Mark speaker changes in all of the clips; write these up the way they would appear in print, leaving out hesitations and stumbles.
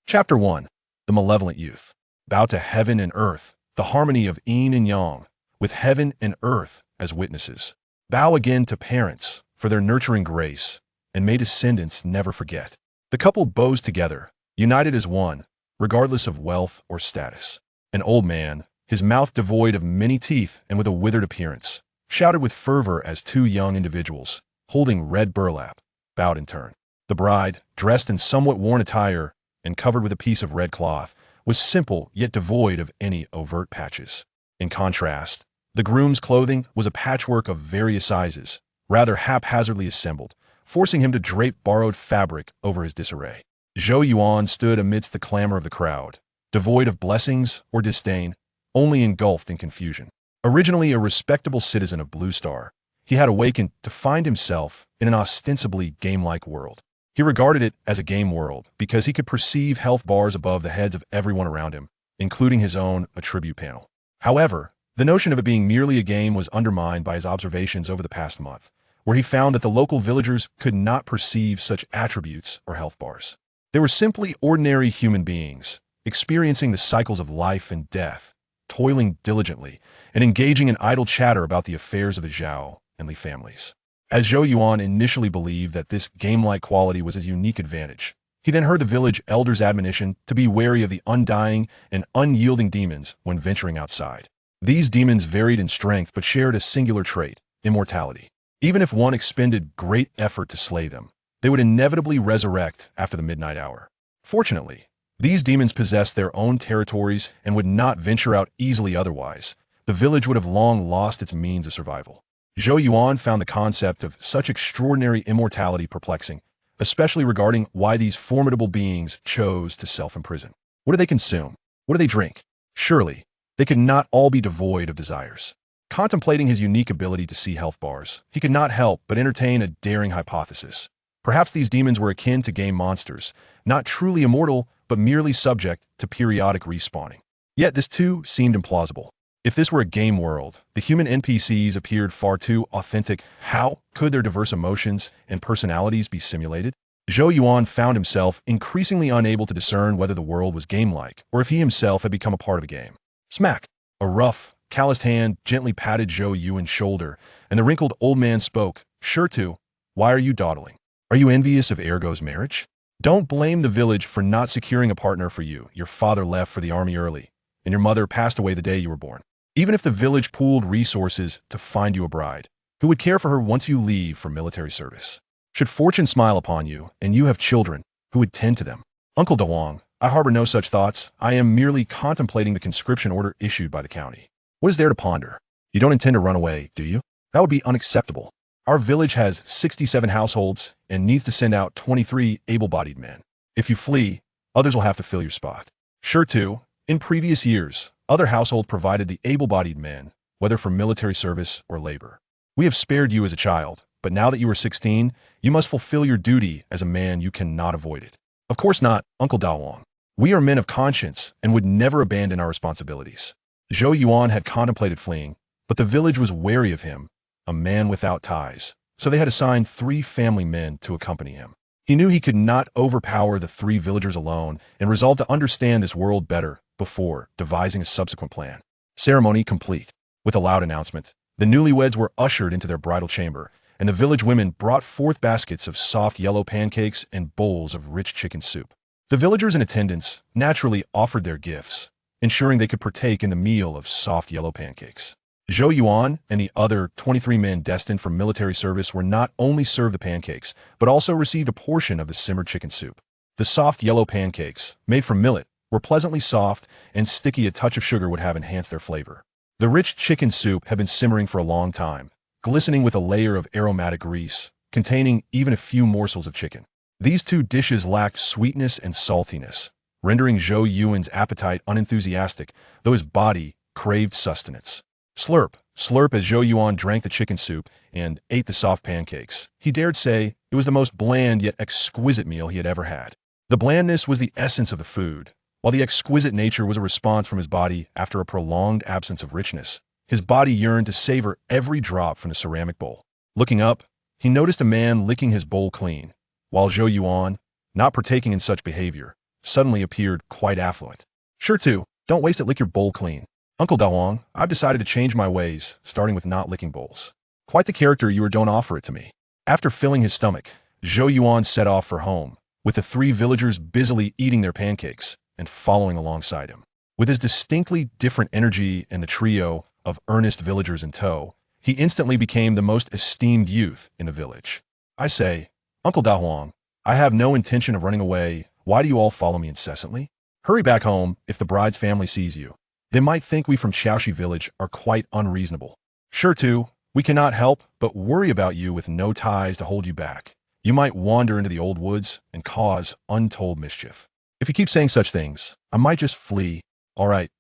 Speaker 1: Chapter 1. The Malevolent Youth. Bow to heaven and earth, the harmony of yin and yang, with heaven and earth as witnesses. Bow again to parents for their nurturing grace, and may descendants never forget. The couple bows together, united as one, regardless of wealth or status. An old man, his mouth devoid of many teeth and with a withered appearance, shouted with fervor as two young individuals, holding red burlap, bowed in turn. The bride, dressed in somewhat worn attire and covered with a piece of red cloth, was simple yet devoid of any overt patches. In contrast, the groom's clothing was a patchwork of various sizes, rather haphazardly assembled, forcing him to drape borrowed fabric over his disarray. Zhou Yuan stood amidst the clamor of the crowd, devoid of blessings or disdain, only engulfed in confusion. Originally a respectable citizen of Blue Star, he had awakened to find himself in an ostensibly game-like world. He regarded it as a game world because he could perceive health bars above the heads of everyone around him, including his own attribute panel. However, the notion of it being merely a game was undermined by his observations over the past month, where he found that the local villagers could not perceive such attributes or health bars. They were simply ordinary human beings, experiencing the cycles of life and death, toiling diligently, and engaging in idle chatter about the affairs of the Zhao and Li families. As Zhou Yuan initially believed that this game-like quality was his unique advantage, he then heard the village elder's admonition to be wary of the undying and unyielding demons when venturing outside. These demons varied in strength but shared a singular trait: immortality. Even if one expended great effort to slay them, they would inevitably resurrect after the midnight hour. Fortunately, these demons possessed their own territories and would not venture out easily otherwise. The village would have long lost its means of survival. Zhou Yuan found the concept of such extraordinary immortality perplexing, especially regarding why these formidable beings chose to self-imprison. What do they consume? What do they drink? Surely, they could not all be devoid of desires. Contemplating his unique ability to see health bars, he could not help but entertain a daring hypothesis. Perhaps these demons were akin to game monsters, not truly immortal, but merely subject to periodic respawning. Yet this too seemed implausible. If this were a game world, the human NPCs appeared far too authentic. How could their diverse emotions and personalities be simulated? Zhou Yuan found himself increasingly unable to discern whether the world was game-like, or if he himself had become a part of a game. Smack! A rough, calloused hand gently patted Zhou Yuan's shoulder, and the wrinkled old man spoke. Sure to. Why are you dawdling? Are you envious of Ergo's marriage? Don't blame the village for not securing a partner for you. Your father left for the army early, and your mother passed away the day you were born. Even if the village pooled resources to find you a bride, who would care for her once you leave for military service? Should fortune smile upon you, and you have children, who would tend to them? Uncle Dawang, I harbor no such thoughts. I am merely contemplating the conscription order issued by the county. What is there to ponder? You don't intend to run away, do you? That would be unacceptable. Our village has 67 households and needs to send out 23 able-bodied men. If you flee, others will have to fill your spot. Sure to. In previous years, other households provided the able-bodied men, whether for military service or labor. We have spared you as a child, but now that you are 16, you must fulfill your duty as a man. You cannot avoid it. Of course not, Uncle Dawang. We are men of conscience and would never abandon our responsibilities. Zhou Yuan had contemplated fleeing, but the village was wary of him, a man without ties, so they had assigned 3 family men to accompany him. He knew he could not overpower the 3 villagers alone and resolved to understand this world better before devising a subsequent plan. Ceremony complete. With a loud announcement, the newlyweds were ushered into their bridal chamber, and the village women brought forth baskets of soft yellow pancakes and bowls of rich chicken soup. The villagers in attendance naturally offered their gifts, ensuring they could partake in the meal of soft yellow pancakes. Zhou Yuan and the other 23 men destined for military service were not only served the pancakes, but also received a portion of the simmered chicken soup. The soft yellow pancakes, made from millet, were pleasantly soft and sticky. A touch of sugar would have enhanced their flavor. The rich chicken soup had been simmering for a long time, glistening with a layer of aromatic grease, containing even a few morsels of chicken. These 2 dishes lacked sweetness and saltiness, rendering Zhou Yuan's appetite unenthusiastic, though his body craved sustenance. Slurp, slurp as Zhou Yuan drank the chicken soup and ate the soft pancakes. He dared say it was the most bland yet exquisite meal he had ever had. The blandness was the essence of the food, while the exquisite nature was a response from his body after a prolonged absence of richness. His body yearned to savor every drop from the ceramic bowl. Looking up, he noticed a man licking his bowl clean, while Zhou Yuan, not partaking in such behavior, suddenly appeared quite affluent. Sure too, don't waste it, lick your bowl clean. Uncle Daoist, I've decided to change my ways, starting with not licking bowls. Quite the character you are, don't offer it to me. After filling his stomach, Zhou Yuan set off for home, with the three villagers busily eating their pancakes and following alongside him. With his distinctly different energy and the trio of earnest villagers in tow, he instantly became the most esteemed youth in the village. I say, Uncle Daoist, I have no intention of running away. Why do you all follow me incessantly? Hurry back home. If the bride's family sees you, they might think we from Xiaoxi village are quite unreasonable. Sure too, we cannot help but worry about you with no ties to hold you back. You might wander into the old woods and cause untold mischief. If you keep saying such things, I might just flee. All right,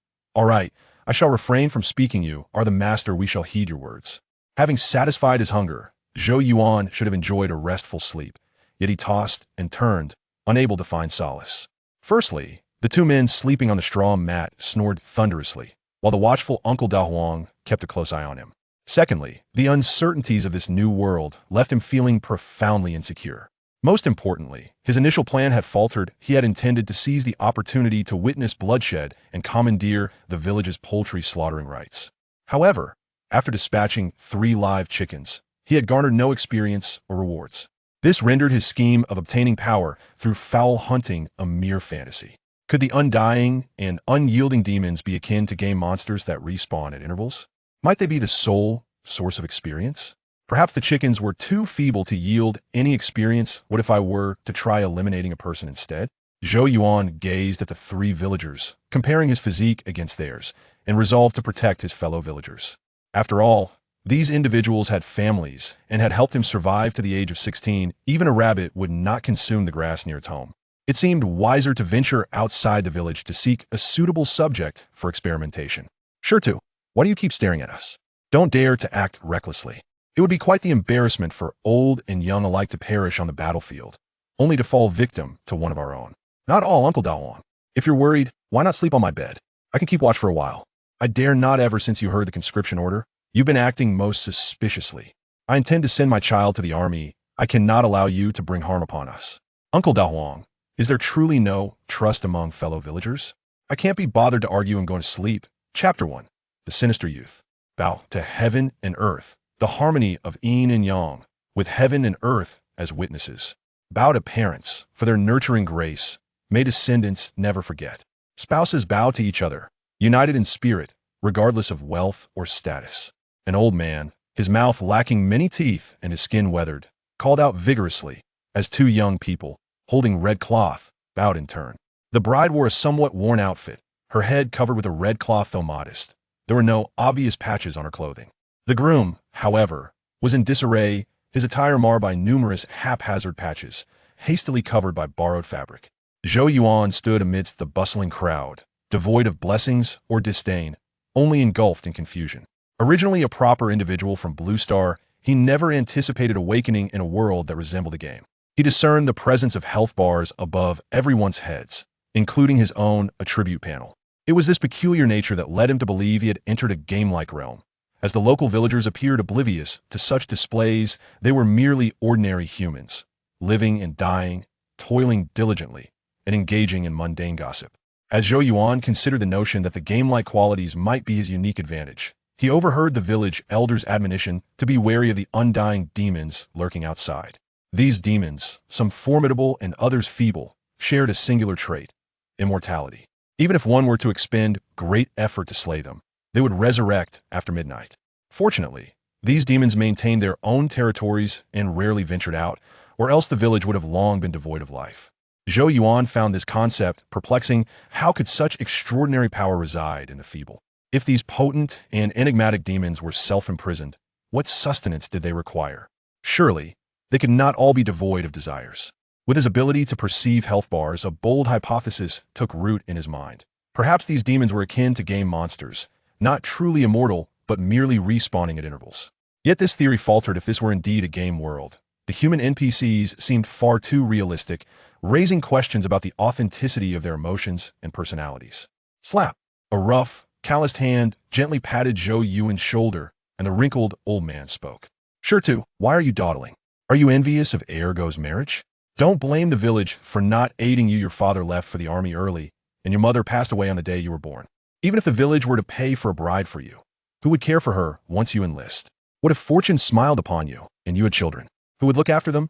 Speaker 1: I shall refrain from speaking. You are the master, we shall heed your words. Having satisfied his hunger, Zhou Yuan should have enjoyed a restful sleep, yet he tossed and turned, unable to find solace. Firstly, the two men sleeping on the straw mat snored thunderously, while the watchful Uncle Daoist kept a close eye on him. Secondly, the uncertainties of this new world left him feeling profoundly insecure. Most importantly, his initial plan had faltered. He had intended to seize the opportunity to witness bloodshed and commandeer the village's poultry slaughtering rites. However, after dispatching 3 live chickens, he had garnered no experience or rewards. This rendered his scheme of obtaining power through foul hunting a mere fantasy. Could the undying and unyielding demons be akin to game monsters that respawn at intervals? Might they be the sole source of experience? Perhaps the chickens were too feeble to yield any experience. What if I were to try eliminating a person instead? Zhou Yuan gazed at the 3 villagers, comparing his physique against theirs, and resolved to protect his fellow villagers. After all, these individuals had families and had helped him survive to the age of 16. Even a rabbit would not consume the grass near its home. It seemed wiser to venture outside the village to seek a suitable subject for experimentation. Sure too, why do you keep staring at us? Don't dare to act recklessly. It would be quite the embarrassment for old and young alike to perish on the battlefield, only to fall victim to one of our own. Not all, Uncle Daoist. If you're worried, why not sleep on my bed? I can keep watch for a while. I dare not. Ever since you heard the conscription order, you've been acting most suspiciously. I intend to send my child to the army. I cannot allow you to bring harm upon us. Uncle Daoist, is there truly no trust among fellow villagers? I can't be bothered to argue. I'm going to sleep. Chapter 1. The Sinister Youth. Bow to heaven and earth, the harmony of yin and yang, with heaven and earth as witnesses. Bow to parents for their nurturing grace. May descendants never forget. Spouses bow to each other, united in spirit, regardless of wealth or status. An old man, his mouth lacking many teeth and his skin weathered, called out vigorously as 2 young people, holding red cloth, bowed in turn. The bride wore a somewhat worn outfit, her head covered with a red cloth though modest. There were no obvious patches on her clothing. The groom, however, was in disarray, his attire marred by numerous haphazard patches, hastily covered by borrowed fabric. Zhou Yuan stood amidst the bustling crowd, devoid of blessings or disdain, only engulfed in confusion. Originally a proper individual from Blue Star, he never anticipated awakening in a world that resembled a game. He discerned the presence of health bars above everyone's heads, including his own attribute panel. It was this peculiar nature that led him to believe he had entered a game-like realm. As the local villagers appeared oblivious to such displays, they were merely ordinary humans, living and dying, toiling diligently, and engaging in mundane gossip. As Zhou Yuan considered the notion that the game-like qualities might be his unique advantage, he overheard the village elder's admonition to be wary of the undying demons lurking outside. These demons, some formidable and others feeble, shared a singular trait: immortality. Even if one were to expend great effort to slay them, they would resurrect after midnight. Fortunately, these demons maintained their own territories and rarely ventured out, or else the village would have long been devoid of life. Zhou Yuan found this concept perplexing. How could such extraordinary power reside in the feeble? If these potent and enigmatic demons were self-imprisoned, what sustenance did they require? Surely, they could not all be devoid of desires. With his ability to perceive health bars, a bold hypothesis took root in his mind. Perhaps these demons were akin to game monsters, not truly immortal, but merely respawning at intervals. Yet this theory faltered. If this were indeed a game world, the human NPCs seemed far too realistic, raising questions about the authenticity of their emotions and personalities. Slap! A rough, calloused hand gently patted Zhou Yuan's shoulder, and the wrinkled old man spoke. Sure too, why are you dawdling? Are you envious of Ergo's marriage? Don't blame the village for not aiding you. Your father left for the army early, and your mother passed away on the day you were born. Even if the village were to pay for a bride for you, who would care for her once you enlist? What if fortune smiled upon you, and you had children? Who would look after them?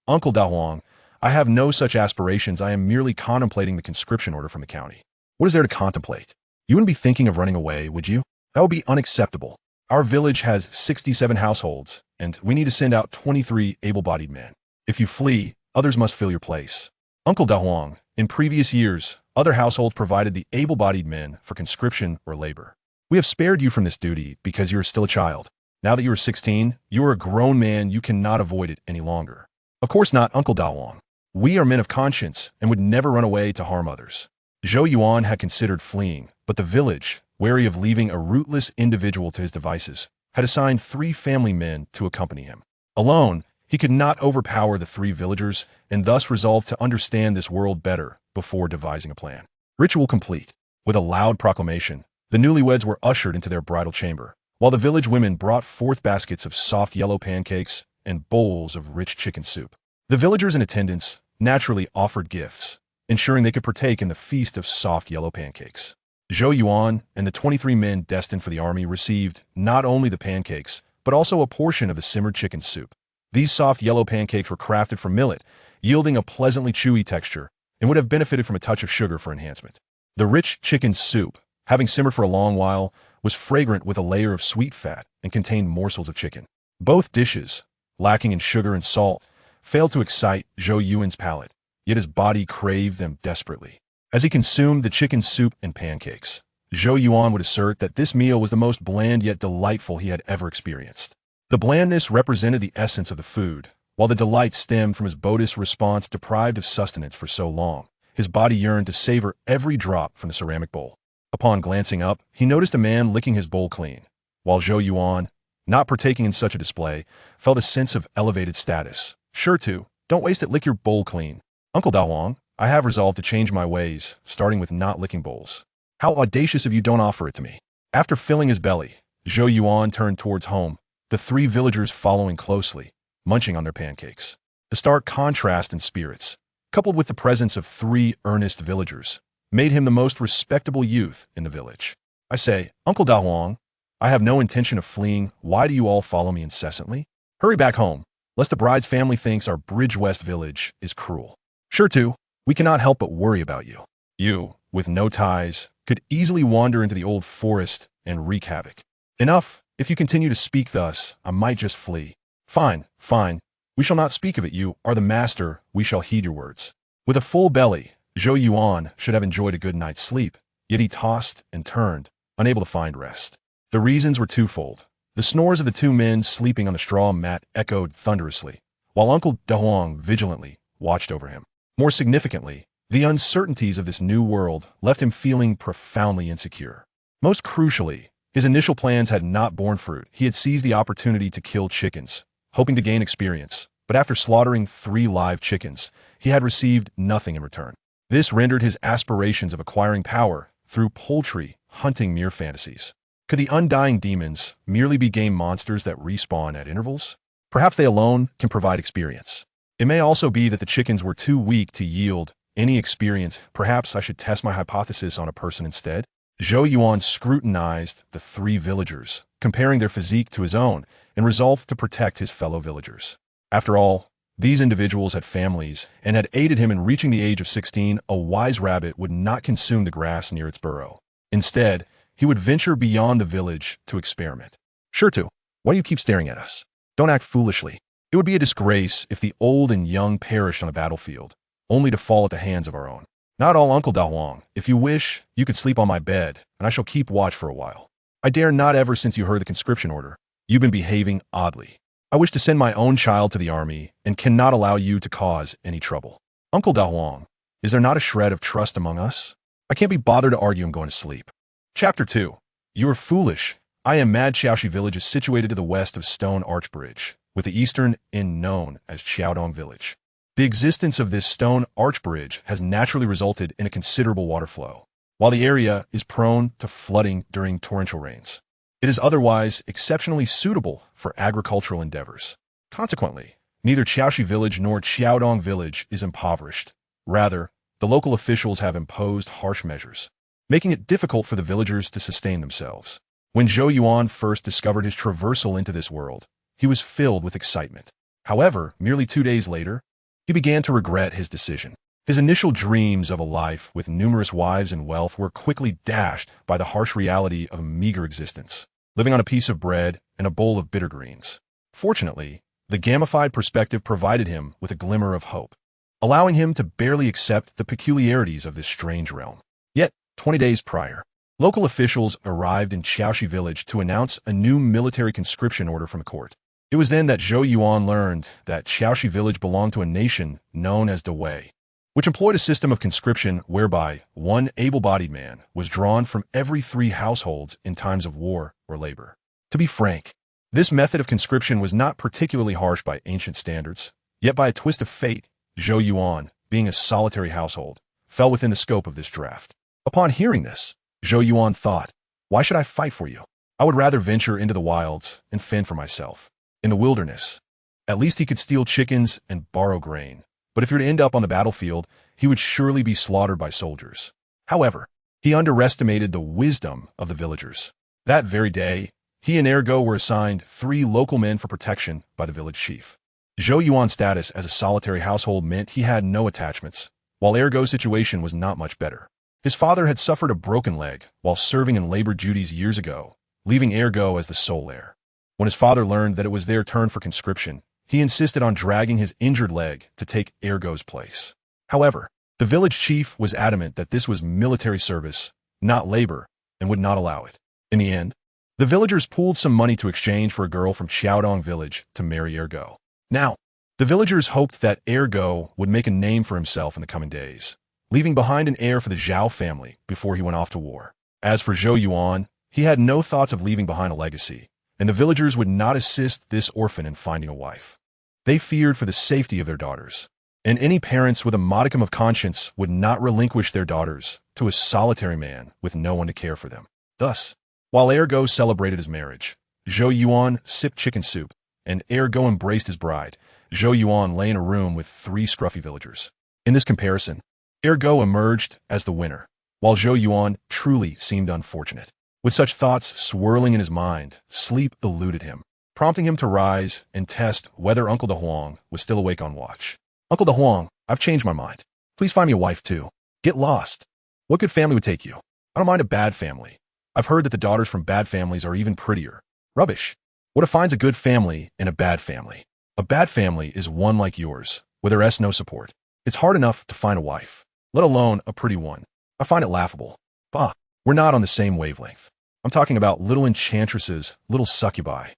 Speaker 1: Uncle Daoist, I have no such aspirations. I am merely contemplating the conscription order from the county. What is there to contemplate? You wouldn't be thinking of running away, would you? That would be unacceptable. Our village has 67 households, and we need to send out 23 able-bodied men. If you flee, others must fill your place. Uncle Daoist, in previous years, other households provided the able-bodied men for conscription or labor. We have spared you from this duty because you are still a child. Now that you are 16, you are a grown man. You cannot avoid it any longer. Of course not, Uncle Daoist. We are men of conscience and would never run away to harm others. Zhou Yuan had considered fleeing, but the village, wary of leaving a rootless individual to his devices, had assigned 3 family men to accompany him. Alone, he could not overpower the 3 villagers and thus resolved to understand this world better before devising a plan. Ritual complete. With a loud proclamation, the newlyweds were ushered into their bridal chamber, while the village women brought forth baskets of soft yellow pancakes and bowls of rich chicken soup. The villagers in attendance naturally offered gifts, ensuring they could partake in the feast of soft yellow pancakes. Zhou Yuan and the 23 men destined for the army received not only the pancakes, but also a portion of the simmered chicken soup. These soft yellow pancakes were crafted from millet, yielding a pleasantly chewy texture, and would have benefited from a touch of sugar for enhancement. The rich chicken soup, having simmered for a long while, was fragrant with a layer of sweet fat and contained morsels of chicken. Both dishes, lacking in sugar and salt, failed to excite Zhou Yuan's palate, yet his body craved them desperately. As he consumed the chicken soup and pancakes, Zhou Yuan would assert that this meal was the most bland yet delightful he had ever experienced. The blandness represented the essence of the food, while the delight stemmed from his Buddhist response. Deprived of sustenance for so long, his body yearned to savor every drop from the ceramic bowl. Upon glancing up, he noticed a man licking his bowl clean, while Zhou Yuan, not partaking in such a display, felt a sense of elevated status. Sure to, don't waste it, lick your bowl clean. Uncle Daoist, I have resolved to change my ways, starting with not licking bowls. How audacious of you, don't offer it to me. After filling his belly, Zhou Yuan turned towards home, the 3 villagers following closely, munching on their pancakes. The stark contrast in spirits, coupled with the presence of 3 earnest villagers, made him the most respectable youth in the village. I say, Uncle Daoist, I have no intention of fleeing. Why do you all follow me incessantly? Hurry back home, lest the bride's family thinks our Bridge West village is cruel. Sure to, we cannot help but worry about you. You, with no ties, could easily wander into the old forest and wreak havoc. Enough, if you continue to speak thus, I might just flee. Fine, fine, we shall not speak of it. You are the master, we shall heed your words. With a full belly, Zhou Yuan should have enjoyed a good night's sleep, yet he tossed and turned, unable to find rest. The reasons were twofold. The snores of the 2 men sleeping on the straw mat echoed thunderously, while Uncle Daoist vigilantly watched over him. More significantly, the uncertainties of this new world left him feeling profoundly insecure. Most crucially, his initial plans had not borne fruit. He had seized the opportunity to kill chickens, hoping to gain experience, but after slaughtering 3 live chickens, he had received nothing in return. This rendered his aspirations of acquiring power through poultry hunting mere fantasies. Could the undying demons merely be game monsters that respawn at intervals? Perhaps they alone can provide experience. It may also be that the chickens were too weak to yield any experience. Perhaps I should test my hypothesis on a person instead. Zhou Yuan scrutinized the 3 villagers, comparing their physique to his own, and resolved to protect his fellow villagers. After all, these individuals had families and had aided him in reaching the age of 16. A wise rabbit would not consume the grass near its burrow. Instead, he would venture beyond the village to experiment. Sure to, why do you keep staring at us? Don't act foolishly. It would be a disgrace if the old and young perished on a battlefield, only to fall at the hands of our own. Not all, Uncle Daoist. If you wish, you could sleep on my bed, and I shall keep watch for a while. I dare not. Ever since you heard the conscription order, you've been behaving oddly. I wish to send my own child to the army and cannot allow you to cause any trouble. Uncle Daoist, is there not a shred of trust among us? I can't be bothered to argue. I'm going to sleep. Chapter 2. You are foolish. I am mad. Xiaoxi village is situated to the west of Stone Arch Bridge, with the eastern end known as Qiaodong village. The existence of this stone arch bridge has naturally resulted in a considerable water flow, while the area is prone to flooding during torrential rains. It is otherwise exceptionally suitable for agricultural endeavors. Consequently, Neither Qiaoshi village nor Qiaodong village is impoverished. Rather, the local officials have imposed harsh measures, making it difficult for the villagers to sustain themselves. When Zhou Yuan first discovered his traversal into this world, he was filled with excitement. However, merely 2 days later, he began to regret his decision. His initial dreams of a life with numerous wives and wealth were quickly dashed by the harsh reality of a meager existence, living on a piece of bread and a bowl of bitter greens. Fortunately, the gamified perspective provided him with a glimmer of hope, allowing him to barely accept the peculiarities of this strange realm. Yet, 20 days prior, local officials arrived in Qiaoshi village to announce a new military conscription order from the court. It was then that Zhou Yuan learned that Qiaoshi village belonged to a nation known as Daoist, which employed a system of conscription whereby one able-bodied man was drawn from every 3 households in times of war or labor. To be frank, this method of conscription was not particularly harsh by ancient standards, yet by a twist of fate, Zhou Yuan, being a solitary household, fell within the scope of this draft. Upon hearing this, Zhou Yuan thought, "Why should I fight for you? I would rather venture into the wilds and fend for myself. In the wilderness, at least he could steal chickens and borrow grain. But if he were to end up on the battlefield, he would surely be slaughtered by soldiers." However, he underestimated the wisdom of the villagers. That very day, he and Ergo were assigned 3 local men for protection by the village chief. Zhou Yuan's status as a solitary household meant he had no attachments, while Ergo's situation was not much better. His father had suffered a broken leg while serving in labor duties years ago, leaving Ergo as the sole heir. When his father learned that it was their turn for conscription, he insisted on dragging his injured leg to take Ergo's place. However, the village chief was adamant that this was military service, not labor, and would not allow it. In the end, the villagers pooled some money to exchange for a girl from Qiaodong village to marry Ergo. Now, the villagers hoped that Ergo would make a name for himself in the coming days, leaving behind an heir for the Zhao family before he went off to war. As for Zhou Yuan, he had no thoughts of leaving behind a legacy, and the villagers would not assist this orphan in finding a wife. They feared for the safety of their daughters, and any parents with a modicum of conscience would not relinquish their daughters to a solitary man with no one to care for them. Thus, while Ergo celebrated his marriage, Zhou Yuan sipped chicken soup, and Ergo embraced his bride. Zhou Yuan lay in a room with 3 scruffy villagers. In this comparison, Ergo emerged as the winner, while Zhou Yuan truly seemed unfortunate. With such thoughts swirling in his mind, sleep eluded him, prompting him to rise and test whether Uncle De Huang was still awake on watch. "Uncle De Huang, I've changed my mind. Please find me a wife too. Get lost. What good family would take you? I don't mind a bad family. I've heard that the daughters from bad families are even prettier." "Rubbish. What defines a good family and a bad family? A bad family is one like yours, where there is no support. It's hard enough to find a wife, let alone a pretty one. I find it laughable. Bah, we're not on the same wavelength. I'm talking about little enchantresses, little succubi.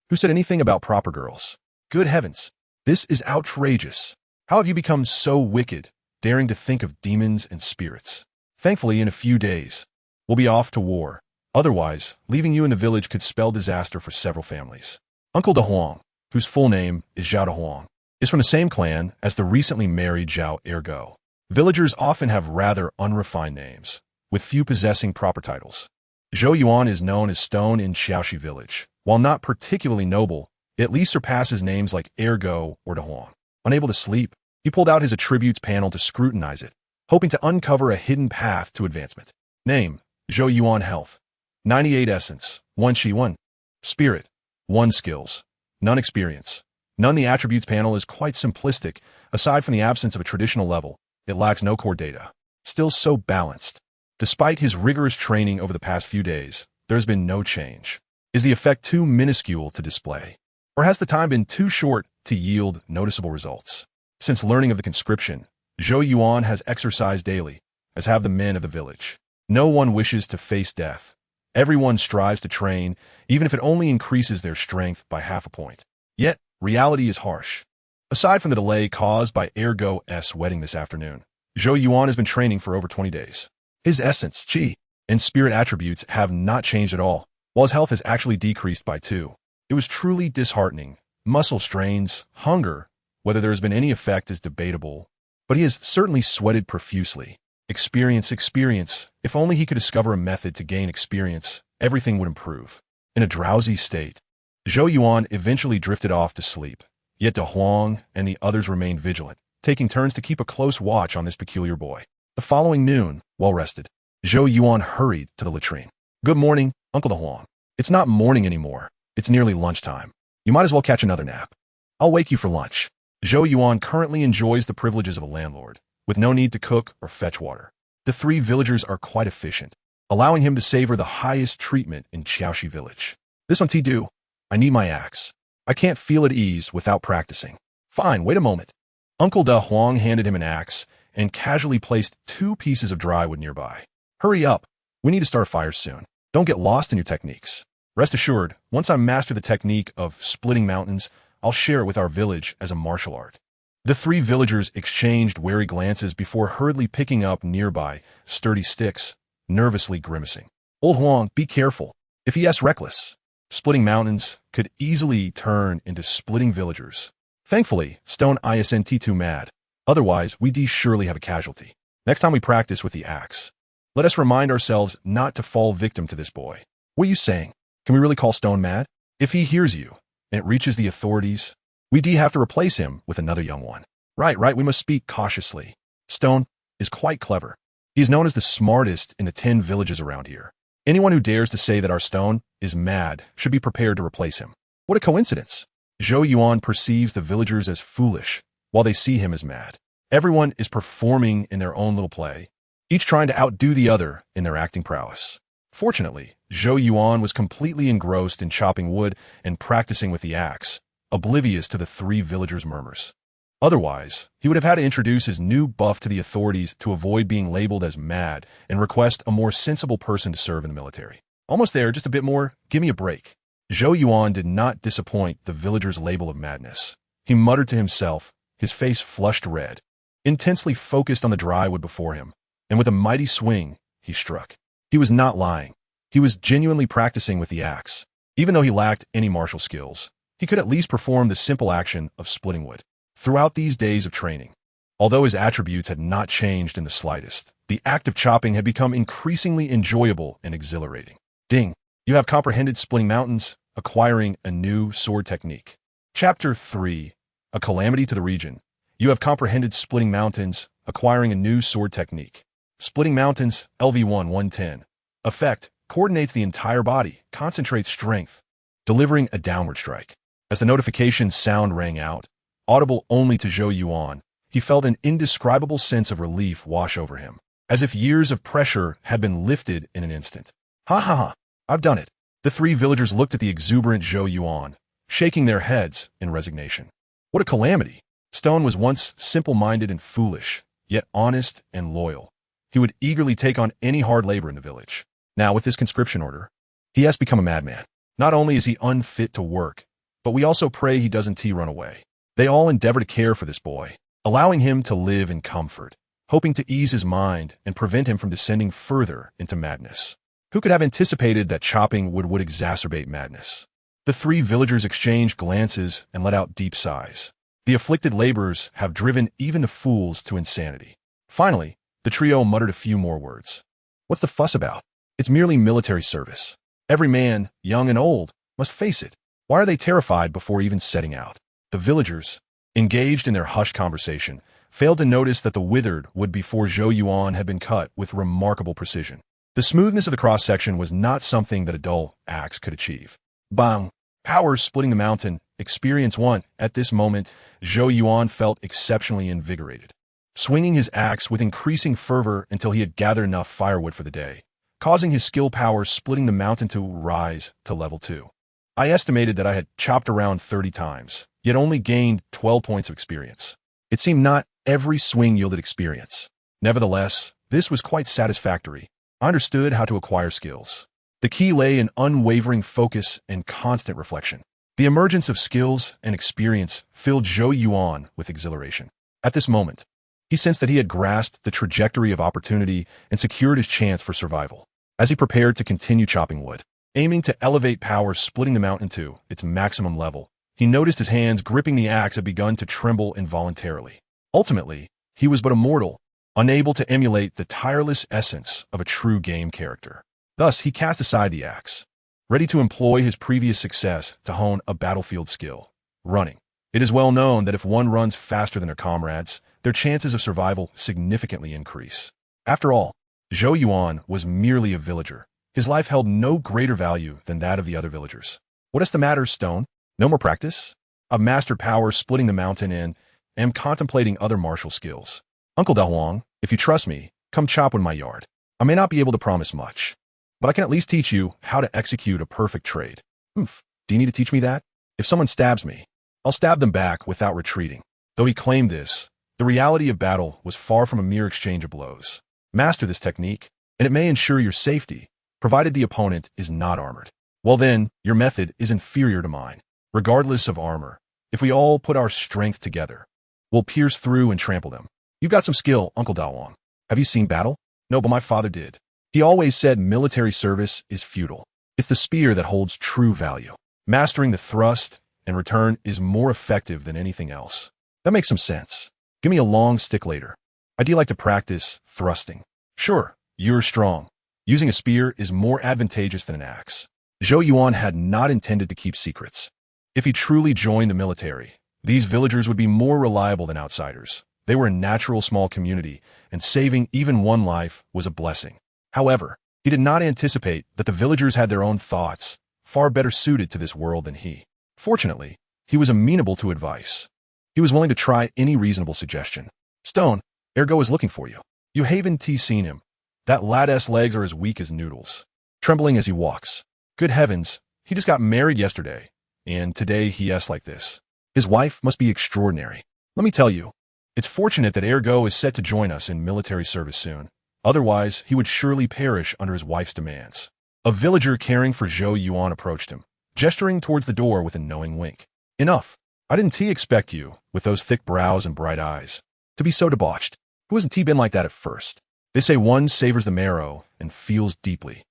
Speaker 1: Who said anything about proper girls? Good heavens, this is outrageous. How have you become so wicked, daring to think of demons and spirits? Thankfully, in a few days, we'll be off to war. Otherwise, leaving you in the village could spell disaster for several families." Uncle De Huang, whose full name is Zhao De Huang, is from the same clan as the recently married Zhao Ergo. Villagers often have rather unrefined names, with few possessing proper titles. Zhou Yuan is known as Stone in Qiaoshi village. While not particularly noble, it at least surpasses names like Ergo or De Huang. Unable to sleep, he pulled out his attributes panel to scrutinize it, hoping to uncover a hidden path to advancement. Name, Zhou Yuan Health. 98 Essence, 1 Qi 1. Spirit, 1 Skills, none Experience. None. The attributes panel is quite simplistic. Aside from the absence of a traditional level, it lacks no core data. Still so balanced. Despite his rigorous training over the past few days, there has been no change. Is the effect too minuscule to display? Or has the time been too short to yield noticeable results? Since learning of the conscription, Zhou Yuan has exercised daily, as have the men of the village. No one wishes to face death. Everyone strives to train, even if it only increases their strength by half a point. Yet, reality is harsh. Aside from the delay caused by Ergo's wedding this afternoon, Zhou Yuan has been training for over 20 days. His essence, qi, and spirit attributes have not changed at all, while his health has actually decreased by 2. It was truly disheartening. Muscle strains, hunger, whether there has been any effect is debatable, but he has certainly sweated profusely. Experience. If only he could discover a method to gain experience, everything would improve. In a drowsy state, Zhou Yuan eventually drifted off to sleep, Yet De Huang and the others remained vigilant, taking turns to keep a close watch on this peculiar boy. The following noon, well rested, Zhou Yuan hurried to the latrine. Good morning, Uncle De Huang. It's not morning anymore. It's nearly lunchtime. You might as well catch another nap. I'll wake you for lunch. Zhou Yuan currently enjoys the privileges of a landlord, with no need to cook or fetch water. The 3 villagers are quite efficient, allowing him to savor the highest treatment in Qiaoxi village. This one, do. I need my axe. I can't feel at ease without practicing. Fine, wait a moment. Uncle De Huang handed him an axe and casually placed 2 pieces of dry wood nearby. Hurry up. We need to start a fire soon. Don't get lost in your techniques. Rest assured, once I master the technique of splitting mountains, I'll share it with our village as a martial art. The 3 villagers exchanged wary glances before hurriedly picking up nearby sturdy sticks, nervously grimacing. Old Huang, be careful. If he asks reckless, splitting mountains could easily turn into splitting villagers. Thankfully, Stone isn't too mad. Otherwise, we'd surely have a casualty. Next time we practice with the axe, let us remind ourselves not to fall victim to this boy. What are you saying? Can we really call Stone mad? If he hears you, and it reaches the authorities, we'd have to replace him with another young one. Right, we must speak cautiously. Stone is quite clever. He is known as the smartest in the 10 villages around here. Anyone who dares to say that our Stone is mad should be prepared to replace him. What a coincidence. Zhou Yuan perceives the villagers as foolish, while they see him as mad. Everyone is performing in their own little play, each trying to outdo the other in their acting prowess. Fortunately, Zhou Yuan was completely engrossed in chopping wood and practicing with the axe, oblivious to the 3 villagers' murmurs. Otherwise, he would have had to introduce his new buff to the authorities to avoid being labeled as mad and request a more sensible person to serve in the military. Almost there, just a bit more, give me a break. Zhou Yuan did not disappoint the villagers' label of madness. He muttered to himself, his face flushed red, intensely focused on the dry wood before him, and with a mighty swing, he struck. He was not lying. He was genuinely practicing with the axe. Even though he lacked any martial skills, he could at least perform the simple action of splitting wood. Throughout these days of training, although his attributes had not changed in the slightest, the act of chopping had become increasingly enjoyable and exhilarating. Ding! You have comprehended splitting mountains, acquiring a new sword technique. Chapter 3. A calamity to the region. You have comprehended splitting mountains, acquiring a new sword technique. Splitting mountains, LV1 110. Effect, coordinates the entire body, concentrates strength, delivering a downward strike. As the notification sound rang out, audible only to Zhou Yuan, he felt an indescribable sense of relief wash over him, as if years of pressure had been lifted in an instant. Ha, I've done it. The 3 villagers looked at the exuberant Zhou Yuan, shaking their heads in resignation. What a calamity! Stone was once simple-minded and foolish, yet honest and loyal. He would eagerly take on any hard labor in the village. Now, with this conscription order, he has become a madman. Not only is he unfit to work, but we also pray he doesn't run away. They all endeavor to care for this boy, allowing him to live in comfort, hoping to ease his mind and prevent him from descending further into madness. Who could have anticipated that chopping wood would exacerbate madness? The 3 villagers exchanged glances and let out deep sighs. The afflicted laborers have driven even the fools to insanity. Finally, the trio muttered a few more words. What's the fuss about? It's merely military service. Every man, young and old, must face it. Why are they terrified before even setting out? The villagers, engaged in their hushed conversation, failed to notice that the withered wood before Zhou Yuan had been cut with remarkable precision. The smoothness of the cross-section was not something that a dull axe could achieve. Bang! Powers splitting the mountain, experience 1. At this moment, Zhou Yuan felt exceptionally invigorated, swinging his axe with increasing fervor until he had gathered enough firewood for the day, causing his skill power splitting the mountain to rise to level 2. I estimated that I had chopped around 30 times, yet only gained 12 points of experience. It seemed not every swing yielded experience. Nevertheless, this was quite satisfactory. I understood how to acquire skills. The key lay in unwavering focus and constant reflection. The emergence of skills and experience filled Zhou Yuan with exhilaration. At this moment, he sensed that he had grasped the trajectory of opportunity and secured his chance for survival. As he prepared to continue chopping wood, aiming to elevate power splitting the mountain to its maximum level, he noticed his hands gripping the axe had begun to tremble involuntarily. Ultimately, he was but a mortal, unable to emulate the tireless essence of a true game character. Thus, he cast aside the axe, ready to employ his previous success to hone a battlefield skill, running. It is well known that if one runs faster than their comrades, their chances of survival significantly increase. After all, Zhou Yuan was merely a villager. His life held no greater value than that of the other villagers. What is the matter, Stone? No more practice? I've mastered power splitting the mountain and am contemplating other martial skills. Uncle Daoist, if you trust me, come chop in my yard. I may not be able to promise much, but I can at least teach you how to execute a perfect trade. Oomph, do you need to teach me that? If someone stabs me, I'll stab them back without retreating. Though he claimed this, the reality of battle was far from a mere exchange of blows. Master this technique, and it may ensure your safety, provided the opponent is not armored. Well then, your method is inferior to mine. Regardless of armor, if we all put our strength together, we'll pierce through and trample them. You've got some skill, Uncle Daoist. Have you seen battle? No, but my father did. He always said military service is futile. It's the spear that holds true value. Mastering the thrust and return is more effective than anything else. That makes some sense. Give me a long stick later. I do like to practice thrusting. Sure, you're strong. Using a spear is more advantageous than an axe. Zhou Yuan had not intended to keep secrets. If he truly joined the military, these villagers would be more reliable than outsiders. They were a natural small community, and saving even one life was a blessing. However, he did not anticipate that the villagers had their own thoughts, far better suited to this world than he. Fortunately, he was amenable to advice. He was willing to try any reasonable suggestion. Stone, Ergo is looking for you. You haven't seen him. That lad's legs are as weak as noodles, trembling as he walks. Good heavens, he just got married yesterday, and today he acts like this. His wife must be extraordinary. Let me tell you, it's fortunate that Ergo is set to join us in military service soon. Otherwise, he would surely perish under his wife's demands. A villager caring for Zhou Yuan approached him, gesturing towards the door with a knowing wink. Enough. I didn't expect you, with those thick brows and bright eyes, to be so debauched. Who hasn't been like that at first? They say one savors the marrow and feels deeply.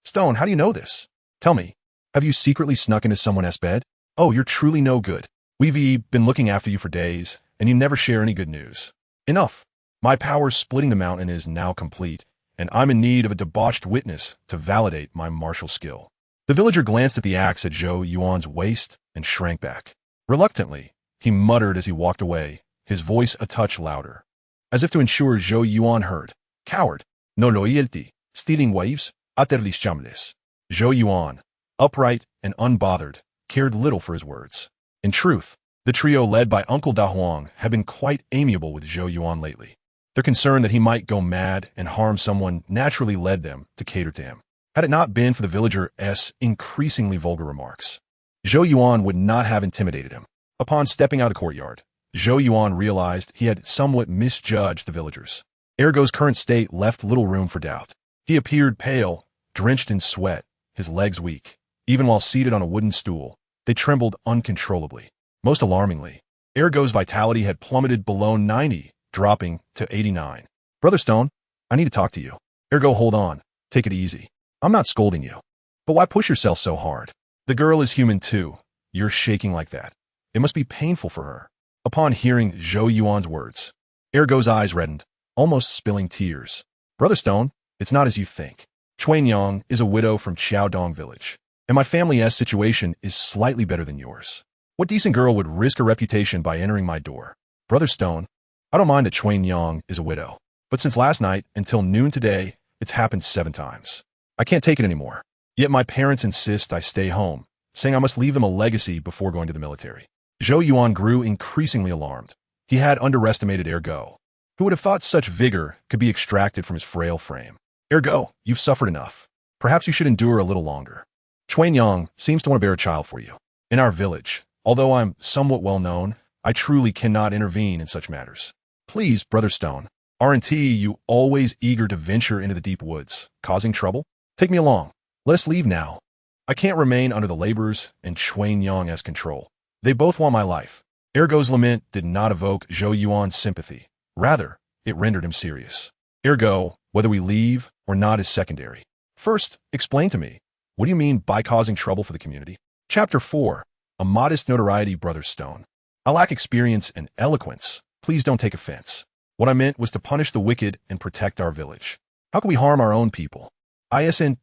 Speaker 1: Stone, how do you know this? Tell me, have you secretly snuck into someone else's bed? Oh, you're truly no good. We've been looking after you for days, and you never share any good news. Enough. My power splitting the mountain is now complete, and I'm in need of a debauched witness to validate my martial skill. The villager glanced at the axe at Zhou Yuan's waist and shrank back. Reluctantly, he muttered as he walked away, his voice a touch louder, as if to ensure Zhou Yuan heard. Coward, no loyalty, stealing waves, aterlis chambles. Zhou Yuan, upright and unbothered, cared little for his words. In truth, the trio led by Uncle Daoist had been quite amiable with Zhou Yuan lately. Their concern that he might go mad and harm someone naturally led them to cater to him. Had it not been for the villager's increasingly vulgar remarks, Zhou Yuan would not have intimidated him. Upon stepping out of the courtyard, Zhou Yuan realized he had somewhat misjudged the villagers. Ergo's current state left little room for doubt. He appeared pale, drenched in sweat, his legs weak. Even while seated on a wooden stool, they trembled uncontrollably. Most alarmingly, Ergo's vitality had plummeted below 90, dropping to 89. Brother Stone, I need to talk to you. Ergo, hold on. Take it easy. I'm not scolding you. But why push yourself so hard? The girl is human too. You're shaking like that. It must be painful for her. Upon hearing Zhou Yuan's words, Ergo's eyes reddened, almost spilling tears. Brother Stone, it's not as you think. Chuanyang is a widow from Qiaodong village, and my family's situation is slightly better than yours. What decent girl would risk her reputation by entering my door? Brother Stone, I don't mind that Chuanyang is a widow, but since last night until noon today, it's happened 7 times. I can't take it anymore. Yet my parents insist I stay home, saying I must leave them a legacy before going to the military. Zhou Yuan grew increasingly alarmed. He had underestimated Ergo. Who would have thought such vigor could be extracted from his frail frame? Ergo, you've suffered enough. Perhaps you should endure a little longer. Chuanyang seems to want to bear a child for you. In our village, although I'm somewhat well known, I truly cannot intervene in such matters. Please, Brother Stone, aren't you always eager to venture into the deep woods, causing trouble? Take me along. Let us leave now. I can't remain under the laborers and Chuanyang's control. They both want my life. Ergo's lament did not evoke Zhou Yuan's sympathy. Rather, it rendered him serious. Ergo, whether we leave or not is secondary. First, explain to me, what do you mean by causing trouble for the community? Chapter 4. A modest notoriety, Brother Stone. I lack experience and eloquence. Please don't take offense. What I meant was to punish the wicked and protect our village. How can we harm our own people? Isn't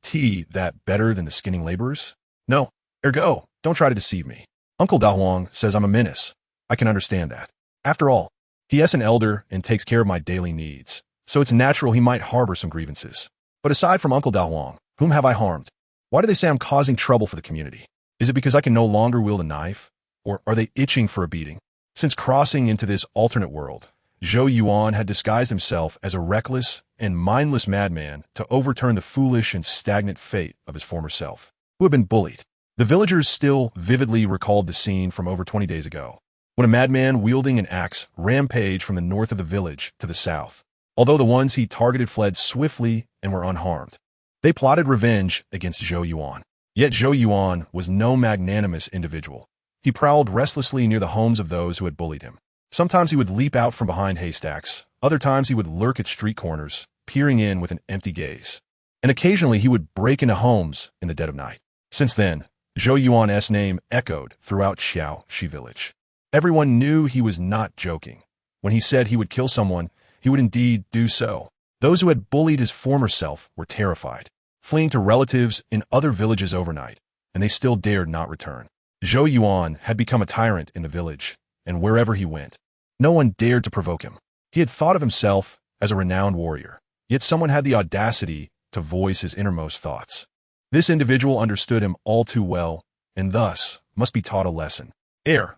Speaker 1: that better than the skinning laborers? No. Ergo, don't try to deceive me. Uncle Daoist says I'm a menace. I can understand that. After all, he is an elder and takes care of my daily needs, so it's natural he might harbor some grievances. But aside from Uncle Daoist, whom have I harmed? Why do they say I'm causing trouble for the community? Is it because I can no longer wield a knife? Or are they itching for a beating? Since crossing into this alternate world, Zhou Yuan had disguised himself as a reckless and mindless madman to overturn the foolish and stagnant fate of his former self, who had been bullied. The villagers still vividly recalled the scene from over 20 days ago, when a madman wielding an axe rampaged from the north of the village to the south. Although the ones he targeted fled swiftly and were unharmed, they plotted revenge against Zhou Yuan. Yet Zhou Yuan was no magnanimous individual. He prowled restlessly near the homes of those who had bullied him. Sometimes he would leap out from behind haystacks. Other times he would lurk at street corners, peering in with an empty gaze. And occasionally he would break into homes in the dead of night. Since then, Zhou Yuan's name echoed throughout Xiaoxi village. Everyone knew he was not joking. When he said he would kill someone, he would indeed do so. Those who had bullied his former self were terrified, fleeing to relatives in other villages overnight, and they still dared not return. Zhou Yuan had become a tyrant in the village, and wherever he went, no one dared to provoke him. He had thought of himself as a renowned warrior, yet someone had the audacity to voice his innermost thoughts. This individual understood him all too well, and thus must be taught a lesson.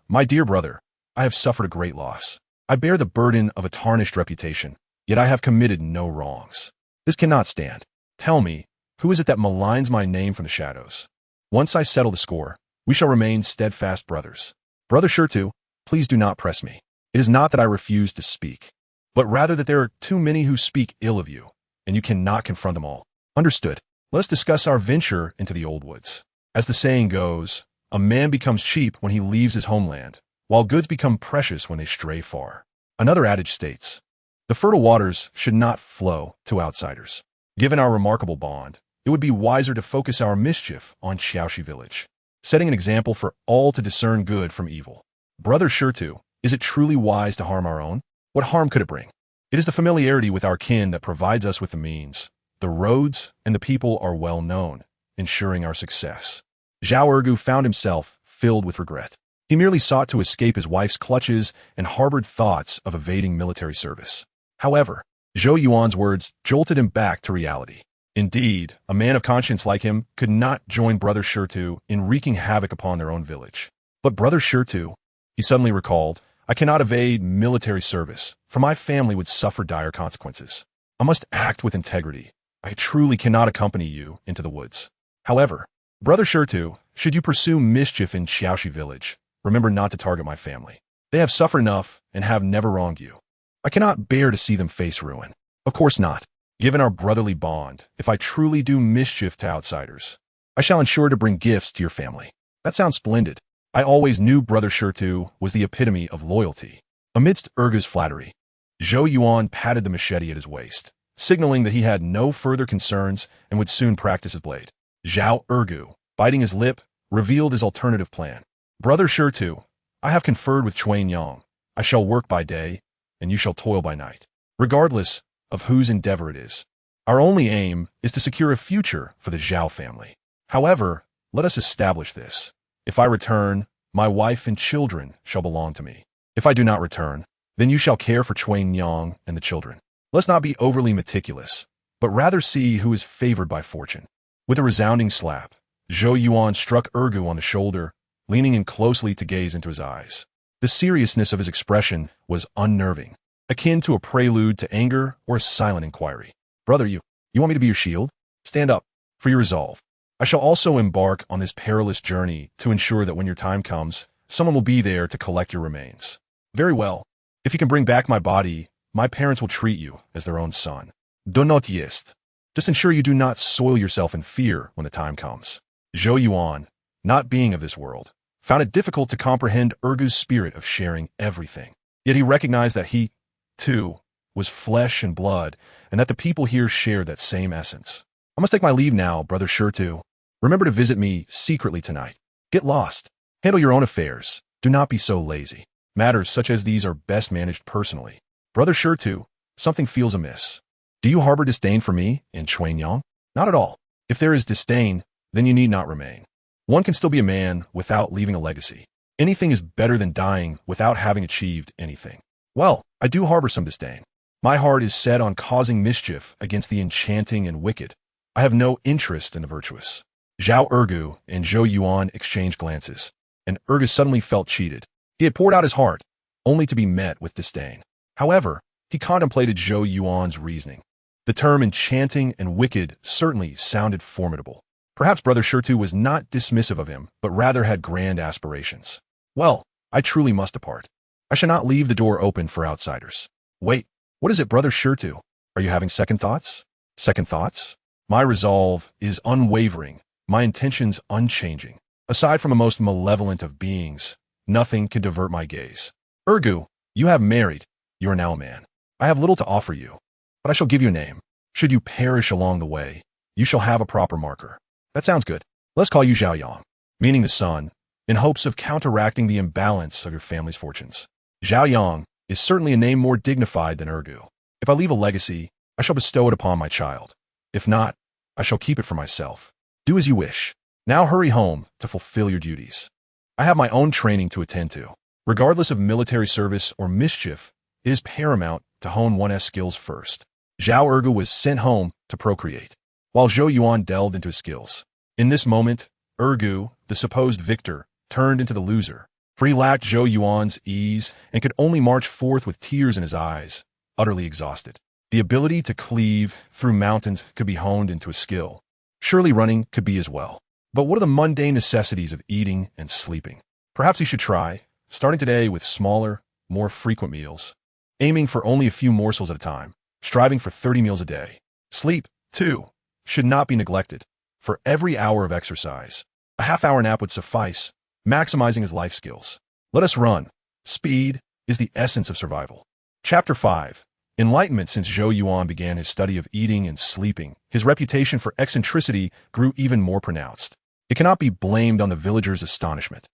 Speaker 1: My dear brother, I have suffered a great loss. I bear the burden of a tarnished reputation, yet I have committed no wrongs. This cannot stand. Tell me, who is it that maligns my name from the shadows? Once I settle the score, we shall remain steadfast brothers. Brother Shurtu, please do not press me. It is not that I refuse to speak, but rather that there are too many who speak ill of you, and you cannot confront them all. Understood. Let us discuss our venture into the old woods. As the saying goes, a man becomes cheap when he leaves his homeland, while goods become precious when they stray far. Another adage states, the fertile waters should not flow to outsiders. Given our remarkable bond, it would be wiser to focus our mischief on Xiaoxi village, setting an example for all to discern good from evil. Brother Shurtu, is it truly wise to harm our own? What harm could it bring? It is the familiarity with our kin that provides us with the means. The roads and the people are well known, ensuring our success. Zhao Ergu found himself filled with regret. He merely sought to escape his wife's clutches and harbored thoughts of evading military service. However, Zhou Yuan's words jolted him back to reality. Indeed, a man of conscience like him could not join Brother Shurtu in wreaking havoc upon their own village. But Brother Shurtu, he suddenly recalled, I cannot evade military service, for my family would suffer dire consequences. I must act with integrity. I truly cannot accompany you into the woods. However, Brother Shurtu, should you pursue mischief in Xiaoxi village, remember not to target my family. They have suffered enough and have never wronged you. I cannot bear to see them face ruin. Of course not. Given our brotherly bond, if I truly do mischief to outsiders, I shall ensure to bring gifts to your family. That sounds splendid. I always knew Brother Shurtu was the epitome of loyalty. Amidst Ergu's flattery, Zhou Yuan patted the machete at his waist, signaling that he had no further concerns and would soon practice his blade. Zhao Ergu, biting his lip, revealed his alternative plan. Brother Shurtu, I have conferred with Chuan Yang. I shall work by day, and you shall toil by night. Regardless of whose endeavor it is, our only aim is to secure a future for the Zhao family. However, let us establish this. If I return, my wife and children shall belong to me. If I do not return, then you shall care for Chuan Yang and the children. Let's not be overly meticulous, but rather see who is favored by fortune. With a resounding slap, Zhou Yuan struck Ergu on the shoulder, leaning in closely to gaze into his eyes. The seriousness of his expression was unnerving, akin to a prelude to anger or a silent inquiry. Brother, you want me to be your shield? Stand up for your resolve. I shall also embark on this perilous journey to ensure that when your time comes, someone will be there to collect your remains. Very well. If you can bring back my body, my parents will treat you as their own son. Do not jest. Just ensure you do not soil yourself in fear when the time comes. Zhou Yuan, not being of this world, found it difficult to comprehend Ergu's spirit of sharing everything. Yet he recognized that he, too, was flesh and blood, and that the people here shared that same essence. I must take my leave now, Brother Shurtu. Remember to visit me secretly tonight. Get lost. Handle your own affairs. Do not be so lazy. Matters such as these are best managed personally. Brother Shurtu, something feels amiss. Do you harbor disdain for me and Chuan Yang? Not at all. If there is disdain, then you need not remain. One can still be a man without leaving a legacy. Anything is better than dying without having achieved anything. Well, I do harbor some disdain. My heart is set on causing mischief against the enchanting and wicked. I have no interest in the virtuous. Zhao Ergu and Zhou Yuan exchanged glances, and Ergu suddenly felt cheated. He had poured out his heart, only to be met with disdain. However, he contemplated Zhou Yuan's reasoning. The term enchanting and wicked certainly sounded formidable. Perhaps Brother Shirtu was not dismissive of him, but rather had grand aspirations. Well, I truly must depart. I shall not leave the door open for outsiders. Wait, what is it, Brother Shirtu? Are you having second thoughts? Second thoughts? My resolve is unwavering, my intentions unchanging. Aside from a most malevolent of beings, nothing can divert my gaze. Ergu, you have married. You are now a man. I have little to offer you, but I shall give you a name. Should you perish along the way, you shall have a proper marker. That sounds good. Let's call you Zhao Yang, meaning the sun, in hopes of counteracting the imbalance of your family's fortunes. Zhao Yang is certainly a name more dignified than Ergu. If I leave a legacy, I shall bestow it upon my child. If not, I shall keep it for myself. Do as you wish. Now hurry home to fulfill your duties. I have my own training to attend to. Regardless of military service or mischief, it is paramount to hone one's skills first. Zhao Ergu was sent home to procreate, while Zhou Yuan delved into his skills. In this moment, Ergu, the supposed victor, turned into the loser, for he lacked Zhou Yuan's ease and could only march forth with tears in his eyes, utterly exhausted. The ability to cleave through mountains could be honed into a skill. Surely running could be as well. But what are the mundane necessities of eating and sleeping? Perhaps he should try, starting today with smaller, more frequent meals, aiming for only a few morsels at a time, striving for 30 meals a day. Sleep, too, should not be neglected. For every hour of exercise, a half-hour nap would suffice, maximizing his life skills. Let us run. Speed is the essence of survival. Chapter 5. Enlightenment. Since Zhou Yuan began his study of eating and sleeping, his reputation for eccentricity grew even more pronounced. It cannot be blamed on the villagers' astonishment.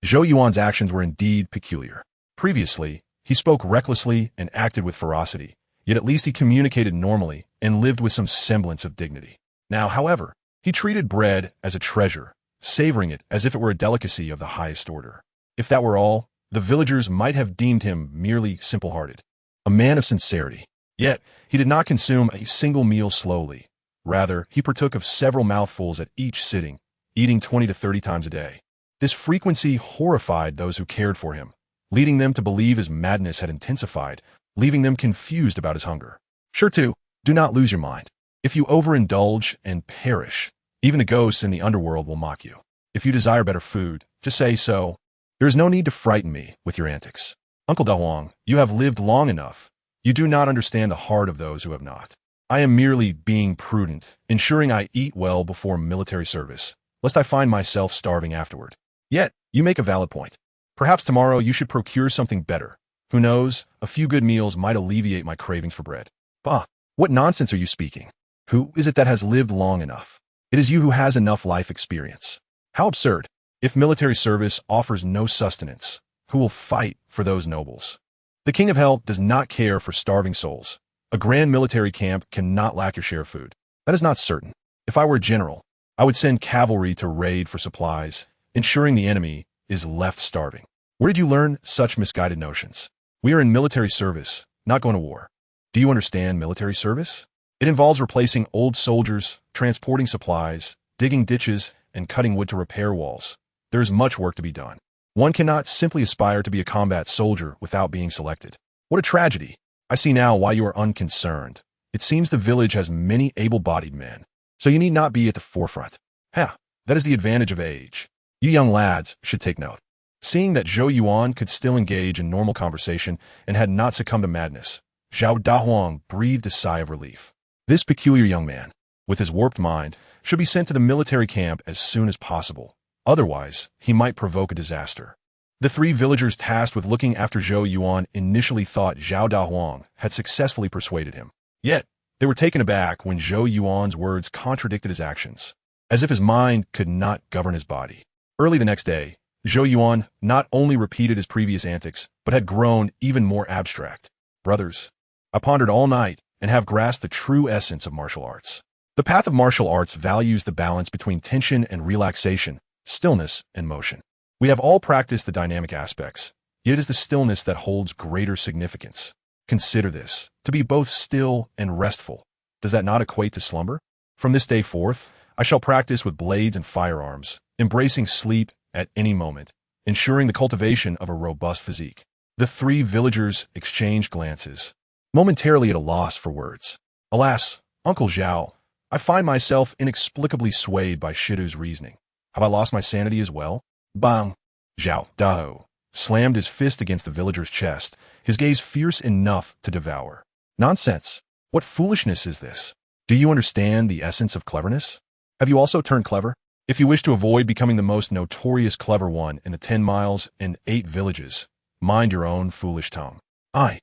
Speaker 1: Zhou Yuan's actions were indeed peculiar. Previously, he spoke recklessly and acted with ferocity, yet at least he communicated normally and lived with some semblance of dignity. Now, however, he treated bread as a treasure, savoring it as if it were a delicacy of the highest order. If that were all, the villagers might have deemed him merely simple-hearted, a man of sincerity. Yet, he did not consume a single meal slowly. Rather, he partook of several mouthfuls at each sitting, eating 20 to 30 times a day. This frequency horrified those who cared for him, leading them to believe his madness had intensified, leaving them confused about his hunger. Shirtu, do not lose your mind. If you overindulge and perish, even the ghosts in the underworld will mock you. If you desire better food, just say so. There is no need to frighten me with your antics. Uncle Daoist, you have lived long enough. You do not understand the heart of those who have not. I am merely being prudent, ensuring I eat well before military service, lest I find myself starving afterward. Yet, you make a valid point. Perhaps tomorrow you should procure something better. Who knows, a few good meals might alleviate my cravings for bread. Bah, what nonsense are you speaking? Who is it that has lived long enough? It is you who has enough life experience. How absurd. If military service offers no sustenance, who will fight for those nobles? The King of Hell does not care for starving souls. A grand military camp cannot lack your share of food. That is not certain. If I were a general, I would send cavalry to raid for supplies, ensuring the enemy is left starving. Where did you learn such misguided notions? We are in military service, not going to war. Do you understand military service? It involves replacing old soldiers, transporting supplies, digging ditches, and cutting wood to repair walls. There is much work to be done. One cannot simply aspire to be a combat soldier without being selected. What a tragedy. I see now why you are unconcerned. It seems the village has many able-bodied men, so you need not be at the forefront. That is the advantage of age. You young lads should take note. Seeing that Zhou Yuan could still engage in normal conversation and had not succumbed to madness, Zhao Daoist breathed a sigh of relief. This peculiar young man, with his warped mind, should be sent to the military camp as soon as possible. Otherwise, he might provoke a disaster. The three villagers tasked with looking after Zhou Yuan initially thought Zhao Daoist had successfully persuaded him. Yet, they were taken aback when Zhou Yuan's words contradicted his actions, as if his mind could not govern his body. Early the next day, Zhou Yuan not only repeated his previous antics, but had grown even more abstract. Brothers, I pondered all night and have grasped the true essence of martial arts. The path of martial arts values the balance between tension and relaxation, stillness and motion. We have all practiced the dynamic aspects, yet it is the stillness that holds greater significance. Consider this, to be both still and restful. Does that not equate to slumber? From this day forth, I shall practice with blades and firearms, embracing sleep at any moment, ensuring the cultivation of a robust physique. The three villagers exchanged glances, momentarily at a loss for words. Alas, Uncle Zhao, I find myself inexplicably swayed by Shidu's reasoning. Have I lost my sanity as well? Bang! Zhao Dao slammed his fist against the villager's chest, his gaze fierce enough to devour. Nonsense! What foolishness is this? Do you understand the essence of cleverness? Have you also turned clever? If you wish to avoid becoming the most notorious clever one in the 10 miles and 8 villages, mind your own foolish tongue. I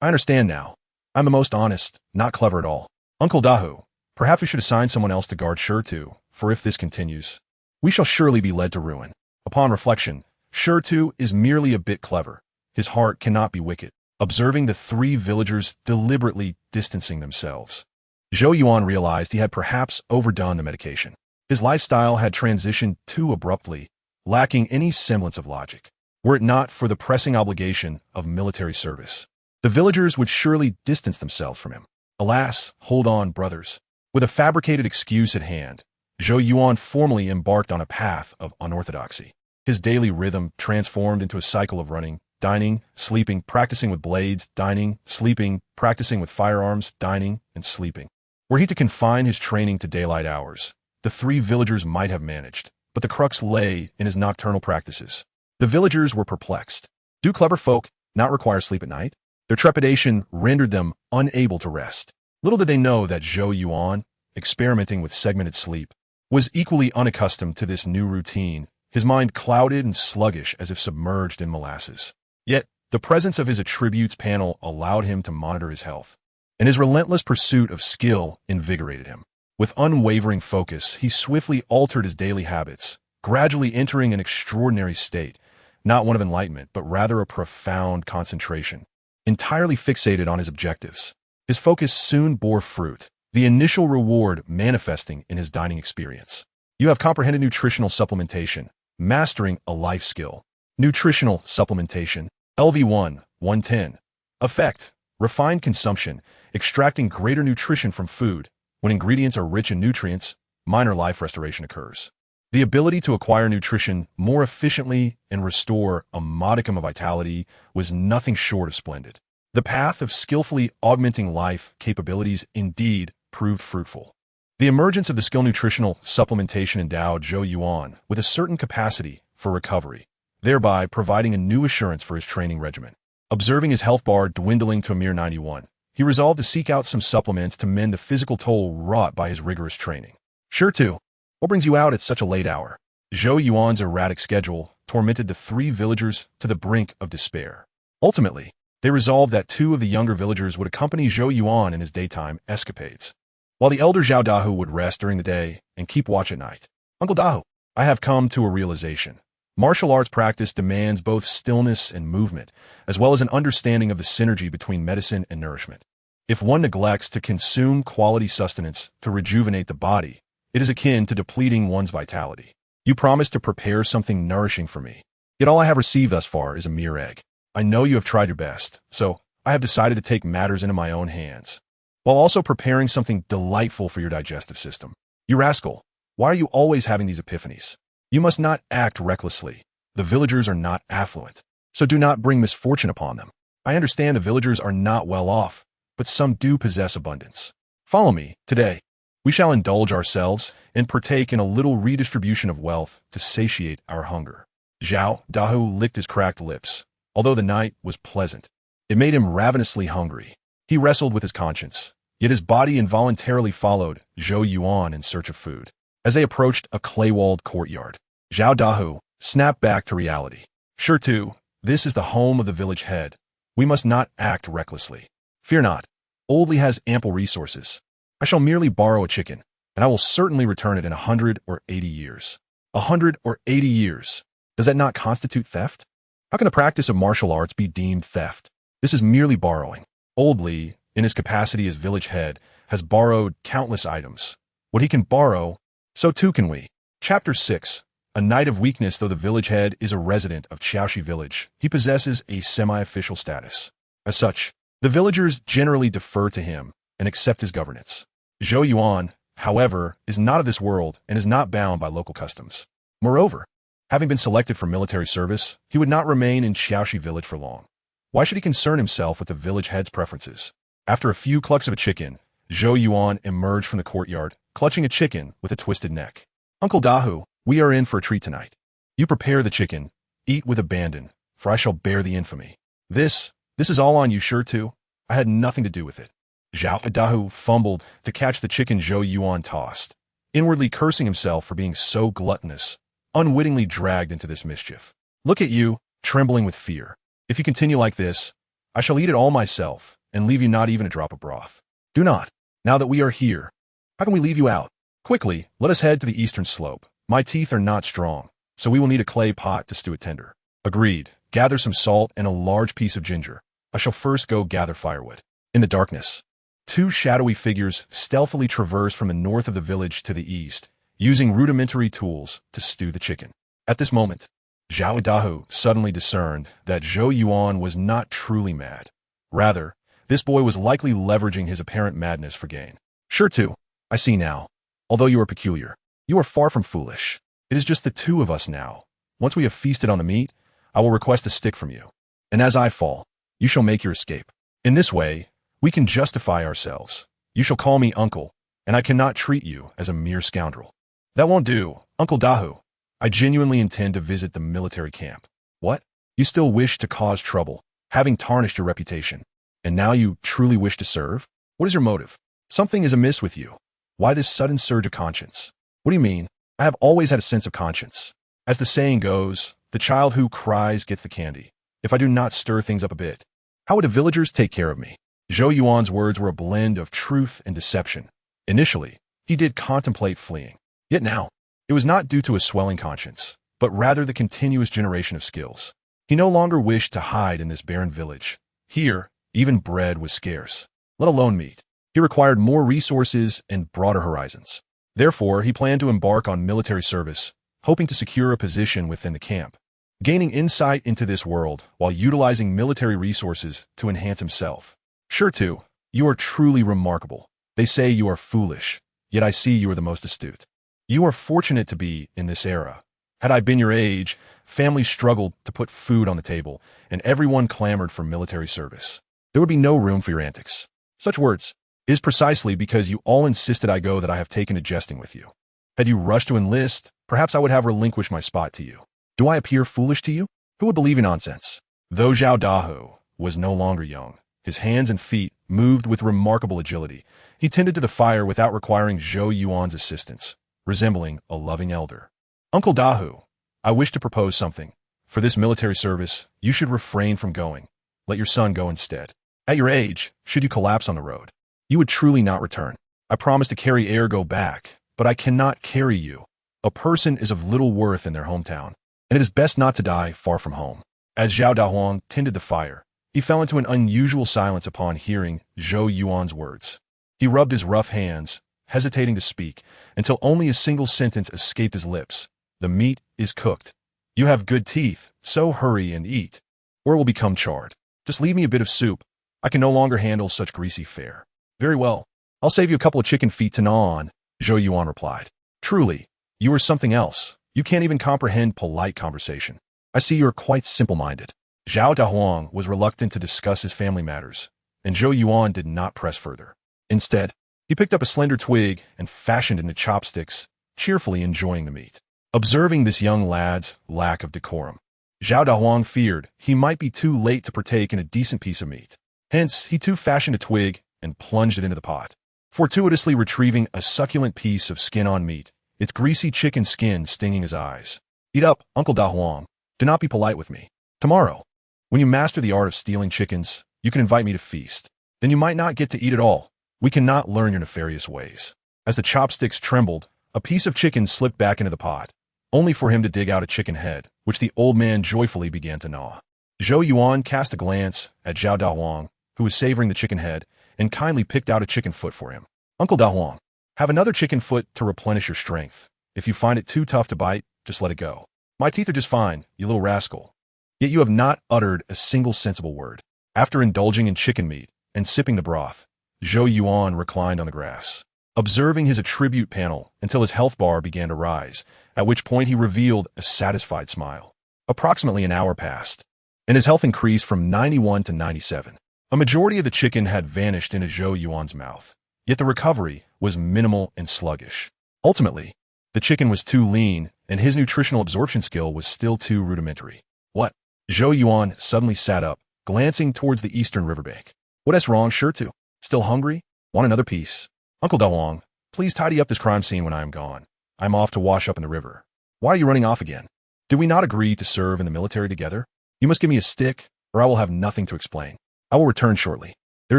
Speaker 1: understand now. I'm the most honest, not clever at all. Uncle Dahu, perhaps we should assign someone else to guard Shurtu, for if this continues, we shall surely be led to ruin. Upon reflection, Shurtu is merely a bit clever. His heart cannot be wicked. Observing the three villagers deliberately distancing themselves, Zhou Yuan realized he had perhaps overdone the medication. His lifestyle had transitioned too abruptly, lacking any semblance of logic. Were it not for the pressing obligation of military service, the villagers would surely distance themselves from him. Alas, hold on, brothers. With a fabricated excuse at hand, Zhou Yuan formally embarked on a path of unorthodoxy. His daily rhythm transformed into a cycle of running, dining, sleeping, practicing with blades, dining, sleeping, practicing with firearms, dining, and sleeping. Were he to confine his training to daylight hours, the three villagers might have managed, but the crux lay in his nocturnal practices. The villagers were perplexed. Do clever folk not require sleep at night? Their trepidation rendered them unable to rest. Little did they know that Zhou Yuan, experimenting with segmented sleep, was equally unaccustomed to this new routine, his mind clouded and sluggish as if submerged in molasses. Yet, the presence of his attributes panel allowed him to monitor his health, and his relentless pursuit of skill invigorated him. With unwavering focus, he swiftly altered his daily habits, gradually entering an extraordinary state, not one of enlightenment, but rather a profound concentration. Entirely fixated on his objectives, his focus soon bore fruit, the initial reward manifesting in his dining experience. You have comprehended nutritional supplementation, mastering a life skill. Nutritional supplementation, LV1, 110. Effect, refined consumption, extracting greater nutrition from food. When ingredients are rich in nutrients, minor life restoration occurs. The ability to acquire nutrition more efficiently and restore a modicum of vitality was nothing short of splendid. The path of skillfully augmenting life capabilities indeed proved fruitful. The emergence of the skill nutritional supplementation endowed Zhou Yuan with a certain capacity for recovery, thereby providing a new assurance for his training regimen. Observing his health bar dwindling to a mere 91, he resolved to seek out some supplements to mend the physical toll wrought by his rigorous training. Sure too. What brings you out at such a late hour? Zhou Yuan's erratic schedule tormented the three villagers to the brink of despair. Ultimately, they resolved that two of the younger villagers would accompany Zhou Yuan in his daytime escapades, while the elder Zhao Dahu would rest during the day and keep watch at night. Uncle Dahu, I have come to a realization. Martial arts practice demands both stillness and movement, as well as an understanding of the synergy between medicine and nourishment. If one neglects to consume quality sustenance to rejuvenate the body, it is akin to depleting one's vitality. You promised to prepare something nourishing for me, yet all I have received thus far is a mere egg. I know you have tried your best, so I have decided to take matters into my own hands, while also preparing something delightful for your digestive system. You rascal, why are you always having these epiphanies? You must not act recklessly. The villagers are not affluent, so do not bring misfortune upon them. I understand the villagers are not well off, but some do possess abundance. Follow me, today. We shall indulge ourselves and partake in a little redistribution of wealth to satiate our hunger. Zhao Dahu licked his cracked lips. Although the night was pleasant, it made him ravenously hungry. He wrestled with his conscience, yet his body involuntarily followed Zhou Yuan in search of food. As they approached a clay-walled courtyard, Zhao Dahu snapped back to reality. Sure too, this is the home of the village head. We must not act recklessly. Fear not, Oldley has ample resources. I shall merely borrow a chicken, and I will certainly return it in 100 or 80 years. 100 or 80 years. Does that not constitute theft? How can the practice of martial arts be deemed theft? This is merely borrowing. Oldley, in his capacity as village head, has borrowed countless items. What he can borrow, so too can we. Chapter 6. A knight of weakness, though the village head is a resident of Qiaoshi village, he possesses a semi-official status. As such, the villagers generally defer to him and accept his governance. Zhou Yuan, however, is not of this world and is not bound by local customs. Moreover, having been selected for military service, he would not remain in Qiaoshi village for long. Why should he concern himself with the village head's preferences? After a few clucks of a chicken, Zhou Yuan emerged from the courtyard, clutching a chicken with a twisted neck. Uncle Dahu, we are in for a treat tonight. You prepare the chicken, eat with abandon, for I shall bear the infamy. This is all on you, sure too? I had nothing to do with it. Zhao Dahu fumbled to catch the chicken Zhou Yuan tossed, inwardly cursing himself for being so gluttonous, unwittingly dragged into this mischief. Look at you, trembling with fear. If you continue like this, I shall eat it all myself and leave you not even a drop of broth. Do not. Now that we are here, how can we leave you out? Quickly, let us head to the eastern slope. My teeth are not strong, so we will need a clay pot to stew it tender. Agreed. Gather some salt and a large piece of ginger. I shall first go gather firewood. In the darkness, two shadowy figures stealthily traverse from the north of the village to the east, using rudimentary tools to stew the chicken. At this moment, Zhao Dahu suddenly discerned that Zhou Yuan was not truly mad. Rather, this boy was likely leveraging his apparent madness for gain. Sure too, I see now. Although you are peculiar, you are far from foolish. It is just the two of us now. Once we have feasted on the meat, I will request a stick from you. And as I fall, you shall make your escape. In this way, we can justify ourselves. You shall call me uncle, and I cannot treat you as a mere scoundrel. That won't do, Uncle Dahu. I genuinely intend to visit the military camp. What? You still wish to cause trouble, having tarnished your reputation. And now you truly wish to serve? What is your motive? Something is amiss with you. Why this sudden surge of conscience? What do you mean? I have always had a sense of conscience. As the saying goes, the child who cries gets the candy. If I do not stir things up a bit, how would the villagers take care of me? Zhou Yuan's words were a blend of truth and deception. Initially, he did contemplate fleeing. Yet now, it was not due to a swelling conscience, but rather the continuous generation of skills. He no longer wished to hide in this barren village. Here, even bread was scarce, let alone meat. He required more resources and broader horizons. Therefore, he planned to embark on military service, hoping to secure a position within the camp, gaining insight into this world while utilizing military resources to enhance himself. Sure too, you are truly remarkable. They say you are foolish, yet I see you are the most astute. You are fortunate to be in this era. Had I been your age, families struggled to put food on the table, and everyone clamored for military service. There would be no room for your antics. Such words. It is precisely because you all insisted I go that I have taken to jesting with you. Had you rushed to enlist, perhaps I would have relinquished my spot to you. Do I appear foolish to you? Who would believe in nonsense? Though Zhao Dahu was no longer young, his hands and feet moved with remarkable agility. He tended to the fire without requiring Zhou Yuan's assistance, resembling a loving elder. Uncle Dahu, I wish to propose something. For this military service, you should refrain from going. Let your son go instead. At your age, should you collapse on the road, you would truly not return. I promise to carry Ergo back, but I cannot carry you. A person is of little worth in their hometown, and it is best not to die far from home. As Zhao Dahuang tended the fire, he fell into an unusual silence upon hearing Zhou Yuan's words. He rubbed his rough hands, hesitating to speak, until only a single sentence escaped his lips. The meat is cooked. You have good teeth, so hurry and eat, or it will become charred. Just leave me a bit of soup. I can no longer handle such greasy fare. Very well. I'll save you a couple of chicken feet to gnaw on, Zhou Yuan replied. Truly, you are something else. You can't even comprehend polite conversation. I see you are quite simple-minded. Zhao Dahuang was reluctant to discuss his family matters, and Zhou Yuan did not press further. Instead, he picked up a slender twig and fashioned it into chopsticks, cheerfully enjoying the meat. Observing this young lad's lack of decorum, Zhao Dahuang feared he might be too late to partake in a decent piece of meat. Hence, he too fashioned a twig and plunged it into the pot, fortuitously retrieving a succulent piece of skin-on meat, its greasy chicken skin stinging his eyes. Eat up, Uncle Dahuang. Do not be polite with me. Tomorrow, when you master the art of stealing chickens, you can invite me to feast. Then you might not get to eat at all. We cannot learn your nefarious ways. As the chopsticks trembled, a piece of chicken slipped back into the pot, only for him to dig out a chicken head, which the old man joyfully began to gnaw. Zhou Yuan cast a glance at Zhao Dahuang, who was savoring the chicken head, and kindly picked out a chicken foot for him. Uncle Dahuang, have another chicken foot to replenish your strength. If you find it too tough to bite, just let it go. My teeth are just fine, you little rascal. Yet you have not uttered a single sensible word. After indulging in chicken meat and sipping the broth, Zhou Yuan reclined on the grass, observing his attribute panel until his health bar began to rise, at which point he revealed a satisfied smile. Approximately an hour passed, and his health increased from 91 to 97. A majority of the chicken had vanished into Zhou Yuan's mouth, yet the recovery was minimal and sluggish. Ultimately, the chicken was too lean, and his nutritional absorption skill was still too rudimentary. What? Zhou Yuan suddenly sat up, glancing towards the eastern riverbank. What's wrong, Shirtu? Still hungry? Want another piece? Uncle Daoist, please tidy up this crime scene when I am gone. I'm off to wash up in the river. Why are you running off again? Did we not agree to serve in the military together? You must give me a stick, or I will have nothing to explain. I will return shortly. There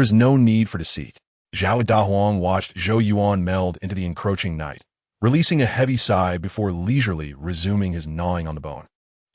Speaker 1: is no need for deceit. Zhao Daoist watched Zhou Yuan meld into the encroaching night, releasing a heavy sigh before leisurely resuming his gnawing on the bone.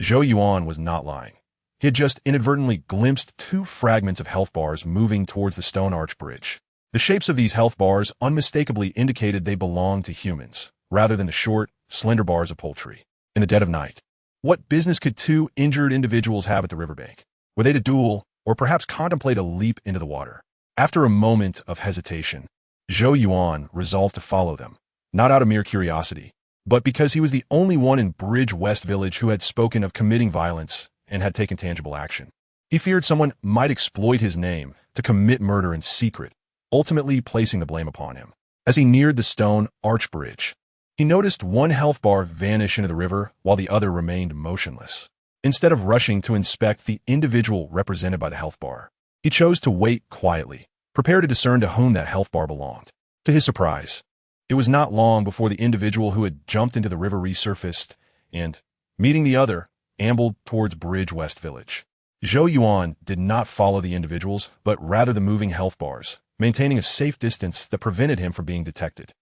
Speaker 1: Zhou Yuan was not lying. He had just inadvertently glimpsed two fragments of health bars moving towards the stone arch bridge. The shapes of these health bars unmistakably indicated they belonged to humans, rather than the short, slender bars of poultry. In the dead of night, what business could two injured individuals have at the riverbank? Were they to duel, or perhaps contemplate a leap into the water? After a moment of hesitation, Zhou Yuan resolved to follow them, not out of mere curiosity, but because he was the only one in Bridge West Village who had spoken of committing violence and had taken tangible action. He feared someone might exploit his name to commit murder in secret, ultimately placing the blame upon him. As he neared the stone arch bridge, he noticed one health bar vanish into the river while the other remained motionless. Instead of rushing to inspect the individual represented by the health bar, he chose to wait quietly, prepared to discern to whom that health bar belonged. To his surprise, it was not long before the individual who had jumped into the river resurfaced and, meeting the other, ambled towards Bridge West Village. Zhou Yuan did not follow the individuals, but rather the moving health bars, maintaining a safe distance that prevented him from being detected.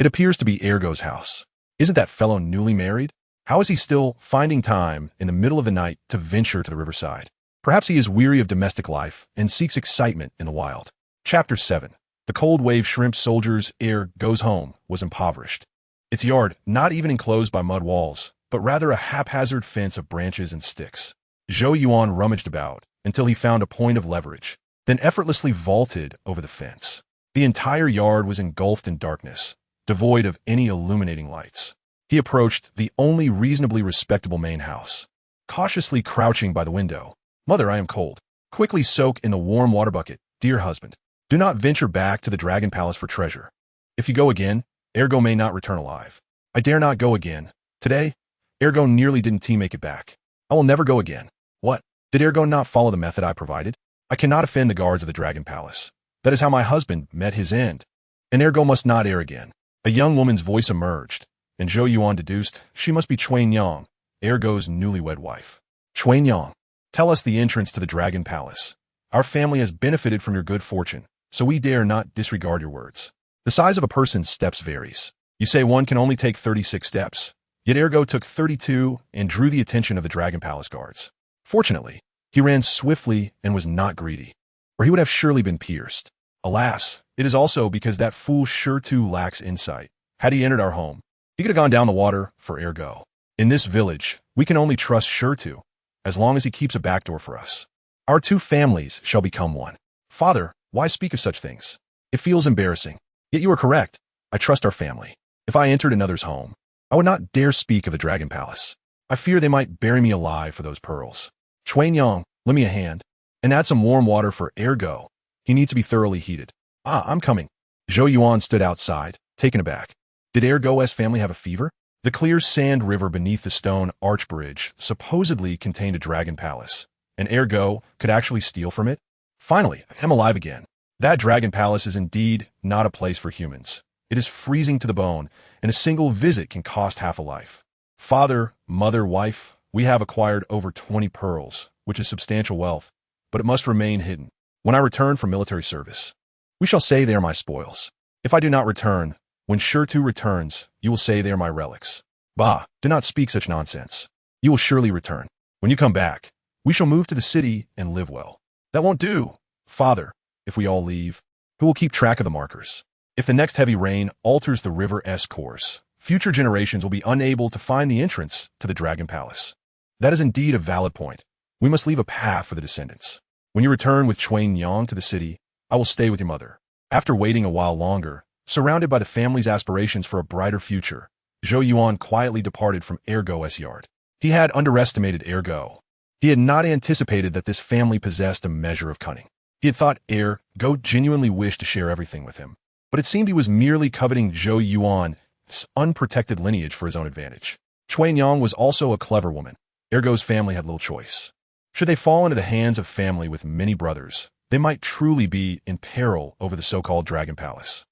Speaker 1: It appears to be Ergo's house. Isn't that fellow newly married? How is he still finding time in the middle of the night to venture to the riverside? Perhaps he is weary of domestic life and seeks excitement in the wild. Chapter 7. The cold wave shrimp soldier's goes home was impoverished. Its yard not even enclosed by mud walls, but rather a haphazard fence of branches and sticks. Zhou Yuan rummaged about until he found a point of leverage, then effortlessly vaulted over the fence. The entire yard was engulfed in darkness, devoid of any illuminating lights. He approached the only reasonably respectable main house, cautiously crouching by the window. Mother, I am cold. Quickly soak in the warm water bucket, dear husband. Do not venture back to the Dragon Palace for treasure. If you go again, Ergo may not return alive. I dare not go again. Today, Ergo nearly didn't make it back. I will never go again. What? Did Ergo not follow the method I provided? I cannot offend the guards of the Dragon Palace. That is how my husband met his end. And Ergo must not err again. A young woman's voice emerged, and Zhou Yuan deduced she must be Chuan Yang, Ergo's newlywed wife. Chuan Yang, tell us the entrance to the Dragon Palace. Our family has benefited from your good fortune, so we dare not disregard your words. The size of a person's steps varies. You say one can only take 36 steps, yet Ergo took 32 and drew the attention of the Dragon Palace guards. Fortunately, he ran swiftly and was not greedy, or he would have surely been pierced. Alas, it is also because that fool sure too lacks insight. Had he entered our home, he could have gone down the water for Ergo. In this village, we can only trust sure to, as long as he keeps a back door for us. Our two families shall become one. Father, why speak of such things? It feels embarrassing. Yet you are correct. I trust our family. If I entered another's home, I would not dare speak of the Dragon Palace. I fear they might bury me alive for those pearls. Chuan Yang, lend me a hand, and add some warm water for Ergo. He needs to be thoroughly heated. I'm coming. Zhou Yuan stood outside, taken aback. Did Ergo's family have a fever? The clear sand river beneath the stone arch bridge supposedly contained a dragon palace, and Ergo could actually steal from it? Finally, I am alive again. That dragon palace is indeed not a place for humans. It is freezing to the bone, and a single visit can cost half a life. Father, mother, wife, we have acquired over 20 pearls, which is substantial wealth, but it must remain hidden. When I return from military service, we shall say they are my spoils. If I do not return, when Shirtu returns, you will say they are my relics. Bah, do not speak such nonsense. You will surely return. When you come back, we shall move to the city and live well. That won't do. Father, if we all leave, who will keep track of the markers? If the next heavy rain alters the river's course, future generations will be unable to find the entrance to the Dragon Palace. That is indeed a valid point. We must leave a path for the descendants. When you return with Chuan Yang to the city, I will stay with your mother. After waiting a while longer, surrounded by the family's aspirations for a brighter future, Zhou Yuan quietly departed from Ergo's yard. He had underestimated Ergo. He had not anticipated that this family possessed a measure of cunning. He had thought Ergo genuinely wished to share everything with him, but it seemed he was merely coveting Zhou Yuan's unprotected lineage for his own advantage. Chuan Yang was also a clever woman. Ergo's family had little choice. Should they fall into the hands of family with many brothers, they might truly be in peril over the so-called Dragon Palace.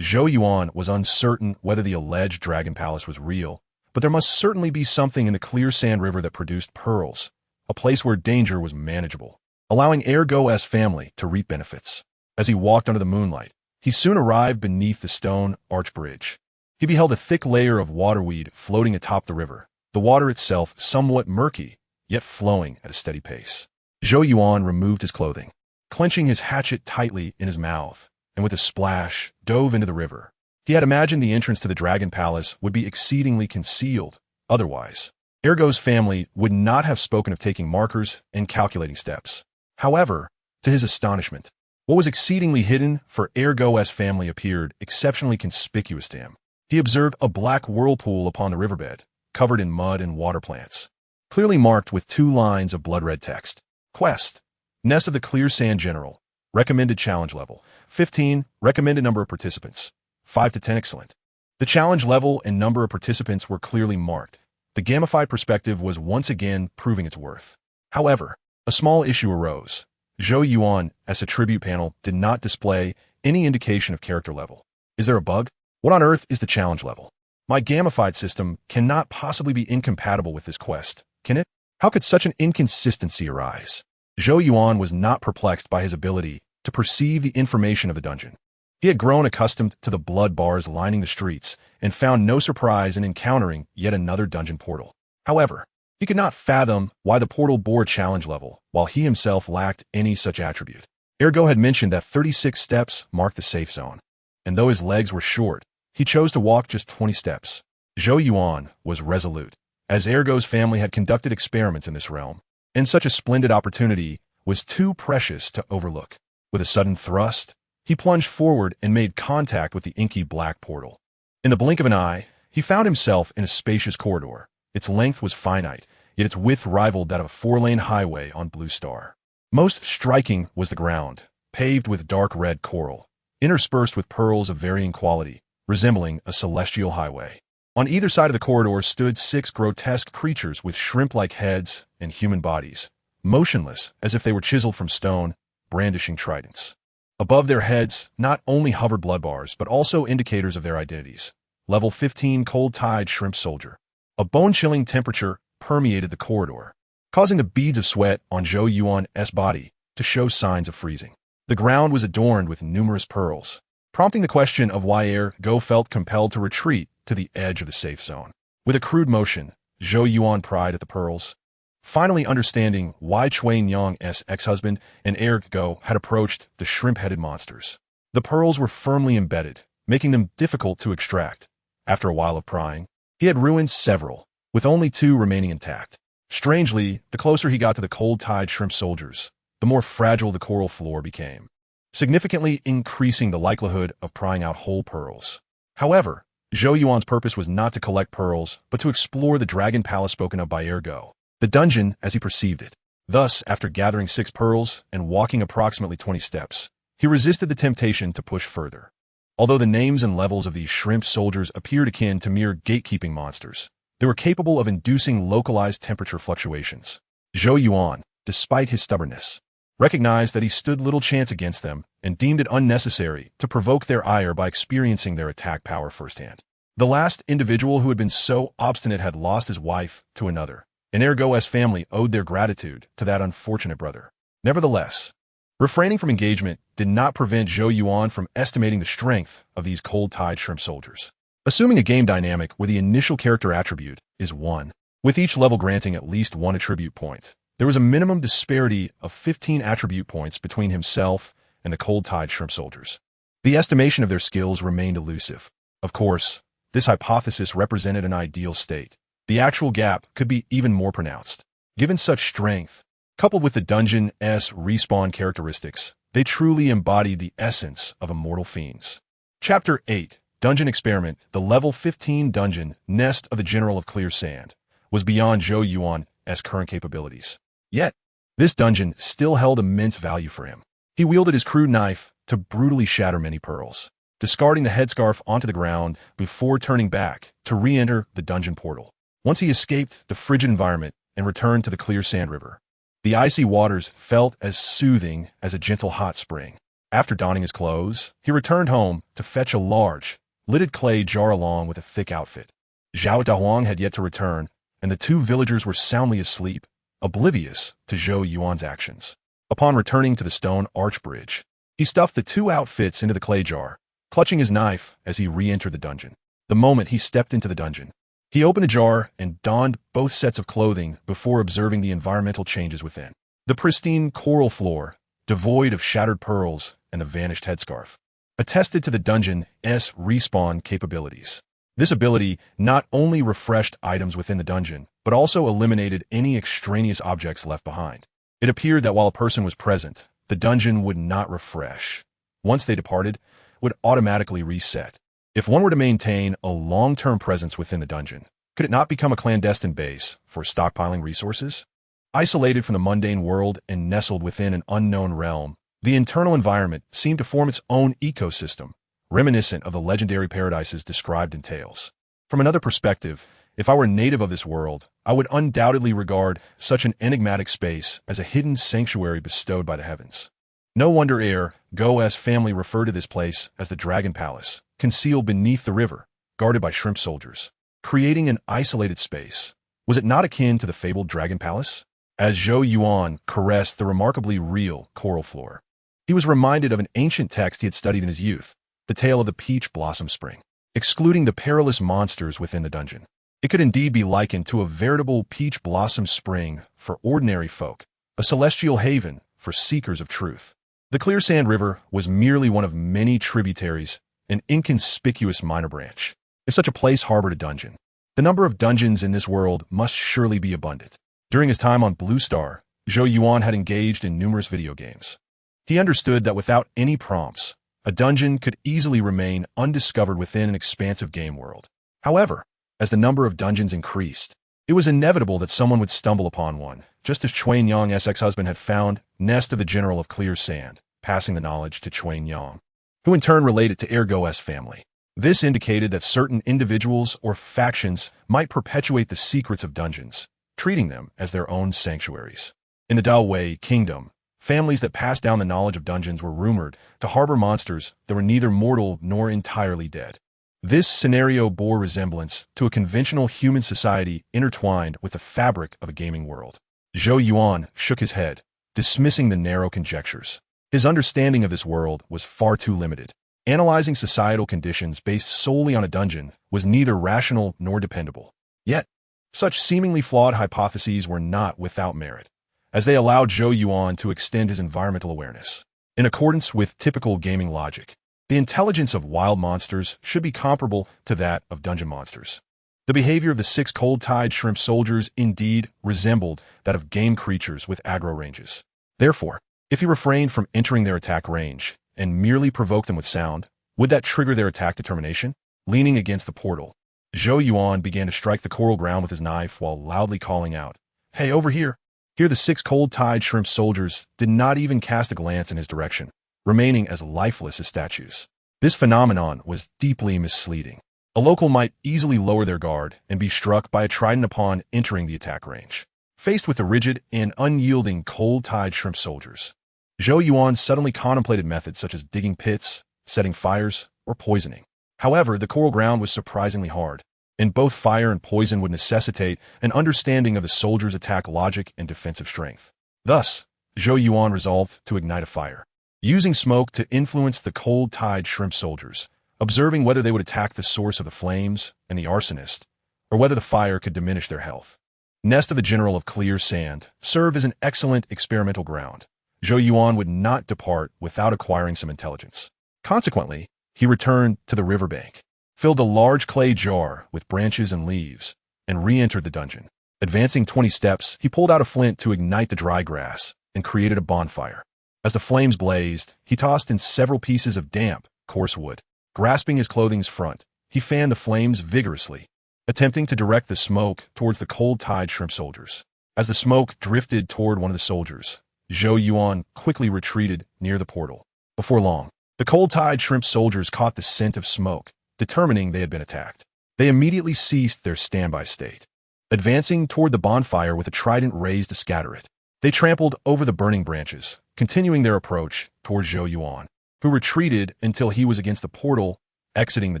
Speaker 1: Zhou Yuan was uncertain whether the alleged Dragon Palace was real, but there must certainly be something in the clear sand river that produced pearls, a place where danger was manageable, allowing Ergo's family to reap benefits. As he walked under the moonlight, he soon arrived beneath the stone arch bridge. He beheld a thick layer of waterweed floating atop the river, the water itself somewhat murky, yet flowing at a steady pace. Zhou Yuan removed his clothing, clenching his hatchet tightly in his mouth, and with a splash, dove into the river. He had imagined the entrance to the Dragon Palace would be exceedingly concealed. Otherwise, Ergo's family would not have spoken of taking markers and calculating steps. However, to his astonishment, what was exceedingly hidden for Ergo's family appeared exceptionally conspicuous to him. He observed a black whirlpool upon the riverbed, covered in mud and water plants, clearly marked with 2 lines of blood-red text. Quest: Nest of the Clear Sand General. Recommended challenge level: 15. Recommended number of participants: 5 to 10. Excellent. The challenge level and number of participants were clearly marked. The gamified perspective was once again proving its worth. However, a small issue arose. Zhou Yuan's attribute panel did not display any indication of character level. Is there a bug? What on earth is the challenge level? My gamified system cannot possibly be incompatible with this quest, can it? How could such an inconsistency arise? Zhou Yuan was not perplexed by his ability to perceive the information of the dungeon. He had grown accustomed to the blood bars lining the streets and found no surprise in encountering yet another dungeon portal. However, he could not fathom why the portal bore a challenge level, while he himself lacked any such attribute. Ergo had mentioned that 36 steps marked the safe zone, and though his legs were short, he chose to walk just 20 steps. Zhou Yuan was resolute, as Ergo's family had conducted experiments in this realm, and such a splendid opportunity was too precious to overlook. With a sudden thrust, he plunged forward and made contact with the inky black portal. In the blink of an eye, he found himself in a spacious corridor. Its length was finite, yet its width rivaled that of a 4-lane highway on Blue Star. Most striking was the ground, paved with dark red coral, interspersed with pearls of varying quality, resembling a celestial highway. On either side of the corridor stood 6 grotesque creatures with shrimp-like heads and human bodies, motionless as if they were chiseled from stone, brandishing tridents. Above their heads not only hovered blood bars, but also indicators of their identities. Level 15 cold-tide shrimp soldier. A bone-chilling temperature permeated the corridor, causing the beads of sweat on Zhou Yuan's body to show signs of freezing. The ground was adorned with numerous pearls, prompting the question of why Ergo felt compelled to retreat to the edge of the safe zone. With a crude motion, Zhou Yuan pried at the pearls, finally understanding why Chuan Yang's ex-husband and Ergo had approached the shrimp-headed monsters. The pearls were firmly embedded, making them difficult to extract. After a while of prying, he had ruined several, with only 2 remaining intact. Strangely, the closer he got to the cold-tide shrimp soldiers, the more fragile the coral floor became, significantly increasing the likelihood of prying out whole pearls. However, Zhou Yuan's purpose was not to collect pearls, but to explore the dragon palace spoken of by Ergo, the dungeon as he perceived it. Thus, after gathering 6 pearls and walking approximately 20 steps, he resisted the temptation to push further. Although the names and levels of these shrimp soldiers appeared akin to mere gatekeeping monsters, they were capable of inducing localized temperature fluctuations. Zhou Yuan, despite his stubbornness, recognized that he stood little chance against them and deemed it unnecessary to provoke their ire by experiencing their attack power firsthand. The last individual who had been so obstinate had lost his wife to another, and Ergo's family owed their gratitude to that unfortunate brother. Nevertheless, refraining from engagement did not prevent Zhou Yuan from estimating the strength of these cold-tide shrimp soldiers. Assuming a game dynamic where the initial character attribute is 1, with each level granting at least 1 attribute point, there was a minimum disparity of 15 attribute points between himself and the cold-tide shrimp soldiers. The estimation of their skills remained elusive. Of course, This hypothesis represented an ideal state. The actual gap could be even more pronounced. Given such strength, coupled with the dungeon's respawn characteristics, they truly embodied the essence of immortal fiends. Chapter 8, Dungeon Experiment. The level 15 dungeon, Nest of the General of Clear Sand, was beyond Zhou Yuan's current capabilities. Yet, this dungeon still held immense value for him. He wielded his crude knife to brutally shatter many pearls, discarding the headscarf onto the ground before turning back to re-enter the dungeon portal. Once he escaped the frigid environment and returned to the clear sand river, the icy waters felt as soothing as a gentle hot spring. After donning his clothes, he returned home to fetch a large, lidded clay jar along with a thick outfit. Zhao Daoist had yet to return, and the two villagers were soundly asleep, oblivious to Zhou Yuan's actions. Upon returning to the stone arch bridge, he stuffed the two outfits into the clay jar, clutching his knife as he re-entered the dungeon. The moment he stepped into the dungeon, he opened the jar and donned both sets of clothing before observing the environmental changes within. The pristine coral floor, devoid of shattered pearls and the vanished headscarf, attested to the dungeon's respawn capabilities. This ability not only refreshed items within the dungeon, but also eliminated any extraneous objects left behind. It appeared that while a person was present, the dungeon would not refresh. Once they departed, would automatically reset. If one were to maintain a long-term presence within the dungeon, could it not become a clandestine base for stockpiling resources? Isolated from the mundane world and nestled within an unknown realm, the internal environment seemed to form its own ecosystem, reminiscent of the legendary paradises described in tales. From another perspective, if I were a native of this world, I would undoubtedly regard such an enigmatic space as a hidden sanctuary bestowed by the heavens. No wonder Go's family referred to this place as the Dragon Palace, concealed beneath the river, guarded by shrimp soldiers. Creating an isolated space, was it not akin to the fabled Dragon Palace? As Zhou Yuan caressed the remarkably real coral floor, he was reminded of an ancient text he had studied in his youth, the tale of the Peach Blossom Spring, excluding the perilous monsters within the dungeon. It could indeed be likened to a veritable peach blossom spring for ordinary folk, a celestial haven for seekers of truth. The Clear Sand River was merely one of many tributaries, an inconspicuous minor branch. If such a place harbored a dungeon, the number of dungeons in this world must surely be abundant. During his time on Blue Star, Zhou Yuan had engaged in numerous video games. He understood that without any prompts, a dungeon could easily remain undiscovered within an expansive game world. However, as the number of dungeons increased, it was inevitable that someone would stumble upon one, just as Chuan Yang's ex-husband had found Nest of the General of Clear Sand, passing the knowledge to Chuan Yang, who in turn related to Go's family. This indicated that certain individuals or factions might perpetuate the secrets of dungeons, treating them as their own sanctuaries. In the Daoist kingdom, families that passed down the knowledge of dungeons were rumored to harbor monsters that were neither mortal nor entirely dead. This scenario bore resemblance to a conventional human society intertwined with the fabric of a gaming world. Zhou Yuan shook his head, dismissing the narrow conjectures. His understanding of this world was far too limited. Analyzing societal conditions based solely on a dungeon was neither rational nor dependable. Yet, such seemingly flawed hypotheses were not without merit, as they allowed Zhou Yuan to extend his environmental awareness. In accordance with typical gaming logic, the intelligence of wild monsters should be comparable to that of dungeon monsters. The behavior of the 6 cold-tide shrimp soldiers indeed resembled that of game creatures with aggro ranges. Therefore, if he refrained from entering their attack range and merely provoked them with sound, would that trigger their attack determination? Leaning against the portal, Zhou Yuan began to strike the coral ground with his knife while loudly calling out, "Hey, over here!" Here the 6 cold-tide shrimp soldiers did not even cast a glance in his direction, remaining as lifeless as statues. This phenomenon was deeply misleading. A local might easily lower their guard and be struck by a trident upon entering the attack range. Faced with the rigid and unyielding cold-tide shrimp soldiers, Zhou Yuan suddenly contemplated methods such as digging pits, setting fires, or poisoning. However, the coral ground was surprisingly hard, and both fire and poison would necessitate an understanding of the soldiers' attack logic and defensive strength. Thus, Zhou Yuan resolved to ignite a fire, using smoke to influence the cold-tide shrimp soldiers, observing whether they would attack the source of the flames and the arsonist, or whether the fire could diminish their health. Nest of the General of Clear Sand served as an excellent experimental ground. Zhou Yuan would not depart without acquiring some intelligence. Consequently, he returned to the riverbank. filled a large clay jar with branches and leaves, and re-entered the dungeon. Advancing 20 steps, he pulled out a flint to ignite the dry grass and created a bonfire. As the flames blazed, he tossed in several pieces of damp, coarse wood. Grasping his clothing's front, he fanned the flames vigorously, attempting to direct the smoke towards the cold-tide shrimp soldiers. As the smoke drifted toward one of the soldiers, Zhou Yuan quickly retreated near the portal. Before long, the cold-tide shrimp soldiers caught the scent of smoke, determining they had been attacked. They immediately ceased their standby state, advancing toward the bonfire with a trident raised to scatter it. They trampled over the burning branches, continuing their approach toward Zhou Yuan, who retreated until he was against the portal, exiting the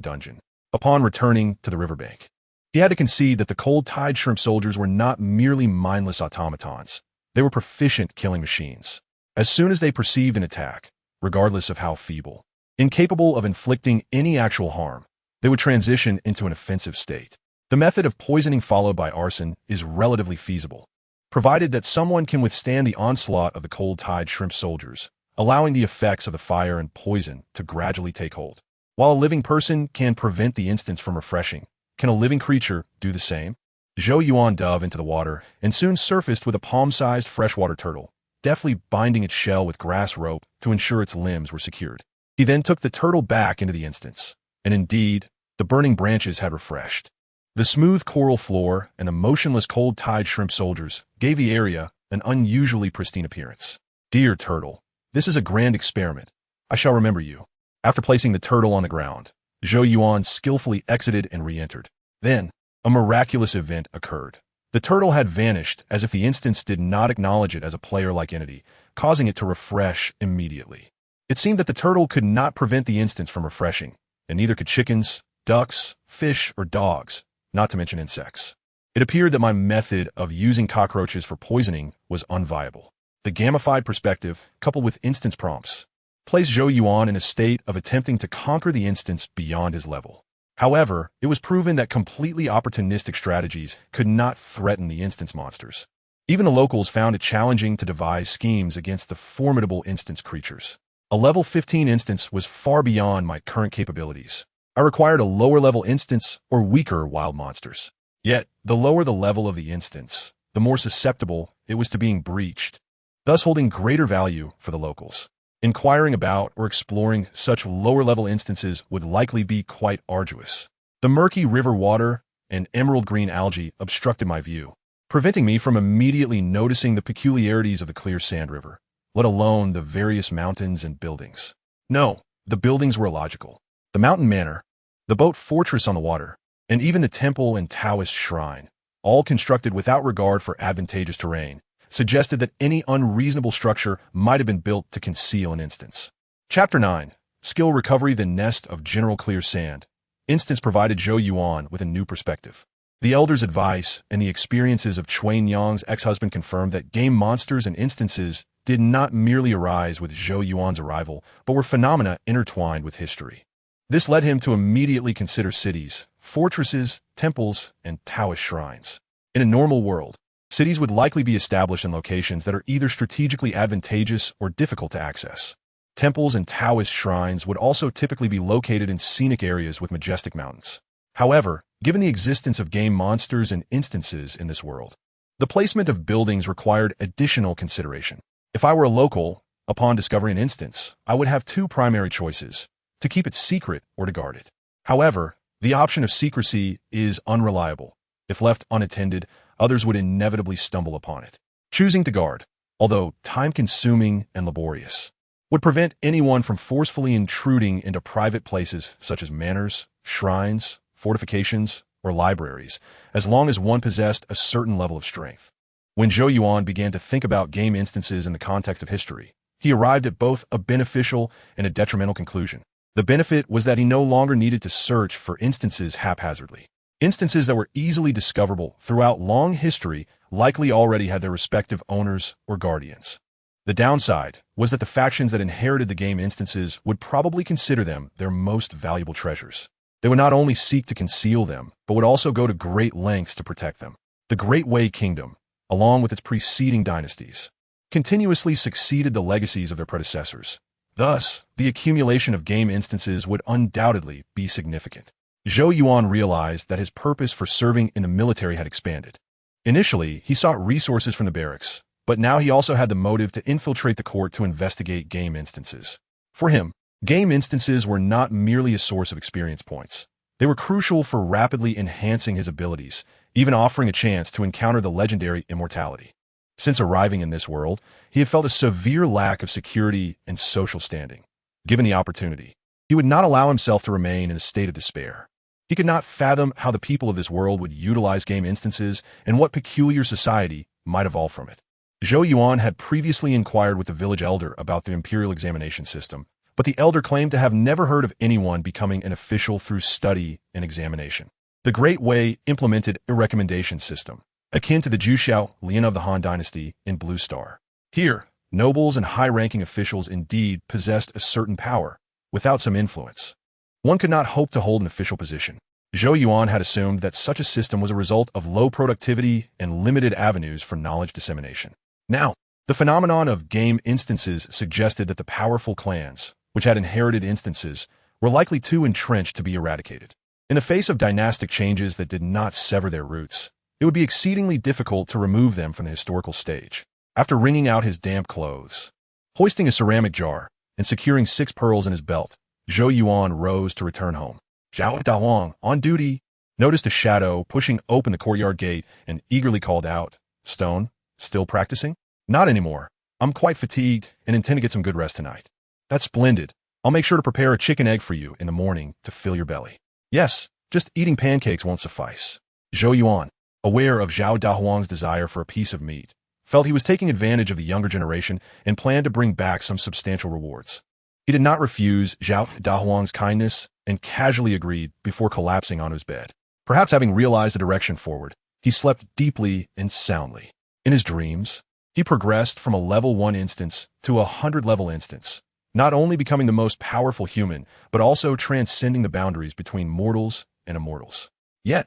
Speaker 1: dungeon. Upon returning to the riverbank, he had to concede that the cold-tide shrimp soldiers were not merely mindless automatons. They were proficient killing machines. As soon as they perceived an attack, regardless of how feeble, incapable of inflicting any actual harm, they would transition into an offensive state. The method of poisoning followed by arson is relatively feasible, provided that someone can withstand the onslaught of the cold-tide shrimp soldiers, allowing the effects of the fire and poison to gradually take hold. While a living person can prevent the instance from refreshing, can a living creature do the same? Zhou Yuan dove into the water and soon surfaced with a palm-sized freshwater turtle, deftly binding its shell with grass rope to ensure its limbs were secured. He then took the turtle back into the instance, and indeed, the burning branches had refreshed. The smooth coral floor and the motionless cold-tide shrimp soldiers gave the area an unusually pristine appearance. Dear turtle, this is a grand experiment. I shall remember you. After placing the turtle on the ground, Zhou Yuan skillfully exited and re-entered. Then, a miraculous event occurred. The turtle had vanished as if the instance did not acknowledge it as a player-like entity, causing it to refresh immediately. It seemed that the turtle could not prevent the instance from refreshing, and neither could chickens, ducks, fish, or dogs, not to mention insects. It appeared that my method of using cockroaches for poisoning was unviable. The gamified perspective, coupled with instance prompts, placed Zhou Yuan in a state of attempting to conquer the instance beyond his level. However, it was proven that completely opportunistic strategies could not threaten the instance monsters. Even the locals found it challenging to devise schemes against the formidable instance creatures. A level 15 instance was far beyond my current capabilities. I required a lower-level instance or weaker wild monsters. Yet, the lower the level of the instance, the more susceptible it was to being breached, thus holding greater value for the locals. Inquiring about or exploring such lower-level instances would likely be quite arduous. The murky river water and emerald-green algae obstructed my view, preventing me from immediately noticing the peculiarities of the clear sand river, let alone the various mountains and buildings. No, the buildings were illogical. The mountain manor, the boat fortress on the water, and even the temple and Daoist shrine, all constructed without regard for advantageous terrain, suggested that any unreasonable structure might have been built to conceal an instance. Chapter 9. Skill Recovery. The Nest of General Clear Sand. Instance provided Zhou Yuan with a new perspective. The elder's advice and the experiences of Chuan Yang's ex-husband confirmed that game monsters and instances did not merely arise with Zhou Yuan's arrival, but were phenomena intertwined with history. This led him to immediately consider cities, fortresses, temples, and Daoist shrines. In a normal world, cities would likely be established in locations that are either strategically advantageous or difficult to access. Temples and Daoist shrines would also typically be located in scenic areas with majestic mountains. However, given the existence of game monsters and instances in this world, the placement of buildings required additional consideration. If I were a local, upon discovering an instance, I would have two primary choices: to keep it secret or to guard it. However, the option of secrecy is unreliable. If left unattended, others would inevitably stumble upon it. Choosing to guard, although time-consuming and laborious, would prevent anyone from forcefully intruding into private places such as manors, shrines, fortifications, or libraries, as long as one possessed a certain level of strength. When Zhou Yuan began to think about game instances in the context of history, he arrived at both a beneficial and a detrimental conclusion. The benefit was that he no longer needed to search for instances haphazardly. Instances that were easily discoverable throughout long history likely already had their respective owners or guardians. The downside was that the factions that inherited the game instances would probably consider them their most valuable treasures. They would not only seek to conceal them, but would also go to great lengths to protect them. The Great Wei Kingdom, along with its preceding dynasties, continuously succeeded the legacies of their predecessors. Thus, the accumulation of game instances would undoubtedly be significant. Zhou Yuan realized that his purpose for serving in the military had expanded. Initially, he sought resources from the barracks, but now he also had the motive to infiltrate the court to investigate game instances. For him, game instances were not merely a source of experience points. They were crucial for rapidly enhancing his abilities, even offering a chance to encounter the legendary immortality. Since arriving in this world, he had felt a severe lack of security and social standing. Given the opportunity, he would not allow himself to remain in a state of despair. He could not fathom how the people of this world would utilize game instances and what peculiar society might evolve from it. Zhou Yuan had previously inquired with the village elder about the imperial examination system, but the elder claimed to have never heard of anyone becoming an official through study and examination. The Great Way implemented a recommendation system, akin to the Zhuxiao Lian of the Han Dynasty in Blue Star. Here, nobles and high-ranking officials indeed possessed a certain power, without some influence. One could not hope to hold an official position. Zhou Yuan had assumed that such a system was a result of low productivity and limited avenues for knowledge dissemination. Now, the phenomenon of game instances suggested that the powerful clans, which had inherited instances, were likely too entrenched to be eradicated. In the face of dynastic changes that did not sever their roots, it would be exceedingly difficult to remove them from the historical stage. After wringing out his damp clothes, hoisting a ceramic jar, and securing 6 pearls in his belt, Zhou Yuan rose to return home. Zhao Daoang, on duty, noticed a shadow pushing open the courtyard gate and eagerly called out, "Stone, still practicing?" "Not anymore. I'm quite fatigued and intend to get some good rest tonight." "That's splendid. I'll make sure to prepare a chicken egg for you in the morning to fill your belly." "Yes, just eating pancakes won't suffice." Zhou Yuan, aware of Zhao Daoang's desire for a piece of meat, felt he was taking advantage of the younger generation and planned to bring back some substantial rewards. He did not refuse Zhao Daoang's kindness and casually agreed before collapsing onto his bed. Perhaps having realized the direction forward, he slept deeply and soundly. In his dreams, he progressed from a level 1 instance to a 100-level instance, not only becoming the most powerful human, but also transcending the boundaries between mortals and immortals. Yet,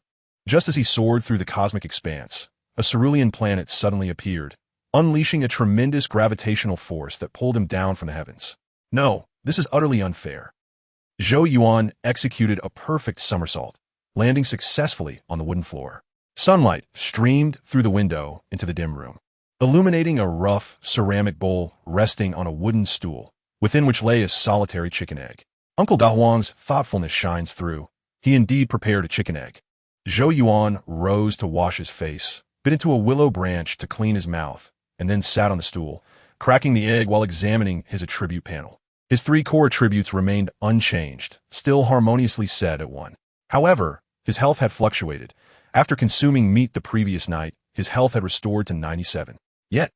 Speaker 1: just as he soared through the cosmic expanse, a cerulean planet suddenly appeared, unleashing a tremendous gravitational force that pulled him down from the heavens. No, this is utterly unfair. Zhou Yuan executed a perfect somersault, landing successfully on the wooden floor. Sunlight streamed through the window into the dim room, illuminating a rough ceramic bowl resting on a wooden stool, within which lay a solitary chicken egg. Uncle Daoang's thoughtfulness shines through. He indeed prepared a chicken egg. Zhou Yuan rose to wash his face, bit into a willow branch to clean his mouth, and then sat on the stool, cracking the egg while examining his attribute panel. His 3 core attributes remained unchanged, still harmoniously set at 1. However, his health had fluctuated. After consuming meat the previous night, his health had restored to 97. Yet,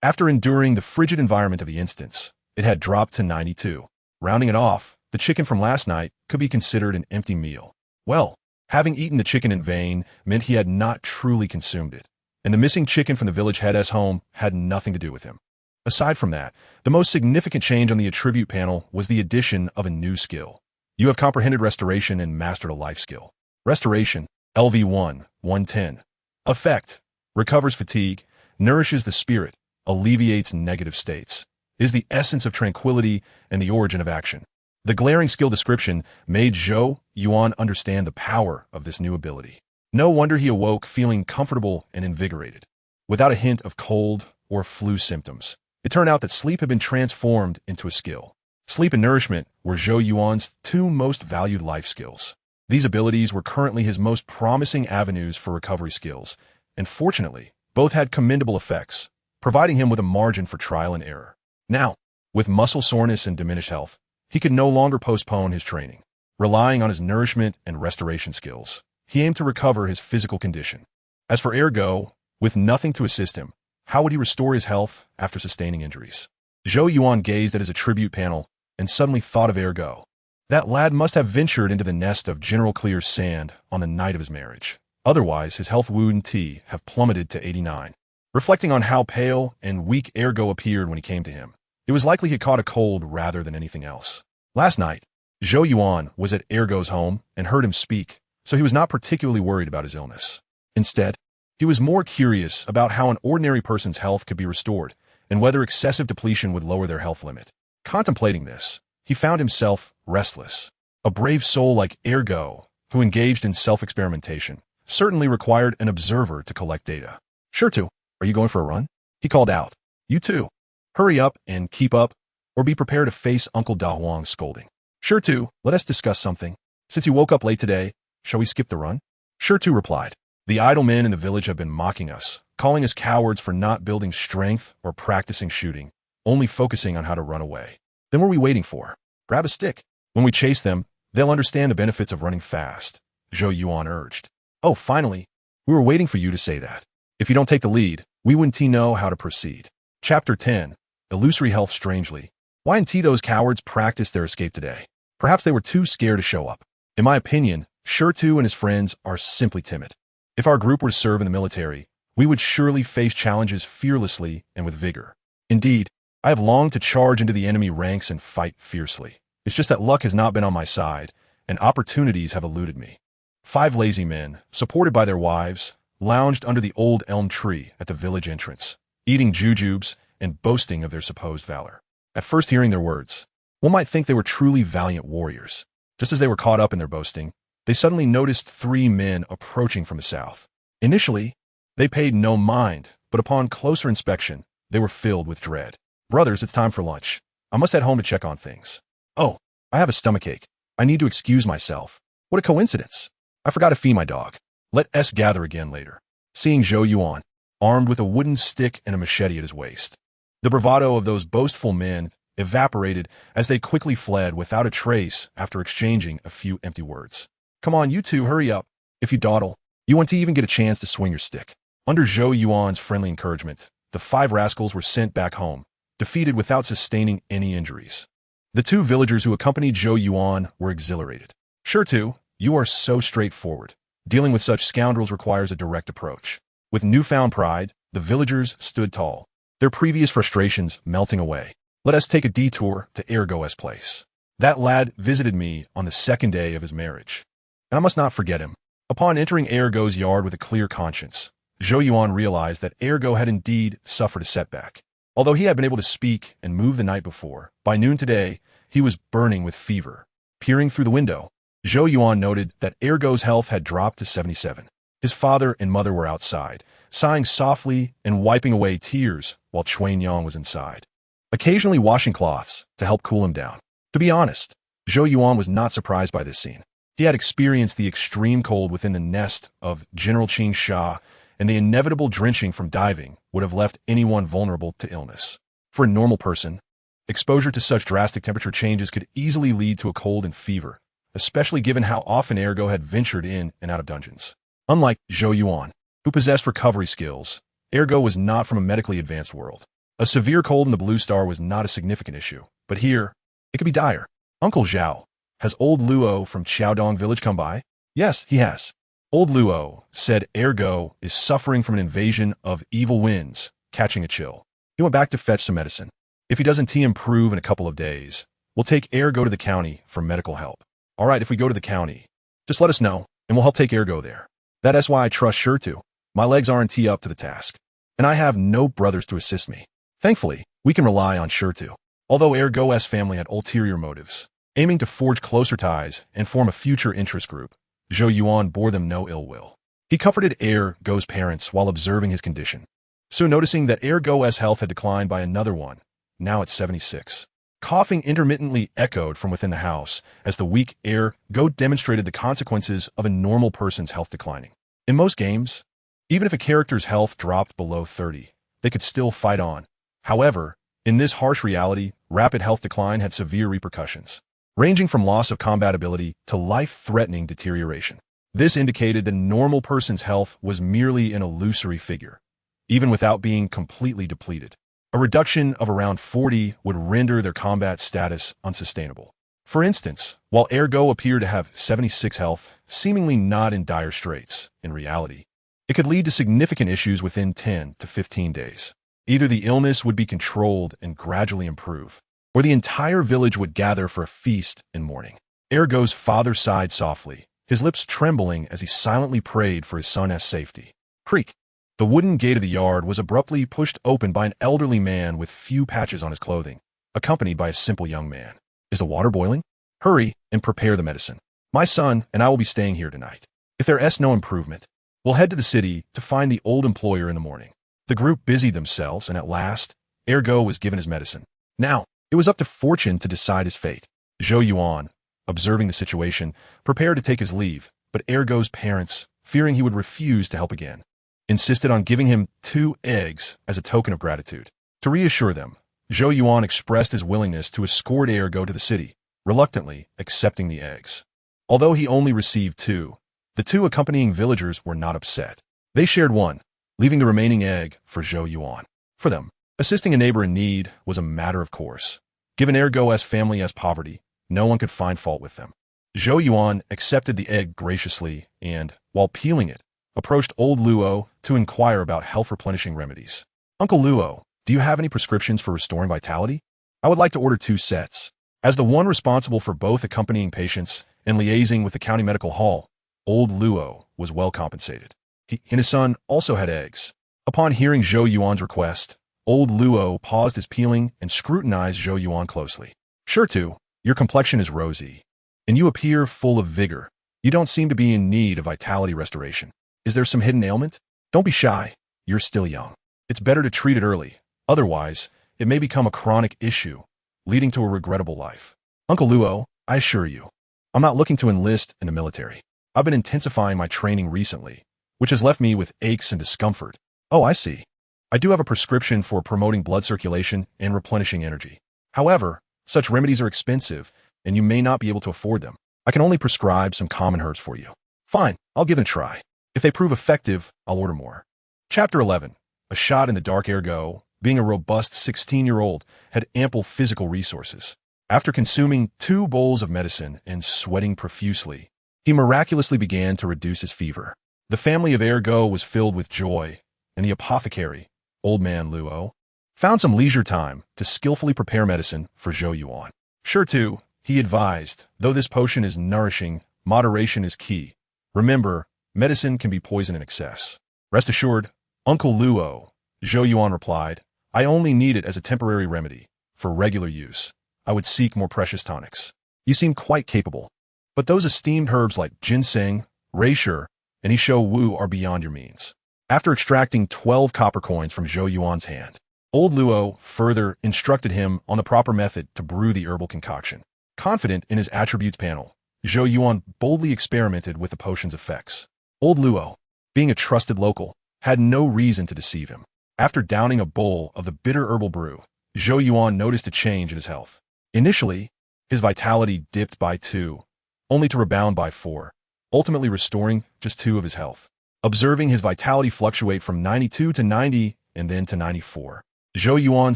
Speaker 1: after enduring the frigid environment of the instance, it had dropped to 92. Rounding it off, the chicken from last night could be considered an empty meal. Well, having eaten the chicken in vain meant he had not truly consumed it, and the missing chicken from the village head's home had nothing to do with him. Aside from that, the most significant change on the attribute panel was the addition of a new skill. You have comprehended Restoration and mastered a life skill. Restoration, LV1, 110. Effect, recovers fatigue, nourishes the spirit, alleviates negative states, is the essence of tranquility and the origin of action. The glaring skill description made Zhou Yuan understand the power of this new ability. No wonder he awoke feeling comfortable and invigorated, without a hint of cold or flu symptoms. It turned out that sleep had been transformed into a skill. Sleep and nourishment were Zhou Yuan's 2 most valued life skills. These abilities were currently his most promising avenues for recovery skills, and fortunately, both had commendable effects, providing him with a margin for trial and error. Now, with muscle soreness and diminished health, he could no longer postpone his training. Relying on his nourishment and restoration skills, he aimed to recover his physical condition. As for Ergo, with nothing to assist him, how would he restore his health after sustaining injuries? Zhou Yuan gazed at his attribute panel and suddenly thought of Ergo. That lad must have ventured into the nest of General Clear's sand on the night of his marriage. Otherwise, his health would have plummeted to 89. Reflecting on how pale and weak Ergo appeared when he came to him, it was likely he caught a cold rather than anything else. Last night, Zhou Yuan was at Ergo's home and heard him speak, so he was not particularly worried about his illness. Instead, he was more curious about how an ordinary person's health could be restored and whether excessive depletion would lower their health limit. Contemplating this, he found himself restless. A brave soul like Ergo, who engaged in self-experimentation, certainly required an observer to collect data. Sure to. Are you going for a run? He called out. You too. Hurry up and keep up, or be prepared to face Uncle Da Huang's scolding. Sure to. Let us discuss something. Since you woke up late today, shall we skip the run? Sure to replied. The idle men in the village have been mocking us, calling us cowards for not building strength or practicing shooting, only focusing on how to run away. Then what are we waiting for? Grab a stick. When we chase them, they'll understand the benefits of running fast, Zhou Yuan urged. Oh, finally, we were waiting for you to say that. If you don't take the lead, we wouldn't know how to proceed. Chapter 10. Illusory Health Strangely. Why didn't those cowards practice their escape today? Perhaps they were too scared to show up. In my opinion, Shurtu and his friends are simply timid. If our group were to serve in the military, we would surely face challenges fearlessly and with vigor. Indeed, I have longed to charge into the enemy ranks and fight fiercely. It's just that luck has not been on my side, and opportunities have eluded me. 5 lazy men, supported by their wives, lounged under the old elm tree at the village entrance, eating jujubes and boasting of their supposed valor. At first hearing their words, one might think they were truly valiant warriors. Just as they were caught up in their boasting, they suddenly noticed 3 men approaching from the south. Initially, they paid no mind, but upon closer inspection, they were filled with dread. Brothers, it's time for lunch. I must head home to check on things. Oh, I have a stomachache. I need to excuse myself. What a coincidence. I forgot to feed my dog. Let us gather again later. Seeing Zhou Yuan, armed with a wooden stick and a machete at his waist. The bravado of those boastful men evaporated as they quickly fled without a trace after exchanging a few empty words. Come on, you two, hurry up. If you dawdle, you won't even get a chance to swing your stick. Under Zhou Yuan's friendly encouragement, the 5 rascals were sent back home, defeated without sustaining any injuries. The 2 villagers who accompanied Zhou Yuan were exhilarated. Sure to, you are so straightforward. Dealing with such scoundrels requires a direct approach. With newfound pride, the villagers stood tall, their previous frustrations melting away. Let us take a detour to Ergo's place. That lad visited me on the 2nd day of his marriage, and I must not forget him. Upon entering Ergo's yard with a clear conscience, Zhou Yuan realized that Ergo had indeed suffered a setback. Although he had been able to speak and move the night before, by noon today, he was burning with fever. Peering through the window, Zhou Yuan noted that Ergo's health had dropped to 77. His father and mother were outside, sighing softly and wiping away tears while Chuan Yang was inside, occasionally washing cloths to help cool him down. To be honest, Zhou Yuan was not surprised by this scene. He had experienced the extreme cold within the nest of General Qing Sha, and the inevitable drenching from diving would have left anyone vulnerable to illness. For a normal person, exposure to such drastic temperature changes could easily lead to a cold and fever, especially given how often Ergo had ventured in and out of dungeons. Unlike Zhou Yuan, who possessed recovery skills, Ergo was not from a medically advanced world. A severe cold in the Blue Star was not a significant issue, but here, it could be dire. Uncle Zhao, has old Luo from Qiaodong village come by? Yes, he has. Old Luo said Ergo is suffering from an invasion of evil winds, catching a chill. He went back to fetch some medicine. If he doesn't improve in a couple of days, we'll take Ergo to the county for medical help. All right, if we go to the county, just let us know, and we'll help take Ergo there. That's why I trust Sure to. My legs aren't up to the task, and I have no brothers to assist me. Thankfully, we can rely on Sure to. Although Ergo's family had ulterior motives, aiming to forge closer ties and form a future interest group, Zhou Yuan bore them no ill will. He comforted Ergo's parents while observing his condition. Soon noticing that Ergo's health had declined by another one, now at 76. Coughing intermittently echoed from within the house as the weak Ergo demonstrated the consequences of a normal person's health declining. In most games, even if a character's health dropped below 30, they could still fight on. However, in this harsh reality, rapid health decline had severe repercussions, ranging from loss of combat ability to life-threatening deterioration. This indicated the normal person's health was merely an illusory figure, even without being completely depleted. A reduction of around 40 would render their combat status unsustainable. For instance, while Ergo appeared to have 76 health, seemingly not in dire straits, in reality, it could lead to significant issues within 10 to 15 days. Either the illness would be controlled and gradually improve, or the entire village would gather for a feast and mourning. Ergo's father sighed softly, his lips trembling as he silently prayed for his son's safety. Creak. The wooden gate of the yard was abruptly pushed open by an elderly man with few patches on his clothing, accompanied by a simple young man. Is the water boiling? Hurry and prepare the medicine. My son and I will be staying here tonight. If there is no improvement, we'll head to the city to find the old employer in the morning." The group busied themselves, and at last, Ergo was given his medicine. Now, it was up to fortune to decide his fate. Zhou Yuan, observing the situation, prepared to take his leave, but Ergo's parents, fearing he would refuse to help again, insisted on giving him 2 eggs as a token of gratitude. To reassure them, Zhou Yuan expressed his willingness to escort Ergo to the city, reluctantly accepting the eggs. Although he only received 2, the 2 accompanying villagers were not upset. They shared one, leaving the remaining egg for Zhou Yuan. For them, assisting a neighbor in need was a matter of course. Given Ergo's family as poverty, no one could find fault with them. Zhou Yuan accepted the egg graciously and, while peeling it, approached old Luo to inquire about health-replenishing remedies. "Uncle Luo, do you have any prescriptions for restoring vitality? I would like to order 2 sets." As the one responsible for both accompanying patients and liaising with the county medical hall, old Luo was well compensated. He and his son also had eggs. Upon hearing Zhou Yuan's request, old Luo paused his peeling and scrutinized Zhou Yuan closely. "Sure to, your complexion is rosy, and you appear full of vigor. You don't seem to be in need of vitality restoration. Is there some hidden ailment? Don't be shy. You're still young. It's better to treat it early. Otherwise, it may become a chronic issue, leading to a regrettable life." "Uncle Luo, I assure you, I'm not looking to enlist in the military. I've been intensifying my training recently, which has left me with aches and discomfort." "Oh, I see. I do have a prescription for promoting blood circulation and replenishing energy. However, such remedies are expensive, and you may not be able to afford them. I can only prescribe some common herbs for you." "Fine, I'll give it a try. If they prove effective, I'll order more." Chapter 11. A shot in the dark. Ergo, being a robust 16-year-old, had ample physical resources. After consuming 2 bowls of medicine and sweating profusely, he miraculously began to reduce his fever. The family of Ergo was filled with joy, and the apothecary, old man Luo, found some leisure time to skillfully prepare medicine for Zhou Yuan. "Sure to," he advised, "though this potion is nourishing, moderation is key. Remember, medicine can be poison in excess." "Rest assured, Uncle Luo," Zhou Yuan replied, "I only need it as a temporary remedy. For regular use, I would seek more precious tonics. You seem quite capable. But those esteemed herbs like ginseng, reishi, and Isho Wu are beyond your means." After extracting 12 copper coins from Zhou Yuan's hand, old Luo further instructed him on the proper method to brew the herbal concoction. Confident in his attributes panel, Zhou Yuan boldly experimented with the potion's effects. Old Luo, being a trusted local, had no reason to deceive him. After downing a bowl of the bitter herbal brew, Zhou Yuan noticed a change in his health. Initially, his vitality dipped by 2, only to rebound by 4, ultimately restoring just 2 of his health. Observing his vitality fluctuate from 92 to 90 and then to 94, Zhou Yuan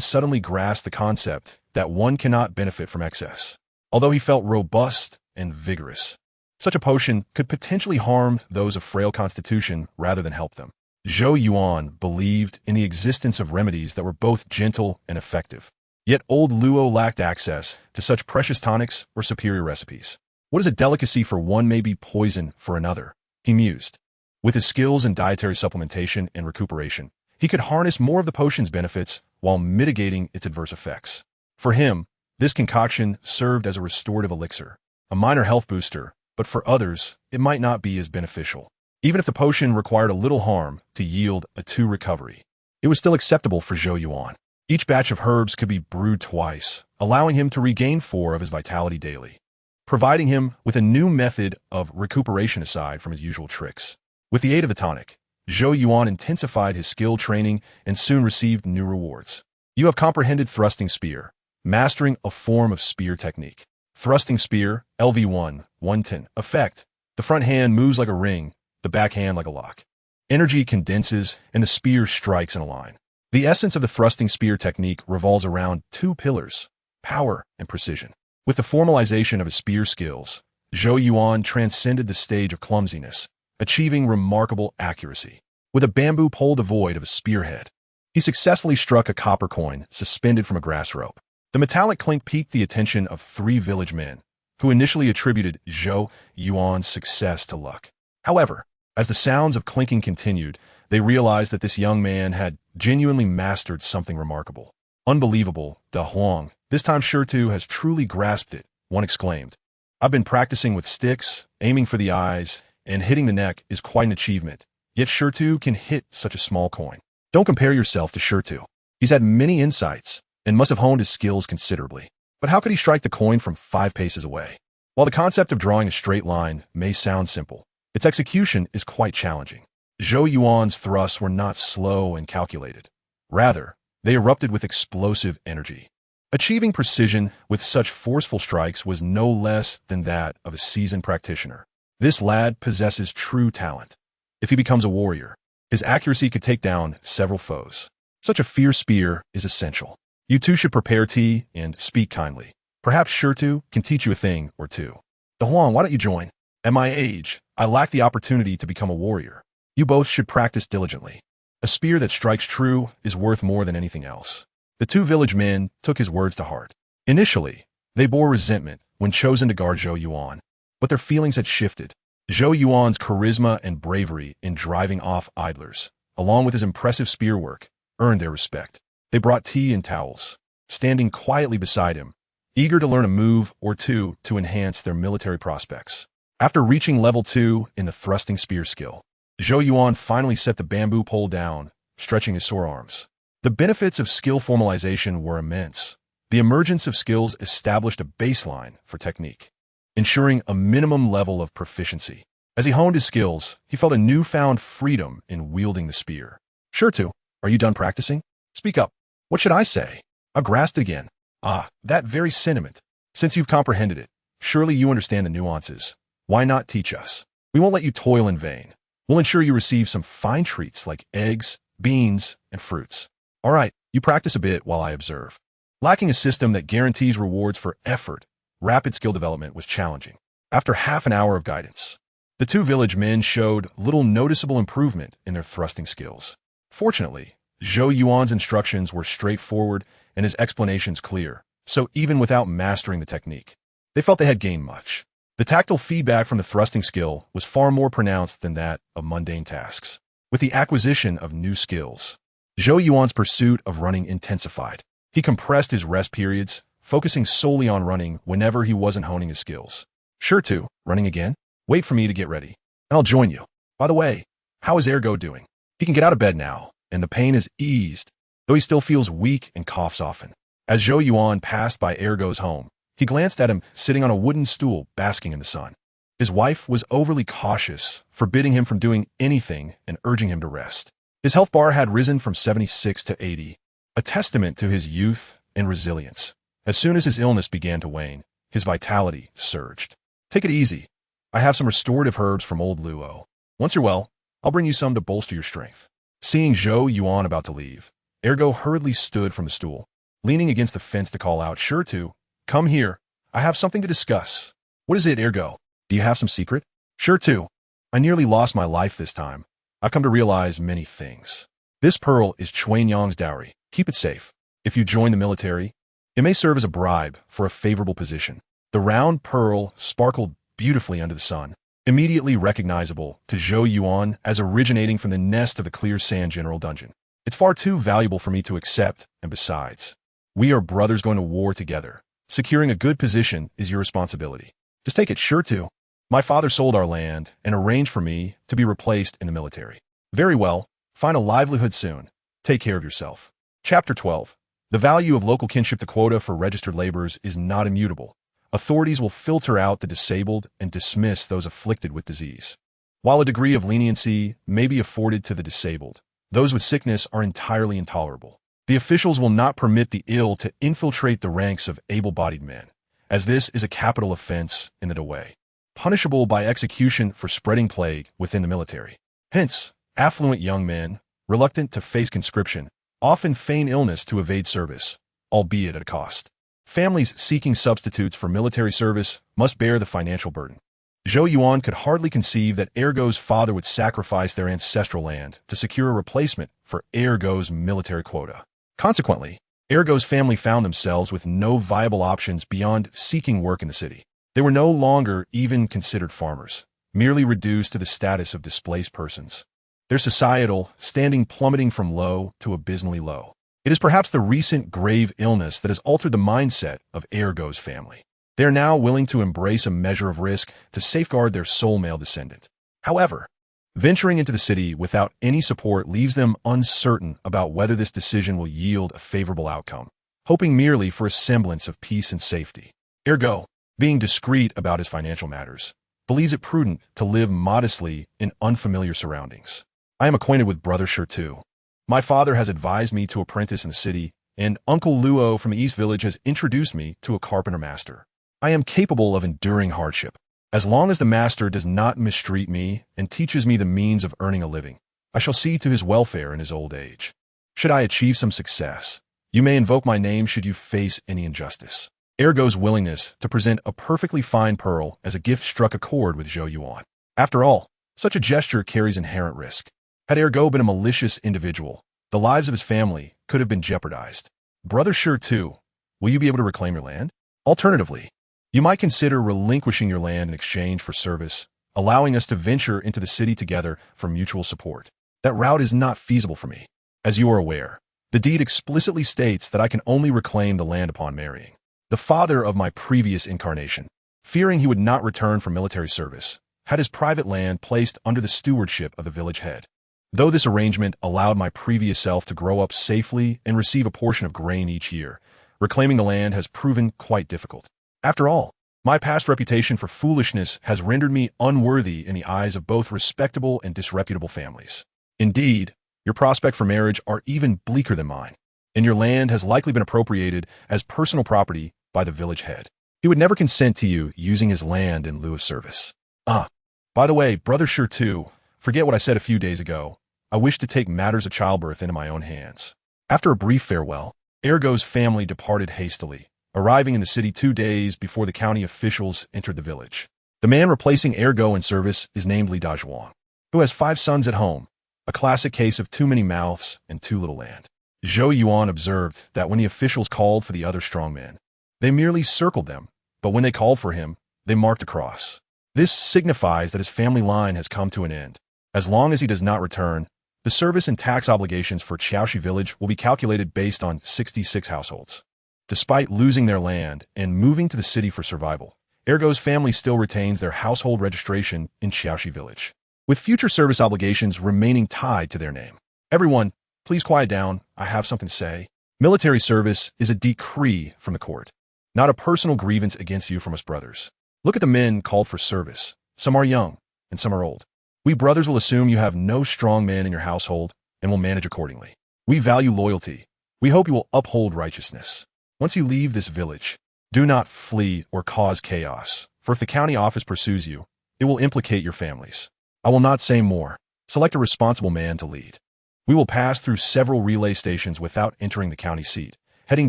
Speaker 1: suddenly grasped the concept that one cannot benefit from excess. Although he felt robust and vigorous, such a potion could potentially harm those of frail constitution rather than help them. Zhou Yuan believed in the existence of remedies that were both gentle and effective. Yet old Luo lacked access to such precious tonics or superior recipes. "What is a delicacy for one may be poison for another," he mused. With his skills in dietary supplementation and recuperation, he could harness more of the potion's benefits while mitigating its adverse effects. For him, this concoction served as a restorative elixir, a minor health booster, but for others, it might not be as beneficial. Even if the potion required a little harm to yield a 2 recovery, it was still acceptable for Zhou Yuan. Each batch of herbs could be brewed twice, allowing him to regain 4 of his vitality daily, providing him with a new method of recuperation aside from his usual tricks. With the aid of the tonic, Zhou Yuan intensified his skill training and soon received new rewards. "You have comprehended thrusting spear, mastering a form of spear technique. Thrusting spear, LV1, 110. Effect: the front hand moves like a ring, the back hand like a lock. Energy condenses, and the spear strikes in a line. The essence of the thrusting spear technique revolves around 2 pillars, power and precision. With the formalization of his spear skills, Zhou Yuan transcended the stage of clumsiness, achieving remarkable accuracy. With a bamboo pole devoid of a spearhead, he successfully struck a copper coin suspended from a grass rope. The metallic clink piqued the attention of 3 village men, who initially attributed Zhou Yuan's success to luck. However, as the sounds of clinking continued, they realized that this young man had genuinely mastered something remarkable. "Unbelievable, Da Huang. This time Shurtu has truly grasped it," one exclaimed. I've been practicing with sticks, aiming for the eyes, and hitting the neck is quite an achievement. Yet Shirtu can hit such a small coin. Don't compare yourself to Shirtu. He's had many insights and must have honed his skills considerably. But how could he strike the coin from 5 paces away? While the concept of drawing a straight line may sound simple, its execution is quite challenging. Zhou Yuan's thrusts were not slow and calculated. Rather, they erupted with explosive energy. Achieving precision with such forceful strikes was no less than that of a seasoned practitioner. This lad possesses true talent. If he becomes a warrior, his accuracy could take down several foes. Such a fierce spear is essential. You two should prepare tea and speak kindly. Perhaps Shirtu can teach you a thing or two. Dahuang, why don't you join? At my age, I lack the opportunity to become a warrior. You both should practice diligently. A spear that strikes true is worth more than anything else. The 2 village men took his words to heart. Initially, they bore resentment when chosen to guard Zhou Yuan, but their feelings had shifted. Zhou Yuan's charisma and bravery in driving off idlers, along with his impressive spear work, earned their respect. They brought tea and towels, standing quietly beside him, eager to learn a move or two to enhance their military prospects. After reaching level 2 in the thrusting spear skill, Zhou Yuan finally set the bamboo pole down, stretching his sore arms. The benefits of skill formalization were immense. The emergence of skills established a baseline for technique, ensuring a minimum level of proficiency. As he honed his skills, he felt a newfound freedom in wielding the spear. Shirtu, are you done practicing? Speak up. What should I say? I grasped it again. Ah, that very sentiment. Since you've comprehended it, surely you understand the nuances. Why not teach us? We won't let you toil in vain. We'll ensure you receive some fine treats like eggs, beans, and fruits. All right, you practice a bit while I observe. Lacking a system that guarantees rewards for effort, rapid skill development was challenging. After half an hour of guidance, the 2 village men showed little noticeable improvement in their thrusting skills. Fortunately, Zhou Yuan's instructions were straightforward and his explanations clear, so even without mastering the technique, they felt they had gained much. The tactile feedback from the thrusting skill was far more pronounced than that of mundane tasks. With the acquisition of new skills, Zhou Yuan's pursuit of running intensified. He compressed his rest periods, focusing solely on running whenever he wasn't honing his skills. Shirtu, running again? Wait for me to get ready, and I'll join you. By the way, how is Ergo doing? He can get out of bed now, and the pain is eased, though he still feels weak and coughs often. As Zhou Yuan passed by Ergo's home, he glanced at him sitting on a wooden stool basking in the sun. His wife was overly cautious, forbidding him from doing anything and urging him to rest. His health bar had risen from 76 to 80, a testament to his youth and resilience. As soon as his illness began to wane, his vitality surged. Take it easy. I have some restorative herbs from old Luo. Once you're well, I'll bring you some to bolster your strength. Seeing Zhou Yuan about to leave, Ergo hurriedly stood from the stool, leaning against the fence to call out, Shirtu, come here. I have something to discuss. What is it, Ergo? Do you have some secret? Shirtu, I nearly lost my life this time. I've come to realize many things. This pearl is Chuanyang's dowry. Keep it safe. If you join the military, it may serve as a bribe for a favorable position. The round pearl sparkled beautifully under the sun, immediately recognizable to Zhou Yuan as originating from the nest of the Clear Sand General Dungeon. It's far too valuable for me to accept, and besides, we are brothers going to war together. Securing a good position is your responsibility. Just take it, Shirtu. My father sold our land and arranged for me to be replaced in the military. Very well. Find a livelihood soon. Take care of yourself. Chapter 12. The value of local kinship. The quota for registered laborers is not immutable. Authorities will filter out the disabled and dismiss those afflicted with disease. While a degree of leniency may be afforded to the disabled, those with sickness are entirely intolerable. The officials will not permit the ill to infiltrate the ranks of able-bodied men, as this is a capital offense in the Daoist, punishable by execution for spreading plague within the military. Hence, affluent young men, reluctant to face conscription, often feign illness to evade service, albeit at a cost. Families seeking substitutes for military service must bear the financial burden. Zhou Yuan could hardly conceive that Ergo's father would sacrifice their ancestral land to secure a replacement for Ergo's military quota. Consequently, Ergo's family found themselves with no viable options beyond seeking work in the city. They were no longer even considered farmers, merely reduced to the status of displaced persons. Their societal standing plummeting from low to abysmally low. It is perhaps the recent grave illness that has altered the mindset of Ergo's family. They are now willing to embrace a measure of risk to safeguard their sole male descendant. However, venturing into the city without any support leaves them uncertain about whether this decision will yield a favorable outcome, hoping merely for a semblance of peace and safety. Ergo, being discreet about his financial matters, believes it prudent to live modestly in unfamiliar surroundings. I am acquainted with Brother Sure too. My father has advised me to apprentice in the city, and Uncle Luo from the East Village has introduced me to a carpenter master. I am capable of enduring hardship. As long as the master does not mistreat me and teaches me the means of earning a living, I shall see to his welfare in his old age. Should I achieve some success, you may invoke my name should you face any injustice. Ergo's willingness to present a perfectly fine pearl as a gift struck a chord with Zhou Yuan. After all, such a gesture carries inherent risk. Had Ergo been a malicious individual, the lives of his family could have been jeopardized. Brother Sure too, will you be able to reclaim your land? Alternatively, you might consider relinquishing your land in exchange for service, allowing us to venture into the city together for mutual support. That route is not feasible for me. As you are aware, the deed explicitly states that I can only reclaim the land upon marrying. The father of my previous incarnation, fearing he would not return from military service, had his private land placed under the stewardship of the village head. Though this arrangement allowed my previous self to grow up safely and receive a portion of grain each year, reclaiming the land has proven quite difficult. After all, my past reputation for foolishness has rendered me unworthy in the eyes of both respectable and disreputable families. Indeed, your prospects for marriage are even bleaker than mine, and your land has likely been appropriated as personal property by the village head. He would never consent to you using his land in lieu of service. By the way, Brother Sure too, forget what I said a few days ago. I wish to take matters of childbirth into my own hands. After a brief farewell, Ergo's family departed hastily, arriving in the city 2 days before the county officials entered the village. The man replacing Ergo in service is named Li Dazhuang, who has 5 sons at home, a classic case of too many mouths and too little land. Zhou Yuan observed that when the officials called for the other strong men, they merely circled them, but when they called for him, they marked a cross. This signifies that his family line has come to an end. As long as he does not return, the service and tax obligations for Qiaoshi village will be calculated based on 66 households. Despite losing their land and moving to the city for survival, Ergo's family still retains their household registration in Qiaoshi village, with future service obligations remaining tied to their name. Everyone, please quiet down. I have something to say. Military service is a decree from the court, not a personal grievance against you from us brothers. Look at the men called for service. Some are young, and some are old. We brothers will assume you have no strong men in your household and will manage accordingly. We value loyalty. We hope you will uphold righteousness. Once you leave this village, do not flee or cause chaos, for if the county office pursues you, it will implicate your families. I will not say more. Select a responsible man to lead. We will pass through several relay stations without entering the county seat, heading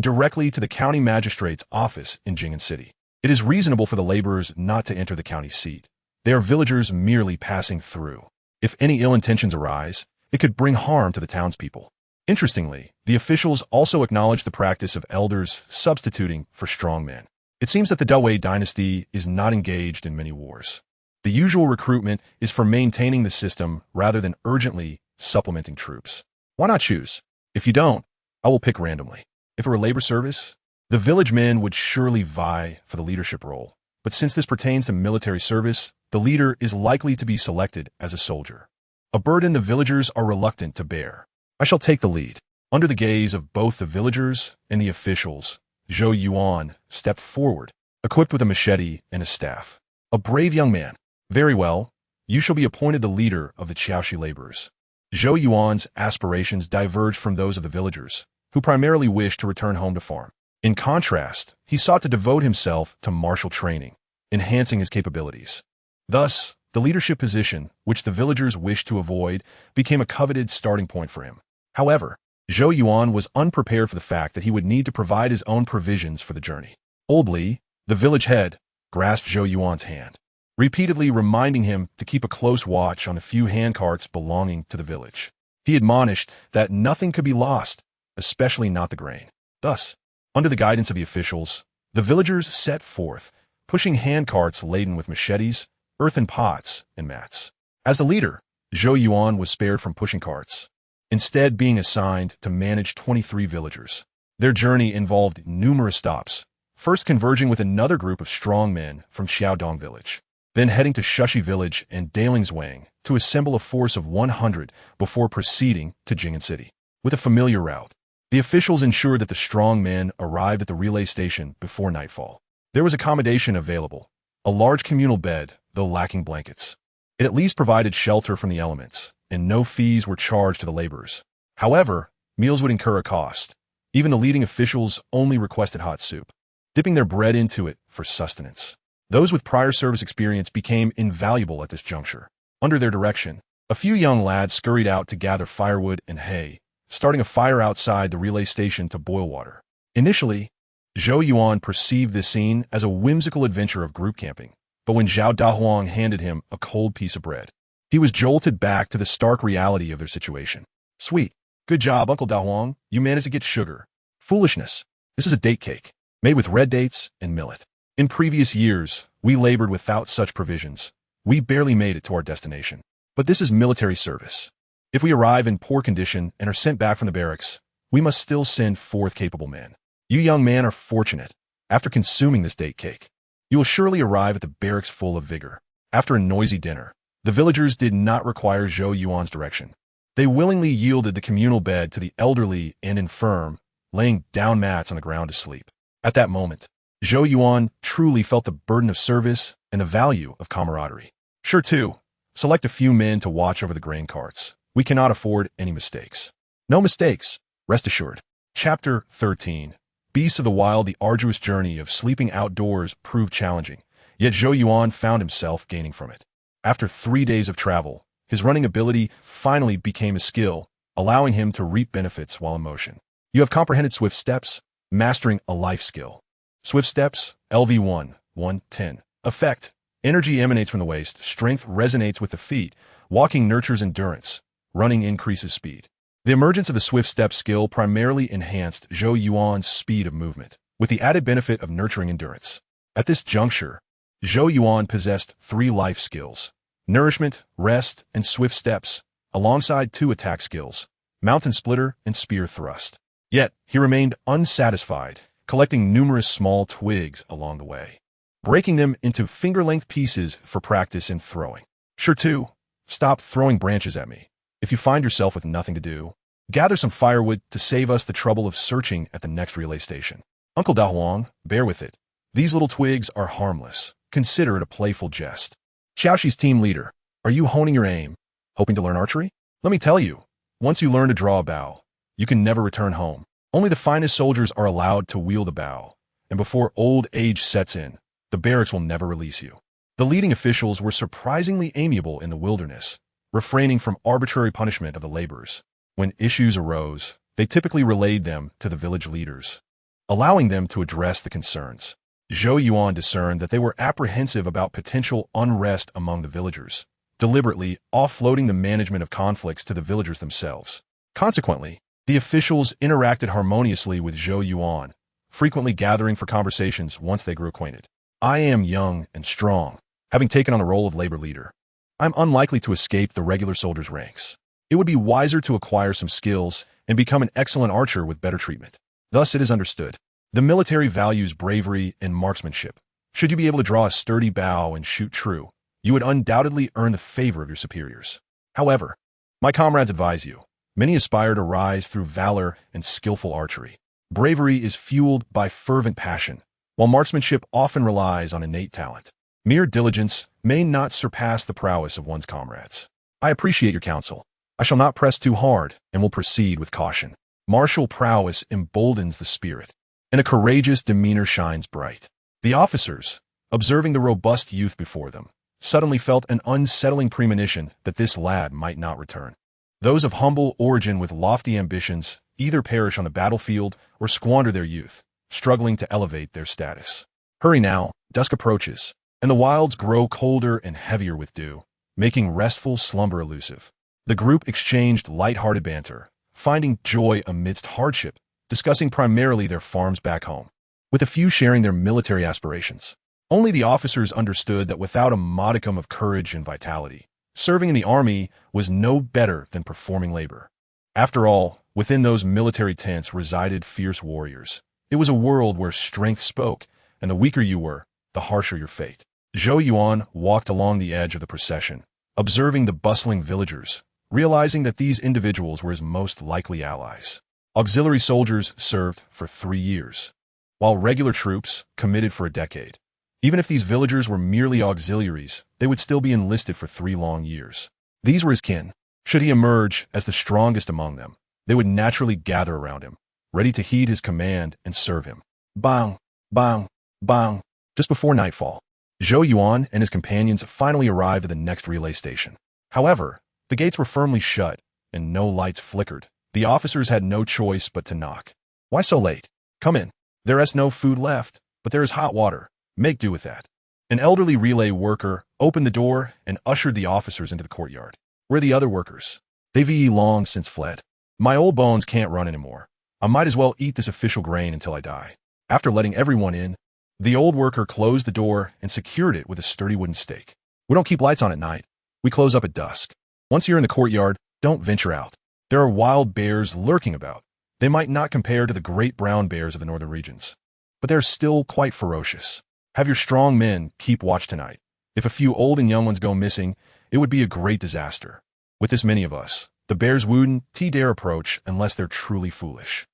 Speaker 1: directly to the county magistrate's office in Jing'an City. It is reasonable for the laborers not to enter the county seat. They are villagers merely passing through. If any ill intentions arise, it could bring harm to the townspeople. Interestingly, the officials also acknowledge the practice of elders substituting for strong men. It seems that the Daoist dynasty is not engaged in many wars. The usual recruitment is for maintaining the system rather than urgently supplementing troops. Why not choose? If you don't, I will pick randomly. If it were labor service, the village men would surely vie for the leadership role. But since this pertains to military service, the leader is likely to be selected as a soldier, a burden the villagers are reluctant to bear. I shall take the lead. Under the gaze of both the villagers and the officials, Zhou Yuan stepped forward, equipped with a machete and a staff. A brave young man. Very well, you shall be appointed the leader of the Qiaoshi laborers. Zhou Yuan's aspirations diverged from those of the villagers, who primarily wished to return home to farm. In contrast, he sought to devote himself to martial training, enhancing his capabilities. Thus, the leadership position, which the villagers wished to avoid, became a coveted starting point for him. However, Zhou Yuan was unprepared for the fact that he would need to provide his own provisions for the journey. Old Li, the village head, grasped Zhou Yuan's hand, repeatedly reminding him to keep a close watch on the few handcarts belonging to the village. He admonished that nothing could be lost, especially not the grain. Thus, under the guidance of the officials, the villagers set forth, pushing handcarts laden with machetes, earthen pots, and mats. As the leader, Zhou Yuan was spared from pushing carts, instead being assigned to manage 23 villagers. Their journey involved numerous stops, first converging with another group of strong men from Xiaodong village, then heading to Shushi village and Dalingswang to assemble a force of 100 before proceeding to Jing'an City. With a familiar route, the officials ensured that the strong men arrived at the relay station before nightfall. There was accommodation available, a large communal bed, though lacking blankets. It at least provided shelter from the elements, and no fees were charged to the laborers. However, meals would incur a cost. Even the leading officials only requested hot soup, dipping their bread into it for sustenance. Those with prior service experience became invaluable at this juncture. Under their direction, a few young lads scurried out to gather firewood and hay, starting a fire outside the relay station to boil water. Initially, Zhou Yuan perceived this scene as a whimsical adventure of group camping, but when Zhao Dahuang handed him a cold piece of bread, he was jolted back to the stark reality of their situation. Sweet. Good job, Uncle Dahuang. You managed to get sugar. Foolishness. This is a date cake, made with red dates and millet. In previous years, we labored without such provisions. We barely made it to our destination. But this is military service. If we arrive in poor condition and are sent back from the barracks, we must still send forth capable men. You young men are fortunate. After consuming this date cake, you will surely arrive at the barracks full of vigor. After a noisy dinner, the villagers did not require Zhou Yuan's direction. They willingly yielded the communal bed to the elderly and infirm, laying down mats on the ground to sleep. At that moment, Zhou Yuan truly felt the burden of service and the value of camaraderie. Sure too, select a few men to watch over the grain carts. We cannot afford any mistakes. No mistakes, rest assured. Chapter 13. Beasts of the Wild. The arduous journey of sleeping outdoors proved challenging, yet Zhou Yuan found himself gaining from it. After 3 days of travel, his running ability finally became a skill, allowing him to reap benefits while in motion. You have comprehended Swift Steps, mastering a life skill. Swift Steps, LV1, 110. Effect. Energy emanates from the waist, strength resonates with the feet, walking nurtures endurance, running increases speed. The emergence of the Swift Step skill primarily enhanced Zhou Yuan's speed of movement, with the added benefit of nurturing endurance. At this juncture, Zhou Yuan possessed 3 life skills: Nourishment, Rest, and Swift Steps, alongside 2 attack skills, Mountain Splitter and Spear Thrust. Yet, he remained unsatisfied, collecting numerous small twigs along the way, breaking them into finger-length pieces for practice in throwing. Sure too, stop throwing branches at me. If you find yourself with nothing to do, gather some firewood to save us the trouble of searching at the next relay station. Uncle Dahuang, bear with it. These little twigs are harmless. Consider it a playful jest. Xiaoxi's team leader, are you honing your aim, hoping to learn archery? Let me tell you, once you learn to draw a bow, you can never return home. Only the finest soldiers are allowed to wield a bow, and before old age sets in, the barracks will never release you. The leading officials were surprisingly amiable in the wilderness, refraining from arbitrary punishment of the laborers. When issues arose, they typically relayed them to the village leaders, allowing them to address the concerns. Zhou Yuan discerned that they were apprehensive about potential unrest among the villagers, deliberately offloading the management of conflicts to the villagers themselves. Consequently, the officials interacted harmoniously with Zhou Yuan, frequently gathering for conversations once they grew acquainted. I am young and strong, having taken on the role of labor leader. I'm unlikely to escape the regular soldiers' ranks. It would be wiser to acquire some skills and become an excellent archer with better treatment. Thus it is understood. The military values bravery and marksmanship. Should you be able to draw a sturdy bow and shoot true, you would undoubtedly earn the favor of your superiors. However, my comrades advise you, many aspire to rise through valor and skillful archery. Bravery is fueled by fervent passion, while marksmanship often relies on innate talent. Mere diligence may not surpass the prowess of one's comrades. I appreciate your counsel. I shall not press too hard and will proceed with caution. Martial prowess emboldens the spirit, and a courageous demeanor shines bright. The officers, observing the robust youth before them, suddenly felt an unsettling premonition that this lad might not return. Those of humble origin with lofty ambitions either perish on the battlefield or squander their youth, struggling to elevate their status. Hurry now, dusk approaches, and the wilds grow colder and heavier with dew, making restful slumber elusive. The group exchanged light-hearted banter, finding joy amidst hardship, discussing primarily their farms back home, with a few sharing their military aspirations. Only the officers understood that without a modicum of courage and vitality, serving in the army was no better than performing labor. After all, within those military tents resided fierce warriors, It was a world where strength spoke, and the weaker you were, the harsher your fate. Zhou Yuan walked along the edge of the procession, observing the bustling villagers, realizing that these individuals were his most likely allies. Auxiliary soldiers served for 3 years, while regular troops committed for a decade. Even if these villagers were merely auxiliaries, they would still be enlisted for 3 long years. These were his kin. Should he emerge as the strongest among them, they would naturally gather around him, ready to heed his command and serve him. Bang, bang, bang. Just before nightfall, Zhou Yuan and his companions finally arrived at the next relay station. However, the gates were firmly shut, and no lights flickered. The officers had no choice but to knock. Why so late? Come in. There is no food left, but there is hot water. Make do with that. An elderly relay worker opened the door and ushered the officers into the courtyard. Where are the other workers? They've long since fled. My old bones can't run anymore. I might as well eat this official grain until I die. After letting everyone in, the old worker closed the door and secured it with a sturdy wooden stake. We don't keep lights on at night. We close up at dusk. Once you're in the courtyard, don't venture out. There are wild bears lurking about. They might not compare to the great brown bears of the northern regions, but they're still quite ferocious. Have your strong men keep watch tonight. If a few old and young ones go missing, it would be a great disaster. With this many of us, the bears wouldn't dare approach unless they're truly foolish.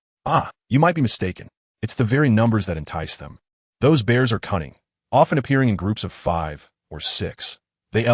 Speaker 1: You might be mistaken. It's the very numbers that entice them. Those bears are cunning, often appearing in groups of 5 or 6. They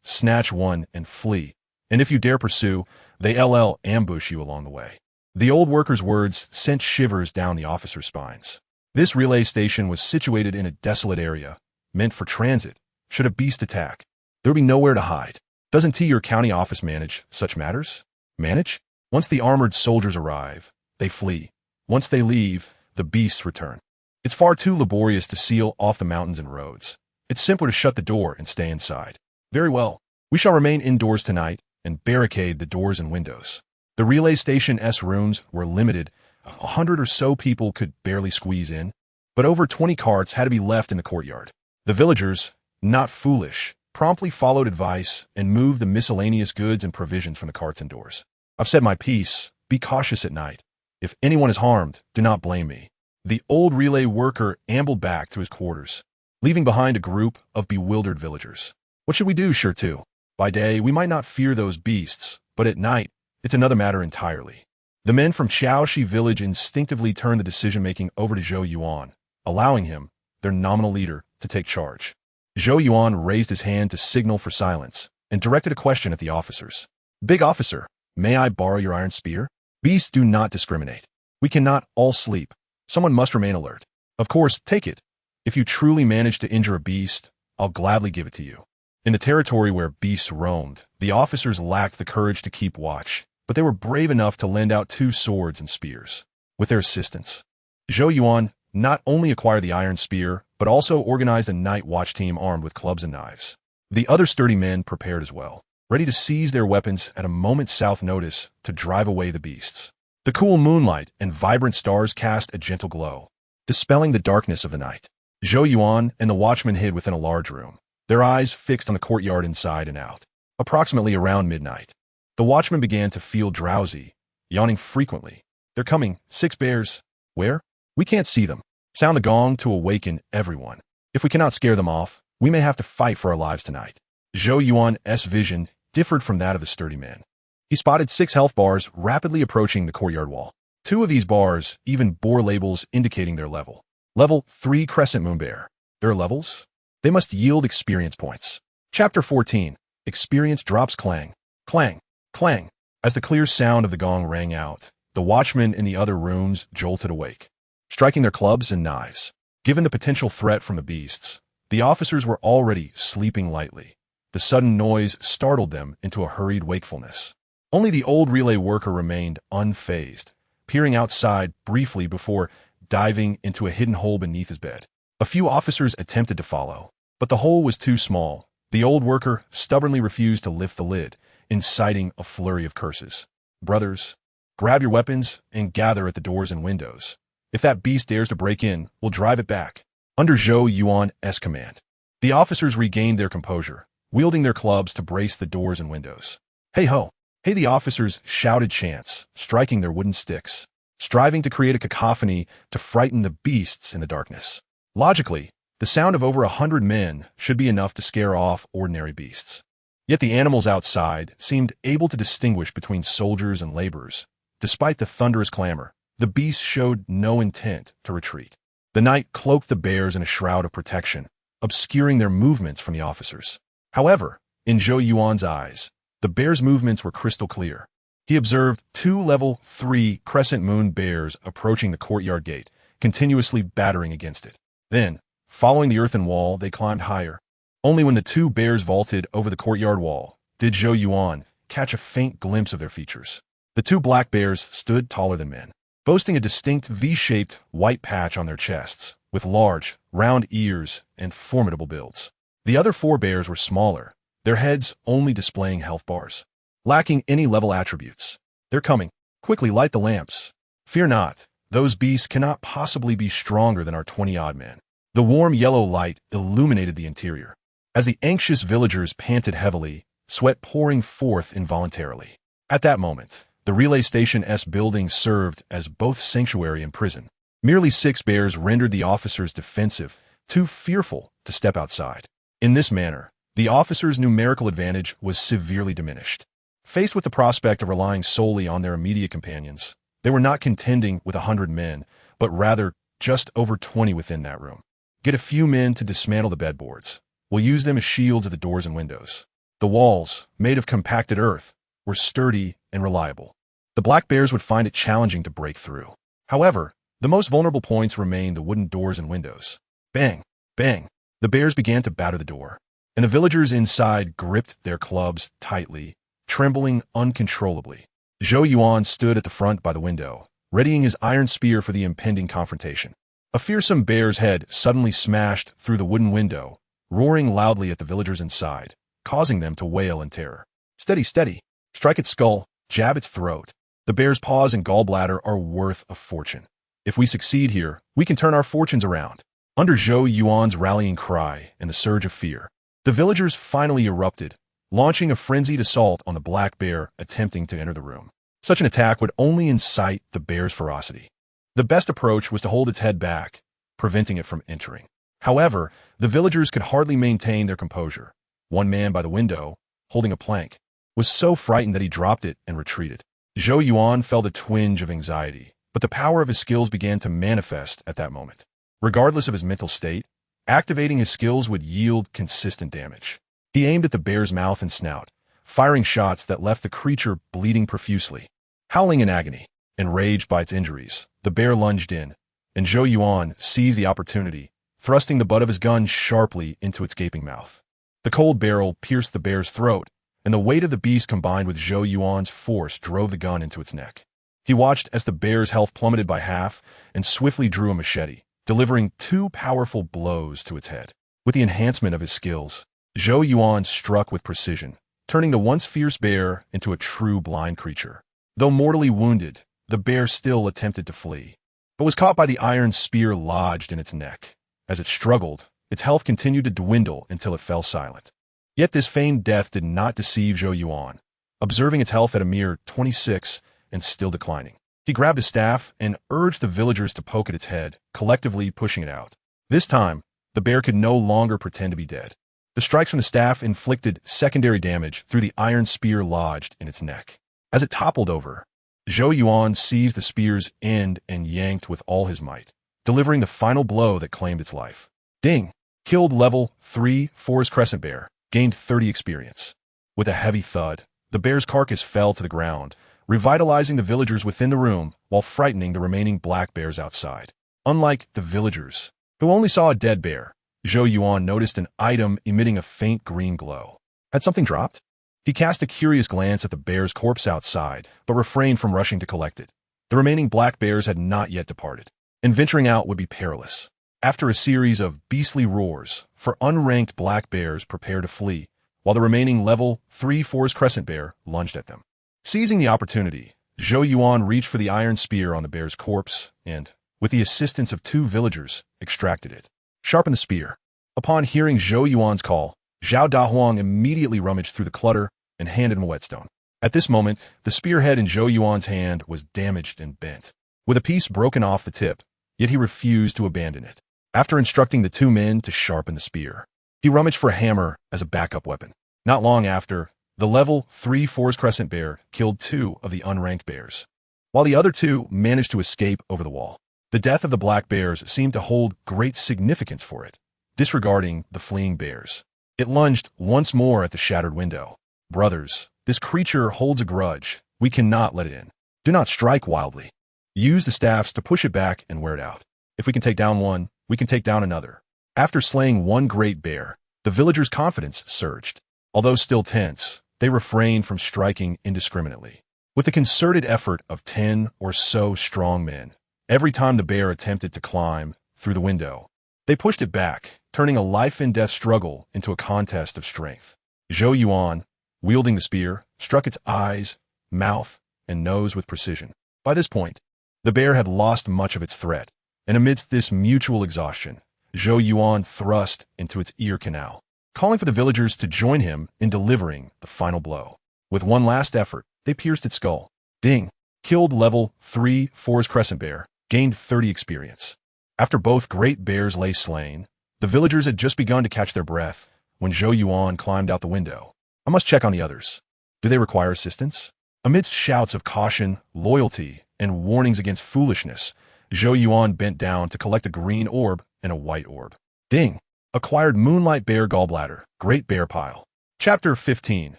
Speaker 1: snatch one and flee, and if you dare pursue, they ambush you along the way. The old worker's words sent shivers down the officers' spines. This relay station was situated in a desolate area, meant for transit. Should a beast attack, there would be nowhere to hide. Doesn't your county office manage such matters? Manage? Once the armored soldiers arrive, they flee. Once they leave, the beasts return. It's far too laborious to seal off the mountains and roads. It's simpler to shut the door and stay inside. Very well. We shall remain indoors tonight and barricade the doors and windows. The relay station's rooms were limited. 100 or so people could barely squeeze in, but over 20 carts had to be left in the courtyard. The villagers, not foolish, promptly followed advice and moved the miscellaneous goods and provisions from the carts indoors. I've said my piece. Be cautious at night. If anyone is harmed, do not blame me. The old relay worker ambled back to his quarters, leaving behind a group of bewildered villagers. What should we do, sure too? By day, we might not fear those beasts, but at night, it's another matter entirely. The men from Chaoshi village instinctively turned the decision-making over to Zhou Yuan, allowing him, their nominal leader, to take charge. Zhou Yuan raised his hand to signal for silence and directed a question at the officers. Big officer, may I borrow your iron spear? Beasts do not discriminate. We cannot all sleep. Someone must remain alert. Of course, take it. If you truly manage to injure a beast, I'll gladly give it to you. In the territory where beasts roamed, the officers lacked the courage to keep watch, but they were brave enough to lend out 2 swords and spears. With their assistance, Zhou Yuan not only acquired the iron spear, but also organized a night watch team armed with clubs and knives. The other sturdy men prepared as well, ready to seize their weapons at a moment's notice to drive away the beasts. The cool moonlight and vibrant stars cast a gentle glow, dispelling the darkness of the night. Zhou Yuan and the watchmen hid within a large room, their eyes fixed on the courtyard inside and out. Approximately around midnight, the watchmen began to feel drowsy, yawning frequently. They're coming, 6 bears. Where? We can't see them. Sound the gong to awaken everyone. If we cannot scare them off, we may have to fight for our lives tonight. Zhou Yuan's vision differed from that of the sturdy man. He spotted 6 health bars rapidly approaching the courtyard wall. 2 of these bars even bore labels indicating their level. Level 3 Crescent Moon Bear. Their levels? They must yield experience points. Chapter 14. Experience drops clang. Clang. Clang. As the clear sound of the gong rang out, the watchmen in the other rooms jolted awake, striking their clubs and knives. Given the potential threat from the beasts, the officers were already sleeping lightly. The sudden noise startled them into a hurried wakefulness. Only the old relay worker remained unfazed, peering outside briefly before diving into a hidden hole beneath his bed. A few officers attempted to follow, but the hole was too small. The old worker stubbornly refused to lift the lid, inciting a flurry of curses. Brothers, grab your weapons and gather at the doors and windows. If that beast dares to break in, we'll drive it back. Under Zhou Yuan's command, the officers regained their composure, wielding their clubs to brace the doors and windows. Hey ho! Hey, the officers shouted chants, striking their wooden sticks. striving to create a cacophony to frighten the beasts in the darkness. Logically, the sound of over 100 men should be enough to scare off ordinary beasts. Yet the animals outside seemed able to distinguish between soldiers and laborers. Despite the thunderous clamor, the beasts showed no intent to retreat. The night cloaked the bears in a shroud of protection, obscuring their movements from the officers. However, in Zhou Yuan's eyes, the bears' movements were crystal clear. He observed 2 level 3 crescent moon bears approaching the courtyard gate, continuously battering against it. Then, following the earthen wall, they climbed higher. Only when the 2 bears vaulted over the courtyard wall did Zhou Yuan catch a faint glimpse of their features. The 2 black bears stood taller than men, boasting a distinct V-shaped white patch on their chests, with large, round ears and formidable builds. The other 4 bears were smaller, their heads only displaying health bars, lacking any level attributes. They're coming. Quickly light the lamps. Fear not, those beasts cannot possibly be stronger than our 20-odd men. The warm yellow light illuminated the interior. As the anxious villagers panted heavily, sweat pouring forth involuntarily. At that moment, the relay station-S building served as both sanctuary and prison. Merely 6 bears rendered the officers defensive, too fearful to step outside. In this manner, the officers' numerical advantage was severely diminished. Faced with the prospect of relying solely on their immediate companions, they were not contending with 100 men, but rather just over 20 within that room. Get a few men to dismantle the bedboards. We'll use them as shields at the doors and windows. The walls, made of compacted earth, were sturdy and reliable. The black bears would find it challenging to break through. However, the most vulnerable points remained the wooden doors and windows. Bang! Bang! The bears began to batter the door, and the villagers inside gripped their clubs tightly, trembling uncontrollably. Zhou Yuan stood at the front by the window, readying his iron spear for the impending confrontation. A fearsome bear's head suddenly smashed through the wooden window, roaring loudly at the villagers inside, causing them to wail in terror. Steady, steady! Strike its skull, jab its throat. The bear's paws and gallbladder are worth a fortune. If we succeed here, we can turn our fortunes around. Under Zhou Yuan's rallying cry and the surge of fear, the villagers finally erupted, launching a frenzied assault on the black bear attempting to enter the room. Such an attack would only incite the bear's ferocity. The best approach was to hold its head back, preventing it from entering. However, the villagers could hardly maintain their composure. One man by the window, holding a plank, was so frightened that he dropped it and retreated. Zhou Yuan felt a twinge of anxiety, but the power of his skills began to manifest at that moment. Regardless of his mental state, activating his skills would yield consistent damage. He aimed at the bear's mouth and snout, firing shots that left the creature bleeding profusely. Howling in agony, enraged by its injuries, the bear lunged in, and Zhou Yuan seized the opportunity, thrusting the butt of his gun sharply into its gaping mouth. The cold barrel pierced the bear's throat, and the weight of the beast combined with Zhou Yuan's force drove the gun into its neck. He watched as the bear's health plummeted by half and swiftly drew a machete, delivering 2 powerful blows to its head. With the enhancement of his skills, Zhou Yuan struck with precision, turning the once fierce bear into a true blind creature. Though mortally wounded, the bear still attempted to flee, but was caught by the iron spear lodged in its neck. As it struggled, its health continued to dwindle until it fell silent. Yet this feigned death did not deceive Zhou Yuan, observing its health at a mere 26 and still declining. He grabbed his staff and urged the villagers to poke at its head, collectively pushing it out. This time, the bear could no longer pretend to be dead. The strikes from the staff inflicted secondary damage through the iron spear lodged in its neck. As it toppled over, Zhou Yuan seized the spear's end and yanked with all his might, delivering the final blow that claimed its life. Ding! Killed level 3 forest crescent bear, gained 30 experience. With a heavy thud, the bear's carcass fell to the ground, revitalizing the villagers within the room while frightening the remaining black bears outside. Unlike the villagers, who only saw a dead bear, Zhou Yuan noticed an item emitting a faint green glow. Had something dropped? He cast a curious glance at the bear's corpse outside, but refrained from rushing to collect it. The remaining black bears had not yet departed, and venturing out would be perilous. After a series of beastly roars, for unranked black bears prepared to flee, while the remaining level 3 forest crescent bear lunged at them. Seizing the opportunity, Zhou Yuan reached for the iron spear on the bear's corpse and, with the assistance of 2 villagers, extracted it. Sharpen the spear. Upon hearing Zhou Yuan's call, Zhao Dahuang immediately rummaged through the clutter and handed him a whetstone. At this moment, the spearhead in Zhou Yuan's hand was damaged and bent. with a piece broken off the tip, yet he refused to abandon it. After instructing the two men to sharpen the spear, he rummaged for a hammer as a backup weapon. Not long after, the level 3 Forest Crescent bear killed 2 of the unranked bears, while the other 2 managed to escape over the wall. The death of the black bears seemed to hold great significance for it, disregarding the fleeing bears. It lunged once more at the shattered window. Brothers, this creature holds a grudge. We cannot let it in. Do not strike wildly. Use the staffs to push it back and wear it out. If we can take down one, we can take down another. After slaying one great bear, the villagers' confidence surged. Although still tense, they refrained from striking indiscriminately. With the concerted effort of 10 or so strong men, every time the bear attempted to climb through the window, they pushed it back, turning a life-and-death struggle into a contest of strength. Zhou Yuan, wielding the spear, struck its eyes, mouth, and nose with precision. By this point, the bear had lost much of its threat, and amidst this mutual exhaustion, Zhou Yuan thrust into its ear canal, calling for the villagers to join him in delivering the final blow. With one last effort, they pierced its skull. Ding! Killed level 3 Forest Crescent bear, gained 30 experience. After both great bears lay slain, the villagers had just begun to catch their breath when Zhou Yuan climbed out the window. I must check on the others. Do they require assistance? Amidst shouts of caution, loyalty, and warnings against foolishness, Zhou Yuan bent down to collect a green orb and a white orb. Ding! Acquired Moonlight Bear Gallbladder, Great Bear Pile. Chapter 15.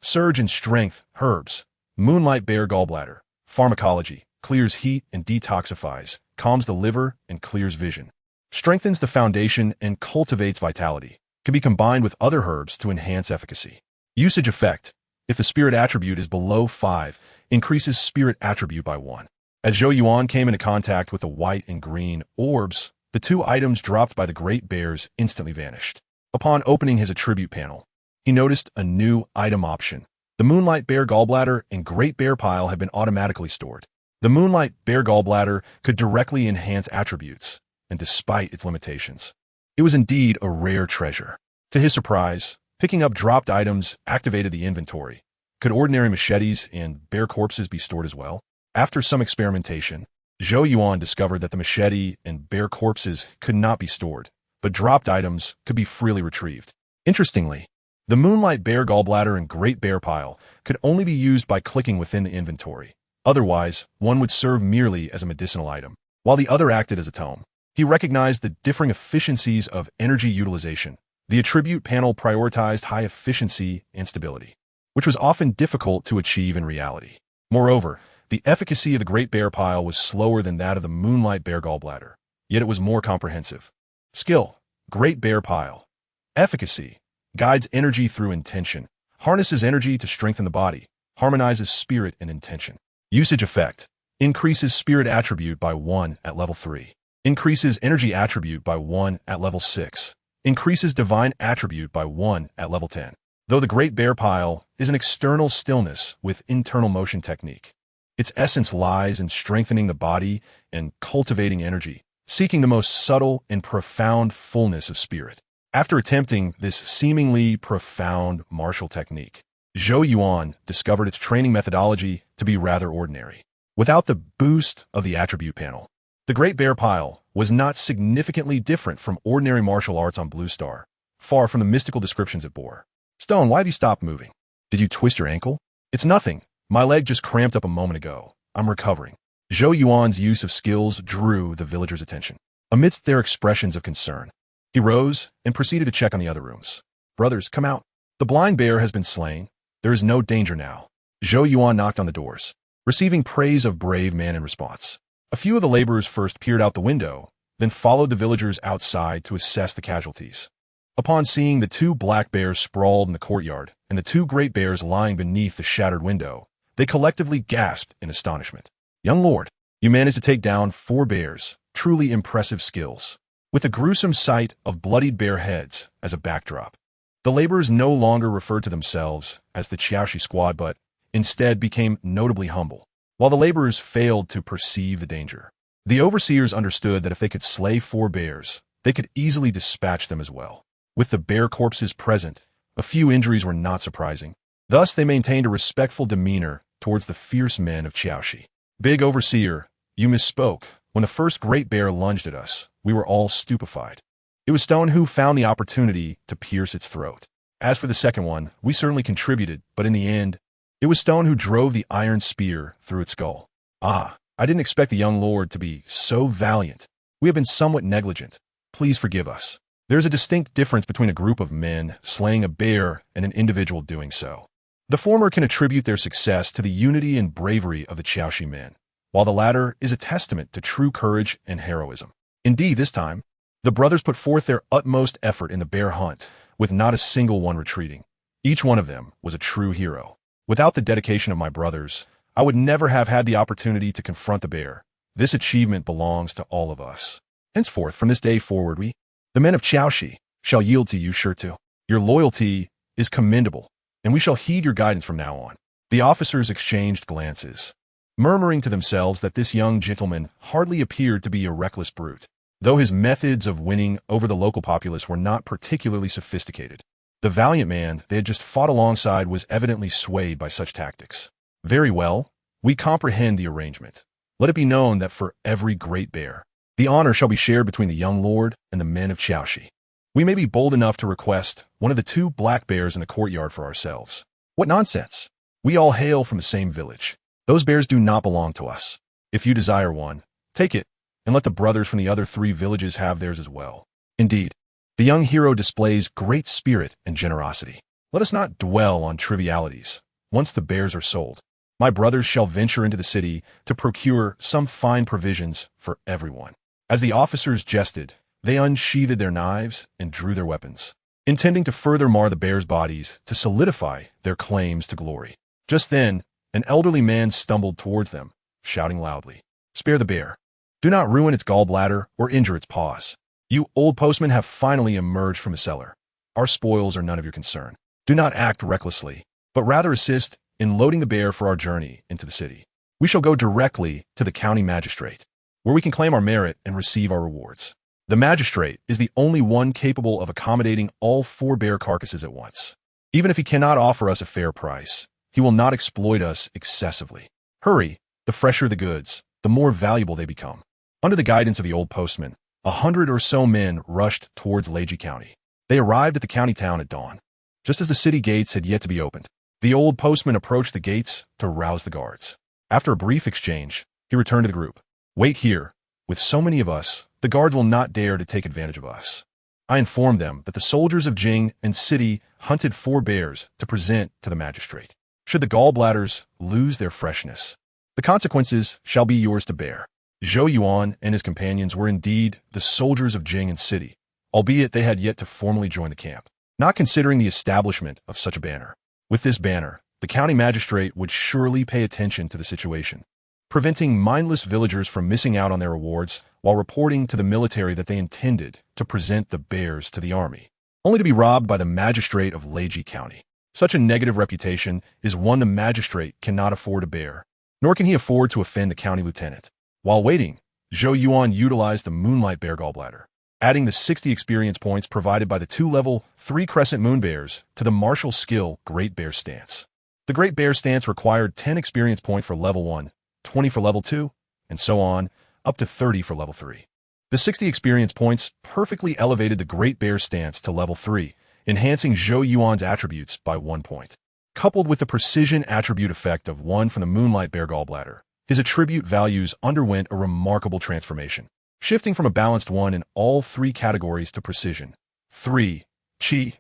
Speaker 1: Surge in Strength, Herbs. Moonlight Bear Gallbladder. Pharmacology. Clears heat and detoxifies, calms the liver and clears vision. Strengthens the foundation and cultivates vitality. Can be combined with other herbs to enhance efficacy. Usage effect. If the spirit attribute is below 5, increases spirit attribute by 1. As Zhou Yuan came into contact with the white and green orbs, the 2 items dropped by the great bears instantly vanished. Upon opening his attribute panel, he noticed a new item option. The Moonlight Bear Gallbladder and Great Bear Pile had been automatically stored. The Moonlight Bear Gallbladder could directly enhance attributes, and despite its limitations, it was indeed a rare treasure. To his surprise, picking up dropped items activated the inventory. Could ordinary machetes and bear corpses be stored as well? After some experimentation, Zhou Yuan discovered that the machete and bear corpses could not be stored, but dropped items could be freely retrieved. Interestingly, the Moonlight Bear Gallbladder and Great Bear Pile could only be used by clicking within the inventory. Otherwise, one would serve merely as a medicinal item, while the other acted as a tome. He recognized the differing efficiencies of energy utilization. The attribute panel prioritized high efficiency and stability, which was often difficult to achieve in reality. Moreover, the efficacy of the Great Bear Pile was slower than that of the Moonlight Bear Gallbladder, yet it was more comprehensive. Skill: Great Bear Pile. Efficacy: guides energy through intention, harnesses energy to strengthen the body, harmonizes spirit and intention. Usage effect: increases spirit attribute by 1 at level 3, increases energy attribute by 1 at level 6, increases divine attribute by 1 at level 10. Though the Great Bear Pile is an external stillness with internal motion technique, its essence lies in strengthening the body and cultivating energy, seeking the most subtle and profound fullness of spirit. After attempting this seemingly profound martial technique, Zhou Yuan discovered its training methodology to be rather ordinary. Without the boost of the attribute panel, the Great Bear Pile was not significantly different from ordinary martial arts on Blue Star, far from the mystical descriptions it bore. Stone, why have you stopped moving? Did you twist your ankle? It's nothing. My leg just cramped up a moment ago. I'm recovering. Zhou Yuan's use of skills drew the villagers' attention. Amidst their expressions of concern, he rose and proceeded to check on the other rooms. Brothers, come out. The blind bear has been slain. There is no danger now. Zhou Yuan knocked on the doors, receiving praise of brave man in response. A few of the laborers first peered out the window, then followed the villagers outside to assess the casualties. Upon seeing the 2 black bears sprawled in the courtyard and the 2 great bears lying beneath the shattered window, they collectively gasped in astonishment. Young lord, you managed to take down 4 bears. Truly impressive skills. With the gruesome sight of bloodied bear heads as a backdrop, the laborers no longer referred to themselves as the Qiaoshi squad, but instead became notably humble. While the laborers failed to perceive the danger, the overseers understood that if they could slay 4 bears, they could easily dispatch them as well. With the bear corpses present, a few injuries were not surprising. Thus, they maintained a respectful demeanor towards the fierce men of Qiaoshi. Big Overseer, You misspoke. When the first great bear lunged at us, we were all stupefied. It was Stone who found the opportunity to pierce its throat. As for the second one, we certainly contributed, but in the end, it was Stone who drove the iron spear through its skull. Ah, I didn't expect the young lord to be so valiant. We have been somewhat negligent. Please forgive us. There is a distinct difference between a group of men slaying a bear and an individual doing so. The former can attribute their success to the unity and bravery of the Qiaoxi men, while the latter is a testament to true courage and heroism. Indeed, this time, the brothers put forth their utmost effort in the bear hunt, with not a single one retreating. Each one of them was a true hero. Without the dedication of my brothers, I would never have had the opportunity to confront the bear. This achievement belongs to all of us. Henceforth, from this day forward, we, the men of Qiaoxi, shall yield to you, sure to. Your loyalty is commendable, and we shall heed your guidance from now on. The officers exchanged glances, murmuring to themselves that this young gentleman hardly appeared to be a reckless brute, though his methods of winning over the local populace were not particularly sophisticated. The valiant man they had just fought alongside was evidently swayed by such tactics. Very well, we comprehend the arrangement. Let it be known that for every great bear, the honor shall be shared between the young lord and the men of Qiaoxi. We may be bold enough to request one of the 2 black bears in the courtyard for ourselves. What nonsense! We all hail from the same village. Those bears do not belong to us. If you desire one, take it, and let the brothers from the other 3 villages have theirs as well. Indeed, the young hero displays great spirit and generosity. Let us not dwell on trivialities. Once the bears are sold, my brothers shall venture into the city to procure some fine provisions for everyone. As the officers jested, they unsheathed their knives and drew their weapons, intending to further mar the bears' bodies to solidify their claims to glory. Just then, an elderly man stumbled towards them, shouting loudly, "Spare the bear. Do not ruin its gallbladder or injure its paws. You old postmen have finally emerged from the cellar. Our spoils are none of your concern. Do not act recklessly, but rather assist in loading the bear for our journey into the city. We shall go directly to the county magistrate, where we can claim our merit and receive our rewards. The magistrate is the only one capable of accommodating all 4 bear carcasses at once. Even if he cannot offer us a fair price, he will not exploit us excessively. Hurry, the fresher the goods, the more valuable they become." Under the guidance of the old postman, 100 or so men rushed towards Leiji County. They arrived at the county town at dawn, just as the city gates had yet to be opened. The old postman approached the gates to rouse the guards. After a brief exchange, he returned to the group. "Wait here. With so many of us, the guards will not dare to take advantage of us." I informed them that the soldiers of Jing and city hunted 4 bears to present to the magistrate. Should the gallbladders lose their freshness, the consequences shall be yours to bear. Zhou Yuan and his companions were indeed the soldiers of Jing and city, albeit they had yet to formally join the camp, not considering the establishment of such a banner. With this banner, the county magistrate would surely pay attention to the situation, preventing mindless villagers from missing out on their rewards while reporting to the military that they intended to present the bears to the army, only to be robbed by the magistrate of Leiji County. Such a negative reputation is one the magistrate cannot afford to bear, nor can he afford to offend the county lieutenant. While waiting, Zhou Yuan utilized the Moonlight Bear Gallbladder, adding the 60 experience points provided by the 2 level 3 Crescent Moon Bears to the martial skill Great Bear Stance. The Great Bear Stance required 10 experience points for level 1, 20 for level 2, and so on, up to 30 for level 3. The 60 experience points perfectly elevated the Great Bear Stance to level 3, enhancing Zhou Yuan's attributes by 1 point. Coupled with the precision attribute effect of 1 from the Moonlight Bear Gallbladder, his attribute values underwent a remarkable transformation, shifting from a balanced 1 in all 3 categories to precision, 3, Qi,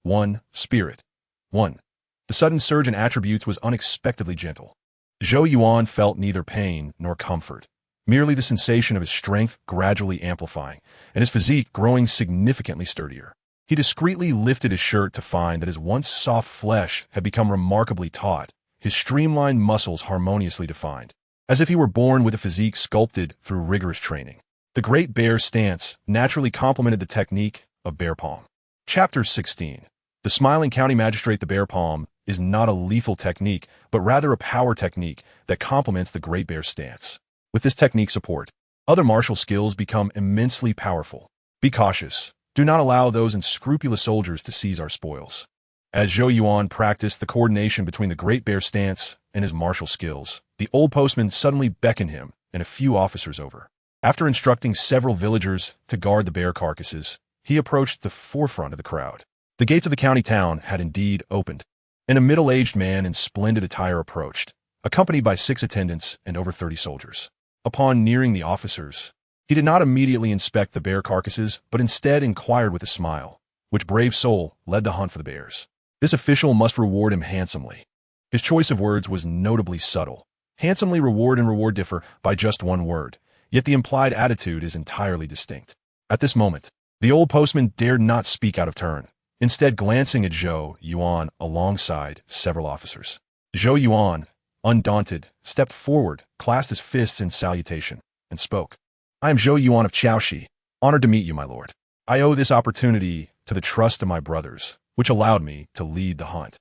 Speaker 1: 1, Spirit, 1. The sudden surge in attributes was unexpectedly gentle. Zhou Yuan felt neither pain nor comfort, merely the sensation of his strength gradually amplifying, and his physique growing significantly sturdier. He discreetly lifted his shirt to find that his once soft flesh had become remarkably taut, his streamlined muscles harmoniously defined, as if he were born with a physique sculpted through rigorous training. The Great Bear Stance naturally complemented the technique of bear palm. Chapter 16. The Smiling County Magistrate. The bear palm is not a lethal technique, but rather a power technique that complements the Great Bear Stance. With this technique support, other martial skills become immensely powerful. Be cautious. Do not allow those unscrupulous soldiers to seize our spoils. As Zhou Yuan practiced the coordination between the Great Bear Stance and his martial skills, the old postman suddenly beckoned him and a few officers over. After instructing several villagers to guard the bear carcasses, he approached the forefront of the crowd. The gates of the county town had indeed opened, and a middle-aged man in splendid attire approached, accompanied by 6 attendants and over 30 soldiers. Upon nearing the officers, he did not immediately inspect the bear carcasses, but instead inquired with a smile, "Which brave soul led the hunt for the bears? This official must reward him handsomely." His choice of words was notably subtle. Handsomely reward and reward differ by just one word, yet the implied attitude is entirely distinct. At this moment, the old postman dared not speak out of turn, instead glancing at Zhou Yuan alongside several officers. Zhou Yuan, undaunted, stepped forward, clasped his fists in salutation, and spoke. "I am Zhou Yuan of Chaoshi, honored to meet you, my lord. I owe this opportunity to the trust of my brothers, which allowed me to lead the hunt."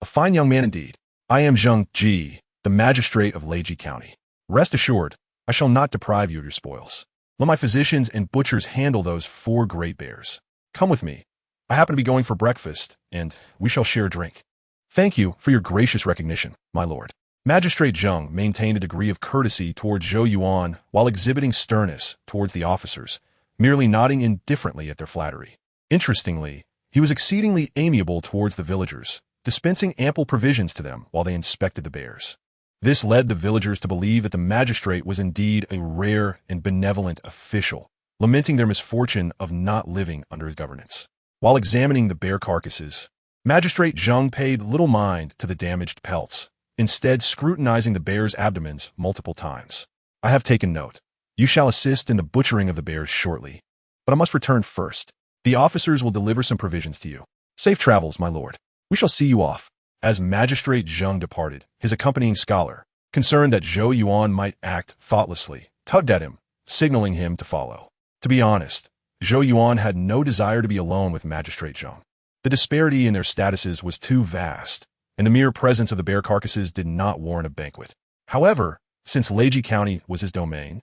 Speaker 1: A fine young man indeed. "I am Zheng Ji, the magistrate of Leiji County. Rest assured, I shall not deprive you of your spoils. Let my physicians and butchers handle those 4 great bears. Come with me. I happen to be going for breakfast, and we shall share a drink." "Thank you for your gracious recognition, my lord." Magistrate Zheng maintained a degree of courtesy towards Zhou Yuan while exhibiting sternness towards the officers, merely nodding indifferently at their flattery. Interestingly, he was exceedingly amiable towards the villagers, dispensing ample provisions to them while they inspected the bears. This led the villagers to believe that the magistrate was indeed a rare and benevolent official, lamenting their misfortune of not living under his governance. While examining the bear carcasses, Magistrate Zheng paid little mind to the damaged pelts, instead scrutinizing the bears' abdomens multiple times. "I have taken note. You shall assist in the butchering of the bears shortly, but I must return first. The officers will deliver some provisions to you. Safe travels, my lord. We shall see you off." As Magistrate Zheng departed, his accompanying scholar, concerned that Zhou Yuan might act thoughtlessly, tugged at him, signaling him to follow. To be honest, Zhou Yuan had no desire to be alone with Magistrate Zheng. The disparity in their statuses was too vast, and the mere presence of the bear carcasses did not warrant a banquet. However, since Leiji County was his domain,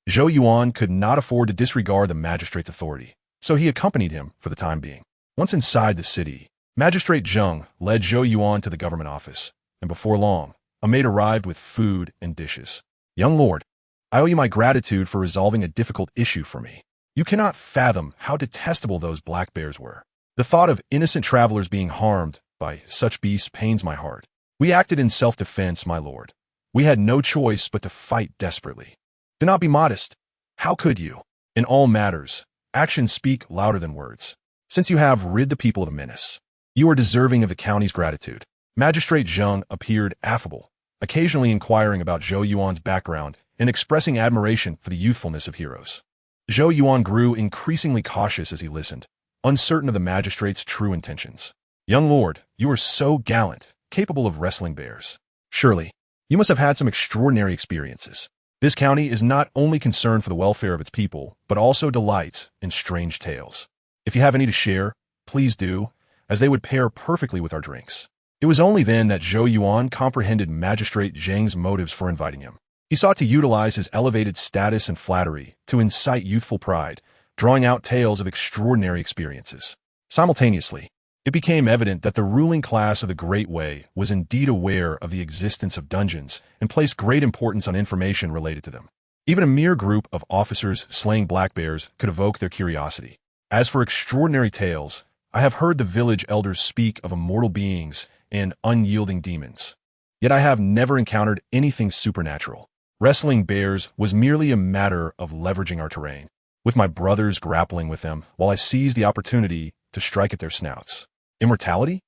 Speaker 1: Zhou Yuan could not afford to disregard the magistrate's authority, so he accompanied him for the time being. Once inside the city, Magistrate Zheng led Zhou Yuan to the government office, and before long, a maid arrived with food and dishes. "Young lord, I owe you my gratitude for resolving a difficult issue for me. You cannot fathom how detestable those black bears were. The thought of innocent travelers being harmed by such beasts pains my heart. We acted in self-defense, my lord. We had no choice but to fight desperately. Do not be modest. How could you? In all matters, actions speak louder than words. Since you have rid the people of a menace, you are deserving of the county's gratitude." Magistrate Zheng appeared affable, occasionally inquiring about Zhou Yuan's background and expressing admiration for the youthfulness of heroes. Zhou Yuan grew increasingly cautious as he listened, uncertain of the magistrate's true intentions. "Young lord, you are so gallant, capable of wrestling bears. Surely, you must have had some extraordinary experiences. This county is not only concerned for the welfare of its people, but also delights in strange tales. If you have any to share, please do, as they would pair perfectly with our drinks." It was only then that Zhou Yuan comprehended Magistrate Zheng's motives for inviting him. He sought to utilize his elevated status and flattery to incite youthful pride, drawing out tales of extraordinary experiences. Simultaneously, it became evident that the ruling class of the Great Way was indeed aware of the existence of dungeons and placed great importance on information related to them. Even a mere group of officers slaying black bears could evoke their curiosity. As for extraordinary tales, I have heard the village elders speak of immortal beings and unyielding demons. Yet I have never encountered anything supernatural. Wrestling bears was merely a matter of leveraging our terrain, with my brothers grappling with them while I seized the opportunity to strike at their snouts. Immortality?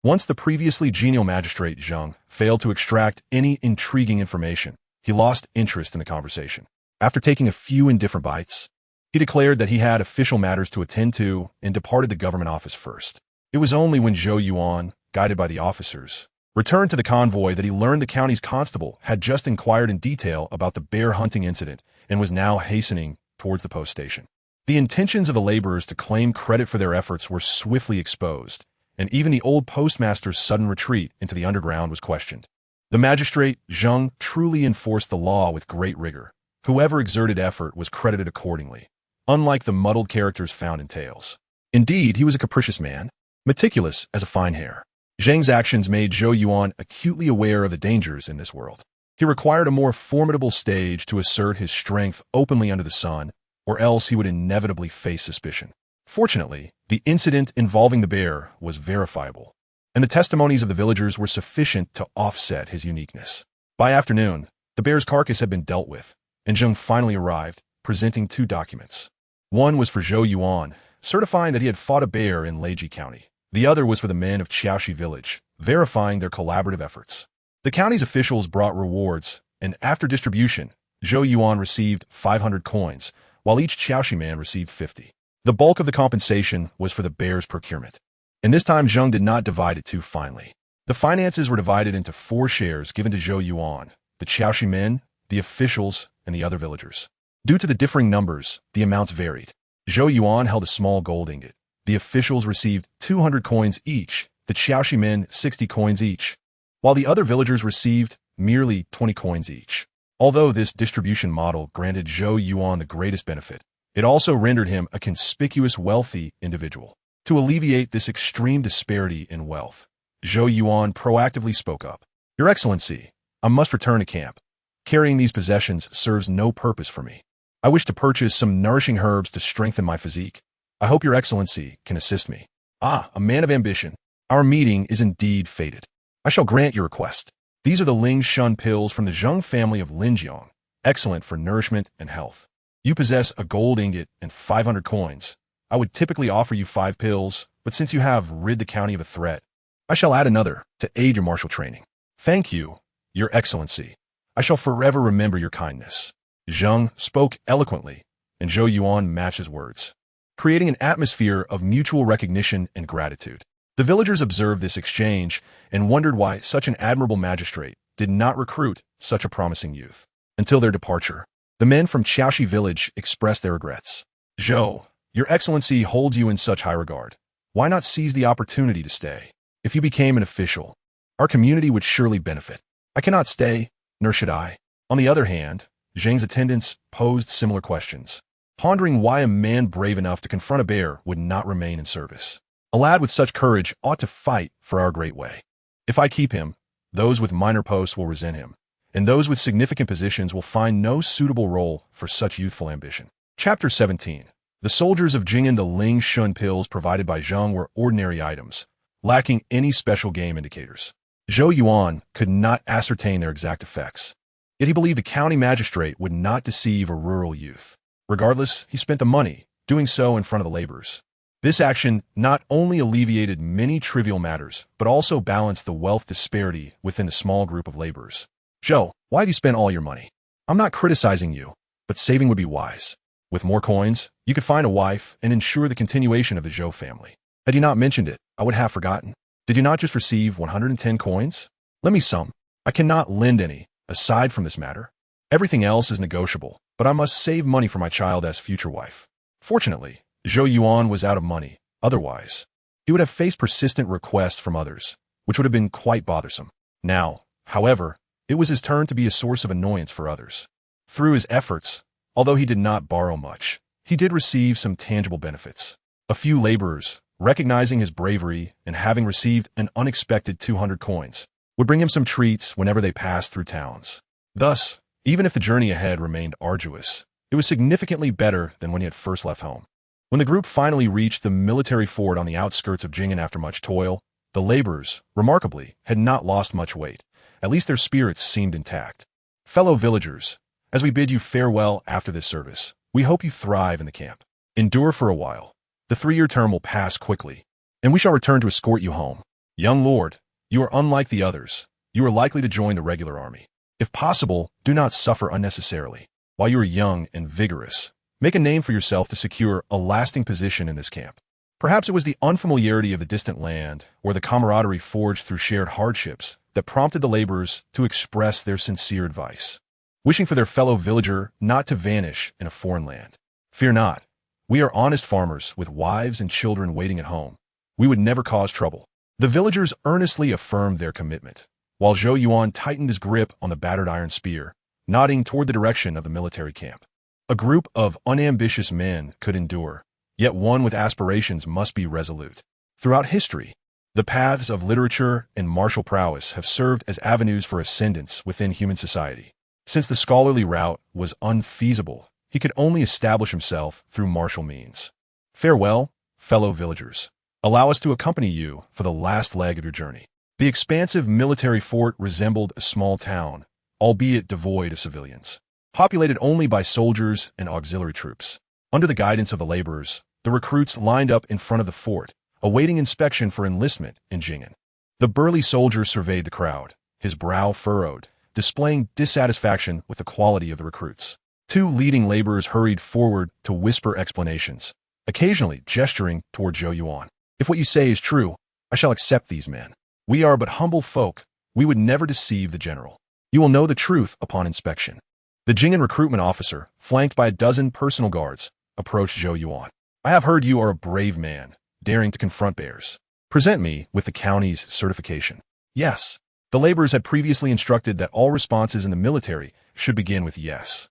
Speaker 1: Once the previously genial magistrate Zheng failed to extract any intriguing information, he lost interest in the conversation. After taking a few indifferent bites, he declared that he had official matters to attend to and departed the government office first. It was only when Zhou Yuan, guided by the officers, returned to the convoy that he learned the county's constable had just inquired in detail about the bear hunting incident and was now hastening towards the post station. The intentions of the laborers to claim credit for their efforts were swiftly exposed, and even the old postmaster's sudden retreat into the underground was questioned. The magistrate, Zheng, truly enforced the law with great rigor. Whoever exerted effort was credited accordingly, unlike the muddled characters found in tales. Indeed, he was a capricious man, meticulous as a fine hair. Zheng's actions made Zhou Yuan acutely aware of the dangers in this world. He required a more formidable stage to assert his strength openly under the sun, or else he would inevitably face suspicion. Fortunately, the incident involving the bear was verifiable, and the testimonies of the villagers were sufficient to offset his uniqueness. By afternoon, the bear's carcass had been dealt with, and Zheng finally arrived, presenting 2 documents. One was for Zhou Yuan, certifying that he had fought a bear in Leiji County. The other was for the men of Qiaoshi village, verifying their collaborative efforts. The county's officials brought rewards, and after distribution, Zhou Yuan received 500 coins, while each Qiaoshi man received 50. The bulk of the compensation was for the bear's procurement. And this time Zheng did not divide it too finely. The finances were divided into 4 shares given to Zhou Yuan, the Qiaoshi men, the officials, and the other villagers. Due to the differing numbers, the amounts varied. Zhou Yuan held a small gold ingot. The officials received 200 coins each, the Qiaoshi men 60 coins each, while the other villagers received merely 20 coins each. Although this distribution model granted Zhou Yuan the greatest benefit, it also rendered him a conspicuous wealthy individual. To alleviate this extreme disparity in wealth, Zhou Yuan proactively spoke up. "Your Excellency, I must return to camp. Carrying these possessions serves no purpose for me. I wish to purchase some nourishing herbs to strengthen my physique. I hope Your Excellency can assist me." "Ah, a man of ambition. Our meeting is indeed fated. I shall grant your request. These are the Ling Shun pills from the Zheng family of Linjiang, excellent for nourishment and health. You possess a gold ingot and 500 coins. I would typically offer you 5 pills, but since you have rid the county of a threat, I shall add another to aid your martial training. Thank you, Your Excellency. I shall forever remember your kindness." Zheng spoke eloquently, and Zhou Yuan matched his words, creating an atmosphere of mutual recognition and gratitude. The villagers observed this exchange and wondered why such an admirable magistrate did not recruit such a promising youth. Until their departure, the men from Qiaoshi village expressed their regrets. "Zhou, Your Excellency holds you in such high regard. Why not seize the opportunity to stay? If you became an official, our community would surely benefit." "I cannot stay, nor should I." On the other hand, Zheng's attendants posed similar questions, pondering why a man brave enough to confront a bear would not remain in service. "A lad with such courage ought to fight for our great way. If I keep him, those with minor posts will resent him, and those with significant positions will find no suitable role for such youthful ambition." Chapter 17. The soldiers of Jing'an, the Ling Shun pills provided by Zheng were ordinary items, lacking any special game indicators. Zhou Yuan could not ascertain their exact effects, yet he believed the county magistrate would not deceive a rural youth. Regardless, he spent the money, doing so in front of the laborers. This action not only alleviated many trivial matters, but also balanced the wealth disparity within the small group of laborers. "Zhou, why have you spent all your money? I'm not criticizing you, but saving would be wise. With more coins, you could find a wife and ensure the continuation of the Zhou family. Had you not mentioned it, I would have forgotten. Did you not just receive 110 coins? Lend me some. I cannot lend any, aside from this matter. Everything else is negotiable, but I must save money for my child as future wife." Fortunately, Zhou Yuan was out of money. Otherwise, he would have faced persistent requests from others, which would have been quite bothersome. Now, however, it was his turn to be a source of annoyance for others. Through his efforts, although he did not borrow much, he did receive some tangible benefits. A few laborers, recognizing his bravery and having received an unexpected 200 coins, would bring him some treats whenever they passed through towns. Thus, even if the journey ahead remained arduous, it was significantly better than when he had first left home. When the group finally reached the military fort on the outskirts of Jing'an after much toil, the laborers, remarkably, had not lost much weight. At least their spirits seemed intact. "Fellow villagers, as we bid you farewell after this service, we hope you thrive in the camp. Endure for a while. The 3-year term will pass quickly, and we shall return to escort you home. Young lord, you are unlike the others. You are likely to join the regular army. If possible, do not suffer unnecessarily. While you are young and vigorous, make a name for yourself to secure a lasting position in this camp." Perhaps it was the unfamiliarity of the distant land, or the camaraderie forged through shared hardships, that prompted the laborers to express their sincere advice, wishing for their fellow villager not to vanish in a foreign land. "Fear not. We are honest farmers with wives and children waiting at home. We would never cause trouble." The villagers earnestly affirmed their commitment, while Zhou Yuan tightened his grip on the battered iron spear, nodding toward the direction of the military camp. A group of unambitious men could endure, yet one with aspirations must be resolute. Throughout history, The paths of literature and martial prowess have served as avenues for ascendance within human society. Since the scholarly route was unfeasible, he could only establish himself through martial means. Farewell, fellow villagers. Allow us to accompany you for the last leg of your journey. The expansive military fort resembled a small town, albeit devoid of civilians, populated only by soldiers and auxiliary troops. Under the guidance of the laborers, the recruits lined up in front of the fort, awaiting inspection for enlistment in Jing'an. The burly soldier surveyed the crowd, his brow furrowed, displaying dissatisfaction with the quality of the recruits. Two leading laborers hurried forward to whisper explanations, occasionally gesturing toward Zhou Yuan. If what you say is true, I shall accept these men. We are but humble folk. We would never deceive the general. You will know the truth upon inspection. The Jing'an recruitment officer, flanked by a dozen personal guards, approached Zhou Yuan. I have heard you are a brave man, daring to confront bears. Present me with the county's certification. Yes. The laborers had previously instructed that all responses in the military should begin with yes.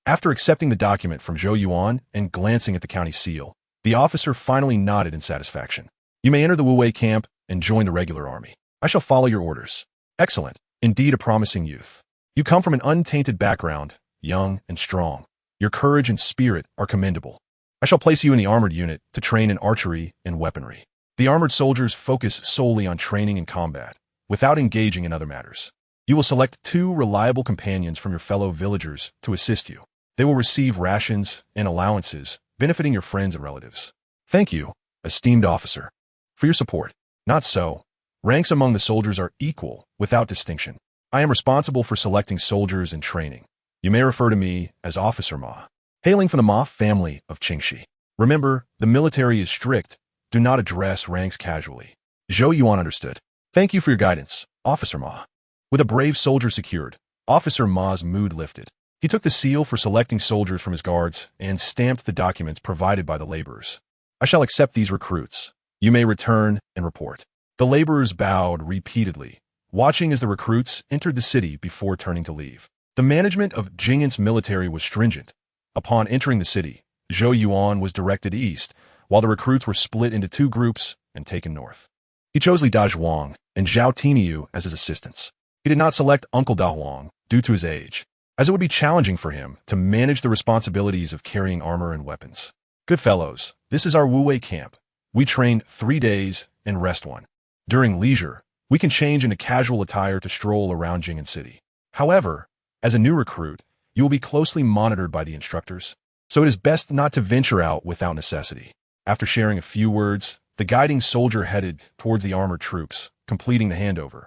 Speaker 1: After accepting the document from Zhou Yuan and glancing at the county seal, the officer finally nodded in satisfaction. You may enter the Wu Wei camp and join the regular army. I shall follow your orders. Excellent. Indeed a promising youth. You come from an untainted background, young and strong. Your courage and spirit are commendable. I shall place you in the armored unit to train in archery and weaponry. The armored soldiers focus solely on training and combat, without engaging in other matters. You will select 2 reliable companions from your fellow villagers to assist you. They will receive rations and allowances, benefiting your friends and relatives. Thank you, esteemed officer, for your support. Not so. Ranks among the soldiers are equal, without distinction. I am responsible for selecting soldiers and training. You may refer to me as Officer Ma. Hailing from the Ma family of Qingxi. Remember, the military is strict. Do not address ranks casually. Zhou Yuan understood. Thank you for your guidance, Officer Ma. With a brave soldier secured, Officer Ma's mood lifted. He took the seal for selecting soldiers from his guards and stamped the documents provided by the laborers. I shall accept these recruits. You may return and report. The laborers bowed repeatedly, watching as the recruits entered the city before turning to leave. The management of Jing'an's military was stringent. Upon entering the city, Zhou Yuan was directed east, while the recruits were split into 2 groups and taken north. He chose Li Dazhuang and Zhao Tiniu as his assistants. He did not select Uncle Da Huang due to his age, as it would be challenging for him to manage the responsibilities of carrying armor and weapons. Good fellows, this is our Wu Wei camp. We train 3 days and rest 1. During leisure, we can change into casual attire to stroll around Jing'an City. However, as a new recruit, you will be closely monitored by the instructors, so it is best not to venture out without necessity. After sharing a few words, the guiding soldier headed towards the armored troops, completing the handover.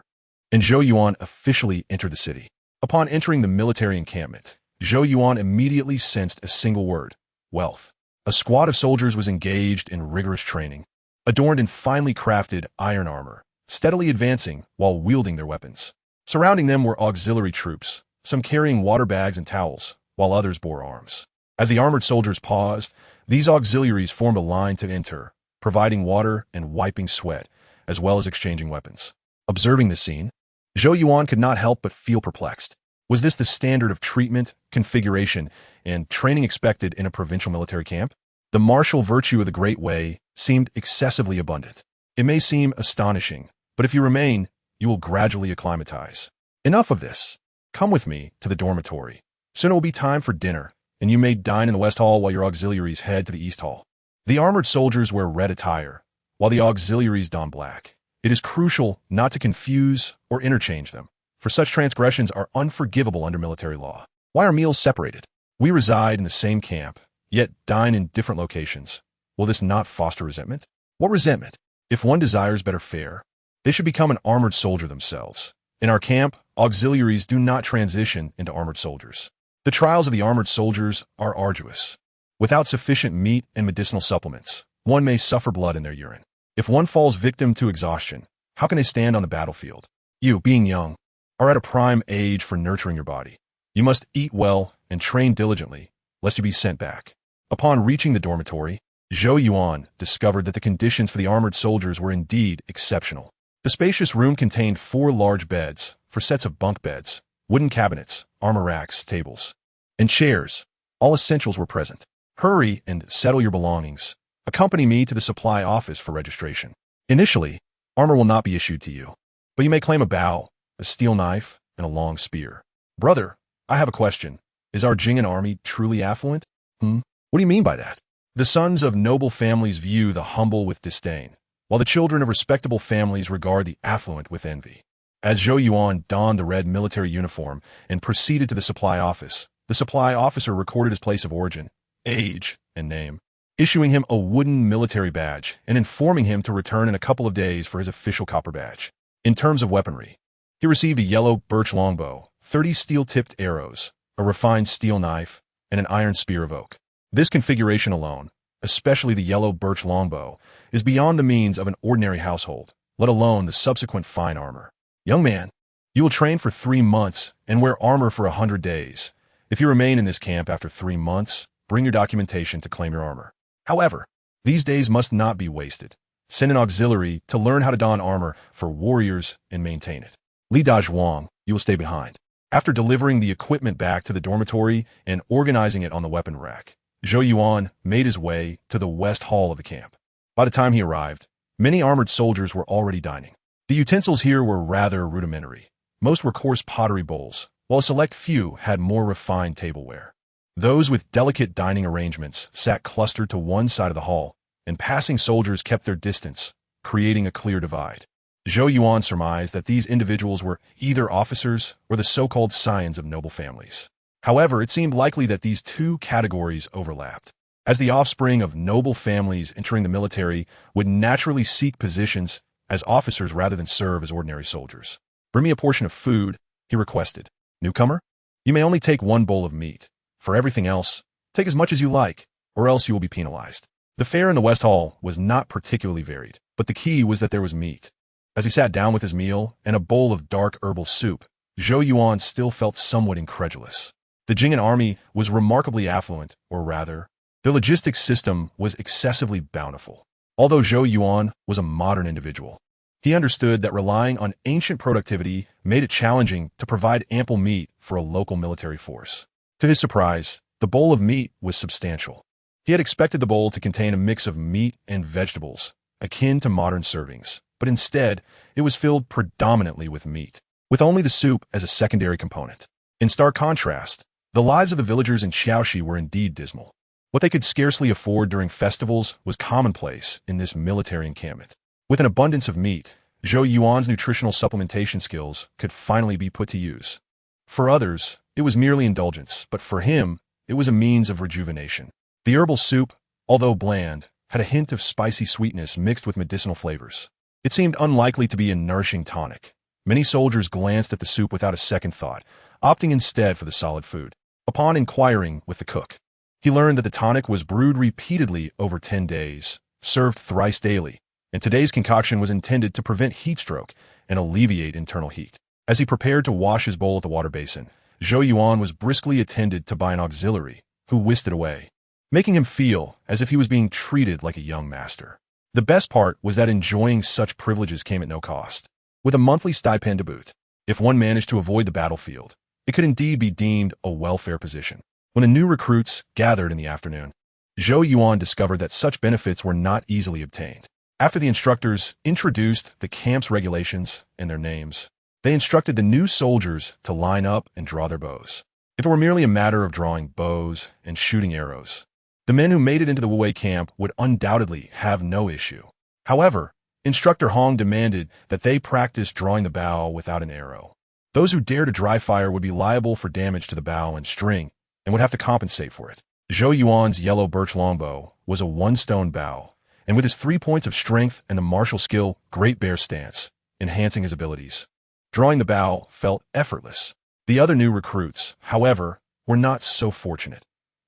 Speaker 1: And Zhou Yuan officially entered the city. Upon entering the military encampment, Zhou Yuan immediately sensed a single word: wealth. A squad of soldiers was engaged in rigorous training, adorned in finely crafted iron armor, steadily advancing while wielding their weapons. Surrounding them were auxiliary troops, some carrying water bags and towels, while others bore arms. As the armored soldiers paused, these auxiliaries formed a line to enter, providing water and wiping sweat, as well as exchanging weapons. Observing this scene, Zhou Yuan could not help but feel perplexed. Was this the standard of treatment, configuration, and training expected in a provincial military camp? The martial virtue of the Great Way seemed excessively abundant. It may seem astonishing, but if you remain, you will gradually acclimatize. Enough of this. Come with me to the dormitory. Soon it will be time for dinner, and you may dine in the West Hall while your auxiliaries head to the East Hall. The armored soldiers wear red attire, while the auxiliaries don black. It is crucial not to confuse or interchange them, for such transgressions are unforgivable under military law. Why are meals separated? We reside in the same camp, yet dine in different locations. Will this not foster resentment? What resentment? If one desires better fare, they should become an armored soldier themselves. In our camp, auxiliaries do not transition into armored soldiers. The trials of the armored soldiers are arduous. Without sufficient meat and medicinal supplements, one may suffer blood in their urine. If one falls victim to exhaustion, how can they stand on the battlefield? You, being young, are at a prime age for nurturing your body. You must eat well and train diligently, lest you be sent back. Upon reaching the dormitory, Zhou Yuan discovered that the conditions for the armored soldiers were indeed exceptional. The spacious room contained 4 large beds, 4 sets of bunk beds, wooden cabinets, armor racks, tables, and chairs. All essentials were present. Hurry and settle your belongings. Accompany me to the supply office for registration. Initially, Armor will not be issued to you, but you may claim a bow, a steel knife, and a long spear. Brother, I have a question. Is our Jing'an army truly affluent? What do you mean by that? The sons of noble families view the humble with disdain, while the children of respectable families regard the affluent with envy. As Zhou Yuan donned the red military uniform and proceeded to the supply office, the supply officer recorded his place of origin, age, and name, issuing him a wooden military badge and informing him to return in a couple of days for his official copper badge. In terms of weaponry, he received a yellow birch longbow, 30 steel-tipped arrows, a refined steel knife, and an iron spear of oak. This configuration alone, especially the yellow birch longbow, is beyond the means of an ordinary household, let alone the subsequent fine armor. Young man, you will train for 3 months and wear armor for 100 days. If you remain in this camp after 3 months, bring your documentation to claim your armor. However, these days must not be wasted. Send an auxiliary to learn how to don armor for warriors and maintain it. Li Dazhuang, you will stay behind. After delivering the equipment back to the dormitory and organizing it on the weapon rack, Zhou Yuan made his way to the west hall of the camp. By the time he arrived, many armored soldiers were already dining. The utensils here were rather rudimentary. Most were coarse pottery bowls, while a select few had more refined tableware. Those with delicate dining arrangements sat clustered to one side of the hall, and passing soldiers kept their distance, creating a clear divide. Zhou Yuan surmised that these individuals were either officers or the so-called scions of noble families. However, it seemed likely that these two categories overlapped, as the offspring of noble families entering the military would naturally seek positions as officers rather than serve as ordinary soldiers. Bring me a portion of food, he requested. Newcomer, you may only take 1 bowl of meat. For everything else, take as much as you like, or else you will be penalized. The fare in the West Hall was not particularly varied, but the key was that there was meat. As he sat down with his meal and a bowl of dark herbal soup, Zhou Yuan still felt somewhat incredulous. The Jing'an army was remarkably affluent, or rather, their logistics system was excessively bountiful. Although Zhou Yuan was a modern individual, he understood that relying on ancient productivity made it challenging to provide ample meat for a local military force. To his surprise, the bowl of meat was substantial. He had expected the bowl to contain a mix of meat and vegetables, akin to modern servings, but instead, it was filled predominantly with meat, with only the soup as a secondary component. In stark contrast, the lives of the villagers in Xiaoxi were indeed dismal. What they could scarcely afford during festivals was commonplace in this military encampment. With an abundance of meat, Zhou Yuan's nutritional supplementation skills could finally be put to use. For others, it was merely indulgence, but for him, it was a means of rejuvenation. The herbal soup, although bland, had a hint of spicy sweetness mixed with medicinal flavors. It seemed unlikely to be a nourishing tonic. Many soldiers glanced at the soup without a second thought, opting instead for the solid food. Upon inquiring with the cook, he learned that the tonic was brewed repeatedly over 10 days, served thrice daily, and today's concoction was intended to prevent heat stroke and alleviate internal heat. As he prepared to wash his bowl at the water basin, Zhou Yuan was briskly attended to by an auxiliary, who whisked it away, making him feel as if he was being treated like a young master. The best part was that enjoying such privileges came at no cost. With a monthly stipend to boot, if one managed to avoid the battlefield, it could indeed be deemed a welfare position. When the new recruits gathered in the afternoon, Zhou Yuan discovered that such benefits were not easily obtained. After the instructors introduced the camp's regulations and their names, they instructed the new soldiers to line up and draw their bows. If it were merely a matter of drawing bows and shooting arrows, the men who made it into the Wu camp would undoubtedly have no issue. However, Instructor Hong demanded that they practice drawing the bow without an arrow. Those who dared to dry fire would be liable for damage to the bow and string, and would have to compensate for it. Zhou Yuan's yellow birch longbow was a one-stone bow, and with his 3 points of strength and the martial skill Great Bear Stance, enhancing his abilities, drawing the bow felt effortless. The other new recruits, however, were not so fortunate.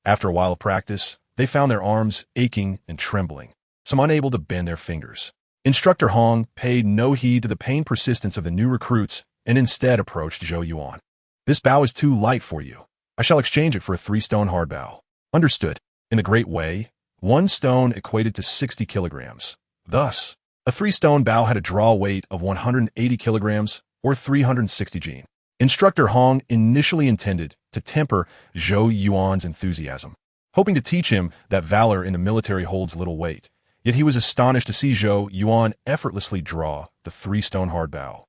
Speaker 1: After a while of practice, they found their arms aching and trembling, some unable to bend their fingers. Instructor Hong paid no heed to the pain persistence of the new recruits and instead approached Zhou Yuan. This bow is too light for you. I shall exchange it for a 3-stone hard bow. Understood. In the Great Way, 1 stone equated to 60 kilograms. Thus, a 3-stone bow had a draw weight of 180 kilograms or 360 jin. Instructor Hong initially intended to temper Zhou Yuan's enthusiasm, hoping to teach him that valor in the military holds little weight, Yet he was astonished to see Zhou Yuan effortlessly draw the three-stone hard bow.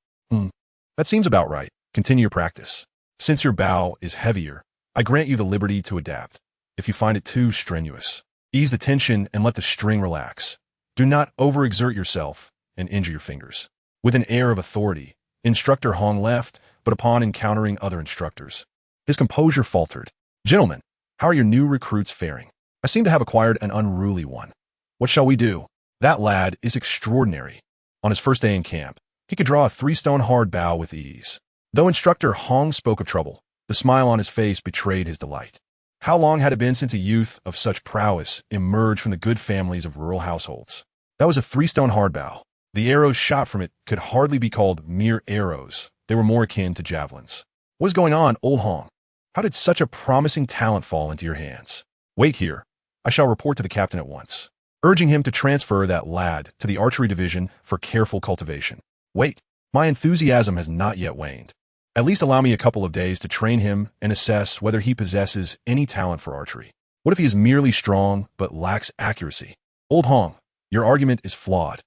Speaker 1: That seems about right. Continue your practice. Since your bow is heavier, I grant you the liberty to adapt. If you find it too strenuous, ease the tension and let the string relax. Do not overexert yourself and injure your fingers. With an air of authority, Instructor Hong left, but upon encountering other instructors, his composure faltered. Gentlemen, how are your new recruits faring? I seem to have acquired an unruly one. What shall we do? That lad is extraordinary. On his first day in camp, he could draw a three-stone hard bow with ease. Though Instructor Hong spoke of trouble, the smile on his face betrayed his delight. How long had it been since a youth of such prowess emerged from the good families of rural households? That was a three-stone hard bow. The arrows shot from it could hardly be called mere arrows. They were more akin to javelins. What is going on, old Hong? How did such a promising talent fall into your hands? Wait here. I shall report to the captain at once, urging him to transfer that lad to the archery division for careful cultivation. Wait. My enthusiasm has not yet waned. At least allow me a couple of days to train him and assess whether he possesses any talent for archery. What if he is merely strong but lacks accuracy? Old Hong, your argument is flawed.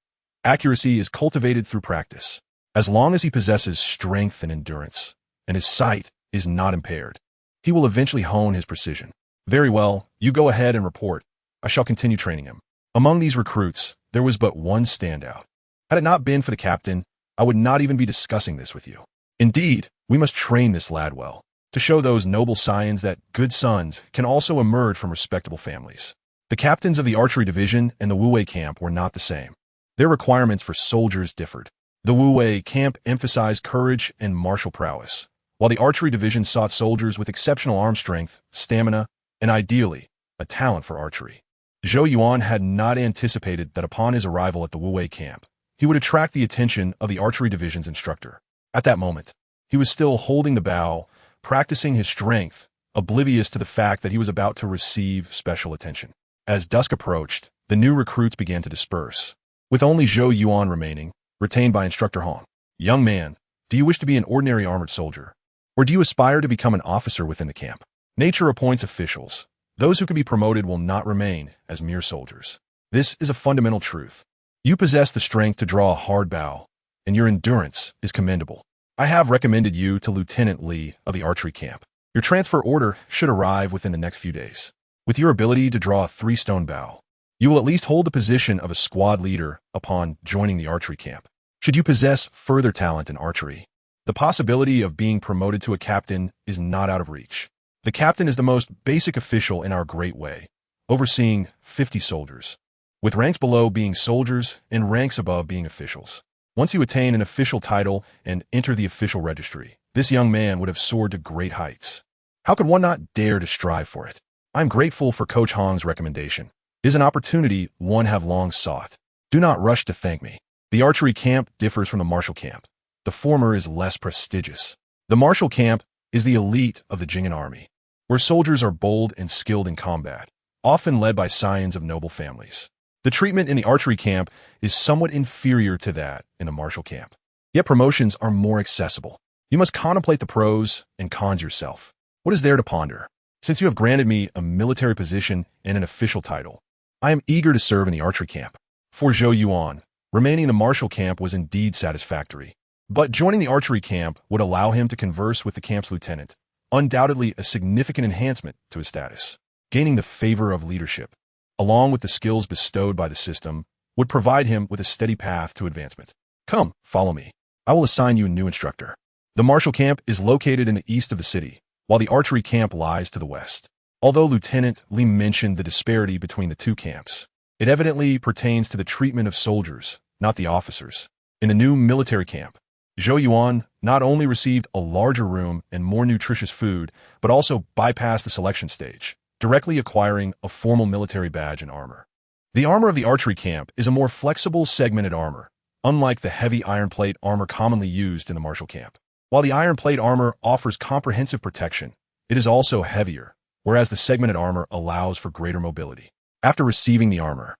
Speaker 1: Accuracy is cultivated through practice. As long as he possesses strength and endurance, and his sight is not impaired, he will eventually hone his precision. Very well, you go ahead and report. I shall continue training him. Among these recruits, there was but one standout. Had it not been for the captain, I would not even be discussing this with you. Indeed, we must train this lad well, to show those noble scions that good sons can also emerge from respectable families. The captains of the archery division and the Wu camp were not the same. Their requirements for soldiers differed. The Wu camp emphasized courage and martial prowess, while the archery division sought soldiers with exceptional arm strength, stamina, and ideally, a talent for archery. Zhou Yuan had not anticipated that upon his arrival at the Wu camp, he would attract the attention of the archery division's instructor. At that moment, he was still holding the bow, practicing his strength, oblivious to the fact that he was about to receive special attention. As dusk approached, the new recruits began to disperse, with only Zhou Yuan remaining, retained by Instructor Hong. Young man, do you wish to be an ordinary armored soldier? Or do you aspire to become an officer within the camp? Nature appoints officials. Those who can be promoted will not remain as mere soldiers. This is a fundamental truth. You possess the strength to draw a hard bow, and your endurance is commendable. I have recommended you to Lieutenant Li of the archery camp. Your transfer order should arrive within the next few days. With your ability to draw a three-stone bow, you will at least hold the position of a squad leader upon joining the archery camp. Should you possess further talent in archery, the possibility of being promoted to a captain is not out of reach. The captain is the most basic official in our great way, overseeing 50 soldiers, with ranks below being soldiers and ranks above being officials. Once you attain an official title and enter the official registry, this young man would have soared to great heights. How could one not dare to strive for it? I'm grateful for Coach Hong's recommendation. It is an opportunity one have long sought. Do not rush to thank me. The archery camp differs from the martial camp. The former is less prestigious. The martial camp is the elite of the Jing'an army, where soldiers are bold and skilled in combat, often led by scions of noble families. The treatment in the archery camp is somewhat inferior to that in the martial camp. Yet promotions are more accessible. You must contemplate the pros and cons yourself. What is there to ponder? Since you have granted me a military position and an official title, I am eager to serve in the archery camp. For Zhou Yuan, remaining in the martial camp was indeed satisfactory. But joining the archery camp would allow him to converse with the camp's lieutenant, undoubtedly a significant enhancement to his status. Gaining the favor of leadership, along with the skills bestowed by the system, would provide him with a steady path to advancement. Come, follow me. I will assign you a new instructor. The martial camp is located in the east of the city, while the archery camp lies to the west. Although Lieutenant Li mentioned the disparity between the two camps, it evidently pertains to the treatment of soldiers, not the officers. In the new military camp, Zhou Yuan not only received a larger room and more nutritious food, but also bypassed the selection stage, directly acquiring a formal military badge and armor. The armor of the archery camp is a more flexible segmented armor, unlike the heavy iron plate armor commonly used in the martial camp. While the iron plate armor offers comprehensive protection, it is also heavier, whereas the segmented armor allows for greater mobility. After receiving the armor,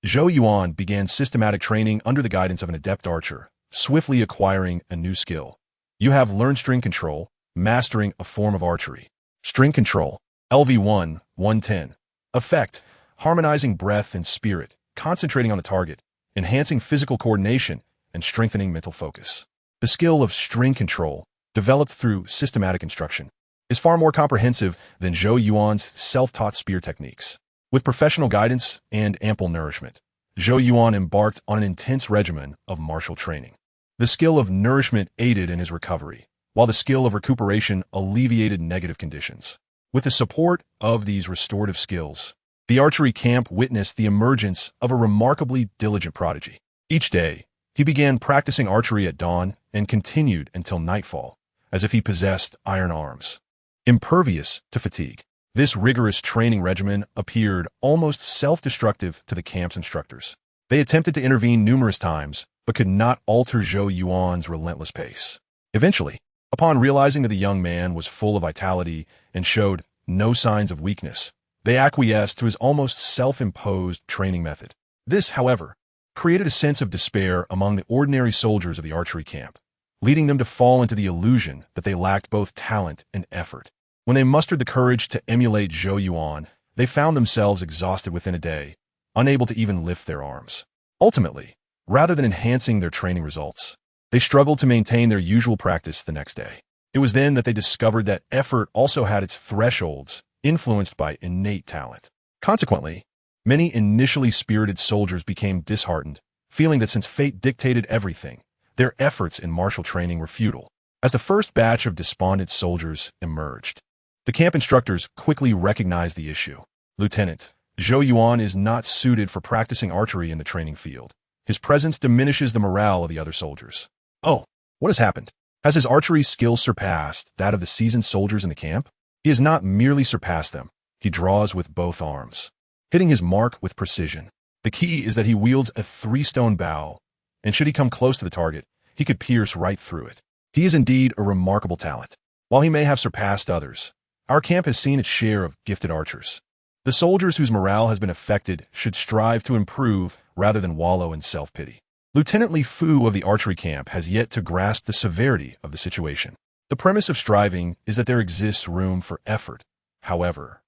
Speaker 1: Zhou Yuan began systematic training under the guidance of an adept archer, swiftly acquiring a new skill. You have learned string control, mastering a form of archery. String control, LV1, 110. Effect, harmonizing breath and spirit, concentrating on the target, enhancing physical coordination, and strengthening mental focus. The skill of string control, developed through systematic instruction, is far more comprehensive than Zhou Yuan's self-taught spear techniques. With professional guidance and ample nourishment, Zhou Yuan embarked on an intense regimen of martial training. The skill of nourishment aided in his recovery, while the skill of recuperation alleviated negative conditions. With the support of these restorative skills, the archery camp witnessed the emergence of a remarkably diligent prodigy. Each day, he began practicing archery at dawn and continued until nightfall, as if he possessed iron arms. Impervious to fatigue, this rigorous training regimen appeared almost self-destructive to the camp's instructors. They attempted to intervene numerous times, but could not alter Zhou Yuan's relentless pace. Eventually, upon realizing that the young man was full of vitality and showed no signs of weakness, they acquiesced to his almost self-imposed training method. This, however, created a sense of despair among the ordinary soldiers of the archery camp, leading them to fall into the illusion that they lacked both talent and effort. When they mustered the courage to emulate Zhou Yuan, they found themselves exhausted within a day, unable to even lift their arms. Ultimately, rather than enhancing their training results, they struggled to maintain their usual practice the next day. It was then that they discovered that effort also had its thresholds, influenced by innate talent. Consequently, many initially spirited soldiers became disheartened, feeling that since fate dictated everything, their efforts in martial training were futile. As the first batch of despondent soldiers emerged, the camp instructors quickly recognized the issue. Lieutenant, Zhou Yuan is not suited for practicing archery in the training field. His presence diminishes the morale of the other soldiers. Oh, what has happened? Has his archery skill surpassed that of the seasoned soldiers in the camp? He has not merely surpassed them. He draws with both arms, hitting his mark with precision. The key is that he wields a 3-stone bow, and should he come close to the target, he could pierce right through it. He is indeed a remarkable talent. While he may have surpassed others, our camp has seen its share of gifted archers. The soldiers whose morale has been affected should strive to improve rather than wallow in self-pity. Lieutenant Li Fu of the archery camp has yet to grasp the severity of the situation. The premise of striving is that there exists room for effort. However,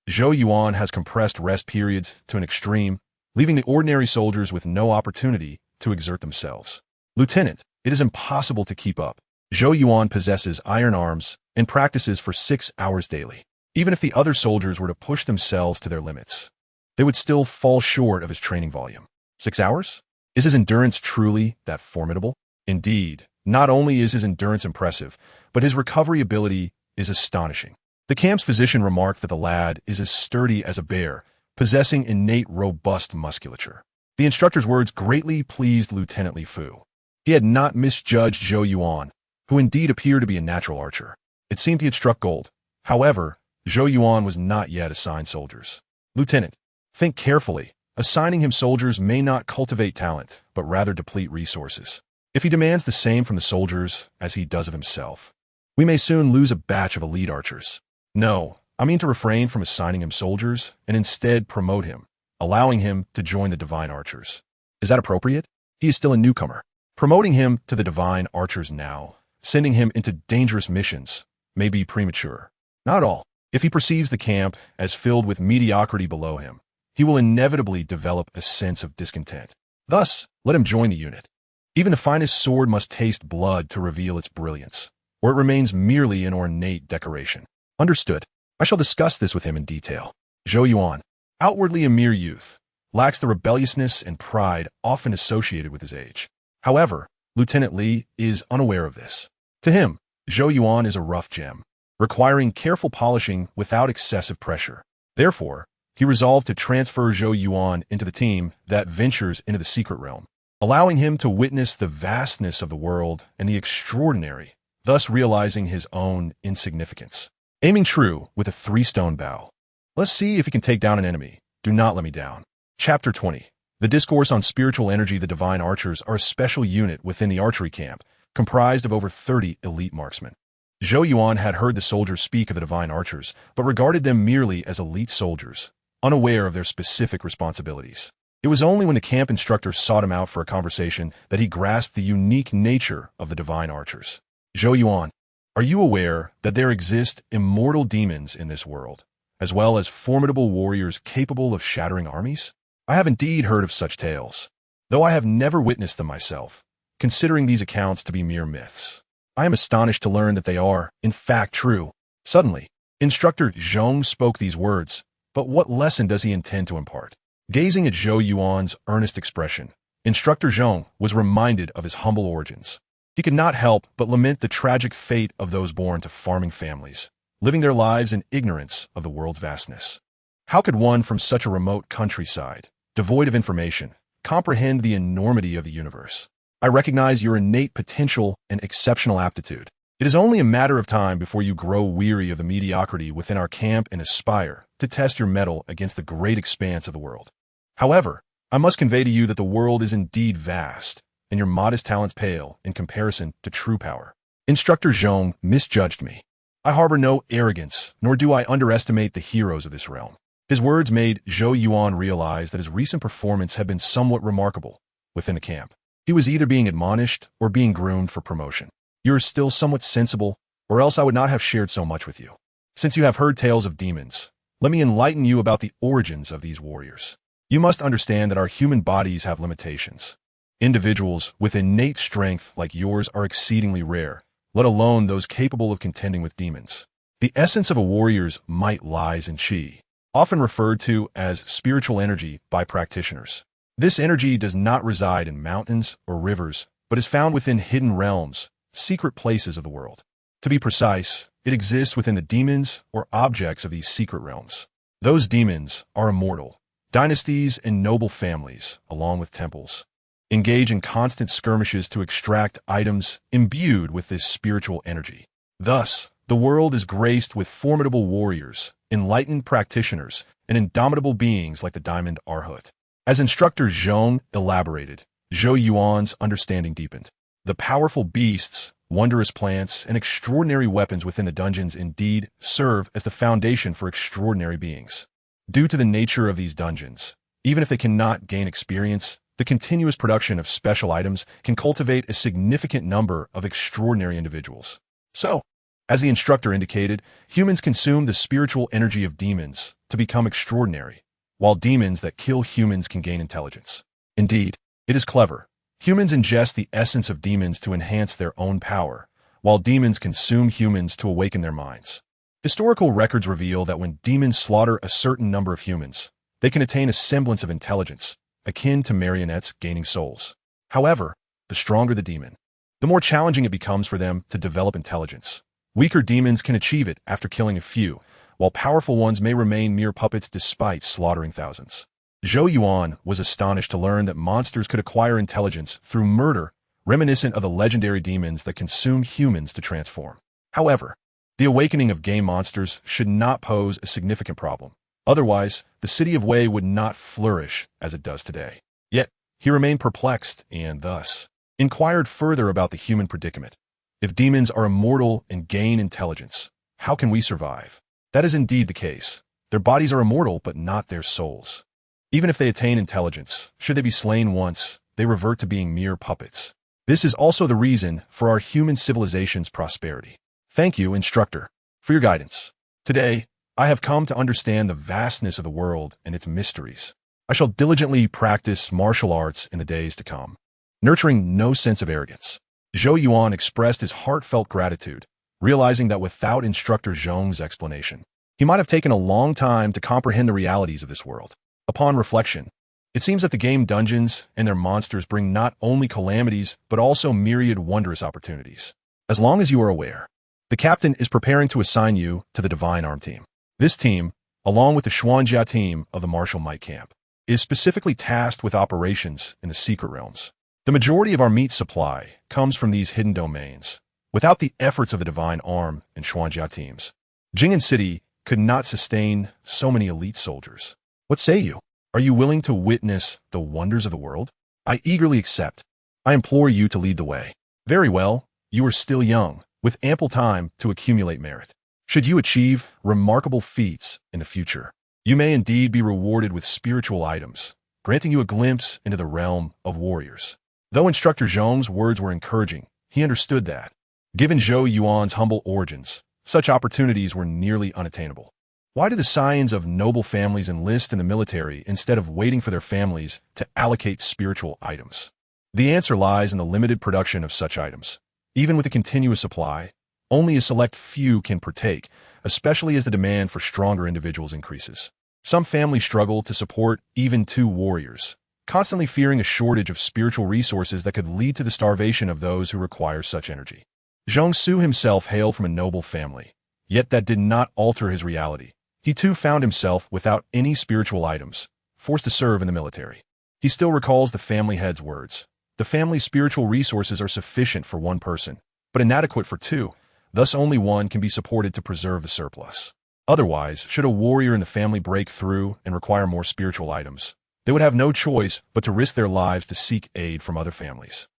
Speaker 1: Zhou Yuan has compressed rest periods to an extreme, leaving the ordinary soldiers with no opportunity to exert themselves. Lieutenant, it is impossible to keep up. Zhou Yuan possesses iron arms and practices for 6 hours daily. Even if the other soldiers were to push themselves to their limits, they would still fall short of his training volume. 6 hours? Is his endurance truly that formidable? Indeed, not only is his endurance impressive, but his recovery ability is astonishing. The camp's physician remarked that the lad is as sturdy as a bear, possessing innate robust musculature. The instructor's words greatly pleased Lieutenant Li Fu. He had not misjudged Zhou Yuan, who indeed appeared to be a natural archer. It seemed he had struck gold. However, Zhou Yuan was not yet assigned soldiers. Lieutenant, think carefully. Assigning him soldiers may not cultivate talent, but rather deplete resources. If he demands the same from the soldiers as he does of himself, we may soon lose a batch of elite archers. No, I mean to refrain from assigning him soldiers and instead promote him, allowing him to join the divine archers. Is that appropriate? He is still a newcomer. Promoting him to the divine archers now, sending him into dangerous missions, may be premature. Not at all. If he perceives the camp as filled with mediocrity below him, he will inevitably develop a sense of discontent. Thus, let him join the unit. Even the finest sword must taste blood to reveal its brilliance, or it remains merely an ornate decoration. Understood. I shall discuss this with him in detail. Zhou Yuan, outwardly a mere youth, lacks the rebelliousness and pride often associated with his age. However, Lieutenant Li is unaware of this. To him, Zhou Yuan is a rough gem, requiring careful polishing without excessive pressure. Therefore, he resolved to transfer Zhou Yuan into the team that ventures into the secret realm, allowing him to witness the vastness of the world and the extraordinary, thus realizing his own insignificance. Aiming true with a 3-stone bow. Let's see if he can take down an enemy. Do not let me down. Chapter 20. The Discourse on Spiritual Energy. The Divine Archers are a special unit within the archery camp, comprised of over 30 elite marksmen. Zhou Yuan had heard the soldiers speak of the divine archers, but regarded them merely as elite soldiers, unaware of their specific responsibilities. It was only when the camp instructor sought him out for a conversation that he grasped the unique nature of the divine archers. Zhou Yuan, are you aware that there exist immortal demons in this world, as well as formidable warriors capable of shattering armies? I have indeed heard of such tales, though I have never witnessed them myself, considering these accounts to be mere myths. I am astonished to learn that they are, in fact, true. Suddenly, Instructor Zhong spoke these words, but what lesson does he intend to impart? Gazing at Zhou Yuan's earnest expression, Instructor Zhong was reminded of his humble origins. He could not help but lament the tragic fate of those born to farming families, living their lives in ignorance of the world's vastness. How could one from such a remote countryside, devoid of information, comprehend the enormity of the universe? I recognize your innate potential and exceptional aptitude. It is only a matter of time before you grow weary of the mediocrity within our camp and aspire to test your mettle against the great expanse of the world. However, I must convey to you that the world is indeed vast, and your modest talents pale in comparison to true power. Instructor Zhong misjudged me. I harbor no arrogance, nor do I underestimate the heroes of this realm. His words made Zhou Yuan realize that his recent performance had been somewhat remarkable within the camp. He was either being admonished or being groomed for promotion. You are still somewhat sensible, or else I would not have shared so much with you. Since you have heard tales of demons, let me enlighten you about the origins of these warriors. You must understand that our human bodies have limitations. Individuals with innate strength like yours are exceedingly rare, let alone those capable of contending with demons. The essence of a warrior's might lies in qi, often referred to as spiritual energy by practitioners. This energy does not reside in mountains or rivers, but is found within hidden realms, secret places of the world. To be precise, it exists within the demons or objects of these secret realms. Those demons are immortal. Dynasties and noble families, along with temples, engage in constant skirmishes to extract items imbued with this spiritual energy. Thus, the world is graced with formidable warriors, enlightened practitioners, and indomitable beings like the Diamond Arhut. As Instructor Zhong elaborated, Zhou Yuan's understanding deepened. The powerful beasts, wondrous plants, and extraordinary weapons within the dungeons indeed serve as the foundation for extraordinary beings. Due to the nature of these dungeons, even if they cannot gain experience, the continuous production of special items can cultivate a significant number of extraordinary individuals. So, as the instructor indicated, humans consume the spiritual energy of demons to become extraordinary, while demons that kill humans can gain intelligence. Indeed, it is clever. Humans ingest the essence of demons to enhance their own power, while demons consume humans to awaken their minds. Historical records reveal that when demons slaughter a certain number of humans, they can attain a semblance of intelligence, akin to marionettes gaining souls. However, the stronger the demon, the more challenging it becomes for them to develop intelligence. Weaker demons can achieve it after killing a few, while powerful ones may remain mere puppets despite slaughtering thousands. Zhou Yuan was astonished to learn that monsters could acquire intelligence through murder, reminiscent of the legendary demons that consumed humans to transform. However, the awakening of game monsters should not pose a significant problem. Otherwise, the city of Wei would not flourish as it does today. Yet, he remained perplexed and, thus, inquired further about the human predicament. If demons are immortal and gain intelligence, how can we survive? That is indeed the case. Their bodies are immortal, but not their souls. Even if they attain intelligence, should they be slain once, they revert to being mere puppets. This is also the reason for our human civilization's prosperity. Thank you, Instructor, for your guidance. Today, I have come to understand the vastness of the world and its mysteries. I shall diligently practice martial arts in the days to come, nurturing no sense of arrogance. Zhou Yuan expressed his heartfelt gratitude, realizing that without Instructor Zhong's explanation, he might have taken a long time to comprehend the realities of this world. Upon reflection, it seems that the game dungeons and their monsters bring not only calamities, but also myriad wondrous opportunities. As long as you are aware, the captain is preparing to assign you to the Divine Arm team. This team, along with the Xuanjia team of the Martial Might Camp, is specifically tasked with operations in the secret realms. The majority of our meat supply comes from these hidden domains. Without the efforts of the Divine Arm and Xuanjia teams, Jing'an City could not sustain so many elite soldiers. What say you? Are you willing to witness the wonders of the world? I eagerly accept. I implore you to lead the way. Very well, you are still young, with ample time to accumulate merit. Should you achieve remarkable feats in the future, you may indeed be rewarded with spiritual items, granting you a glimpse into the realm of warriors. Though Instructor Zhong's words were encouraging, he understood that, given Zhou Yuan's humble origins, such opportunities were nearly unattainable. Why do the scions of noble families enlist in the military instead of waiting for their families to allocate spiritual items? The answer lies in the limited production of such items. Even with a continuous supply, only a select few can partake, especially as the demand for stronger individuals increases. Some families struggle to support even 2 warriors, constantly fearing a shortage of spiritual resources that could lead to the starvation of those who require such energy. Zhong Su himself hailed from a noble family, yet that did not alter his reality. He too found himself without any spiritual items, forced to serve in the military. He still recalls the family head's words. The family's spiritual resources are sufficient for 1 person, but inadequate for 2, thus only 1 can be supported to preserve the surplus. Otherwise, should a warrior in the family break through and require more spiritual items, they would have no choice but to risk their lives to seek aid from other families.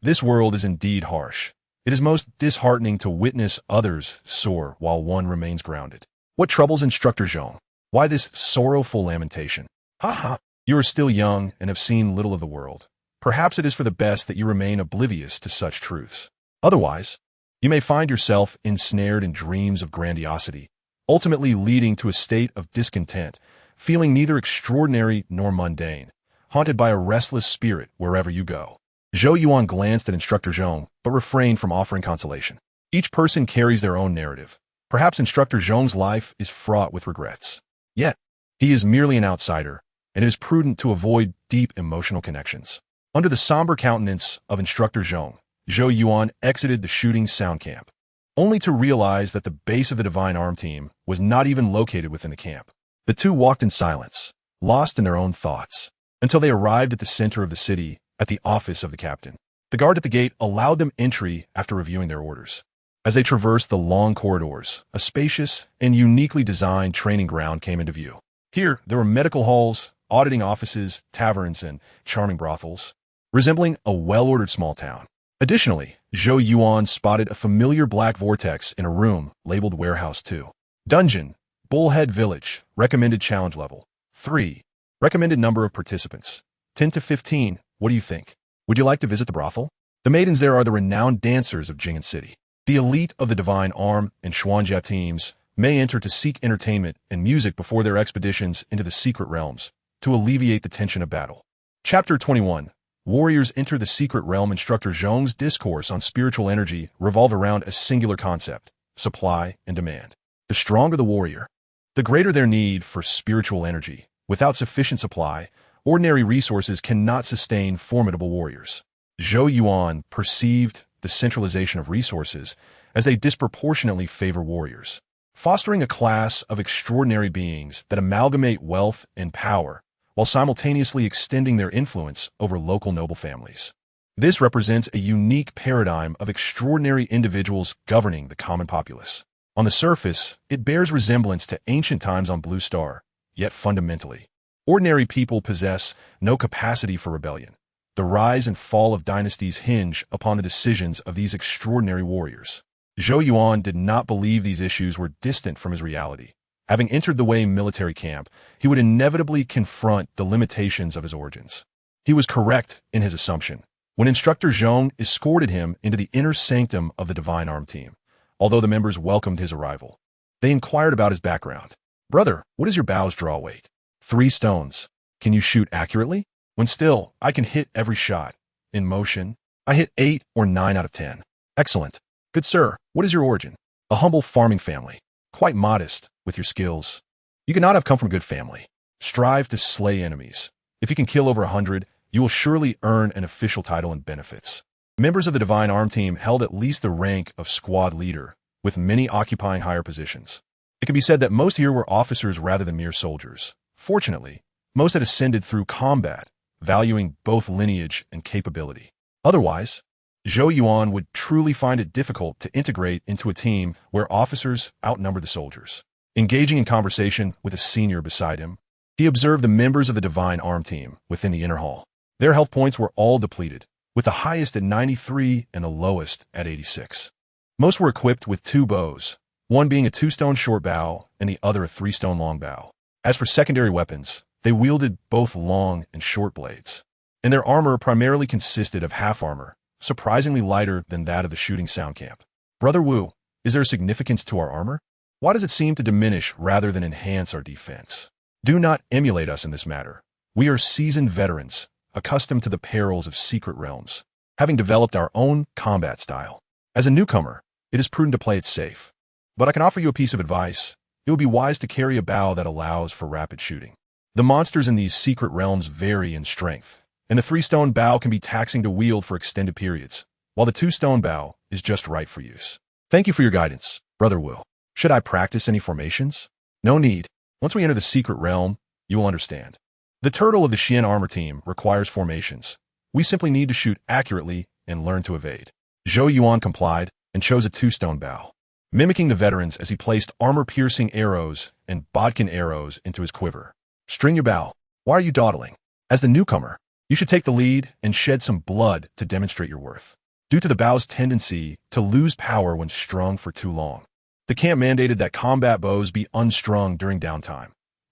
Speaker 1: This world is indeed harsh. It is most disheartening to witness others soar while one remains grounded. What troubles Instructor Zhong? Why this sorrowful lamentation? You are still young and have seen little of the world. Perhaps it is for the best that you remain oblivious to such truths. Otherwise, you may find yourself ensnared in dreams of grandiosity, ultimately leading to a state of discontent, feeling neither extraordinary nor mundane, haunted by a restless spirit wherever you go. Zhou Yuan glanced at Instructor Zhong, but refrained from offering consolation. Each person carries their own narrative. Perhaps Instructor Zhong's life is fraught with regrets. Yet, he is merely an outsider, and it is prudent to avoid deep emotional connections. Under the somber countenance of Instructor Zhong, Zhou Yuan exited the shooting sound camp, only to realize that the base of the Divine Arm team was not even located within the camp. The 2 walked in silence, lost in their own thoughts, until they arrived at the center of the city, at the office of the captain. The guard at the gate allowed them entry after reviewing their orders. As they traversed the long corridors, a spacious and uniquely designed training ground came into view. Here, there were medical halls, auditing offices, taverns, and charming brothels, resembling a well-ordered small town. Additionally, Zhou Yuan spotted a familiar black vortex in a room labeled Warehouse 2. Dungeon, Bullhead Village, recommended challenge level 3. Recommended number of participants 10 to 15. What do you think? Would you like to visit the brothel? The maidens there are the renowned dancers of Jing'an City. The elite of the Divine Arm and Xuanjia teams may enter to seek entertainment and music before their expeditions into the secret realms to alleviate the tension of battle. Chapter 21. Warriors enter the secret realm. Instructor Zhong's discourse on spiritual energy revolve around a singular concept: supply and demand. The stronger the warrior, the greater their need for spiritual energy. Without sufficient supply, ordinary resources cannot sustain formidable warriors. Zhou Yuan perceived the centralization of resources as they disproportionately favor warriors, fostering a class of extraordinary beings that amalgamate wealth and power while simultaneously extending their influence over local noble families. This represents a unique paradigm of extraordinary individuals governing the common populace. On the surface, it bears resemblance to ancient times on Blue Star, yet fundamentally, ordinary people possess no capacity for rebellion. The rise and fall of dynasties hinge upon the decisions of these extraordinary warriors. Zhou Yuan did not believe these issues were distant from his reality. Having entered the Wei military camp, he would inevitably confront the limitations of his origins. He was correct in his assumption when Instructor Zhong escorted him into the inner sanctum of the Divine Arm team. Although the members welcomed his arrival, they inquired about his background. "Brother, what is your bow's draw weight?" 3 stones. "Can you shoot accurately?" "When still, I can hit every shot. In motion, I hit 8 or 9 out of 10. "Excellent. Good sir, what is your origin?" "A humble farming family. Quite modest with your skills. You could not have come from a good family. Strive to slay enemies. If you can kill over 100, you will surely earn an official title and benefits." Members of the Divine Arm team held at least the rank of squad leader, with many occupying higher positions. It can be said that most here were officers rather than mere soldiers. Fortunately, most had ascended through combat, valuing both lineage and capability. Otherwise, Zhou Yuan would truly find it difficult to integrate into a team where officers outnumbered the soldiers. Engaging in conversation with a senior beside him, he observed the members of the Divine Arm team within the inner hall. Their health points were all depleted, with the highest at 93 and the lowest at 86. Most were equipped with 2 bows, one being a 2-stone short bow and the other a 3-stone long bow. As for secondary weapons, they wielded both long and short blades, and their armor primarily consisted of half armor, surprisingly lighter than that of the shooting sound camp. "Brother Wu, is there a significance to our armor?" Why does it seem to diminish rather than enhance our defense? Do not emulate us in this matter. We are seasoned veterans, accustomed to the perils of secret realms, having developed our own combat style. As a newcomer, it is prudent to play it safe. But I can offer you a piece of advice. It would be wise to carry a bow that allows for rapid shooting. The monsters in these secret realms vary in strength, and the 3-stone bow can be taxing to wield for extended periods, while the 2-stone bow is just right for use. Thank you for your guidance, Brother Will. Should I practice any formations? No need. Once we enter the secret realm, you will understand. The turtle of the Xian armor team requires formations. We simply need to shoot accurately and learn to evade. Zhou Yuan complied and chose a 2-stone bow, mimicking the veterans as he placed armor-piercing arrows and bodkin arrows into his quiver. String your bow. Why are you dawdling? As the newcomer, you should take the lead and shed some blood to demonstrate your worth. Due to the bow's tendency to lose power when strung for too long, the camp mandated that combat bows be unstrung during downtime.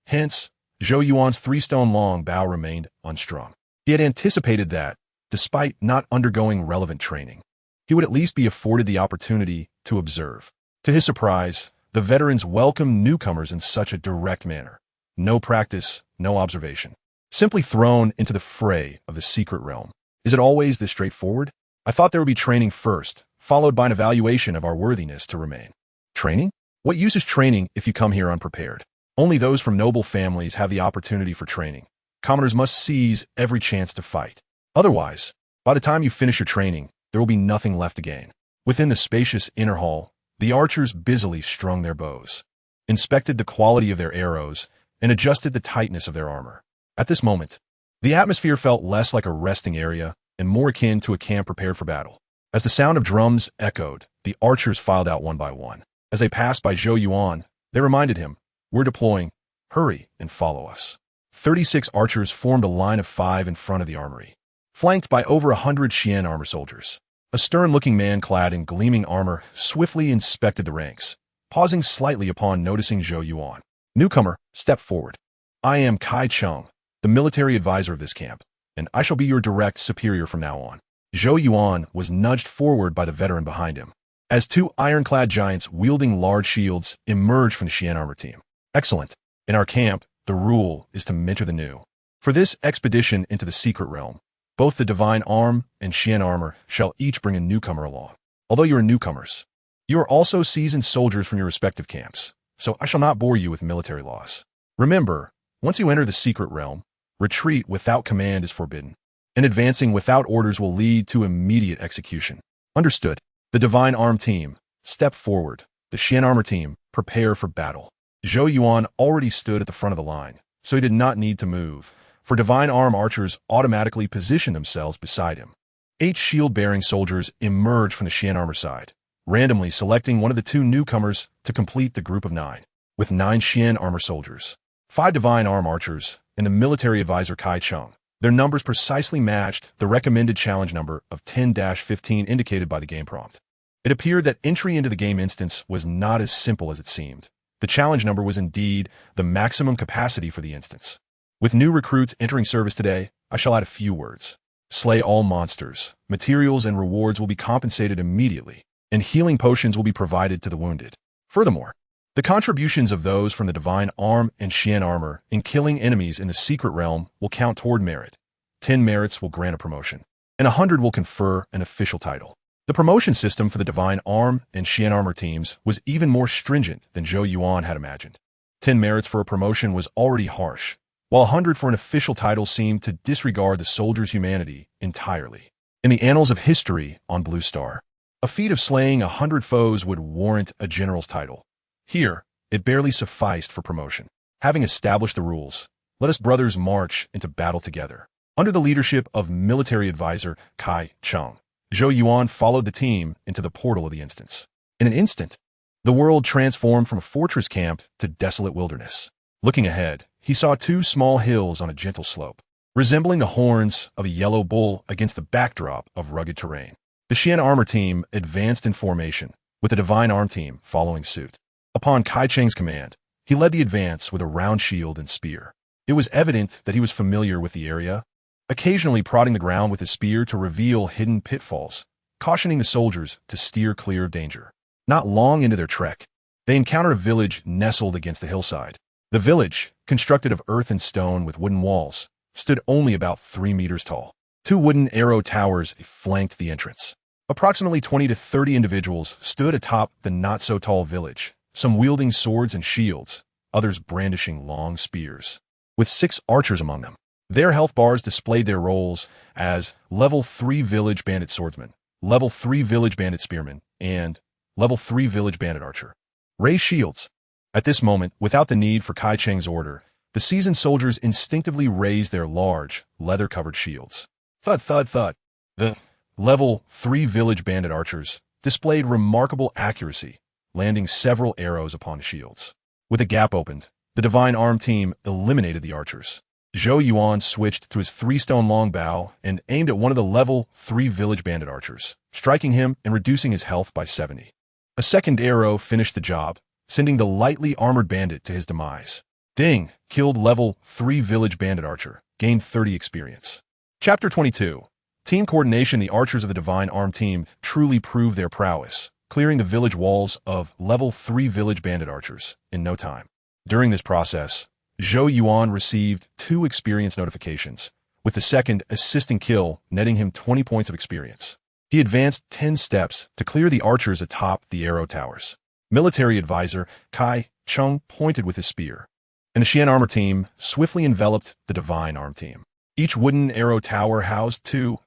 Speaker 1: Hence, Zhou Yuan's 3-stone-long bow remained unstrung. He had anticipated that, despite not undergoing relevant training, he would at least be afforded the opportunity to observe. To his surprise, the veterans welcomed newcomers in such a direct manner. No practice, no observation. Simply thrown into the fray of the secret realm. Is it always this straightforward? I thought there would be training first, followed by an evaluation of our worthiness to remain. Training? What use is training if you come here unprepared? Only those from noble families have the opportunity for training. Commoners must seize every chance to fight. Otherwise, by the time you finish your training, there will be nothing left to gain. Within the spacious inner hall, the archers busily strung their bows, inspected the quality of their arrows, and adjusted the tightness of their armor. At this moment, the atmosphere felt less like a resting area and more akin to a camp prepared for battle. As the sound of drums echoed, the archers filed out one by one. As they passed by Zhou Yuan, they reminded him, "We're deploying. Hurry and follow us." 36 archers formed a line of 5 in front of the armory, flanked by over 100 Xian armor soldiers. A stern-looking man clad in gleaming armor swiftly inspected the ranks, pausing slightly upon noticing Zhou Yuan. "Newcomer, step forward. I am Kai Cheng, the military advisor of this camp, and I shall be your direct superior from now on." Zhou Yuan was nudged forward by the veteran behind him, as 2 ironclad giants wielding large shields emerged from the Xian armor team. "Excellent. In our camp, the rule is to mentor the new. For this expedition into the secret realm, both the divine arm and Xian armor shall each bring a newcomer along. Although you are newcomers, you are also seasoned soldiers from your respective camps, so I shall not bore you with military laws. Remember, once you enter the secret realm, retreat without command is forbidden, and advancing without orders will lead to immediate execution. Understood. The divine arm team, step forward. The Xian armor team, prepare for battle." Zhou Yuan already stood at the front of the line, so he did not need to move, for divine arm archers automatically positioned themselves beside him. 8 shield-bearing soldiers emerged from the Xian armor side, randomly selecting one of the 2 newcomers to complete the group of 9, with 9 Xian armor soldiers, 5 divine arm archers, and the military advisor Kai Cheng. Their numbers precisely matched the recommended challenge number of 10-15 indicated by the game prompt. It appeared that entry into the game instance was not as simple as it seemed. The challenge number was indeed the maximum capacity for the instance. With new recruits entering service today, I shall add a few words. Slay all monsters. Materials and rewards will be compensated immediately, and healing potions will be provided to the wounded. Furthermore, the contributions of those from the divine arm and Xian armor in killing enemies in the secret realm will count toward merit. 10 merits will grant a promotion, and 100 will confer an official title. The promotion system for the divine arm and Xian armor teams was even more stringent than Zhou Yuan had imagined. 10 merits for a promotion was already harsh, while 100 for an official title seemed to disregard the soldier's humanity entirely. In the annals of history on Blue Star, a feat of slaying 100 foes would warrant a general's title. Here, it barely sufficed for promotion. Having established the rules, let us brothers march into battle together. Under the leadership of military advisor Kai Cheng, Zhou Yuan followed the team into the portal of the instance. In an instant, the world transformed from a fortress camp to desolate wilderness. Looking ahead, he saw 2 small hills on a gentle slope, resembling the horns of a yellow bull against the backdrop of rugged terrain. The Xian armor team advanced in formation, with the divine arm team following suit. Upon Kai Cheng's command, he led the advance with a round shield and spear. It was evident that he was familiar with the area, occasionally prodding the ground with his spear to reveal hidden pitfalls, cautioning the soldiers to steer clear of danger. Not long into their trek, They encounter a village nestled against the hillside. The village, constructed of earth and stone with wooden walls, stood only about 3 meters tall. 2 wooden arrow towers flanked the entrance. Approximately 20 to 30 individuals stood atop the not-so-tall village, some wielding swords and shields, others brandishing long spears, with 6 archers among them. Their health bars displayed their roles as Level 3 Village Bandit Swordsman, Level 3 Village Bandit Spearman, and Level 3 Village Bandit Archer. Raise shields. At this moment, without the need for Kai Cheng's order, the seasoned soldiers instinctively raised their large, leather-covered shields. Thud, thud, thud. The Level 3 Village Bandit Archers displayed remarkable accuracy, landing several arrows upon shields. With a gap opened, the Divine Arm team eliminated the archers. Zhou Yuan switched to his 3-stone-long bow and aimed at one of the Level 3 Village Bandit Archers, striking him and reducing his health by 70. A second arrow finished the job, sending the lightly armored bandit to his demise. Ding! Killed Level 3 Village Bandit Archer, gained 30 experience. Chapter 22. Team coordination. The archers of the Divine Arm team truly proved their prowess, clearing the village walls of Level 3 Village Bandit Archers in no time. During this process, Zhou Yuan received 2 experience notifications, with the second assisting kill netting him 20 points of experience. He advanced 10 steps to clear the archers atop the arrow towers. Military advisor Kai Cheng pointed with his spear, and the Xian armor team swiftly enveloped the Divine Arm team. Each wooden arrow tower housed 2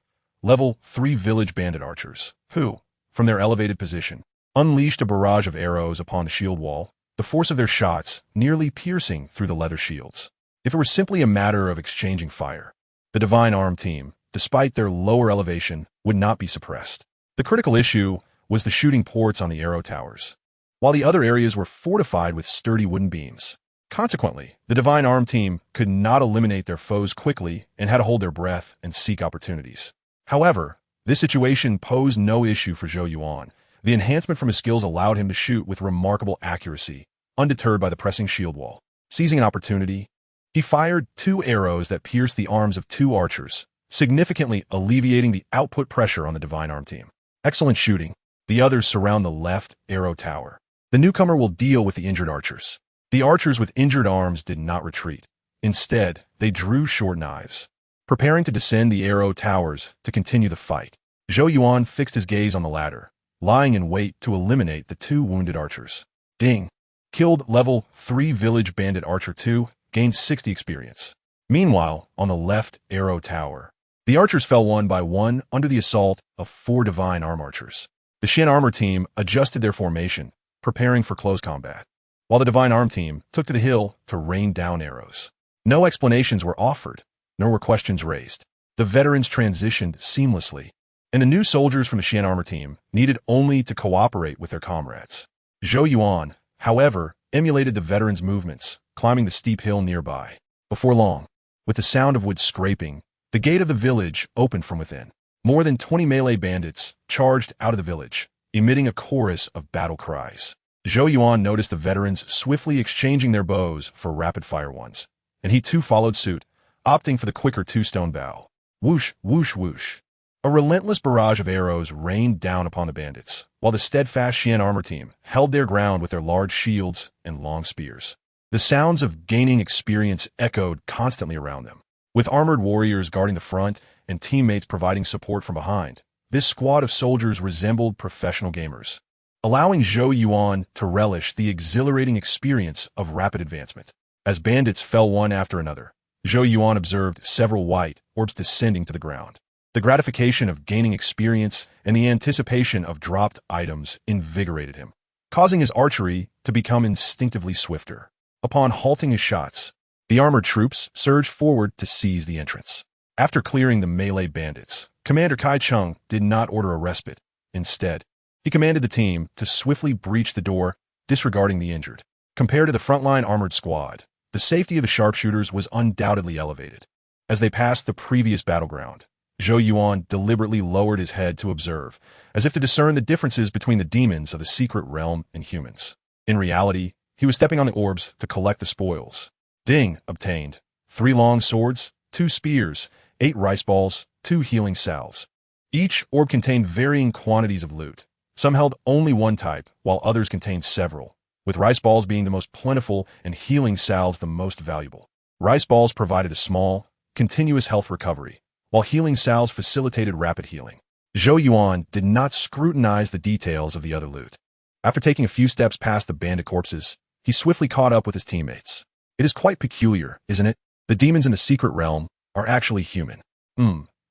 Speaker 1: Level 3 Village Bandit Archers, who, from their elevated position, unleashed a barrage of arrows upon the shield wall, the force of their shots nearly piercing through the leather shields. If it were simply a matter of exchanging fire, the Divine Arm team, despite their lower elevation, would not be suppressed. The critical issue was the shooting ports on the arrow towers, while the other areas were fortified with sturdy wooden beams. Consequently, the Divine Arm team could not eliminate their foes quickly and had to hold their breath and seek opportunities. However, this situation posed no issue for Zhou Yuan. The enhancement from his skills allowed him to shoot with remarkable accuracy, undeterred by the pressing shield wall. Seizing an opportunity, he fired 2 arrows that pierced the arms of 2 archers, significantly alleviating the output pressure on the Divine Arm team. Excellent shooting. The others surround the left arrow tower. The newcomer will deal with the injured archers. The archers with injured arms did not retreat. Instead, they drew short knives, preparing to descend the arrow towers to continue the fight. Zhou Yuan fixed his gaze on the ladder, lying in wait to eliminate the 2 wounded archers. Ding! Killed Level 3 Village Bandit Archer 2, gained 60 experience. Meanwhile, on the left arrow tower, the archers fell one by one under the assault of 4 Divine Arm Archers. The Xian armor team adjusted their formation, preparing for close combat, while the Divine Arm team took to the hill to rain down arrows. No explanations were offered, nor were questions raised. The veterans transitioned seamlessly, and the new soldiers from the Xian armor team needed only to cooperate with their comrades. Zhou Yuan, however, emulated the veterans' movements, climbing the steep hill nearby. Before long, with the sound of wood scraping, the gate of the village opened from within. More than 20 melee bandits charged out of the village, emitting a chorus of battle cries. Zhou Yuan noticed the veterans swiftly exchanging their bows for rapid-fire ones, and he too followed suit, opting for the quicker 2-stone bow. Whoosh, whoosh, whoosh. A relentless barrage of arrows rained down upon the bandits, while the steadfast Xian armor team held their ground with their large shields and long spears. The sounds of gaining experience echoed constantly around them. With armored warriors guarding the front and teammates providing support from behind, this squad of soldiers resembled professional gamers, allowing Zhou Yuan to relish the exhilarating experience of rapid advancement. As bandits fell one after another, Zhou Yuan observed several white orbs descending to the ground. The gratification of gaining experience and the anticipation of dropped items invigorated him, causing his archery to become instinctively swifter. Upon halting his shots, the armored troops surged forward to seize the entrance. After clearing the melee bandits, Commander Kai Cheng did not order a respite. Instead, he commanded the team to swiftly breach the door, disregarding the injured. Compared to the frontline armored squad, the safety of the sharpshooters was undoubtedly elevated. As they passed the previous battleground, Zhou Yuan deliberately lowered his head to observe, as if to discern the differences between the demons of the secret realm and humans. In reality, he was stepping on the orbs to collect the spoils. Ding obtained 3 long swords, 2 spears, 8 rice balls, 2 healing salves. Each orb contained varying quantities of loot. Some held only one type, while others contained several, with rice balls being the most plentiful and healing salves the most valuable. Rice balls provided a small, continuous health recovery, while healing salves facilitated rapid healing. Zhou Yuan did not scrutinize the details of the other loot. After taking a few steps past the bandit corpses, he swiftly caught up with his teammates. It is quite peculiar, isn't it? The demons in the secret realm are actually human.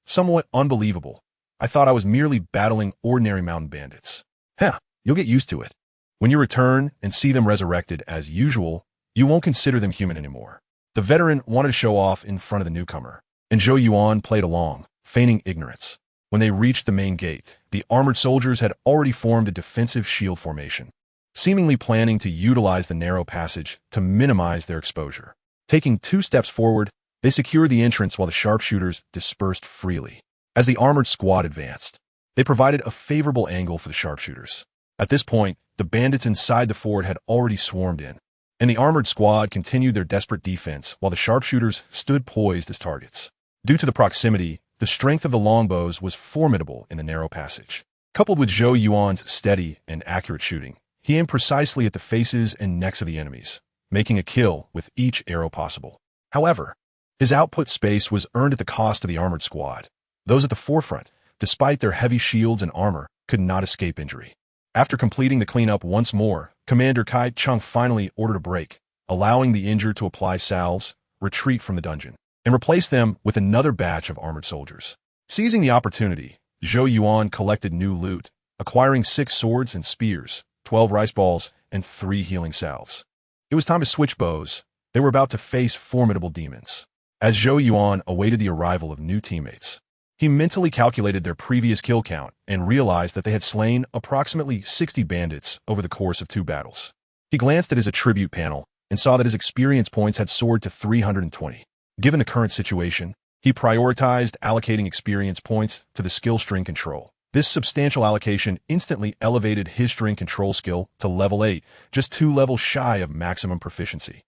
Speaker 1: Somewhat unbelievable. I thought I was merely battling ordinary mountain bandits. You'll get used to it. When you return and see them resurrected as usual, you won't consider them human anymore. The veteran wanted to show off in front of the newcomer, and Zhou Yuan played along, feigning ignorance. When they reached the main gate, the armored soldiers had already formed a defensive shield formation, seemingly planning to utilize the narrow passage to minimize their exposure. Taking 2 steps forward, they secured the entrance while the sharpshooters dispersed freely. As the armored squad advanced, they provided a favorable angle for the sharpshooters. At this point, the bandits inside the fort had already swarmed in, and the armored squad continued their desperate defense while the sharpshooters stood poised as targets. Due to the proximity, the strength of the longbows was formidable in the narrow passage. Coupled with Zhou Yuan's steady and accurate shooting, he aimed precisely at the faces and necks of the enemies, making a kill with each arrow possible. However, his output space was earned at the cost of the armored squad. Those at the forefront, despite their heavy shields and armor, could not escape injury. After completing the cleanup once more, Commander Kai Chung finally ordered a break, allowing the injured to apply salves, retreat from the dungeon, and replace them with another batch of armored soldiers. Seizing the opportunity, Zhou Yuan collected new loot, acquiring 6 swords and spears, 12 rice balls, and 3 healing salves. It was time to switch bows. They were about to face formidable demons. As Zhou Yuan awaited the arrival of new teammates, he mentally calculated their previous kill count and realized that they had slain approximately 60 bandits over the course of 2 battles. He glanced at his attribute panel and saw that his experience points had soared to 320. Given the current situation, he prioritized allocating experience points to the skill string control. This substantial allocation instantly elevated his string control skill to level 8, just 2 levels shy of maximum proficiency.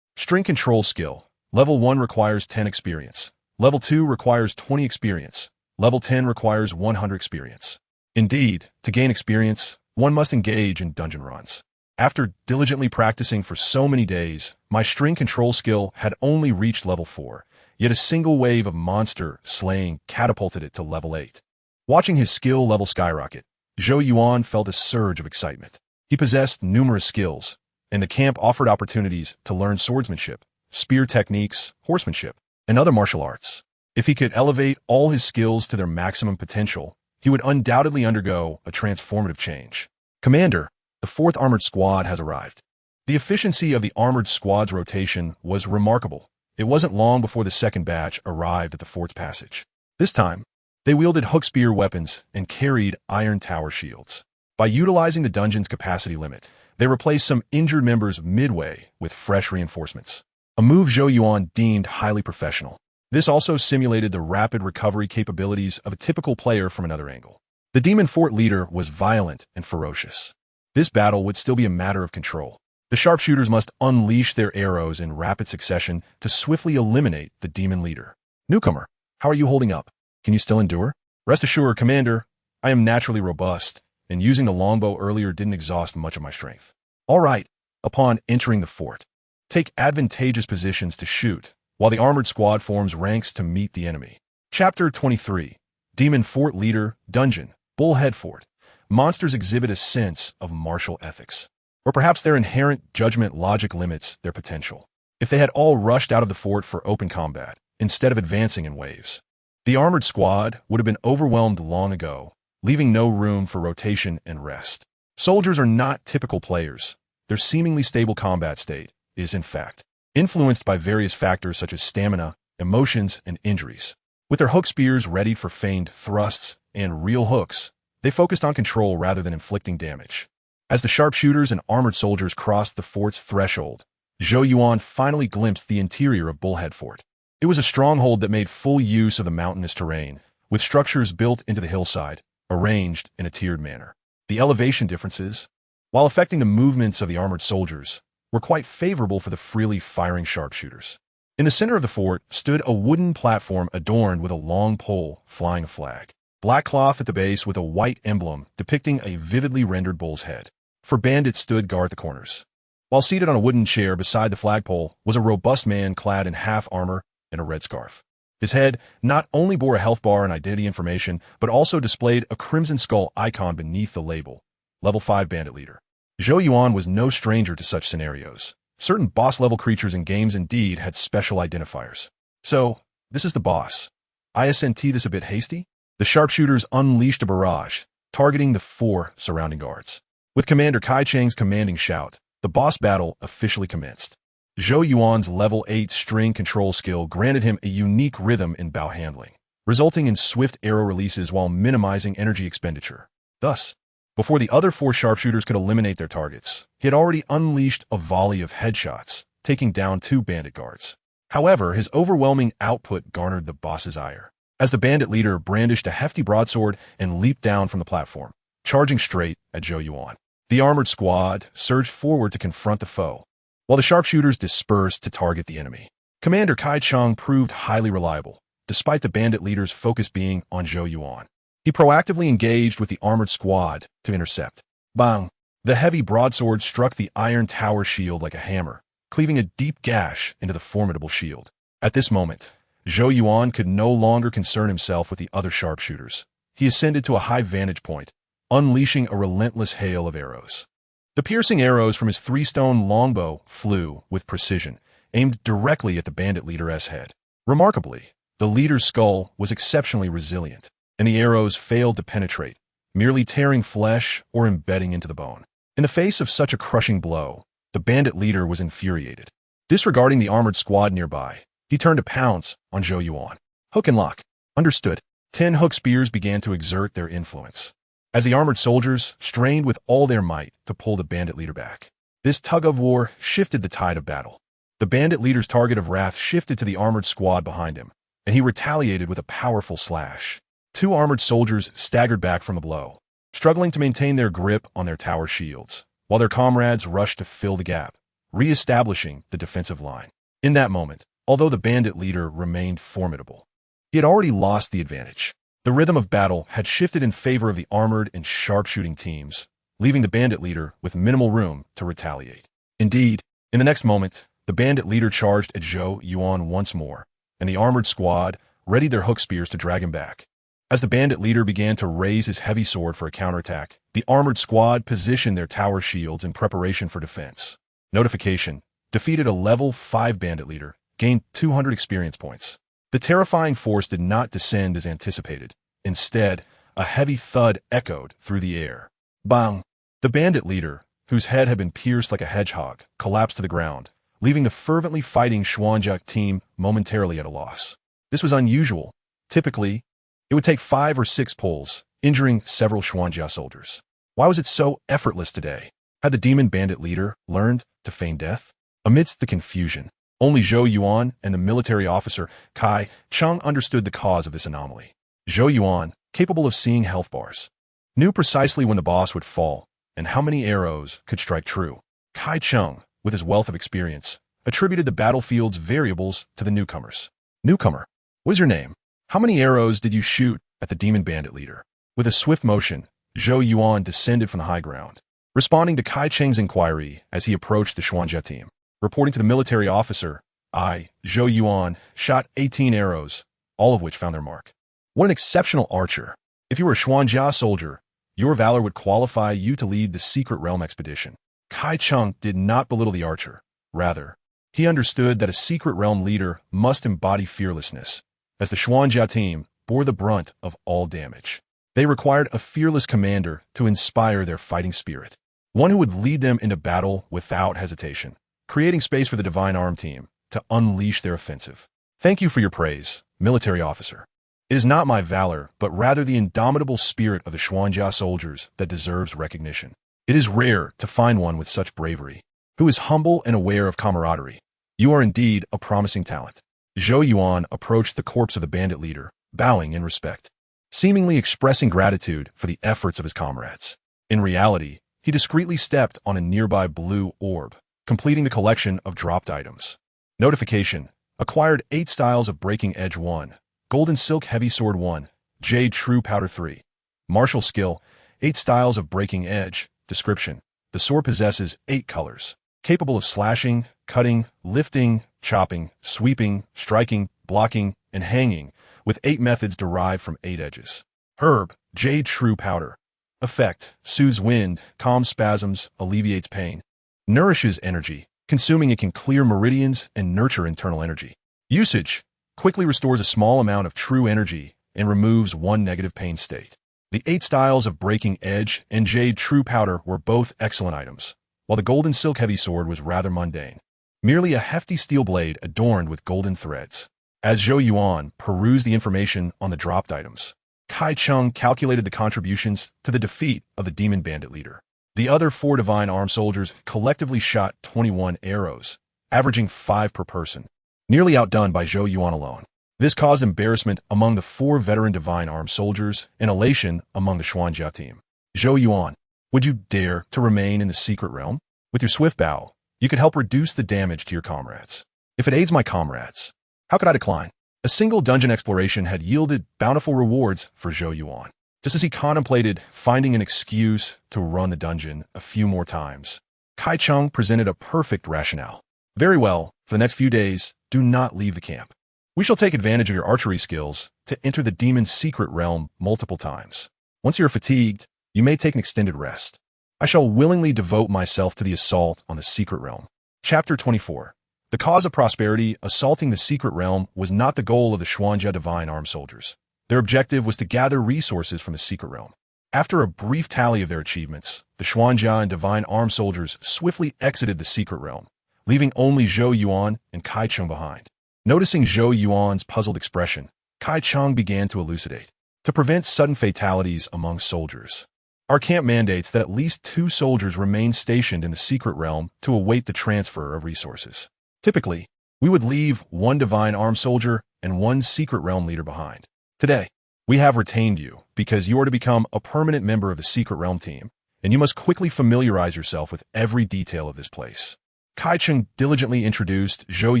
Speaker 1: String control skill. Level 1 requires 10 experience. Level 2 requires 20 experience. Level 10 requires 100 experience. Indeed, to gain experience, one must engage in dungeon runs. After diligently practicing for so many days, my string control skill had only reached level 4, yet a single wave of monster slaying catapulted it to level 8. Watching his skill level skyrocket, Zhou Yuan felt a surge of excitement. He possessed numerous skills, and the camp offered opportunities to learn swordsmanship, spear techniques, horsemanship, and other martial arts. If he could elevate all his skills to their maximum potential, he would undoubtedly undergo a transformative change. Commander, the 4th Armored Squad has arrived. The efficiency of the Armored Squad's rotation was remarkable. It wasn't long before the second batch arrived at the fort's passage. This time, they wielded hook-spear weapons and carried iron tower shields. By utilizing the dungeon's capacity limit, they replaced some injured members midway with fresh reinforcements, a move Zhou Yuan deemed highly professional. This also simulated the rapid recovery capabilities of a typical player from another angle. The demon fort leader was violent and ferocious. This battle would still be a matter of control. The sharpshooters must unleash their arrows in rapid succession to swiftly eliminate the demon leader. Newcomer, how are you holding up? Can you still endure? Rest assured, Commander, I am naturally robust, and using the longbow earlier didn't exhaust much of my strength. All right, upon entering the fort, take advantageous positions to shoot, while the armored squad forms ranks to meet the enemy. Chapter 23. Demon Fort Leader, Dungeon, Bullhead Fort. Monsters exhibit a sense of martial ethics, or perhaps their inherent judgment logic limits their potential. If they had all rushed out of the fort for open combat, instead of advancing in waves, the armored squad would have been overwhelmed long ago, leaving no room for rotation and rest. Soldiers are not typical players. Their seemingly stable combat state is, in fact, influenced by various factors such as stamina, emotions, and injuries. With their hook spears ready for feigned thrusts and real hooks, they focused on control rather than inflicting damage. As the sharpshooters and armored soldiers crossed the fort's threshold, Zhou Yuan finally glimpsed the interior of Bullhead Fort. It was a stronghold that made full use of the mountainous terrain, with structures built into the hillside, arranged in a tiered manner. The elevation differences, while affecting the movements of the armored soldiers, were quite favorable for the freely firing sharpshooters. In the center of the fort stood a wooden platform adorned with a long pole flying a flag. Black cloth at the base with a white emblem depicting a vividly rendered bull's head. 4 bandits stood guard at the corners. While seated on a wooden chair beside the flagpole was a robust man clad in half armor and a red scarf. His head not only bore a health bar and identity information, but also displayed a crimson skull icon beneath the label, Level 5 Bandit Leader. Zhou Yuan was no stranger to such scenarios. Certain boss-level creatures in games indeed had special identifiers. So, this is the boss. Isn't this a bit hasty? The sharpshooters unleashed a barrage, targeting the 4 surrounding guards. With Commander Kai Chang's commanding shout, the boss battle officially commenced. Zhou Yuan's level 8 string control skill granted him a unique rhythm in bow handling, resulting in swift arrow releases while minimizing energy expenditure. Thus, before the other 4 sharpshooters could eliminate their targets, he had already unleashed a volley of headshots, taking down 2 bandit guards. However, his overwhelming output garnered the boss's ire, as the bandit leader brandished a hefty broadsword and leaped down from the platform, charging straight at Zhou Yuan. The armored squad surged forward to confront the foe, while the sharpshooters dispersed to target the enemy. Commander Kai Chang proved highly reliable, despite the bandit leader's focus being on Zhou Yuan. He proactively engaged with the armored squad to intercept. Bang! The heavy broadsword struck the iron tower shield like a hammer, cleaving a deep gash into the formidable shield. At this moment, Zhou Yuan could no longer concern himself with the other sharpshooters. He ascended to a high vantage point, unleashing a relentless hail of arrows. The piercing arrows from his 3-stone longbow flew with precision, aimed directly at the bandit leader's head. Remarkably, the leader's skull was exceptionally resilient, and the arrows failed to penetrate, merely tearing flesh or embedding into the bone. In the face of such a crushing blow, the bandit leader was infuriated. Disregarding the armored squad nearby, he turned to pounce on Zhou Yuan. Hook and lock. Understood. 10 hook spears began to exert their influence, as the armored soldiers strained with all their might to pull the bandit leader back. This tug-of-war shifted the tide of battle. The bandit leader's target of wrath shifted to the armored squad behind him, and he retaliated with a powerful slash. 2 armored soldiers staggered back from the blow, struggling to maintain their grip on their tower shields, while their comrades rushed to fill the gap, re-establishing the defensive line. In that moment, although the bandit leader remained formidable, he had already lost the advantage. The rhythm of battle had shifted in favor of the armored and sharpshooting teams, leaving the bandit leader with minimal room to retaliate. Indeed, in the next moment, the bandit leader charged at Zhou Yuan once more, and the armored squad readied their hook spears to drag him back. As the bandit leader began to raise his heavy sword for a counterattack, the armored squad positioned their tower shields in preparation for defense. Notification: defeated a level 5 bandit leader, gained 200 experience points. The terrifying force did not descend as anticipated. Instead, a heavy thud echoed through the air. Bang! The bandit leader, whose head had been pierced like a hedgehog, collapsed to the ground, leaving the fervently fighting Xuanjia team momentarily at a loss. This was unusual. Typically, it would take 5 or 6 pulls, injuring several Xuanjia soldiers. Why was it so effortless today? Had the demon bandit leader learned to feign death? Amidst the confusion, only Zhou Yuan and the military officer Kai Chang understood the cause of this anomaly. Zhou Yuan, capable of seeing health bars, knew precisely when the boss would fall and how many arrows could strike true. Kai Chang, with his wealth of experience, attributed the battlefield's variables to the newcomers. Newcomer, what is your name? How many arrows did you shoot at the demon bandit leader? With a swift motion, Zhou Yuan descended from the high ground, responding to Kai Cheng's inquiry as he approached the Xuanjia team. Reporting to the military officer, Zhou Yuan, shot 18 arrows, all of which found their mark. What an exceptional archer. If you were a Xuanjia soldier, your valor would qualify you to lead the Secret Realm expedition. Kai Cheng did not belittle the archer. Rather, he understood that a Secret Realm leader must embody fearlessness, as the Xuanjia team bore the brunt of all damage. They required a fearless commander to inspire their fighting spirit, one who would lead them into battle without hesitation, creating space for the Divine Arm team to unleash their offensive. Thank you for your praise, military officer. It is not my valor, but rather the indomitable spirit of the Xuanjia soldiers that deserves recognition. It is rare to find one with such bravery, who is humble and aware of camaraderie. You are indeed a promising talent. Zhou Yuan approached the corpse of the bandit leader, bowing in respect, seemingly expressing gratitude for the efforts of his comrades. In reality, he discreetly stepped on a nearby blue orb, completing the collection of dropped items. Notification: acquired 8 styles of breaking edge 1, golden silk heavy sword 1, jade true powder 3. Martial skill: 8 styles of breaking edge. Description: the sword possesses 8 colors. capable of slashing, cutting, lifting, chopping, sweeping, striking, blocking, and hanging, with 8 methods derived from 8 edges. Herb, Jade True Powder. Effect, soothes wind, calms spasms, alleviates pain. Nourishes energy, consuming it can clear meridians and nurture internal energy. Usage, quickly restores a small amount of true energy and removes 1 negative pain state. The 8 styles of Breaking Edge and Jade True Powder were both excellent items, while the Golden Silk Heavy Sword was rather mundane. Merely a hefty steel blade adorned with golden threads. As Zhou Yuan perused the information on the dropped items, Kai Chung calculated the contributions to the defeat of the demon bandit leader. The other 4 divine armed soldiers collectively shot 21 arrows, averaging 5 per person, nearly outdone by Zhou Yuan alone. This caused embarrassment among the 4 veteran divine armed soldiers and elation among the Xuanjia team. Zhou Yuan, would you dare to remain in the secret realm? With your swift bow, you could help reduce the damage to your comrades. If it aids my comrades, how could I decline? A single dungeon exploration had yielded bountiful rewards for Zhou Yuan. Just as he contemplated finding an excuse to run the dungeon a few more times, Kai Chung presented a perfect rationale. Very well, for the next few days, do not leave the camp. We shall take advantage of your archery skills to enter the demon's secret realm multiple times. Once you are fatigued, you may take an extended rest. I shall willingly devote myself to the assault on the secret realm. Chapter 24. The cause of prosperity, assaulting the secret realm, was not the goal of the Xuanjia divine armed soldiers. Their objective was to gather resources from the secret realm. After a brief tally of their achievements, the Xuanjia and divine armed soldiers swiftly exited the secret realm, leaving only Zhou Yuan and Kai Chung behind. Noticing Zhou Yuan's puzzled expression, Kai Chung began to elucidate. To prevent sudden fatalities among soldiers, our camp mandates that at least 2 soldiers remain stationed in the secret realm to await the transfer of resources. Typically, we would leave 1 divine armed soldier and 1 secret realm leader behind. Today, we have retained you because you are to become a permanent member of the secret realm team, and you must quickly familiarize yourself with every detail of this place. Kai Chung diligently introduced Zhou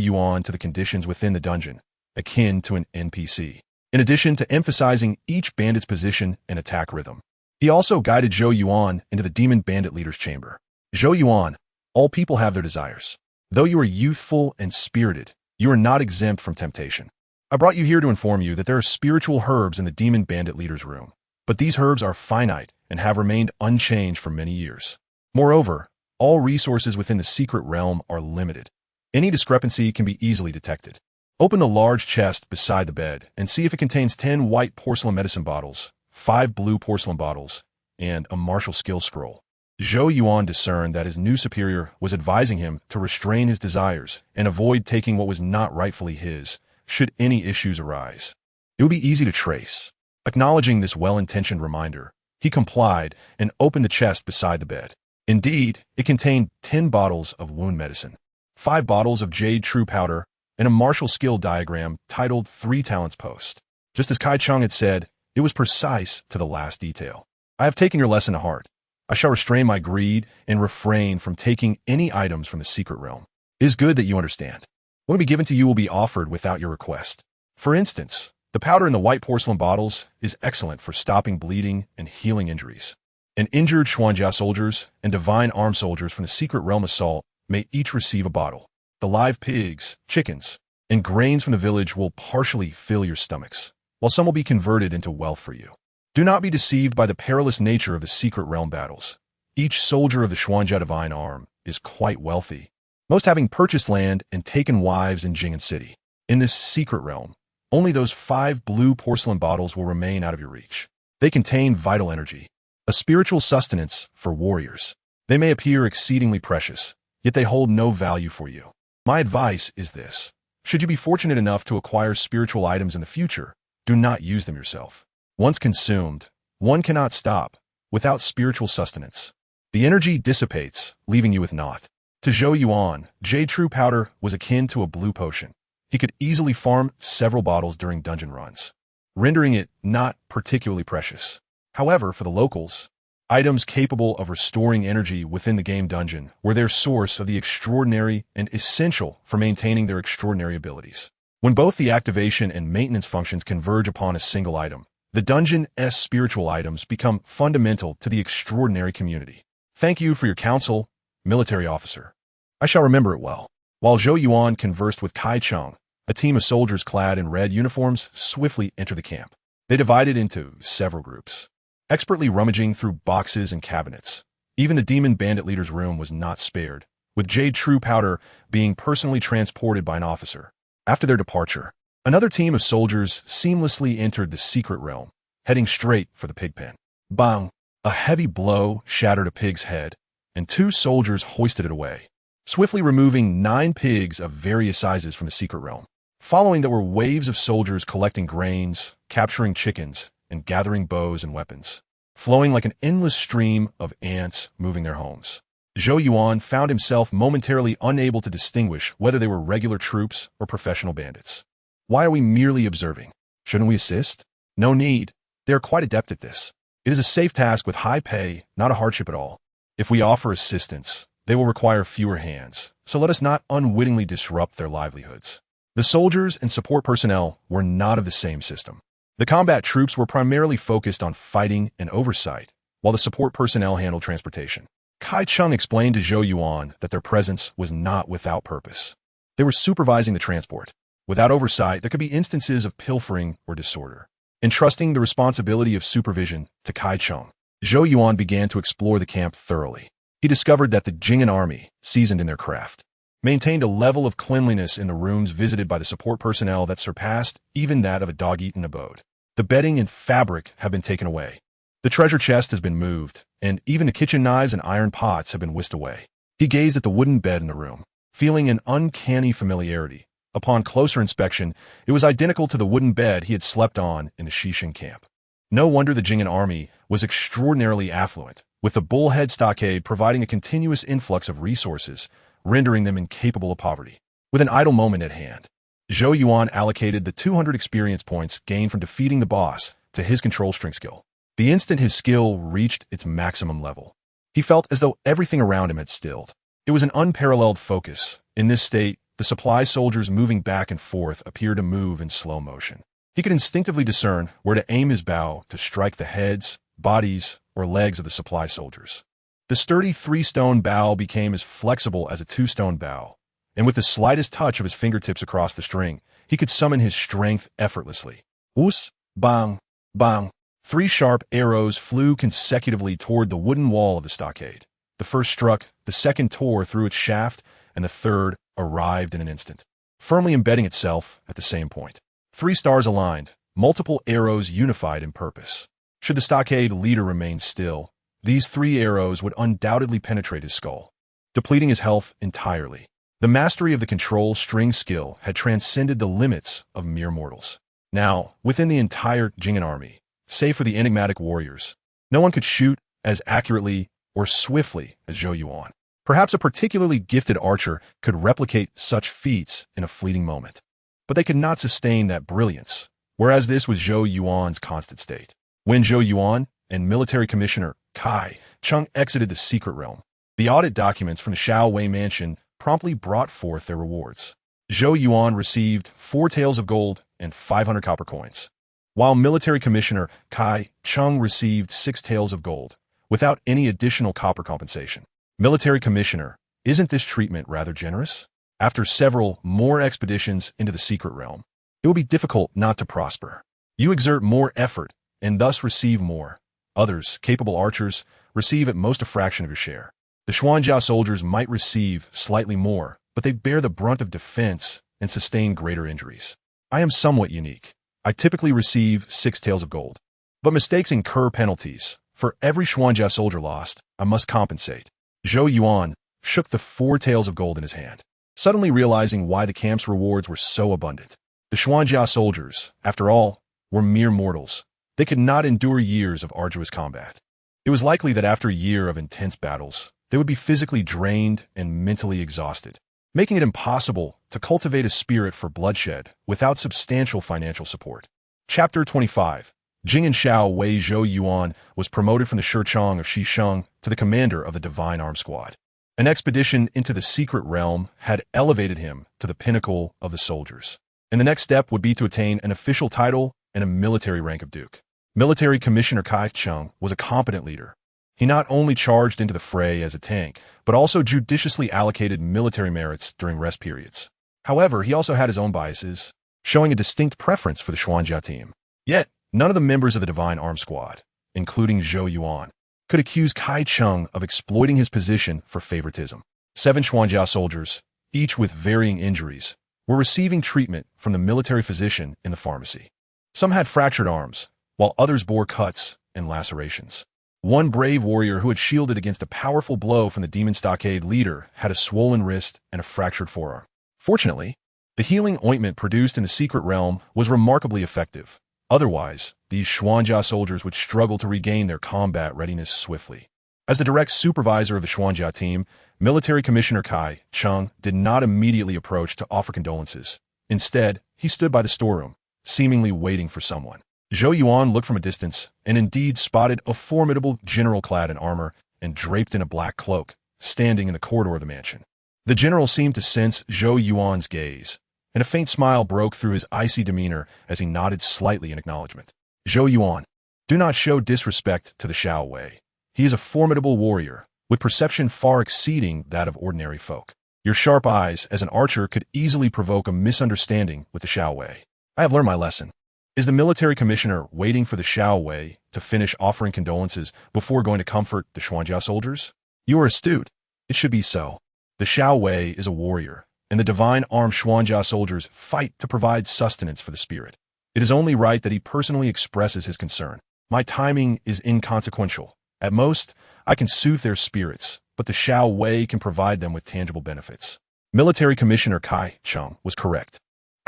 Speaker 1: Yuan to the conditions within the dungeon, akin to an NPC, in addition to emphasizing each bandit's position and attack rhythm. He also guided Zhou Yuan into the demon bandit leader's chamber. Zhou Yuan, all people have their desires. Though you are youthful and spirited, you are not exempt from temptation. I brought you here to inform you that there are spiritual herbs in the demon bandit leader's room, but these herbs are finite and have remained unchanged for many years. Moreover, all resources within the secret realm are limited. Any discrepancy can be easily detected. Open the large chest beside the bed and see if it contains 10 white porcelain medicine bottles, 5 blue porcelain bottles, and a martial skill scroll. Zhou Yuan discerned that his new superior was advising him to restrain his desires and avoid taking what was not rightfully his, should any issues arise. It would be easy to trace. Acknowledging this well-intentioned reminder, he complied and opened the chest beside the bed. Indeed, it contained 10 bottles of wound medicine, 5 bottles of Jade True Powder, and a martial skill diagram titled 3 Talents Post. Just as Kai Chung had said, it was precise to the last detail. I have taken your lesson to heart. I shall restrain my greed and refrain from taking any items from the secret realm. It is good that you understand. What will be given to you will be offered without your request. For instance, the powder in the white porcelain bottles is excellent for stopping bleeding and healing injuries. And injured Xuanjia soldiers and divine armed soldiers from the secret realm assault may each receive a bottle. The live pigs, chickens, and grains from the village will partially fill your stomachs, while some will be converted into wealth for you. Do not be deceived by the perilous nature of the secret realm battles. Each soldier of the Xuanjia divine arm is quite wealthy, most having purchased land and taken wives in Jing'an City. In this secret realm, only those 5 blue porcelain bottles will remain out of your reach. They contain vital energy, a spiritual sustenance for warriors. They may appear exceedingly precious, yet they hold no value for you. My advice is this. Should you be fortunate enough to acquire spiritual items in the future, do not use them yourself. Once consumed, one cannot stop without spiritual sustenance. The energy dissipates, leaving you with naught. To Zhou Yuan, Jade True Powder was akin to a blue potion. He could easily farm several bottles during dungeon runs, rendering it not particularly precious. However, for the locals, items capable of restoring energy within the game dungeon were their source of the extraordinary and essential for maintaining their extraordinary abilities. When both the activation and maintenance functions converge upon a single item, the dungeon's spiritual items become fundamental to the extraordinary community. Thank you for your counsel, military officer. I shall remember it well. While Zhou Yuan conversed with Kai Cheng, a team of soldiers clad in red uniforms swiftly entered the camp. They divided into several groups, expertly rummaging through boxes and cabinets. Even the demon bandit leader's room was not spared, with Jade True Powder being personally transported by an officer. After their departure, another team of soldiers seamlessly entered the secret realm, heading straight for the pig pen. Bang! A heavy blow shattered a pig's head, and two soldiers hoisted it away, swiftly removing 9 pigs of various sizes from the secret realm. Following that were waves of soldiers collecting grains, capturing chickens, and gathering bows and weapons, flowing like an endless stream of ants moving their homes. Zhou Yuan found himself momentarily unable to distinguish whether they were regular troops or professional bandits. Why are we merely observing? Shouldn't we assist? No need. They are quite adept at this. It is a safe task with high pay, not a hardship at all. If we offer assistance, they will require fewer hands, so let us not unwittingly disrupt their livelihoods. The soldiers and support personnel were not of the same system. The combat troops were primarily focused on fighting and oversight, while the support personnel handled transportation. Kai Cheng explained to Zhou Yuan that their presence was not without purpose. They were supervising the transport. Without oversight, there could be instances of pilfering or disorder. Entrusting the responsibility of supervision to Kai Cheng, Zhou Yuan began to explore the camp thoroughly. He discovered that the Jing'an army, seasoned in their craft, maintained a level of cleanliness in the rooms visited by the support personnel that surpassed even that of a dog-eaten abode. The bedding and fabric have been taken away. The treasure chest has been moved, and even the kitchen knives and iron pots have been whisked away. He gazed at the wooden bed in the room, feeling an uncanny familiarity. Upon closer inspection, it was identical to the wooden bed he had slept on in the Xixing camp. No wonder the Jing'an army was extraordinarily affluent, with the bullhead stockade providing a continuous influx of resources, rendering them incapable of poverty. With an idle moment at hand, Zhou Yuan allocated the 200 experience points gained from defeating the boss to his control string skill. The instant his skill reached its maximum level, he felt as though everything around him had stilled. It was an unparalleled focus. In this state, the supply soldiers moving back and forth appeared to move in slow motion. He could instinctively discern where to aim his bow to strike the heads, bodies, or legs of the supply soldiers. The sturdy 3-stone bow became as flexible as a 2-stone bow, and with the slightest touch of his fingertips across the string, he could summon his strength effortlessly. Whoos, bang, bang. 3 sharp arrows flew consecutively toward the wooden wall of the stockade. The first struck, the second tore through its shaft, and the third arrived in an instant, firmly embedding itself at the same point. 3 stars aligned, multiple arrows unified in purpose. Should the stockade leader remain still, these 3 arrows would undoubtedly penetrate his skull, depleting his health entirely. The mastery of the control string skill had transcended the limits of mere mortals. Now, within the entire Jing'an army, save for the enigmatic warriors, no one could shoot as accurately or swiftly as Zhou Yuan. Perhaps a particularly gifted archer could replicate such feats in a fleeting moment, but they could not sustain that brilliance, whereas this was Zhou Yuan's constant state. When Zhou Yuan and military commissioner Kai Cheng exited the secret realm, the audit documents from the Shaowei mansion promptly brought forth their rewards. Zhou Yuan received 4 taels of gold and 500 copper coins, while military commissioner Kai Cheng received 6 taels of gold, without any additional copper compensation. Military Commissioner, isn't this treatment rather generous? After several more expeditions into the secret realm, it will be difficult not to prosper. You exert more effort and thus receive more. Others, capable archers, receive at most a fraction of your share. The Xuanjia soldiers might receive slightly more, but they bear the brunt of defense and sustain greater injuries. I am somewhat unique. I typically receive 6 taels of gold, but mistakes incur penalties. For every Xuanjia soldier lost, I must compensate. Zhou Yuan shook the 4 taels of gold in his hand, suddenly realizing why the camp's rewards were so abundant. The Xuanjia soldiers, after all, were mere mortals. They could not endure years of arduous combat. It was likely that after a year of intense battles, they would be physically drained and mentally exhausted, making it impossible to cultivate a spirit for bloodshed without substantial financial support. Chapter 25. Jing and Xiao Wei Zhou Yuan was promoted from the Shichong of Xisheng to the commander of the Divine Arm Squad. An expedition into the secret realm had elevated him to the pinnacle of the soldiers, and the next step would be to attain an official title and a military rank of Duke. Military Commissioner Kai Cheng was a competent leader. He not only charged into the fray as a tank, but also judiciously allocated military merits during rest periods. However, he also had his own biases, showing a distinct preference for the Xuanjia team. Yet, none of the members of the Divine Arm Squad, including Zhou Yuan, could accuse Kai Cheng of exploiting his position for favoritism. 7 Xuanjia soldiers, each with varying injuries, were receiving treatment from the military physician in the pharmacy. Some had fractured arms, while others bore cuts and lacerations. One brave warrior who had shielded against a powerful blow from the Demon Stockade leader had a swollen wrist and a fractured forearm. Fortunately, the healing ointment produced in the secret realm was remarkably effective. Otherwise, these Xuanjia soldiers would struggle to regain their combat readiness swiftly. As the direct supervisor of the Xuanjia team, Military Commissioner Kai Cheng did not immediately approach to offer condolences. Instead, he stood by the storeroom, seemingly waiting for someone. Zhou Yuan looked from a distance and indeed spotted a formidable general clad in armor and draped in a black cloak, standing in the corridor of the mansion. The general seemed to sense Zhou Yuan's gaze, and a faint smile broke through his icy demeanor as he nodded slightly in acknowledgement. Zhou Yuan, do not show disrespect to the Xiao Wei. He is a formidable warrior, with perception far exceeding that of ordinary folk. Your sharp eyes as an archer could easily provoke a misunderstanding with the Xiao Wei. I have learned my lesson. Is the military commissioner waiting for the Xiao Wei to finish offering condolences before going to comfort the Xuanjia soldiers? You are astute. It should be so. The Xiao Wei is a warrior, and the divine armed Xuanjia soldiers fight to provide sustenance for the spirit. It is only right that he personally expresses his concern. My timing is inconsequential. At most, I can soothe their spirits, but the Xiao Wei can provide them with tangible benefits. Military Commissioner Kai Cheng was correct.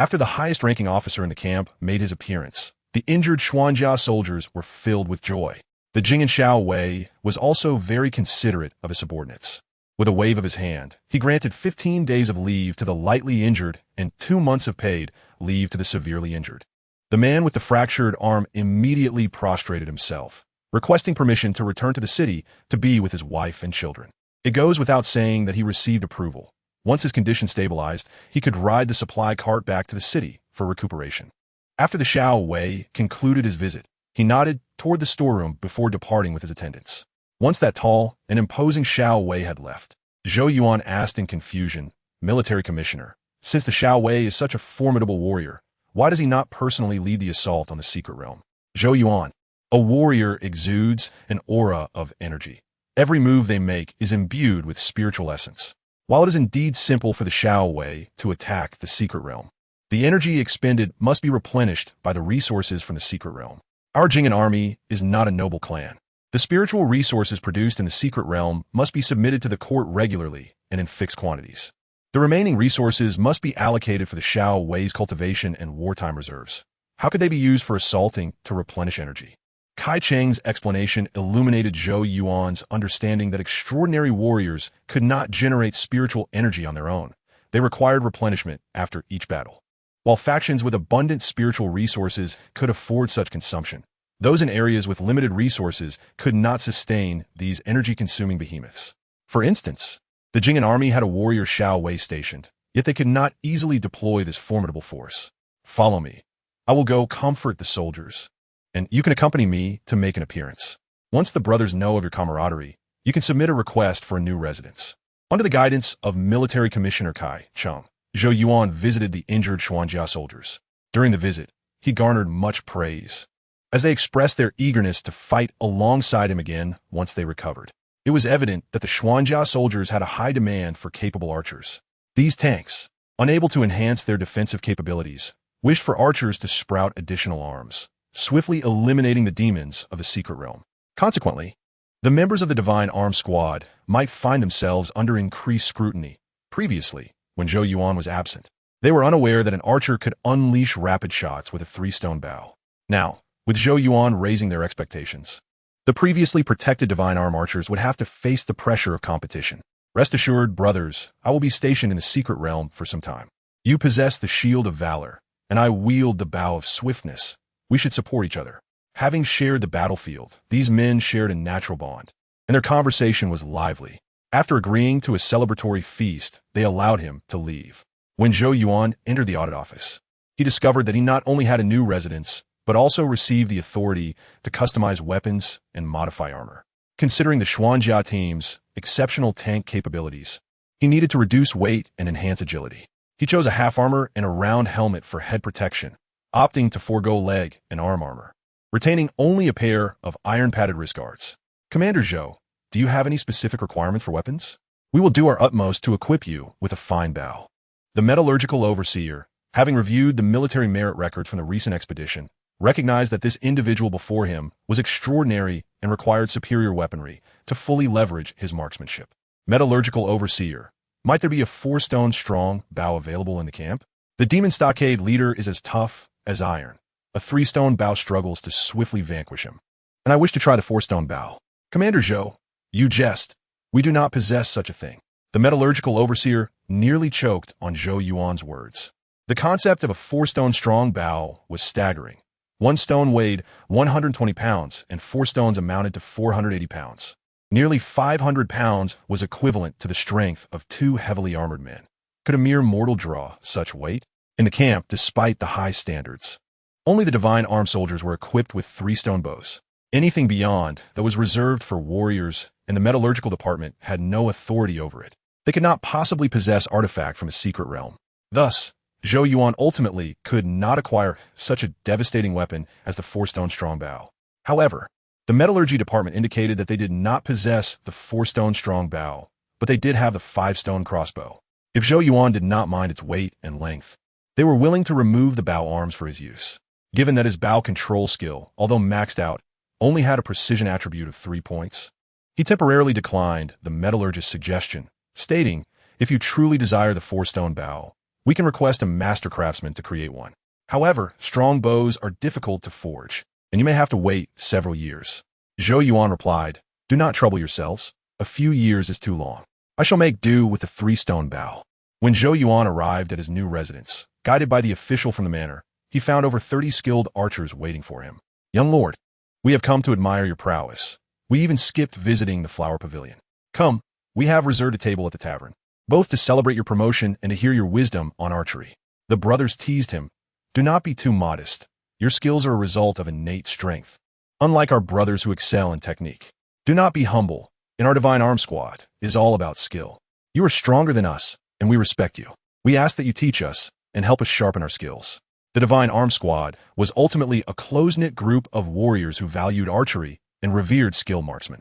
Speaker 1: After the highest-ranking officer in the camp made his appearance, the injured Xuanjia soldiers were filled with joy. The Jing'an Xiao Wei was also very considerate of his subordinates. With a wave of his hand, he granted 15 days of leave to the lightly injured and 2 months of paid leave to the severely injured. The man with the fractured arm immediately prostrated himself, requesting permission to return to the city to be with his wife and children. It goes without saying that he received approval. Once his condition stabilized, he could ride the supply cart back to the city for recuperation. After the Xiao Wei concluded his visit, he nodded toward the storeroom before departing with his attendants. Once that tall and imposing Xiao Wei had left, Zhou Yuan asked in confusion, Military Commissioner, since the Xiao Wei is such a formidable warrior, why does he not personally lead the assault on the secret realm? Zhou Yuan, a warrior exudes an aura of energy. Every move they make is imbued with spiritual essence. While it is indeed simple for the Xiao Wei to attack the secret realm, the energy expended must be replenished by the resources from the secret realm. Our Jing'an army is not a noble clan. The spiritual resources produced in the secret realm must be submitted to the court regularly and in fixed quantities. The remaining resources must be allocated for the Xiao Wei's cultivation and wartime reserves. How could they be used for assaulting to replenish energy? Kai Cheng's explanation illuminated Zhou Yuan's understanding that extraordinary warriors could not generate spiritual energy on their own. They required replenishment after each battle. While factions with abundant spiritual resources could afford such consumption, those in areas with limited resources could not sustain these energy-consuming behemoths. For instance, the Jing'an army had a warrior Xiao Wei stationed, yet they could not easily deploy this formidable force. Follow me. I will go comfort the soldiers, and you can accompany me to make an appearance. Once the brothers know of your camaraderie, you can submit a request for a new residence. Under the guidance of Military Commissioner Kai Cheng, Zhou Yuan visited the injured Xuanjia soldiers. During the visit, he garnered much praise, as they expressed their eagerness to fight alongside him again once they recovered. It was evident that the Xuanjia soldiers had a high demand for capable archers. These tanks, unable to enhance their defensive capabilities, wished for archers to sprout additional arms, swiftly eliminating the demons of the secret realm. Consequently, the members of the Divine Arm Squad might find themselves under increased scrutiny. Previously, when Zhou Yuan was absent, they were unaware that an archer could unleash rapid shots with a 3-stone bow. Now, with Zhou Yuan raising their expectations, the previously protected Divine Arm archers would have to face the pressure of competition. Rest assured, brothers, I will be stationed in the secret realm for some time. You possess the shield of valor, and I wield the bow of swiftness. We should support each other. Having shared the battlefield, these men shared a natural bond, and their conversation was lively. After agreeing to a celebratory feast, they allowed him to leave. When Zhou Yuan entered the audit office, he discovered that he not only had a new residence, but also received the authority to customize weapons and modify armor. Considering the Xuanjia team's exceptional tank capabilities, he needed to reduce weight and enhance agility. He chose a half armor and a round helmet for head protection, opting to forego leg and arm armor, retaining only a pair of iron-padded wrist guards. Commander Zhou, do you have any specific requirement for weapons? We will do our utmost to equip you with a fine bow. The metallurgical overseer, having reviewed the military merit record from the recent expedition, recognized that this individual before him was extraordinary and required superior weaponry to fully leverage his marksmanship. Metallurgical overseer, might there be a 4-stone strong bow available in the camp? The demon stockade leader is as tough as iron. A 3-stone bow struggles to swiftly vanquish him. And I wish to try the 4-stone bow. Commander Zhou, you jest. We do not possess such a thing. The metallurgical overseer nearly choked on Zhou Yuan's words. The concept of a 4-stone strong bow was staggering. 1 stone weighed 120 pounds, and 4 stones amounted to 480 pounds. Nearly 500 pounds was equivalent to the strength of 2 heavily armored men. Could a mere mortal draw such weight? In the camp, despite the high standards, only the divine armed soldiers were equipped with 3-stone bows. Anything beyond that was reserved for warriors, and the metallurgical department had no authority over it. They could not possibly possess artifact from a secret realm. Thus, Zhou Yuan ultimately could not acquire such a devastating weapon as the 4-stone strong bow. However, the metallurgy department indicated that they did not possess the 4-stone strong bow, but they did have the 5-stone crossbow. If Zhou Yuan did not mind its weight and length, they were willing to remove the bow arms for his use. Given that his bow control skill, although maxed out, only had a precision attribute of 3 points, he temporarily declined the metallurgist's suggestion, stating, if you truly desire the 4-stone bow, we can request a master craftsman to create one. However, strong bows are difficult to forge, and you may have to wait several years. Zhou Yuan replied, do not trouble yourselves. A few years is too long. I shall make do with the 3-stone bow. When Zhou Yuan arrived at his new residence, guided by the official from the manor, he found over 30 skilled archers waiting for him. Young lord, we have come to admire your prowess. We even skipped visiting the flower pavilion. Come, we have reserved a table at the tavern, both to celebrate your promotion and to hear your wisdom on archery. The brothers teased him. Do not be too modest. Your skills are a result of innate strength, unlike our brothers who excel in technique. Do not be humble. In our divine arm squad, it is all about skill. You are stronger than us, and we respect you. We ask that you teach us and help us sharpen our skills. The divine arm squad was ultimately a close-knit group of warriors who valued archery and revered skilled marksmen.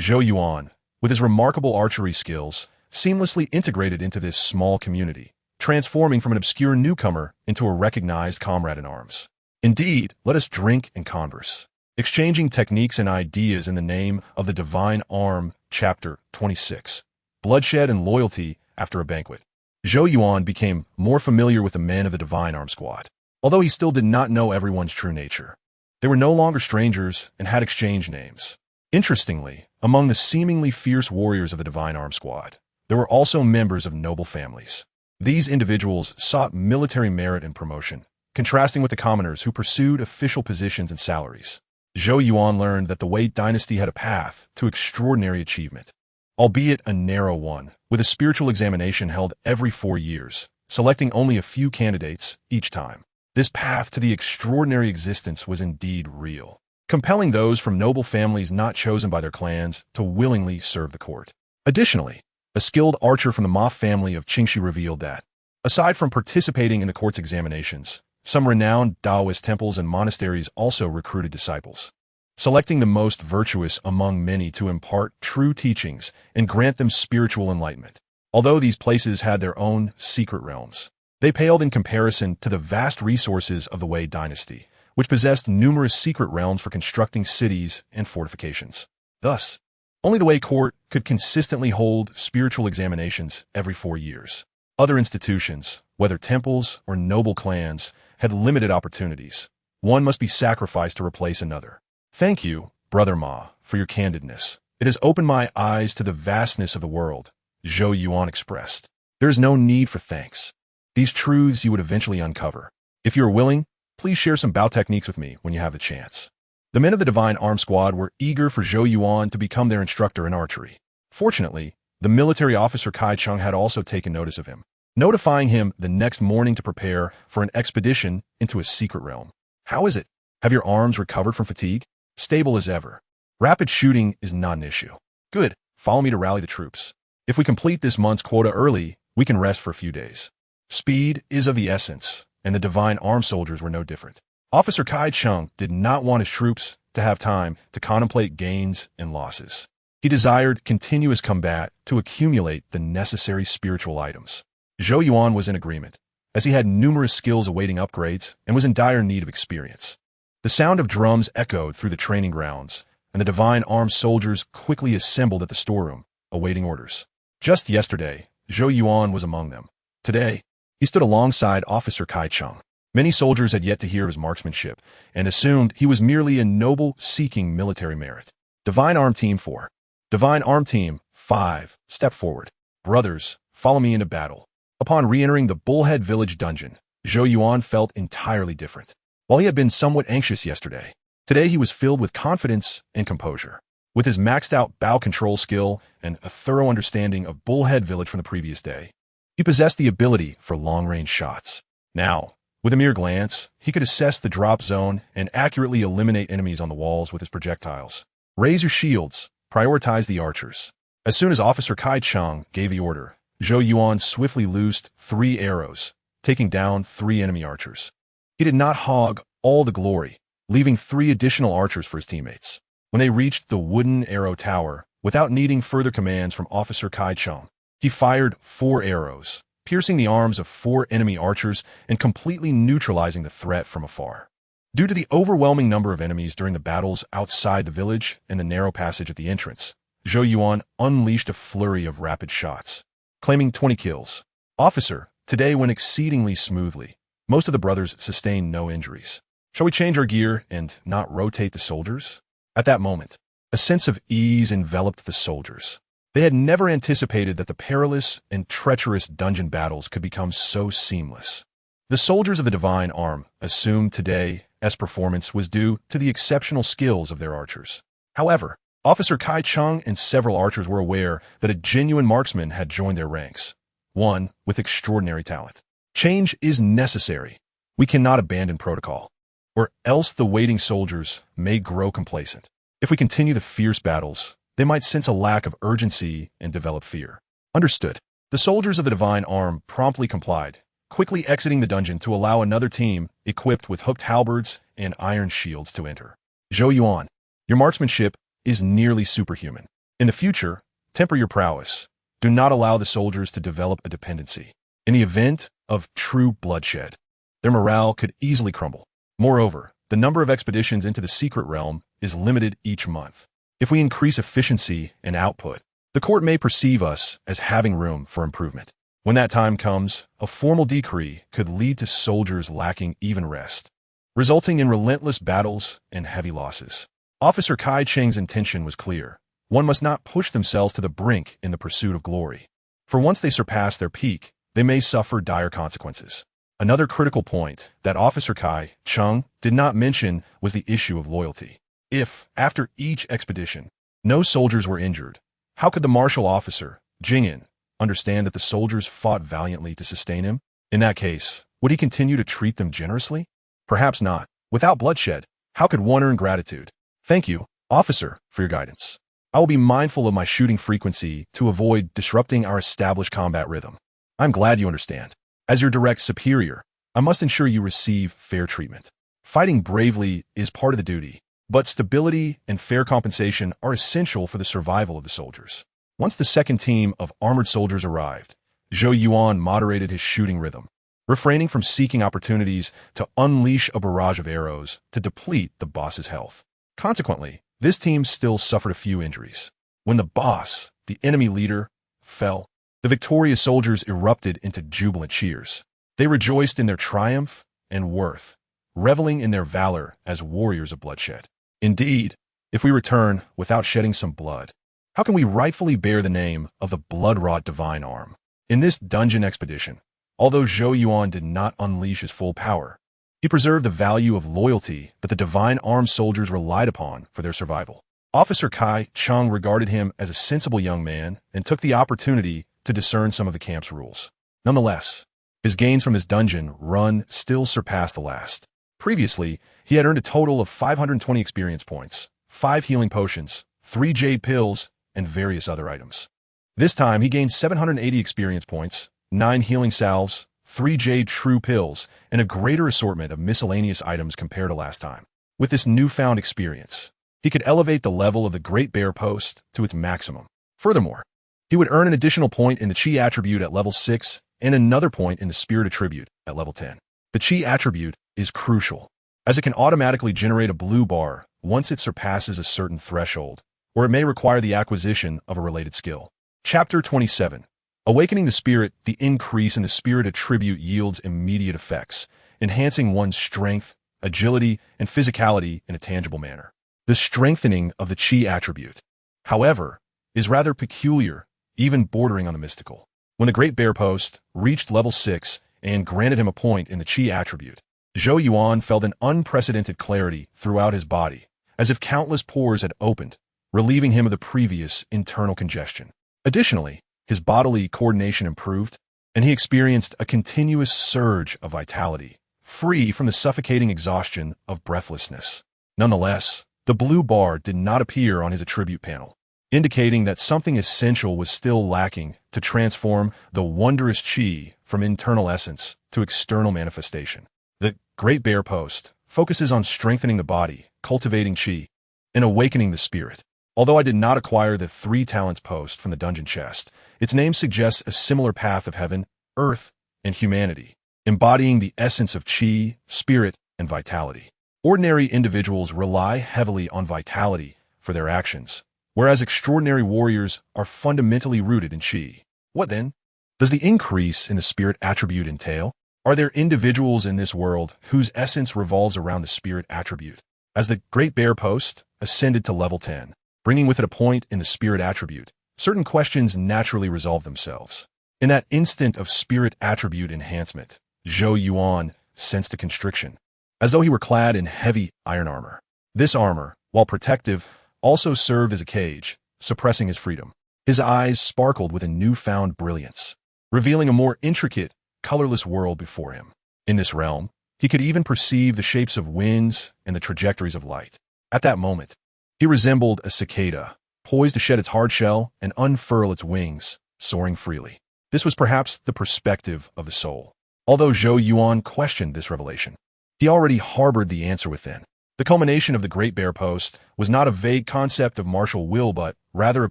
Speaker 1: Zhou Yuan, with his remarkable archery skills, seamlessly integrated into this small community, transforming from an obscure newcomer into a recognized comrade in arms. Indeed, let us drink and converse, exchanging techniques and ideas in the name of the divine arm. Chapter 26. Bloodshed and Loyalty After a Banquet. Zhou Yuan became more familiar with the men of the divine arm squad, although he still did not know everyone's true nature. They were no longer strangers and had exchanged names. Interestingly, among the seemingly fierce warriors of the divine arm squad, there were also members of noble families. These individuals sought military merit and promotion, contrasting with the commoners who pursued official positions and salaries. Zhou Yuan learned that the Wei dynasty had a path to extraordinary achievement, albeit a narrow one, with a spiritual examination held every 4 years, selecting only a few candidates each time. This path to the extraordinary existence was indeed real, compelling those from noble families not chosen by their clans to willingly serve the court. Additionally, a skilled archer from the Ma family of Qingxi revealed that, aside from participating in the court's examinations, some renowned Daoist temples and monasteries also recruited disciples, selecting the most virtuous among many to impart true teachings and grant them spiritual enlightenment. Although these places had their own secret realms, they paled in comparison to the vast resources of the Wei dynasty, which possessed numerous secret realms for constructing cities and fortifications. Thus, only the Wei court could consistently hold spiritual examinations every 4 years. Other institutions, whether temples or noble clans, had limited opportunities. One must be sacrificed to replace another. Thank you, Brother Ma, for your candidness. It has opened my eyes to the vastness of the world, Zhou Yuan expressed. There is no need for thanks. These truths you would eventually uncover. If you are willing, please share some bow techniques with me when you have the chance. The men of the Divine Arm Squad were eager for Zhou Yuan to become their instructor in archery. Fortunately, the military officer Kai Chung had also taken notice of him, notifying him the next morning to prepare for an expedition into a secret realm. How is it? Have your arms recovered from fatigue? Stable as ever. Rapid shooting is not an issue. Good, follow me to rally the troops. If we complete this month's quota early, we can rest for a few days. Speed is of the essence, and the divine armed soldiers were no different. Officer Kai Chung did not want his troops to have time to contemplate gains and losses. He desired continuous combat to accumulate the necessary spiritual items. Zhou Yuan was in agreement, as he had numerous skills awaiting upgrades and was in dire need of experience. The sound of drums echoed through the training grounds, and the divine armed soldiers quickly assembled at the storeroom, awaiting orders. Just yesterday, Zhou Yuan was among them. Today, he stood alongside Officer Kai Chung. Many soldiers had yet to hear of his marksmanship and assumed he was merely a noble seeking military merit. Divine Arm Team 4. Divine Arm Team 5. Step forward. Brothers, follow me into battle. Upon re-entering the Bullhead Village dungeon, Zhou Yuan felt entirely different. While he had been somewhat anxious yesterday, today he was filled with confidence and composure. With his maxed-out bow control skill and a thorough understanding of Bullhead Village from the previous day, he possessed the ability for long-range shots. Now, with a mere glance, he could assess the drop zone and accurately eliminate enemies on the walls with his projectiles. Raise your shields. Prioritize the archers. As soon as Officer Kai Chung gave the order, Zhou Yuan swiftly loosed 3 arrows, taking down 3 enemy archers. He did not hog all the glory, leaving 3 additional archers for his teammates. When they reached the wooden arrow tower, without needing further commands from Officer Kai Chung, he fired 4 arrows, piercing the arms of 4 enemy archers and completely neutralizing the threat from afar. Due to the overwhelming number of enemies during the battles outside the village and the narrow passage at the entrance, Zhou Yuan unleashed a flurry of rapid shots, claiming 20 kills. Officer, today went exceedingly smoothly. Most of the brothers sustained no injuries. Shall we change our gear and not rotate the soldiers? At that moment, a sense of ease enveloped the soldiers. They had never anticipated that the perilous and treacherous dungeon battles could become so seamless. The soldiers of the Divine Arm assumed today as performance was due to the exceptional skills of their archers. However, Officer Kai Chung and several archers were aware that a genuine marksman had joined their ranks, one with extraordinary talent. Change is necessary. We cannot abandon protocol, or else the waiting soldiers may grow complacent. If we continue the fierce battles, they might sense a lack of urgency and develop fear. Understood. The soldiers of the Divine Arm promptly complied, quickly exiting the dungeon to allow another team equipped with hooked halberds and iron shields to enter. Zhou Yuan, your marksmanship is nearly superhuman. In the future, temper your prowess. Do not allow the soldiers to develop a dependency. In the event of true bloodshed, their morale could easily crumble. Moreover, the number of expeditions into the secret realm is limited each month. If we increase efficiency and output, the court may perceive us as having room for improvement. When that time comes, a formal decree could lead to soldiers lacking even rest, resulting in relentless battles and heavy losses. Officer Kai Cheng's intention was clear. One must not push themselves to the brink in the pursuit of glory, for once they surpass their peak, they may suffer dire consequences. Another critical point that Officer Kai Chung did not mention was the issue of loyalty. If, after each expedition, no soldiers were injured, how could the martial officer, Jingyan, understand that the soldiers fought valiantly to sustain him? In that case, would he continue to treat them generously? Perhaps not. Without bloodshed, how could one earn gratitude? Thank you, officer, for your guidance. I will be mindful of my shooting frequency to avoid disrupting our established combat rhythm. I'm glad you understand. As your direct superior, I must ensure you receive fair treatment. Fighting bravely is part of the duty, but stability and fair compensation are essential for the survival of the soldiers. Once the second team of armored soldiers arrived, Zhou Yuan moderated his shooting rhythm, refraining from seeking opportunities to unleash a barrage of arrows to deplete the boss's health. Consequently, this team still suffered a few injuries. When the boss, the enemy leader, fell, the victorious soldiers erupted into jubilant cheers. They rejoiced in their triumph and worth, reveling in their valor as warriors of bloodshed. Indeed, if we return without shedding some blood, how can we rightfully bear the name of the blood-wrought Divine Arm? In this dungeon expedition, although Zhou Yuan did not unleash his full power, he preserved the value of loyalty that the Divine Arm soldiers relied upon for their survival. Officer Kai Chung regarded him as a sensible young man and took the opportunity to discern some of the camp's rules. Nonetheless, his gains from his dungeon run still surpassed the last. Previously, he had earned a total of 520 experience points, 5 healing potions, 3 jade pills, and various other items. This time, he gained 780 experience points, 9 healing salves, 3 jade true pills, and a greater assortment of miscellaneous items compared to last time. With this newfound experience, he could elevate the level of the Great Bear Post to its maximum. Furthermore, he would earn an additional point in the Chi attribute at level 6 and another point in the Spirit attribute at level 10. The Chi attribute is crucial, as it can automatically generate a blue bar once it surpasses a certain threshold, or it may require the acquisition of a related skill. Chapter 27. Awakening the Spirit. The increase in the Spirit attribute yields immediate effects, enhancing one's strength, agility, and physicality in a tangible manner. The strengthening of the Chi attribute, however, is rather peculiar, even bordering on the mystical. When the Great Bear Post reached level 6 and granted him a point in the Chi attribute, Zhou Yuan felt an unprecedented clarity throughout his body, as if countless pores had opened, relieving him of the previous internal congestion. Additionally, his bodily coordination improved, and he experienced a continuous surge of vitality, free from the suffocating exhaustion of breathlessness. Nonetheless, the blue bar did not appear on his attribute panel, indicating that something essential was still lacking to transform the wondrous Chi from internal essence to external manifestation. The Great Bear Post focuses on strengthening the body, cultivating Chi, and awakening the spirit. Although I did not acquire the 3 talents post from the dungeon chest, its name suggests a similar path of heaven, earth, and humanity, embodying the essence of Chi, spirit, and vitality. Ordinary individuals rely heavily on vitality for their actions, whereas extraordinary warriors are fundamentally rooted in Chi. What then does the increase in the spirit attribute entail? Are there individuals in this world whose essence revolves around the spirit attribute? As the Great Bear Post ascended to level 10, bringing with it a point in the spirit attribute, certain questions naturally resolve themselves. In that instant of spirit attribute enhancement, Zhou Yuan sensed a constriction, as though he were clad in heavy iron armor. This armor, while protective, also served as a cage, suppressing his freedom. His eyes sparkled with a newfound brilliance, revealing a more intricate, colorless world before him. In this realm, he could even perceive the shapes of winds and the trajectories of light. At that moment, he resembled a cicada, poised to shed its hard shell and unfurl its wings, soaring freely. This was perhaps the perspective of the soul. Although Zhou Yuan questioned this revelation, he already harbored the answer within. The culmination of the Great Bear Post was not a vague concept of martial will, but rather a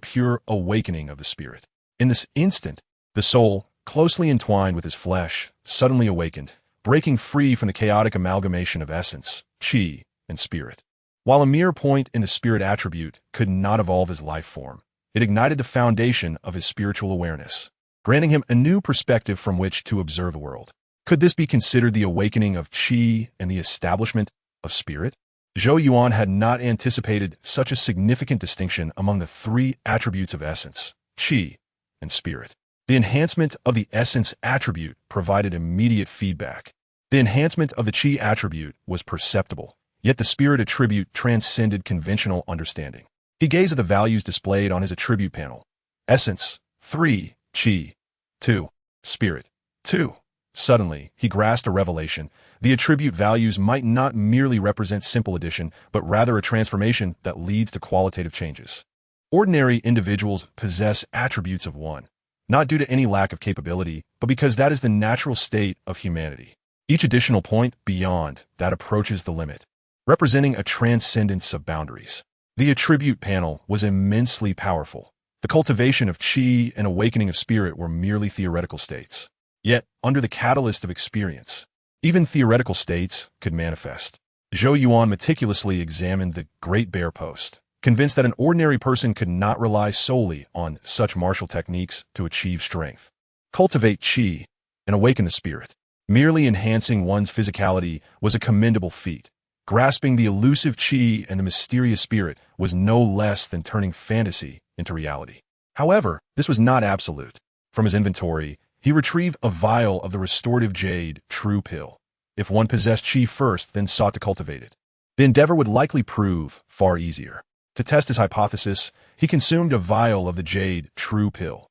Speaker 1: pure awakening of the spirit. In this instant, the soul, closely entwined with his flesh, suddenly awakened, breaking free from the chaotic amalgamation of essence, Chi, and spirit. While a mere point in the spirit attribute could not evolve his life form, it ignited the foundation of his spiritual awareness, granting him a new perspective from which to observe the world. Could this be considered the awakening of Chi and the establishment of spirit? Zhou Yuan had not anticipated such a significant distinction among the 3 attributes of essence, Chi, and spirit. The enhancement of the essence attribute provided immediate feedback. The enhancement of the Chi attribute was perceptible, yet the spirit attribute transcended conventional understanding. He gazed at the values displayed on his attribute panel. Essence, 3, Chi, 2, spirit, 2. Suddenly, he grasped a revelation. The attribute values might not merely represent simple addition, but rather a transformation that leads to qualitative changes. Ordinary individuals possess attributes of 1, not due to any lack of capability, but because that is the natural state of humanity. Each additional point beyond that approaches the limit, representing a transcendence of boundaries. The attribute panel was immensely powerful. The cultivation of Chi and awakening of spirit were merely theoretical states. Yet, under the catalyst of experience, even theoretical states could manifest. Zhou Yuan meticulously examined the Great Bear Post, convinced that an ordinary person could not rely solely on such martial techniques to achieve strength, cultivate Chi, and awaken the spirit. Merely enhancing one's physicality was a commendable feat. Grasping the elusive Chi and the mysterious spirit was no less than turning fantasy into reality. However, this was not absolute. From his inventory, he retrieved a vial of the restorative jade true pill. If one possessed Chi first, then sought to cultivate it, the endeavor would likely prove far easier. To test his hypothesis, he consumed a vial of the jade true pill.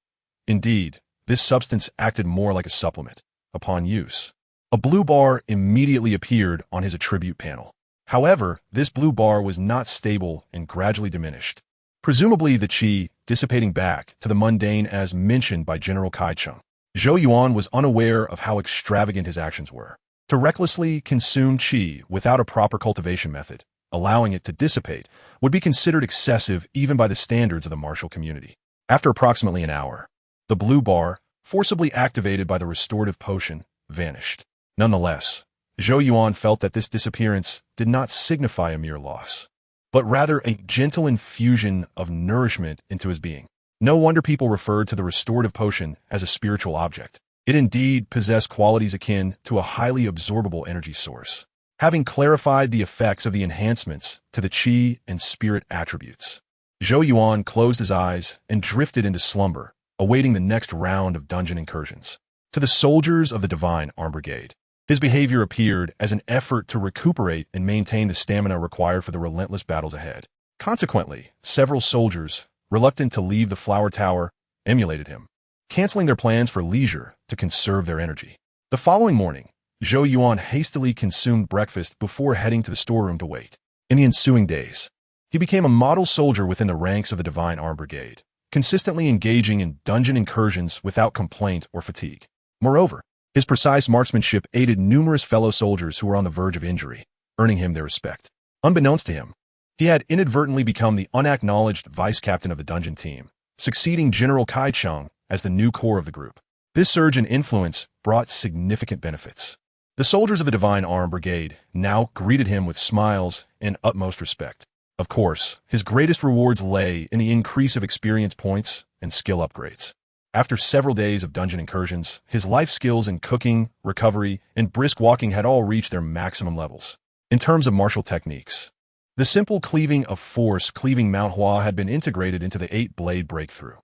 Speaker 1: Indeed, this substance acted more like a supplement. Upon use, a blue bar immediately appeared on his attribute panel. However, this blue bar was not stable and gradually diminished. Presumably the qi dissipating back to the mundane as mentioned by General Kai Cheng. Zhou Yuan was unaware of how extravagant his actions were. To recklessly consume qi without a proper cultivation method, allowing it to dissipate, would be considered excessive even by the standards of the martial community. After approximately an hour, the blue bar, forcibly activated by the restorative potion, vanished. Nonetheless, Zhou Yuan felt that this disappearance did not signify a mere loss, but rather a gentle infusion of nourishment into his being. No wonder people referred to the restorative potion as a spiritual object. It indeed possessed qualities akin to a highly absorbable energy source, having clarified the effects of the enhancements to the qi and spirit attributes. Zhou Yuan closed his eyes and drifted into slumber, awaiting the next round of dungeon incursions. To the soldiers of the Divine Arm Brigade, his behavior appeared as an effort to recuperate and maintain the stamina required for the relentless battles ahead. Consequently, several soldiers, reluctant to leave the Flower Tower, emulated him, canceling their plans for leisure to conserve their energy. The following morning, Zhou Yuan hastily consumed breakfast before heading to the storeroom to wait. In the ensuing days, he became a model soldier within the ranks of the Divine Arm Brigade, consistently engaging in dungeon incursions without complaint or fatigue. Moreover, his precise marksmanship aided numerous fellow soldiers who were on the verge of injury, earning him their respect. Unbeknownst to him, he had inadvertently become the unacknowledged vice-captain of the dungeon team, succeeding General Kai Cheng as the new core of the group. This surge in influence brought significant benefits. The soldiers of the Divine Arm Brigade now greeted him with smiles and utmost respect. Of course, his greatest rewards lay in the increase of experience points and skill upgrades. After several days of dungeon incursions, his life skills in cooking, recovery, and brisk walking had all reached their maximum levels. In terms of martial techniques, the simple cleaving of force cleaving Mount Hua had been integrated into the 8-blade breakthrough.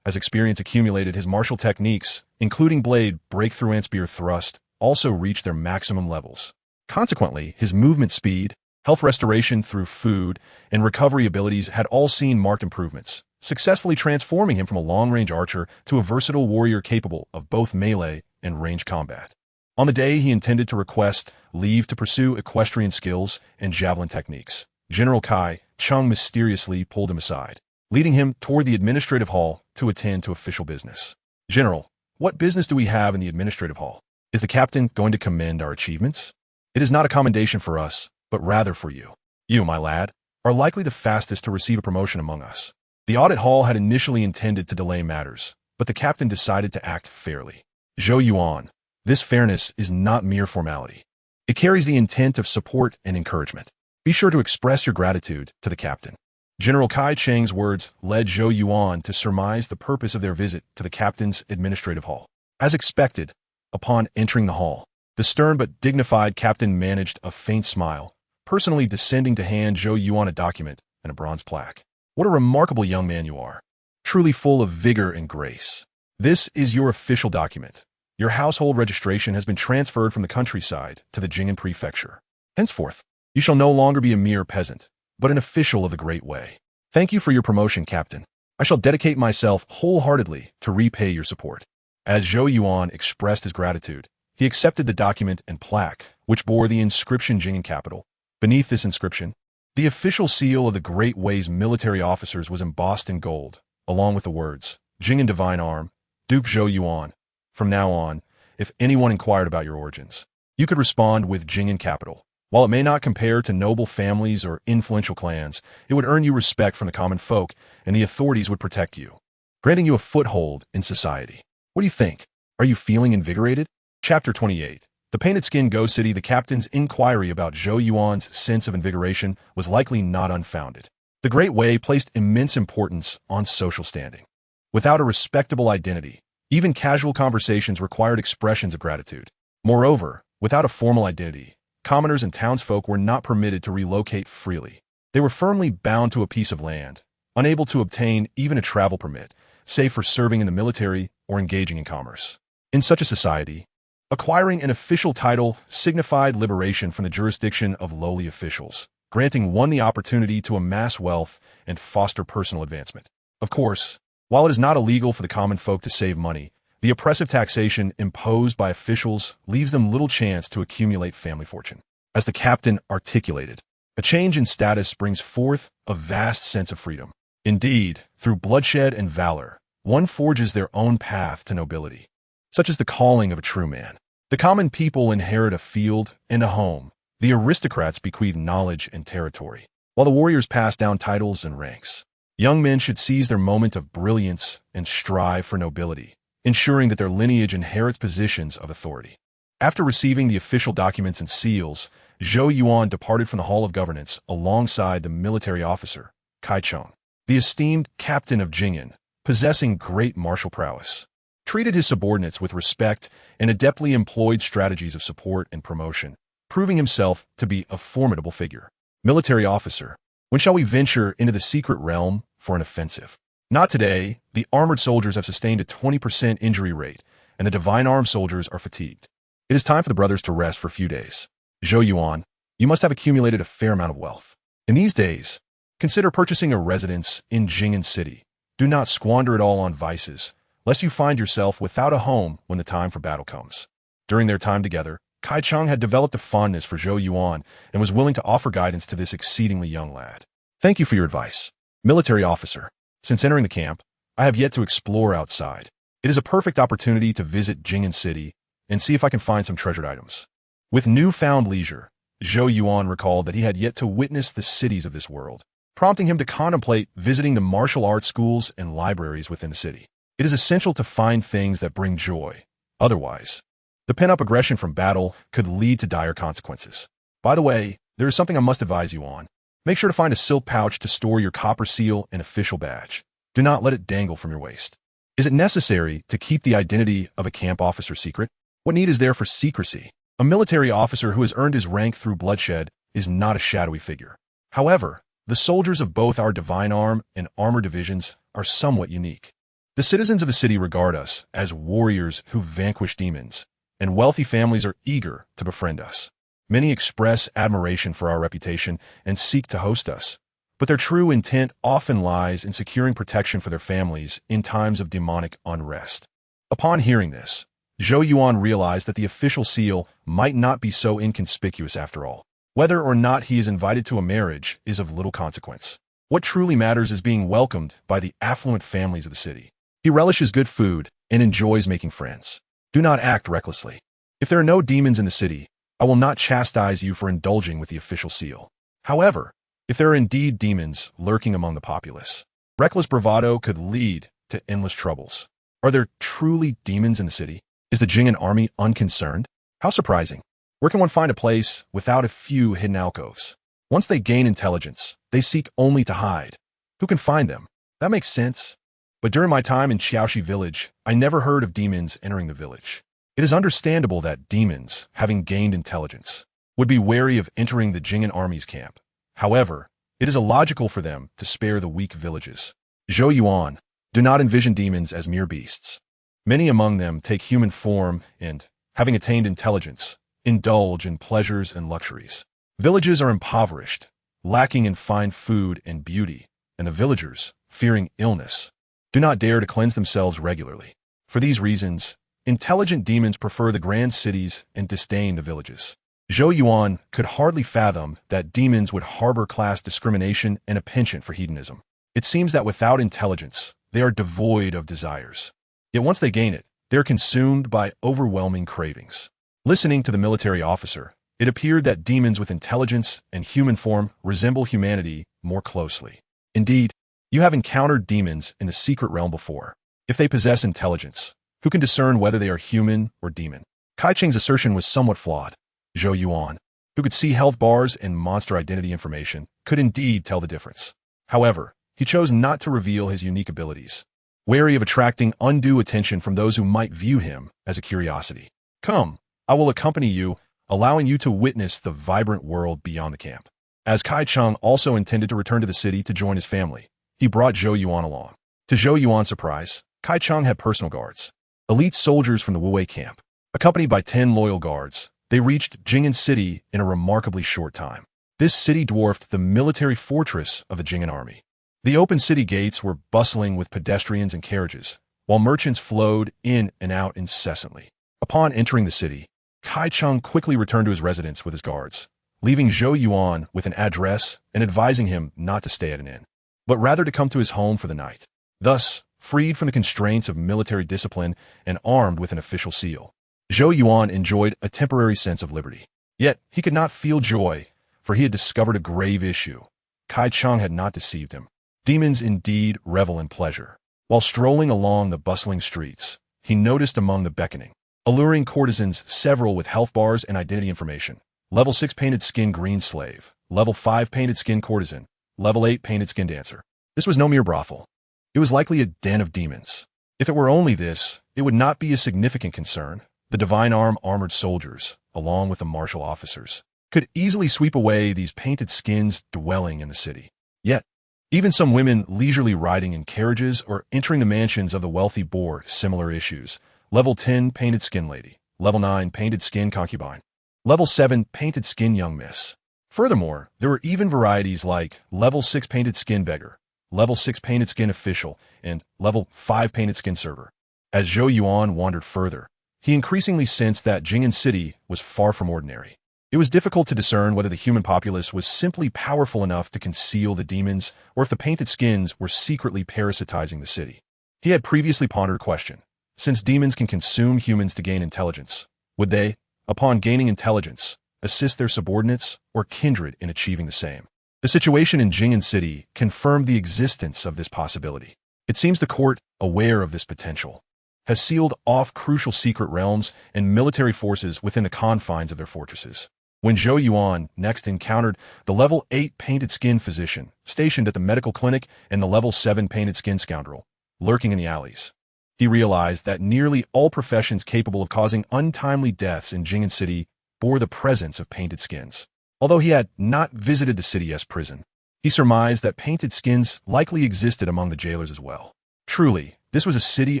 Speaker 1: As experience accumulated, his martial techniques, including blade, breakthrough, and spear thrust, also reached their maximum levels. Consequently, his movement speed, health restoration through food, and recovery abilities had all seen marked improvements, successfully transforming him from a long-range archer to a versatile warrior capable of both melee and ranged combat. On the day he intended to request leave to pursue equestrian skills and javelin techniques, General Kai Cheng mysteriously pulled him aside, leading him toward the administrative hall to attend to official business. "General, what business do we have in the administrative hall? Is the captain going to commend our achievements? It is not a commendation for us, but rather for you. You, my lad, are likely the fastest to receive a promotion among us." The audit hall had initially intended to delay matters, but the captain decided to act fairly. "Zhou Yuan, this fairness is not mere formality. It carries the intent of support and encouragement. Be sure to express your gratitude to the captain." General Kai Cheng's words led Zhou Yuan to surmise the purpose of their visit to the captain's administrative hall. As expected, upon entering the hall, the stern but dignified captain managed a faint smile, personally descending to hand Zhou Yuan a document and a bronze plaque. "What a remarkable young man you are, truly full of vigor and grace. This is your official document. Your household registration has been transferred from the countryside to the Jing'an prefecture. Henceforth, you shall no longer be a mere peasant, but an official of the Great Way. Thank you for your promotion, Captain. I shall dedicate myself wholeheartedly to repay your support." As Zhou Yuan expressed his gratitude, he accepted the document and plaque, which bore the inscription Jing'an capital. Beneath this inscription, the official seal of the Great Way's military officers was embossed in gold, along with the words, "Jing'an Divine Arm, Duke Zhou Yuan. From now on, if anyone inquired about your origins, you could respond with Jing'an capital. While it may not compare to noble families or influential clans, it would earn you respect from the common folk, and the authorities would protect you, granting you a foothold in society. What do you think? Are you feeling invigorated?" Chapter 28. The Painted Skin Ghost City. The captain's inquiry about Zhou Yuan's sense of invigoration was likely not unfounded. The Great Way placed immense importance on social standing. Without a respectable identity, even casual conversations required expressions of gratitude. Moreover, without a formal identity, commoners and townsfolk were not permitted to relocate freely. They were firmly bound to a piece of land, unable to obtain even a travel permit, save for serving in the military or engaging in commerce. In such a society, acquiring an official title signified liberation from the jurisdiction of lowly officials, granting one the opportunity to amass wealth and foster personal advancement. Of course, while it is not illegal for the common folk to save money, the oppressive taxation imposed by officials leaves them little chance to accumulate family fortune. As the captain articulated, A change in status brings forth a vast sense of freedom. Indeed, through bloodshed and valor, one forges their own path to nobility, such as the calling of a true man. The common people inherit a field and a home. The aristocrats bequeath knowledge and territory, while the warriors pass down titles and ranks. Young men should seize their moment of brilliance and strive for nobility, ensuring that their lineage inherits positions of authority. After receiving the official documents and seals, Zhou Yuan departed from the Hall of Governance alongside the military officer, Kai Cheng. The esteemed captain of Jing'an, possessing great martial prowess, treated his subordinates with respect and adeptly employed strategies of support and promotion, proving himself to be a formidable figure. Military officer, when shall we venture into the secret realm for an offensive? Not today. The armored soldiers have sustained a 20% injury rate, and the divine armed soldiers are fatigued. It is time for the brothers to rest for a few days. Zhou Yuan, you must have accumulated a fair amount of wealth. In these days, consider purchasing a residence in Jing'an City. Do not squander it all on vices, lest you find yourself without a home when the time for battle comes. During their time together, Kai Cheng had developed a fondness for Zhou Yuan and was willing to offer guidance to this exceedingly young lad. Thank you for your advice. Military officer, since entering the camp, I have yet to explore outside. It is a perfect opportunity to visit Jing'an City and see if I can find some treasured items. With newfound leisure, Zhou Yuan recalled that he had yet to witness the cities of this world, prompting him to contemplate visiting the martial arts schools and libraries within the city. It is essential to find things that bring joy. Otherwise, the pent-up aggression from battle could lead to dire consequences. By the way, there is something I must advise you on. Make sure to find a silk pouch to store your copper seal and official badge. Do not let it dangle from your waist. Is it necessary to keep the identity of a camp officer secret? What need is there for secrecy? A military officer who has earned his rank through bloodshed is not a shadowy figure. However, the soldiers of both our divine arm and armor divisions are somewhat unique. The citizens of the city regard us as warriors who vanquish demons, and wealthy families are eager to befriend us. Many express admiration for our reputation and seek to host us, but their true intent often lies in securing protection for their families in times of demonic unrest. Upon hearing this, Zhou Yuan realized that the official seal might not be so inconspicuous after all. Whether or not he is invited to a marriage is of little consequence. What truly matters is being welcomed by the affluent families of the city. He relishes good food and enjoys making friends. Do not act recklessly. If there are no demons in the city, I will not chastise you for indulging with the official seal. However, if there are indeed demons lurking among the populace, reckless bravado could lead to endless troubles. Are there truly demons in the city? Is the Jing'an army unconcerned? How surprising. Where can one find a place without a few hidden alcoves? Once they gain intelligence, they seek only to hide. Who can find them? That makes sense. But during my time in Qiaoshi village, I never heard of demons entering the village. It is understandable that demons, having gained intelligence, would be wary of entering the Jing'an army's camp. However, it is illogical for them to spare the weak villages. Zhou Yuan, do not envision demons as mere beasts. Many among them take human form and, having attained intelligence, indulge in pleasures and luxuries. Villages are impoverished, lacking in fine food and beauty, and the villagers, fearing illness, do not dare to cleanse themselves regularly. For these reasons, intelligent demons prefer the grand cities and disdain the villages. Zhou Yuan could hardly fathom that demons would harbor class discrimination and a penchant for hedonism. It seems that without intelligence, they are devoid of desires. Yet once they gain it, they are consumed by overwhelming cravings. Listening to the military officer, it appeared that demons with intelligence and human form resemble humanity more closely. Indeed, you have encountered demons in the secret realm before. If they possess intelligence, who can discern whether they are human or demon? Kai Cheng's assertion was somewhat flawed. Zhou Yuan, who could see health bars and monster identity information, could indeed tell the difference. However, he chose not to reveal his unique abilities, wary of attracting undue attention from those who might view him as a curiosity. Come, I will accompany you, allowing you to witness the vibrant world beyond the camp. As Kai Cheng also intended to return to the city to join his family, he brought Zhou Yuan along. To Zhou Yuan's surprise, Kai Cheng had personal guards, elite soldiers from the Wu camp. Accompanied by 10 loyal guards, they reached Jing'an City in a remarkably short time. This city dwarfed the military fortress of the Jing'an army. The open city gates were bustling with pedestrians and carriages, while merchants flowed in and out incessantly. Upon entering the city, Kai Cheng quickly returned to his residence with his guards, leaving Zhou Yuan with an address and advising him not to stay at an inn, but rather to come to his home for the night. Thus, freed from the constraints of military discipline and armed with an official seal, Zhou Yuan enjoyed a temporary sense of liberty. Yet, he could not feel joy, for he had discovered a grave issue. Kai Cheng had not deceived him. Demons indeed revel in pleasure. While strolling along the bustling streets, he noticed among the beckoning, alluring courtesans several with health bars and identity information. Level 6 painted skin green slave, Level 5 painted skin courtesan, Level 8 painted skin dancer. This was no mere brothel. It was likely a den of demons. If it were only this, it would not be a significant concern. The Divine Arm armored soldiers, along with the martial officers, could easily sweep away these painted skins dwelling in the city. Yet, even some women leisurely riding in carriages or entering the mansions of the wealthy bore similar issues. Level 10 painted skin lady, Level 9 painted skin concubine, Level 7 painted skin young miss. Furthermore, there were even varieties like Level 6 painted skin beggar, Level 6 painted skin official, and Level 5 painted skin server. As Zhou Yuan wandered further, he increasingly sensed that Jing'an City was far from ordinary. It was difficult to discern whether the human populace was simply powerful enough to conceal the demons or if the painted skins were secretly parasitizing the city. He had previously pondered a question. Since demons can consume humans to gain intelligence, would they, upon gaining intelligence, assist their subordinates or kindred in achieving the same? The situation in Jing'an City confirmed the existence of this possibility. It seems the court, aware of this potential, has sealed off crucial secret realms and military forces within the confines of their fortresses. When Zhou Yuan next encountered the Level 8 painted skin physician stationed at the medical clinic and the Level 7 painted skin scoundrel lurking in the alleys, he realized that nearly all professions capable of causing untimely deaths in Jing'an City bore the presence of painted skins. Although he had not visited the city's prison, he surmised that painted skins likely existed among the jailers as well. Truly, this was a city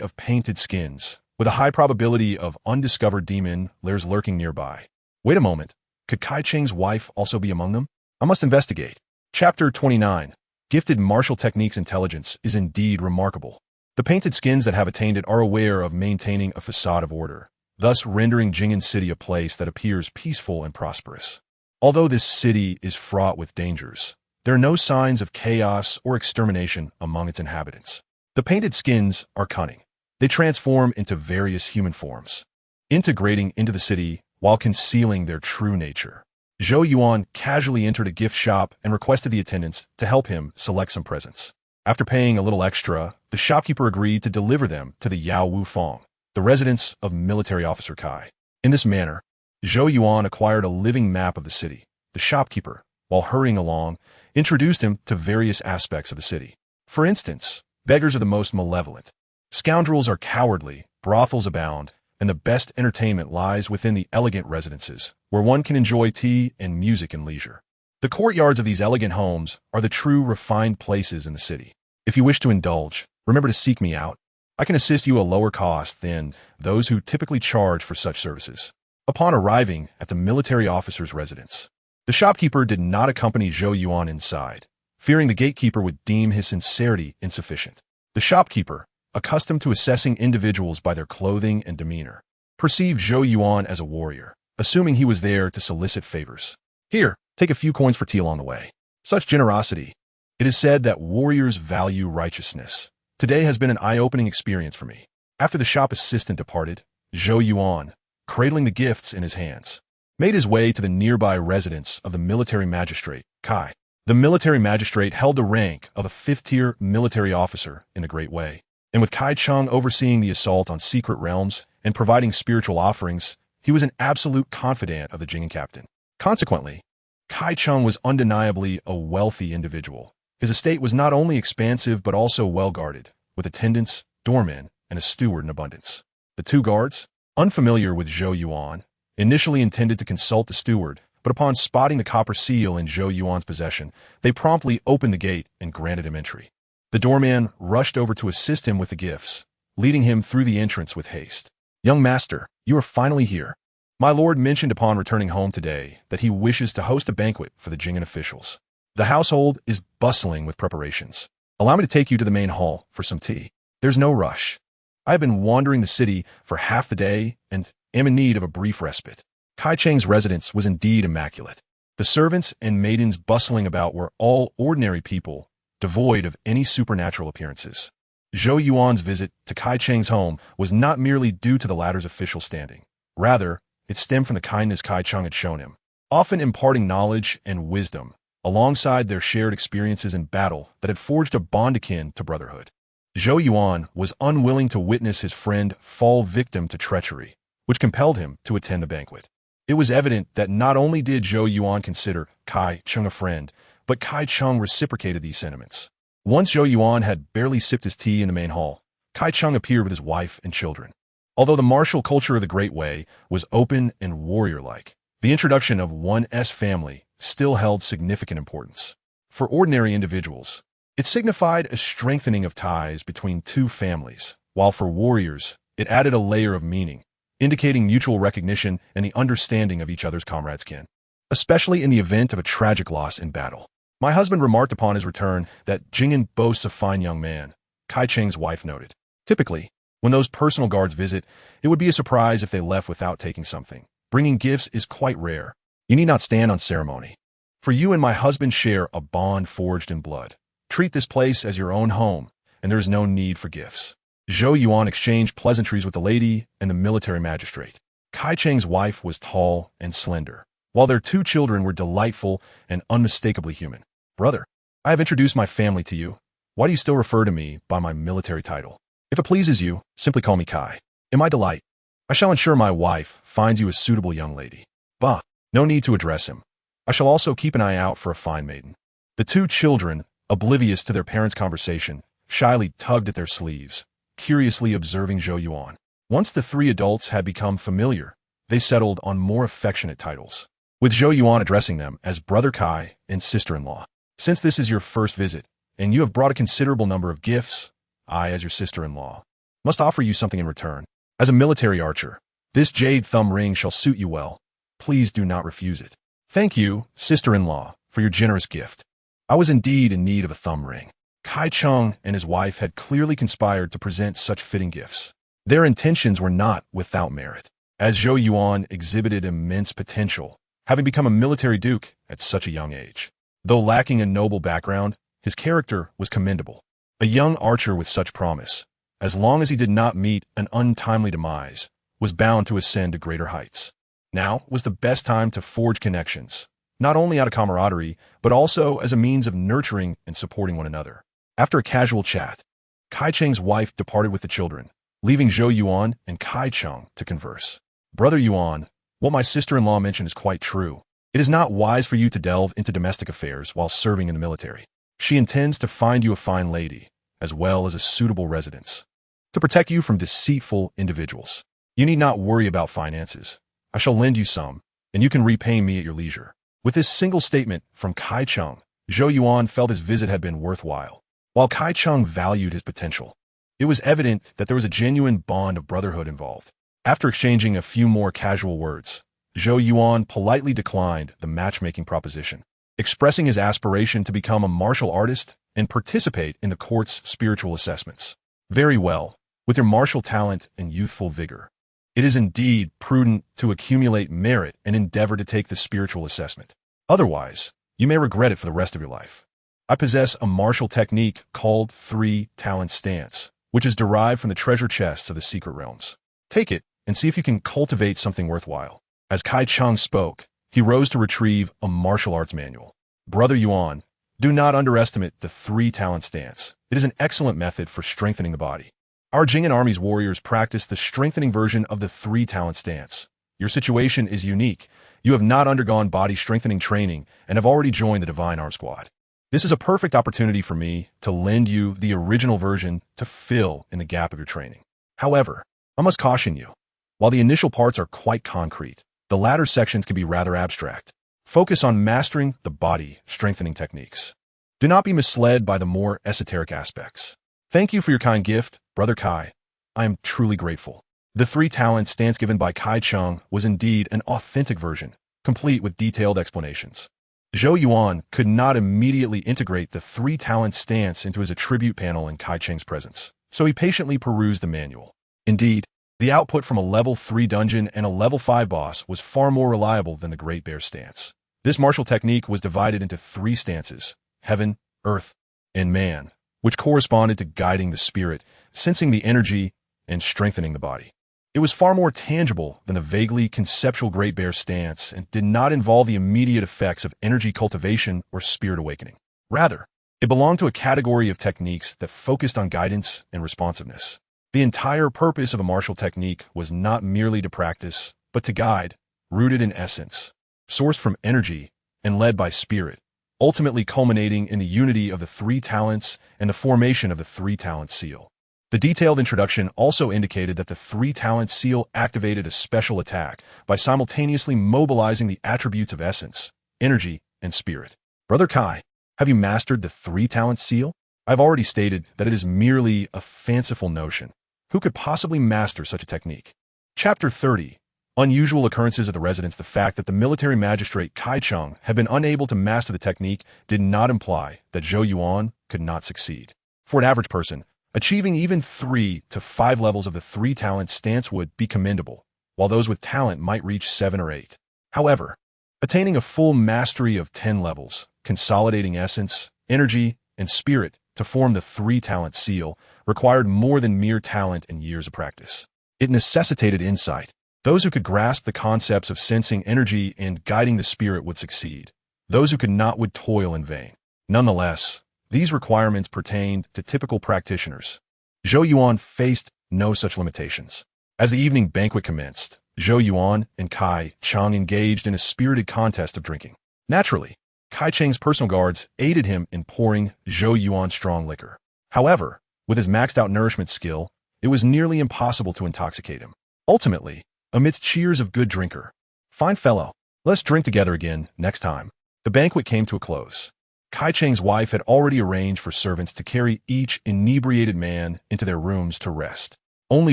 Speaker 1: of painted skins, with a high probability of undiscovered demon lairs lurking nearby. Wait a moment. Could Kai Cheng's wife also be among them? I must investigate. Chapter 29. Gifted martial techniques intelligence is indeed remarkable. The painted skins that have attained it are aware of maintaining a facade of order, thus rendering Jing'an City a place that appears peaceful and prosperous. Although this city is fraught with dangers, there are no signs of chaos or extermination among its inhabitants. The painted skins are cunning. They transform into various human forms, integrating into the city while concealing their true nature. Zhou Yuan casually entered a gift shop and requested the attendants to help him select some presents. After paying a little extra, the shopkeeper agreed to deliver them to the Yao Wu Fong, the residence of military officer Kai. In this manner, Zhou Yuan acquired a living map of the city. The shopkeeper, while hurrying along, introduced him to various aspects of the city. For instance, beggars are the most malevolent. Scoundrels are cowardly, brothels abound, and the best entertainment lies within the elegant residences, where one can enjoy tea and music and leisure. The courtyards of these elegant homes are the true refined places in the city. If you wish to indulge, remember to seek me out. I can assist you at a lower cost than those who typically charge for such services. Upon arriving at the military officer's residence, the shopkeeper did not accompany Zhou Yuan inside, fearing the gatekeeper would deem his sincerity insufficient. The shopkeeper, accustomed to assessing individuals by their clothing and demeanor, perceived Zhou Yuan as a warrior, assuming he was there to solicit favors. Here, take a few coins for tea along the way. Such generosity. It is said that warriors value righteousness. Today has been an eye-opening experience for me. After the shop assistant departed, Zhou Yuan, cradling the gifts in his hands, made his way to the nearby residence of the military magistrate, Kai. The military magistrate held the rank of a fifth-tier military officer in the Great Way, and with Kai Cheng overseeing the assault on secret realms and providing spiritual offerings, he was an absolute confidant of the Jing'an captain. Consequently, Kai Cheng was undeniably a wealthy individual. His estate was not only expansive but also well-guarded, with attendants, doormen, and a steward in abundance. The two guards, unfamiliar with Zhou Yuan, initially intended to consult the steward, but upon spotting the copper seal in Zhou Yuan's possession, they promptly opened the gate and granted him entry. The doorman rushed over to assist him with the gifts, leading him through the entrance with haste. "Young master, you are finally here. My lord mentioned upon returning home today that he wishes to host a banquet for the Jing'an officials. The household is bustling with preparations. Allow me to take you to the main hall for some tea. There's no rush. I have been wandering the city for half the day and am in need of a brief respite." Kai Cheng's residence was indeed immaculate. The servants and maidens bustling about were all ordinary people, devoid of any supernatural appearances. Zhou Yuan's visit to Kai Cheng's home was not merely due to the latter's official standing. Rather, it stemmed from the kindness Kai Cheng had shown him, often imparting knowledge and wisdom, alongside their shared experiences in battle that had forged a bond akin to brotherhood. Zhou Yuan was unwilling to witness his friend fall victim to treachery, which compelled him to attend the banquet. It was evident that not only did Zhou Yuan consider Kai Cheng a friend, but Kai Cheng reciprocated these sentiments. Once Zhou Yuan had barely sipped his tea in the main hall, Kai Cheng appeared with his wife and children. Although the martial culture of the Great Way was open and warrior-like, the introduction of one's family still held significant importance. For ordinary individuals, it signified a strengthening of ties between two families, while for warriors, it added a layer of meaning, indicating mutual recognition and the understanding of each other's comradeskin, especially in the event of a tragic loss in battle. My husband remarked upon his return that Jing'an boasts a fine young man, Kai Cheng's wife noted. Typically, when those personal guards visit, it would be a surprise if they left without taking something. Bringing gifts is quite rare. You need not stand on ceremony. For you and my husband share a bond forged in blood. Treat this place as your own home, and there is no need for gifts. Zhou Yuan exchanged pleasantries with the lady and the military magistrate. Kai Cheng's wife was tall and slender, while their two children were delightful and unmistakably human. Brother, I have introduced my family to you. Why do you still refer to me by my military title? If it pleases you, simply call me Kai. In my delight, I shall ensure my wife finds you a suitable young lady. Bah, no need to address him. I shall also keep an eye out for a fine maiden. The two children, oblivious to their parents' conversation, shyly tugged at their sleeves, curiously observing Zhou Yuan. Once the three adults had become familiar, they settled on more affectionate titles, with Zhou Yuan addressing them as Brother Kai and Sister-in-law. Since this is your first visit, and you have brought a considerable number of gifts, I, as your sister-in-law, must offer you something in return. As a military archer, this jade thumb ring shall suit you well. Please do not refuse it. Thank you, sister-in-law, for your generous gift. I was indeed in need of a thumb ring. Kai Cheng and his wife had clearly conspired to present such fitting gifts. Their intentions were not without merit, as Zhou Yuan exhibited immense potential, having become a military duke at such a young age. Though lacking a noble background, his character was commendable. A young archer with such promise, as long as he did not meet an untimely demise, was bound to ascend to greater heights. Now was the best time to forge connections, not only out of camaraderie, but also as a means of nurturing and supporting one another. After a casual chat, Kai Cheng's wife departed with the children, leaving Zhou Yuan and Kai Cheng to converse. Brother Yuan, what my sister-in-law mentioned is quite true. It is not wise for you to delve into domestic affairs while serving in the military. She intends to find you a fine lady, as well as a suitable residence, to protect you from deceitful individuals. You need not worry about finances. I shall lend you some, and you can repay me at your leisure. With this single statement from Kai Cheng, Zhou Yuan felt his visit had been worthwhile. While Kai Cheng valued his potential, it was evident that there was a genuine bond of brotherhood involved. After exchanging a few more casual words, Zhou Yuan politely declined the matchmaking proposition, expressing his aspiration to become a martial artist and participate in the court's spiritual assessments. Very well, with your martial talent and youthful vigor, it is indeed prudent to accumulate merit and endeavor to take the spiritual assessment. Otherwise, you may regret it for the rest of your life. I possess a martial technique called three-talent stance, which is derived from the treasure chests of the secret realms. Take it and see if you can cultivate something worthwhile. As Kai Cheng spoke, he rose to retrieve a martial arts manual. Brother Yuan, do not underestimate the three-talent stance. It is an excellent method for strengthening the body. Our Jing'an Army's warriors practice the strengthening version of the three-talent stance. Your situation is unique. You have not undergone body strengthening training and have already joined the Divine Arm Squad. This is a perfect opportunity for me to lend you the original version to fill in the gap of your training. However, I must caution you. While the initial parts are quite concrete, the latter sections can be rather abstract. Focus on mastering the body strengthening techniques. Do not be misled by the more esoteric aspects. Thank you for your kind gift, Brother Kai. I am truly grateful. The three-talent stance given by Kai Cheng was indeed an authentic version, complete with detailed explanations. Zhou Yuan could not immediately integrate the three-talent stance into his attribute panel in Kai Cheng's presence, so he patiently perused the manual. Indeed, the output from a level 3 dungeon and a level 5 boss was far more reliable than the Great Bear stance. This martial technique was divided into 3 stances: heaven, earth, and man, which corresponded to guiding the spirit, sensing the energy, and strengthening the body. It was far more tangible than the vaguely conceptual Great Bear stance and did not involve the immediate effects of energy cultivation or spirit awakening. Rather, it belonged to a category of techniques that focused on guidance and responsiveness. The entire purpose of a martial technique was not merely to practice, but to guide, rooted in essence, sourced from energy, and led by spirit, ultimately culminating in the unity of the 3 talents and the formation of the 3-talent seal. The detailed introduction also indicated that the 3-talent seal activated a special attack by simultaneously mobilizing the attributes of essence, energy, and spirit. Brother Kai, have you mastered the 3-talent seal? I've already stated that it is merely a fanciful notion. Who could possibly master such a technique? Chapter 30. Unusual occurrences of the residence. The fact that the military magistrate Kai Cheng had been unable to master the technique did not imply that Zhou Yuan could not succeed. For an average person, achieving even 3 to 5 levels of the 3-talent stance would be commendable, while those with talent might reach 7 or 8. However, attaining a full mastery of 10 levels, consolidating essence, energy, and spirit to form the 3-talent seal required more than mere talent and years of practice. It necessitated insight. Those who could grasp the concepts of sensing energy and guiding the spirit would succeed. Those who could not would toil in vain. Nonetheless, these requirements pertained to typical practitioners. Zhou Yuan faced no such limitations. As the evening banquet commenced, Zhou Yuan and Kai Cheng engaged in a spirited contest of drinking. Naturally, Kai Cheng's personal guards aided him in pouring Zhou Yuan strong liquor. However, with his maxed-out nourishment skill, it was nearly impossible to intoxicate him. Ultimately, amidst cheers of good drinker, "Fine fellow, let's drink together again next time," the banquet came to a close. Kai Cheng's wife had already arranged for servants to carry each inebriated man into their rooms to rest. Only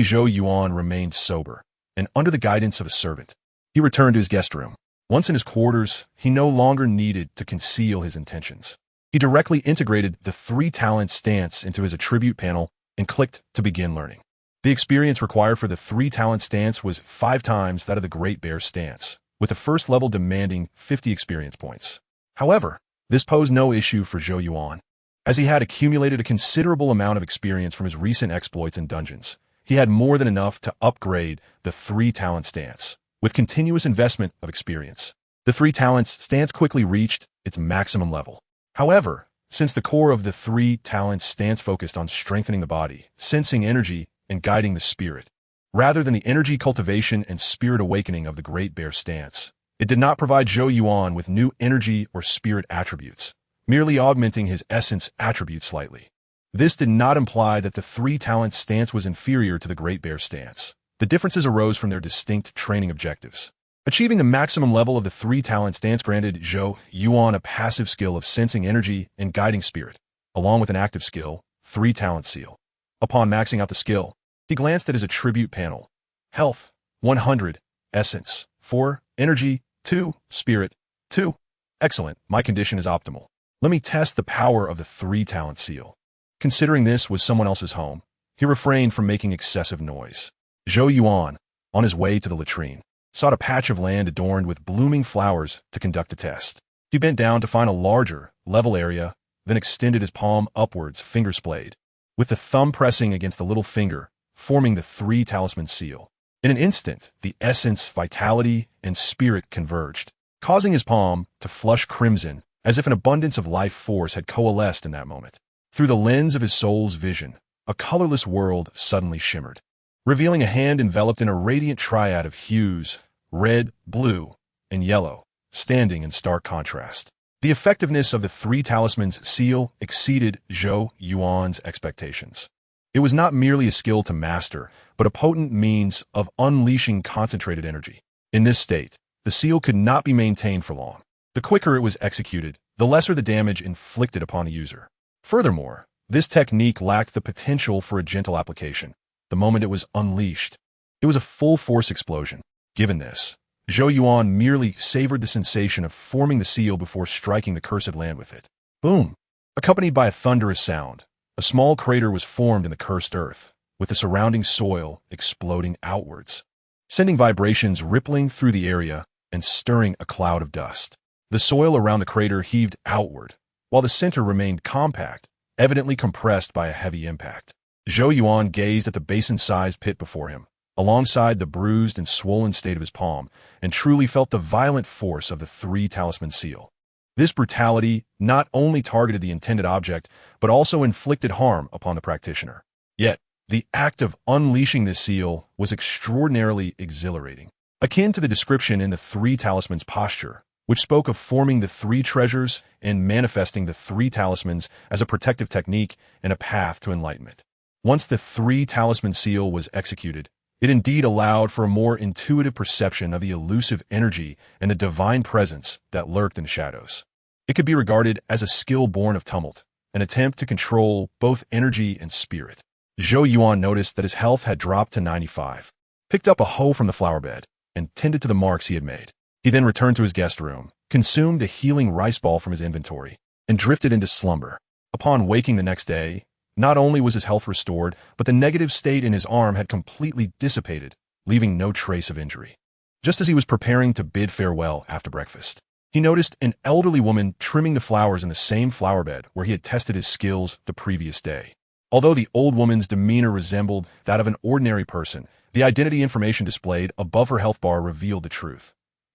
Speaker 1: Zhou Yuan remained sober, and under the guidance of a servant, he returned to his guest room. Once in his quarters, he no longer needed to conceal his intentions. He directly integrated the 3-talent stance into his attribute panel and clicked to begin learning. The experience required for the 3-talent stance was 5 times that of the Great Bear stance, with the first level demanding 50 experience points. However, this posed no issue for Zhou Yuan. As he had accumulated a considerable amount of experience from his recent exploits in dungeons, he had more than enough to upgrade the 3-talent stance. With continuous investment of experience, the 3-talent stance quickly reached its maximum level. However, since the core of the 3-talent stance focused on strengthening the body, sensing energy, and guiding the spirit, rather than the energy cultivation and spirit awakening of the Great Bear stance, it did not provide Zhou Yuan with new energy or spirit attributes, merely augmenting his essence attributes slightly. This did not imply that the 3-talent stance was inferior to the Great Bear stance. The differences arose from their distinct training objectives. Achieving the maximum level of the 3-talent stance granted Zhou Yuan a passive skill of sensing energy and guiding spirit, along with an active skill, 3-talent seal. Upon maxing out the skill, he glanced at his attribute panel. Health, 100. Essence, 4. Energy, 2. Spirit, 2. Excellent, my condition is optimal. Let me test the power of the 3-talent seal. Considering this was someone else's home, he refrained from making excessive noise. Zhou Yuan, on his way to the latrine, sought a patch of land adorned with blooming flowers to conduct a test. He bent down to find a larger, level area, then extended his palm upwards, finger splayed, with the thumb pressing against the little finger, forming the 3-talisman seal. In an instant, the essence, vitality, and spirit converged, causing his palm to flush crimson as if an abundance of life force had coalesced in that moment. Through the lens of his soul's vision, a colorless world suddenly shimmered, revealing a hand enveloped in a radiant triad of hues, red, blue, and yellow, standing in stark contrast. The effectiveness of the 3-talisman's seal exceeded Zhou Yuan's expectations. It was not merely a skill to master, but a potent means of unleashing concentrated energy. In this state, the seal could not be maintained for long. The quicker it was executed, the lesser the damage inflicted upon the user. Furthermore, this technique lacked the potential for a gentle application. The moment it was unleashed, it was a full-force explosion. Given this, Zhou Yuan merely savored the sensation of forming the seal before striking the cursed land with it. Boom! Accompanied by a thunderous sound, a small crater was formed in the cursed earth, with the surrounding soil exploding outwards, sending vibrations rippling through the area and stirring a cloud of dust. The soil around the crater heaved outward, while the center remained compact, evidently compressed by a heavy impact. Zhou Yuan gazed at the basin-sized pit before him, alongside the bruised and swollen state of his palm, and truly felt the violent force of the three-talisman seal. This brutality not only targeted the intended object, but also inflicted harm upon the practitioner. Yet, the act of unleashing this seal was extraordinarily exhilarating, akin to the description in the three talismans posture, which spoke of forming the three treasures and manifesting the three talismans as a protective technique and a path to enlightenment. Once the three-talisman seal was executed, it indeed allowed for a more intuitive perception of the elusive energy and the divine presence that lurked in the shadows. It could be regarded as a skill born of tumult, an attempt to control both energy and spirit. Zhou Yuan noticed that his health had dropped to 95, picked up a hoe from the flower bed, and tended to the marks he had made. He then returned to his guest room, consumed a healing rice ball from his inventory, and drifted into slumber. Upon waking the next day, not only was his health restored, but the negative state in his arm had completely dissipated, leaving no trace of injury. Just as he was preparing to bid farewell after breakfast, he noticed an elderly woman trimming the flowers in the same flower bed where he had tested his skills the previous day. Although the old woman's demeanor resembled that of an ordinary person, the identity information displayed above her health bar revealed the truth.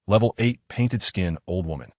Speaker 1: Level 8 painted skin old woman.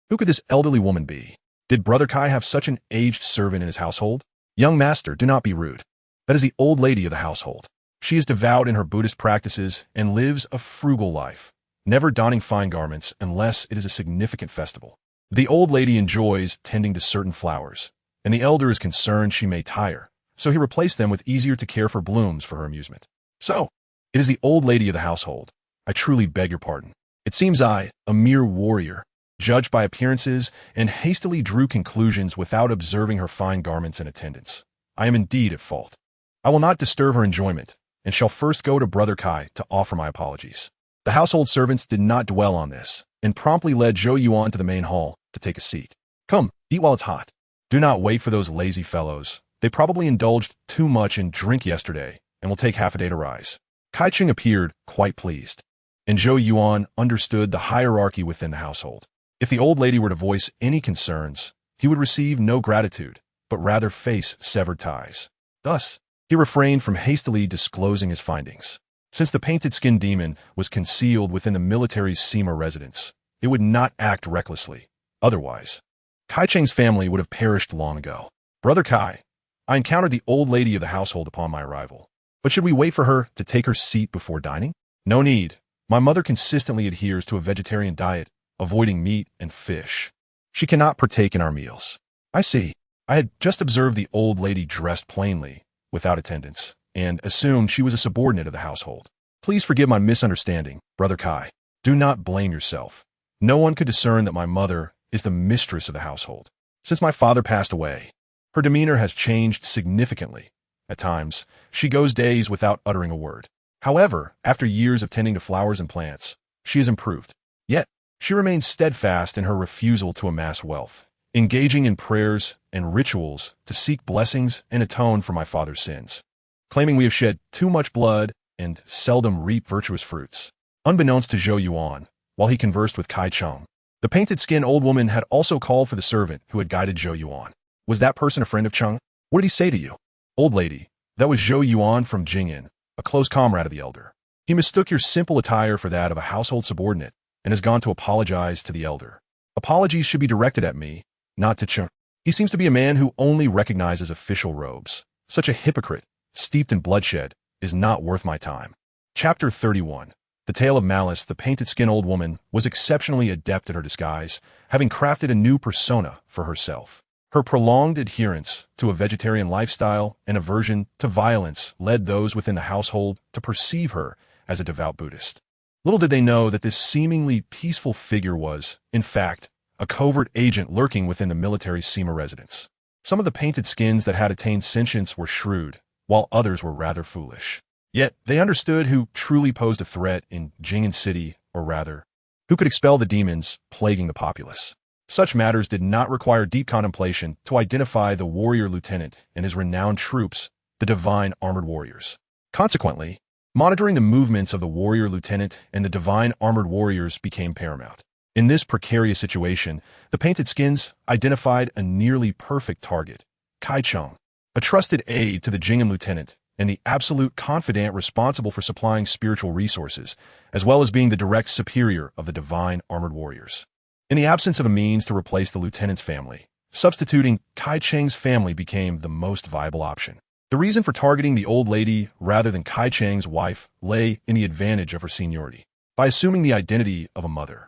Speaker 1: Who could this elderly woman be? Did Brother Kai have such an aged servant in his household? Young master, do not be rude. That is the old lady of the household. She is devout in her Buddhist practices and lives a frugal life, never donning fine garments unless it is a significant festival. The old lady enjoys tending to certain flowers, and the elder is concerned she may tire, so he replaced them with easier-to-care for blooms for her amusement. So, it is the old lady of the household. I truly beg your pardon. It seems I, a mere warrior, judged by appearances and hastily drew conclusions without observing her fine garments and attendance. I am indeed at fault. I will not disturb her enjoyment, and shall first go to Brother Kai to offer my apologies. The household servants did not dwell on this, and promptly led Zhou Yuan to the main hall to take a seat. Come, eat while it's hot. Do not wait for those lazy fellows. They probably indulged too much in drink yesterday, and will take half a day to rise. Kai Cheng appeared quite pleased, and Zhou Yuan understood the hierarchy within the household. If the old lady were to voice any concerns, he would receive no gratitude, but rather face severed ties. Thus, he refrained from hastily disclosing his findings. Since the painted-skin demon was concealed within the military's Sima residence, it would not act recklessly. Otherwise, Kai Cheng's family would have perished long ago. Brother Kai, I encountered the old lady of the household upon my arrival. But should we wait for her to take her seat before dining? No need. My mother consistently adheres to a vegetarian diet, avoiding meat and fish. She cannot partake in our meals. I see. I had just observed the old lady dressed plainly, without attendance, and assumed she was a subordinate of the household. Please forgive my misunderstanding, Brother Kai. Do not blame yourself. No one could discern that my mother is the mistress of the household. Since my father passed away, her demeanor has changed significantly. At times, she goes days without uttering a word. However, after years of tending to flowers and plants, she has improved. Yet, she remains steadfast in her refusal to amass wealth, engaging in prayers and rituals to seek blessings and atone for my father's sins, claiming we have shed too much blood and seldom reap virtuous fruits. Unbeknownst to Zhou Yuan, while he conversed with Kai Cheng, the painted-skin old woman had also called for the servant who had guided Zhou Yuan. Was that person a friend of Cheng? What did he say to you? Old lady, that was Zhou Yuan from Jing'an, a close comrade of the elder. He mistook your simple attire for that of a household subordinate, and has gone to apologize to the elder. Apologies should be directed at me, not to Cheng. He seems to be a man who only recognizes official robes. Such a hypocrite, steeped in bloodshed, is not worth my time. Chapter 31. The Tale of Malice. The painted-skin old woman was exceptionally adept at her disguise, having crafted a new persona for herself. Her prolonged adherence to a vegetarian lifestyle and aversion to violence led those within the household to perceive her as a devout Buddhist. Little did they know that this seemingly peaceful figure was, in fact, a covert agent lurking within the military's Sima residence. Some of the painted skins that had attained sentience were shrewd, while others were rather foolish. Yet, they understood who truly posed a threat in Jing'an City, or rather, who could expel the demons plaguing the populace. Such matters did not require deep contemplation to identify the warrior lieutenant and his renowned troops, the divine armored warriors. Consequently, monitoring the movements of the warrior lieutenant and the divine armored warriors became paramount. In this precarious situation, the painted skins identified a nearly perfect target, Kai Cheng, a trusted aide to the Jing'an lieutenant and the absolute confidant responsible for supplying spiritual resources, as well as being the direct superior of the divine armored warriors. In the absence of a means to replace the lieutenant's family, substituting Kai Cheng's family became the most viable option. The reason for targeting the old lady rather than Kai Cheng's wife lay in the advantage of her seniority. By assuming the identity of a mother,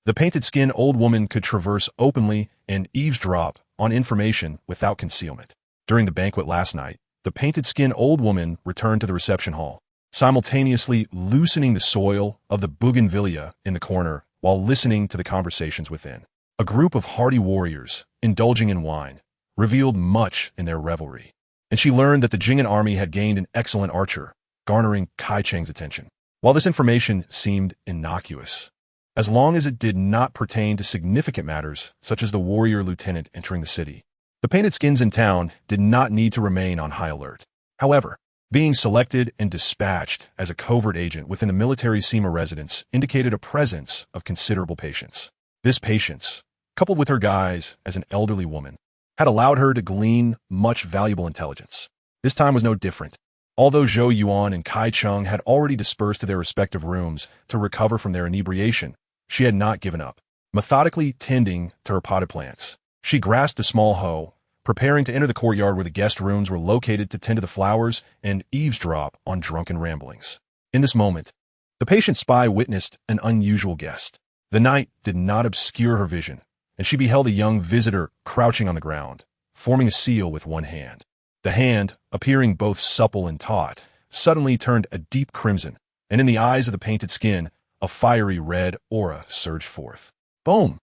Speaker 1: the painted-skin old woman could traverse openly and eavesdrop on information without concealment. During the banquet last night, the painted-skin old woman returned to the reception hall, simultaneously loosening the soil of the bougainvillea in the corner while listening to the conversations within. A group of hardy warriors, indulging in wine, revealed much in their revelry, and she learned that the Jing'an army had gained an excellent archer, garnering Kai Cheng's attention. While this information seemed innocuous, as long as it did not pertain to significant matters such as the warrior lieutenant entering the city, the painted skins in town did not need to remain on high alert. However, being selected and dispatched as a covert agent within the military Sima residence indicated a presence of considerable patience. This patience, coupled with her guise as an elderly woman, had allowed her to glean much valuable intelligence. This time was no different. Although Zhou Yuan and Kai Cheng had already dispersed to their respective rooms to recover from their inebriation, she had not given up. Methodically tending to her potted plants, she grasped a small hoe, preparing to enter the courtyard where the guest rooms were located to tend to the flowers and eavesdrop on drunken ramblings. In this moment, the patient spy witnessed an unusual guest. The night did not obscure her vision, and she beheld a young visitor crouching on the ground, forming a seal with one hand. The hand, appearing both supple and taut, suddenly turned a deep crimson, and in the eyes of the painted skin, a fiery red aura surged forth. Boom!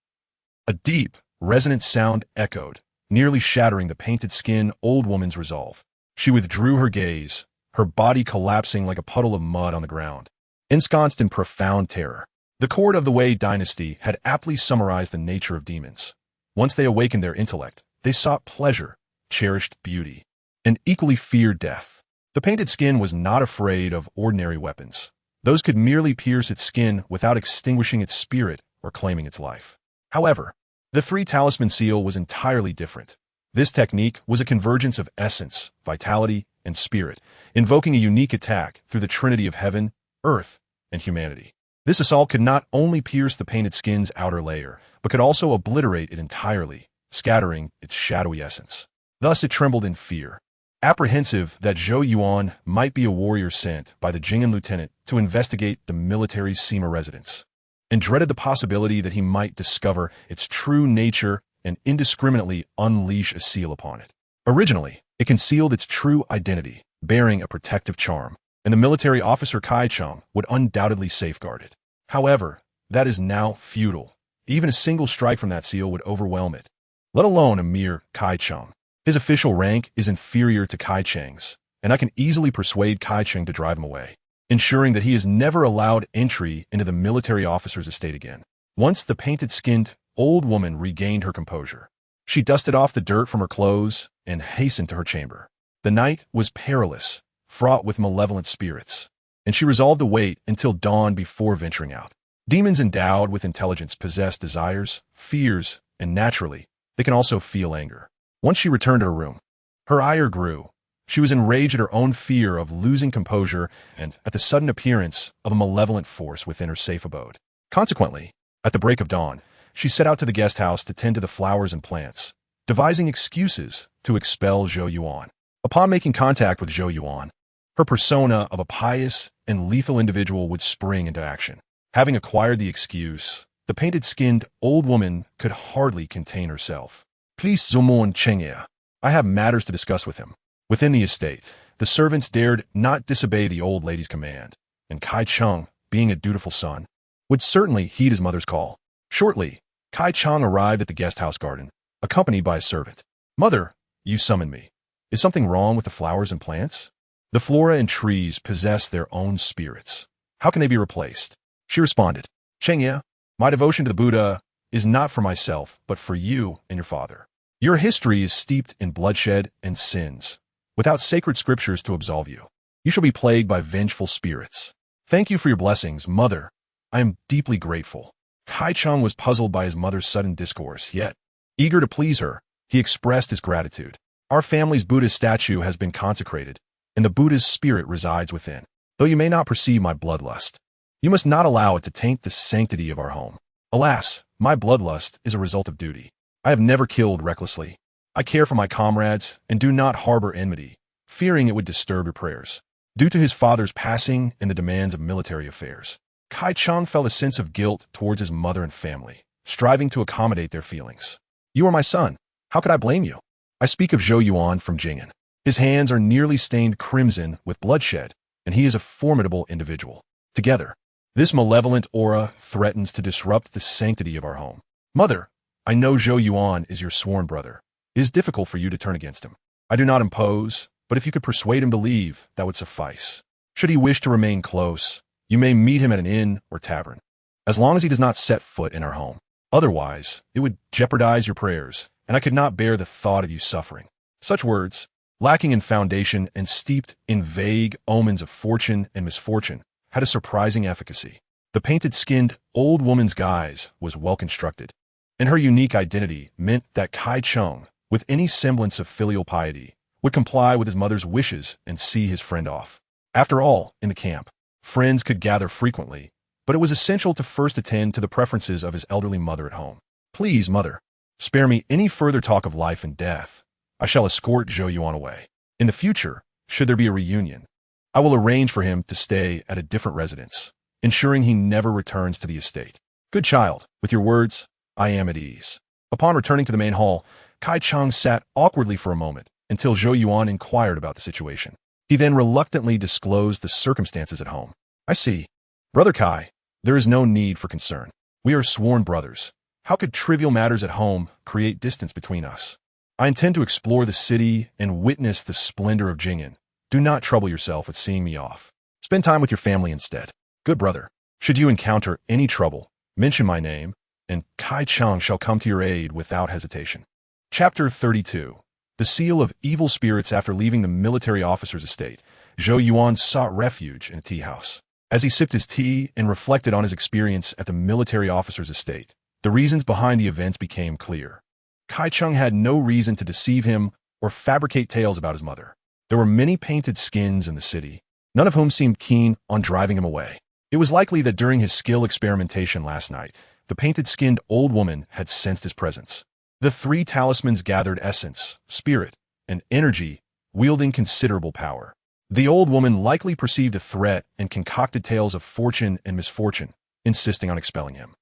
Speaker 1: A deep, resonant sound echoed, nearly shattering the painted skin old woman's resolve. She withdrew her gaze, her body collapsing like a puddle of mud on the ground. Ensconced in profound terror, the court of the Wei dynasty had aptly summarized the nature of demons. Once they awakened their intellect, they sought pleasure, cherished beauty, and equally feared death. The painted skin was not afraid of ordinary weapons. Those could merely pierce its skin without extinguishing its spirit or claiming its life. However, the three-talisman seal was entirely different. This technique was a convergence of essence, vitality, and spirit, invoking a unique attack through the trinity of heaven, earth, and humanity. This assault could not only pierce the painted skin's outer layer, but could also obliterate it entirely, scattering its shadowy essence. Thus it trembled in fear, apprehensive that Zhou Yuan might be a warrior sent by the Jing'an lieutenant to investigate the military's Sima residence, and dreaded the possibility that he might discover its true nature and indiscriminately unleash a seal upon it. Originally, it concealed its true identity, bearing a protective charm, and the military officer Kai Cheng would undoubtedly safeguard it. However, that is now futile. Even a single strike from that seal would overwhelm it, let alone a mere Kai Cheng. His official rank is inferior to Kai Cheng's, and I can easily persuade Kai Cheng to drive him away, ensuring that he is never allowed entry into the military officer's estate again. Once the painted-skinned old woman regained her composure, she dusted off the dirt from her clothes and hastened to her chamber. The night was perilous, fraught with malevolent spirits, and she resolved to wait until dawn before venturing out. Demons endowed with intelligence possess desires, fears, and naturally, they can also feel anger. Once she returned to her room, her ire grew. She was enraged at her own fear of losing composure and at the sudden appearance of a malevolent force within her safe abode. Consequently, at the break of dawn, she set out to the guest house to tend to the flowers and plants, devising excuses to expel Zhou Yuan. Upon making contact with Zhou Yuan, her persona of a pious and lethal individual would spring into action. Having acquired the excuse, the painted-skinned old woman could hardly contain herself. Please Zumon Chengye. I have matters to discuss with him. Within the estate, the servants dared not disobey the old lady's command, and Kai Cheng, being a dutiful son, would certainly heed his mother's call. Shortly, Kai Cheng arrived at the guest house garden, accompanied by a servant. Mother, you summoned me. Is something wrong with the flowers and plants? The flora and trees possess their own spirits. How can they be replaced? She responded, Chengye, my devotion to the Buddha is not for myself, but for you and your father. Your history is steeped in bloodshed and sins. Without sacred scriptures to absolve you, you shall be plagued by vengeful spirits. Thank you for your blessings, mother. I am deeply grateful. Kai Cheng was puzzled by his mother's sudden discourse, yet, eager to please her, he expressed his gratitude. Our family's Buddha statue has been consecrated, and the Buddha's spirit resides within. Though you may not perceive my bloodlust, you must not allow it to taint the sanctity of our home. Alas, my bloodlust is a result of duty. I have never killed recklessly. I care for my comrades and do not harbor enmity, fearing it would disturb your prayers. Due to his father's passing and the demands of military affairs, Kai Cheng felt a sense of guilt towards his mother and family, striving to accommodate their feelings. You are my son. How could I blame you? I speak of Zhou Yuan from Jing'an. His hands are nearly stained crimson with bloodshed, and he is a formidable individual. Together, this malevolent aura threatens to disrupt the sanctity of our home. Mother, I know Zhou Yuan is your sworn brother. It is difficult for you to turn against him. I do not impose, but if you could persuade him to leave, that would suffice. Should he wish to remain close, you may meet him at an inn or tavern, as long as he does not set foot in our home. Otherwise, it would jeopardize your prayers, and I could not bear the thought of you suffering. Such words, lacking in foundation and steeped in vague omens of fortune and misfortune, had a surprising efficacy. The painted-skinned old woman's guise was well constructed, and her unique identity meant that Kai Cheng, with any semblance of filial piety, would comply with his mother's wishes and see his friend off. After all, in the camp, friends could gather frequently, but it was essential to first attend to the preferences of his elderly mother at home. Please, mother, spare me any further talk of life and death. I shall escort Zhou Yuan away. In the future, should there be a reunion, I will arrange for him to stay at a different residence, ensuring he never returns to the estate. Good child, with your words, I am at ease. Upon returning to the main hall, Kai Cheng sat awkwardly for a moment until Zhou Yuan inquired about the situation. He then reluctantly disclosed the circumstances at home. I see. Brother Kai, there is no need for concern. We are sworn brothers. How could trivial matters at home create distance between us? I intend to explore the city and witness the splendor of Jing'an. Do not trouble yourself with seeing me off. Spend time with your family instead. Good brother, should you encounter any trouble, mention my name, and Kai Cheng shall come to your aid without hesitation. Chapter 32. The Seal of Evil Spirits. After leaving the military officer's estate, Zhou Yuan sought refuge in a tea house. As he sipped his tea and reflected on his experience at the military officer's estate, the reasons behind the events became clear. Kai Cheng had no reason to deceive him or fabricate tales about his mother. There were many painted skins in the city, none of whom seemed keen on driving him away. It was likely that during his skill experimentation last night, the painted-skinned old woman had sensed his presence. The three talismans gathered essence, spirit, and energy, wielding considerable power. The old woman likely perceived a threat and concocted tales of fortune and misfortune, insisting on expelling him.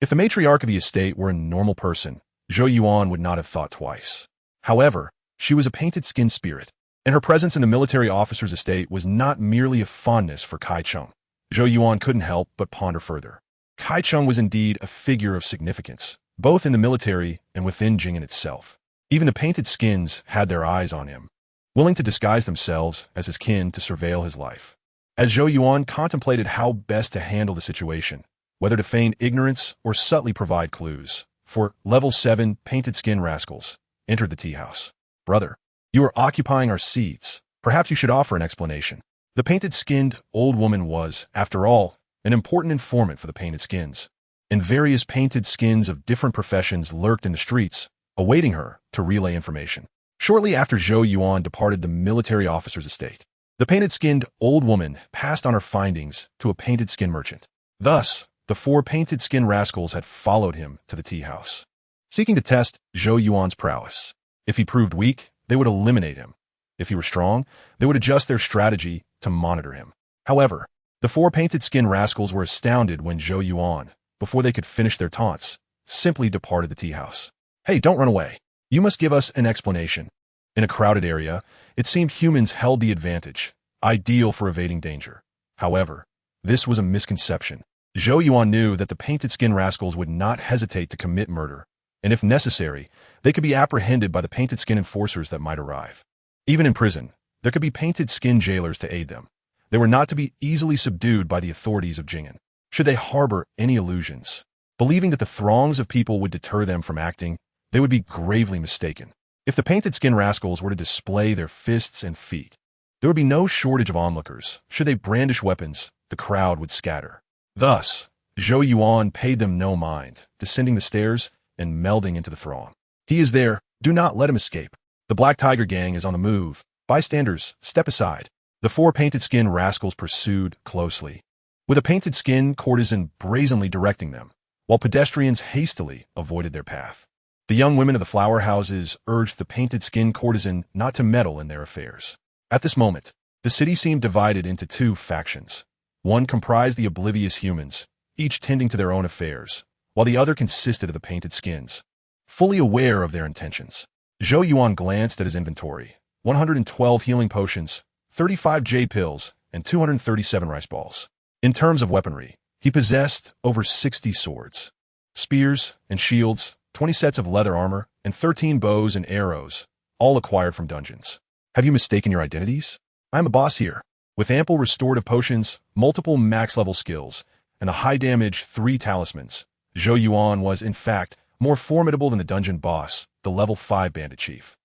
Speaker 1: If the matriarch of the estate were a normal person, Zhou Yuan would not have thought twice. However, she was a painted-skinned spirit, and her presence in the military officer's estate was not merely a fondness for Kai Cheng. Zhou Yuan couldn't help but ponder further. Kai Cheng was indeed a figure of significance, both in the military and within Jing'an itself. Even the painted skins had their eyes on him, willing to disguise themselves as his kin to surveil his life. As Zhou Yuan contemplated how best to handle the situation, whether to feign ignorance or subtly provide clues, for level 7 painted skin rascals entered the tea house. Brother, you are occupying our seats. Perhaps you should offer an explanation. The painted-skinned old woman was, after all, an important informant for the painted skins, and various painted skins of different professions lurked in the streets, awaiting her to relay information. Shortly after Zhou Yuan departed the military officer's estate, the painted-skinned old woman passed on her findings to a painted skin merchant. Thus, the 4 painted skin rascals had followed him to the tea house, seeking to test Zhou Yuan's prowess. If he proved weak, they would eliminate him. If he were strong, they would adjust their strategy to monitor him. However, the 4 painted skin rascals were astounded when Zhou Yuan, before they could finish their taunts, simply departed the tea house. Hey, don't run away. You must give us an explanation. In a crowded area, it seemed humans held the advantage, ideal for evading danger. However, this was a misconception. Zhou Yuan knew that the painted skin rascals would not hesitate to commit murder, and if necessary, they could be apprehended by the painted skin enforcers that might arrive. Even in prison, there could be painted skin jailers to aid them. They were not to be easily subdued by the authorities of Jing'an, should they harbor any illusions. Believing that the throngs of people would deter them from acting, they would be gravely mistaken. If the painted skin rascals were to display their fists and feet, there would be no shortage of onlookers. Should they brandish weapons, the crowd would scatter. Thus, Zhou Yuan paid them no mind, descending the stairs and melding into the throng. He is there. Do not let him escape. The Black Tiger gang is on the move. Bystanders, step aside. The four painted-skin rascals pursued closely, with a painted-skin courtesan brazenly directing them, while pedestrians hastily avoided their path. The young women of the flower houses urged the painted-skin courtesan not to meddle in their affairs. At this moment, the city seemed divided into two factions. One comprised the oblivious humans, each tending to their own affairs, while the other consisted of the painted skins, fully aware of their intentions. Zhou Yuan glanced at his inventory: 112 healing potions, 35 J pills, and 237 rice balls. In terms of weaponry, he possessed over 60 swords, spears, and shields, 20 sets of leather armor, and 13 bows and arrows, all acquired from dungeons. Have you mistaken your identities? I am a boss here, with ample restorative potions, multiple max-level skills, and a high-damage 3 talismans. Zhou Yuan was, in fact, more formidable than the dungeon boss, the level 5 bandit chief,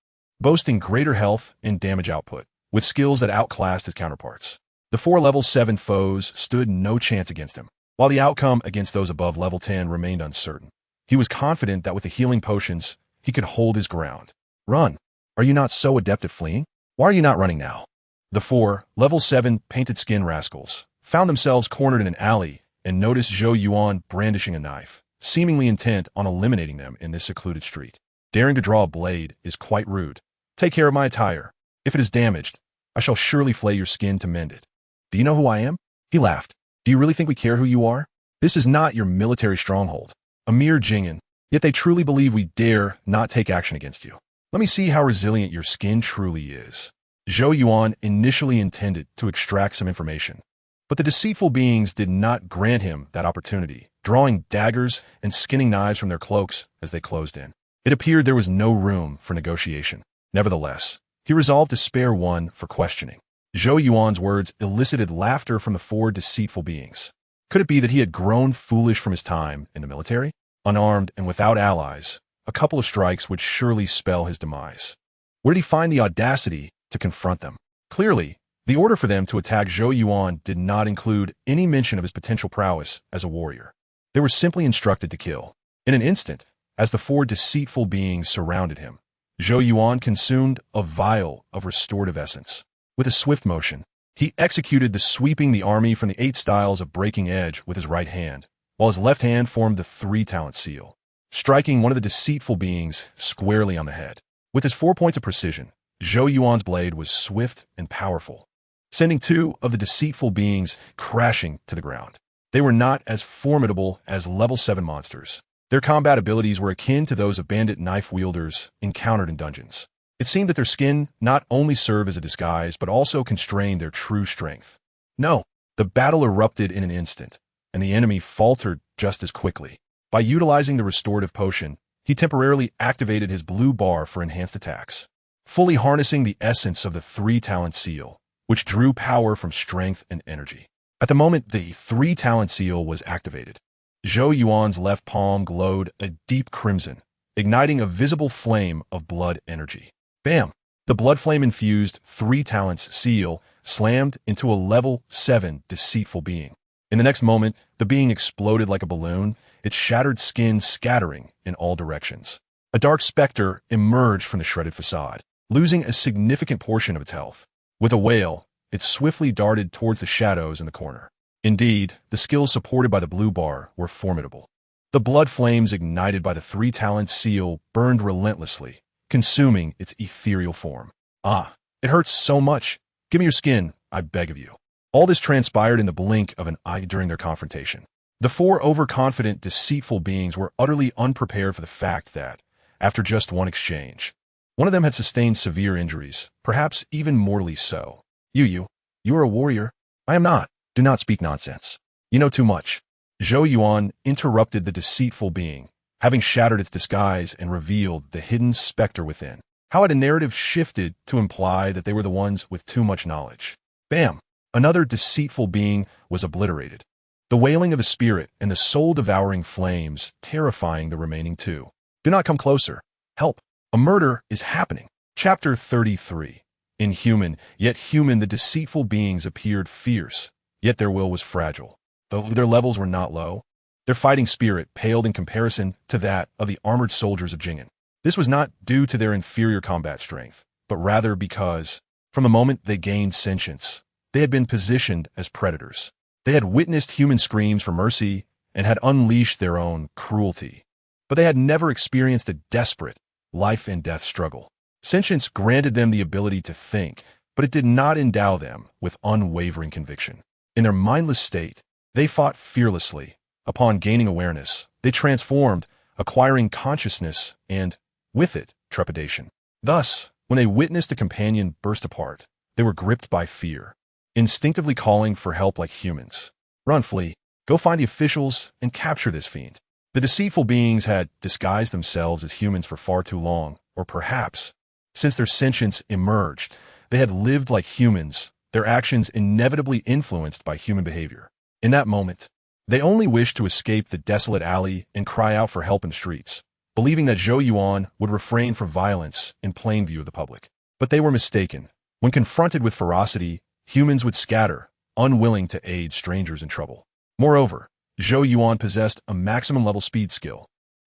Speaker 1: boasting greater health and damage output, with skills that outclassed his counterparts. The 4 level 7 foes stood no chance against him, while the outcome against those above level 10 remained uncertain. He was confident that with the healing potions, he could hold his ground. Run! Are you not so adept at fleeing? Why are you not running now? The 4 level 7 painted skin rascals found themselves cornered in an alley and noticed Zhou Yuan brandishing a knife, seemingly intent on eliminating them in this secluded street. Daring to draw a blade is quite rude. Take care of my attire. If it is damaged, I shall surely flay your skin to mend it. Do you know who I am? He laughed. Do you really think we care who you are? This is not your military stronghold, a mere Jing'an, yet they truly believe we dare not take action against you. Let me see how resilient your skin truly is. Zhou Yuan initially intended to extract some information, but the deceitful beings did not grant him that opportunity, drawing daggers and skinning knives from their cloaks as they closed in. It appeared there was no room for negotiation. Nevertheless, he resolved to spare one for questioning. Zhou Yuan's words elicited laughter from the 4 deceitful beings. Could it be that he had grown foolish from his time in the military? Unarmed and without allies, a couple of strikes would surely spell his demise. Where did he find the audacity to confront them? Clearly, the order for them to attack Zhou Yuan did not include any mention of his potential prowess as a warrior. They were simply instructed to kill. In an instant, as the 4 deceitful beings surrounded him, Zhou Yuan consumed a vial of restorative essence. With a swift motion, he executed the sweeping the army from the 8 styles of breaking edge with his right hand, while his left hand formed the 3-talent seal, striking one of the deceitful beings squarely on the head. With his 4 points of precision, Zhou Yuan's blade was swift and powerful, sending 2 of the deceitful beings crashing to the ground. They were not as formidable as level 7 monsters. Their combat abilities were akin to those of bandit knife wielders encountered in dungeons. It seemed that their skin not only served as a disguise, but also constrained their true strength. No, the battle erupted in an instant, and the enemy faltered just as quickly. By utilizing the restorative potion, he temporarily activated his blue bar for enhanced attacks, fully harnessing the essence of the 3-talent seal, which drew power from strength and energy. At the moment the 3-talent seal was activated, Zhou Yuan's left palm glowed a deep crimson, igniting a visible flame of blood energy. Bam! The blood flame-infused 3-talents seal slammed into a level 7 deceitful being. In the next moment, the being exploded like a balloon, its shattered skin scattering in all directions. A dark specter emerged from the shredded facade, losing a significant portion of its health. With a wail, it swiftly darted towards the shadows in the corner. Indeed, the skills supported by the blue bar were formidable. The blood flames ignited by the 3-talent seal burned relentlessly, consuming its ethereal form. Ah, it hurts so much. Give me your skin, I beg of you. All this transpired in the blink of an eye during their confrontation. The 4 overconfident, deceitful beings were utterly unprepared for the fact that, after just one exchange, one of them had sustained severe injuries, perhaps even mortally so. You are a warrior. I am not. Do not speak nonsense. You know too much. Zhou Yuan interrupted the deceitful being, having shattered its disguise and revealed the hidden specter within. How had a narrative shifted to imply that they were the ones with too much knowledge? Bam! Another deceitful being was obliterated, the wailing of a spirit and the soul-devouring flames terrifying the remaining 2. Do not come closer. Help! A murder is happening. Chapter 33. Inhuman, yet human, the deceitful beings appeared fierce, yet their will was fragile. Though their levels were not low, Their fighting spirit paled in comparison to that of the armored soldiers of Jing'an. This was not due to their inferior combat strength, but rather because, from the moment they gained sentience, they had been positioned as predators. They had witnessed human screams for mercy and had unleashed their own cruelty. But they had never experienced a desperate, life-and-death struggle. Sentience granted them the ability to think, but it did not endow them with unwavering conviction. In their mindless state, they fought fearlessly. Upon gaining awareness, they transformed, acquiring consciousness and, with it, trepidation. Thus, when they witnessed a companion burst apart, they were gripped by fear, instinctively calling for help like humans. Run, flee, go find the officials and capture this fiend. The deceitful beings had disguised themselves as humans for far too long, or perhaps, since their sentience emerged, they had lived like humans, their actions inevitably influenced by human behavior. In that moment, they only wished to escape the desolate alley and cry out for help in the streets, believing that Zhou Yuan would refrain from violence in plain view of the public. But they were mistaken. When confronted with ferocity, humans would scatter, unwilling to aid strangers in trouble. Moreover, Zhou Yuan possessed a maximum-level speed skill,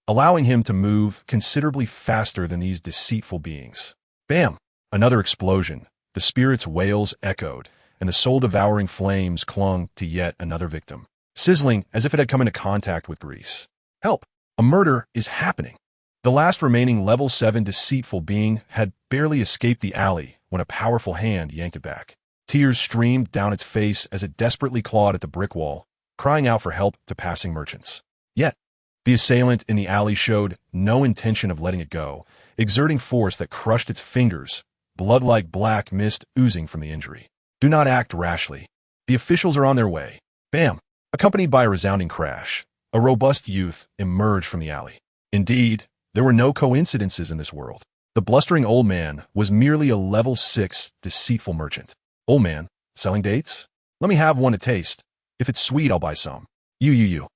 Speaker 1: allowing him to move considerably faster than these deceitful beings. Bam! Another explosion. The spirit's wails echoed, and the soul-devouring flames clung to yet another victim, sizzling as if it had come into contact with grease. Help! A murder is happening. The last remaining level 7 deceitful being had barely escaped the alley when a powerful hand yanked it back. Tears streamed down its face as it desperately clawed at the brick wall, crying out for help to passing merchants. Yet, the assailant in the alley showed no intention of letting it go, exerting force that crushed its fingers, blood like black mist oozing from the injury. Do not act rashly. The officials are on their way. Bam! Accompanied by a resounding crash, a robust youth emerged from the alley. Indeed, there were no coincidences in this world. The blustering old man was merely a level 6 deceitful merchant. Old man, selling dates? Let me have one to taste. If it's sweet, I'll buy some. You.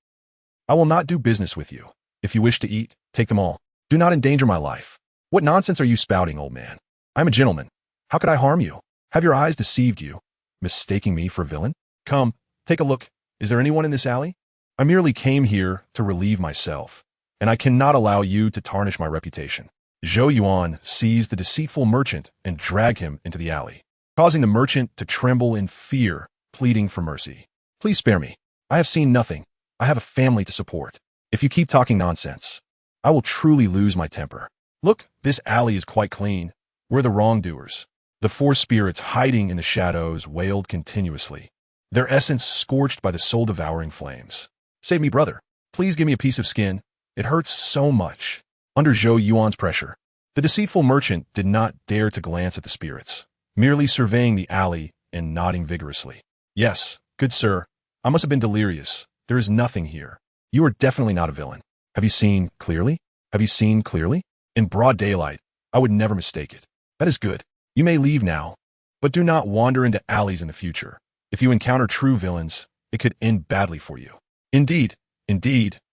Speaker 1: I will not do business with you. If you wish to eat, take them all. Do not endanger my life. What nonsense are you spouting, old man? I'm a gentleman. How could I harm you? Have your eyes deceived you, mistaking me for a villain? Come, take a look. Is there anyone in this alley? I merely came here to relieve myself, and I cannot allow you to tarnish my reputation. Zhou Yuan seized the deceitful merchant and dragged him into the alley, causing the merchant to tremble in fear, pleading for mercy. Please spare me. I have seen nothing. I have a family to support. If you keep talking nonsense, I will truly lose my temper. Look, this alley is quite clean. We're the wrongdoers. The 4 spirits hiding in the shadows wailed continuously, their essence scorched by the soul-devouring flames. Save me, brother. Please give me a piece of skin. It hurts so much. Under Zhou Yuan's pressure, the deceitful merchant did not dare to glance at the spirits, merely surveying the alley and nodding vigorously. Yes, good sir. I must have been delirious. There is nothing here. You are definitely not a villain. Have you seen clearly? Have you seen clearly? In broad daylight, I would never mistake it. That is good. You may leave now, but do not wander into alleys in the future. If you encounter true villains, it could end badly for you. Indeed.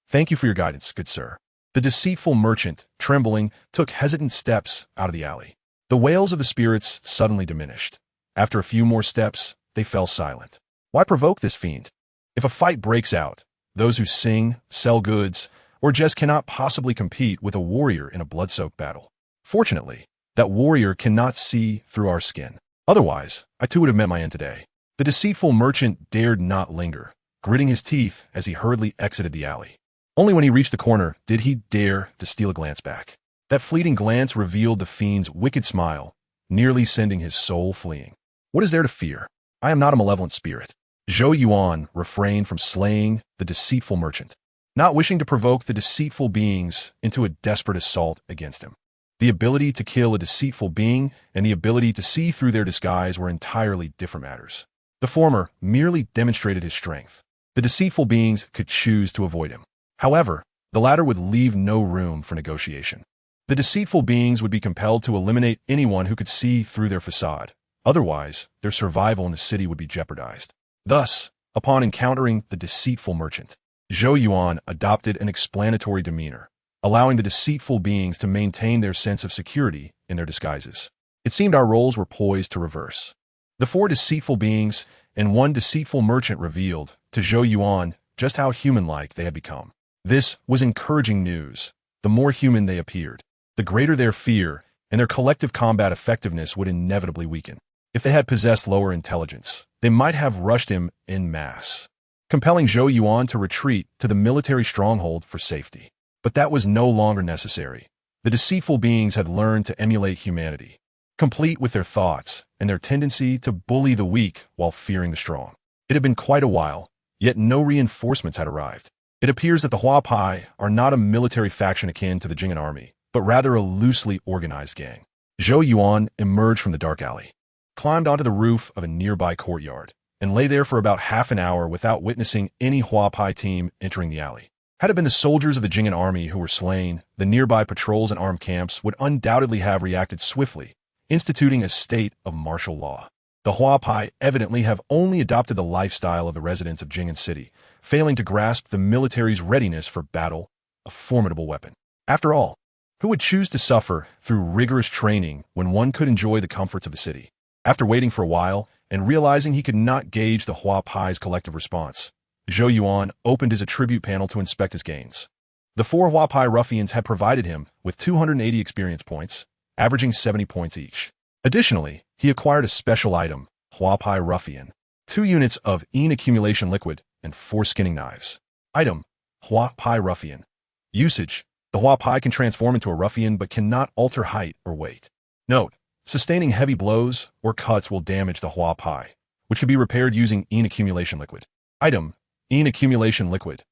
Speaker 1: Thank you for your guidance, good sir. The deceitful merchant, trembling, took hesitant steps out of the alley. The wails of the spirits suddenly diminished. After a few more steps, they fell silent. Why provoke this fiend? If a fight breaks out, those who sing, sell goods, or just cannot possibly compete with a warrior in a blood-soaked battle. Fortunately, that warrior cannot see through our skin. Otherwise, I too would have met my end today. The deceitful merchant dared not linger, gritting his teeth as he hurriedly exited the alley. Only when he reached the corner did he dare to steal a glance back. That fleeting glance revealed the fiend's wicked smile, nearly sending his soul fleeing. What is there to fear? I am not a malevolent spirit. Zhou Yuan refrained from slaying the deceitful merchant, not wishing to provoke the deceitful beings into a desperate assault against him. The ability to kill a deceitful being and the ability to see through their disguise were entirely different matters. The former merely demonstrated his strength. The deceitful beings could choose to avoid him. However, the latter would leave no room for negotiation. The deceitful beings would be compelled to eliminate anyone who could see through their facade. Otherwise, their survival in the city would be jeopardized. Thus, upon encountering the deceitful merchant, Zhou Yuan adopted an explanatory demeanor, allowing the deceitful beings to maintain their sense of security in their disguises. It seemed our roles were poised to reverse. The 4 deceitful beings and 1 deceitful merchant revealed, to Zhou Yuan, just how human-like they had become. This was encouraging news. The more human they appeared, the greater their fear, and their collective combat effectiveness would inevitably weaken. If they had possessed lower intelligence, they might have rushed him en masse, compelling Zhou Yuan to retreat to the military stronghold for safety. But that was no longer necessary. The deceitful beings had learned to emulate humanity, complete with their thoughts and their tendency to bully the weak while fearing the strong. It had been quite a while, yet no reinforcements had arrived. It appears that the Huapai are not a military faction akin to the Jing'an army, but rather a loosely organized gang. Zhou Yuan emerged from the dark alley, climbed onto the roof of a nearby courtyard, and lay there for about half an hour without witnessing any Huapai team entering the alley. Had it been the soldiers of the Jing'an army who were slain, the nearby patrols and armed camps would undoubtedly have reacted swiftly, instituting a state of martial law. The Huapai evidently have only adopted the lifestyle of the residents of Jing'an City, failing to grasp the military's readiness for battle, a formidable weapon. After all, who would choose to suffer through rigorous training when one could enjoy the comforts of the city? After waiting for a while and realizing he could not gauge the Huapai's collective response, Zhou Yuan opened his attribute panel to inspect his gains. The 4 Huapai ruffians had provided him with 280 experience points, averaging 70 points each. Additionally, he acquired a special item, Huapai Ruffian, 2 units of wane accumulation liquid, and 4 skinning knives. Item, Huapai Ruffian. Usage, the Huapai can transform into a ruffian but cannot alter height or weight. Note, sustaining heavy blows or cuts will damage the Huapai, which can be repaired using wane accumulation liquid. Item, wane accumulation liquid.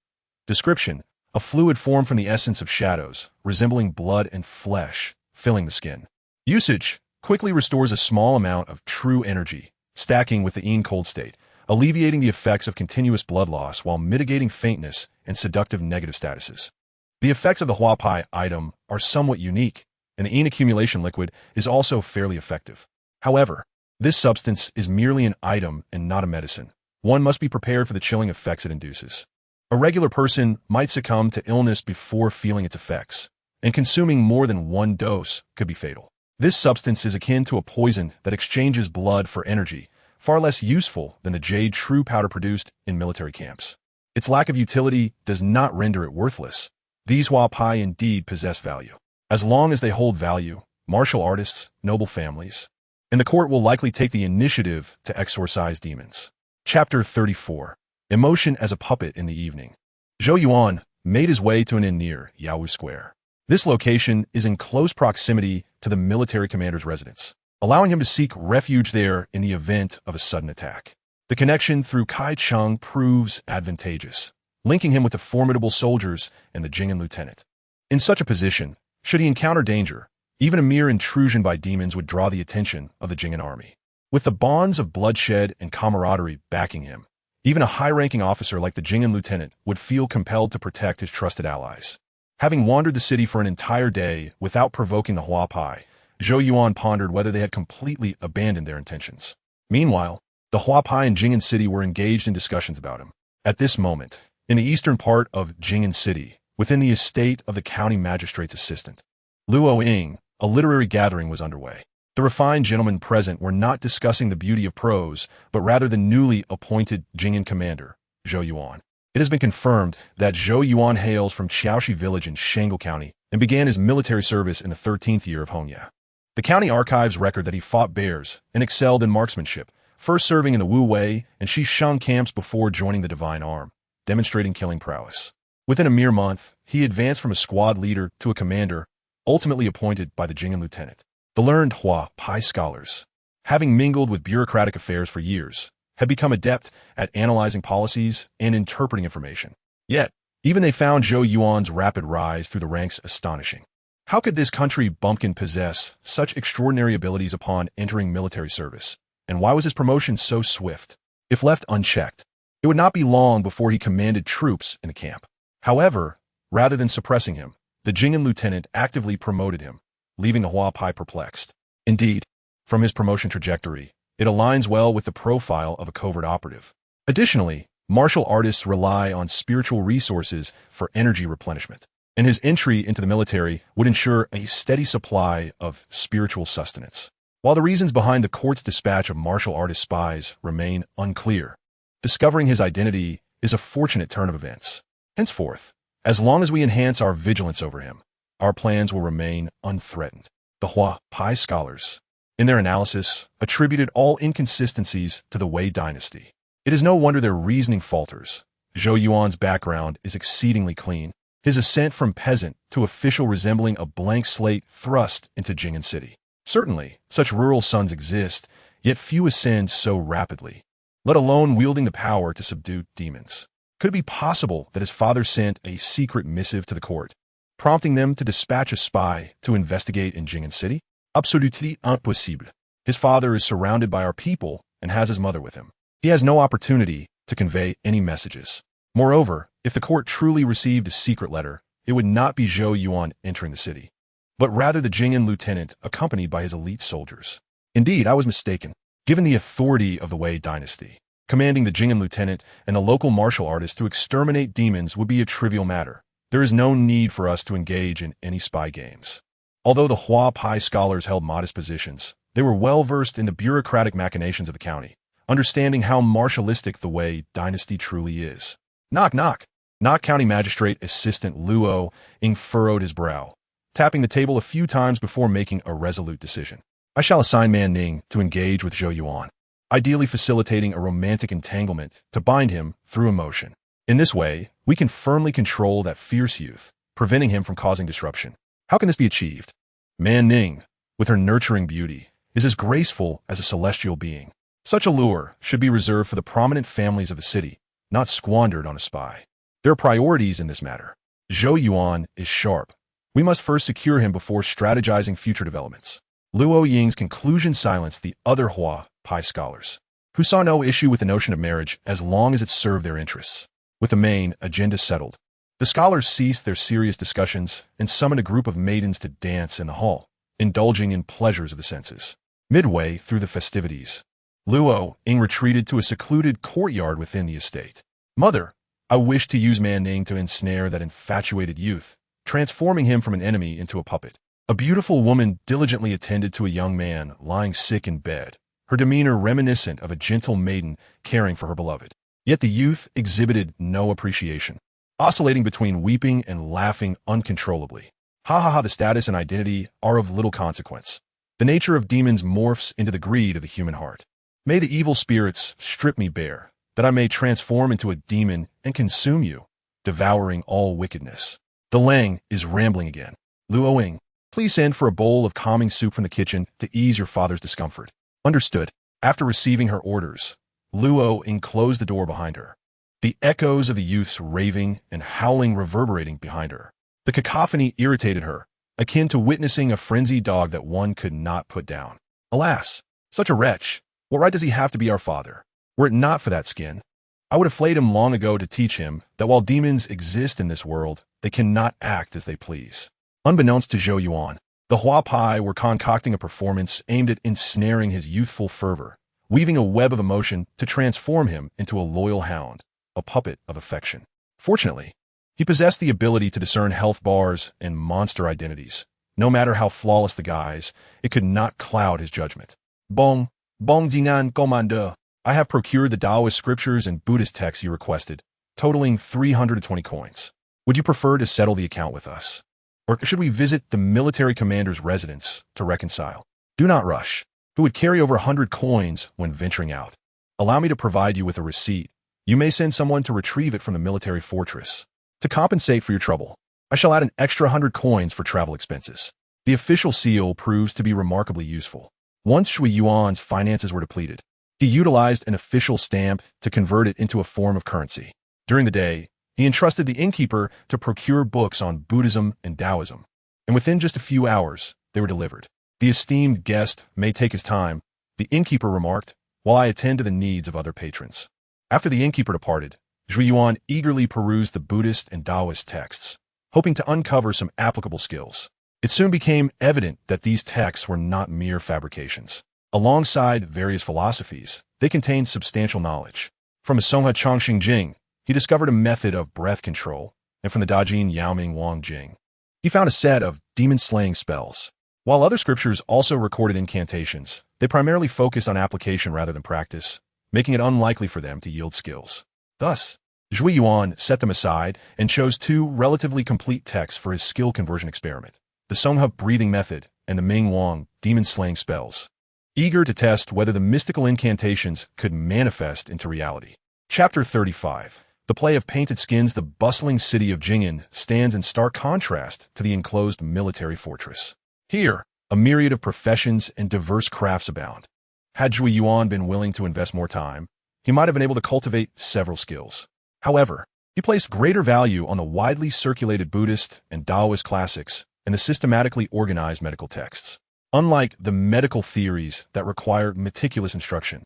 Speaker 1: Description, a fluid formed from the essence of shadows, resembling blood and flesh, filling the skin. Usage, quickly restores a small amount of true energy, stacking with the wane cold state, alleviating the effects of continuous blood loss while mitigating faintness and seductive negative statuses. The effects of the Huapai item are somewhat unique, and the wane accumulation liquid is also fairly effective. However, this substance is merely an item and not a medicine. One must be prepared for the chilling effects it induces. A regular person might succumb to illness before feeling its effects, and consuming more than 1 dose could be fatal. This substance is akin to a poison that exchanges blood for energy, far less useful than the jade true powder produced in military camps. Its lack of utility does not render it worthless. These Huapai indeed possess value. As long as they hold value, martial artists, noble families, and the court will likely take the initiative to exorcise demons. Chapter 34. Emotion as a Puppet in the Evening. Zhou Yuan made his way to an inn near Yaowu Square. This location is in close proximity to the military commander's residence, allowing him to seek refuge there in the event of a sudden attack. The connection through Kai Cheng proves advantageous, linking him with the formidable soldiers and the Jing'an lieutenant. In such a position, should he encounter danger, even a mere intrusion by demons would draw the attention of the Jing'an army. With the bonds of bloodshed and camaraderie backing him, even a high-ranking officer like the Jing'an lieutenant would feel compelled to protect his trusted allies. Having wandered the city for an entire day without provoking the Huapai, Zhou Yuan pondered whether they had completely abandoned their intentions. Meanwhile, the Huapai in Jing'an City were engaged in discussions about him. At this moment, in the eastern part of Jing'an City, within the estate of the county magistrate's assistant, Luo Ying, a literary gathering was underway. The refined gentlemen present were not discussing the beauty of prose, but rather the newly appointed Jing'an commander, Zhou Yuan. It has been confirmed that Zhou Yuan hails from Qiaoshi village in Shangle County and began his military service in the 13th year of Hongya. The county archives record that he fought bears and excelled in marksmanship, first serving in the Wu Wei and Xisheng camps before joining the Divine Arm, demonstrating killing prowess. Within a mere month, he advanced from a squad leader to a commander, ultimately appointed by the Jing'an lieutenant. The learned Huapai scholars, having mingled with bureaucratic affairs for years, had become adept at analyzing policies and interpreting information. Yet, even they found Zhou Yuan's rapid rise through the ranks astonishing. How could this country bumpkin possess such extraordinary abilities upon entering military service? And why was his promotion so swift? If left unchecked, it would not be long before he commanded troops in the camp. However, rather than suppressing him, the Jing'an lieutenant actively promoted him, leaving the Huapai perplexed. Indeed, from his promotion trajectory, it aligns well with the profile of a covert operative. Additionally, martial artists rely on spiritual resources for energy replenishment, and his entry into the military would ensure a steady supply of spiritual sustenance. While the reasons behind the court's dispatch of martial artist spies remain unclear, discovering his identity is a fortunate turn of events. Henceforth, as long as we enhance our vigilance over him, our plans will remain unthreatened. The Hua Pai scholars, in their analysis, attributed all inconsistencies to the Wei dynasty. It is no wonder their reasoning falters. Zhou Yuan's background is exceedingly clean, his ascent from peasant to official resembling a blank slate thrust into Jing'an City. Certainly, such rural sons exist, yet few ascend so rapidly, let alone wielding the power to subdue demons. Could it be possible that his father sent a secret missive to the court, prompting them to dispatch a spy to investigate in Jing'an City? Absolument impossible. His father is surrounded by our people and has his mother with him. He has no opportunity to convey any messages. Moreover, if the court truly received a secret letter, it would not be Zhou Yuan entering the city, but rather the Jing'an lieutenant accompanied by his elite soldiers. Indeed, I was mistaken. Given the authority of the Wei dynasty, commanding the Jing'an lieutenant and a local martial artist to exterminate demons would be a trivial matter. There is no need for us to engage in any spy games. Although the Hua Pai scholars held modest positions, they were well versed in the bureaucratic machinations of the county, understanding how martialistic the Wei dynasty truly is. Knock, knock. Knock. County Magistrate Assistant Luo Ying furrowed his brow, tapping the table a few times before making a resolute decision. I shall assign Man Ning to engage with Zhou Yuan, ideally facilitating a romantic entanglement to bind him through emotion. In this way, we can firmly control that fierce youth, preventing him from causing disruption. How can this be achieved? Man Ning, with her nurturing beauty, is as graceful as a celestial being. Such allure should be reserved for the prominent families of the city, not squandered on a spy. There are priorities in this matter. Zhou Yuan is sharp. We must first secure him before strategizing future developments. Luo Ying's conclusion silenced the other Hua Pai scholars, who saw no issue with the notion of marriage as long as it served their interests. With the main agenda settled, the scholars ceased their serious discussions and summoned a group of maidens to dance in the hall, indulging in pleasures of the senses. Midway through the festivities, Luo Ying retreated to a secluded courtyard within the estate. Mother, I wish to use Man Ning to ensnare that infatuated youth, transforming him from an enemy into a puppet. A beautiful woman diligently attended to a young man lying sick in bed, her demeanor reminiscent of a gentle maiden caring for her beloved. Yet the youth exhibited no appreciation, oscillating between weeping and laughing uncontrollably. Ha ha ha, the status and identity are of little consequence. The nature of demons morphs into the greed of the human heart. May the evil spirits strip me bare, that I may transform into a demon and consume you, devouring all wickedness. The Lang is rambling again. Luo Ying, please send for a bowl of calming soup from the kitchen to ease your father's discomfort. Understood. After receiving her orders, Luo Ying closed the door behind her, the echoes of the youth's raving and howling reverberating behind her. The cacophony irritated her, akin to witnessing a frenzied dog that one could not put down. Alas, such a wretch! What right does he have to be our father? Were it not for that skin, I would have flayed him long ago to teach him that while demons exist in this world, they cannot act as they please. Unbeknownst to Zhou Yuan, the Hua Pai were concocting a performance aimed at ensnaring his youthful fervor, weaving a web of emotion to transform him into a loyal hound, a puppet of affection. Fortunately, he possessed the ability to discern health bars and monster identities. No matter how flawless the guise, it could not cloud his judgment. Bong Jinan Commando. I have procured the Daoist scriptures and Buddhist texts you requested, totaling 320 coins. Would you prefer to settle the account with us? Or should we visit the military commander's residence to reconcile? Do not rush. Who would carry over 100 coins when venturing out? Allow me to provide you with a receipt. You may send someone to retrieve it from the military fortress. To compensate for your trouble, I shall add an extra 100 coins for travel expenses. The official seal proves to be remarkably useful. Once Zhou Yuan's finances were depleted, he utilized an official stamp to convert it into a form of currency. During the day, he entrusted the innkeeper to procure books on Buddhism and Taoism, and within just a few hours, they were delivered. The esteemed guest may take his time, the innkeeper remarked, while I attend to the needs of other patrons. After the innkeeper departed, Zhou Yuan eagerly perused the Buddhist and Taoist texts, hoping to uncover some applicable skills. It soon became evident that these texts were not mere fabrications. Alongside various philosophies, they contained substantial knowledge. From a Songha Chongxing Jing, he discovered a method of breath control, and from the Dajin Yaoming Wang Jing, he found a set of demon-slaying spells. While other scriptures also recorded incantations, they primarily focused on application rather than practice, making it unlikely for them to yield skills. Thus, Zhou Yuan set them aside and chose two relatively complete texts for his skill conversion experiment: the Songhe breathing method and the Ming Wang demon-slaying spells, eager to test whether the mystical incantations could manifest into reality. Chapter 35. The play of painted skins. The bustling city of Jing'an stands in stark contrast to the enclosed military fortress. Here, a myriad of professions and diverse crafts abound. Had Zhou Yuan been willing to invest more time, he might have been able to cultivate several skills. However, he placed greater value on the widely circulated Buddhist and Daoist classics and the systematically organized medical texts. Unlike the medical theories that require meticulous instruction,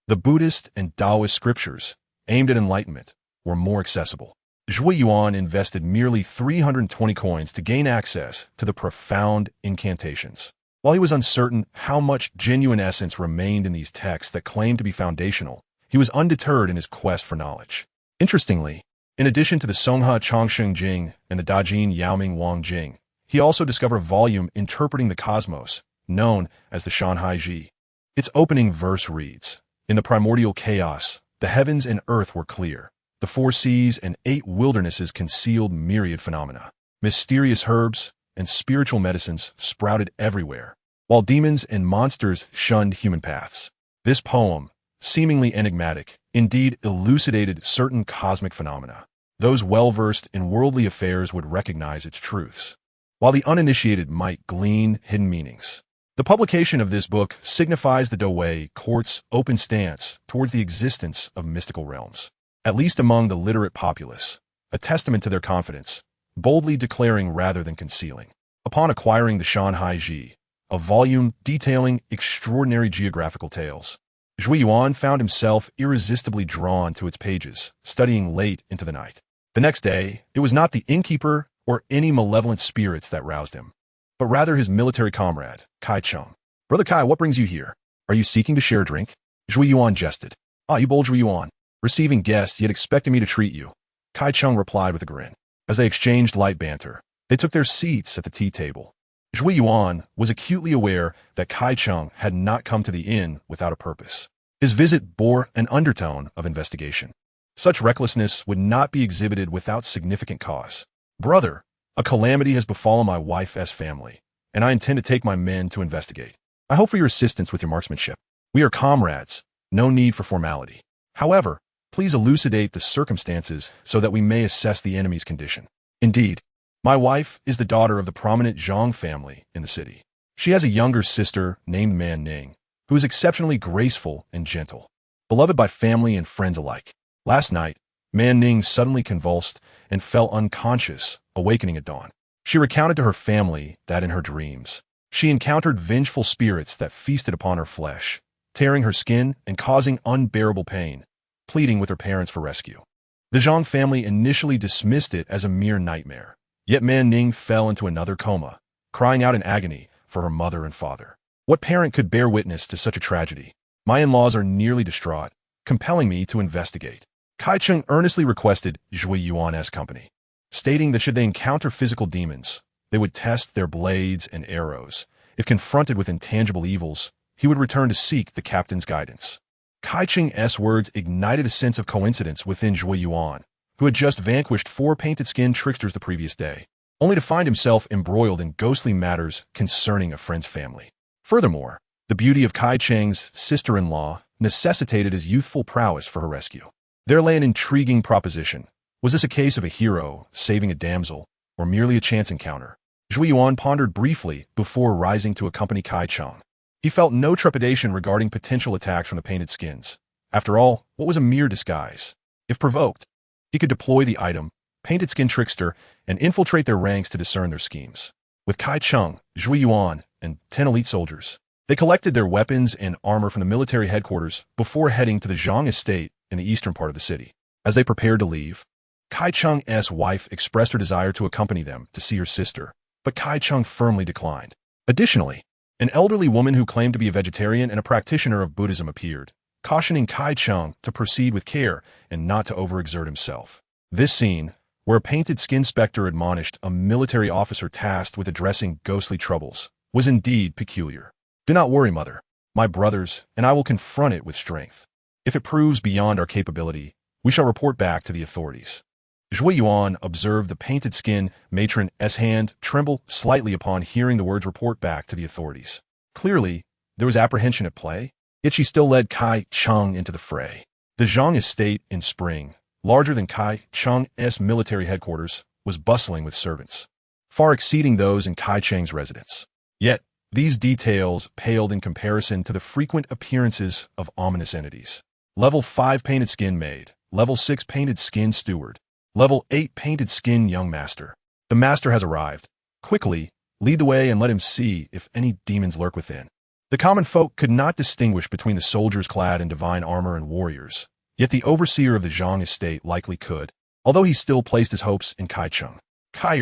Speaker 1: the Buddhist and Daoist scriptures, aimed at enlightenment, were more accessible. Zhou Yuan invested merely 320 coins to gain access to the profound incantations. While he was uncertain how much genuine essence remained in these texts that claimed to be foundational, he was undeterred in his quest for knowledge. Interestingly, in addition to the Songhe Changsheng Jing and the Dajin Yaoming Wang Jing, he also discovered a volume interpreting the cosmos, known as the Shanhai Ji. Its opening verse reads, "In the primordial chaos, the heavens and earth were clear. The 4 seas and 8 wildernesses concealed myriad phenomena. Mysterious herbs and spiritual medicines sprouted everywhere, while demons and monsters shunned human paths." This poem, seemingly enigmatic, indeed elucidated certain cosmic phenomena. Those well-versed in worldly affairs would recognize its truths, while the uninitiated might glean hidden meanings. The publication of this book signifies the Daoist court's open stance towards the existence of mystical realms, at least among the literate populace, a testament to their confidence, boldly declaring rather than concealing. Upon acquiring the Shanhai Ji, a volume detailing extraordinary geographical tales, Zhou Yuan found himself irresistibly drawn to its pages, studying late into the night. The next day, it was not the innkeeper or any malevolent spirits that roused him, but rather his military comrade, Kai Cheng. "Brother Kai, what brings you here? Are you seeking to share a drink?" Zhou Yuan jested. "Ah, you bold Zhou Yuan, receiving guests yet expecting me to treat you," Kai Cheng replied with a grin. As they exchanged light banter, they took their seats at the tea table. Zhou Yuan was acutely aware that Kai Cheng had not come to the inn without a purpose. His visit bore an undertone of investigation. Such recklessness would not be exhibited without significant cause. "Brother, a calamity has befallen my wife's family, and I intend to take my men to investigate. I hope for your assistance with your marksmanship. We are comrades, no need for formality. However, please elucidate the circumstances so that we may assess the enemy's condition." "Indeed, my wife is the daughter of the prominent Zhang family in the city. She has a younger sister named Man Ning, who is exceptionally graceful and gentle, beloved by family and friends alike. Last night, Man Ning suddenly convulsed and fell unconscious, awakening at dawn. She recounted to her family that in her dreams, she encountered vengeful spirits that feasted upon her flesh, tearing her skin and causing unbearable pain, pleading with her parents for rescue. The Zhang family initially dismissed it as a mere nightmare, yet Man Ning fell into another coma, crying out in agony for her mother and father. What parent could bear witness to such a tragedy? My in-laws are nearly distraught, compelling me to investigate." Kai Cheng earnestly requested Zhou Yuan's company, stating that should they encounter physical demons, they would test their blades and arrows. If confronted with intangible evils, he would return to seek the captain's guidance. Kai Cheng's words ignited a sense of coincidence within Zhou Yuan, who had just vanquished 4 painted-skin tricksters the previous day, only to find himself embroiled in ghostly matters concerning a friend's family. Furthermore, the beauty of Kai Cheng's sister-in-law necessitated his youthful prowess for her rescue. There lay an intriguing proposition. Was this a case of a hero saving a damsel, or merely a chance encounter? Zhou Yuan pondered briefly before rising to accompany Kai Cheng. He felt no trepidation regarding potential attacks from the painted skins. After all, what was a mere disguise? If provoked, he could deploy the item, painted skin trickster, and infiltrate their ranks to discern their schemes. With Kai Cheng, Zhou Yuan, and 10 elite soldiers, they collected their weapons and armor from the military headquarters before heading to the Zhang estate in the eastern part of the city. As they prepared to leave, Kai Cheng's wife expressed her desire to accompany them to see her sister, but Kai Cheng firmly declined. Additionally, an elderly woman who claimed to be a vegetarian and a practitioner of Buddhism appeared, cautioning Kai Cheng to proceed with care and not to overexert himself. This scene, where a painted skin specter admonished a military officer tasked with addressing ghostly troubles, was indeed peculiar. "Do not worry, mother. My brothers and I will confront it with strength. If it proves beyond our capability, We shall report back to the authorities. Zhou Yuan observed the painted skin matron's hand tremble slightly upon hearing the words report back to the authorities. Clearly, there was apprehension at play, yet she still led Kai Cheng into the fray. The Zhang estate in Spring, larger than Kai Cheng's military headquarters, was bustling with servants, far exceeding those in Kai Cheng's residence. Yet, these details paled in comparison to the frequent appearances of ominous entities. Level 5 painted skin maid, Level 6 painted skin steward, Level 8 painted skin young master. The master has arrived. Quickly, lead the way and let him see if any demons lurk within. The common folk could not distinguish between the soldiers clad in divine armor and warriors, yet the overseer of the Zhang estate likely could, although he still placed his hopes in Kai Cheng. Kai,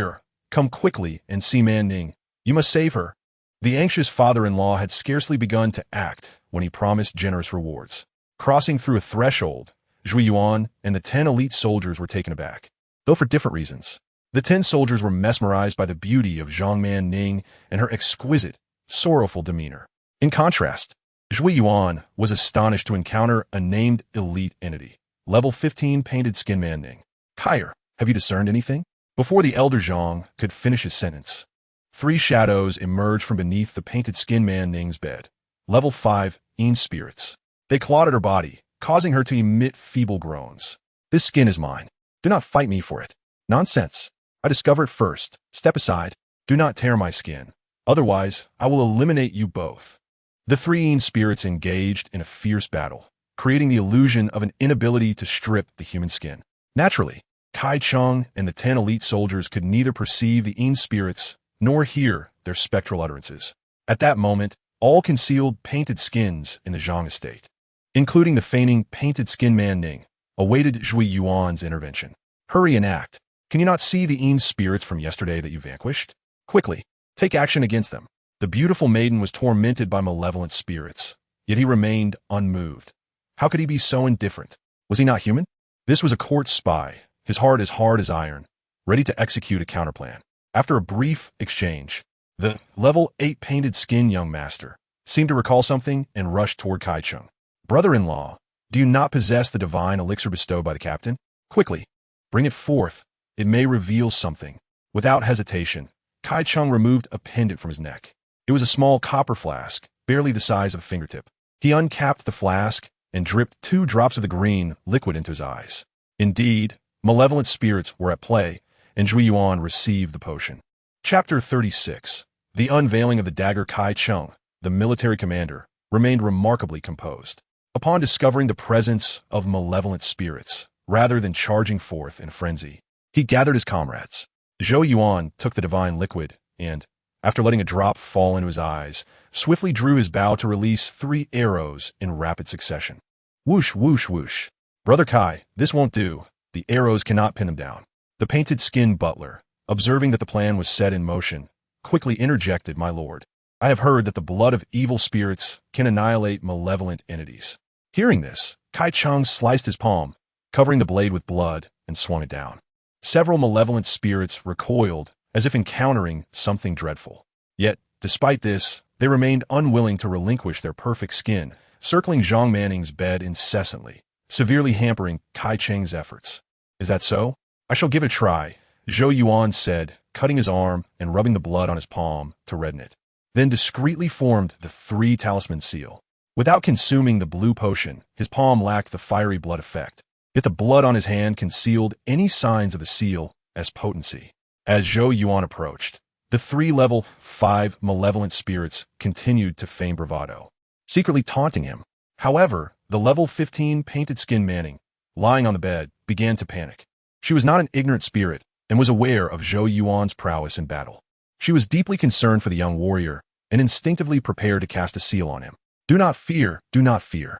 Speaker 1: come quickly and see Man Ning. You must save her. The anxious father-in-law had scarcely begun to act when he promised generous rewards. Crossing through a threshold, Zhou Yuan and the 10 elite soldiers were taken aback, though for different reasons. The 10 soldiers were mesmerized by the beauty of Zhang Man Ning and her exquisite, sorrowful demeanor. In contrast, Zhou Yuan was astonished to encounter a named elite entity, Level 15 painted skin Man Ning. Kai, have you discerned anything? Before the elder Zhang could finish his sentence, 3 shadows emerged from beneath the painted skin Man Ning's bed. Level 5 Yin spirits. They clawed at her body, causing her to emit feeble groans. This skin is mine. Do not fight me for it. Nonsense. I discover it first. Step aside. Do not tear my skin. Otherwise, I will eliminate you both. The 3 Yin spirits engaged in a fierce battle, creating the illusion of an inability to strip the human skin. Naturally, Kai Cheng and the 10 elite soldiers could neither perceive the Yin spirits nor hear their spectral utterances. At that moment, all concealed painted skins in the Zhang estate, including the feigning painted skin Man Ning, awaited Zhou Yuan's intervention. Hurry and act. Can you not see the Yin spirits from yesterday that you vanquished? Quickly, take action against them. The beautiful maiden was tormented by malevolent spirits, yet he remained unmoved. How could he be so indifferent? Was he not human? This was a court spy, his heart as hard as iron, ready to execute a counterplan. After a brief exchange, the Level 8 painted skin young master seemed to recall something and rushed toward Kai Cheng. Brother-in-law, do you not possess the divine elixir bestowed by the captain? Quickly, bring it forth. It may reveal something. Without hesitation, Kai Cheng removed a pendant from his neck. It was a small copper flask, barely the size of a fingertip. He uncapped the flask and dripped 2 drops of the green liquid into his eyes. Indeed, malevolent spirits were at play, and Zhou Yuan received the potion. Chapter 36. The unveiling of the dagger. Kai Cheng, the military commander, remained remarkably composed. Upon discovering the presence of malevolent spirits, rather than charging forth in a frenzy, he gathered his comrades. Zhou Yuan took the divine liquid and, after letting a drop fall into his eyes, swiftly drew his bow to release 3 arrows in rapid succession. Whoosh, whoosh, whoosh. Brother Kai, this won't do. The arrows cannot pin them down. The painted skin butler, observing that the plan was set in motion, quickly interjected, My lord, I have heard that the blood of evil spirits can annihilate malevolent entities. Hearing this, Kai Cheng sliced his palm, covering the blade with blood, and swung it down. Several malevolent spirits recoiled, as if encountering something dreadful. Yet, despite this, they remained unwilling to relinquish their perfect skin, circling Zhang Manning's bed incessantly, severely hampering Kai Cheng's efforts. Is that so? I shall give it a try, Zhou Yuan said, cutting his arm and rubbing the blood on his palm to redden it. Then discreetly formed the 3 talisman seal. Without consuming the blue potion, his palm lacked the fiery blood effect. Yet the blood on his hand concealed any signs of the seal as potency. As Zhou Yuan approached, the 3 Level 5 malevolent spirits continued to feign bravado, secretly taunting him. However, the Level 15 painted skin Manning, lying on the bed, began to panic. She was not an ignorant spirit and was aware of Zhou Yuan's prowess in battle. She was deeply concerned for the young warrior and instinctively prepared to cast a seal on him. Do not fear, do not fear.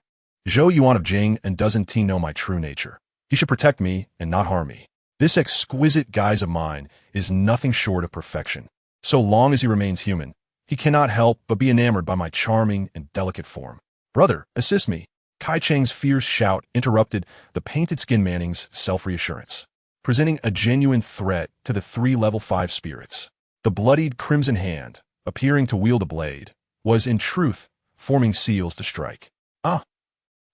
Speaker 1: Zhou Yuan of Jing and doesn't he know my true nature? He should protect me and not harm me. This exquisite guise of mine is nothing short of perfection. So long as he remains human, he cannot help but be enamored by my charming and delicate form. Brother, assist me. Kai Cheng's fierce shout interrupted the painted skin Manning's self-reassurance, presenting a genuine threat to the 3 Level 5 spirits. The bloodied crimson hand, appearing to wield a blade, was in truth forming seals to strike.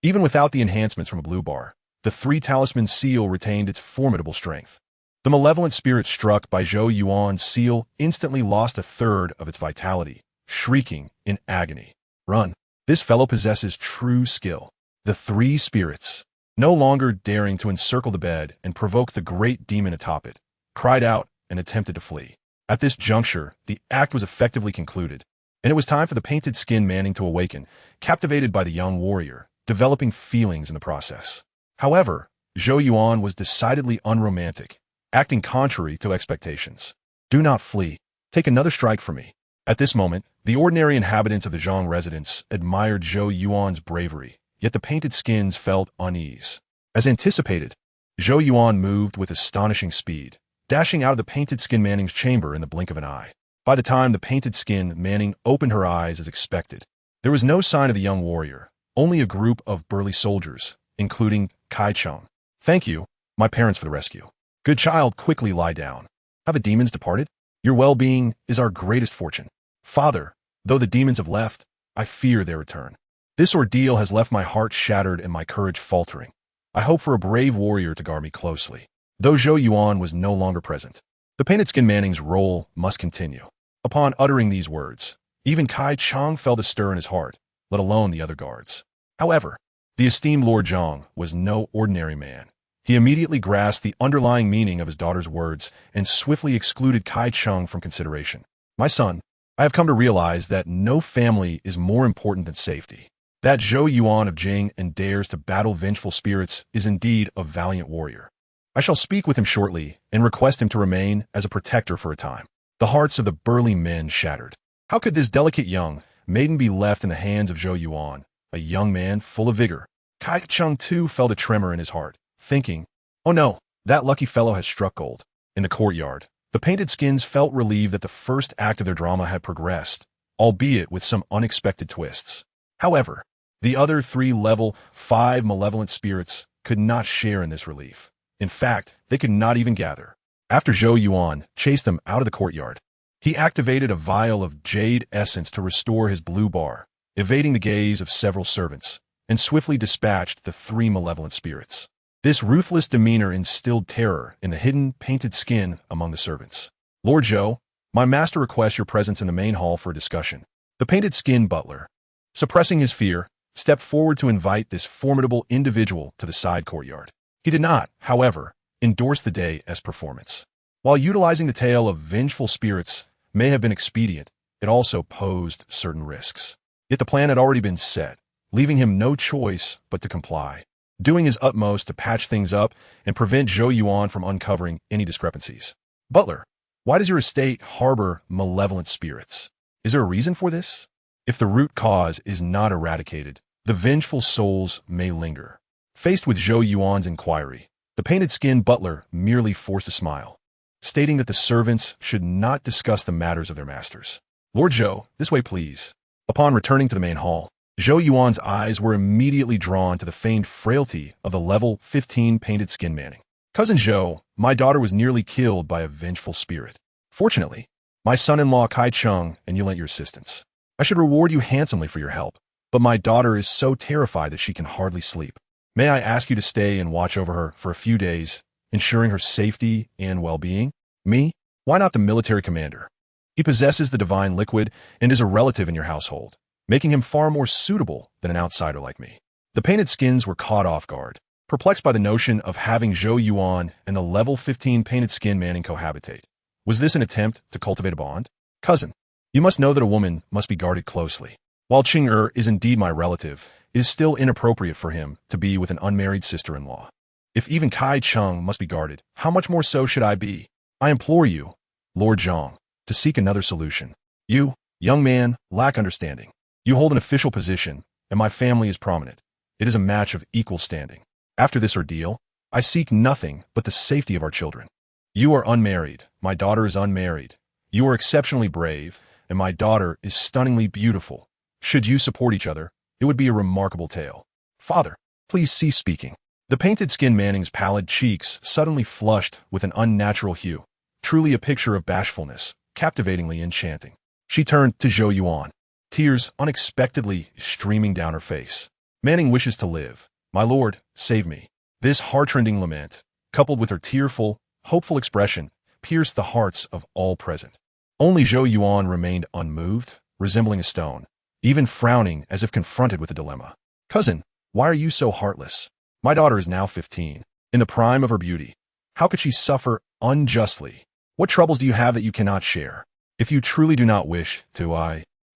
Speaker 1: Even without the enhancements from a blue bar, the three talisman seal retained its formidable strength. The malevolent spirit struck by Zhou Yuan's seal instantly lost a third of its vitality, shrieking in agony. Run! This fellow possesses true skill. The three spirits, no longer daring to encircle the bed and provoke the great demon atop it, cried out and attempted to flee. At this juncture, the act was effectively concluded, and it was time for the painted skin Manning to awaken, captivated by the young warrior, developing feelings in the process. However, Zhou Yuan was decidedly unromantic, acting contrary to expectations. Do not flee. Take another strike for me. At this moment, the ordinary inhabitants of the Zhang residence admired Zhou Yuan's bravery, yet the painted skins felt unease. As anticipated, Zhou Yuan moved with astonishing speed, dashing out of the painted skin Manning's chamber in the blink of an eye. By the time the painted skin Manning opened her eyes as expected, there was no sign of the young warrior, only a group of burly soldiers, including Kai Cheng. Thank you, my parents, for the rescue. Good child, quickly lie down. Have the demons departed? Your well-being is our greatest fortune. Father, though the demons have left, I fear their return. This ordeal has left my heart shattered and my courage faltering. I hope for a brave warrior to guard me closely. Though Zhou Yuan was no longer present, the painted skin Manning's role must continue. Upon uttering these words, even Kai Cheng felt a stir in his heart, let alone the other guards. However, the esteemed Lord Zhang was no ordinary man. He immediately grasped the underlying meaning of his daughter's words and swiftly excluded Kai Cheng from consideration. My son, I have come to realize that no family is more important than safety. That Zhou Yuan of Jing and dares to battle vengeful spirits is indeed a valiant warrior. I shall speak with him shortly and request him to remain as a protector for a time. The hearts of the burly men shattered. How could this delicate young maiden be left in the hands of Zhou Yuan, a young man full of vigor? Kai Cheng too felt a tremor in his heart, thinking, oh no, that lucky fellow has struck gold. In the courtyard, the painted skins felt relieved that the first act of their drama had progressed, albeit with some unexpected twists. However, the other three level 5 malevolent spirits could not share in this relief. In fact, they could not even gather. After Zhou Yuan chased them out of the courtyard, he activated a vial of jade essence to restore his blue bar, evading the gaze of several servants, and swiftly dispatched the three malevolent spirits. This ruthless demeanor instilled terror in the hidden, painted skin among the servants. Lord Zhou, my master requests your presence in the main hall for a discussion. The painted skin butler, suppressing his fear, stepped forward to invite this formidable individual to the side courtyard. He did not, however, endorse the day as performance. While utilizing the tale of vengeful spirits may have been expedient, it also posed certain risks. Yet the plan had already been set, leaving him no choice but to comply, doing his utmost to patch things up and prevent Zhou Yuan from uncovering any discrepancies. Butler, why does your estate harbor malevolent spirits? Is there a reason for this? If the root cause is not eradicated, the vengeful souls may linger. Faced with Zhou Yuan's inquiry, the painted skin butler merely forced a smile, stating that the servants should not discuss the matters of their masters. Lord Zhou, this way please. Upon returning to the main hall, Zhou Yuan's eyes were immediately drawn to the feigned frailty of the level 15 painted skin Manning. Cousin Zhou, my daughter was nearly killed by a vengeful spirit. Fortunately, my son-in-law Kai Cheng and you lent your assistance. I should reward you handsomely for your help, but my daughter is so terrified that she can hardly sleep. May I ask you to stay and watch over her for a few days, ensuring her safety and well-being? Me? Why not the military commander? He possesses the divine liquid and is a relative in your household, making him far more suitable than an outsider like me. The painted skins were caught off guard, perplexed by the notion of having Zhou Yuan and the level 15 painted skin Manning cohabitate. Was this an attempt to cultivate a bond? Cousin, you must know that a woman must be guarded closely. While Qing is indeed my relative, it is still inappropriate for him to be with an unmarried sister-in-law. If even Kai Cheng must be guarded, how much more so should I be? I implore you, Lord Zhang, to seek another solution. You, young man, lack understanding. You hold an official position, and my family is prominent. It is a match of equal standing. After this ordeal, I seek nothing but the safety of our children. You are unmarried, my daughter is unmarried. You are exceptionally brave, and my daughter is stunningly beautiful. Should you support each other, it would be a remarkable tale. Father, please cease speaking. The painted skin Manning's pallid cheeks suddenly flushed with an unnatural hue, truly a picture of bashfulness, captivatingly enchanting. She turned to Zhou Yuan, tears unexpectedly streaming down her face. Manning wishes to live. My lord, save me. This heart-rending lament, coupled with her tearful, hopeful expression, pierced the hearts of all present. Only Zhou Yuan remained unmoved, resembling a stone, even frowning as if confronted with a dilemma. "Cousin, why are you so heartless? My daughter is now 15, in the prime of her beauty. How could she suffer unjustly? What troubles do you have that you cannot share? If you truly do not wish to,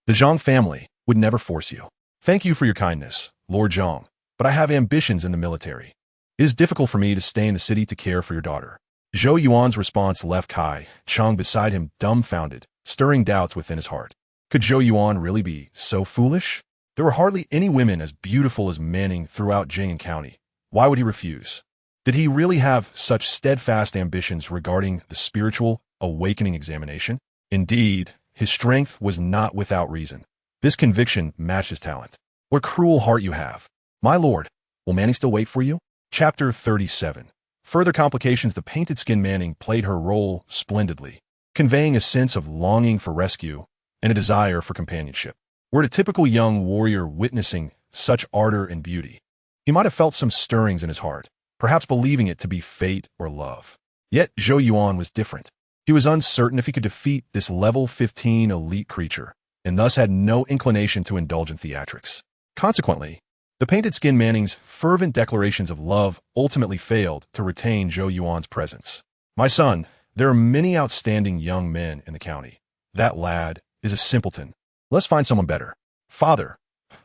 Speaker 1: the Zhang family would never force you. Thank you for your kindness, Lord Zhang, but I have ambitions in the military. It is difficult for me to stay in the city to care for your daughter." Zhou Yuan's response left Kai Cheng beside him dumbfounded, stirring doubts within his heart. Could Zhou Yuan really be so foolish? There were hardly any women as beautiful as Manning throughout Jing'an County. Why would he refuse? Did he really have such steadfast ambitions regarding the spiritual awakening examination? Indeed, his strength was not without reason. This conviction matched his talent. What cruel heart you have. My lord, will Manning still wait for you? Chapter 37. Further complications. The painted skin Manning played her role splendidly, conveying a sense of longing for rescue and a desire for companionship. Were it a typical young warrior witnessing such ardor and beauty, he might have felt some stirrings in his heart, perhaps believing it to be fate or love. Yet Zhou Yuan was different. He was uncertain if he could defeat this level 15 elite creature, and thus had no inclination to indulge in theatrics. Consequently, the painted skin Manning's fervent declarations of love ultimately failed to retain Zhou Yuan's presence. "My son, there are many outstanding young men in the county. That lad is a simpleton. Let's find someone better." "Father,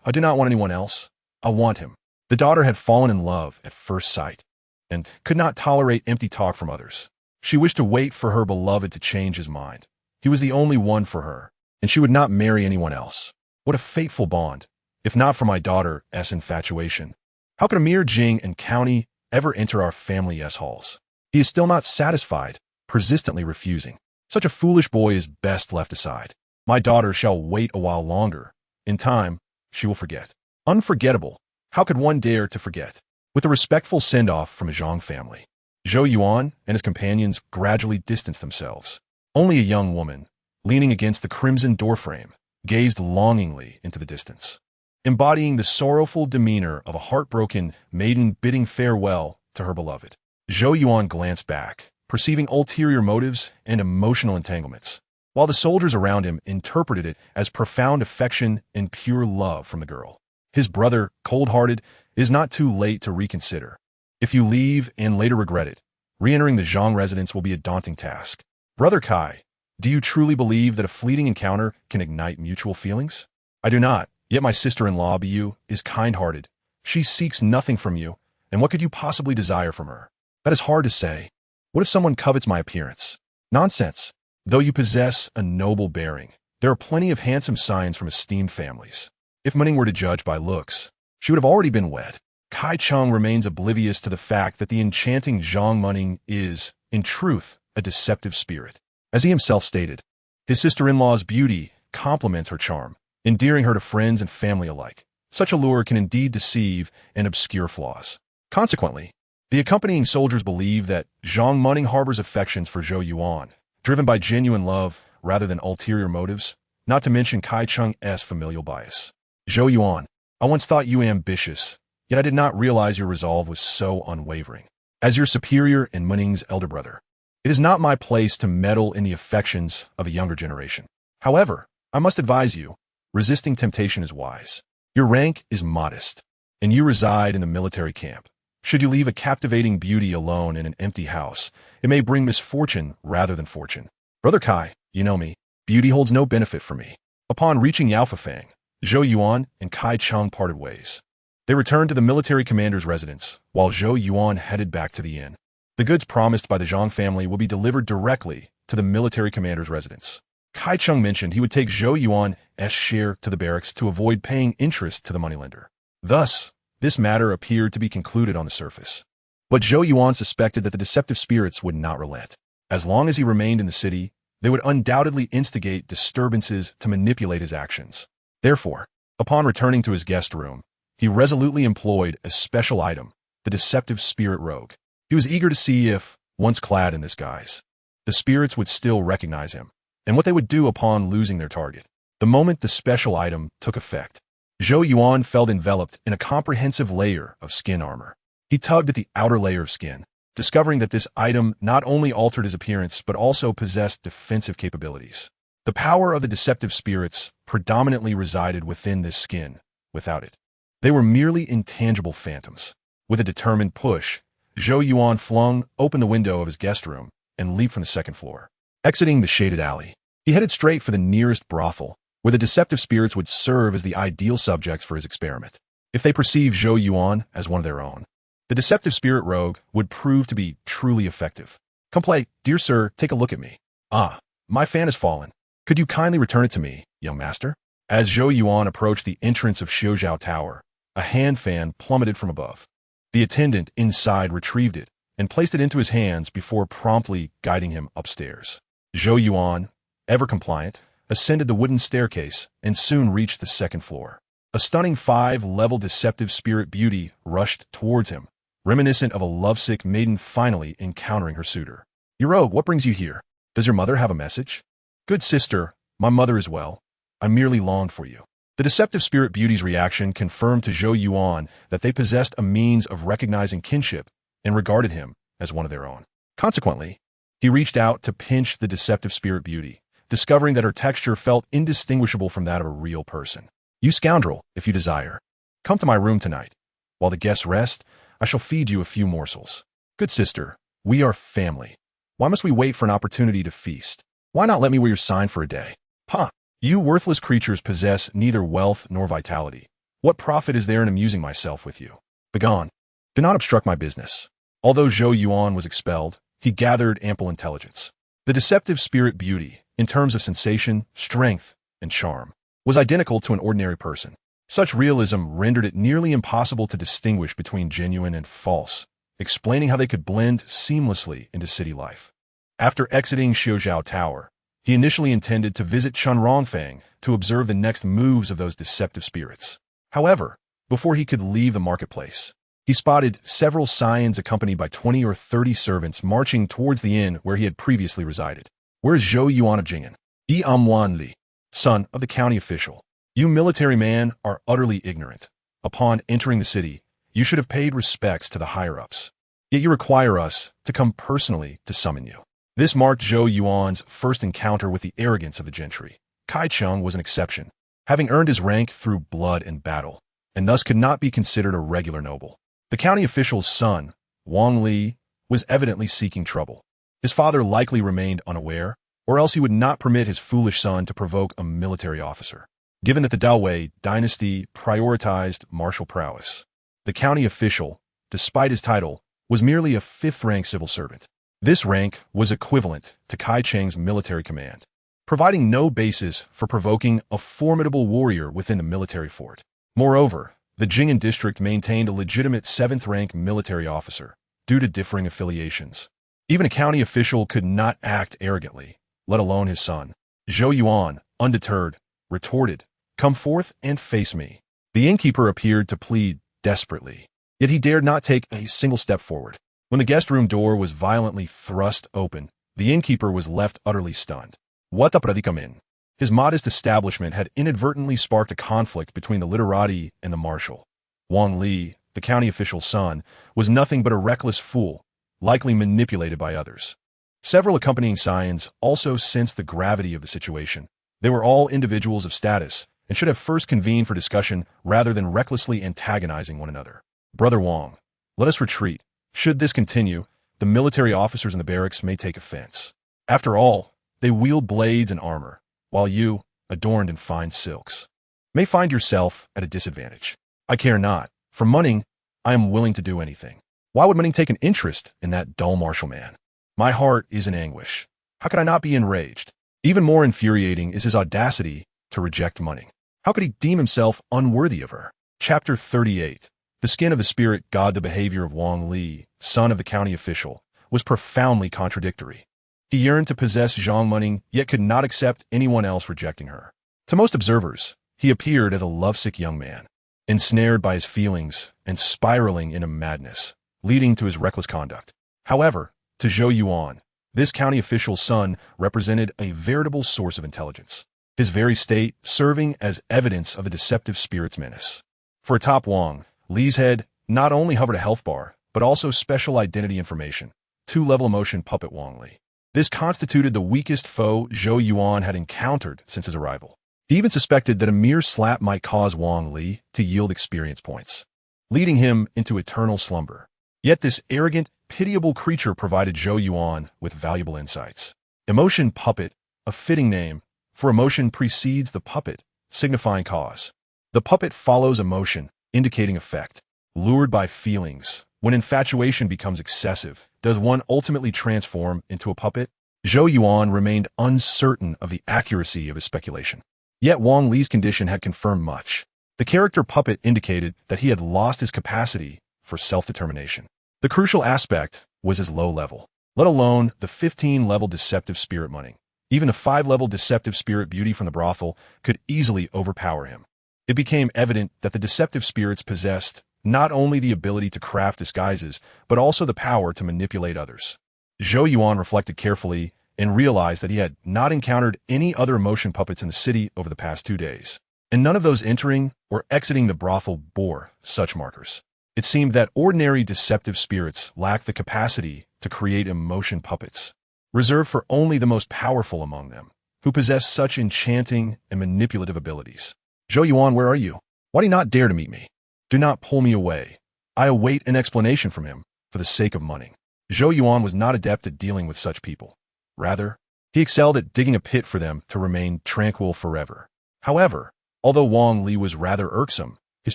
Speaker 1: I do not want anyone else. I want him." The daughter had fallen in love at first sight, and could not tolerate empty talk from others. She wished to wait for her beloved to change his mind. He was the only one for her, and she would not marry anyone else. What a fateful bond, if not for my daughter's infatuation. How could a mere Jing and county ever enter our family halls? He is still not satisfied, persistently refusing. Such a foolish boy is best left aside. My daughter shall wait a while longer. In time, she will forget. Unforgettable. How could one dare to forget? With a respectful send-off from a Zhang family, Zhou Yuan and his companions gradually distanced themselves. Only a young woman, leaning against the crimson doorframe, gazed longingly into the distance, embodying the sorrowful demeanor of a heartbroken maiden bidding farewell to her beloved. Zhou Yuan glanced back, perceiving ulterior motives and emotional entanglements, while the soldiers around him interpreted it as profound affection and pure love from the girl. His brother, cold-hearted, is not too late to reconsider. If you leave and later regret it, re-entering the Zhang residence will be a daunting task. Brother Kai, do you truly believe that a fleeting encounter can ignite mutual feelings? I do not, yet my sister-in-law, Bu, is kind-hearted. She seeks nothing from you, and what could you possibly desire from her? That is hard to say. What if someone covets my appearance? Nonsense. Though you possess a noble bearing, there are plenty of handsome scions from esteemed families. If Manning were to judge by looks, she would have already been wed. Kai Cheng remains oblivious to the fact that the enchanting Zhang Manning is, in truth, a deceptive spirit. As he himself stated, his sister-in-law's beauty complements her charm, endearing her to friends and family alike. Such allure can indeed deceive and obscure flaws. Consequently, the accompanying soldiers believe that Zhang Manning harbors affections for Zhou Yuan, driven by genuine love rather than ulterior motives, not to mention Kai Cheng's familial bias. Zhou Yuan, I once thought you ambitious, yet I did not realize your resolve was so unwavering. As your superior and Manning's elder brother, it is not my place to meddle in the affections of a younger generation. However, I must advise you, resisting temptation is wise. Your rank is modest, and you reside in the military camp. Should you leave a captivating beauty alone in an empty house, it may bring misfortune rather than fortune. Brother Kai, you know me. Beauty holds no benefit for me. Upon reaching Yaofang, Zhou Yuan and Kai Cheng parted ways. They returned to the military commander's residence, while Zhou Yuan headed back to the inn. The goods promised by the Zhang family will be delivered directly to the military commander's residence. Kai Cheng mentioned he would take Zhou Yuan's share to the barracks to avoid paying interest to the moneylender. Thus, this matter appeared to be concluded on the surface. But Zhou Yuan suspected that the deceptive spirits would not relent. As long as he remained in the city, they would undoubtedly instigate disturbances to manipulate his actions. Therefore, upon returning to his guest room, he resolutely employed a special item, the deceptive spirit rogue. He was eager to see if, once clad in this guise, the spirits would still recognize him, and what they would do upon losing their target. The moment the special item took effect, Zhou Yuan felt enveloped in a comprehensive layer of skin armor. He tugged at the outer layer of skin, discovering that this item not only altered his appearance but also possessed defensive capabilities. The power of the deceptive spirits predominantly resided within this skin. Without it, they were merely intangible phantoms. With a determined push, Zhou Yuan flung open the window of his guest room and leaped from the second floor. Exiting the shaded alley, he headed straight for the nearest brothel, where the deceptive spirits would serve as the ideal subjects for his experiment. If they perceived Zhou Yuan as one of their own, the deceptive spirit rogue would prove to be truly effective. Come play, dear sir, take a look at me. Ah, my fan has fallen. Could you kindly return it to me, young master? As Zhou Yuan approached the entrance of Xiuzhou Tower, a hand fan plummeted from above. The attendant inside retrieved it and placed it into his hands before promptly guiding him upstairs. Zhou Yuan, ever compliant, ascended the wooden staircase and soon reached the second floor. A stunning 5-level deceptive spirit beauty rushed towards him, reminiscent of a lovesick maiden finally encountering her suitor. "You rogue, what brings you here? Does your mother have a message?" "Good sister, my mother is well. I merely longed for you." The deceptive spirit beauty's reaction confirmed to Zhou Yuan that they possessed a means of recognizing kinship and regarded him as one of their own. Consequently, he reached out to pinch the deceptive spirit beauty, discovering that her texture felt indistinguishable from that of a real person. "You scoundrel, if you desire, come to my room tonight. While the guests rest, I shall feed you a few morsels." "Good sister, we are family. Why must we wait for an opportunity to feast? Why not let me wear your sign for a day?" "Ha! You worthless creatures possess neither wealth nor vitality. What profit is there in amusing myself with you? Begone. Do not obstruct my business." Although Zhou Yuan was expelled, he gathered ample intelligence. The deceptive spirit beauty, in terms of sensation, strength, and charm, was identical to an ordinary person. Such realism rendered it nearly impossible to distinguish between genuine and false, explaining how they could blend seamlessly into city life. After exiting Xiuzhou Tower, he initially intended to visit Chunrongfang to observe the next moves of those deceptive spirits. However, before he could leave the marketplace, he spotted several scions accompanied by 20 or 30 servants marching towards the inn where he had previously resided. "Where is Zhou Yuan of Jingen? Yi Amwan Li, son of the county official. You military man are utterly ignorant. Upon entering the city, you should have paid respects to the higher-ups. Yet you require us to come personally to summon you." This marked Zhou Yuan's first encounter with the arrogance of the gentry. Kai Cheng was an exception, having earned his rank through blood and battle, and thus could not be considered a regular noble. The county official's son, Wang Li, was evidently seeking trouble. His father likely remained unaware, or else he would not permit his foolish son to provoke a military officer. Given that the Daoist dynasty prioritized martial prowess, the county official, despite his title, was merely a 5th-rank civil servant. This rank was equivalent to Kai Cheng's military command, providing no basis for provoking a formidable warrior within the military fort. Moreover, the Jingen district maintained a legitimate 7th-rank military officer, due to differing affiliations. Even a county official could not act arrogantly, let alone his son. Zhou Yuan, undeterred, retorted, "Come forth and face me." The innkeeper appeared to plead desperately, yet he dared not take a single step forward. When the guest room door was violently thrust open, the innkeeper was left utterly stunned. What the predicament? His modest establishment had inadvertently sparked a conflict between the literati and the marshal. Wang Li, the county official's son, was nothing but a reckless fool, likely manipulated by others. Several accompanying scions also sensed the gravity of the situation. They were all individuals of status and should have first convened for discussion rather than recklessly antagonizing one another. "Brother Wang, let us retreat. Should this continue, the military officers in the barracks may take offense. After all, they wield blades and armor, while you, adorned in fine silks, may find yourself at a disadvantage. I care not. For Munning, I am willing to do anything. Why would Munning take an interest in that dull martial man? My heart is in anguish. How could I not be enraged? Even more infuriating is his audacity to reject Munning. How could he deem himself unworthy of her?" Chapter 38. The skin of the spirit god. The behavior of Wang Li, son of the county official, was profoundly contradictory. He yearned to possess Zhang Munning, yet could not accept anyone else rejecting her. To most observers, he appeared as a lovesick young man, ensnared by his feelings and spiraling into madness, leading to his reckless conduct. However, to Zhou Yuan, this county official's son represented a veritable source of intelligence, his very state serving as evidence of the deceptive spirit's menace. For a top Wang, Li's head not only hovered a health bar, but also special identity information, 2-level emotion puppet Wang Li. This constituted the weakest foe Zhou Yuan had encountered since his arrival. He even suspected that a mere slap might cause Wang Li to yield experience points, leading him into eternal slumber. Yet this arrogant, pitiable creature provided Zhou Yuan with valuable insights. Emotion puppet, a fitting name, for emotion precedes the puppet, signifying cause. The puppet follows emotion, indicating effect. Lured by feelings, when infatuation becomes excessive, does one ultimately transform into a puppet? Zhou Yuan remained uncertain of the accuracy of his speculation. Yet Wang Li's condition had confirmed much. The character puppet indicated that he had lost his capacity for self-determination. The crucial aspect was his low level, let alone the 15-level deceptive spirit money. Even a 5-level deceptive spirit beauty from the brothel could easily overpower him. It became evident that the deceptive spirits possessed not only the ability to craft disguises, but also the power to manipulate others. Zhou Yuan reflected carefully and realized that he had not encountered any other emotion puppets in the city over the past 2 days, and none of those entering or exiting the brothel bore such markers. It seemed that ordinary deceptive spirits lacked the capacity to create emotion puppets, reserved for only the most powerful among them, who possess such enchanting and manipulative abilities. Zhou Yuan, where are you? Why do you not dare to meet me? Do not pull me away. I await an explanation from him for the sake of money. Zhou Yuan was not adept at dealing with such people. Rather, he excelled at digging a pit for them to remain tranquil forever. However, although Wang Li was rather irksome, his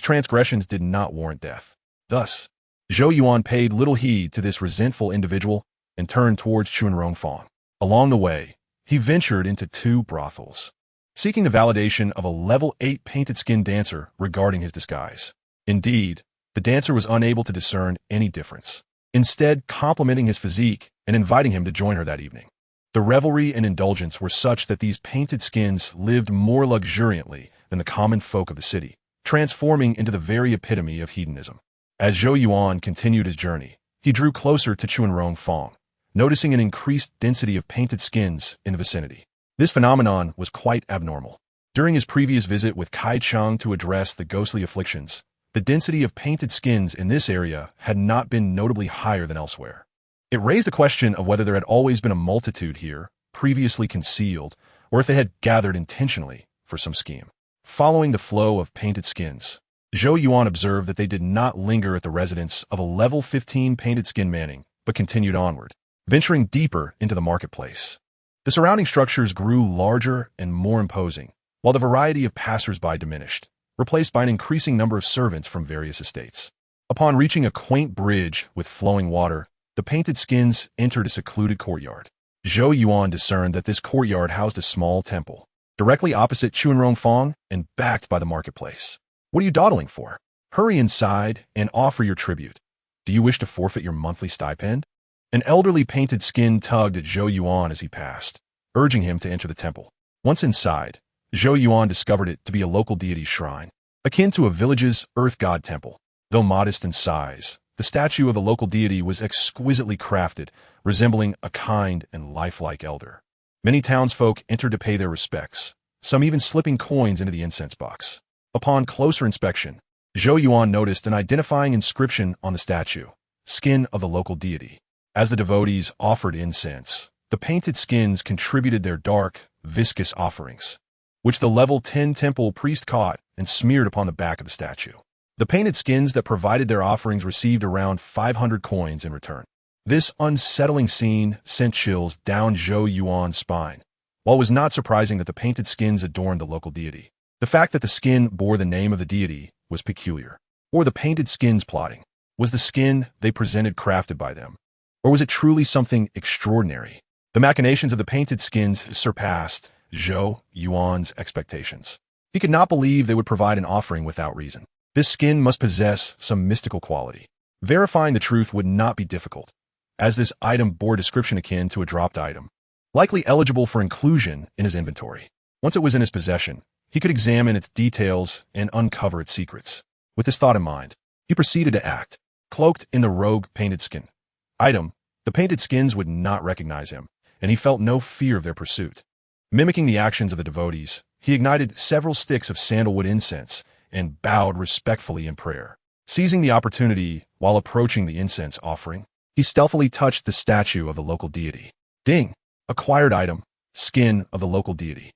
Speaker 1: transgressions did not warrant death. Thus, Zhou Yuan paid little heed to this resentful individual and turned towards Chunrongfang. Along the way, he ventured into 2 brothels, seeking the validation of a level 8 painted skin dancer regarding his disguise. Indeed, the dancer was unable to discern any difference, instead complimenting his physique and inviting him to join her that evening. The revelry and indulgence were such that these painted skins lived more luxuriantly than the common folk of the city, transforming into the very epitome of hedonism. As Zhou Yuan continued his journey, he drew closer to Chunrongfang, noticing an increased density of painted skins in the vicinity. This phenomenon was quite abnormal. During his previous visit with Kai Cheng to address the ghostly afflictions, the density of painted skins in this area had not been notably higher than elsewhere. It raised the question of whether there had always been a multitude here, previously concealed, or if they had gathered intentionally for some scheme. Following the flow of painted skins, Zhou Yuan observed that they did not linger at the residence of a level 15 painted skin manning, but continued onward, venturing deeper into the marketplace. The surrounding structures grew larger and more imposing, while the variety of passers-by diminished, replaced by an increasing number of servants from various estates. Upon reaching a quaint bridge with flowing water, the painted skins entered a secluded courtyard. Zhou Yuan discerned that this courtyard housed a small temple, directly opposite Chunrongfang and backed by the marketplace. What are you dawdling for? Hurry inside and offer your tribute. Do you wish to forfeit your monthly stipend? An elderly painted skin tugged at Zhou Yuan as he passed, urging him to enter the temple. Once inside, Zhou Yuan discovered it to be a local deity's shrine, akin to a village's earth god temple. Though modest in size, the statue of the local deity was exquisitely crafted, resembling a kind and lifelike elder. Many townsfolk entered to pay their respects, some even slipping coins into the incense box. Upon closer inspection, Zhou Yuan noticed an identifying inscription on the statue, "Skin of the local deity." As the devotees offered incense, the painted skins contributed their dark, viscous offerings, which the level 10 temple priest caught and smeared upon the back of the statue. The painted skins that provided their offerings received around 500 coins in return. This unsettling scene sent chills down Zhou Yuan's spine. While it was not surprising that the painted skins adorned the local deity, the fact that the skin bore the name of the deity was peculiar. Or the painted skins plotting. Was the skin they presented crafted by them? Or was it truly something extraordinary? The machinations of the painted skins surpassed Zhou Yuan's expectations. He could not believe they would provide an offering without reason. This skin must possess some mystical quality. Verifying the truth would not be difficult, as this item bore a description akin to a dropped item, likely eligible for inclusion in his inventory. Once it was in his possession, he could examine its details and uncover its secrets. With this thought in mind, he proceeded to act. Cloaked in the rogue painted skin item, the painted skins would not recognize him, and he felt no fear of their pursuit. Mimicking the actions of the devotees, he ignited several sticks of sandalwood incense and bowed respectfully in prayer. Seizing the opportunity while approaching the incense offering, he stealthily touched the statue of the local deity. Ding! Acquired item, skin of the local deity.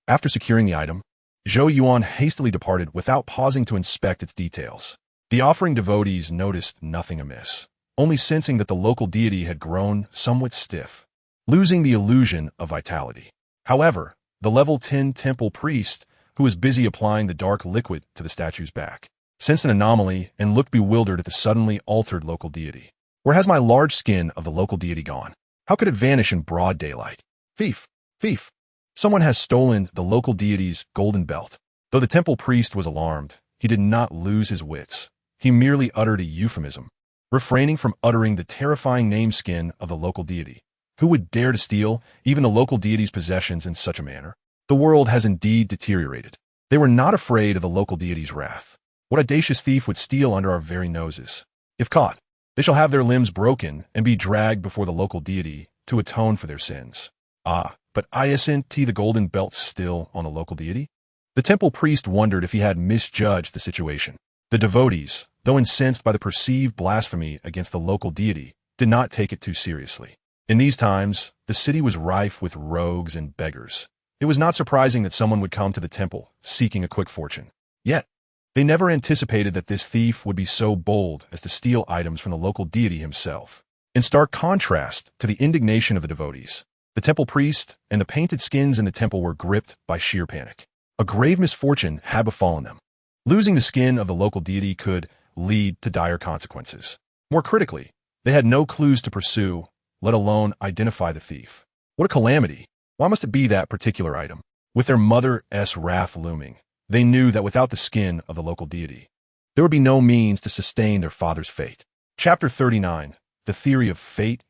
Speaker 1: After securing the item, Zhou Yuan hastily departed without pausing to inspect its details. The offering devotees noticed nothing amiss, only sensing that the local deity had grown somewhat stiff, losing the illusion of vitality. However, the level 10 temple priest, who was busy applying the dark liquid to the statue's back, sensed an anomaly and looked bewildered at the suddenly altered local deity. Where has my large skin of the local deity gone? How could it vanish in broad daylight? Thief! Thief! Someone has stolen the local deity's golden belt. Though the temple priest was alarmed, he did not lose his wits. He merely uttered a euphemism, refraining from uttering the terrifying name skin of the local deity. Who would dare to steal even the local deity's possessions in such a manner? The world has indeed deteriorated. They were not afraid of the local deity's wrath. What audacious thief would steal under our very noses? If caught, they shall have their limbs broken and be dragged before the local deity to atone for their sins. Ah, but isn't the golden belt still on the local deity? The temple priest wondered if he had misjudged the situation. The devotees, though incensed by the perceived blasphemy against the local deity, did not take it too seriously. In these times, the city was rife with rogues and beggars. It was not surprising that someone would come to the temple seeking a quick fortune. Yet, they never anticipated that this thief would be so bold as to steal items from the local deity himself. In stark contrast to the indignation of the devotees, the temple priest and the painted skins in the temple were gripped by sheer panic. A grave misfortune had befallen them. Losing the skin of the local deity could lead to dire consequences. More critically, they had no clues to pursue, let alone identify the thief. What a calamity! Why must it be that particular item? With their mother's wrath looming, they knew that without the skin of the local deity, there would be no means to sustain their father's fate. Chapter 39. The Theory of Fate.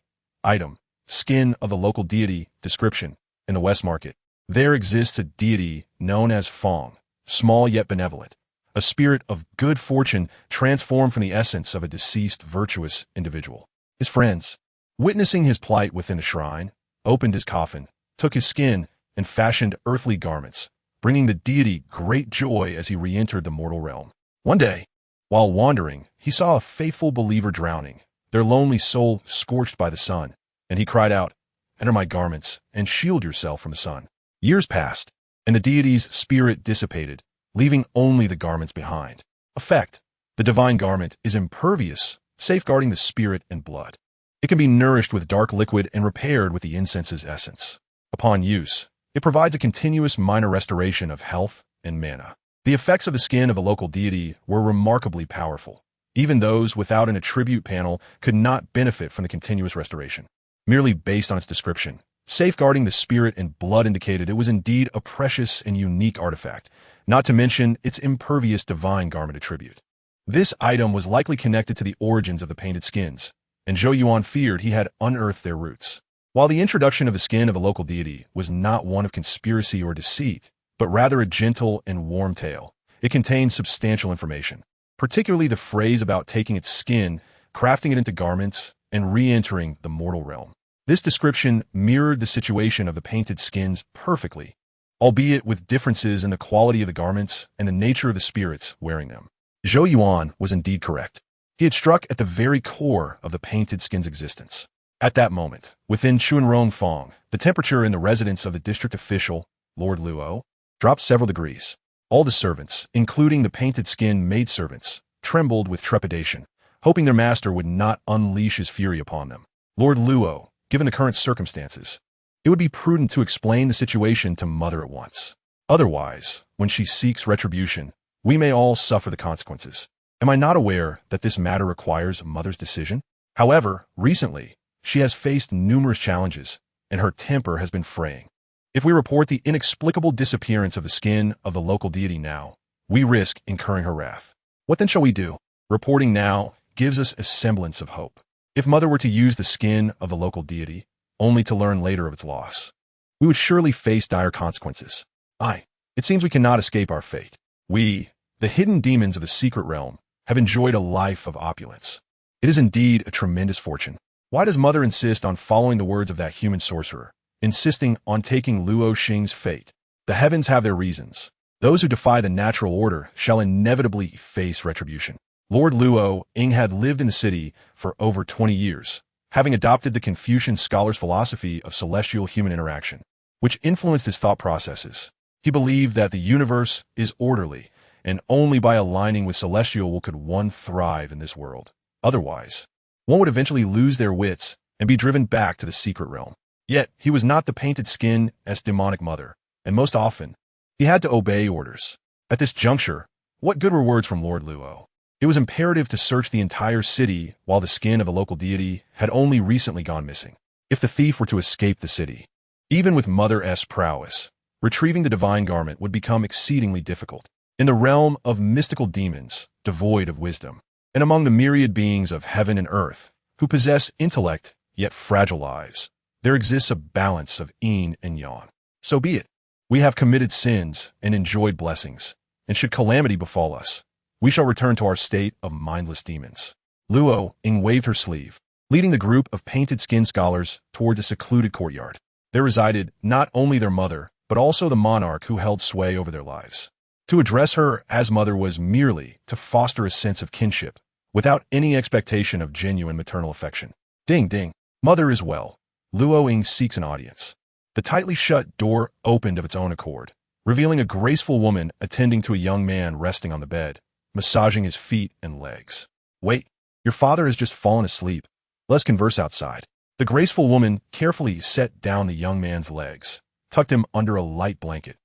Speaker 1: Item. Skin of the local deity. Description. In the West Market, there exists a deity known as Fong, small yet benevolent, a spirit of good fortune transformed from the essence of a deceased virtuous individual. His friends, witnessing his plight within a shrine, opened his coffin, took his skin, and fashioned earthly garments, bringing the deity great joy as he re-entered the mortal realm. One day, while wandering, he saw a faithful believer drowning, their lonely soul scorched by the sun, and he cried out, "Enter my garments, and shield yourself from the sun." Years passed, and the deity's spirit dissipated, leaving only the garments behind. Effect: the divine garment is impervious, safeguarding the spirit and blood. It can be nourished with dark liquid and repaired with the incense's essence. Upon use, it provides a continuous minor restoration of health and mana. The effects of the skin of the local deity were remarkably powerful. Even those without an attribute panel could not benefit from the continuous restoration. Merely based on its description, safeguarding the spirit and blood indicated it was indeed a precious and unique artifact, not to mention its impervious divine garment attribute. This item was likely connected to the origins of the painted skins, and Zhou Yuan feared he had unearthed their roots. While the introduction of the skin of the local deity was not one of conspiracy or deceit, but rather a gentle and warm tale, it contained substantial information, particularly the phrase about taking its skin, crafting it into garments, and re-entering the mortal realm. This description mirrored the situation of the painted skins perfectly, albeit with differences in the quality of the garments and the nature of the spirits wearing them. Zhou Yuan was indeed correct. He had struck at the very core of the painted skin's existence. At that moment, within Chuanrong Fong, the temperature in the residence of the district official, Lord Luo, dropped several degrees. All the servants, including the painted skin maidservants, trembled with trepidation, hoping their master would not unleash his fury upon them. Lord Luo, given the current circumstances, it would be prudent to explain the situation to Mother at once. Otherwise, when she seeks retribution, we may all suffer the consequences. Am I not aware that this matter requires Mother's decision? However, recently, she has faced numerous challenges, and her temper has been fraying. If we report the inexplicable disappearance of the skin of the local deity now, we risk incurring her wrath. What then shall we do? Reporting now gives us a semblance of hope. If Mother were to use the skin of the local deity, only to learn later of its loss, we would surely face dire consequences. It seems we cannot escape our fate. We, the hidden demons of the secret realm, have enjoyed a life of opulence. It is indeed a tremendous fortune. Why does Mother insist on following the words of that human sorcerer, insisting on taking Luo Xing's fate? The heavens have their reasons. Those who defy the natural order shall inevitably face retribution. Lord Luo Ying had lived in the city for over 20 years, having adopted the Confucian scholar's philosophy of celestial human interaction, which influenced his thought processes. He believed that the universe is orderly, and only by aligning with celestial could one thrive in this world. Otherwise, one would eventually lose their wits and be driven back to the secret realm. Yet, he was not the painted skin as demonic mother, and most often, he had to obey orders. At this juncture, what good were words from Lord Luo? It was imperative to search the entire city while the skin of the local deity had only recently gone missing. If the thief were to escape the city, even with Mother-S prowess, retrieving the divine garment would become exceedingly difficult. In the realm of mystical demons, devoid of wisdom, and among the myriad beings of heaven and earth, who possess intellect yet fragile lives, there exists a balance of yin and yang. So be it. We have committed sins and enjoyed blessings, and should calamity befall us, we shall return to our state of mindless demons. Luo Ying waved her sleeve, leading the group of painted skin scholars towards a secluded courtyard. There resided not only their mother, but also the monarch who held sway over their lives. To address her as mother was merely to foster a sense of kinship, without any expectation of genuine maternal affection. Ding ding. Mother is well. Luo Ying seeks an audience. The tightly shut door opened of its own accord, revealing a graceful woman attending to a young man resting on the bed, massaging his feet and legs. Wait, your father has just fallen asleep. Let's converse outside. The graceful woman carefully set down the young man's legs, tucked him under a light blanket,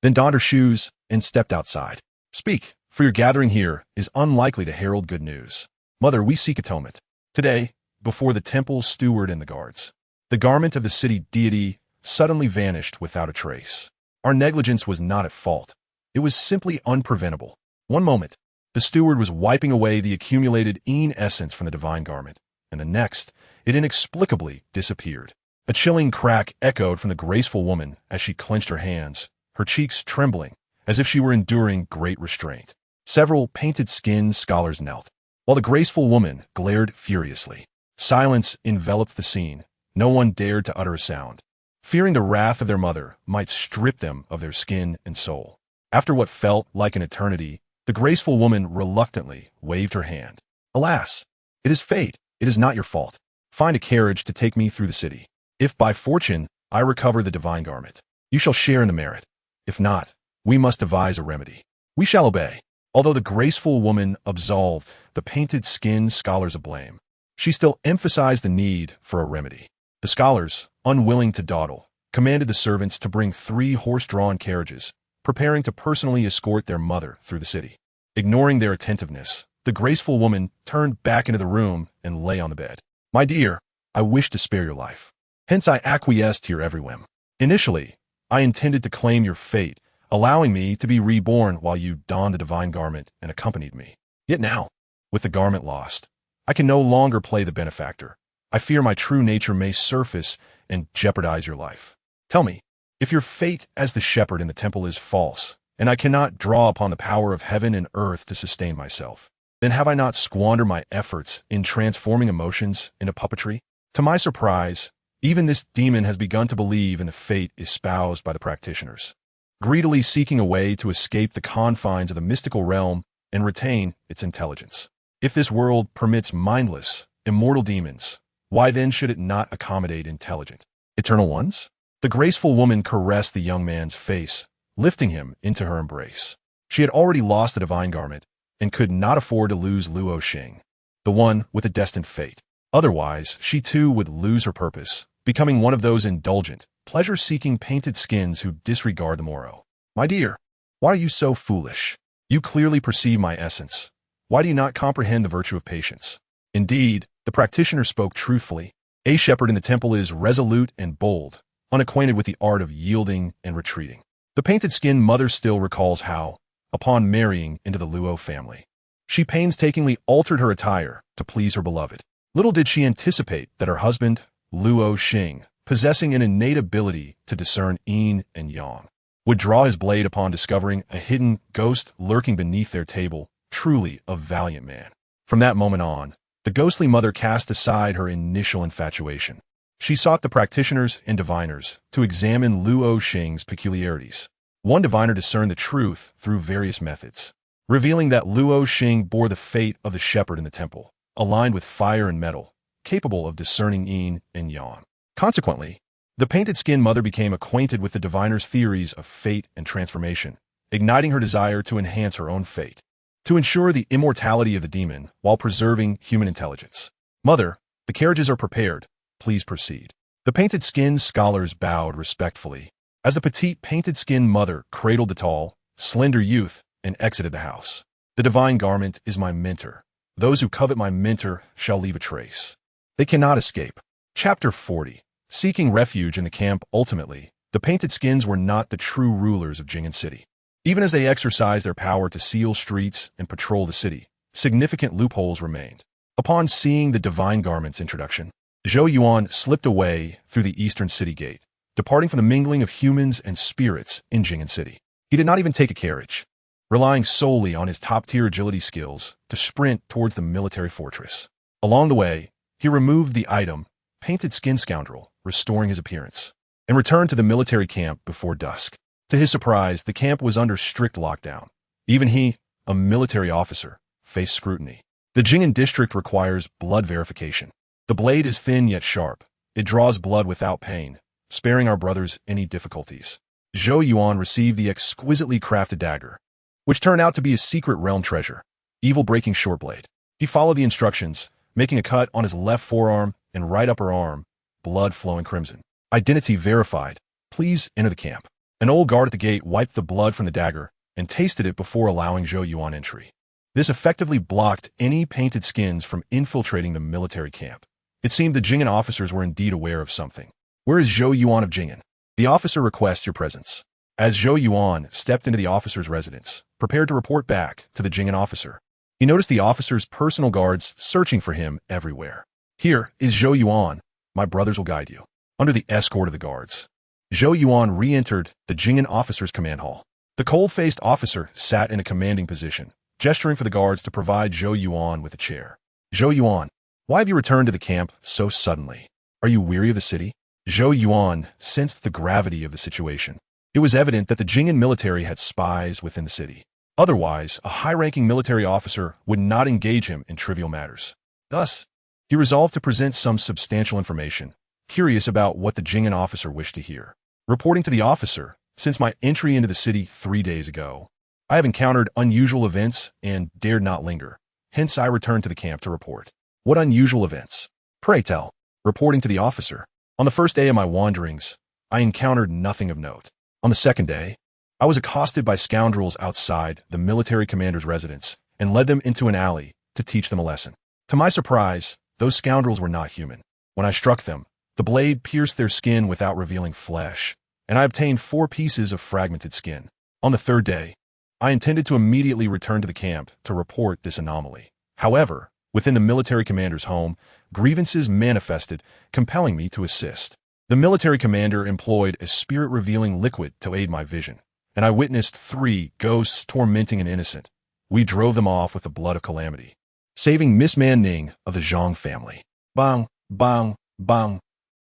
Speaker 1: then donned her shoes and stepped outside. Speak, for your gathering here is unlikely to herald good news. Mother, we seek atonement. Today, before the temple steward and the guards, the garment of the city deity suddenly vanished without a trace. Our negligence was not at fault. It was simply unpreventable. One moment, the steward was wiping away the accumulated yin essence from the divine garment, and the next, it inexplicably disappeared. A chilling crack echoed from the graceful woman as she clenched her hands, her cheeks trembling, as if she were enduring great restraint. Several painted skin scholars knelt, while the graceful woman glared furiously. Silence enveloped the scene. No one dared to utter a sound, fearing the wrath of their mother might strip them of their skin and soul. After what felt like an eternity, the graceful woman reluctantly waved her hand. Alas, it is fate. It is not your fault. Find a carriage to take me through the city. If by fortune I recover the divine garment, you shall share in the merit. If not, we must devise a remedy. We shall obey. Although the graceful woman absolved the painted skin scholars of blame, she still emphasized the need for a remedy. The scholars, unwilling to dawdle, commanded the servants to bring 3 horse-drawn carriages, preparing to personally escort their mother through the city. Ignoring their attentiveness, the graceful woman turned back into the room and lay on the bed. My dear, I wish to spare your life. Hence I acquiesced to your every whim. Initially, I intended to claim your fate, allowing me to be reborn while you donned the divine garment and accompanied me. Yet now, with the garment lost, I can no longer play the benefactor. I fear my true nature may surface and jeopardize your life. Tell me, if your fate as the shepherd in the temple is false, and I cannot draw upon the power of heaven and earth to sustain myself, then have I not squandered my efforts in transforming emotions into puppetry? To my surprise, even this demon has begun to believe in the fate espoused by the practitioners, greedily seeking a way to escape the confines of the mystical realm and retain its intelligence. If this world permits mindless, immortal demons, why then should it not accommodate intelligent, eternal ones? The graceful woman caressed the young man's face, lifting him into her embrace. She had already lost the divine garment and could not afford to lose Luo Xing, the one with a destined fate. Otherwise, she too would lose her purpose, becoming one of those indulgent, pleasure-seeking painted skins who disregard the morrow. My dear, why are you so foolish? You clearly perceive my essence. Why do you not comprehend the virtue of patience? Indeed, the practitioner spoke truthfully. A shepherd in the temple is resolute and bold, unacquainted with the art of yielding and retreating. The painted skin mother still recalls how, upon marrying into the Luo family, she painstakingly altered her attire to please her beloved. Little did she anticipate that her husband, Luo Xing, possessing an innate ability to discern yin and yang, would draw his blade upon discovering a hidden ghost lurking beneath their table, truly a valiant man. From that moment on, the ghostly mother cast aside her initial infatuation. She sought the practitioners and diviners to examine Luo Xing's peculiarities. One diviner discerned the truth through various methods. revealing that Luo Xing bore the fate of the shepherd in the temple, aligned with fire and metal, capable of discerning yin and yang. Consequently, the painted-skinned mother became acquainted with the diviner's theories of fate and transformation, igniting her desire to enhance her own fate, to ensure the immortality of the demon while preserving human intelligence. Mother, the carriages are prepared. Please proceed. The painted-skinned scholars bowed respectfully as the petite painted-skinned mother cradled the tall, slender youth and exited the house. The divine garment is my mentor. Those who covet my mentor shall leave a trace. They cannot escape. Chapter 40. Seeking refuge in the camp. Ultimately, the painted skins were not the true rulers of Jing'an City. Even as they exercised their power to seal streets and patrol the city, significant loopholes remained. Upon seeing the divine garment's introduction, Zhou Yuan slipped away through the eastern city gate, departing from the mingling of humans and spirits in Jing'an City. He did not even take a carriage, relying solely on his top-tier agility skills to sprint towards the military fortress. Along the way, he removed the item, painted skin scoundrel, restoring his appearance, and returned to the military camp before dusk. To his surprise, the camp was under strict lockdown. Even he, a military officer, faced scrutiny. The Jing'an district requires blood verification. The blade is thin yet sharp. It draws blood without pain, sparing our brothers any difficulties. Zhou Yuan received the exquisitely crafted dagger, which turned out to be a secret realm treasure, evil-breaking short blade. He followed the instructions, making a cut on his left forearm and right upper arm, blood flowing crimson. Identity verified. Please enter the camp. An old guard at the gate wiped the blood from the dagger and tasted it before allowing Zhou Yuan entry. This effectively blocked any painted skins from infiltrating the military camp. It seemed the Jing'an officers were indeed aware of something. Where is Zhou Yuan of Jing'an? The officer requests your presence. As Zhou Yuan stepped into the officer's residence, prepared to report back to the Jing'an officer, he noticed the officer's personal guards searching for him everywhere. Here is Zhou Yuan. My brothers will guide you. Under the escort of the guards, Zhou Yuan re-entered the Jing'an officer's command hall. The cold-faced officer sat in a commanding position, gesturing for the guards to provide Zhou Yuan with a chair. Zhou Yuan, why have you returned to the camp so suddenly? Are you weary of the city? Zhou Yuan sensed the gravity of the situation. It was evident that the Jing'an military had spies within the city. Otherwise, a high-ranking military officer would not engage him in trivial matters. Thus, he resolved to present some substantial information, curious about what the Jing'an officer wished to hear. Reporting to the officer, since my entry into the city 3 days ago, I have encountered unusual events and dared not linger. Hence, I returned to the camp to report. What unusual events? Pray tell. Reporting to the officer. On the first day of my wanderings, I encountered nothing of note. On the second day, I was accosted by scoundrels outside the military commander's residence and led them into an alley to teach them a lesson. To my surprise, those scoundrels were not human. When I struck them, the blade pierced their skin without revealing flesh, and I obtained 4 pieces of fragmented skin. On the third day, I intended to immediately return to the camp to report this anomaly. However, within the military commander's home, grievances manifested, compelling me to assist. The military commander employed a spirit-revealing liquid to aid my vision, and I witnessed 3 ghosts tormenting an innocent. We drove them off with the blood of calamity, saving Miss Man Ning of the Zhang family. Bang, bang, bang.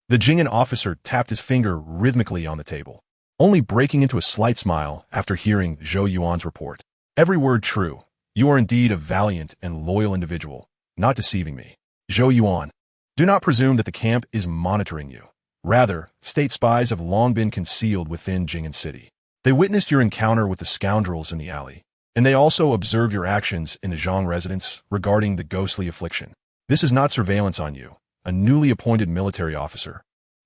Speaker 1: The Jing'an officer tapped his finger rhythmically on the table, only breaking into a slight smile after hearing Zhou Yuan's report. Every word true. You are indeed a valiant and loyal individual, not deceiving me. Zhou Yuan, do not presume that the camp is monitoring you. Rather, state spies have long been concealed within Jing'an City. They witnessed your encounter with the scoundrels in the alley, and they also observed your actions in the Zhang residence regarding the ghostly affliction. This is not surveillance on you, a newly appointed military officer,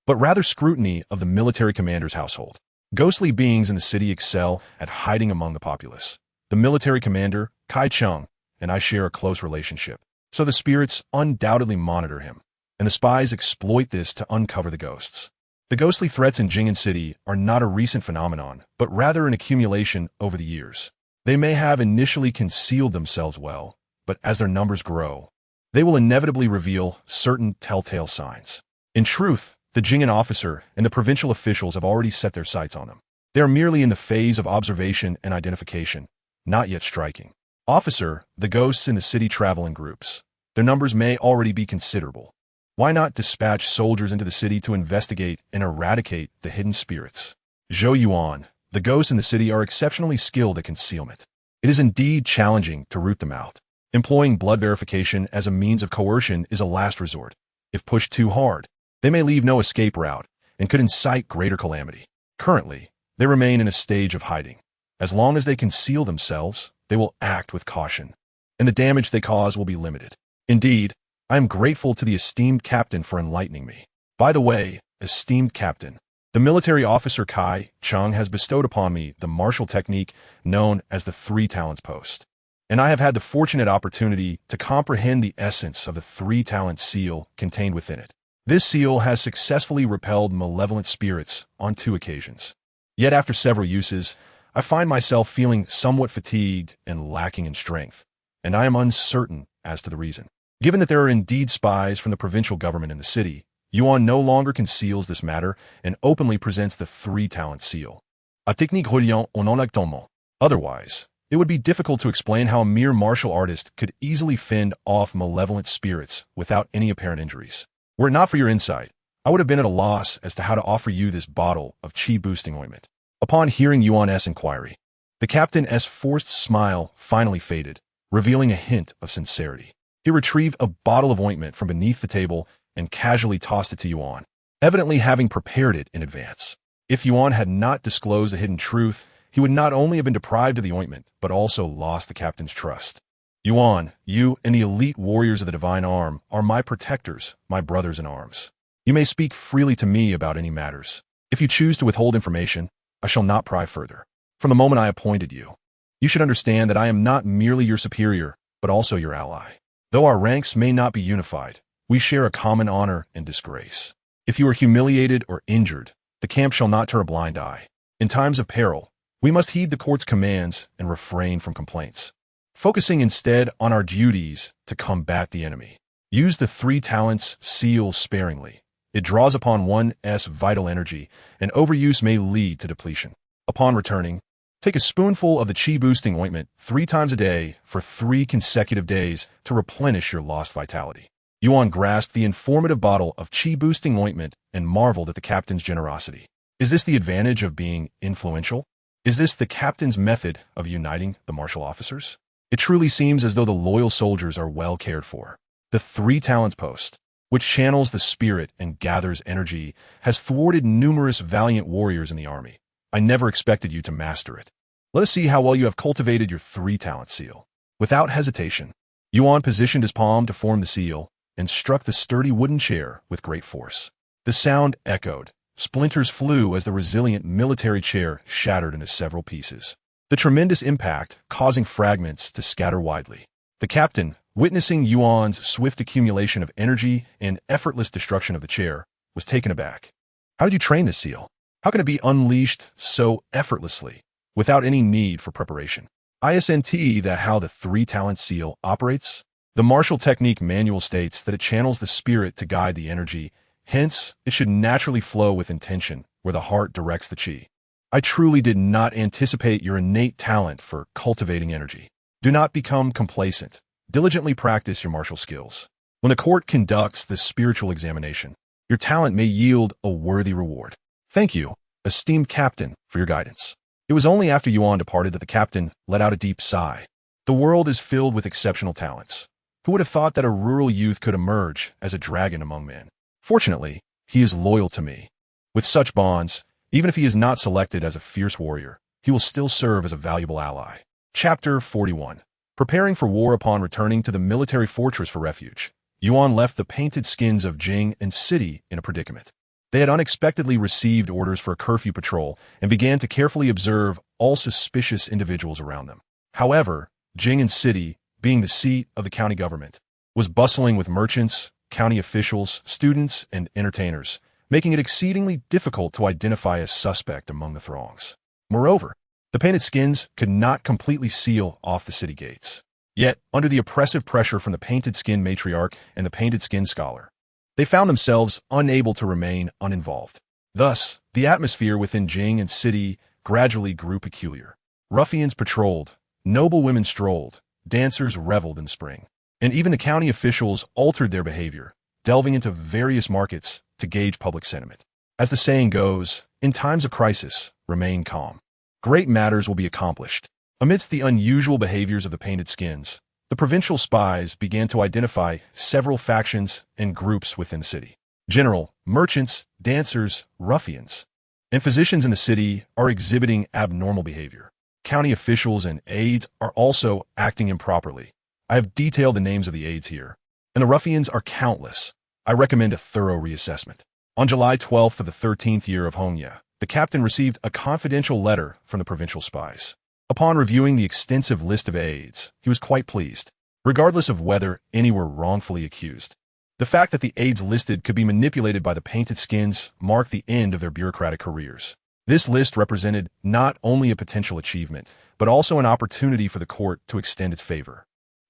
Speaker 1: but rather scrutiny of the military commander's household. Ghostly beings in the city excel at hiding among the populace. The military commander, Kai Chung, and I share a close relationship, so the spirits undoubtedly monitor him, and the spies exploit this to uncover the ghosts. The ghostly threats in Jing'an City are not a recent phenomenon, but rather an accumulation over the years. They may have initially concealed themselves well, but as their numbers grow, they will inevitably reveal certain telltale signs. In truth, the Jing'an officer and the provincial officials have already set their sights on them. They are merely in the phase of observation and identification, not yet striking. Officer, the ghosts in the city travel in groups. Their numbers may already be considerable. Why not dispatch soldiers into the city to investigate and eradicate the hidden spirits? Zhou Yuan, the ghosts in the city are exceptionally skilled at concealment. It is indeed challenging to root them out. Employing blood verification as a means of coercion is a last resort. If pushed too hard, they may leave no escape route and could incite greater calamity. Currently, they remain in a stage of hiding. As long as they conceal themselves, they will act with caution, and the damage they cause will be limited. Indeed, I am grateful to the esteemed captain for enlightening me. By the way, esteemed captain, the military officer Kai Chung has bestowed upon me the martial technique known as the Three Talents Post, and I have had the fortunate opportunity to comprehend the essence of the Three Talent seal contained within it. This seal has successfully repelled malevolent spirits on 2 occasions. Yet after several uses, I find myself feeling somewhat fatigued and lacking in strength, and I am uncertain as to the reason. Given that there are indeed spies from the provincial government in the city, Yuan no longer conceals this matter and openly presents the Three Talent seal. A technique reliant au non-actement. Otherwise, it would be difficult to explain how a mere martial artist could easily fend off malevolent spirits without any apparent injuries. Were it not for your insight, I would have been at a loss as to how to offer you this bottle of chi-boosting ointment. Upon hearing Yuan's inquiry, the captain's forced smile finally faded, revealing a hint of sincerity. He retrieved a bottle of ointment from beneath the table and casually tossed it to Yuan, evidently having prepared it in advance. If Yuan had not disclosed the hidden truth, he would not only have been deprived of the ointment, but also lost the captain's trust. Yuan, you and the elite warriors of the Divine Arm are my protectors, my brothers in arms. You may speak freely to me about any matters. If you choose to withhold information, I shall not pry further. From the moment I appointed you, you should understand that I am not merely your superior, but also your ally. Though our ranks may not be unified, we share a common honor and disgrace. If you are humiliated or injured, the camp shall not turn a blind eye. In times of peril, we must heed the court's commands and refrain from complaints, focusing instead on our duties to combat the enemy. Use the Three Talents seal sparingly. It draws upon one's vital energy, and overuse may lead to depletion. Upon returning, take a spoonful of the chi-boosting ointment 3 times a day for 3 consecutive days to replenish your lost vitality. Yuan grasped the informative bottle of chi-boosting ointment and marveled at the captain's generosity. Is this the advantage of being influential? Is this the captain's method of uniting the martial officers? It truly seems as though the loyal soldiers are well cared for. The Three Talents Post, which channels the spirit and gathers energy, has thwarted numerous valiant warriors in the army. I never expected you to master it. Let us see how well you have cultivated your Three-Talent seal. Without hesitation, Yuan positioned his palm to form the seal and struck the sturdy wooden chair with great force. The sound echoed. Splinters flew as the resilient military chair shattered into several pieces, the tremendous impact causing fragments to scatter widely. The captain, witnessing Yuan's swift accumulation of energy and effortless destruction of the chair, was taken aback. How did you train this seal? How can it be unleashed so effortlessly, without any need for preparation? Isn't that how the Three-Talent seal operates? The martial technique manual states that it channels the spirit to guide the energy, hence, it should naturally flow with intention, where the heart directs the chi. I truly did not anticipate your innate talent for cultivating energy. Do not become complacent. Diligently practice your martial skills. When the court conducts this spiritual examination, your talent may yield a worthy reward. Thank you, esteemed captain, for your guidance. It was only after Yuan departed that the captain let out a deep sigh. The world is filled with exceptional talents. Who would have thought that a rural youth could emerge as a dragon among men? Fortunately, he is loyal to me. With such bonds, even if he is not selected as a fierce warrior, he will still serve as a valuable ally. Chapter 41. Preparing for war. Upon returning to the military fortress for refuge, Yuan left the painted skins of Jing and City in a predicament. They had unexpectedly received orders for a curfew patrol and began to carefully observe all suspicious individuals around them. However, Jing and City, being the seat of the county government, was bustling with merchants, county officials, students, and entertainers, making it exceedingly difficult to identify a suspect among the throngs. Moreover, the painted skins could not completely seal off the city gates. Yet, under the oppressive pressure from the painted skin matriarch and the painted skin scholar, they found themselves unable to remain uninvolved. Thus, the atmosphere within Jing and City gradually grew peculiar. Ruffians patrolled, noble women strolled, dancers reveled in spring, and even the county officials altered their behavior, delving into various markets to gauge public sentiment. As the saying goes, in times of crisis, remain calm. Great matters will be accomplished. Amidst the unusual behaviors of the painted skins, the provincial spies began to identify several factions and groups within the city. General, merchants, dancers, ruffians, and physicians in the city are exhibiting abnormal behavior. County officials and aides are also acting improperly. I have detailed the names of the aides here, and the ruffians are countless. I recommend a thorough reassessment. On July 12th of the 13th year of Hongya, the captain received a confidential letter from the provincial spies. Upon reviewing the extensive list of aides, he was quite pleased, regardless of whether any were wrongfully accused. The fact that the aides listed could be manipulated by the painted skins marked the end of their bureaucratic careers. This list represented not only a potential achievement, but also an opportunity for the court to extend its favor.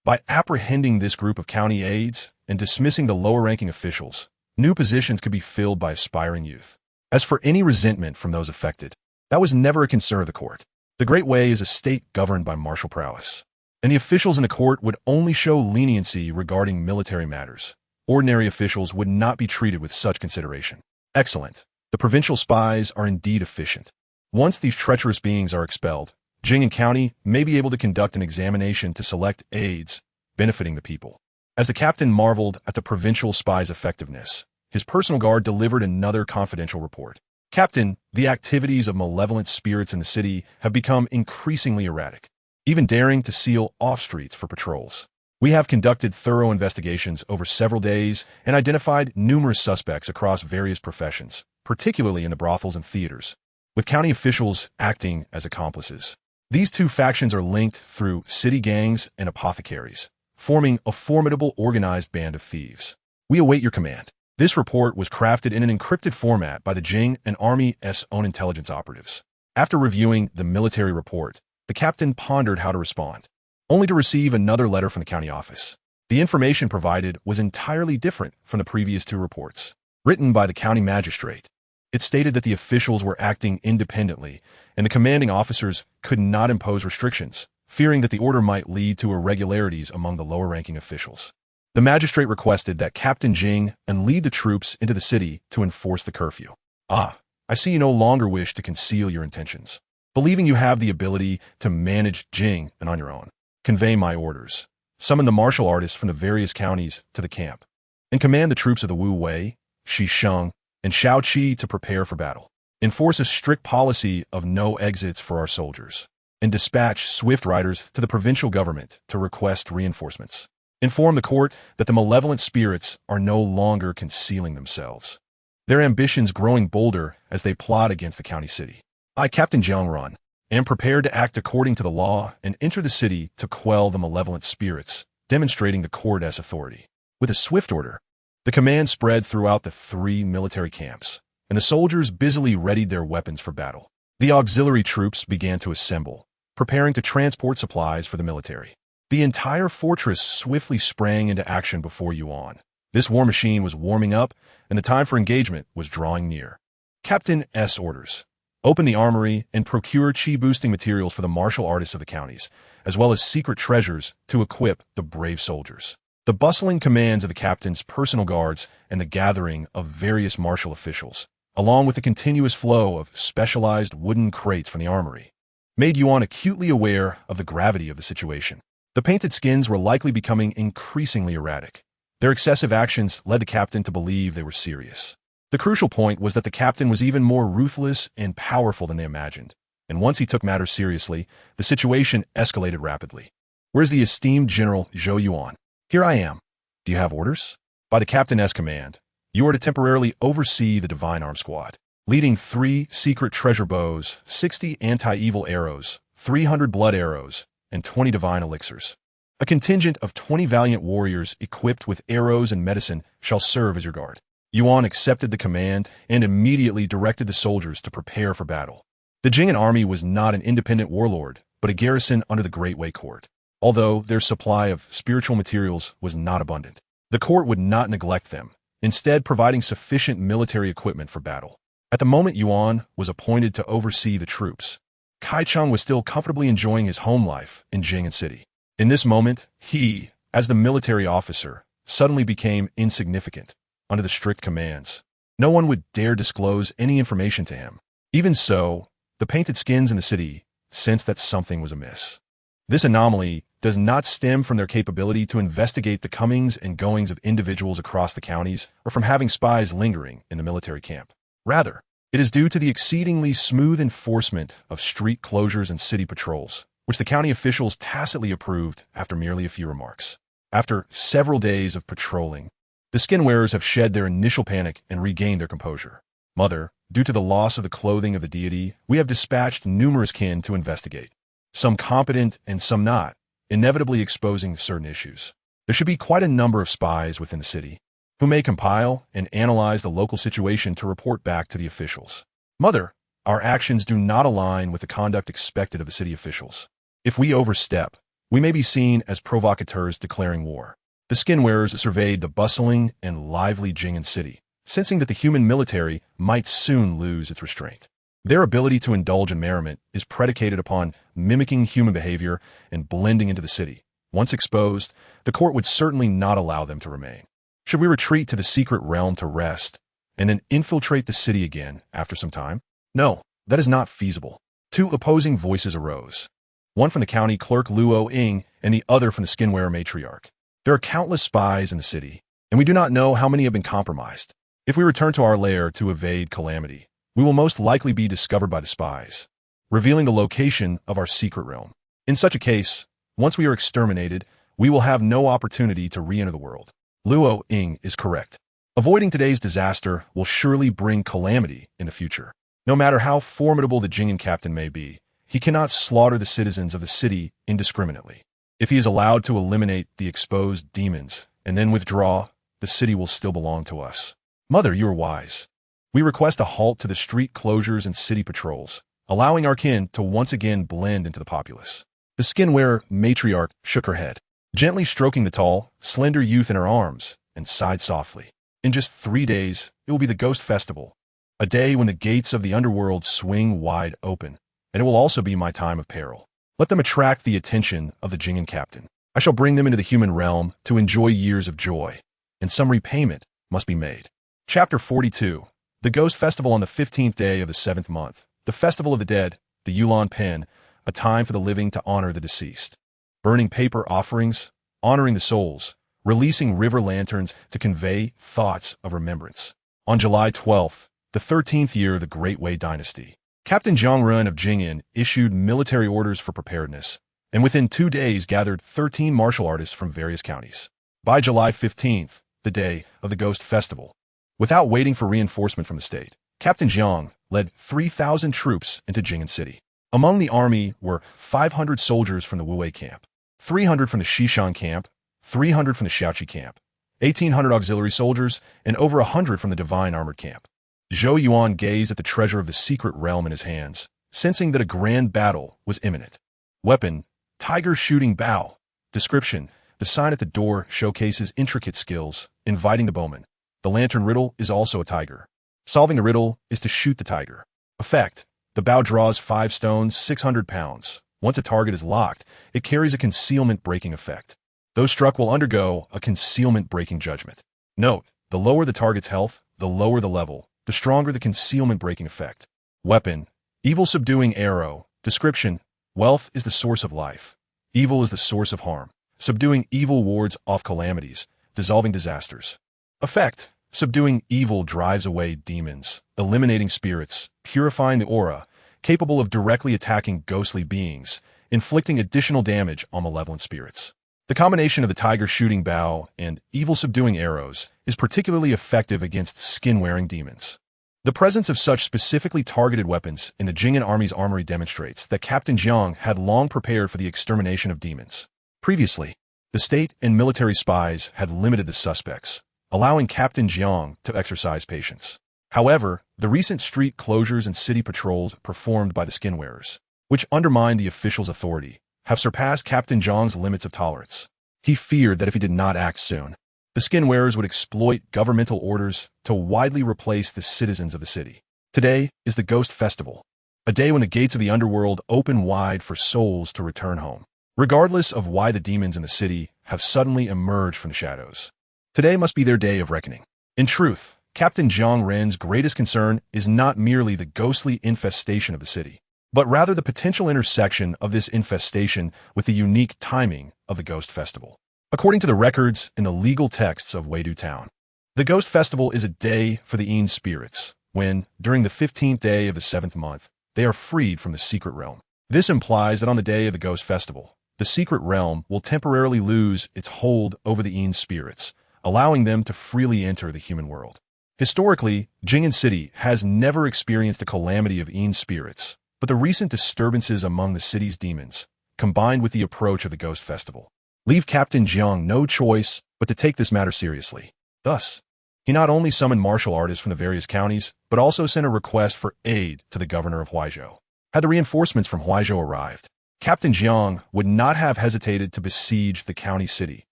Speaker 1: By apprehending this group of county aides and dismissing the lower-ranking officials, new positions could be filled by aspiring youth. As for any resentment from those affected, that was never a concern of the court. The Great Way is a state governed by martial prowess, and the officials in the court would only show leniency regarding military matters. Ordinary officials would not be treated with such consideration. Excellent. The provincial spies are indeed efficient. Once these treacherous beings are expelled, Jing and County may be able to conduct an examination to select aides benefiting the people. As the captain marveled at the provincial spies' effectiveness, his personal guard delivered another confidential report. Captain, the activities of malevolent spirits in the city have become increasingly erratic, even daring to seal off streets for patrols. We have conducted thorough investigations over several days and identified numerous suspects across various professions, particularly in the brothels and theaters, with county officials acting as accomplices. These two factions are linked through city gangs and apothecaries, forming a formidable organized band of thieves. We await your command. This report was crafted in an encrypted format by the Jing and Army's own intelligence operatives. After reviewing the military report, the captain pondered how to respond, only to receive another letter from the county office. The information provided was entirely different from the previous two reports. Written by the county magistrate, it stated that the officials were acting independently and the commanding officers could not impose restrictions, fearing that the order might lead to irregularities among the lower-ranking officials. The magistrate requested that Captain Jing and lead the troops into the city to enforce the curfew. I see you no longer wish to conceal your intentions. Believing you have the ability to manage Jing and on your own, convey my orders. Summon the martial artists from the various counties to the camp, and command the troops of the Wu Wei, Shisheng, and Shaoqi to prepare for battle. Enforce a strict policy of no exits for our soldiers, and dispatch swift riders to the provincial government to request reinforcements. Inform the court that the malevolent spirits are no longer concealing themselves, their ambitions growing bolder as they plot against the county city. I, Captain Jiangran, am prepared to act according to the law and enter the city to quell the malevolent spirits, demonstrating the court's authority. With a swift order, the command spread throughout the 3 military camps, and the soldiers busily readied their weapons for battle. The auxiliary troops began to assemble, preparing to transport supplies for the military. The entire fortress swiftly sprang into action before Yuan. This war machine was warming up, and the time for engagement was drawing near. Captain S. orders: open the armory and procure chi-boosting materials for the martial artists of the counties, as well as secret treasures to equip the brave soldiers. The bustling commands of the captain's personal guards and the gathering of various martial officials, along with the continuous flow of specialized wooden crates from the armory, made Yuan acutely aware of the gravity of the situation. The painted skins were likely becoming increasingly erratic. Their excessive actions led the captain to believe they were serious. The crucial point was that the captain was even more ruthless and powerful than they imagined, and once he took matters seriously, the situation escalated rapidly. Where's the esteemed General Zhou Yuan? Here I am. Do you have orders? By the captain's command, you are to temporarily oversee the Divine Arm Squad, leading 3 secret treasure bows, 60 anti-evil arrows, 300 blood arrows, and 20 divine elixirs. A contingent of 20 valiant warriors equipped with arrows and medicine shall serve as your guard. Yuan accepted the command and immediately directed the soldiers to prepare for battle. The Jing'an army was not an independent warlord, but a garrison under the Great Way Court. Although their supply of spiritual materials was not abundant, the court would not neglect them, instead providing sufficient military equipment for battle. At the moment Yuan was appointed to oversee the troops, Kai Cheng was still comfortably enjoying his home life in Jing'an City. In this moment, he, as the military officer, suddenly became insignificant under the strict commands. No one would dare disclose any information to him. Even so, the painted skins in the city sensed that something was amiss. This anomaly does not stem from their capability to investigate the comings and goings of individuals across the counties or from having spies lingering in the military camp. Rather, it is due to the exceedingly smooth enforcement of street closures and city patrols, which the county officials tacitly approved after merely a few remarks. After several days of patrolling, the skin-wearers have shed their initial panic and regained their composure. Mother, due to the loss of the clothing of the deity, we have dispatched numerous kin to investigate, some competent and some not, inevitably exposing certain issues. There should be quite a number of spies within the city, who may compile and analyze the local situation to report back to the officials. Mother, our actions do not align with the conduct expected of the city officials. If we overstep, we may be seen as provocateurs declaring war. The skin-wearers surveyed the bustling and lively Jing'an city, sensing that the human military might soon lose its restraint. Their ability to indulge in merriment is predicated upon mimicking human behavior and blending into the city. Once exposed, the court would certainly not allow them to remain. Should we retreat to the secret realm to rest, and then infiltrate the city again after some time? No, that is not feasible. Two opposing voices arose, one from the county clerk Luo Ying and the other from the skin-wearer matriarch. There are countless spies in the city, and we do not know how many have been compromised. If we return to our lair to evade calamity, we will most likely be discovered by the spies, revealing the location of our secret realm. In such a case, once we are exterminated, we will have no opportunity to re-enter the world. Luo Ying is correct. Avoiding today's disaster will surely bring calamity in the future. No matter how formidable the Jing'an captain may be, he cannot slaughter the citizens of the city indiscriminately. If he is allowed to eliminate the exposed demons and then withdraw, the city will still belong to us. Mother, you are wise. We request a halt to the street closures and city patrols, allowing our kin to once again blend into the populace. The skin-wearer matriarch shook her head, gently stroking the tall, slender youth in her arms, and sighed softly. In just 3 days, it will be the Ghost Festival, a day when the gates of the underworld swing wide open, and it will also be my time of peril. Let them attract the attention of the Jing'an captain. I shall bring them into the human realm to enjoy years of joy, and some repayment must be made. Chapter 42. The Ghost Festival on the 15th day of the 7th month. The Festival of the Dead, the Yuan Pen, a time for the living to honor the deceased. Burning paper offerings, honoring the souls, releasing river lanterns to convey thoughts of remembrance. On July 12th, the 13th year of the Great Wei Dynasty, Captain Zhang Yuan of Jing'an issued military orders for preparedness, and within 2 days gathered 13 martial artists from various counties. By July 15th, the day of the Ghost Festival, without waiting for reinforcement from the state, Captain Zhang led 3,000 troops into Jing'an City. Among the army were 500 soldiers from the Wuwei camp, 300 from the Xishan camp, 300 from the Xiaoqi camp, 1,800 auxiliary soldiers, and over 100 from the Divine Armored camp. Zhou Yuan gazed at the treasure of the secret realm in his hands, sensing that a grand battle was imminent. Weapon, tiger shooting bow. Description, the sign at the door showcases intricate skills, inviting the bowman. The lantern riddle is also a tiger. Solving the riddle is to shoot the tiger. Effect, the bow draws 5 stones, 600 pounds. Once a target is locked, it carries a concealment-breaking effect. Those struck will undergo a concealment-breaking judgment. Note, the lower the target's health, the lower the level, the stronger the concealment-breaking effect. Weapon, evil subduing arrow. Description, wealth is the source of life. Evil is the source of harm. Subduing evil wards off calamities, dissolving disasters. Effect, subduing evil drives away demons, eliminating spirits, purifying the aura, capable of directly attacking ghostly beings, inflicting additional damage on malevolent spirits. The combination of the tiger shooting bow and evil subduing arrows is particularly effective against skin-wearing demons. The presence of such specifically targeted weapons in the Jing'an army's armory demonstrates that Captain Jiang had long prepared for the extermination of demons. Previously, the state and military spies had limited the suspects, allowing Captain Jiang to exercise patience. However, the recent street closures and city patrols performed by the skin-wearers, which undermined the officials' authority, have surpassed Captain Jiang's limits of tolerance. He feared that if he did not act soon, the skin-wearers would exploit governmental orders to widely replace the citizens of the city. Today is the Ghost Festival, a day when the gates of the underworld open wide for souls to return home, regardless of why the demons in the city have suddenly emerged from the shadows. Today must be their day of reckoning. In truth, Captain Zhang Ren's greatest concern is not merely the ghostly infestation of the city, but rather the potential intersection of this infestation with the unique timing of the Ghost Festival. According to the records in the legal texts of Wadu Town, the Ghost Festival is a day for the Yin spirits, when, during the 15th day of the 7th month, they are freed from the secret realm. This implies that on the day of the Ghost Festival, the secret realm will temporarily lose its hold over the Yin spirits, allowing them to freely enter the human world. Historically, Jing'an City has never experienced a calamity of Yin spirits, but the recent disturbances among the city's demons, combined with the approach of the Ghost Festival, leave Captain Jiang no choice but to take this matter seriously. Thus, he not only summoned martial artists from the various counties, but also sent a request for aid to the governor of Huizhou. Had the reinforcements from Huizhou arrived, Captain Jiang would not have hesitated to besiege the county city,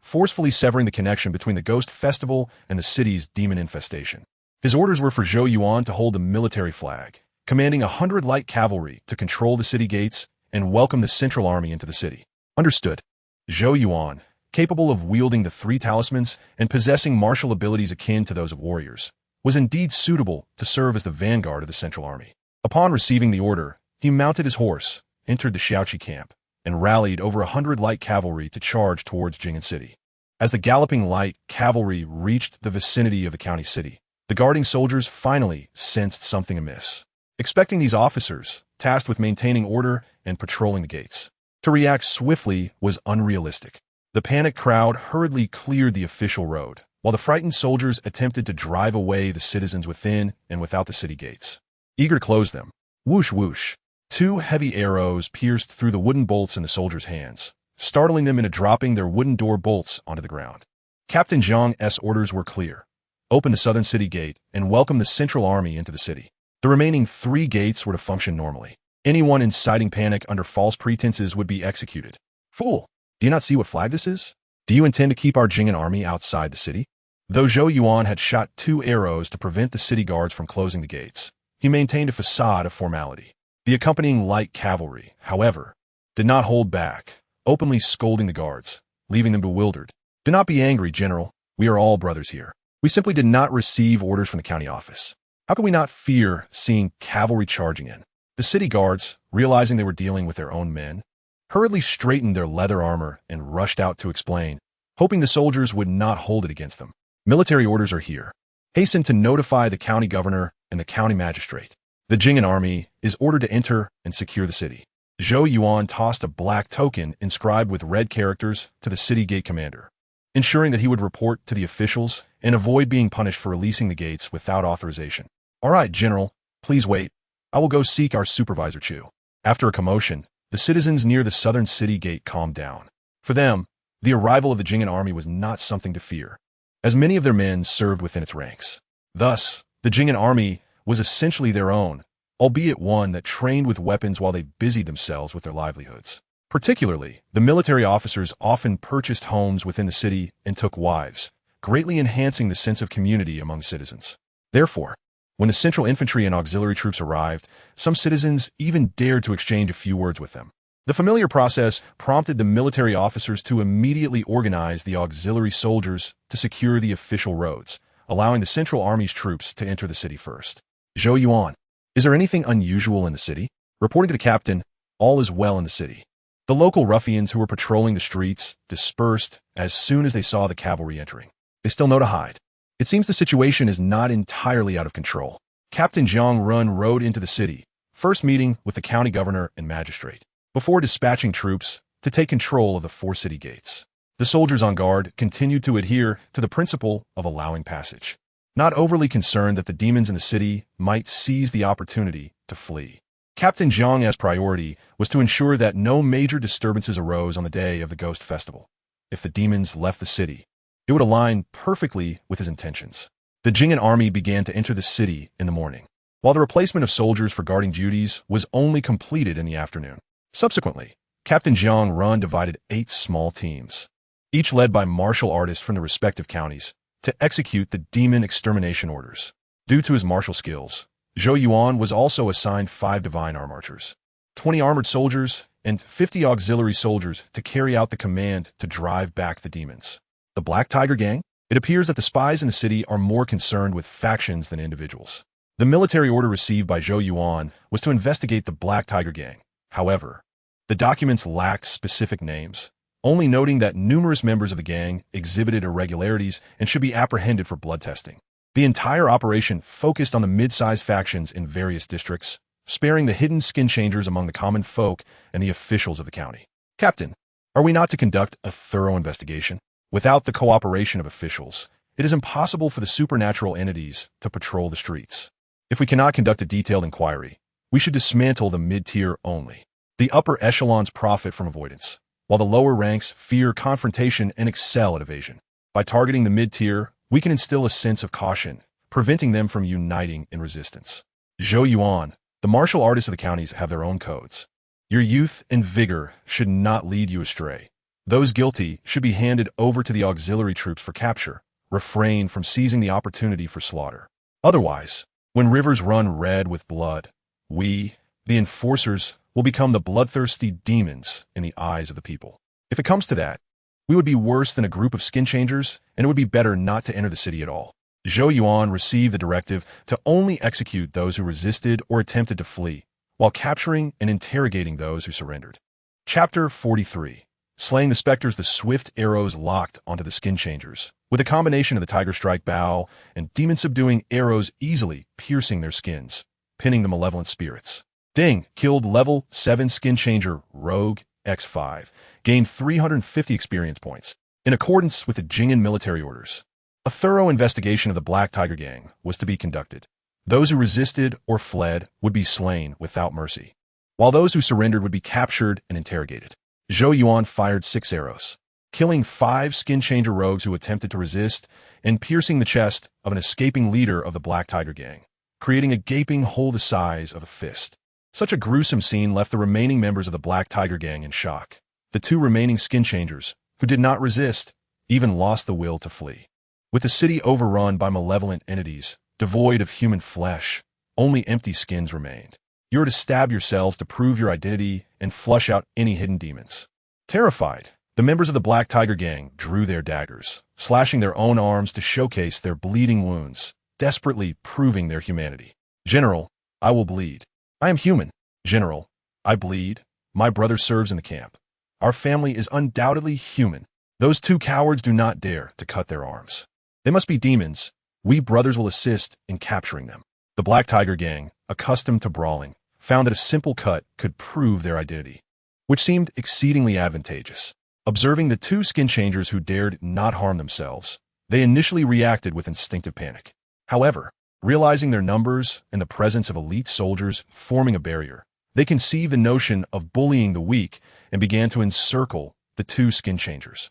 Speaker 1: forcefully severing the connection between the Ghost Festival and the city's demon infestation. His orders were for Zhou Yuan to hold the military flag, commanding 100 light cavalry to control the city gates and welcome the central army into the city. Understood. Zhou Yuan, capable of wielding the 3 talismans and possessing martial abilities akin to those of warriors, was indeed suitable to serve as the vanguard of the central army. Upon receiving the order, he mounted his horse, entered the Xiaoqi camp, and rallied over 100 light cavalry to charge towards Jing'an City. As the galloping light cavalry reached the vicinity of the county city, the guarding soldiers finally sensed something amiss. Expecting these officers, tasked with maintaining order and patrolling the gates, to react swiftly was unrealistic. The panicked crowd hurriedly cleared the official road, while the frightened soldiers attempted to drive away the citizens within and without the city gates. Eager to close them, whoosh whoosh, 2 heavy arrows pierced through the wooden bolts in the soldiers' hands, startling them into dropping their wooden door bolts onto the ground. Captain Zhang's orders were clear. Open the southern city gate and welcome the central army into the city. The remaining 3 gates were to function normally. Anyone inciting panic under false pretenses would be executed. Fool! Do you not see what flag this is? Do you intend to keep our Jing'an army outside the city? Though Zhou Yuan had shot 2 arrows to prevent the city guards from closing the gates, he maintained a facade of formality. The accompanying light cavalry, however, did not hold back, openly scolding the guards, leaving them bewildered. Do not be angry, General. We are all brothers here. We simply did not receive orders from the county office. How could we not fear seeing cavalry charging in? The city guards, realizing they were dealing with their own men, hurriedly straightened their leather armor and rushed out to explain, hoping the soldiers would not hold it against them. Military orders are here. Hasten to notify the county governor and the county magistrate. The Jing'an army is ordered to enter and secure the city. Zhou Yuan tossed a black token inscribed with red characters to the city gate commander, ensuring that he would report to the officials and avoid being punished for releasing the gates without authorization. All right, General, please wait. I will go seek our supervisor Chu. After a commotion, the citizens near the southern city gate calmed down. For them, the arrival of the Jing'an army was not something to fear, as many of their men served within its ranks. Thus, the Jing'an army was essentially their own, albeit one that trained with weapons while they busied themselves with their livelihoods. Particularly, the military officers often purchased homes within the city and took wives, greatly enhancing the sense of community among citizens. Therefore, when the central infantry and auxiliary troops arrived, some citizens even dared to exchange a few words with them. The familiar process prompted the military officers to immediately organize the auxiliary soldiers to secure the official roads, allowing the central army's troops to enter the city first. Zhou Yuan, is there anything unusual in the city? Reporting to the captain, all is well in the city. The local ruffians who were patrolling the streets dispersed as soon as they saw the cavalry entering. They still know to hide. It seems the situation is not entirely out of control. Captain Zhang Run rode into the city, first meeting with the county governor and magistrate, before dispatching troops to take control of the 4 city gates. The soldiers on guard continued to adhere to the principle of allowing passage, not overly concerned that the demons in the city might seize the opportunity to flee. Captain Zhang's priority was to ensure that no major disturbances arose on the day of the Ghost Festival. If the demons left the city, it would align perfectly with his intentions. The Jing'an army began to enter the city in the morning, while the replacement of soldiers for guarding duties was only completed in the afternoon. Subsequently, Captain Zhang Run divided 8 small teams, each led by martial artists from the respective counties, to execute the demon extermination orders. Due to his martial skills, Zhou Yuan was also assigned 5 divine arm archers, 20 armored soldiers, and 50 auxiliary soldiers to carry out the command to drive back the demons. The Black Tiger Gang? It appears that the spies in the city are more concerned with factions than individuals. The military order received by Zhou Yuan was to investigate the Black Tiger Gang. However, the documents lacked specific names, only noting that numerous members of the gang exhibited irregularities and should be apprehended for blood testing. The entire operation focused on the mid-sized factions in various districts, sparing the hidden skin changers among the common folk and the officials of the county. Captain, are we not to conduct a thorough investigation? Without the cooperation of officials, it is impossible for the supernatural entities to patrol the streets. If we cannot conduct a detailed inquiry, we should dismantle the mid-tier only. The upper echelons profit from avoidance, while the lower ranks fear confrontation and excel at evasion. By targeting the mid-tier, we can instill a sense of caution, preventing them from uniting in resistance. Zhou Yuan, the martial artists of the counties have their own codes. Your youth and vigor should not lead you astray. Those guilty should be handed over to the auxiliary troops for capture. Refrain from seizing the opportunity for slaughter. Otherwise, when rivers run red with blood, we, the enforcers, will become the bloodthirsty demons in the eyes of the people. If it comes to that, we would be worse than a group of skin changers, and it would be better not to enter the city at all. Zhou Yuan received the directive to only execute those who resisted or attempted to flee, while capturing and interrogating those who surrendered. Chapter 43. Slaying the specters, the swift arrows locked onto the skin changers, with a combination of the tiger strike bow and demon-subduing arrows easily piercing their skins, pinning the malevolent spirits. Ding killed level 7 skin changer Rogue X5, gained 350 experience points. In accordance with the Jing'an military orders, a thorough investigation of the Black Tiger Gang was to be conducted. Those who resisted or fled would be slain without mercy, while those who surrendered would be captured and interrogated. Zhou Yuan fired 6 arrows, killing 5 skin changer rogues who attempted to resist and piercing the chest of an escaping leader of the Black Tiger Gang, creating a gaping hole the size of a fist. Such a gruesome scene left the remaining members of the Black Tiger Gang in shock. The 2 remaining skin changers, who did not resist, even lost the will to flee. With the city overrun by malevolent entities, devoid of human flesh, only empty skins remained. You are to stab yourselves to prove your identity and flush out any hidden demons. Terrified, the members of the Black Tiger Gang drew their daggers, slashing their own arms to showcase their bleeding wounds, desperately proving their humanity. General, I will bleed. I am human. General, I bleed. My brother serves in the camp. Our family is undoubtedly human. Those 2 cowards do not dare to cut their arms. They must be demons. We brothers will assist in capturing them. The Black Tiger Gang, accustomed to brawling, found that a simple cut could prove their identity, which seemed exceedingly advantageous. Observing the 2 skin changers who dared not harm themselves, they initially reacted with instinctive panic. However, realizing their numbers and the presence of elite soldiers forming a barrier, they conceived the notion of bullying the weak and began to encircle the 2 skin changers.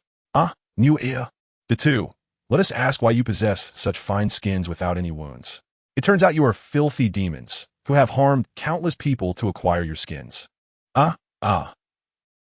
Speaker 1: New ear. The 2, let us ask why you possess such fine skins without any wounds. It turns out you are filthy demons who have harmed countless people to acquire your skins. Wu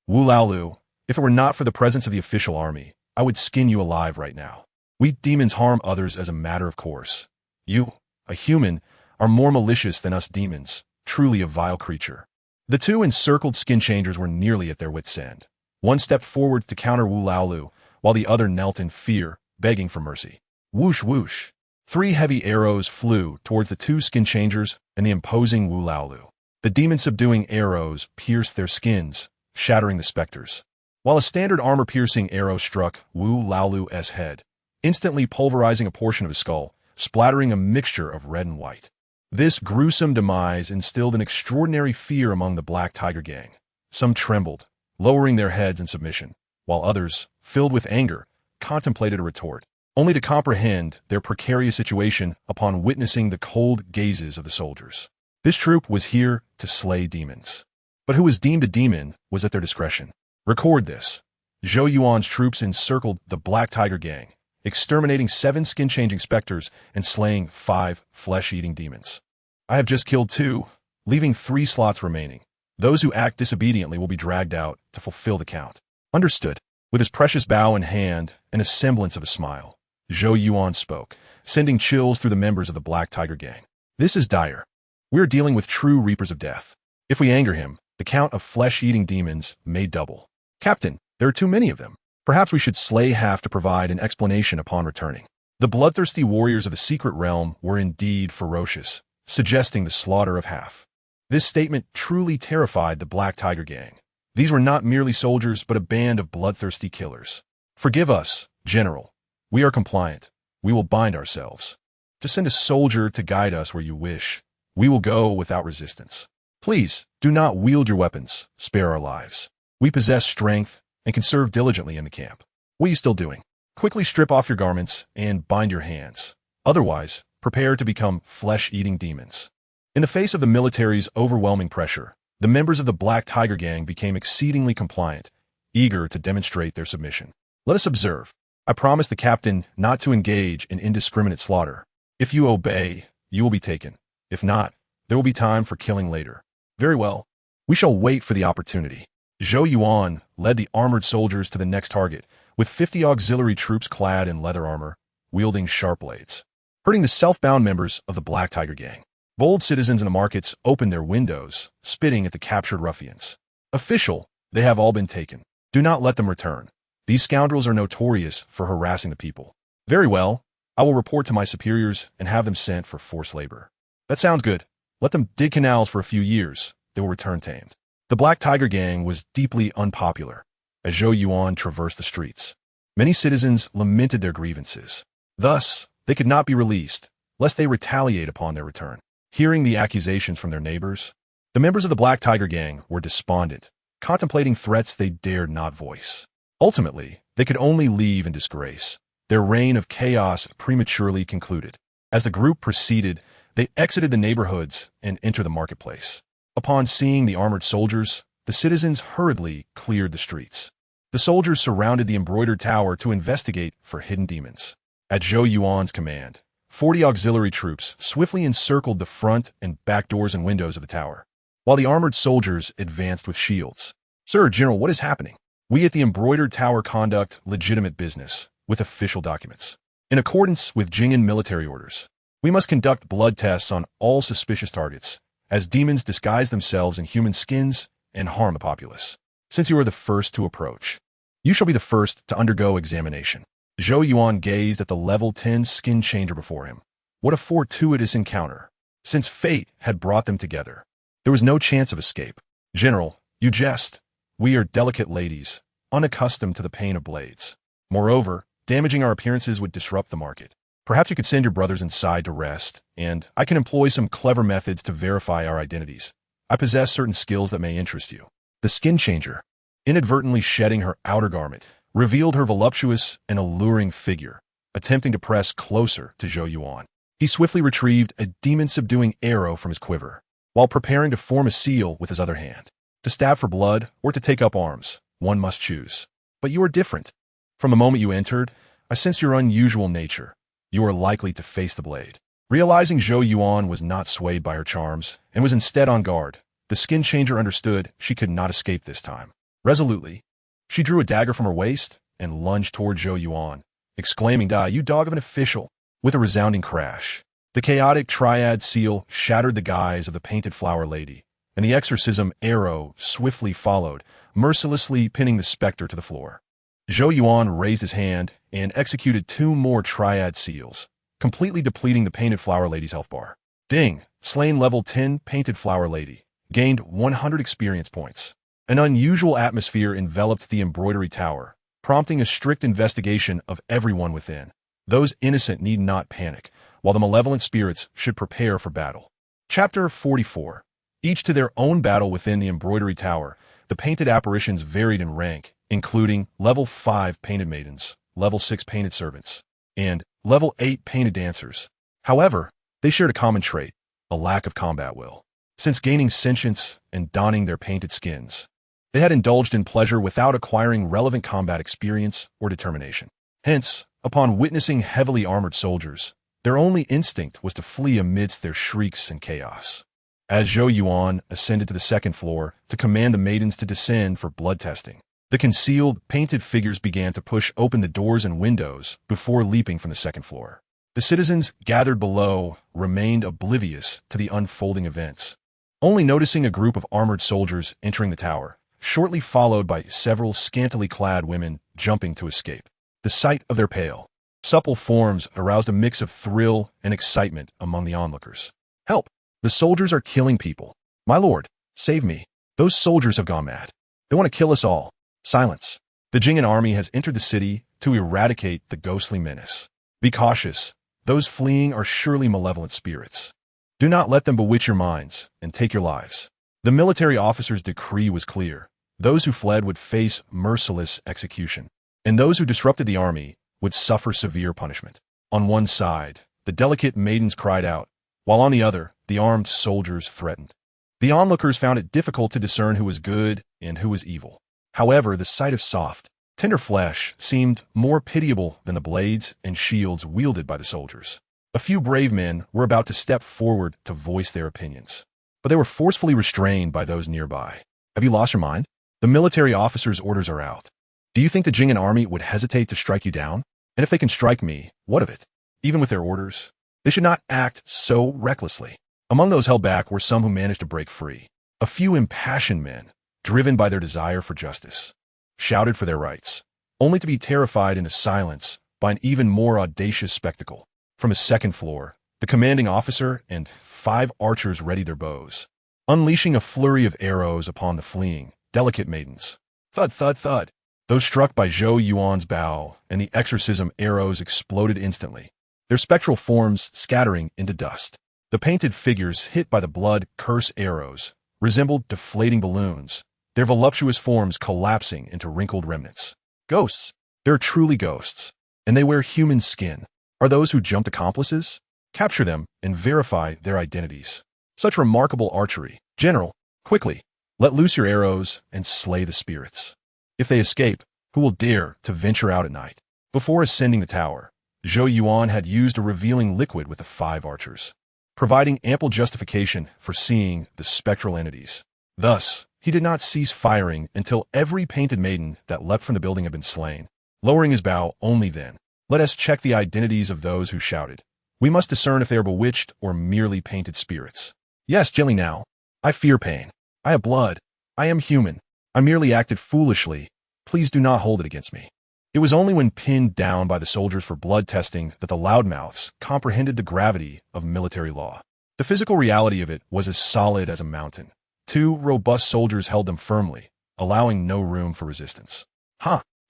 Speaker 1: Laolu, if it were not for the presence of the official army, I would skin you alive right now. We demons harm others as a matter of course. You, a human, are more malicious than us demons, truly a vile creature. The 2 encircled skin changers were nearly at their wits' end. One stepped forward to counter Wu Laolu, while the other knelt in fear, begging for mercy. Whoosh whoosh. 3 heavy arrows flew towards the 2 skin changers and the imposing Wu Laolu. The demon-subduing arrows pierced their skins, shattering the specters, while a standard armor-piercing arrow struck Wu Laolu's head, instantly pulverizing a portion of his skull, splattering a mixture of red and white. This gruesome demise instilled an extraordinary fear among the Black Tiger Gang. Some trembled, lowering their heads in submission, while others, filled with anger, contemplated a retort, only to comprehend their precarious situation upon witnessing the cold gazes of the soldiers. This troop was here to slay demons. But who was deemed a demon was at their discretion. Record this. Zhou Yuan's troops encircled the Black Tiger Gang, exterminating 7 skin-changing specters and slaying 5 flesh-eating demons. I have just killed 2, leaving 3 slots remaining. Those who act disobediently will be dragged out to fulfill the count. Understood. With his precious bow in hand and a semblance of a smile, Zhou Yuan spoke, sending chills through the members of the Black Tiger Gang. This is dire. We are dealing with true reapers of death. If we anger him, the count of flesh-eating demons may double. Captain, there are too many of them. Perhaps we should slay half to provide an explanation upon returning. The bloodthirsty warriors of the secret realm were indeed ferocious, suggesting the slaughter of half. This statement truly terrified the Black Tiger Gang. These were not merely soldiers, but a band of bloodthirsty killers. "Forgive us, General. We are compliant. We will bind ourselves. To send a soldier to guide us where you wish. We will go without resistance. Please, do not wield your weapons. Spare our lives. We possess strength and can serve diligently in the camp. What are you still doing? Quickly strip off your garments and bind your hands. Otherwise, prepare to become flesh-eating demons." In the face of the military's overwhelming pressure, the members of the Black Tiger Gang became exceedingly compliant, eager to demonstrate their submission. "Let us observe. I promise the captain not to engage in indiscriminate slaughter. If you obey, you will be taken. If not, there will be time for killing later." "Very well. We shall wait for the opportunity." Zhou Yuan led the armored soldiers to the next target, with 50 auxiliary troops clad in leather armor, wielding sharp blades, hurting the self-bound members of the Black Tiger Gang. Bold citizens in the markets opened their windows, spitting at the captured ruffians. "Official, they have all been taken. Do not let them return. These scoundrels are notorious for harassing the people." "Very well. I will report to my superiors and have them sent for forced labor." "That sounds good. Let them dig canals for a few years. They will return tamed." The Black Tiger Gang was deeply unpopular as Zhou Yuan traversed the streets. Many citizens lamented their grievances. Thus, they could not be released, lest they retaliate upon their return. Hearing the accusations from their neighbors, the members of the Black Tiger Gang were despondent, contemplating threats they dared not voice. Ultimately, they could only leave in disgrace. Their reign of chaos prematurely concluded. As the group proceeded, they exited the neighborhoods and entered the marketplace. Upon seeing the armored soldiers, the citizens hurriedly cleared the streets. The soldiers surrounded the embroidered tower to investigate for hidden demons. At Zhou Yuan's command, 40 auxiliary troops swiftly encircled the front and back doors and windows of the tower, while the armored soldiers advanced with shields. "Sir, General, what is happening?" "We at the embroidered tower conduct legitimate business with official documents. In accordance with Jing'an military orders, we must conduct blood tests on all suspicious targets, as demons disguise themselves in human skins and harm the populace. Since you are the first to approach, you shall be the first to undergo examination." Zhou Yuan gazed at the level 10 skin changer before him. What a fortuitous encounter. Since fate had brought them together, there was no chance of escape. "General, you jest. We are delicate ladies, unaccustomed to the pain of blades. Moreover, damaging our appearances would disrupt the market. Perhaps you could send your brothers inside to rest, and I can employ some clever methods to verify our identities. I possess certain skills that may interest you." The skin changer, inadvertently shedding her outer garment, revealed her voluptuous and alluring figure, attempting to press closer to Zhou Yuan. He swiftly retrieved a demon-subduing arrow from his quiver, while preparing to form a seal with his other hand. To stab for blood or to take up arms, one must choose. "But you are different. From the moment you entered, I sensed your unusual nature. You are likely to face the blade." Realizing Zhou Yuan was not swayed by her charms and was instead on guard, the skin changer understood she could not escape this time. Resolutely, she drew a dagger from her waist and lunged toward Zhou Yuan, exclaiming, "Die, you dog of an official!" With a resounding crash, the chaotic triad seal shattered the guise of the painted flower lady, and the exorcism arrow swiftly followed, mercilessly pinning the specter to the floor. Zhou Yuan raised his hand and executed 2 more triad seals, completely depleting the painted flower lady's health bar. Ding! Slain level 10 painted flower lady. Gained 100 experience points. An unusual atmosphere enveloped the embroidery tower, prompting a strict investigation of everyone within. Those innocent need not panic, while the malevolent spirits should prepare for battle. Chapter 44. Each to their own battle within the embroidery tower, the painted apparitions varied in rank, including level 5 painted maidens, level 6 painted servants, and level 8 painted dancers. However, they shared a common trait, a lack of combat will. Since gaining sentience and donning their painted skins, they had indulged in pleasure without acquiring relevant combat experience or determination. Hence, upon witnessing heavily armored soldiers, their only instinct was to flee amidst their shrieks and chaos. As Zhou Yuan ascended to the second floor to command the maidens to descend for blood testing, the concealed, painted figures began to push open the doors and windows before leaping from the second floor. The citizens gathered below remained oblivious to the unfolding events, only noticing a group of armored soldiers entering the tower, shortly followed by several scantily clad women jumping to escape. The sight of their pale, supple forms aroused a mix of thrill and excitement among the onlookers. "Help! The soldiers are killing people. My lord, save me. Those soldiers have gone mad. They want to kill us all. Silence. The Jing'an army has entered the city to eradicate the ghostly menace. Be cautious. Those fleeing are surely malevolent spirits. Do not let them bewitch your minds and take your lives. The military officer's decree was clear. Those who fled would face merciless execution, and those who disrupted the army would suffer severe punishment. On one side, the delicate maidens cried out, while on the other, the armed soldiers threatened. The onlookers found it difficult to discern who was good and who was evil. However, the sight of soft, tender flesh seemed more pitiable than the blades and shields wielded by the soldiers. A few brave men were about to step forward to voice their opinions, but they were forcefully restrained by those nearby. Have you lost your mind? The military officer's orders are out. Do you think the Jing'an army would hesitate to strike you down? And if they can strike me, what of it? Even with their orders, they should not act so recklessly. Among those held back were some who managed to break free. A few impassioned men, driven by their desire for justice, shouted for their rights, only to be terrified into silence by an even more audacious spectacle. From his second floor, the commanding officer and 5 archers readied their bows, unleashing a flurry of arrows upon the fleeing, delicate maidens. Thud, thud, thud. Those struck by Zhou Yuan's bow and the exorcism arrows exploded instantly, their spectral forms scattering into dust. The painted figures hit by the blood curse arrows resembled deflating balloons, their voluptuous forms collapsing into wrinkled remnants. Ghosts. They're truly ghosts, and they wear human skin. Are those who jumped accomplices? Capture them and verify their identities. Such remarkable archery. General, quickly, let loose your arrows and slay the spirits. If they escape, who will dare to venture out at night? Before ascending the tower, Zhou Yuan had used a revealing liquid with the 5 archers, providing ample justification for seeing the spectral entities. Thus, he did not cease firing until every painted maiden that leapt from the building had been slain. Lowering his bow only then, let us check the identities of those who shouted. We must discern if they are bewitched or merely painted spirits. Yes, gently now. I fear pain. I have blood. I am human. I merely acted foolishly. Please do not hold it against me. It was only when pinned down by the soldiers for blood testing that the loudmouths comprehended the gravity of military law. The physical reality of it was as solid as a mountain. 2 robust soldiers held them firmly, allowing no room for resistance.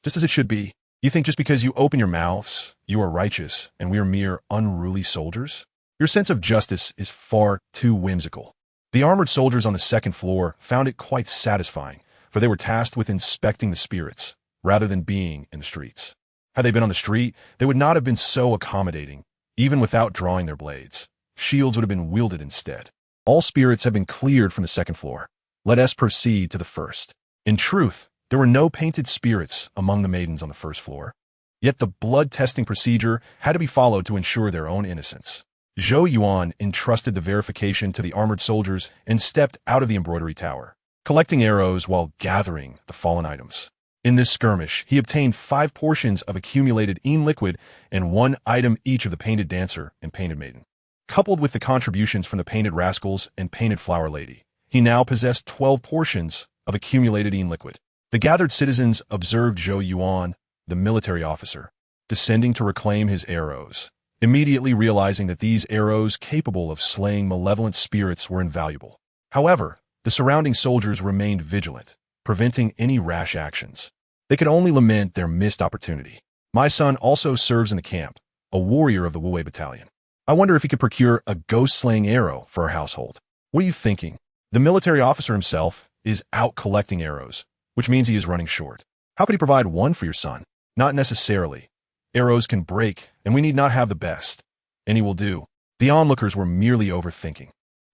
Speaker 1: Just as it should be. You think just because you open your mouths, you are righteous, and we are mere unruly soldiers? Your sense of justice is far too whimsical. The armored soldiers on the second floor found it quite satisfying, for they were tasked with inspecting the spirits, rather than being in the streets. Had they been on the street, they would not have been so accommodating, even without drawing their blades. Shields would have been wielded instead. All spirits have been cleared from the second floor. Let us proceed to the first. In truth, there were no painted spirits among the maidens on the first floor. Yet the blood testing procedure had to be followed to ensure their own innocence. Zhou Yuan entrusted the verification to the armored soldiers and stepped out of the embroidery tower, collecting arrows while gathering the fallen items. In this skirmish, he obtained 5 portions of accumulated Yin liquid and 1 item each of the painted dancer and painted maiden. Coupled with the contributions from the painted rascals and painted flower lady, he now possessed 12 portions of accumulated Yin liquid. The gathered citizens observed Zhou Yuan, the military officer, descending to reclaim his arrows, immediately realizing that these arrows capable of slaying malevolent spirits were invaluable. However, the surrounding soldiers remained vigilant, preventing any rash actions. They could only lament their missed opportunity. My son also serves in the camp, a warrior of the Wu battalion. I wonder if he could procure a ghost-slaying arrow for our household. What are you thinking? The military officer himself is out collecting arrows, which means he is running short. How could he provide 1 for your son? Not necessarily. Arrows can break, and we need not have the best. Any will do. The onlookers were merely overthinking.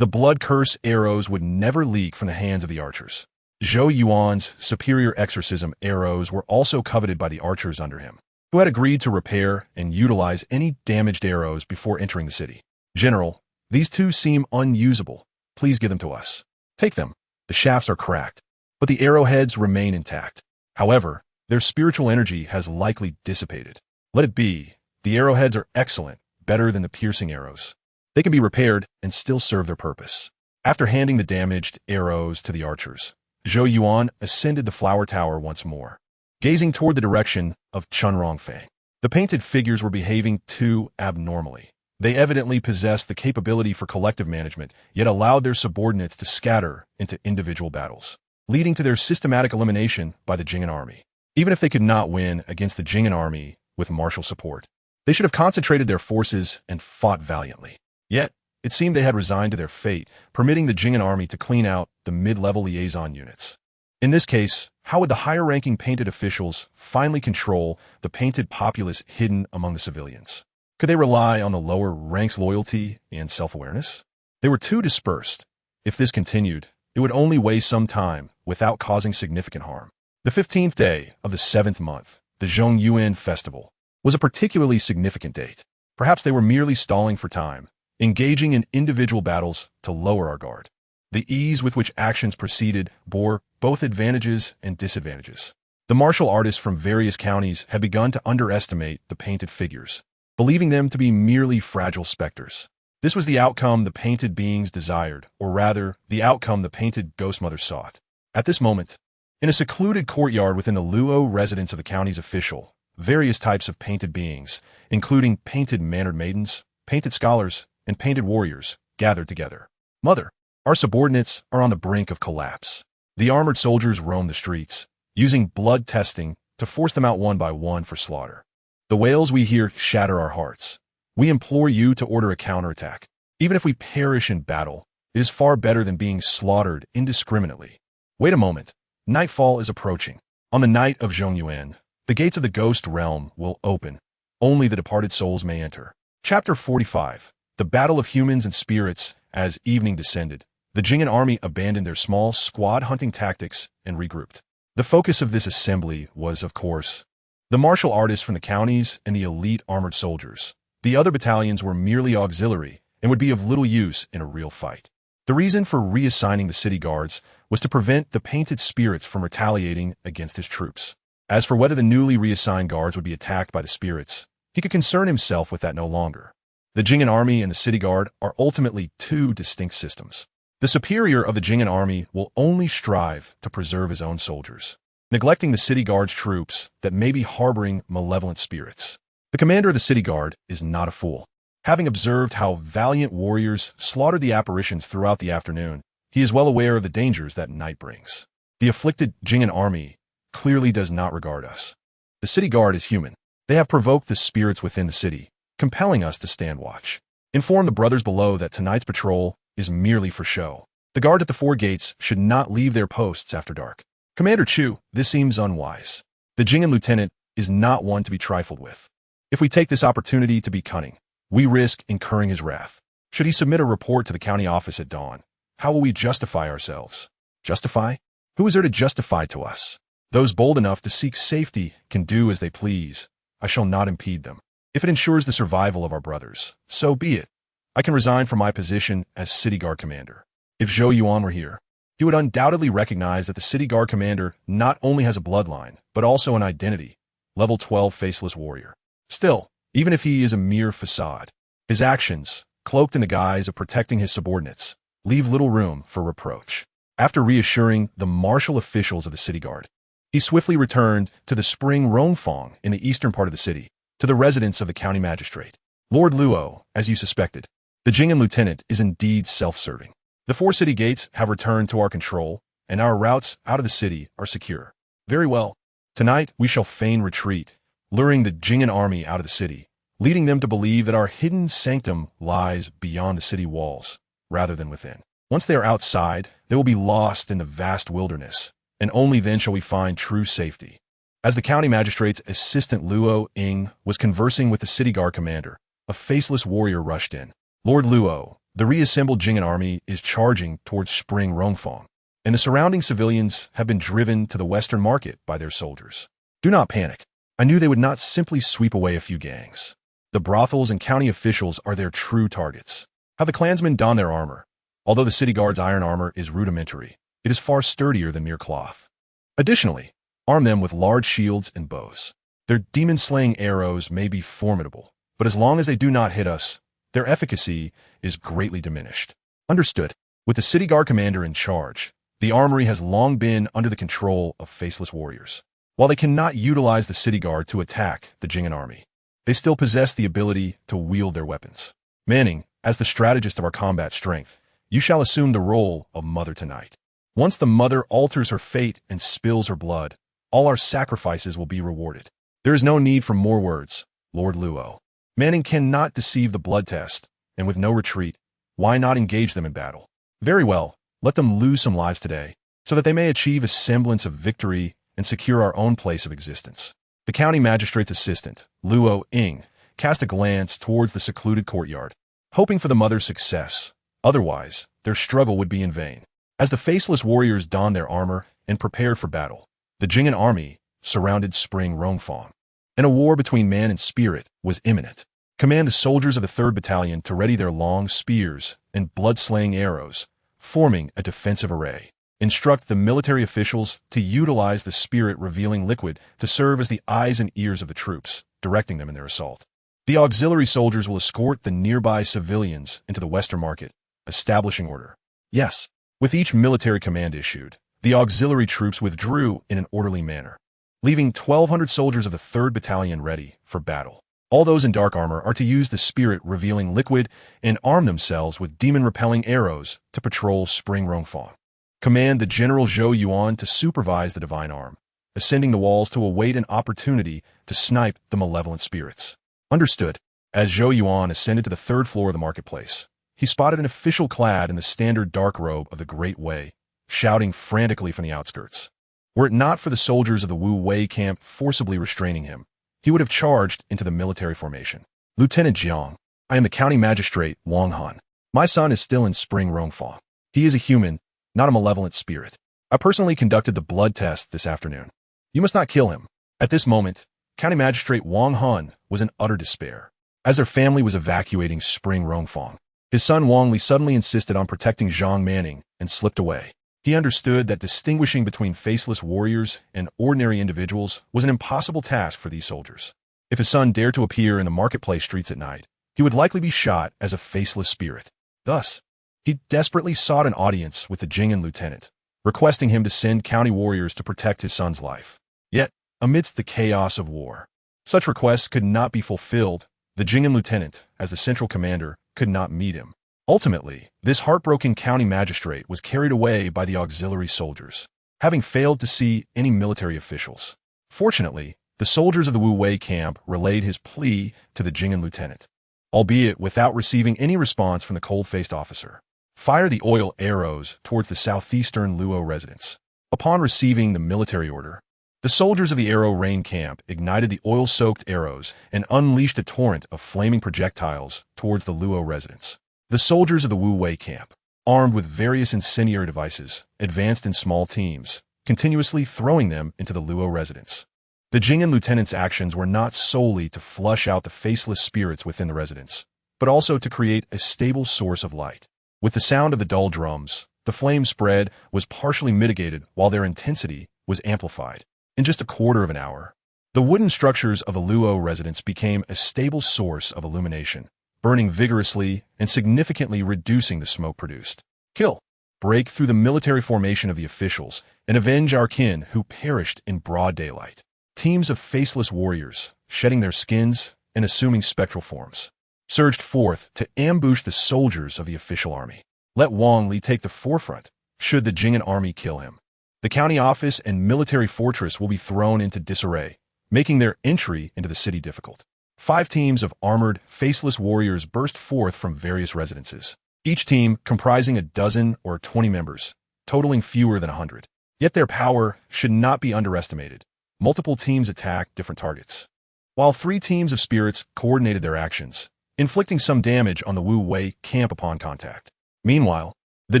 Speaker 1: The blood curse arrows would never leak from the hands of the archers. Zhou Yuan's superior exorcism arrows were also coveted by the archers under him, who had agreed to repair and utilize any damaged arrows before entering the city. General, these 2 seem unusable. Please give them to us. Take them. The shafts are cracked, but the arrowheads remain intact. However, their spiritual energy has likely dissipated. Let it be. The arrowheads are excellent, better than the piercing arrows. They can be repaired and still serve their purpose. After handing the damaged arrows to the archers, Zhou Yuan ascended the flower tower once more, gazing toward the direction of Chunrongfang. The painted figures were behaving too abnormally. They evidently possessed the capability for collective management, yet allowed their subordinates to scatter into individual battles, leading to their systematic elimination by the Jing'an army. Even if they could not win against the Jing'an army with martial support, they should have concentrated their forces and fought valiantly. Yet, it seemed they had resigned to their fate, permitting the Jing'an army to clean out the mid-level liaison units. In this case, how would the higher-ranking painted officials finally control the painted populace hidden among the civilians? Could they rely on the lower ranks' loyalty and self-awareness? They were too dispersed. If this continued, it would only waste some time without causing significant harm. The 15th day of the 7th month, the Zhou Yuan festival, was a particularly significant date. Perhaps they were merely stalling for time, engaging in individual battles to lower our guard. The ease with which actions proceeded bore both advantages and disadvantages. The martial artists from various counties had begun to underestimate the painted figures, believing them to be merely fragile specters. This was the outcome the painted beings desired, or rather, the outcome the painted ghost mother sought. At this moment, in a secluded courtyard within the Luo residence of the county's official, various types of painted beings, including painted mannered maidens, painted scholars, and painted warriors, gathered together. Mother, our subordinates are on the brink of collapse. The armored soldiers roam the streets, using blood testing to force them out one by one for slaughter. The wails we hear shatter our hearts. We implore you to order a counterattack. Even if we perish in battle, it is far better than being slaughtered indiscriminately. Wait a moment. Nightfall is approaching. On the night of Zhou Yuan, the gates of the ghost realm will open. Only the departed souls may enter. Chapter 45. The Battle of Humans and Spirits. As evening descended, the Jing'an army abandoned their small squad hunting tactics and regrouped. The focus of this assembly was, of course, the martial artists from the counties and the elite armored soldiers. The other battalions were merely auxiliary and would be of little use in a real fight. The reason for reassigning the city guards was to prevent the painted spirits from retaliating against his troops. As for whether the newly reassigned guards would be attacked by the spirits, he could concern himself with that no longer. The Jing'an army and the city guard are ultimately two distinct systems. The superior of the Jing'an army will only strive to preserve his own soldiers, neglecting the city guard's troops that may be harboring malevolent spirits. The commander of the city guard is not a fool. Having observed how valiant warriors slaughtered the apparitions throughout the afternoon, he is well aware of the dangers that night brings. The afflicted Jing'an army clearly does not regard us. The city guard is human. They have provoked the spirits within the city, compelling us to stand watch. Inform the brothers below that tonight's patrol is merely for show. The guard at the 4 gates should not leave their posts after dark. Commander Chu, this seems unwise. The Jing'an lieutenant is not one to be trifled with. If we take this opportunity to be cunning, we risk incurring his wrath. Should he submit a report to the county office at dawn, how will we justify ourselves? Justify? Who is there to justify to us? Those bold enough to seek safety can do as they please. I shall not impede them. If it ensures the survival of our brothers, so be it. I can resign from my position as city guard commander. If Zhou Yuan were here, he would undoubtedly recognize that the city guard commander not only has a bloodline, but also an identity, level 12 faceless warrior. Still, even if he is a mere facade, his actions, cloaked in the guise of protecting his subordinates, leave little room for reproach. After reassuring the martial officials of the city guard, he swiftly returned to the spring Rongfang in the eastern part of the city, to the residence of the county magistrate. Lord Luo, as you suspected, the Jing'an lieutenant is indeed self-serving. The 4 city gates have returned to our control, and our routes out of the city are secure. Very well. Tonight we shall feign retreat, luring the Jing'an army out of the city, leading them to believe that our hidden sanctum lies beyond the city walls, rather than within. Once they are outside, they will be lost in the vast wilderness, and only then shall we find true safety. As the county magistrate's assistant Luo Ying was conversing with the city guard commander, a faceless warrior rushed in. Lord Luo, the reassembled Jing'an army is charging towards Spring Rongfang, and the surrounding civilians have been driven to the western market by their soldiers. Do not panic. I knew they would not simply sweep away a few gangs. The brothels and county officials are their true targets. Have the clansmen don their armor. Although the city guard's iron armor is rudimentary, it is far sturdier than mere cloth. Additionally, arm them with large shields and bows. Their demon-slaying arrows may be formidable, but as long as they do not hit us, their efficacy is greatly diminished. Understood. With the city guard commander in charge, the armory has long been under the control of faceless warriors. While they cannot utilize the city guard to attack the Jing'an army, they still possess the ability to wield their weapons. Manning, as the strategist of our combat strength, you shall assume the role of mother tonight. Once the mother alters her fate and spills her blood, all our sacrifices will be rewarded. There is no need for more words, Lord Luo. Manning cannot deceive the blood test, and with no retreat, why not engage them in battle? Very well, let them lose some lives today, so that they may achieve a semblance of victory and secure our own place of existence. The county magistrate's assistant, Luo Ying, cast a glance towards the secluded courtyard, hoping for the mother's success. Otherwise, their struggle would be in vain. As the faceless warriors donned their armor and prepared for battle, the Jing'an army surrounded Spring Rongfang, and a war between man and spirit was imminent. Command the soldiers of the 3rd Battalion to ready their long spears and blood-slaying arrows, forming a defensive array. Instruct the military officials to utilize the spirit-revealing liquid to serve as the eyes and ears of the troops, directing them in their assault. The auxiliary soldiers will escort the nearby civilians into the Western Market, establishing order. Yes, with each military command issued, the auxiliary troops withdrew in an orderly manner, leaving 1,200 soldiers of the 3rd Battalion ready for battle. All those in dark armor are to use the spirit-revealing liquid and arm themselves with demon-repelling arrows to patrol Spring Rongfang. Command the General Zhou Yuan to supervise the divine arm, ascending the walls to await an opportunity to snipe the malevolent spirits. Understood. As Zhou Yuan ascended to the 3rd floor of the marketplace, he spotted an official clad in the standard dark robe of the Great Wei, shouting frantically from the outskirts. Were it not for the soldiers of the Wu Wei camp forcibly restraining him, he would have charged into the military formation. Lieutenant Jiang, I am the county magistrate Wang Han. My son is still in Spring Rongfang. He is a human, not a malevolent spirit. I personally conducted the blood test this afternoon. You must not kill him. At this moment, County Magistrate Wang Han was in utter despair, as their family was evacuating Spring Rongfang. His son Wang Li suddenly insisted on protecting Zhang Manning and slipped away. He understood that distinguishing between faceless warriors and ordinary individuals was an impossible task for these soldiers. If his son dared to appear in the marketplace streets at night, he would likely be shot as a faceless spirit. Thus, he desperately sought an audience with the Jing'an lieutenant, requesting him to send county warriors to protect his son's life. Yet, amidst the chaos of war, such requests could not be fulfilled. The Jing'an lieutenant, as the central commander, could not meet him. Ultimately, this heartbroken county magistrate was carried away by the auxiliary soldiers, having failed to see any military officials. Fortunately, the soldiers of the Wu Wei camp relayed his plea to the Jing'an lieutenant, albeit without receiving any response from the cold-faced officer. Fire the oil arrows towards the southeastern Luo residence. Upon receiving the military order, the soldiers of the Arrow Rain camp ignited the oil-soaked arrows and unleashed a torrent of flaming projectiles towards the Luo residence. The soldiers of the Wu Wei camp, armed with various incendiary devices, advanced in small teams, continuously throwing them into the Luo residence. The Jing'an lieutenant's actions were not solely to flush out the faceless spirits within the residence, but also to create a stable source of light. With the sound of the dull drums, the flame spread was partially mitigated while their intensity was amplified. In just a quarter of an hour, the wooden structures of the Luo residence became a stable source of illumination, burning vigorously and significantly reducing the smoke produced. Kill. Break through the military formation of the officials and avenge our kin who perished in broad daylight. Teams of faceless warriors, shedding their skins and assuming spectral forms, surged forth to ambush the soldiers of the official army. Let Wang Li take the forefront, should the Jing'an army kill him. The county office and military fortress will be thrown into disarray, making their entry into the city difficult. 5 teams of armored, faceless warriors burst forth from various residences, each team comprising a dozen or 20 members, totaling fewer than 100. Yet their power should not be underestimated. Multiple teams attacked different targets, while 3 teams of spirits coordinated their actions, inflicting some damage on the Wu Wei camp upon contact. Meanwhile, the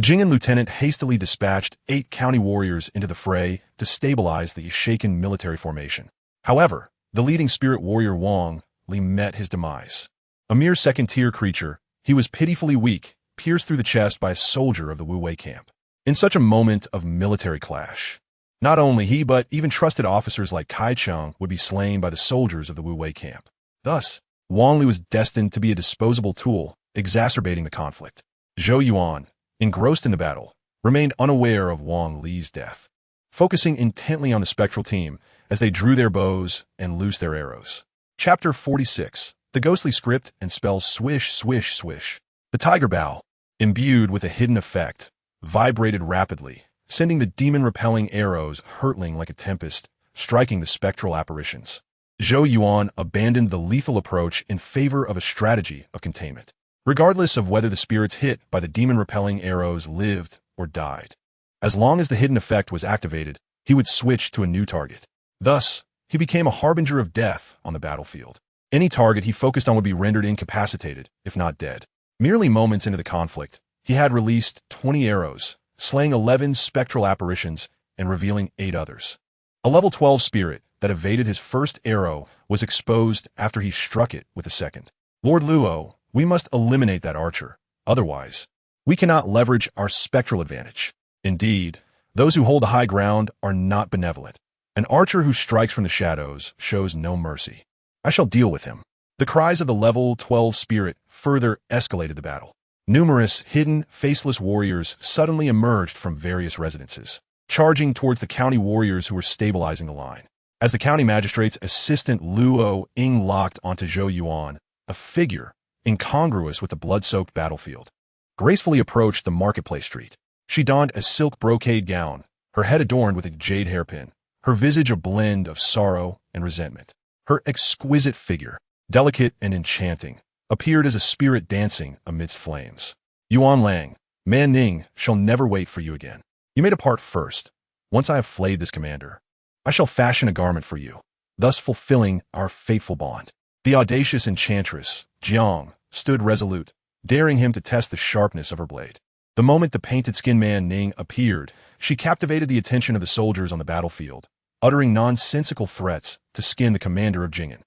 Speaker 1: Jing'an lieutenant hastily dispatched 8 county warriors into the fray to stabilize the shaken military formation. However, the leading spirit warrior Wang Li met his demise. A mere second-tier creature, he was pitifully weak, pierced through the chest by a soldier of the Wu Wei camp. In such a moment of military clash, not only he but even trusted officers like Kai Cheng would be slain by the soldiers of the Wu Wei camp. Thus, Wang Li was destined to be a disposable tool, exacerbating the conflict. Zhou Yuan, engrossed in the battle, remained unaware of Wang Li's death, focusing intently on the spectral team as they drew their bows and loosed their arrows. Chapter 46. The ghostly script and spells swish, swish, swish. The tiger bow, imbued with a hidden effect, vibrated rapidly, sending the demon-repelling arrows hurtling like a tempest, striking the spectral apparitions. Zhou Yuan abandoned the lethal approach in favor of a strategy of containment. Regardless of whether the spirits hit by the demon-repelling arrows lived or died. As long as the hidden effect was activated, he would switch to a new target. Thus, he became a harbinger of death on the battlefield. Any target he focused on would be rendered incapacitated, if not dead. Merely moments into the conflict, he had released 20 arrows, slaying 11 spectral apparitions and revealing 8 others. A level 12 spirit that evaded his first arrow was exposed after he struck it with a second. Lord Luo, we must eliminate that archer. Otherwise, we cannot leverage our spectral advantage. Indeed, those who hold the high ground are not benevolent. An archer who strikes from the shadows shows no mercy. I shall deal with him. The cries of the level 12 spirit further escalated the battle. Numerous hidden, faceless warriors suddenly emerged from various residences, charging towards the county warriors who were stabilizing the line. As the county magistrate's assistant Luo Ying locked onto Zhou Yuan, a figure incongruous with the blood-soaked battlefield, gracefully approached the marketplace street. She donned a silk brocade gown, her head adorned with a jade hairpin, her visage a blend of sorrow and resentment. Her exquisite figure, delicate and enchanting, appeared as a spirit dancing amidst flames. Yuan Lang, Man Ning shall never wait for you again. You may depart first. Once I have flayed this commander, I shall fashion a garment for you, thus fulfilling our fateful bond. The audacious enchantress, Jiang, stood resolute, daring him to test the sharpness of her blade. The moment the painted-skinned man Ning appeared, she captivated the attention of the soldiers on the battlefield, uttering nonsensical threats to skin the commander of Jingen.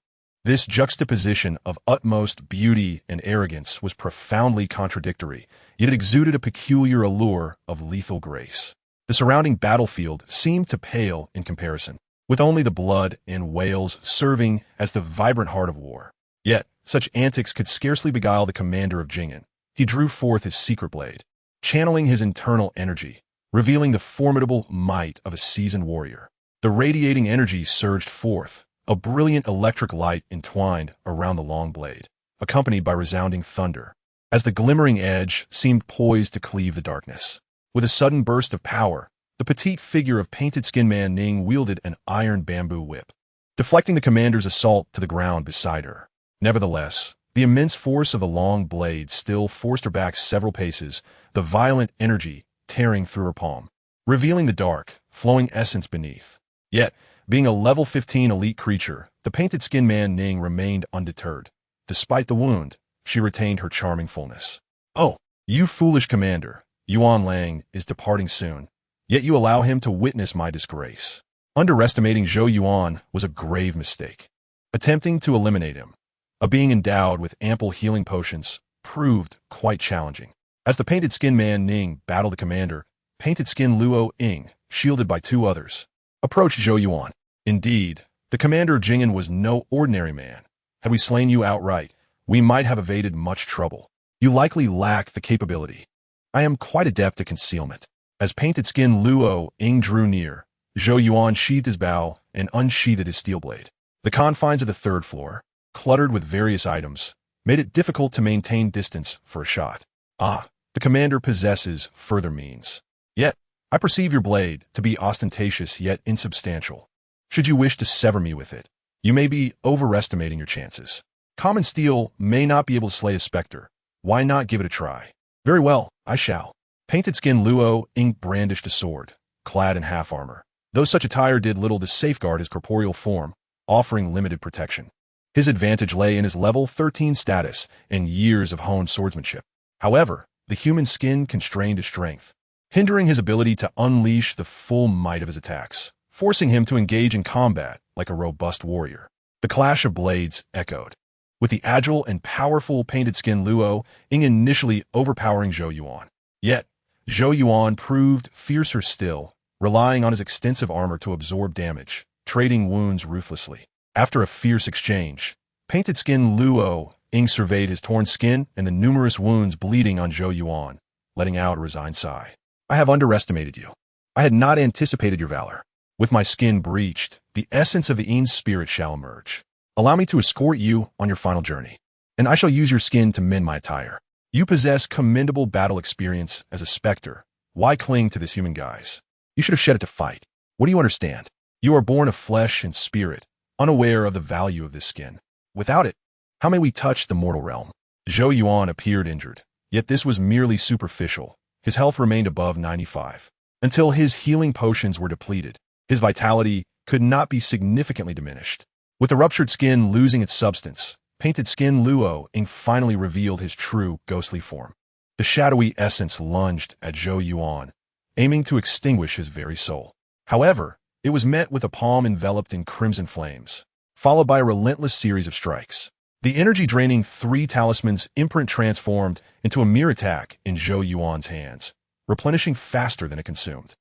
Speaker 1: This juxtaposition of utmost beauty and arrogance was profoundly contradictory, yet it exuded a peculiar allure of lethal grace. The surrounding battlefield seemed to pale in comparison, with only the blood and wails serving as the vibrant heart of war. Yet, such antics could scarcely beguile the commander of Jingen. He drew forth his secret blade, channeling his internal energy, revealing the formidable might of a seasoned warrior. The radiating energy surged forth, a brilliant electric light entwined around the long blade, accompanied by resounding thunder, as the glimmering edge seemed poised to cleave the darkness. With a sudden burst of power, the petite figure of painted-skinned man Ning wielded an iron bamboo whip, deflecting the commander's assault to the ground beside her. Nevertheless, the immense force of the long blade still forced her back several paces, the violent energy tearing through her palm, revealing the dark, flowing essence beneath. Yet, being a level 15 elite creature, the painted-skinned man Ning remained undeterred. Despite the wound, she retained her charming fullness. Oh, you foolish commander, Yuan Lang is departing soon, yet you allow him to witness my disgrace. Underestimating Zhou Yuan was a grave mistake. Attempting to eliminate him, a being endowed with ample healing potions, proved quite challenging. As the painted-skinned man Ning battled the commander, painted-skinned Luo Ying, shielded by 2 others, approached Zhou Yuan. Indeed, the commander of Jingen was no ordinary man. Had we slain you outright, we might have evaded much trouble. You likely lack the capability. I am quite adept at concealment. As painted-skinned Luo Ying drew near, Zhou Yuan sheathed his bow and unsheathed his steel blade. The confines of the 3rd floor, cluttered with various items, made it difficult to maintain distance for a shot. Ah, the commander possesses further means. Yet, I perceive your blade to be ostentatious yet insubstantial. Should you wish to sever me with it, you may be overestimating your chances. Common steel may not be able to slay a specter. Why not give it a try? Very well, I shall. Painted-skinned Luo Ying brandished a sword, clad in half-armor, though such attire did little to safeguard his corporeal form, offering limited protection. His advantage lay in his level 13 status and years of honed swordsmanship. However, the human skin constrained his strength, hindering his ability to unleash the full might of his attacks, forcing him to engage in combat like a robust warrior. The clash of blades echoed, with the agile and powerful painted-skinned Luo Ying initially overpowering Zhou Yuan. Yet, Zhou Yuan proved fiercer still, relying on his extensive armor to absorb damage, trading wounds ruthlessly. After a fierce exchange, painted-skinned Luo Ying surveyed his torn skin and the numerous wounds bleeding on Zhou Yuan, letting out a resigned sigh. I have underestimated you. I had not anticipated your valor. With my skin breached, the essence of the Ying's spirit shall emerge. Allow me to escort you on your final journey, and I shall use your skin to mend my attire. You possess commendable battle experience as a specter. Why cling to this human guise? You should have shed it to fight. What do you understand? You are born of flesh and spirit, unaware of the value of this skin. Without it, how may we touch the mortal realm? Zhou Yuan appeared injured, yet this was merely superficial. His health remained above 95. Until his healing potions were depleted, his vitality could not be significantly diminished. With the ruptured skin losing its substance, painted skin Luo Ying finally revealed his true ghostly form. The shadowy essence lunged at Zhou Yuan, aiming to extinguish his very soul. However, it was met with a palm enveloped in crimson flames, followed by a relentless series of strikes. The energy-draining 3 talismans imprint transformed into a mere attack in Zhou Yuan's hands, replenishing faster than it consumed.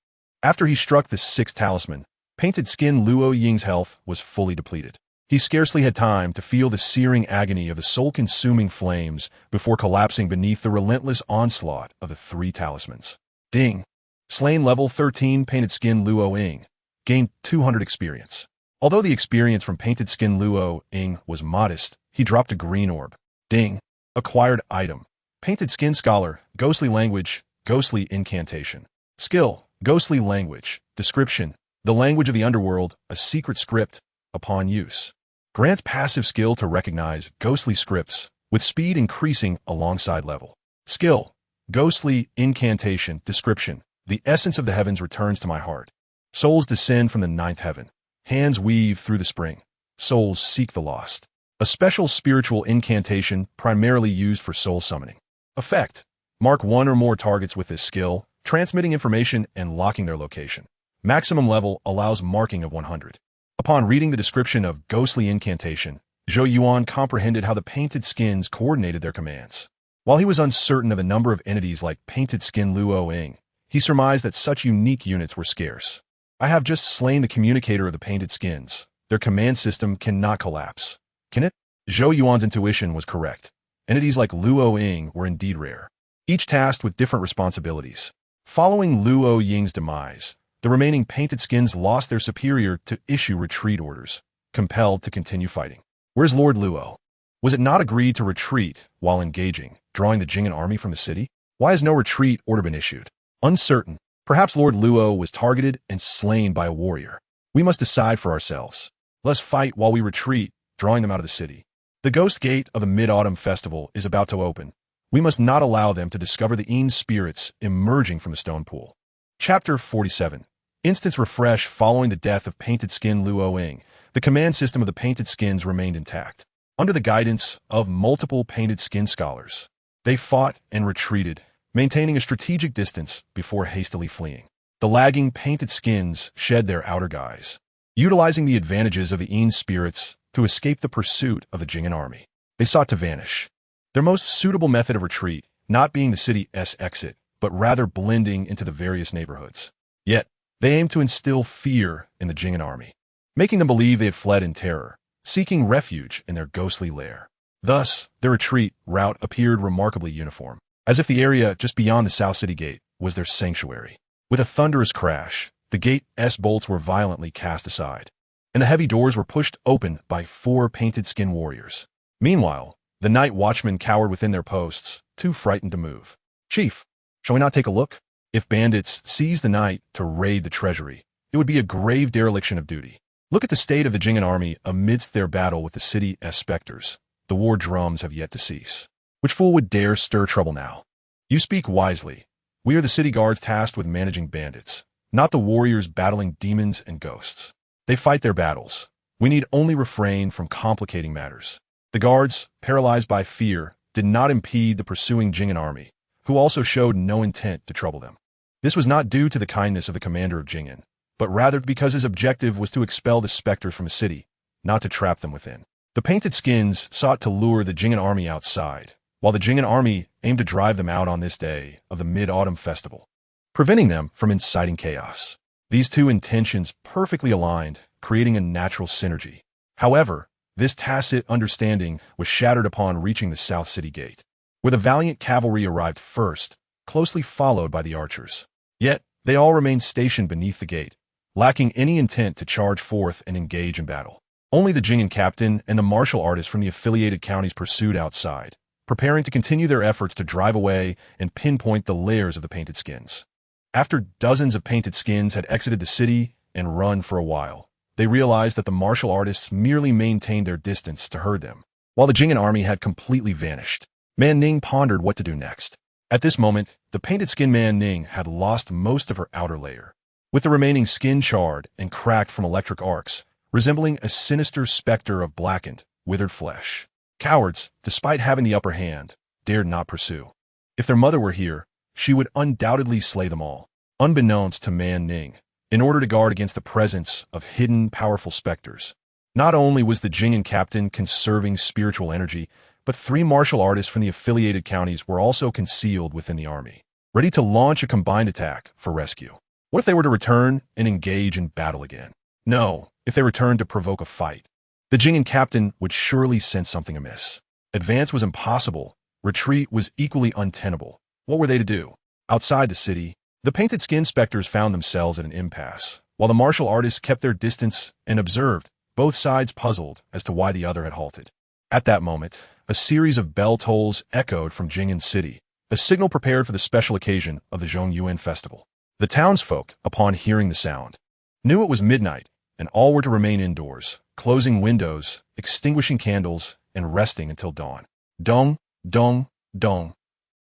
Speaker 1: After he struck the 6th talisman, painted skin Luo Ying's health was fully depleted. He scarcely had time to feel the searing agony of the soul-consuming flames before collapsing beneath the relentless onslaught of the 3 talismans. Ding! Slain level 13 painted skin Luo Ying gained 200 experience. Although the experience from painted skin Luo Ying was modest, he dropped a green orb. Ding! Acquired item. Painted skin scholar, ghostly language, ghostly incantation. Skill, ghostly language. Description, the language of the underworld, a secret script, upon use. Grants passive skill to recognize ghostly scripts, with speed increasing alongside level. Skill, ghostly incantation. Description, the essence of the heavens returns to my heart. Souls descend from the 9th heaven. Hands weave through the spring. Souls seek the lost. A special spiritual incantation primarily used for soul summoning. Effect, mark 1 or more targets with this skill, transmitting information and locking their location. Maximum level allows marking of 100. Upon reading the description of ghostly incantation, Zhou Yuan comprehended how the painted skins coordinated their commands. While he was uncertain of the number of entities like painted skin Luo Ying, he surmised that such unique units were scarce. I have just slain the communicator of the painted skins. Their command system cannot collapse. Can it? Zhou Yuan's intuition was correct. Entities like Luo Ying were indeed rare, each tasked with different responsibilities. Following Luo Ying's demise, the remaining painted skins lost their superior to issue retreat orders, compelled to continue fighting. Where's Lord Luo? Was it not agreed to retreat while engaging, drawing the Jing'an army from the city? Why has no retreat order been issued? Uncertain. Perhaps Lord Luo was targeted and slain by a warrior. We must decide for ourselves. Let's fight while we retreat, drawing them out of the city. The Ghost Gate of the Mid-Autumn Festival is about to open. We must not allow them to discover the Yin spirits emerging from the stone pool. Chapter 47. Instance refresh following the death of painted skin Luo Ying. The command system of the painted skins remained intact. Under the guidance of multiple painted skin scholars, they fought and retreated, maintaining a strategic distance before hastily fleeing. The lagging painted skins shed their outer guise, utilizing the advantages of the Yin spirits to escape the pursuit of the Jing'an army. They sought to vanish. Their most suitable method of retreat not being the city's exit, but rather blending into the various neighborhoods. Yet, they aimed to instill fear in the Jing'an army, making them believe they had fled in terror, seeking refuge in their ghostly lair. Thus, their retreat route appeared remarkably uniform, as if the area just beyond the South City Gate was their sanctuary. With a thunderous crash, the gate's bolts were violently cast aside, and the heavy doors were pushed open by 4 painted skin warriors. Meanwhile, the night watchmen cowered within their posts, too frightened to move. Chief, shall we not take a look? If bandits seize the night to raid the treasury, it would be a grave dereliction of duty. Look at the state of the Jing'an army amidst their battle with the city's specters. The war drums have yet to cease. Which fool would dare stir trouble now? You speak wisely. We are the city guards tasked with managing bandits, not the warriors battling demons and ghosts. They fight their battles. We need only refrain from complicating matters. The guards, paralyzed by fear, did not impede the pursuing Jing'an army, who also showed no intent to trouble them. This was not due to the kindness of the commander of Jing'an, but rather because his objective was to expel the specters from the city, not to trap them within. The painted skins sought to lure the Jing'an army outside, while the Jing'an army aimed to drive them out on this day of the Mid-Autumn Festival, preventing them from inciting chaos. These two intentions perfectly aligned, creating a natural synergy. However, this tacit understanding was shattered upon reaching the South City Gate, where the valiant cavalry arrived first, closely followed by the archers. Yet, they all remained stationed beneath the gate, lacking any intent to charge forth and engage in battle. Only the Jing captain and the martial artist from the affiliated counties pursued outside, preparing to continue their efforts to drive away and pinpoint the lairs of the painted skins. After dozens of painted skins had exited the city and run for a while, they realized that the martial artists merely maintained their distance to herd them, while the Jing army had completely vanished. Man Ning pondered what to do next. At this moment, the painted skin Man Ning had lost most of her outer layer, with the remaining skin charred and cracked from electric arcs, resembling a sinister specter of blackened, withered flesh. Cowards, despite having the upper hand, dared not pursue. If their mother were here, she would undoubtedly slay them all, unbeknownst to Man Ning, in order to guard against the presence of hidden, powerful specters. Not only was the Jing captain conserving spiritual energy, but 3 martial artists from the affiliated counties were also concealed within the army, ready to launch a combined attack for rescue. What if they were to return and engage in battle again? No, if they returned to provoke a fight. The Jing captain would surely sense something amiss. Advance was impossible. Retreat was equally untenable. What were they to do? Outside the city, the painted skin specters found themselves at an impasse, while the martial artists kept their distance and observed, both sides puzzled as to why the other had halted. At that moment, a series of bell tolls echoed from Jing'an City, a signal prepared for the special occasion of the Zhou Yuan festival. The townsfolk, upon hearing the sound, knew it was midnight, and all were to remain indoors, closing windows, extinguishing candles, and resting until dawn. Dong, dong, dong.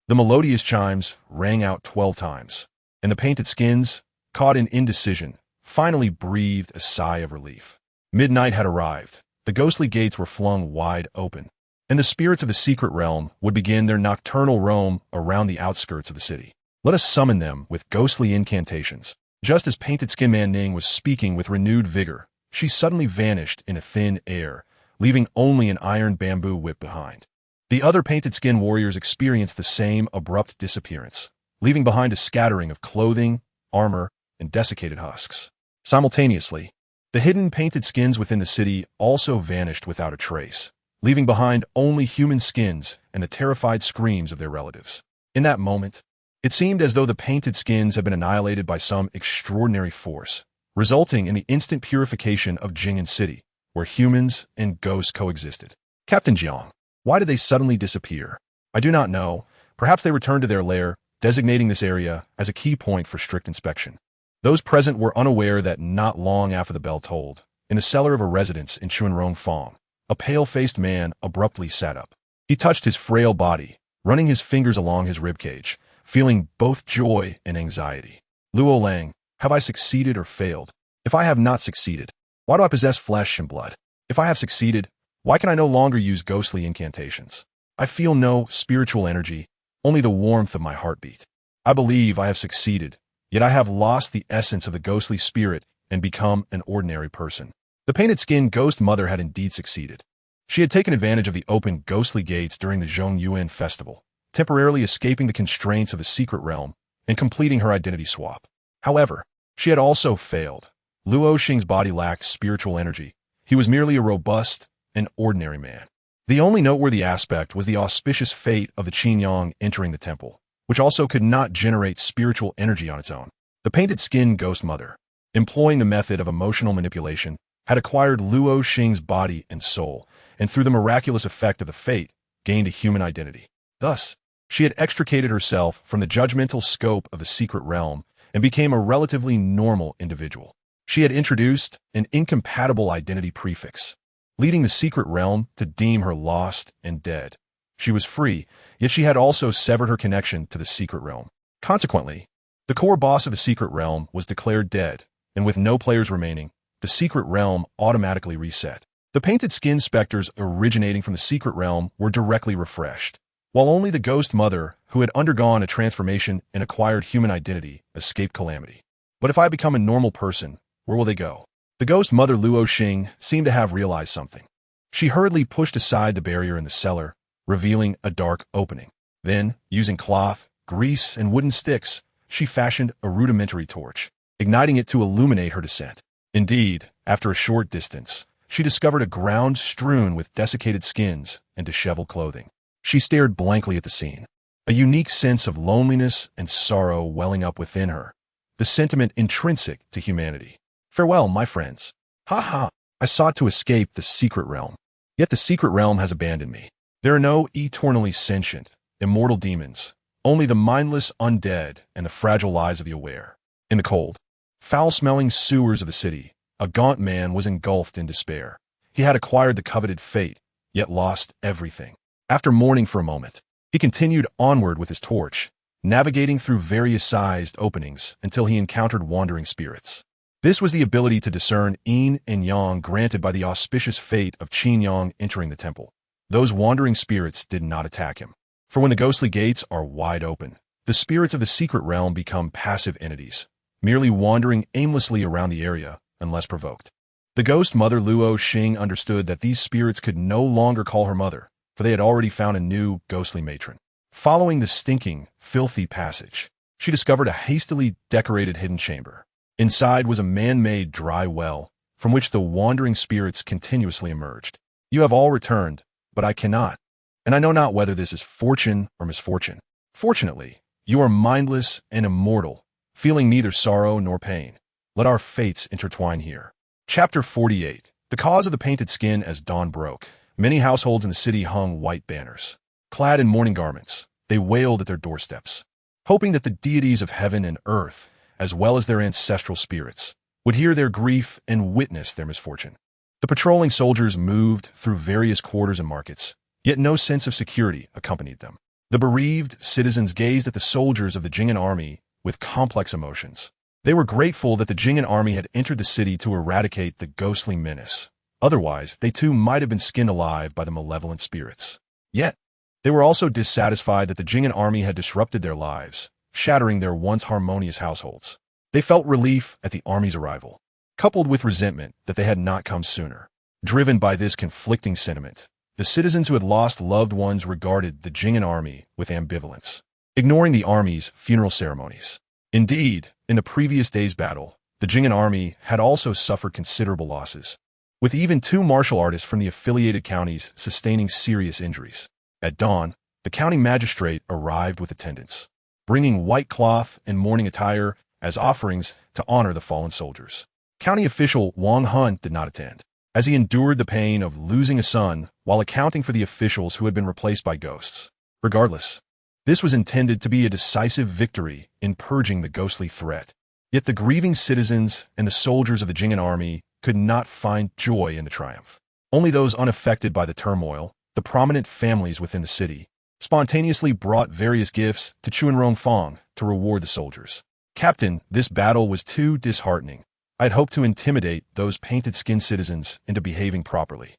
Speaker 1: The melodious chimes rang out 12 times, and the painted skins, caught in indecision, finally breathed a sigh of relief. Midnight had arrived, the ghostly gates were flung wide open, and the spirits of the secret realm would begin their nocturnal roam around the outskirts of the city. Let us summon them with ghostly incantations. Just as Painted Skin Man Ning was speaking with renewed vigor, she suddenly vanished in a thin air, leaving only an iron bamboo whip behind. The other painted skin warriors experienced the same abrupt disappearance, leaving behind a scattering of clothing, armor, and desiccated husks. Simultaneously, the hidden painted skins within the city also vanished without a trace, leaving behind only human skins and the terrified screams of their relatives. In that moment, it seemed as though the painted skins had been annihilated by some extraordinary force, resulting in the instant purification of Jing'an City, where humans and ghosts coexisted. Captain Jiang, why did they suddenly disappear? I do not know. Perhaps they returned to their lair, designating this area as a key point for strict inspection. Those present were unaware that not long after the bell tolled, in the cellar of a residence in Chunrongfang, a pale-faced man abruptly sat up. He touched his frail body, running his fingers along his ribcage, feeling both joy and anxiety. Luo Lang, have I succeeded or failed? If I have not succeeded, why do I possess flesh and blood? If I have succeeded, why can I no longer use ghostly incantations? I feel no spiritual energy, only the warmth of my heartbeat. I believe I have succeeded, yet I have lost the essence of the ghostly spirit and become an ordinary person. The painted-skinned ghost mother had indeed succeeded. She had taken advantage of the open ghostly gates during the Zhou Yuan festival, temporarily escaping the constraints of the secret realm and completing her identity swap. However, she had also failed. Luo Xing's body lacked spiritual energy. He was merely a robust and ordinary man. The only noteworthy aspect was the auspicious fate of the Qingyang entering the temple, which also could not generate spiritual energy on its own. The painted-skinned ghost mother, employing the method of emotional manipulation, had acquired Luo Xing's body and soul, and through the miraculous effect of the fate, gained a human identity. Thus, she had extricated herself from the judgmental scope of the secret realm and became a relatively normal individual. She had introduced an incompatible identity prefix, leading the secret realm to deem her lost and dead. She was free, yet she had also severed her connection to the secret realm. Consequently, the core boss of the secret realm was declared dead, and with no players remaining, the secret realm automatically reset. The painted skin specters originating from the secret realm were directly refreshed, while only the ghost mother, who had undergone a transformation and acquired human identity, escaped calamity. But if I become a normal person, where will they go? The ghost mother Luo Xing seemed to have realized something. She hurriedly pushed aside the barrier in the cellar, revealing a dark opening. Then, using cloth, grease, and wooden sticks, she fashioned a rudimentary torch, igniting it to illuminate her descent. Indeed, after a short distance, she discovered a ground strewn with desiccated skins and disheveled clothing. She stared blankly at the scene, a unique sense of loneliness and sorrow welling up within her, the sentiment intrinsic to humanity. Farewell, my friends. Ha ha! I sought to escape the secret realm. Yet the secret realm has abandoned me. There are no eternally sentient, immortal demons, only the mindless undead and the fragile lives of the aware. In the cold, foul-smelling sewers of the city, a gaunt man was engulfed in despair. He had acquired the coveted fate, yet lost everything. After mourning for a moment, he continued onward with his torch, navigating through various sized openings until he encountered wandering spirits. This was the ability to discern yin and yang granted by the auspicious fate of Qin Yang entering the temple. Those wandering spirits did not attack him. For when the ghostly gates are wide open, the spirits of the secret realm become passive entities, merely wandering aimlessly around the area unless provoked. The ghost mother Luo Xing understood that these spirits could no longer call her mother, for they had already found a new ghostly matron. Following the stinking, filthy passage, she discovered a hastily decorated hidden chamber. Inside was a man-made dry well, from which the wandering spirits continuously emerged. You have all returned, but I cannot, and I know not whether this is fortune or misfortune. Fortunately, you are mindless and immortal, feeling neither sorrow nor pain. Let our fates intertwine here. Chapter 48. The cause of the painted skin. As dawn broke, many households in the city hung white banners. Clad in mourning garments, they wailed at their doorsteps, hoping that the deities of heaven and earth, as well as their ancestral spirits, would hear their grief and witness their misfortune. The patrolling soldiers moved through various quarters and markets, yet no sense of security accompanied them. The bereaved citizens gazed at the soldiers of the Jing'an army with complex emotions. They were grateful that the Jing'an army had entered the city to eradicate the ghostly menace. Otherwise, they too might have been skinned alive by the malevolent spirits. Yet, they were also dissatisfied that the Jing'an army had disrupted their lives, shattering their once harmonious households. They felt relief at the army's arrival, coupled with resentment that they had not come sooner. Driven by this conflicting sentiment, the citizens who had lost loved ones regarded the Jing'an army with ambivalence, ignoring the army's funeral ceremonies. Indeed, in the previous day's battle, the Jing'an army had also suffered considerable losses, with even 2 martial artists from the affiliated counties sustaining serious injuries. At dawn, the county magistrate arrived with attendants, bringing white cloth and mourning attire as offerings to honor the fallen soldiers. County official Wang Hun did not attend, as he endured the pain of losing a son while accounting for the officials who had been replaced by ghosts. Regardless, this was intended to be a decisive victory in purging the ghostly threat. Yet the grieving citizens and the soldiers of the Jing'an army could not find joy in the triumph. Only those unaffected by the turmoil, the prominent families within the city, spontaneously brought various gifts to Chuanrong Fong to reward the soldiers. Captain, this battle was too disheartening. I had hoped to intimidate those painted-skinned citizens into behaving properly.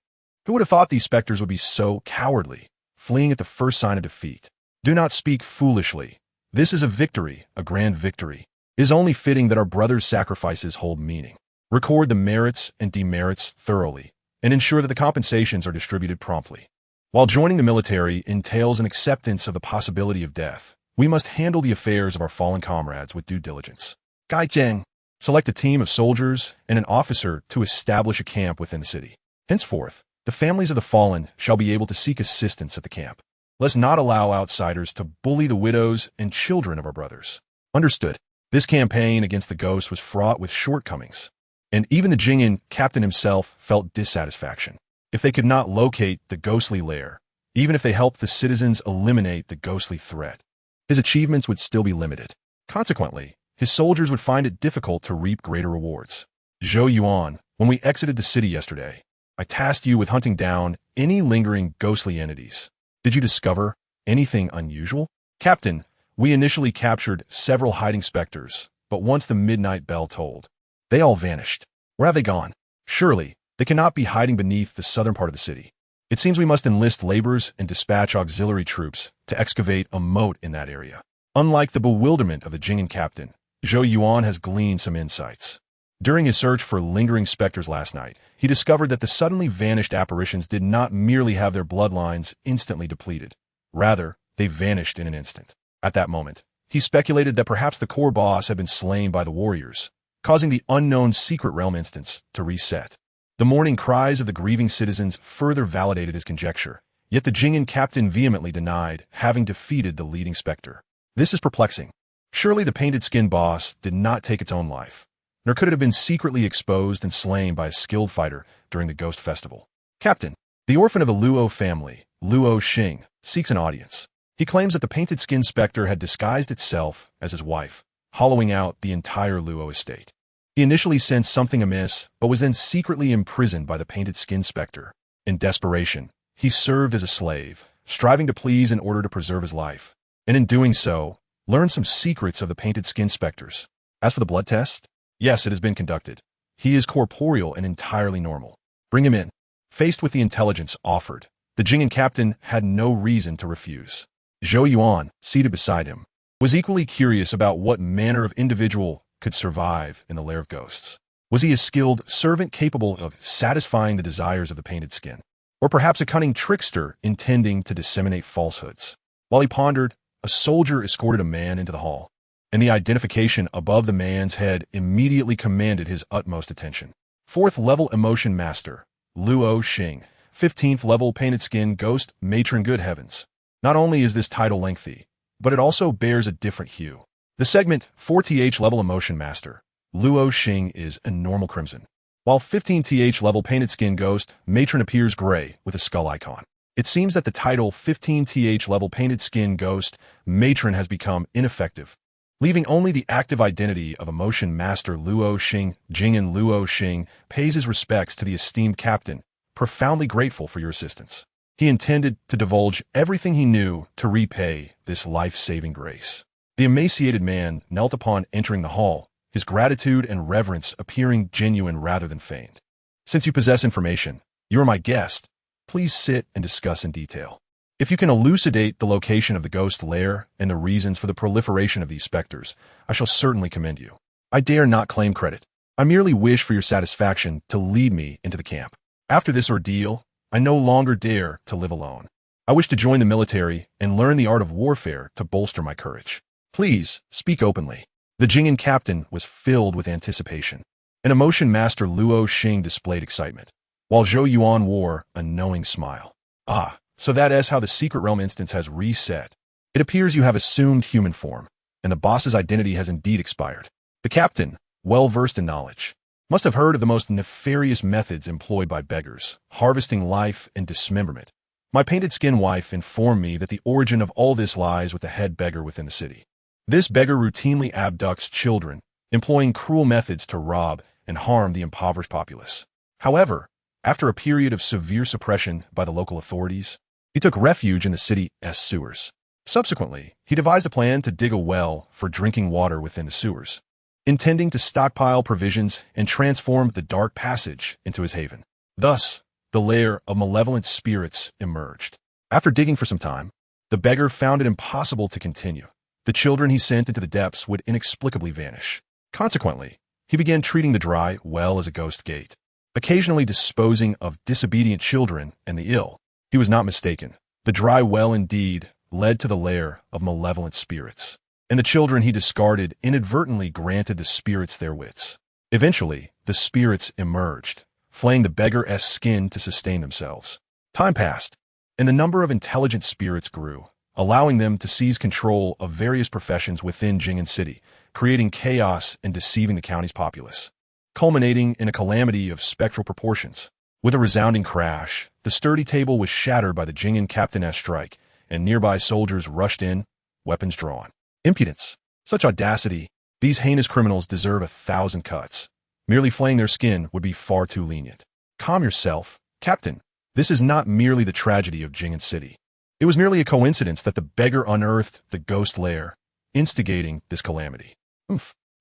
Speaker 1: Who would have thought these specters would be so cowardly, fleeing at the first sign of defeat? Do not speak foolishly. This is a victory, a grand victory. It is only fitting that our brothers' sacrifices hold meaning. Record the merits and demerits thoroughly, and ensure that the compensations are distributed promptly. While joining the military entails an acceptance of the possibility of death, we must handle the affairs of our fallen comrades with due diligence. Gai Jiang, select a team of soldiers and an officer to establish a camp within the city. Henceforth, the families of the fallen shall be able to seek assistance at the camp. Let's not allow outsiders to bully the widows and children of our brothers. Understood. This campaign against the ghosts was fraught with shortcomings, and even the Jing'an captain himself felt dissatisfaction. If they could not locate the ghostly lair, even if they helped the citizens eliminate the ghostly threat, his achievements would still be limited. Consequently, his soldiers would find it difficult to reap greater rewards. Zhou Yuan, when we exited the city yesterday, I tasked you with hunting down any lingering ghostly entities. Did you discover anything unusual? Captain, we initially captured several hiding specters, but once the midnight bell tolled, they all vanished. Where have they gone? Surely, they cannot be hiding beneath the southern part of the city. It seems we must enlist laborers and dispatch auxiliary troops to excavate a moat in that area. Unlike the bewilderment of the Jing'an captain, Zhou Yuan has gleaned some insights. During his search for lingering specters last night, he discovered that the suddenly vanished apparitions did not merely have their bloodlines instantly depleted. Rather, they vanished in an instant. At that moment, he speculated that perhaps the core boss had been slain by the warriors, causing the unknown secret realm instance to reset. The mourning cries of the grieving citizens further validated his conjecture, yet the Jing'an captain vehemently denied having defeated the leading specter. This is perplexing. Surely the painted skin boss did not take its own life. nor could it have been secretly exposed and slain by a skilled fighter during the Ghost Festival. Captain, the orphan of the Luo family, Luo Xing, seeks an audience. He claims that the painted skin specter had disguised itself as his wife, hollowing out the entire Luo estate. He initially sensed something amiss, but was then secretly imprisoned by the painted skin specter. In desperation, he served as a slave, striving to please in order to preserve his life, and in doing so, learned some secrets of the painted skin specters. As for the blood test, yes, it has been conducted. He is corporeal and entirely normal. Bring him in. Faced with the intelligence offered, the Jing'an captain had no reason to refuse. Zhou Yuan, seated beside him, was equally curious about what manner of individual could survive in the lair of ghosts. Was he a skilled servant capable of satisfying the desires of the painted skin? Or perhaps a cunning trickster intending to disseminate falsehoods? While he pondered, a soldier escorted a man into the hall, and the identification above the man's head immediately commanded his utmost attention. 4th level emotion master, Luo Xing, 15th level painted skin ghost matron good heavens. Not only is this title lengthy, but it also bears a different hue. The segment 4th level emotion master, Luo Xing, is a normal crimson, while 15th level painted skin ghost matron appears gray with a skull icon. It seems that the title 15th level painted skin ghost matron has become ineffective, leaving only the active identity of emotion master Luo Xing. Jing'an Luo Xing pays his respects to the esteemed captain, profoundly grateful for your assistance. He intended to divulge everything he knew to repay this life-saving grace. The emaciated man knelt upon entering the hall, his gratitude and reverence appearing genuine rather than feigned. Since you possess information, you are my guest. Please sit and discuss in detail. If you can elucidate the location of the ghost lair and the reasons for the proliferation of these specters, I shall certainly commend you. I dare not claim credit. I merely wish for your satisfaction to lead me into the camp. After this ordeal, I no longer dare to live alone. I wish to join the military and learn the art of warfare to bolster my courage. Please, speak openly. The Jing'an captain was filled with anticipation. An emotion master Luo Xing displayed excitement, while Zhou Yuan wore a knowing smile. Ah, so that is how the secret realm instance has reset. It appears you have assumed human form, and the boss's identity has indeed expired. The captain, well versed in knowledge, must have heard of the most nefarious methods employed by beggars, harvesting life and dismemberment. My painted skin wife informed me that the origin of all this lies with the head beggar within the city. This beggar routinely abducts children, employing cruel methods to rob and harm the impoverished populace. However, after a period of severe suppression by the local authorities, he took refuge in the city's sewers. Subsequently, he devised a plan to dig a well for drinking water within the sewers, intending to stockpile provisions and transform the dark passage into his haven. Thus, the lair of malevolent spirits emerged. After digging for some time, the beggar found it impossible to continue. The children he sent into the depths would inexplicably vanish. Consequently, he began treating the dry well as a ghost gate, occasionally disposing of disobedient children and the ill. He was not mistaken. The dry well indeed led to the lair of malevolent spirits, and the children he discarded inadvertently granted the spirits their wits. Eventually, the spirits emerged, flaying the beggar's skin to sustain themselves. Time passed, and the number of intelligent spirits grew, allowing them to seize control of various professions within Jing'an City, creating chaos and deceiving the county's populace, culminating in a calamity of spectral proportions. With a resounding crash, the sturdy table was shattered by the Jing'an captain's strike, and nearby soldiers rushed in, weapons drawn. Impudence! Such audacity! These heinous criminals deserve 1,000 cuts. Merely flaying their skin would be far too lenient. Calm yourself, Captain. This is not merely the tragedy of Jing'an City. It was merely a coincidence that the beggar unearthed the ghost lair, instigating this calamity.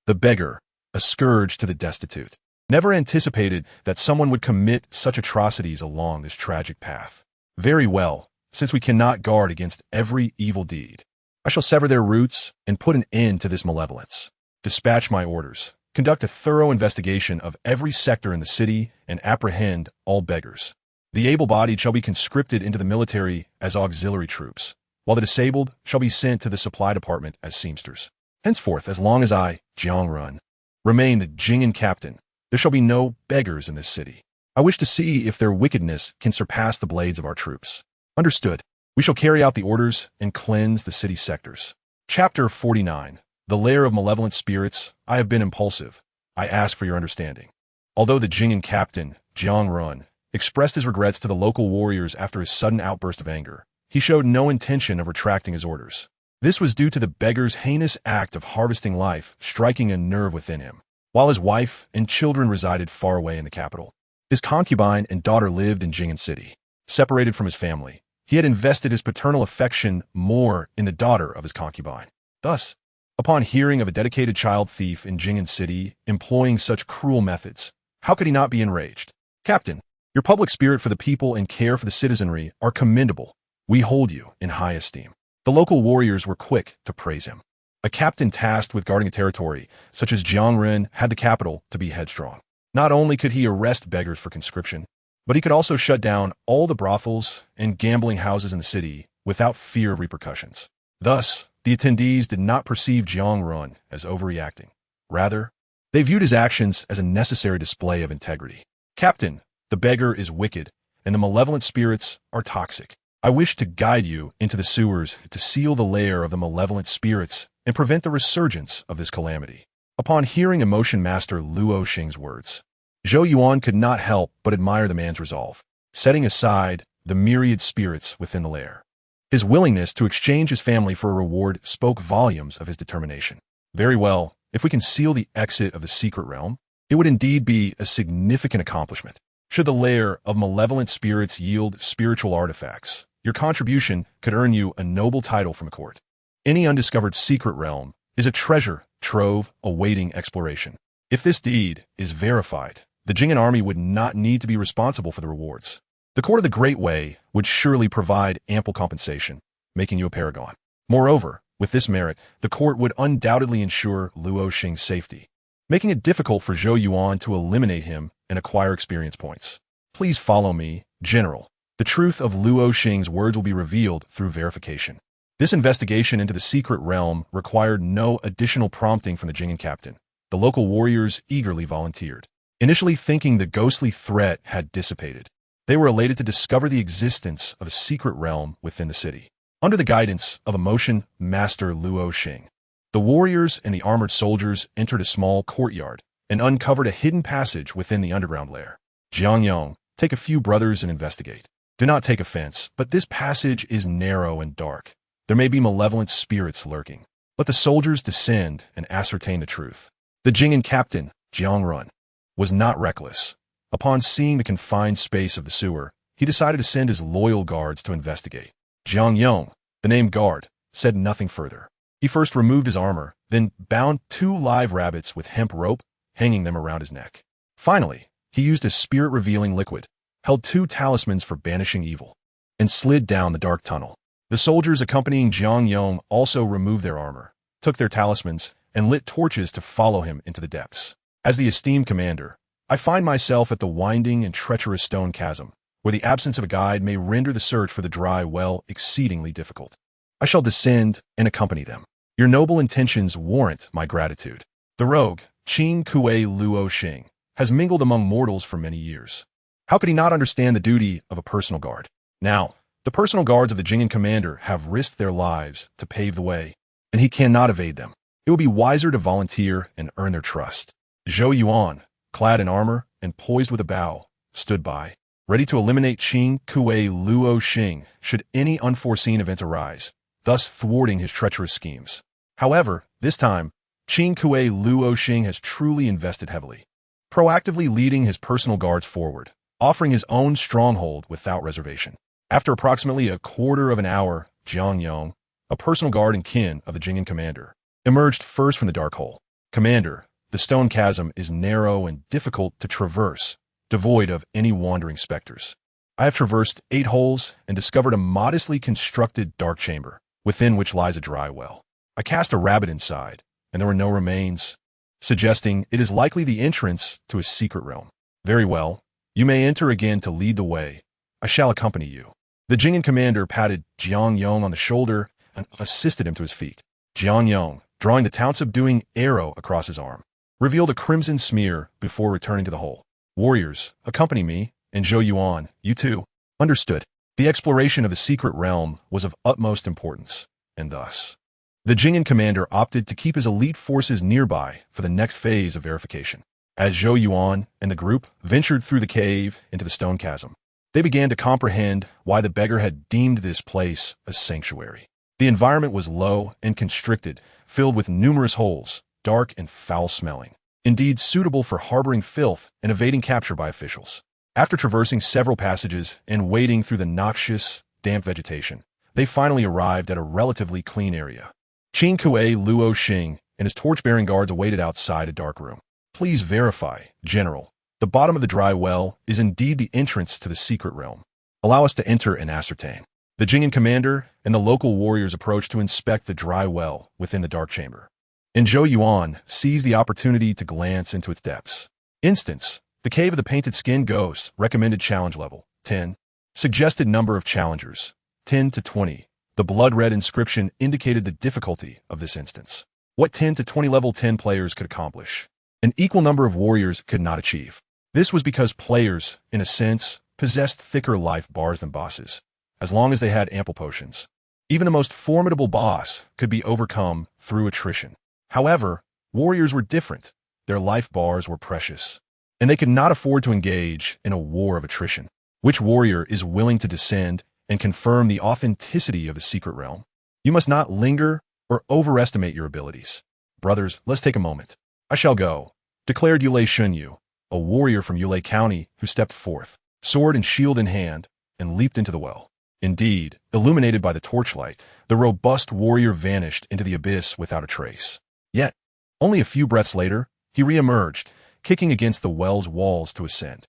Speaker 1: The beggar, a scourge to the destitute, never anticipated that someone would commit such atrocities along this tragic path. Very well, since we cannot guard against every evil deed, I shall sever their roots and put an end to this malevolence. Dispatch my orders, conduct a thorough investigation of every sector in the city, and apprehend all beggars. The able-bodied shall be conscripted into the military as auxiliary troops, while the disabled shall be sent to the supply department as seamsters. Henceforth, as long as I, Jiang Run, remain the Jing'an captain, there shall be no beggars in this city. I wish to see if their wickedness can surpass the blades of our troops. Understood. We shall carry out the orders and cleanse the city sectors. Chapter 49. The Lair of Malevolent Spirits. I have been impulsive, I ask for your understanding." Although the Jing'an captain, Jiang Run, expressed his regrets to the local warriors after his sudden outburst of anger, he showed no intention of retracting his orders. This was due to the beggar's heinous act of harvesting life striking a nerve within him. While his wife and children resided far away in the capital, his concubine and daughter lived in Jing'an City. Separated from his family, he had invested his paternal affection more in the daughter of his concubine. Thus, upon hearing of a dedicated child thief in Jing'an City employing such cruel methods, how could he not be enraged? "Captain, your public spirit for the people and care for the citizenry are commendable. We hold you in high esteem." The local warriors were quick to praise him. A captain tasked with guarding a territory, such as Jiangren, had the capital to be headstrong. Not only could he arrest beggars for conscription, but he could also shut down all the brothels and gambling houses in the city without fear of repercussions. Thus, the attendees did not perceive Jiangrun as overreacting. Rather, they viewed his actions as a necessary display of integrity. "Captain, the beggar is wicked, and the malevolent spirits are toxic. I wish to guide you into the sewers to seal the lair of the malevolent spirits and prevent the resurgence of this calamity." Upon hearing Immortal Master Luo Xing's words, Zhou Yuan could not help but admire the man's resolve, setting aside the myriad spirits within the lair. His willingness to exchange his family for a reward spoke volumes of his determination. "Very well, if we can seal the exit of the secret realm, it would indeed be a significant accomplishment. Should the lair of malevolent spirits yield spiritual artifacts, your contribution could earn you a noble title from the court. Any undiscovered secret realm is a treasure trove awaiting exploration. If this deed is verified, the Jing'an army would not need to be responsible for the rewards. The court of the Great Way would surely provide ample compensation, making you a paragon. Moreover, with this merit, the court would undoubtedly ensure Luo Xing's safety, making it difficult for Zhou Yuan to eliminate him and acquire experience points. Please follow me, General. The truth of Luo Xing's words will be revealed through verification." This investigation into the secret realm required no additional prompting from the Jing'an captain. The local warriors eagerly volunteered. Initially thinking the ghostly threat had dissipated, they were elated to discover the existence of a secret realm within the city. Under the guidance of Immortal Master Luo Xing, the warriors and the armored soldiers entered a small courtyard and uncovered a hidden passage within the underground lair. "Jiang Yong, take a few brothers and investigate. Do not take offense, but this passage is narrow and dark. There may be malevolent spirits lurking. Let the soldiers descend and ascertain the truth." The Jing'an captain, Jiang Run, was not reckless. Upon seeing the confined space of the sewer, he decided to send his loyal guards to investigate. Jiang Yong, the named guard, said nothing further. He first removed his armor, then bound 2 live rabbits with hemp rope, hanging them around his neck. Finally, he used a spirit-revealing liquid, held 2 talismans for banishing evil, and slid down the dark tunnel. The soldiers accompanying Jiang Yong also removed their armor, took their talismans, and lit torches to follow him into the depths. As the esteemed commander, I find myself at the winding and treacherous stone chasm, where the absence of a guide may render the search for the dry well exceedingly difficult. I shall descend and accompany them. Your noble intentions warrant my gratitude. The rogue, Qin Kuei Luo Xing, has mingled among mortals for many years. How could he not understand the duty of a personal guard? Now, the personal guards of the Jing'an commander have risked their lives to pave the way, and he cannot evade them. It would be wiser to volunteer and earn their trust. Zhou Yuan, clad in armor and poised with a bow, stood by, ready to eliminate Qin Kuei Luo Xing should any unforeseen event arise, thus thwarting his treacherous schemes. However, this time, Qin Kuei Luo Xing has truly invested heavily, proactively leading his personal guards forward, offering his own stronghold without reservation. After approximately a quarter of an hour, Jiang Yong, a personal guard and kin of the Jing'an commander, emerged first from the dark hole. "Commander, the stone chasm is narrow and difficult to traverse, devoid of any wandering specters. I have traversed 8 holes and discovered a modestly constructed dark chamber, within which lies a dry well. I cast a rabbit inside, and there were no remains, suggesting it is likely the entrance to a secret realm." "Very well. You may enter again to lead the way. I shall accompany you." The Jing'an commander patted Jiang Yong on the shoulder and assisted him to his feet. Jiang Yong, drawing the town-subduing arrow across his arm, revealed a crimson smear before returning to the hole. "Warriors, accompany me, and Zhou Yuan, you too." Understood. The exploration of the secret realm was of utmost importance, and thus, The Jing'an commander opted to keep his elite forces nearby for the next phase of verification. As Zhou Yuan and the group ventured through the cave into the stone chasm, they began to comprehend why the beggar had deemed this place a sanctuary. The environment was low and constricted, filled with numerous holes, dark and foul-smelling, indeed suitable for harboring filth and evading capture by officials. After traversing several passages and wading through the noxious, damp vegetation, they finally arrived at a relatively clean area. Qing Kuei Luo Xing and his torch-bearing guards awaited outside a dark room. Please verify, General. The bottom of the dry well is indeed the entrance to the secret realm. Allow us to enter and ascertain. The Jing'an commander and the local warriors approached to inspect the dry well within the dark chamber. And Zhou Yuan seized the opportunity to glance into its depths. Instance, the Cave of the Painted Skin Ghosts recommended challenge level 10. Suggested number of challengers 10 to 20. The blood-red inscription indicated the difficulty of this instance. What 10 to 20 level 10 players could accomplish, an equal number of warriors could not achieve. This was because players, in a sense, possessed thicker life bars than bosses, as long as they had ample potions. Even the most formidable boss could be overcome through attrition. However, warriors were different. Their life bars were precious, and they could not afford to engage in a war of attrition. Which warrior is willing to descend and confirm the authenticity of the secret realm? You must not linger or overestimate your abilities. Brothers, let's take a moment. I shall go, declared Yulei Shunyu, a warrior from Yulei County who stepped forth, sword and shield in hand, and leaped into the well. Indeed, illuminated by the torchlight, the robust warrior vanished into the abyss without a trace. Yet, only a few breaths later, he re-emerged, kicking against the well's walls to ascend.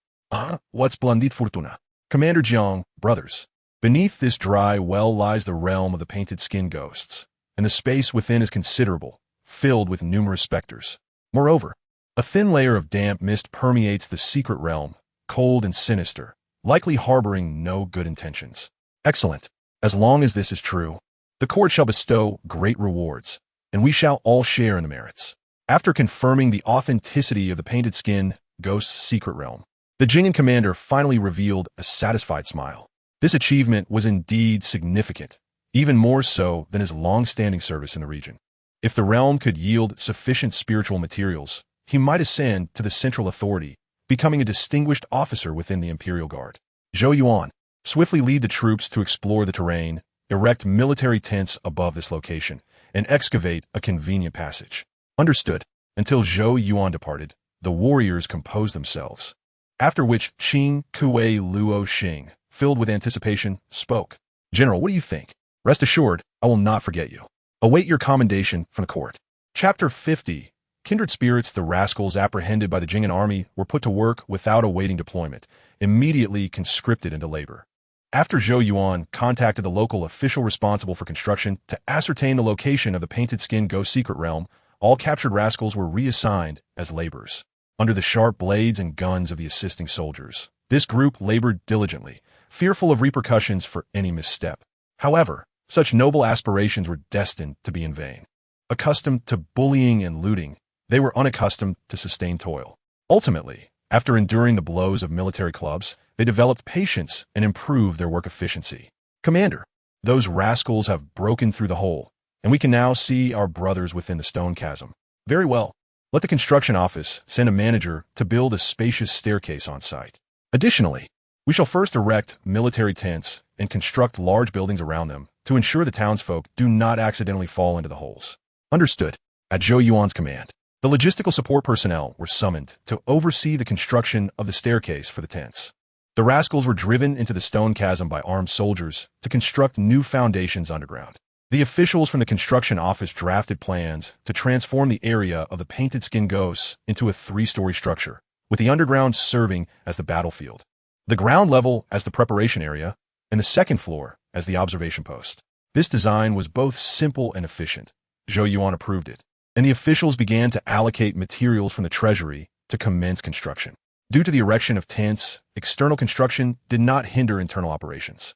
Speaker 1: What's splendid fortuna? Commander Jiang, brothers. Beneath this dry well lies the realm of the painted skin ghosts, and the space within is considerable, filled with numerous specters. Moreover, a thin layer of damp mist permeates the secret realm, cold and sinister, likely harboring no good intentions. Excellent. As long as this is true, the court shall bestow great rewards, and we shall all share in the merits. After confirming the authenticity of the painted skin ghost's secret realm, the Jing'an commander finally revealed a satisfied smile. This achievement was indeed significant, even more so than his long-standing service in the region. If the realm could yield sufficient spiritual materials, he might ascend to the central authority, becoming a distinguished officer within the Imperial Guard. Zhou Yuan, swiftly lead the troops to explore the terrain, erect military tents above this location, and excavate a convenient passage. Understood. Until Zhou Yuan departed, the warriors composed themselves. After which Qing Kuei Luo Xing, filled with anticipation, spoke. General, what do you think? Rest assured, I will not forget you. Await your commendation from the court. Chapter 50. Kindred spirits. The rascals apprehended by the Jing'an army were put to work without awaiting deployment, immediately conscripted into labor. After Zhou Yuan contacted the local official responsible for construction to ascertain the location of the painted skin ghost secret realm, all captured rascals were reassigned as laborers. Under the sharp blades and guns of the assisting soldiers, this group labored diligently, fearful of repercussions for any misstep. However, such noble aspirations were destined to be in vain. Accustomed to bullying and looting, they were unaccustomed to sustained toil. Ultimately, after enduring the blows of military clubs, they developed patience and improved their work efficiency. Commander, those rascals have broken through the hole, and we can now see our brothers within the stone chasm. Very well. Let the construction office send a manager to build a spacious staircase on site. Additionally, we shall first erect military tents and construct large buildings around them to ensure the townsfolk do not accidentally fall into the holes. Understood. At Zhou Yuan's command, the logistical support personnel were summoned to oversee the construction of the staircase for the tents. The rascals were driven into the stone chasm by armed soldiers to construct new foundations underground. The officials from the construction office drafted plans to transform the area of the painted skin ghosts into a 3-story structure, with the underground serving as the battlefield, the ground level as the preparation area, and the second floor as the observation post. This design was both simple and efficient. Zhou Yuan approved it, and the officials began to allocate materials from the treasury to commence construction. Due to the erection of tents, external construction did not hinder internal operations.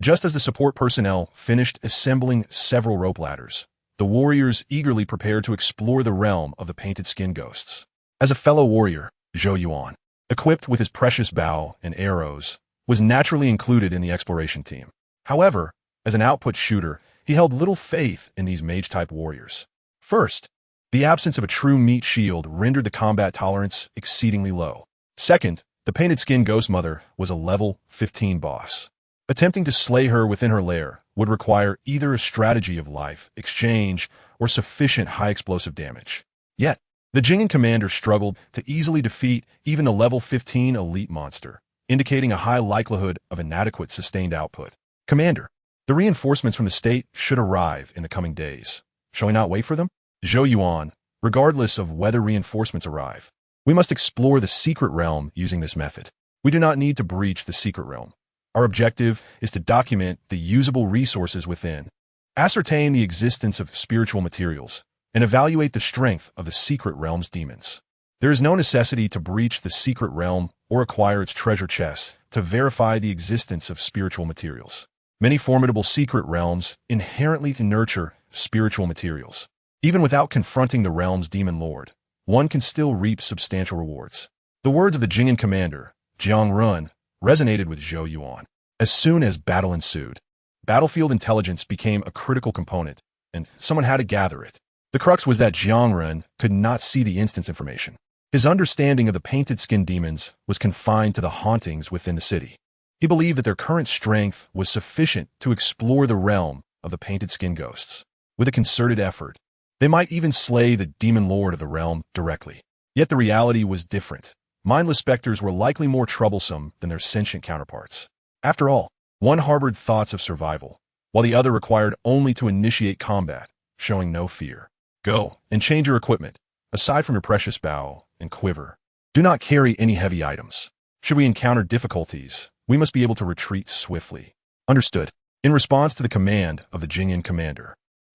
Speaker 1: Just as the support personnel finished assembling several rope ladders, the warriors eagerly prepared to explore the realm of the painted skin ghosts. As a fellow warrior, Zhou Yuan, equipped with his precious bow and arrows, was naturally included in the exploration team. However, as an output shooter, he held little faith in these mage-type warriors. First, the absence of a true meat shield rendered the combat tolerance exceedingly low. Second, the painted skin ghost mother was a level 15 boss. Attempting to slay her within her lair would require either a strategy of life, exchange, or sufficient high explosive damage. Yet, the Jing'an commander struggled to easily defeat even the level 15 elite monster, indicating a high likelihood of inadequate sustained output. Commander, the reinforcements from the state should arrive in the coming days. Shall we not wait for them? Zhou Yuan, regardless of whether reinforcements arrive, we must explore the secret realm using this method. We do not need to breach the secret realm. Our objective is to document the usable resources within, ascertain the existence of spiritual materials, and evaluate the strength of the secret realm's demons. There is no necessity to breach the secret realm or acquire its treasure chests to verify the existence of spiritual materials. Many formidable secret realms inherently nurture spiritual materials. Even without confronting the realm's demon lord, one can still reap substantial rewards. The words of the Jing'an commander, Jiang Run, resonated with Zhou Yuan. As soon as battle ensued, battlefield intelligence became a critical component, and someone had to gather it. The crux was that Jiang Run could not see the instance information. His understanding of the painted skin demons was confined to the hauntings within the city. He believed that their current strength was sufficient to explore the realm of the painted skin ghosts. With a concerted effort, they might even slay the demon lord of the realm directly. Yet the reality was different. Mindless specters were likely more troublesome than their sentient counterparts. After all, one harbored thoughts of survival, while the other required only to initiate combat, showing no fear. Go and change your equipment. Aside from your precious bow and quiver, do not carry any heavy items. Should we encounter difficulties, we must be able to retreat swiftly. Understood. In response to the command of the Jing'an commander,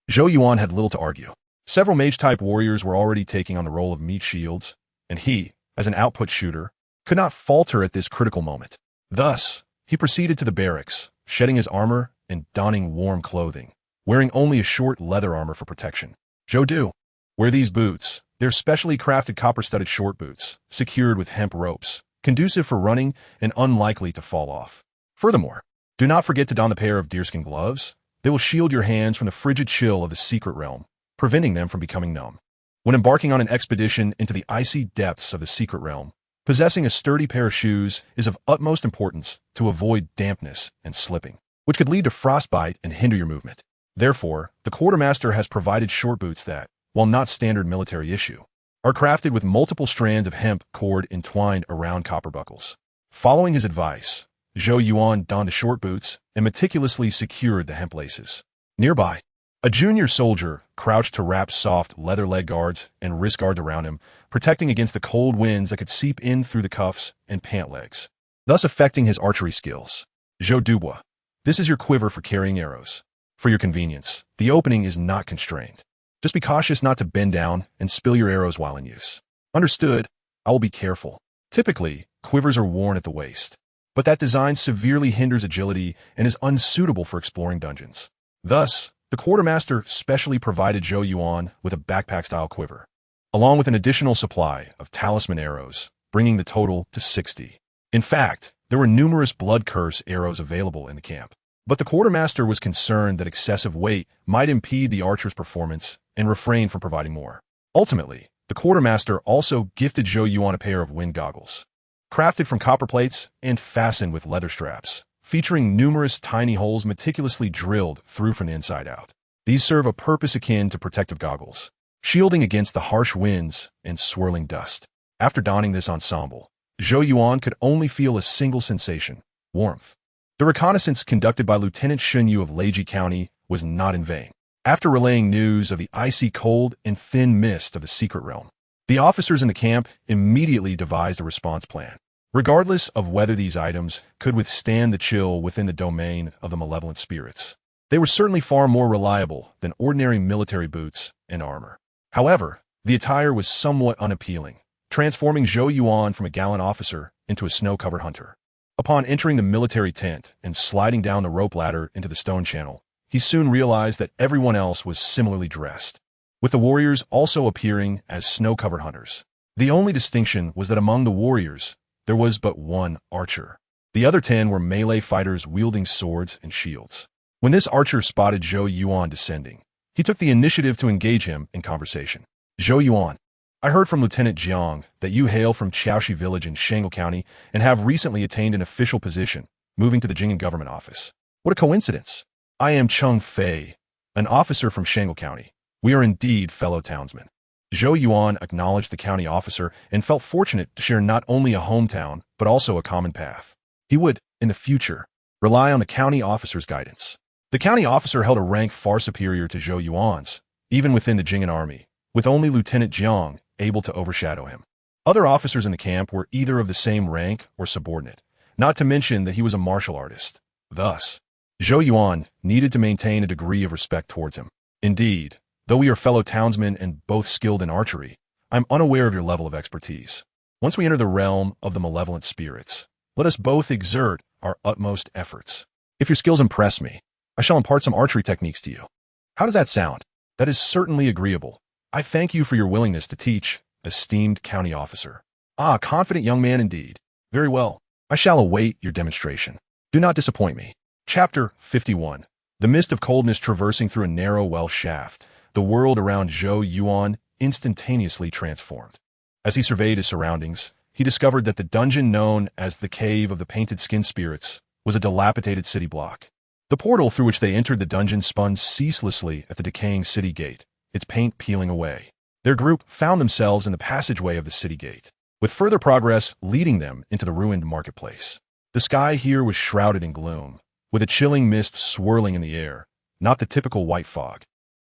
Speaker 1: Zhou Yuan had little to argue. Several mage-type warriors were already taking on the role of meat shields, and he, as an output shooter, could not falter at this critical moment. Thus, he proceeded to the barracks, shedding his armor and donning warm clothing, wearing only a short leather armor for protection. Zhou Du, wear these boots. They're specially crafted copper-studded short boots, secured with hemp ropes, conducive for running and unlikely to fall off. Furthermore, do not forget to don the pair of deerskin gloves. They will shield your hands from the frigid chill of the secret realm, preventing them from becoming numb. When embarking on an expedition into the icy depths of the secret realm, possessing a sturdy pair of shoes is of utmost importance to avoid dampness and slipping, which could lead to frostbite and hinder your movement. Therefore, the quartermaster has provided short boots that, while not standard military issue, are crafted with multiple strands of hemp cord entwined around copper buckles. Following his advice, Zhou Yuan donned the short boots and meticulously secured the hemp laces. Nearby, a junior soldier crouched to wrap soft leather leg guards and wrist guards around him, protecting against the cold winds that could seep in through the cuffs and pant legs, thus affecting his archery skills. Zhou Dubois, this is your quiver for carrying arrows. For your convenience, the opening is not constrained. Just be cautious not to bend down and spill your arrows while in use. Understood, I will be careful. Typically, quivers are worn at the waist, but that design severely hinders agility and is unsuitable for exploring dungeons. Thus, the quartermaster specially provided Zhou Yuan with a backpack-style quiver, along with an additional supply of talisman arrows, bringing the total to 60. In fact, there were numerous blood curse arrows available in the camp. But the quartermaster was concerned that excessive weight might impede the archer's performance and refrained from providing more. Ultimately, the quartermaster also gifted Zhou Yuan a pair of wind goggles, crafted from copper plates and fastened with leather straps, featuring numerous tiny holes meticulously drilled through from the inside out. These serve a purpose akin to protective goggles, shielding against the harsh winds and swirling dust. After donning this ensemble, Zhou Yuan could only feel a single sensation: warmth. The reconnaissance conducted by Lieutenant Shun Yu of Leiji County was not in vain. After relaying news of the icy cold and thin mist of the secret realm, the officers in the camp immediately devised a response plan. Regardless of whether these items could withstand the chill within the domain of the malevolent spirits, they were certainly far more reliable than ordinary military boots and armor. However, the attire was somewhat unappealing, transforming Zhou Yuan from a gallant officer into a snow-covered hunter. Upon entering the military tent and sliding down the rope ladder into the stone channel, he soon realized that everyone else was similarly dressed, with the warriors also appearing as snow-covered hunters. The only distinction was that among the warriors, there was but one archer. The other 10 were melee fighters wielding swords and shields. When this archer spotted Zhou Yuan descending, he took the initiative to engage him in conversation. Zhou Yuan, I heard from Lieutenant Jiang that you hail from Qiaoxi village in Shangle County and have recently attained an official position, moving to the Jing'an government office. What a coincidence. I am Cheng Fei, an officer from Shangle County. We are indeed fellow townsmen. Zhou Yuan acknowledged the county officer and felt fortunate to share not only a hometown, but also a common path. He would, in the future, rely on the county officer's guidance. The county officer held a rank far superior to Zhou Yuan's, even within the Jing'an army, with only Lieutenant Jiang able to overshadow him. Other officers in the camp were either of the same rank or subordinate, not to mention that he was a martial artist. Thus, Zhou Yuan needed to maintain a degree of respect towards him. Indeed, though we are fellow townsmen and both skilled in archery, I'm unaware of your level of expertise. Once we enter the realm of the malevolent spirits, let us both exert our utmost efforts. If your skills impress me, I shall impart some archery techniques to you. How does that sound? That is certainly agreeable. I thank you for your willingness to teach, esteemed county officer. Ah, confident young man indeed. Very well. I shall await your demonstration. Do not disappoint me. Chapter 51. The mist of coldness traversing through a narrow well shaft, the world around Zhou Yuan instantaneously transformed. As he surveyed his surroundings, he discovered that the dungeon known as the Cave of the Painted Skin Spirits was a dilapidated city block. The portal through which they entered the dungeon spun ceaselessly at the decaying city gate, its paint peeling away. Their group found themselves in the passageway of the city gate, with further progress leading them into the ruined marketplace. The sky here was shrouded in gloom, with a chilling mist swirling in the air, not the typical white fog,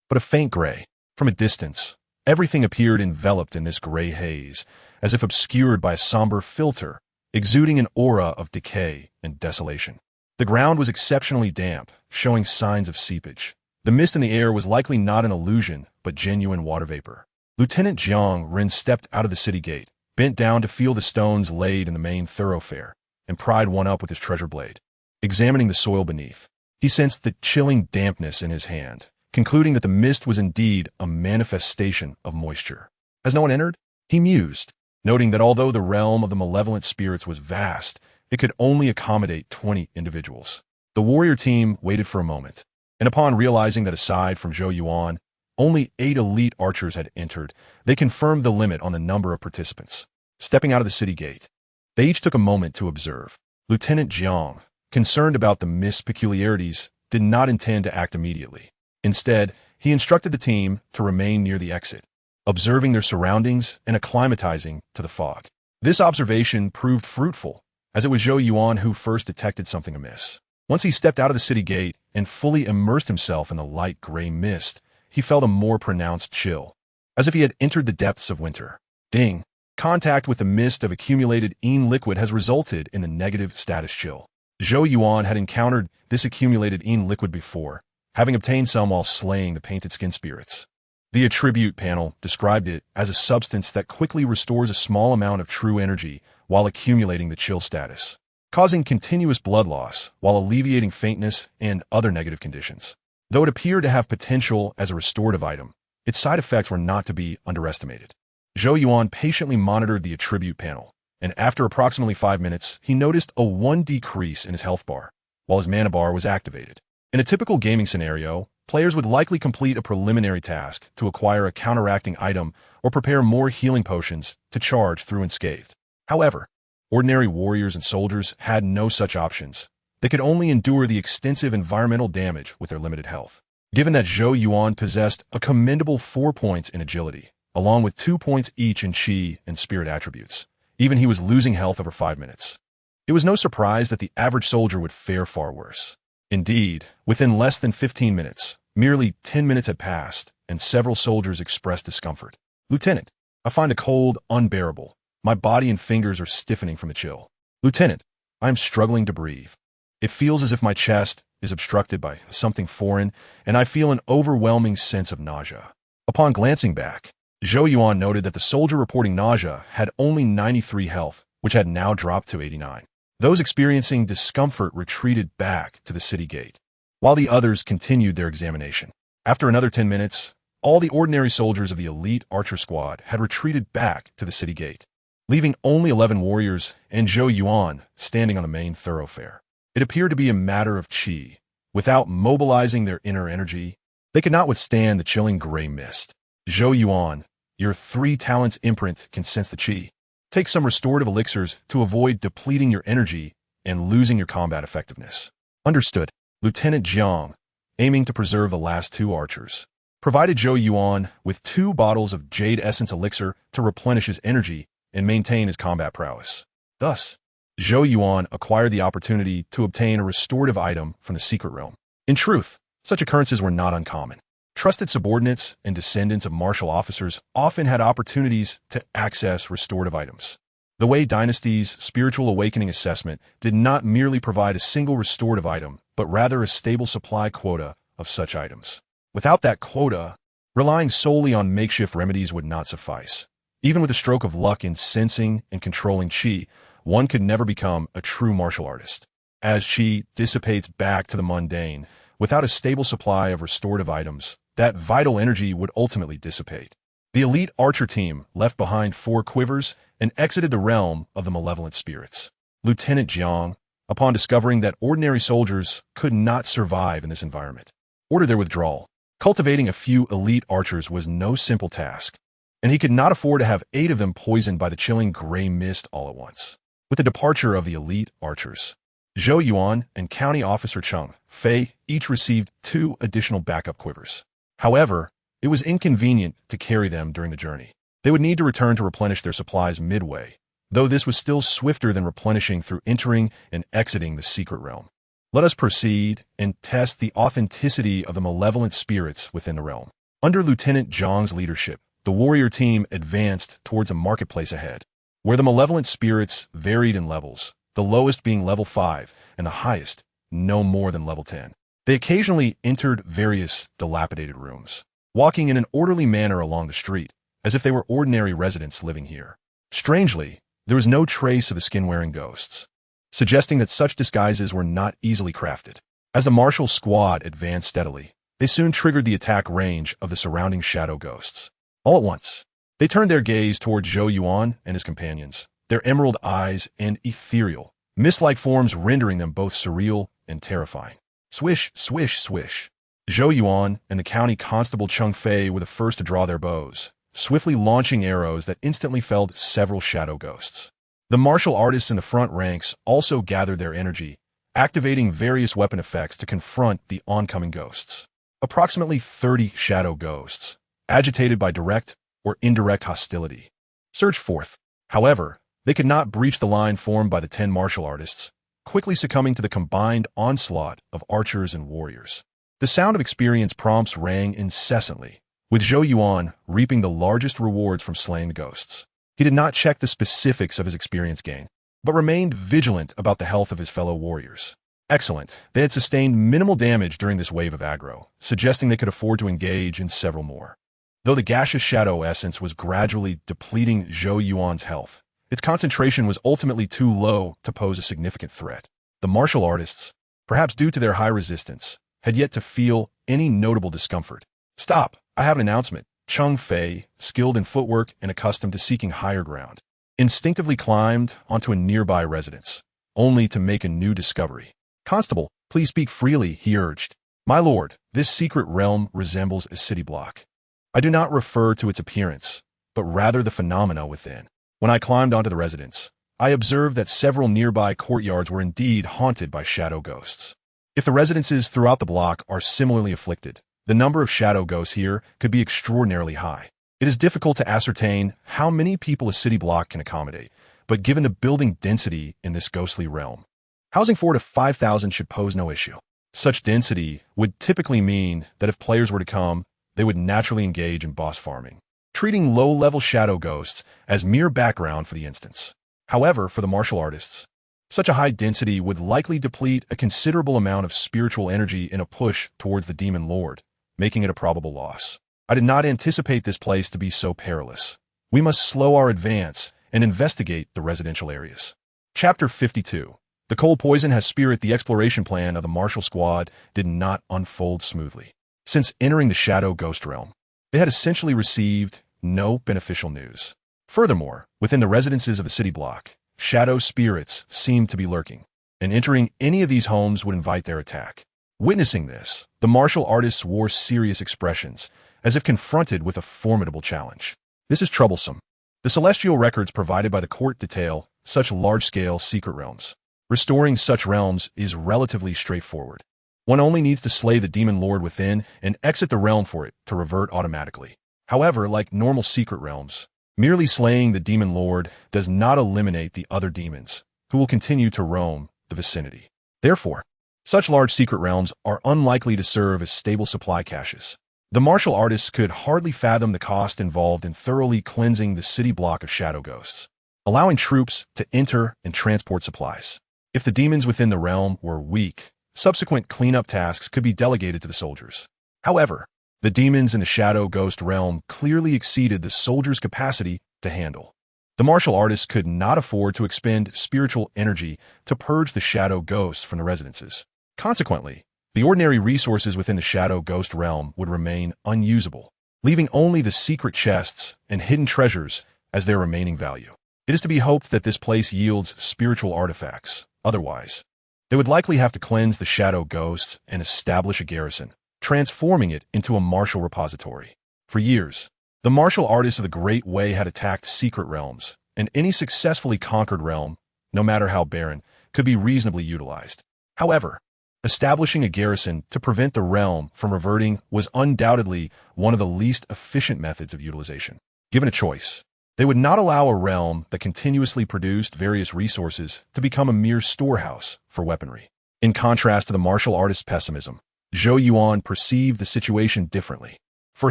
Speaker 1: but a faint gray. From a distance, everything appeared enveloped in this gray haze, as if obscured by a somber filter, exuding an aura of decay and desolation. The ground was exceptionally damp, showing signs of seepage. The mist in the air was likely not an illusion, but genuine water vapor. Lieutenant Jiang Ren stepped out of the city gate, bent down to feel the stones laid in the main thoroughfare, and pried one up with his treasure blade. Examining the soil beneath, he sensed the chilling dampness in his hand, concluding that the mist was indeed a manifestation of moisture. As no one entered, he mused, noting that although the realm of the malevolent spirits was vast, it could only accommodate 20 individuals. The warrior team waited for a moment, and upon realizing that aside from Zhou Yuan, only 8 elite archers had entered, they confirmed the limit on the number of participants. Stepping out of the city gate, they each took a moment to observe. Lieutenant Jiang, concerned about the mist's peculiarities, did not intend to act immediately. Instead, he instructed the team to remain near the exit, observing their surroundings and acclimatizing to the fog. This observation proved fruitful, as it was Zhou Yuan who first detected something amiss. Once he stepped out of the city gate and fully immersed himself in the light gray mist, he felt a more pronounced chill, as if he had entered the depths of winter. Ding! Contact with the mist of accumulated yin liquid has resulted in the negative status chill. Zhou Yuan had encountered this accumulated yin liquid before, having obtained some while slaying the painted skin spirits. The attribute panel described it as a substance that quickly restores a small amount of true energy while accumulating the chill status, causing continuous blood loss while alleviating faintness and other negative conditions. Though it appeared to have potential as a restorative item, its side effects were not to be underestimated. Zhou Yuan patiently monitored the attribute panel, and after approximately 5 minutes, he noticed a 1 decrease in his health bar, while his mana bar was activated. In a typical gaming scenario, players would likely complete a preliminary task to acquire a counteracting item or prepare more healing potions to charge through unscathed. However, ordinary warriors and soldiers had no such options. They could only endure the extensive environmental damage with their limited health. Given that Zhou Yuan possessed a commendable 4 points in agility, along with 2 points each in chi and spirit attributes, even he was losing health over 5 minutes. It was no surprise that the average soldier would fare far worse. Indeed, within less than 15 minutes, merely 10 minutes had passed, and several soldiers expressed discomfort. Lieutenant, I find the cold unbearable. My body and fingers are stiffening from the chill. Lieutenant, I am struggling to breathe. It feels as if my chest is obstructed by something foreign, and I feel an overwhelming sense of nausea. Upon glancing back, Zhou Yuan noted that the soldier reporting nausea had only 93 health, which had now dropped to 89. Those experiencing discomfort retreated back to the city gate, while the others continued their examination. After another 10 minutes, all the ordinary soldiers of the elite archer squad had retreated back to the city gate, leaving only 11 warriors and Zhou Yuan standing on the main thoroughfare. It appeared to be a matter of chi, without mobilizing their inner energy, they could not withstand the chilling gray mist. Zhou Yuan, your 3 talents imprint can sense the qi. Take some restorative elixirs to avoid depleting your energy and losing your combat effectiveness. Understood. Lieutenant Jiang, aiming to preserve the last 2 archers, provided Zhou Yuan with 2 bottles of Jade Essence elixir to replenish his energy and maintain his combat prowess. Thus, Zhou Yuan acquired the opportunity to obtain a restorative item from the secret realm. In truth, such occurrences were not uncommon. Trusted subordinates and descendants of martial officers often had opportunities to access restorative items. The Wei Dynasty's spiritual awakening assessment did not merely provide a single restorative item, but rather a stable supply quota of such items. Without that quota, relying solely on makeshift remedies would not suffice. Even with a stroke of luck in sensing and controlling qi, one could never become a true martial artist. As qi dissipates back to the mundane, without a stable supply of restorative items, that vital energy would ultimately dissipate. The elite archer team left behind 4 quivers and exited the realm of the malevolent spirits. Lieutenant Jiang, upon discovering that ordinary soldiers could not survive in this environment, ordered their withdrawal. Cultivating a few elite archers was no simple task, and he could not afford to have 8 of them poisoned by the chilling gray mist all at once. With the departure of the elite archers, Zhou Yuan and County Officer Cheng Fei each received 2 additional backup quivers. However, it was inconvenient to carry them during the journey. They would need to return to replenish their supplies midway, though this was still swifter than replenishing through entering and exiting the secret realm. Let us proceed and test the authenticity of the malevolent spirits within the realm. Under Lieutenant Zhang's leadership, the warrior team advanced towards a marketplace ahead, where the malevolent spirits varied in levels, the lowest being level 5 and the highest no more than level 10. They occasionally entered various dilapidated rooms, walking in an orderly manner along the street, as if they were ordinary residents living here. Strangely, there was no trace of the skin-wearing ghosts, suggesting that such disguises were not easily crafted. As the martial squad advanced steadily, they soon triggered the attack range of the surrounding shadow ghosts. All at once, they turned their gaze toward Zhou Yuan and his companions, their emerald eyes and ethereal, mist-like forms rendering them both surreal and terrifying. Swish, swish, swish. Zhou Yuan and the county constable Cheng Fei were the first to draw their bows, swiftly launching arrows that instantly felled several shadow ghosts. The martial artists in the front ranks also gathered their energy, activating various weapon effects to confront the oncoming ghosts. Approximately 30 shadow ghosts, agitated by direct or indirect hostility, surged forth. However, they could not breach the line formed by the 10 martial artists, quickly succumbing to the combined onslaught of archers and warriors. The sound of experience prompts rang incessantly, with Zhou Yuan reaping the largest rewards from slaying the ghosts. He did not check the specifics of his experience gain, but remained vigilant about the health of his fellow warriors. Excellent. They had sustained minimal damage during this wave of aggro, suggesting they could afford to engage in several more. Though the gaseous shadow essence was gradually depleting Zhou Yuan's health, its concentration was ultimately too low to pose a significant threat. The martial artists, perhaps due to their high resistance, had yet to feel any notable discomfort. Stop! I have an announcement. Cheng Fei, skilled in footwork and accustomed to seeking higher ground, instinctively climbed onto a nearby residence, only to make a new discovery. Constable, please speak freely, he urged. My lord, this secret realm resembles a city block. I do not refer to its appearance, but rather the phenomena within. When I climbed onto the residence, I observed that several nearby courtyards were indeed haunted by shadow ghosts. If the residences throughout the block are similarly afflicted, the number of shadow ghosts here could be extraordinarily high. It is difficult to ascertain how many people a city block can accommodate, but given the building density in this ghostly realm, housing 4,000 to 5,000 should pose no issue. Such density would typically mean that if players were to come, they would naturally engage in boss farming, treating low-level shadow ghosts as mere background for the instance. However, for the martial artists, such a high density would likely deplete a considerable amount of spiritual energy in a push towards the demon lord, making it a probable loss. I did not anticipate this place to be so perilous. We must slow our advance and investigate the residential areas. Chapter 52. The cold poison has spirit. The exploration plan of the martial squad did not unfold smoothly. Since entering the shadow ghost realm, they had essentially received no beneficial news. Furthermore, within the residences of the city block, shadow spirits seemed to be lurking, and entering any of these homes would invite their attack. Witnessing this, the martial artists wore serious expressions, as if confronted with a formidable challenge. This is troublesome. The celestial records provided by the court detail such large-scale secret realms. Restoring such realms is relatively straightforward. One only needs to slay the demon lord within and exit the realm for it to revert automatically. However, like normal secret realms, merely slaying the demon lord does not eliminate the other demons, who will continue to roam the vicinity. Therefore, such large secret realms are unlikely to serve as stable supply caches. The martial artists could hardly fathom the cost involved in thoroughly cleansing the city block of shadow ghosts, allowing troops to enter and transport supplies. If the demons within the realm were weak, subsequent cleanup tasks could be delegated to the soldiers. However, the demons in the shadow ghost realm clearly exceeded the soldiers' capacity to handle. The martial artists could not afford to expend spiritual energy to purge the shadow ghosts from the residences. Consequently, the ordinary resources within the shadow ghost realm would remain unusable, leaving only the secret chests and hidden treasures as their remaining value. It is to be hoped that this place yields spiritual artifacts. Otherwise, they would likely have to cleanse the shadow ghosts and establish a garrison, transforming it into a martial repository. For years, the martial artists of the Great Way had attacked secret realms, and any successfully conquered realm, no matter how barren, could be reasonably utilized. However, establishing a garrison to prevent the realm from reverting was undoubtedly one of the least efficient methods of utilization. Given a choice, they would not allow a realm that continuously produced various resources to become a mere storehouse for weaponry. In contrast to the martial artist's pessimism, Zhou Yuan perceived the situation differently. For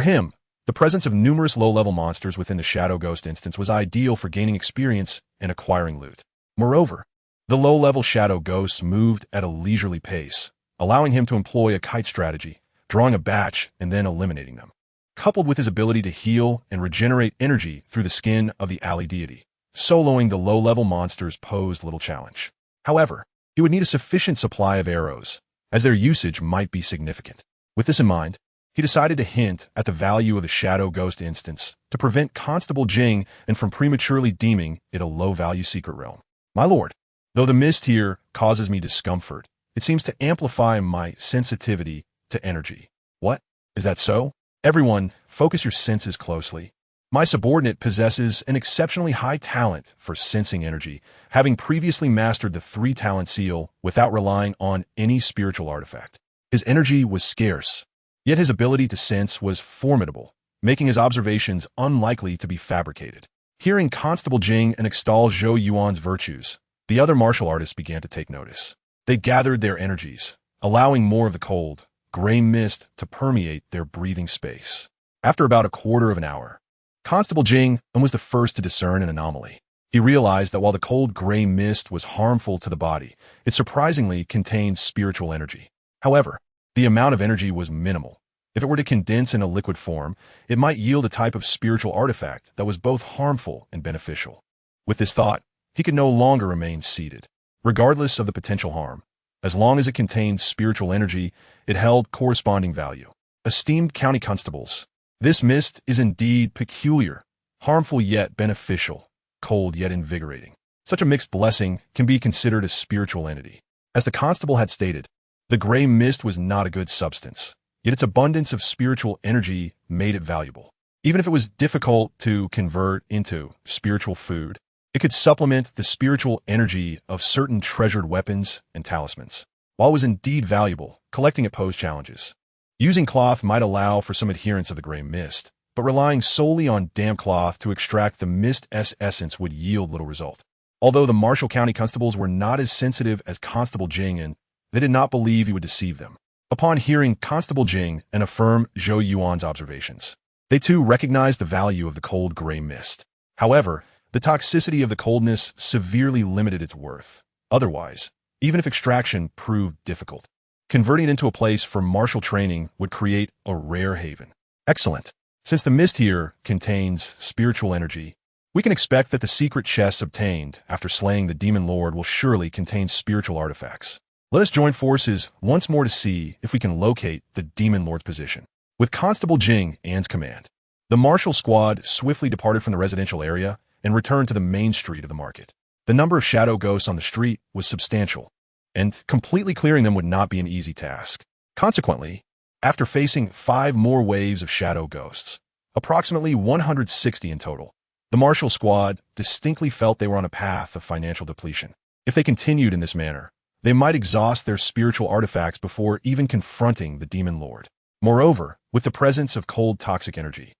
Speaker 1: him, the presence of numerous low-level monsters within the Shadow Ghost instance was ideal for gaining experience and acquiring loot. Moreover, the low-level Shadow Ghosts moved at a leisurely pace, allowing him to employ a kite strategy, drawing a batch and then eliminating them. Coupled with his ability to heal and regenerate energy through the skin of the alley deity, soloing the low-level monsters posed little challenge. However, he would need a sufficient supply of arrows, as their usage might be significant. With this in mind, he decided to hint at the value of the Shadow Ghost instance to prevent Constable Jing and from prematurely deeming it a low-value secret realm. My lord, though the mist here causes me discomfort, it seems to amplify my sensitivity to energy. What? Is that so? Everyone, focus your senses closely. My subordinate possesses an exceptionally high talent for sensing energy, having previously mastered the 3-talent seal without relying on any spiritual artifact. His energy was scarce, yet his ability to sense was formidable, making his observations unlikely to be fabricated. Hearing Constable Jing and extol Zhou Yuan's virtues, the other martial artists began to take notice. They gathered their energies, allowing more of the cold, gray mist to permeate their breathing space. After about a quarter of an hour, Constable Jing was the first to discern an anomaly. He realized that while the cold gray mist was harmful to the body, it surprisingly contained spiritual energy. However, the amount of energy was minimal. If it were to condense in a liquid form, it might yield a type of spiritual artifact that was both harmful and beneficial. With this thought, he could no longer remain seated. Regardless of the potential harm, as long as it contained spiritual energy, it held corresponding value. Esteemed county constables, this mist is indeed peculiar, harmful yet beneficial, cold yet invigorating. Such a mixed blessing can be considered a spiritual entity. As the constable had stated, the gray mist was not a good substance, yet its abundance of spiritual energy made it valuable. Even if it was difficult to convert into spiritual food, it could supplement the spiritual energy of certain treasured weapons and talismans. While it was indeed valuable, collecting it posed challenges. Using cloth might allow for some adherence of the gray mist, but relying solely on damp cloth to extract the mist's essence would yield little result. Although the Marshall County constables were not as sensitive as Constable Jing, and they did not believe he would deceive them. Upon hearing Constable Jing and affirm Zhou Yuan's observations, they too recognized the value of the cold gray mist. However, the toxicity of the coldness severely limited its worth. Otherwise, even if extraction proved difficult, converting it into a place for martial training would create a rare haven. Excellent. Since the mist here contains spiritual energy, we can expect that the secret chests obtained after slaying the demon lord will surely contain spiritual artifacts. Let us join forces once more to see if we can locate the demon lord's position. With Constable Jing An's command, the martial squad swiftly departed from the residential area and returned to the main street of the market. The number of shadow ghosts on the street was substantial, and completely clearing them would not be an easy task. Consequently, after facing 5 more waves of shadow ghosts, approximately 160 in total, the martial squad distinctly felt they were on a path of financial depletion. If they continued in this manner, they might exhaust their spiritual artifacts before even confronting the demon lord. Moreover, with the presence of cold toxic energy,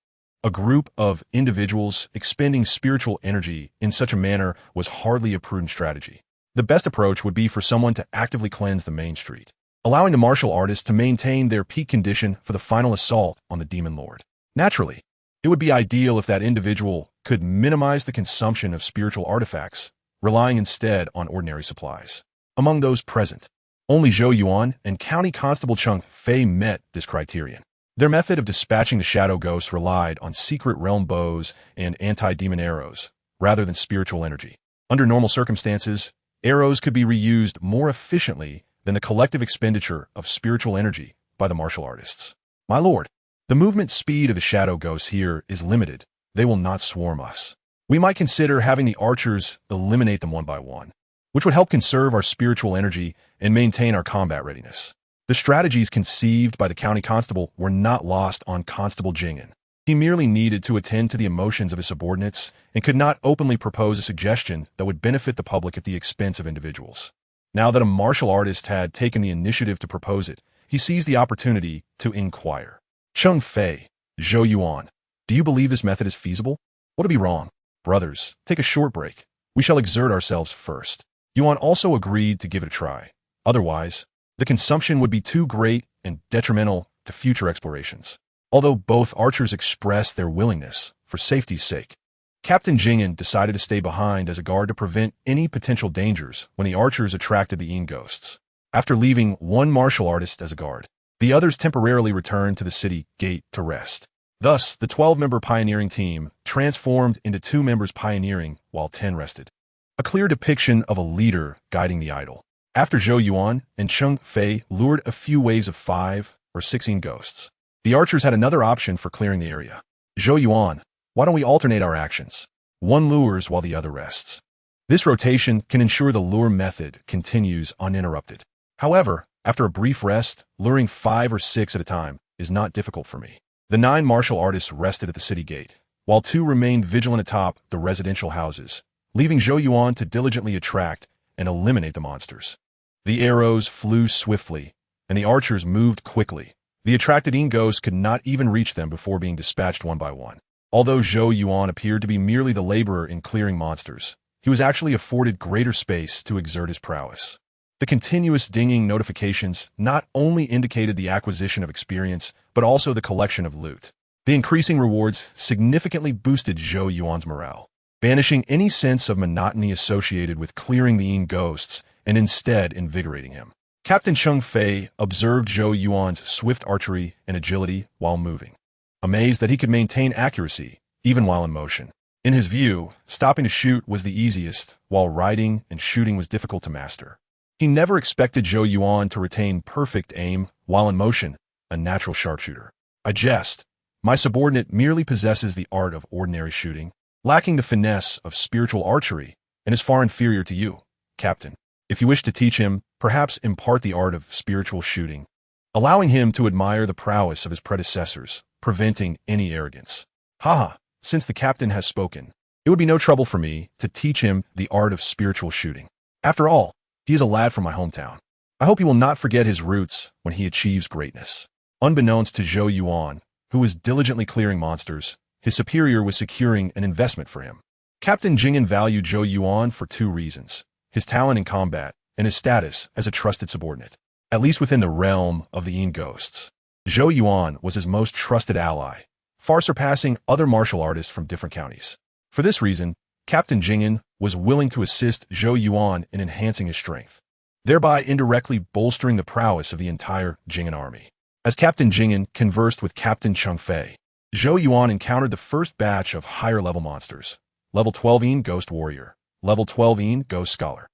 Speaker 1: a group of individuals expending spiritual energy in such a manner was hardly a prudent strategy. The best approach would be for someone to actively cleanse the main street, allowing the martial artists to maintain their peak condition for the final assault on the demon lord. Naturally, it would be ideal if that individual could minimize the consumption of spiritual artifacts, relying instead on ordinary supplies. Among those present, only Zhou Yuan and County Constable Cheng Fei met this criterion. Their method of dispatching the shadow ghosts relied on secret realm bows and anti-demon arrows, rather than spiritual energy. Under normal circumstances, arrows could be reused more efficiently than the collective expenditure of spiritual energy by the martial artists. My lord, the movement speed of the shadow ghosts here is limited. They will not swarm us. We might consider having the archers eliminate them one by one, which would help conserve our spiritual energy and maintain our combat readiness. The strategies conceived by the county constable were not lost on Constable Jingen. He merely needed to attend to the emotions of his subordinates and could not openly propose a suggestion that would benefit the public at the expense of individuals. Now that a martial artist had taken the initiative to propose it, he seized the opportunity to inquire. Cheng Fei, Zhou Yuan, do you believe this method is feasible? Would it be wrong? Brothers, take a short break. We shall exert ourselves first. Yuan also agreed to give it a try. Otherwise, the consumption would be too great and detrimental to future explorations. Although both archers expressed their willingness for safety's sake, Captain Jingen decided to stay behind as a guard to prevent any potential dangers when the archers attracted the Yin ghosts. After leaving one martial artist as a guard, the others temporarily returned to the city gate to rest. Thus, the 12-member pioneering team transformed into 2 members pioneering while 10 rested. A clear depiction of a leader guiding the idol. After Zhou Yuan and Cheng Fei lured a few waves of 5 or 16 ghosts, the archers had another option for clearing the area. Zhou Yuan, why don't we alternate our actions? One lures while the other rests. This rotation can ensure the lure method continues uninterrupted. However, after a brief rest, luring 5 or 6 at a time is not difficult for me. The 9 martial artists rested at the city gate, while 2 remained vigilant atop the residential houses, leaving Zhou Yuan to diligently attract and eliminate the monsters. The arrows flew swiftly, and the archers moved quickly. The attracted Yin ghosts could not even reach them before being dispatched one by one. Although Zhou Yuan appeared to be merely the laborer in clearing monsters, he was actually afforded greater space to exert his prowess. The continuous dinging notifications not only indicated the acquisition of experience, but also the collection of loot. The increasing rewards significantly boosted Zhou Yuan's morale, banishing any sense of monotony associated with clearing the Yin ghosts and instead invigorating him. Captain Cheng Fei observed Zhou Yuan's swift archery and agility while moving, amazed that he could maintain accuracy even while in motion. In his view, stopping to shoot was the easiest, while riding and shooting was difficult to master. He never expected Zhou Yuan to retain perfect aim while in motion, a natural sharpshooter. I jest. My subordinate merely possesses the art of ordinary shooting, lacking the finesse of spiritual archery, and is far inferior to you, Captain. If you wish to teach him, perhaps impart the art of spiritual shooting, allowing him to admire the prowess of his predecessors, preventing any arrogance. Haha, since the captain has spoken, it would be no trouble for me to teach him the art of spiritual shooting. After all, he is a lad from my hometown. I hope he will not forget his roots when he achieves greatness. Unbeknownst to Zhou Yuan, who was diligently clearing monsters, his superior was securing an investment for him. Captain Jingen valued Zhou Yuan for 2 reasons: his talent in combat and his status as a trusted subordinate, at least within the realm of the Yin ghosts. Zhou Yuan was his most trusted ally, far surpassing other martial artists from different counties. For this reason, Captain Jingen was willing to assist Zhou Yuan in enhancing his strength, thereby indirectly bolstering the prowess of the entire Jingen army. As Captain Jingen conversed with Captain Cheng Fei, Zhou Yuan encountered the first batch of higher-level monsters: Level 12 Yin Ghost Warrior, Level 12 Yin Ghost Scholar.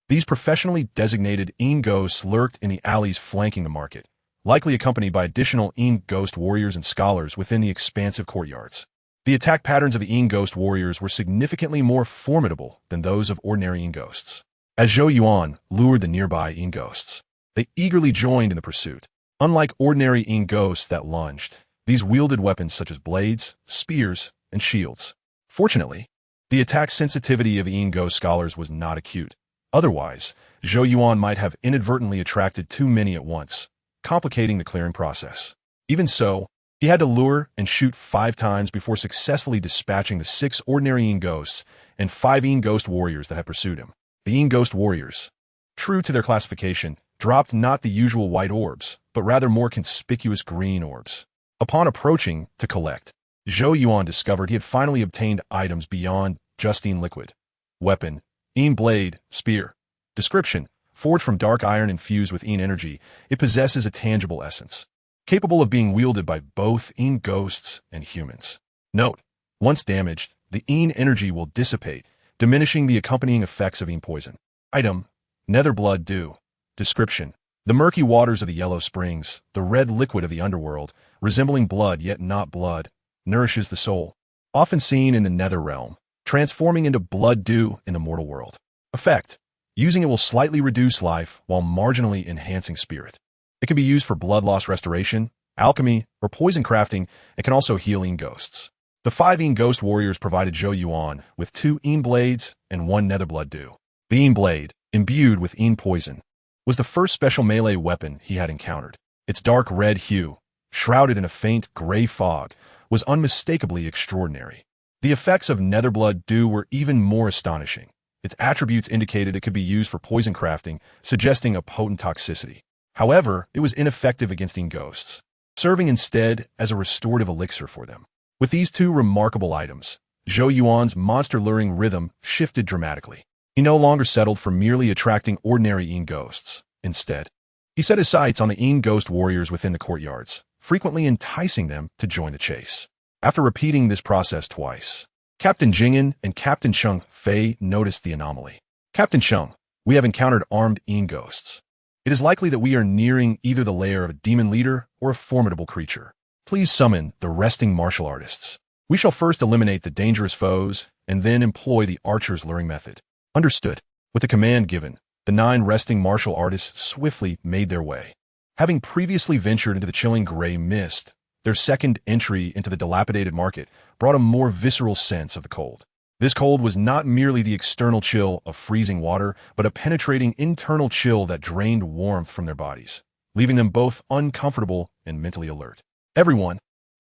Speaker 1: These professionally designated Yin Ghosts lurked in the alleys flanking the market, likely accompanied by additional Yin Ghost Warriors and Scholars within the expansive courtyards. The attack patterns of the Yin Ghost Warriors were significantly more formidable than those of ordinary Yin Ghosts. As Zhou Yuan lured the nearby Yin Ghosts, they eagerly joined in the pursuit. Unlike ordinary Yin ghosts that lunged, these wielded weapons such as blades, spears, and shields. Fortunately, the attack sensitivity of Yin ghost scholars was not acute. Otherwise, Zhou Yuan might have inadvertently attracted too many at once, complicating the clearing process. Even so, he had to lure and shoot 5 times before successfully dispatching the 6 ordinary Yin ghosts and 5 Yin ghost warriors that had pursued him. The Yin ghost warriors, true to their classification, dropped not the usual white orbs, but rather more conspicuous green orbs. Upon approaching to collect, Zhou Yuan discovered he had finally obtained items beyond just Yin liquid. Weapon, Yin blade, spear. Description, forged from dark iron infused with Yin energy, it possesses a tangible essence, capable of being wielded by both Yin ghosts and humans. Note, once damaged, the Yin energy will dissipate, diminishing the accompanying effects of Yin poison. Item, nether blood dew. Description, the murky waters of the yellow springs, the red liquid of the underworld, resembling blood yet not blood, nourishes the soul. Often seen in the nether realm, transforming into blood dew in the mortal world. Effect, using it will slightly reduce life while marginally enhancing spirit. It can be used for blood loss restoration, alchemy, or poison crafting, and can also heal Yin ghosts. The 5 Yin ghost warriors provided Zhou Yuan with 2 Yin blades and 1 nether blood dew. The Yin blade, imbued with Yin poison, was the first special melee weapon he had encountered. Its dark red hue, shrouded in a faint gray fog, was unmistakably extraordinary. The effects of nether blood dew were even more astonishing. Its attributes indicated it could be used for poison crafting, suggesting a potent toxicity. However, it was ineffective against Yin ghosts, serving instead as a restorative elixir for them. With these 2 remarkable items, Zhou Yuan's monster-luring rhythm shifted dramatically. He no longer settled for merely attracting ordinary Yin ghosts. Instead, he set his sights on the Yin ghost warriors within the courtyards, frequently enticing them to join the chase. After repeating this process twice, Captain Jingyan and Captain Sheng Fei noticed the anomaly. Captain Sheng, we have encountered armed Yin ghosts. It is likely that we are nearing either the lair of a demon leader or a formidable creature. Please summon the resting martial artists. We shall first eliminate the dangerous foes and then employ the archer's luring method. Understood. With the command given, the 9 resting martial artists swiftly made their way. Having previously ventured into the chilling gray mist, their second entry into the dilapidated market brought a more visceral sense of the cold. This cold was not merely the external chill of freezing water, but a penetrating internal chill that drained warmth from their bodies, leaving them both uncomfortable and mentally alert. Everyone,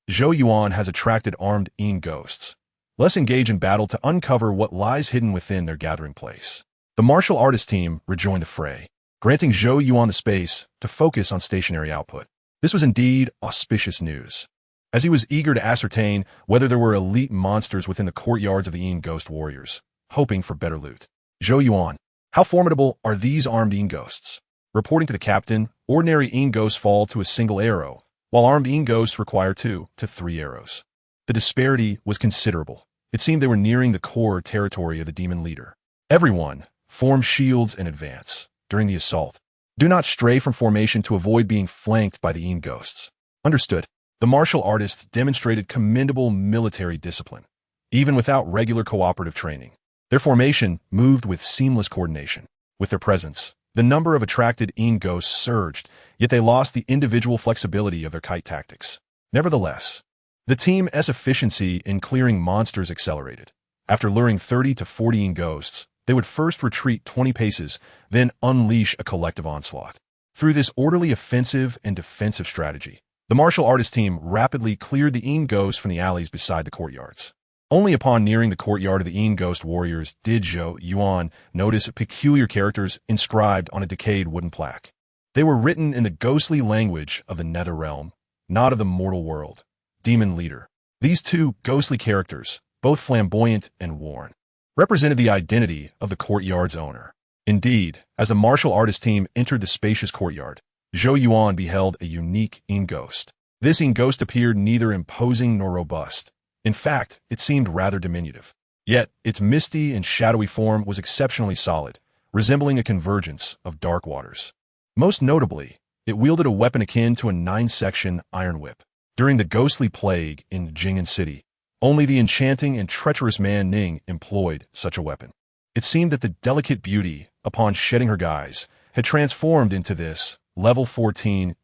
Speaker 1: Zhou Yuan has attracted armed Yin ghosts. Let's engage in battle to uncover what lies hidden within their gathering place. The martial artist team rejoined the fray, granting Zhou Yuan the space to focus on stationary output. This was indeed auspicious news, as he was eager to ascertain whether there were elite monsters within the courtyards of the Yin ghost warriors, hoping for better loot. Zhou Yuan, how formidable are these armed Yin ghosts? Reporting to the captain, ordinary Yin ghosts fall to a single arrow, while armed Yin ghosts require 2 to 3 arrows. The disparity was considerable. It seemed they were nearing the core territory of the demon leader. Everyone, form shields and advance. During the assault, do not stray from formation to avoid being flanked by the Yin ghosts. Understood. The martial artists demonstrated commendable military discipline, even without regular cooperative training. Their formation moved with seamless coordination. With their presence, the number of attracted Yin ghosts surged, yet they lost the individual flexibility of their kite tactics. Nevertheless, the team's efficiency in clearing monsters accelerated. After luring 30 to 40 Yin ghosts, they would first retreat 20 paces, then unleash a collective onslaught. Through this orderly offensive and defensive strategy, the martial artist team rapidly cleared the Yin ghosts from the alleys beside the courtyards. Only upon nearing the courtyard of the Yin ghost warriors did Zhou Yuan notice peculiar characters inscribed on a decayed wooden plaque. They were written in the ghostly language of the nether realm, not of the mortal world. Demon leader. These 2 ghostly characters, both flamboyant and worn, represented the identity of the courtyard's owner. Indeed, as the martial artist team entered the spacious courtyard, Zhou Yuan beheld a unique Yin ghost. This Yin ghost appeared neither imposing nor robust. In fact, it seemed rather diminutive. Yet, its misty and shadowy form was exceptionally solid, resembling a convergence of dark waters. Most notably, it wielded a weapon akin to a 9-section iron whip. During the ghostly plague in Jing'an City, only the enchanting and treacherous man Ning employed such a weapon. It seemed that the delicate beauty, upon shedding her guise, had transformed into this level 14,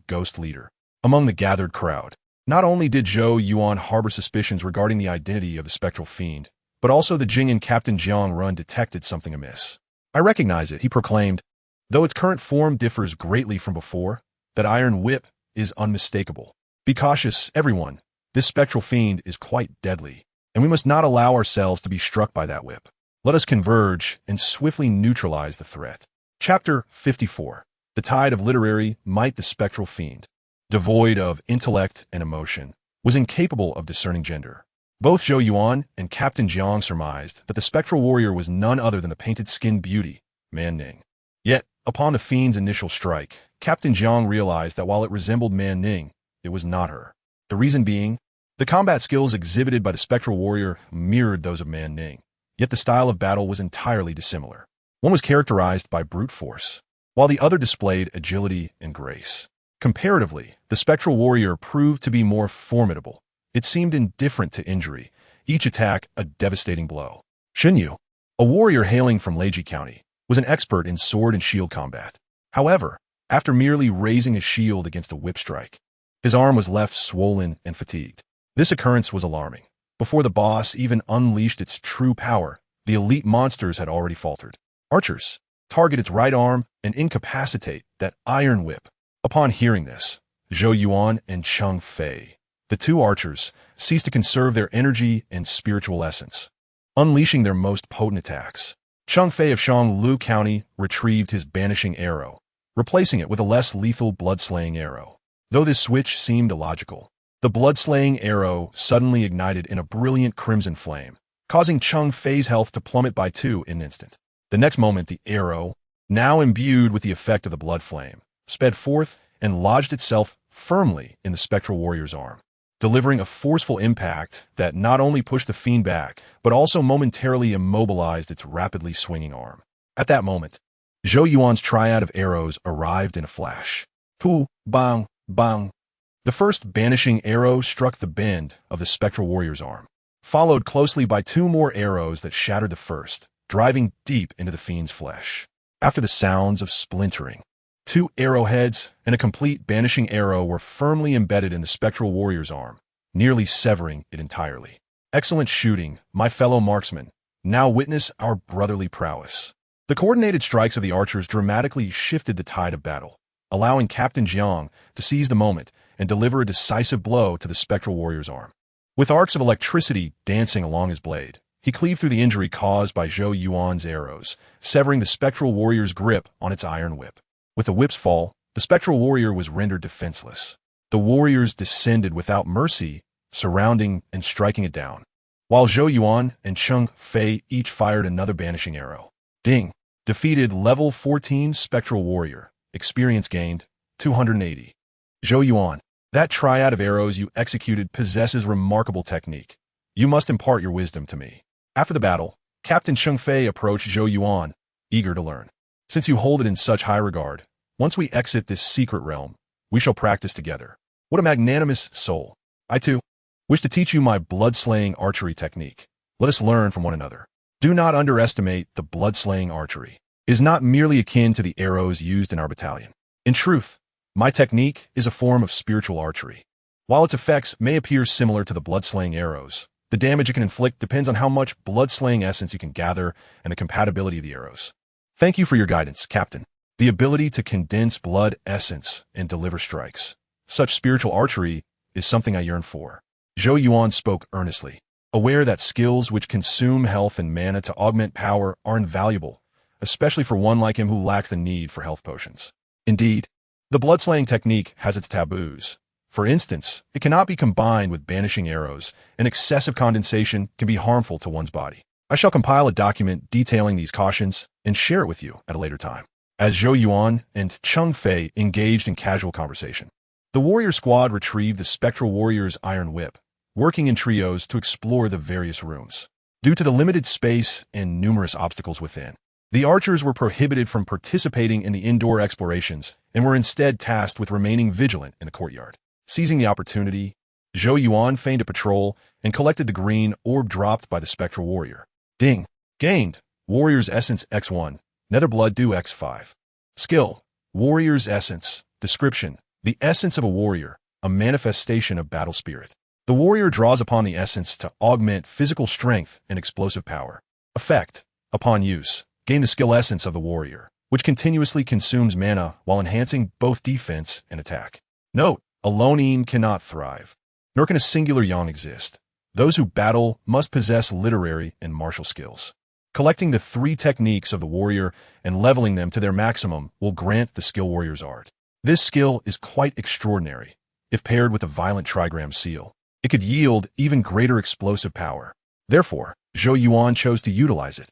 Speaker 1: ghost leader. Among the gathered crowd, not only did Zhou Yuan harbor suspicions regarding the identity of the spectral fiend, but also the Jing and Captain Jiang Run detected something amiss. I recognize it, he proclaimed. Though its current form differs greatly from before, that iron whip is unmistakable. Be cautious, everyone. This spectral fiend is quite deadly, and we must not allow ourselves to be struck by that whip. Let us converge and swiftly neutralize the threat. Chapter 54. The Tide of Literary Might. The spectral fiend, devoid of intellect and emotion, was incapable of discerning gender. Both Zhou Yuan and Captain Jiang surmised that the spectral warrior was none other than the painted-skinned beauty, Man Ning. Yet, upon the fiend's initial strike, Captain Jiang realized that while it resembled Man Ning, it was not her. The reason being, the combat skills exhibited by the spectral warrior mirrored those of Man Ning, yet the style of battle was entirely dissimilar. One was characterized by brute force, while the other displayed agility and grace. Comparatively, the spectral warrior proved to be more formidable. It seemed indifferent to injury, each attack a devastating blow. Xinyu, a warrior hailing from Leiji County, was an expert in sword and shield combat. However, after merely raising his shield against a whip strike, his arm was left swollen and fatigued. This occurrence was alarming. Before the boss even unleashed its true power, the elite monsters had already faltered. Archers, target its right arm and incapacitate that iron whip. Upon hearing this, Zhou Yuan and Cheng Fei, the two archers, ceased to conserve their energy and spiritual essence, unleashing their most potent attacks. Cheng Fei of Shanglu County retrieved his banishing arrow, replacing it with a less lethal blood-slaying arrow. Though this switch seemed illogical, the blood-slaying arrow suddenly ignited in a brilliant crimson flame, causing Cheng Fei's health to plummet by 2 in an instant. The next moment, the arrow, now imbued with the effect of the blood flame, sped forth and lodged itself firmly in the spectral warrior's arm, delivering a forceful impact that not only pushed the fiend back, but also momentarily immobilized its rapidly swinging arm. At that moment, Zhou Yuan's triad of arrows arrived in a flash. Pu, bang, bang. The first banishing arrow struck the bend of the spectral warrior's arm, followed closely by 2 more arrows that shattered the first, driving deep into the fiend's flesh. After the sounds of splintering, 2 arrowheads and a complete banishing arrow were firmly embedded in the spectral warrior's arm, nearly severing it entirely. Excellent shooting, my fellow marksmen. Now witness our brotherly prowess. The coordinated strikes of the archers dramatically shifted the tide of battle, allowing Captain Jiang to seize the moment and deliver a decisive blow to the spectral warrior's arm. With arcs of electricity dancing along his blade, he cleaved through the injury caused by Zhou Yuan's arrows, severing the spectral warrior's grip on its iron whip. With the whip's fall, the spectral warrior was rendered defenseless. The warriors descended without mercy, surrounding and striking it down, while Zhou Yuan and Cheng Fei each fired another banishing arrow. Ding! Defeated level 14 spectral warrior. Experience gained, 280. Zhou Yuan, that triad of arrows you executed possesses remarkable technique. You must impart your wisdom to me. After the battle, Captain Cheng Fei approached Zhou Yuan, eager to learn. Since you hold it in such high regard, once we exit this secret realm, we shall practice together. What a magnanimous soul. I, too, wish to teach you my blood-slaying archery technique. Let us learn from one another. Do not underestimate the blood-slaying archery. It is not merely akin to the arrows used in our battalion. In truth, my technique is a form of spiritual archery. While its effects may appear similar to the blood-slaying arrows, the damage it can inflict depends on how much blood-slaying essence you can gather and the compatibility of the arrows. Thank you for your guidance, Captain. The ability to condense blood essence and deliver strikes. Such spiritual archery is something I yearn for. Zhou Yuan spoke earnestly, aware that skills which consume health and mana to augment power are invaluable, especially for one like him who lacks the need for health potions. Indeed, the blood-slaying technique has its taboos. For instance, it cannot be combined with banishing arrows, and excessive condensation can be harmful to one's body. I shall compile a document detailing these cautions and share it with you at a later time. As Zhou Yuan and Cheng Fei engaged in casual conversation, the warrior squad retrieved the spectral warrior's iron whip, working in trios to explore the various rooms. Due to the limited space and numerous obstacles within, the archers were prohibited from participating in the indoor explorations and were instead tasked with remaining vigilant in the courtyard. Seizing the opportunity, Zhou Yuan feigned a patrol and collected the green orb dropped by the spectral warrior. Ding! Gained. Warrior's Essence X1. Netherblood Dew X5. Skill. Warrior's essence. Description. The essence of a warrior, a manifestation of battle spirit. The warrior draws upon the essence to augment physical strength and explosive power. Effect. Upon use, gain the skill essence of the warrior, which continuously consumes mana while enhancing both defense and attack. Note, alone yin cannot thrive, nor can a singular yang exist. Those who battle must possess literary and martial skills. Collecting the 3 techniques of the warrior and leveling them to their maximum will grant the skill warrior's art. This skill is quite extraordinary. If paired with a violent trigram seal, it could yield even greater explosive power. Therefore, Zhou Yuan chose to utilize it,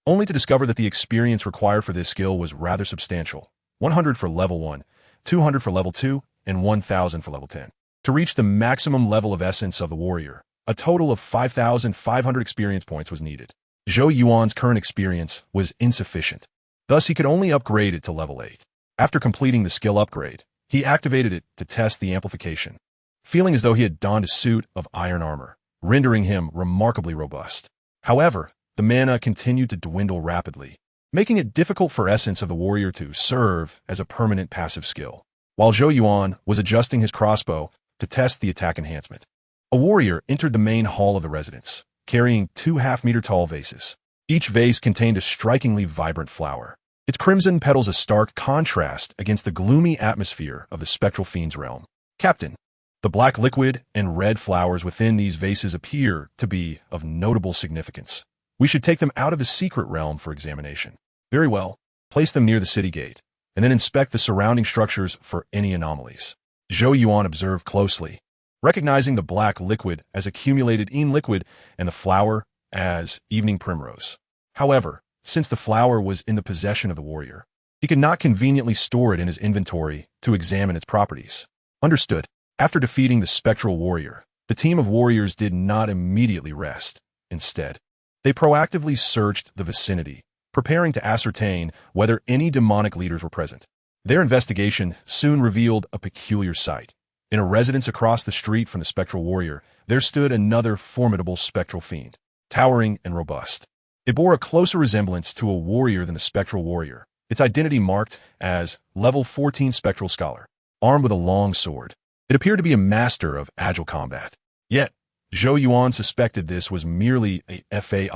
Speaker 1: only to discover that the experience required for this skill was rather substantial. 100 for level 1, 200 for level 2, and 1,000 for level 10. To reach the maximum level of essence of the warrior, a total of 5,500 experience points was needed. Zhou Yuan's current experience was insufficient. Thus, he could only upgrade it to level 8. After completing the skill upgrade, he activated it to test the amplification, feeling as though he had donned a suit of iron armor, rendering him remarkably robust. However, the mana continued to dwindle rapidly, making it difficult for essence of the warrior to serve as a permanent passive skill. While Zhou Yuan was adjusting his crossbow to test the attack enhancement, a warrior entered the main hall of the residence, carrying 2 half-meter-tall vases. Each vase contained a strikingly vibrant flower, its crimson petals a stark contrast against the gloomy atmosphere of the spectral fiend's realm. Captain, the black liquid and red flowers within these vases appear to be of notable significance. We should take them out of the secret realm for examination. Very well. Place them near the city gate, and then inspect the surrounding structures for any anomalies. Zhou Yuan observed closely, recognizing the black liquid as accumulated yin liquid and the flower as evening primrose. However, since the flower was in the possession of the warrior, he could not conveniently store it in his inventory to examine its properties. Understood. After defeating the spectral warrior, the team of warriors did not immediately rest. Instead, they proactively searched the vicinity, preparing to ascertain whether any demonic leaders were present. Their investigation soon revealed a peculiar sight. In a residence across the street from the spectral warrior, there stood another formidable spectral fiend, towering and robust. It bore a closer resemblance to a warrior than the spectral warrior, its identity marked as level 14 spectral scholar, armed with a long sword. It appeared to be a master of agile combat. Yet, Zhou Yuan suspected this was merely a fade.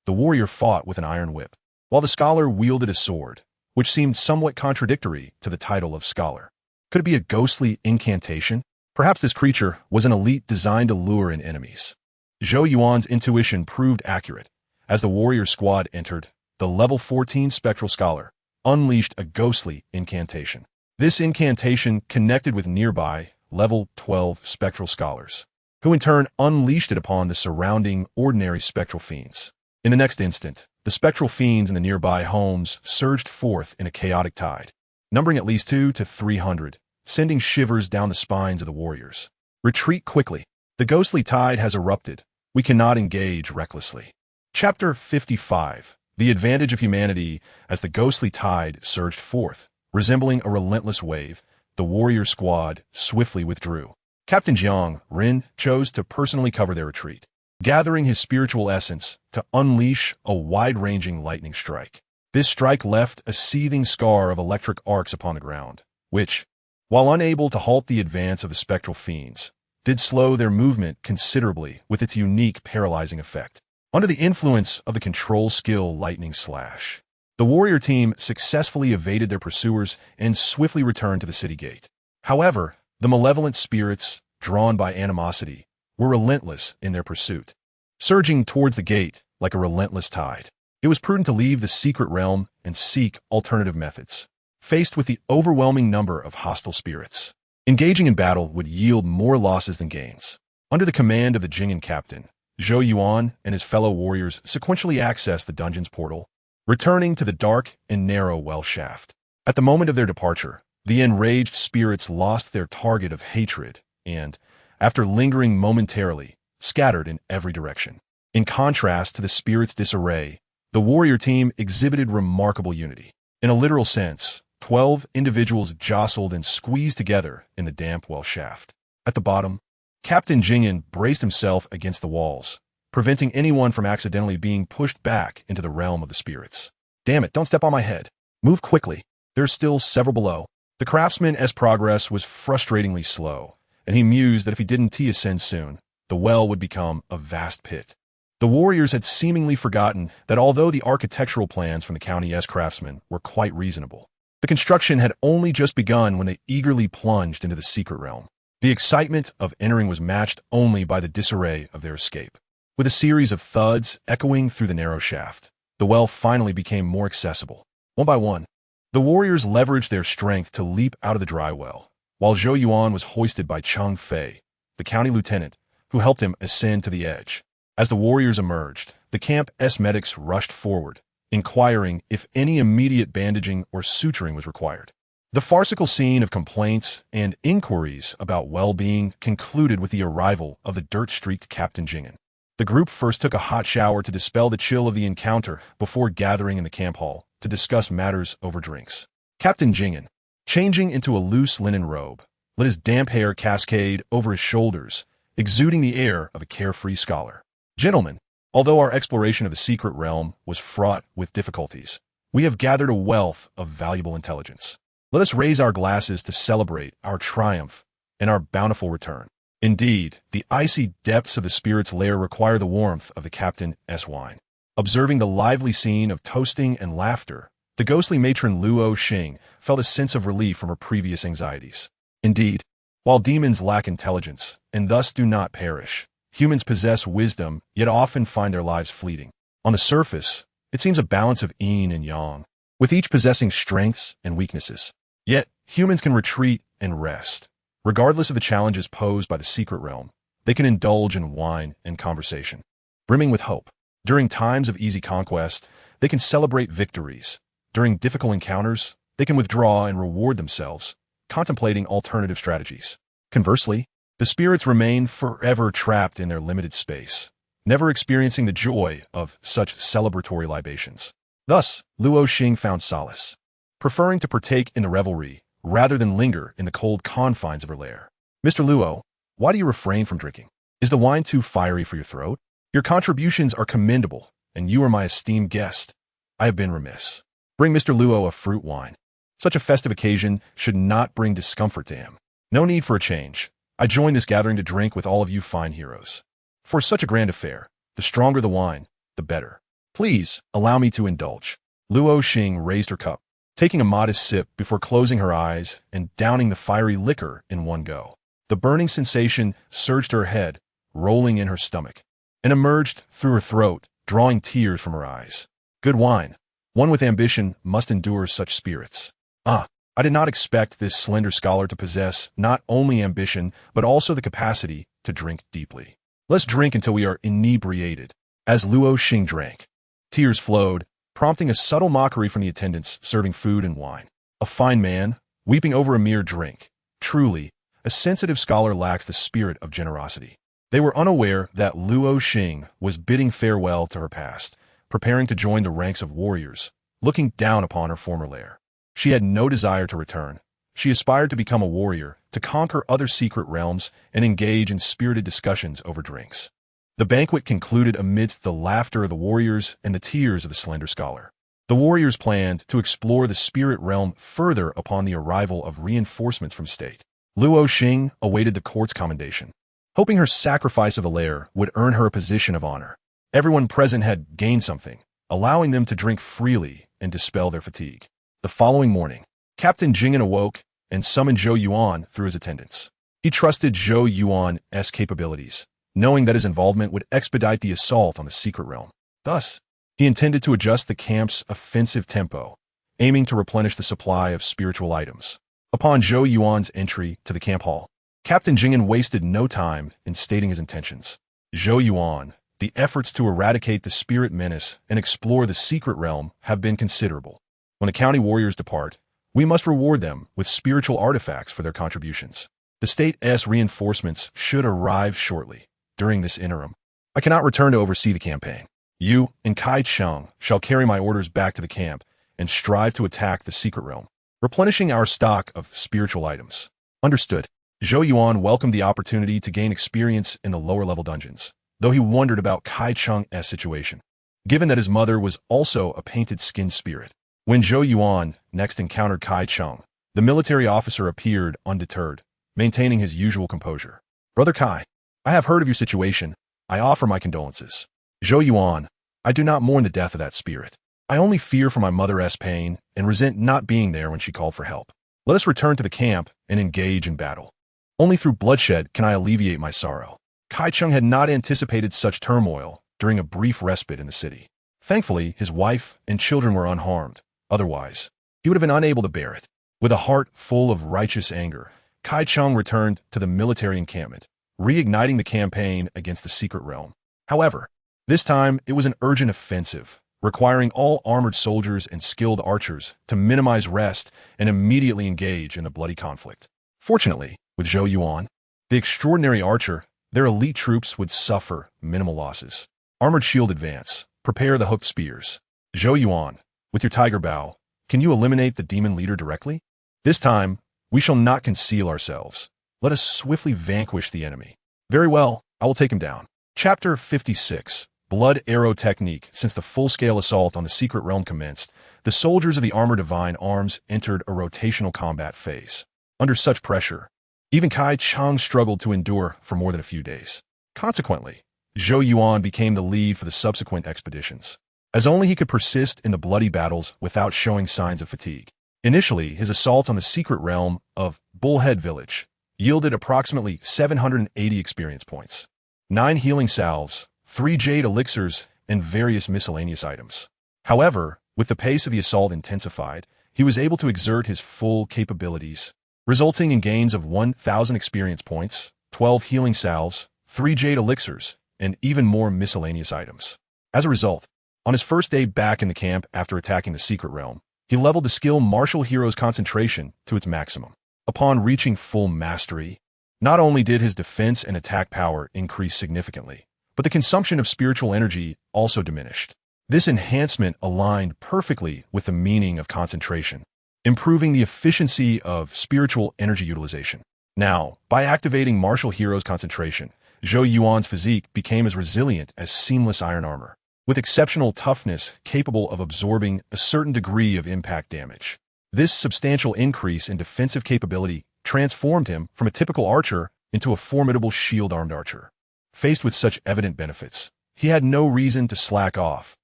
Speaker 1: The warrior fought with an iron whip, while the scholar wielded a sword, which seemed somewhat contradictory to the title of scholar. Could it be a ghostly incantation? Perhaps this creature was an elite designed to lure in enemies. Zhou Yuan's intuition proved accurate. As the warrior squad entered, the level 14 spectral scholar unleashed a ghostly incantation. This incantation connected with nearby level 12 spectral scholars, who in turn unleashed it upon the surrounding ordinary spectral fiends. In the next instant, the spectral fiends in the nearby homes surged forth in a chaotic tide, numbering at least 200 to 300, sending shivers down the spines of the warriors. Retreat quickly. The ghostly tide has erupted. We cannot engage recklessly. Chapter 55. The advantage of humanity. As the ghostly tide surged forth, resembling a relentless wave, the warrior squad swiftly withdrew. Captain Jiang Ren chose to personally cover their retreat, gathering his spiritual essence to unleash a wide-ranging lightning strike. This strike left a seething scar of electric arcs upon the ground, which, while unable to halt the advance of the spectral fiends, did slow their movement considerably with its unique paralyzing effect. Under the influence of the control skill Lightning Slash, the warrior team successfully evaded their pursuers and swiftly returned to the city gate. However, the malevolent spirits, drawn by animosity, were relentless in their pursuit, surging towards the gate like a relentless tide. It was prudent to leave the secret realm and seek alternative methods, faced with the overwhelming number of hostile spirits. Engaging in battle would yield more losses than gains. Under the command of the Jing'an captain, Zhou Yuan and his fellow warriors sequentially accessed the dungeon's portal, returning to the dark and narrow well shaft. At the moment of their departure, the enraged spirits lost their target of hatred and, after lingering momentarily, scattered in every direction. In contrast to the spirits' disarray, the warrior team exhibited remarkable unity. In a literal sense, 12 individuals jostled and squeezed together in the damp well shaft. At the bottom, Captain Jing'an braced himself against the walls, preventing anyone from accidentally being pushed back into the realm of the spirits. Damn it, don't step on my head. Move quickly. There's still several below. The craftsman's progress was frustratingly slow, and he mused that if he didn't ascend soon, the well would become a vast pit. The warriors had seemingly forgotten that although the architectural plans from the county's craftsmen were quite reasonable, the construction had only just begun when they eagerly plunged into the secret realm. The excitement of entering was matched only by the disarray of their escape. With a series of thuds echoing through the narrow shaft, the well finally became more accessible. One by one, the warriors leveraged their strength to leap out of the dry well, while Zhou Yuan was hoisted by Cheng Fei, the county lieutenant, who helped him ascend to the edge. As the warriors emerged, the camp's medics rushed forward, inquiring if any immediate bandaging or suturing was required. The farcical scene of complaints and inquiries about well-being concluded with the arrival of the dirt-streaked Captain Jingen. The group first took a hot shower to dispel the chill of the encounter before gathering in the camp hall to discuss matters over drinks. Captain Jingen, changing into a loose linen robe, let his damp hair cascade over his shoulders, exuding the air of a carefree scholar. Gentlemen, although our exploration of the secret realm was fraught with difficulties, we have gathered a wealth of valuable intelligence. Let us raise our glasses to celebrate our triumph and our bountiful return. Indeed, the icy depths of the spirit's lair require the warmth of the captain's wine. Observing the lively scene of toasting and laughter, the ghostly matron Luo Xing felt a sense of relief from her previous anxieties. Indeed, while demons lack intelligence and thus do not perish, humans possess wisdom, yet often find their lives fleeting. On the surface, it seems a balance of yin and yang, with each possessing strengths and weaknesses. Yet, humans can retreat and rest. Regardless of the challenges posed by the secret realm, they can indulge in wine and conversation, brimming with hope. During times of easy conquest, they can celebrate victories. During difficult encounters, they can withdraw and reward themselves, contemplating alternative strategies. Conversely, the spirits remain forever trapped in their limited space, never experiencing the joy of such celebratory libations. Thus, Luo Xing found solace, preferring to partake in the revelry rather than linger in the cold confines of her lair. Mr. Luo, why do you refrain from drinking? Is the wine too fiery for your throat? Your contributions are commendable, and you are my esteemed guest. I have been remiss. Bring Mr. Luo a fruit wine. Such a festive occasion should not bring discomfort to him. No need for a change. I join this gathering to drink with all of you fine heroes. For such a grand affair, the stronger the wine, the better. Please, allow me to indulge. Luo Xing raised her cup, taking a modest sip before closing her eyes and downing the fiery liquor in one go. The burning sensation surged to her head, rolling in her stomach, and emerged through her throat, drawing tears from her eyes. Good wine. One with ambition must endure such spirits. I did not expect this slender scholar to possess not only ambition, but also the capacity to drink deeply. Let's drink until we are inebriated. As Luo Xing drank, tears flowed, prompting a subtle mockery from the attendants serving food and wine. A fine man, weeping over a mere drink. Truly, a sensitive scholar lacks the spirit of generosity. They were unaware that Luo Xing was bidding farewell to her past, preparing to join the ranks of warriors, looking down upon her former lair. She had no desire to return. She aspired to become a warrior, to conquer other secret realms, and engage in spirited discussions over drinks. The banquet concluded amidst the laughter of the warriors and the tears of the slender scholar. The warriors planned to explore the spirit realm further upon the arrival of reinforcements from state. Luo Xing awaited the court's commendation, hoping her sacrifice of a lair would earn her a position of honor. Everyone present had gained something, allowing them to drink freely and dispel their fatigue. The following morning, Captain Jingen awoke and summoned Zhou Yuan through his attendants. He trusted Zhou Yuan's capabilities, knowing that his involvement would expedite the assault on the secret realm. Thus, he intended to adjust the camp's offensive tempo, aiming to replenish the supply of spiritual items. Upon Zhou Yuan's entry to the camp hall, Captain Jingen wasted no time in stating his intentions. Zhou Yuan, the efforts to eradicate the spirit menace and explore the secret realm have been considerable. When the county warriors depart, we must reward them with spiritual artifacts for their contributions. The state's reinforcements should arrive shortly. During this interim, I cannot return to oversee the campaign. You and Kai Cheng shall carry my orders back to the camp and strive to attack the secret realm, replenishing our stock of spiritual items. Understood. Zhou Yuan welcomed the opportunity to gain experience in the lower-level dungeons, though he wondered about Kai Cheng's situation, given that his mother was also a painted-skinned spirit. When Zhou Yuan next encountered Kai Cheng, the military officer appeared undeterred, maintaining his usual composure. "Brother Kai, I have heard of your situation. I offer my condolences." "Zhou Yuan, I do not mourn the death of that spirit. I only fear for my mother's pain and resent not being there when she called for help. Let us return to the camp and engage in battle. Only through bloodshed can I alleviate my sorrow." Kai Cheng had not anticipated such turmoil during a brief respite in the city. Thankfully, his wife and children were unharmed. Otherwise, he would have been unable to bear it. With a heart full of righteous anger, Kai Cheng returned to the military encampment, reigniting the campaign against the secret realm. However, this time it was an urgent offensive, requiring all armored soldiers and skilled archers to minimize rest and immediately engage in the bloody conflict. Fortunately, with Zhou Yuan, the extraordinary archer, their elite troops would suffer minimal losses. Armored shield advance. Prepare the hooked spears. Zhou Yuan, with your tiger bow, can you eliminate the demon leader directly? This time, we shall not conceal ourselves. Let us swiftly vanquish the enemy. Very well, I will take him down. Chapter 56. Blood Arrow Technique. Since the full-scale assault on the secret realm commenced, the soldiers of the Armor Divine Arms entered a rotational combat phase. Under such pressure, even Kai Cheng struggled to endure for more than a few days. Consequently, Zhou Yuan became the lead for the subsequent expeditions, as only he could persist in the bloody battles without showing signs of fatigue. Initially, his assaults on the secret realm of Bullhead Village yielded approximately 780 experience points, 9 healing salves, 3 jade elixirs, and various miscellaneous items. However, with the pace of the assault intensified, he was able to exert his full capabilities, resulting in gains of 1,000 experience points, 12 healing salves, 3 jade elixirs, and even more miscellaneous items. As a result, on his first day back in the camp after attacking the secret realm, he leveled the skill Martial Hero's Concentration to its maximum. Upon reaching full mastery, not only did his defense and attack power increase significantly, but the consumption of spiritual energy also diminished. This enhancement aligned perfectly with the meaning of concentration, improving the efficiency of spiritual energy utilization. Now, by activating Martial Hero's Concentration, Zhou Yuan's physique became as resilient as seamless iron armor, with exceptional toughness capable of absorbing a certain degree of impact damage. This substantial increase in defensive capability transformed him from a typical archer into a formidable shield-armed archer. Faced with such evident benefits, he had no reason to slack off,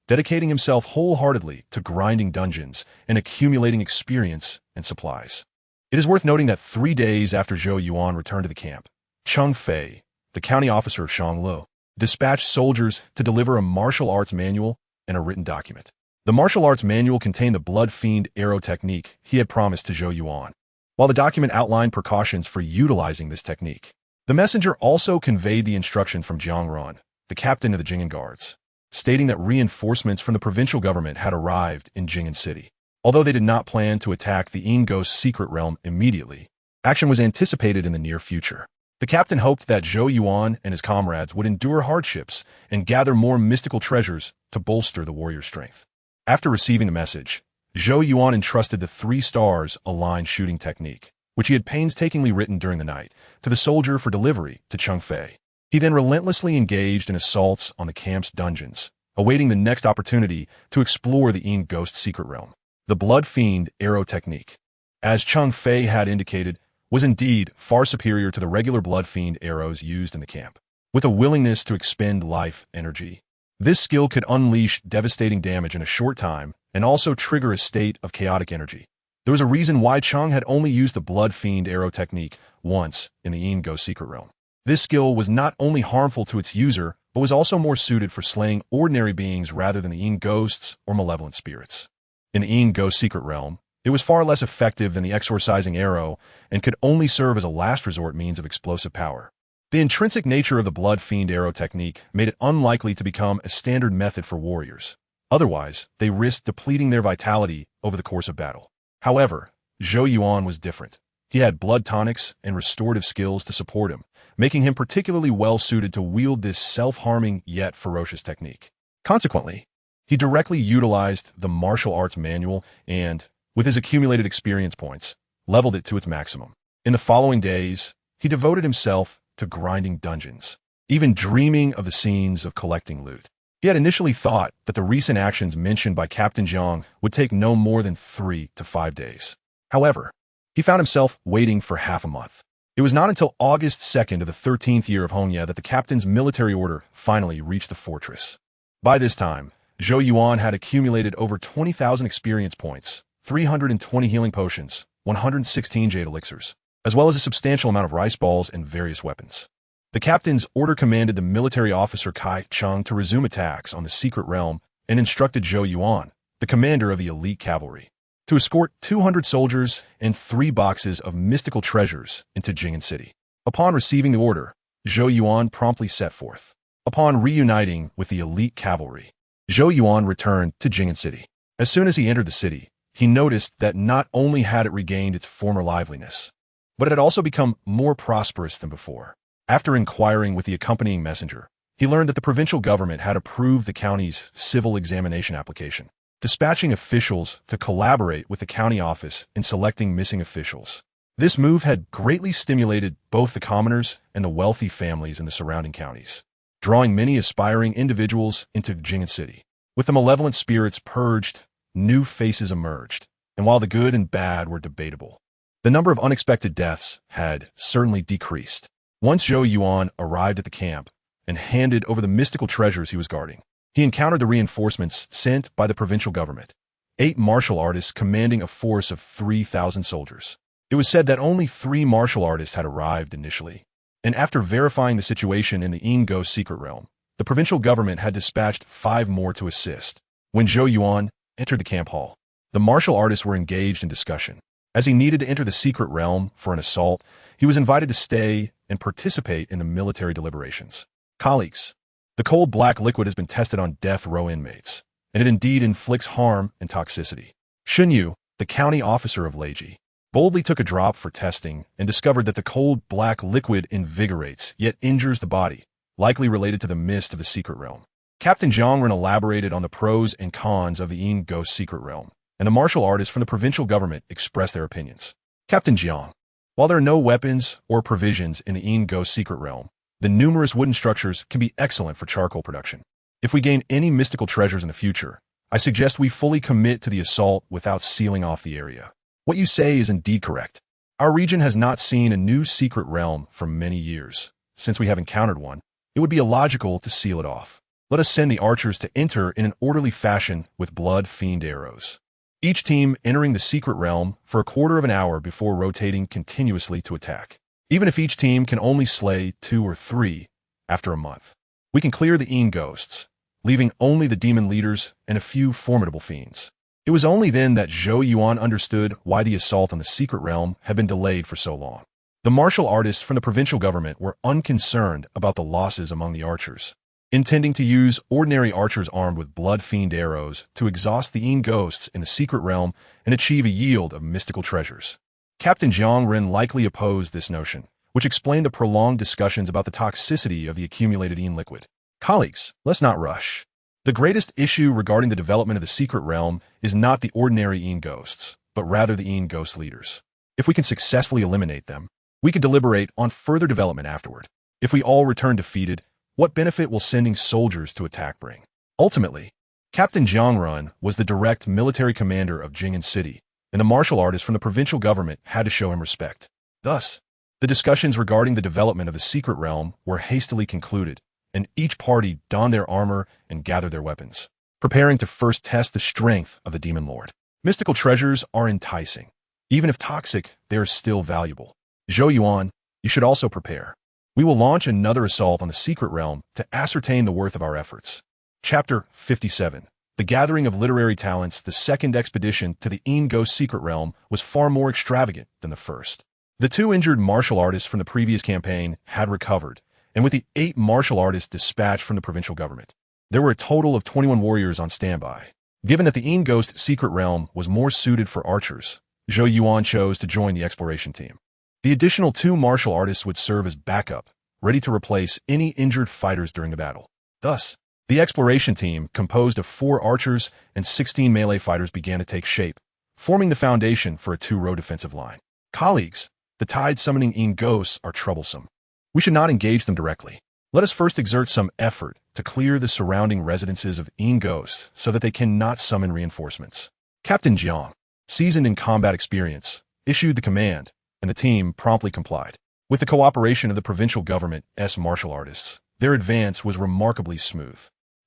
Speaker 1: dedicating himself wholeheartedly to grinding dungeons and accumulating experience and supplies. It is worth noting that 3 days after Zhou Yuan returned to the camp, Cheng Fei, the county officer of Shanglu, dispatched soldiers to deliver a martial arts manual and a written document. The martial arts manual contained the Blood Fiend arrow technique he had promised to Zhou Yuan, while the document outlined precautions for utilizing this technique. The messenger also conveyed the instruction from Jiang Ran, the captain of the Jing'an Guards, stating that reinforcements from the provincial government had arrived in Jing'an City. Although they did not plan to attack the Ghost's secret realm immediately, action was anticipated in the near future. The captain hoped that Zhou Yuan and his comrades would endure hardships and gather more mystical treasures to bolster the warrior's strength. After receiving the message, Zhou Yuan entrusted the 3 stars aligned shooting technique, which he had painstakingly written during the night, to the soldier for delivery to Cheng Fei. He then relentlessly engaged in assaults on the camp's dungeons, awaiting the next opportunity to explore the Ghost's secret realm. The Blood Fiend arrow technique, as Cheng Fei had indicated, was indeed far superior to the regular Blood Fiend arrows used in the camp. With a willingness to expend life energy, this skill could unleash devastating damage in a short time and also trigger a state of chaotic energy. There was a reason why Cheng had only used the Blood Fiend arrow technique once in the Ghost secret realm. This skill was not only harmful to its user, but was also more suited for slaying ordinary beings rather than the ghosts or malevolent spirits. In the Ghost secret realm, it was far less effective than the exorcising arrow and could only serve as a last resort means of explosive power. The intrinsic nature of the Blood Fiend arrow technique made it unlikely to become a standard method for warriors. Otherwise, they risked depleting their vitality over the course of battle. However, Zhou Yuan was different. He had blood tonics and restorative skills to support him, making him particularly well-suited to wield this self-harming yet ferocious technique. Consequently, he directly utilized the martial arts manual and, with his accumulated experience points, leveled it to its maximum. In the following days, he devoted himself to grinding dungeons, even dreaming of the scenes of collecting loot. He had initially thought that the recent actions mentioned by Captain Jiang would take no more than 3 to 5 days. However, he found himself waiting for half a month. It was not until August 2nd of the 13th year of Hongye that the captain's military order finally reached the fortress. By this time, Zhou Yuan had accumulated over 20,000 experience points, 320 healing potions, 116 jade elixirs, as well as a substantial amount of rice balls and various weapons. The captain's order commanded the military officer Kai Cheng to resume attacks on the secret realm and instructed Zhou Yuan, the commander of the elite cavalry, to escort 200 soldiers and 3 boxes of mystical treasures into Jing'an City. Upon receiving the order, Zhou Yuan promptly set forth. Upon reuniting with the elite cavalry, Zhou Yuan returned to Jing'an City. As soon as he entered the city, he noticed that not only had it regained its former liveliness, but it had also become more prosperous than before. After inquiring with the accompanying messenger, he learned that the provincial government had approved the county's civil examination application, dispatching officials to collaborate with the county office in selecting missing officials. This move had greatly stimulated both the commoners and the wealthy families in the surrounding counties, drawing many aspiring individuals into Jing'an City. With the malevolent spirits purged, new faces emerged, and while the good and bad were debatable, the number of unexpected deaths had certainly decreased. Once Zhou Yuan arrived at the camp and handed over the mystical treasures he was guarding, he encountered the reinforcements sent by the provincial government, 8 martial artists commanding a force of 3,000 soldiers. It was said that only 3 martial artists had arrived initially, and after verifying the situation in the Ingo secret realm, the provincial government had dispatched 5 more to assist. When Zhou Yuan entered the camp hall, the martial artists were engaged in discussion. As he needed to enter the secret realm for an assault, he was invited to stay and participate in the military deliberations. Colleagues, the cold black liquid has been tested on death row inmates, and it indeed inflicts harm and toxicity. Shun Yu, the county officer of Leiji, boldly took a drop for testing and discovered that the cold black liquid invigorates yet injures the body, likely related to the mist of the secret realm. Captain Zhang elaborated on the pros and cons of the Yin Ghost secret realm, and the martial artists from the provincial government expressed their opinions. Captain Jiang, while there are no weapons or provisions in the Yin Ghost secret realm, the numerous wooden structures can be excellent for charcoal production. If we gain any mystical treasures in the future, I suggest we fully commit to the assault without sealing off the area. What you say is indeed correct. Our region has not seen a new secret realm for many years. Since we have encountered one, it would be illogical to seal it off. Let us send the archers to enter in an orderly fashion with blood-fiend arrows, each team entering the secret realm for a quarter of an hour before rotating continuously to attack. Even if each team can only slay 2 or 3 after a month, we can clear the Yin ghosts, leaving only the demon leaders and a few formidable fiends. It was only then that Zhou Yuan understood why the assault on the secret realm had been delayed for so long. The martial artists from the provincial government were unconcerned about the losses among the archers, intending to use ordinary archers armed with blood-fiend arrows to exhaust the Yin ghosts in the secret realm and achieve a yield of mystical treasures. Captain Jiang likely opposed this notion, which explained the prolonged discussions about the toxicity of the accumulated Yin liquid. Colleagues, let's not rush. The greatest issue regarding the development of the secret realm is not the ordinary Yin ghosts, but rather the Yin ghost leaders. If we can successfully eliminate them, we can deliberate on further development afterward. If we all return defeated, what benefit will sending soldiers to attack bring? Ultimately, Captain Jiang was the direct military commander of Jing'an City, and the martial artists from the provincial government had to show him respect. Thus, the discussions regarding the development of the secret realm were hastily concluded, and each party donned their armor and gathered their weapons, preparing to first test the strength of the Demon Lord. Mystical treasures are enticing. Even if toxic, they are still valuable. Zhou Yuan, you should also prepare. We will launch another assault on the secret realm to ascertain the worth of our efforts. Chapter 57. The Gathering of Literary Talents. The second expedition to the Yin Ghost secret realm was far more extravagant than the first. The 2 injured martial artists from the previous campaign had recovered, and with the 8 martial artists dispatched from the provincial government, there were a total of 21 warriors on standby. Given that the Yin Ghost secret realm was more suited for archers, Zhou Yuan chose to join the exploration team. The additional 2 martial artists would serve as backup, ready to replace any injured fighters during the battle. Thus, the exploration team, composed of 4 archers and 16 melee fighters, began to take shape, forming the foundation for a 2-row defensive line. Colleagues, the tide-summoning Yin ghosts are troublesome. We should not engage them directly. Let us first exert some effort to clear the surrounding residences of Yin ghosts so that they cannot summon reinforcements. Captain Jiang, seasoned in combat experience, issued the command, and the team promptly complied. With the cooperation of the provincial government's martial artists, their advance was remarkably smooth.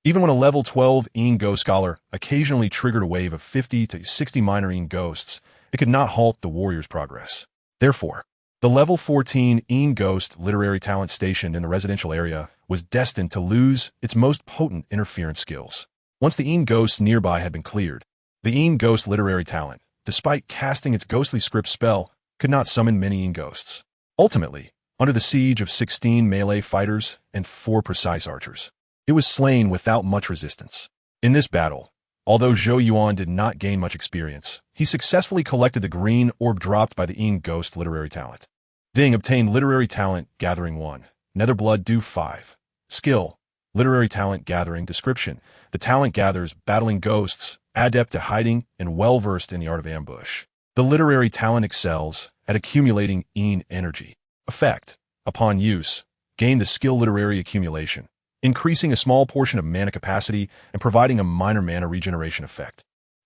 Speaker 1: Even when a level 12 Yin ghost scholar occasionally triggered a wave of 50 to 60 minor Yin ghosts, it could not halt the warrior's progress. Therefore, the level 14 Yin ghost literary talent stationed in the residential area was destined to lose its most potent interference skills. Once the Yin ghosts nearby had been cleared, the Yin ghost literary talent, despite casting its ghostly script spell, could not summon many Yin ghosts. Ultimately, under the siege of 16 melee fighters and 4 precise archers, it was slain without much resistance. In this battle, although Zhou Yuan did not gain much experience, he successfully collected the green orb dropped by the Yin ghost literary talent. Ding obtained literary talent gathering 1, Netherblood do 5. Skill, literary talent gathering description. The talent gathers battling ghosts, adept at hiding, and well-versed in the art of ambush. The literary talent excels at accumulating Yin energy. Effect, upon use, gain the skill literary accumulation, increasing a small portion of mana capacity and providing a minor mana regeneration effect.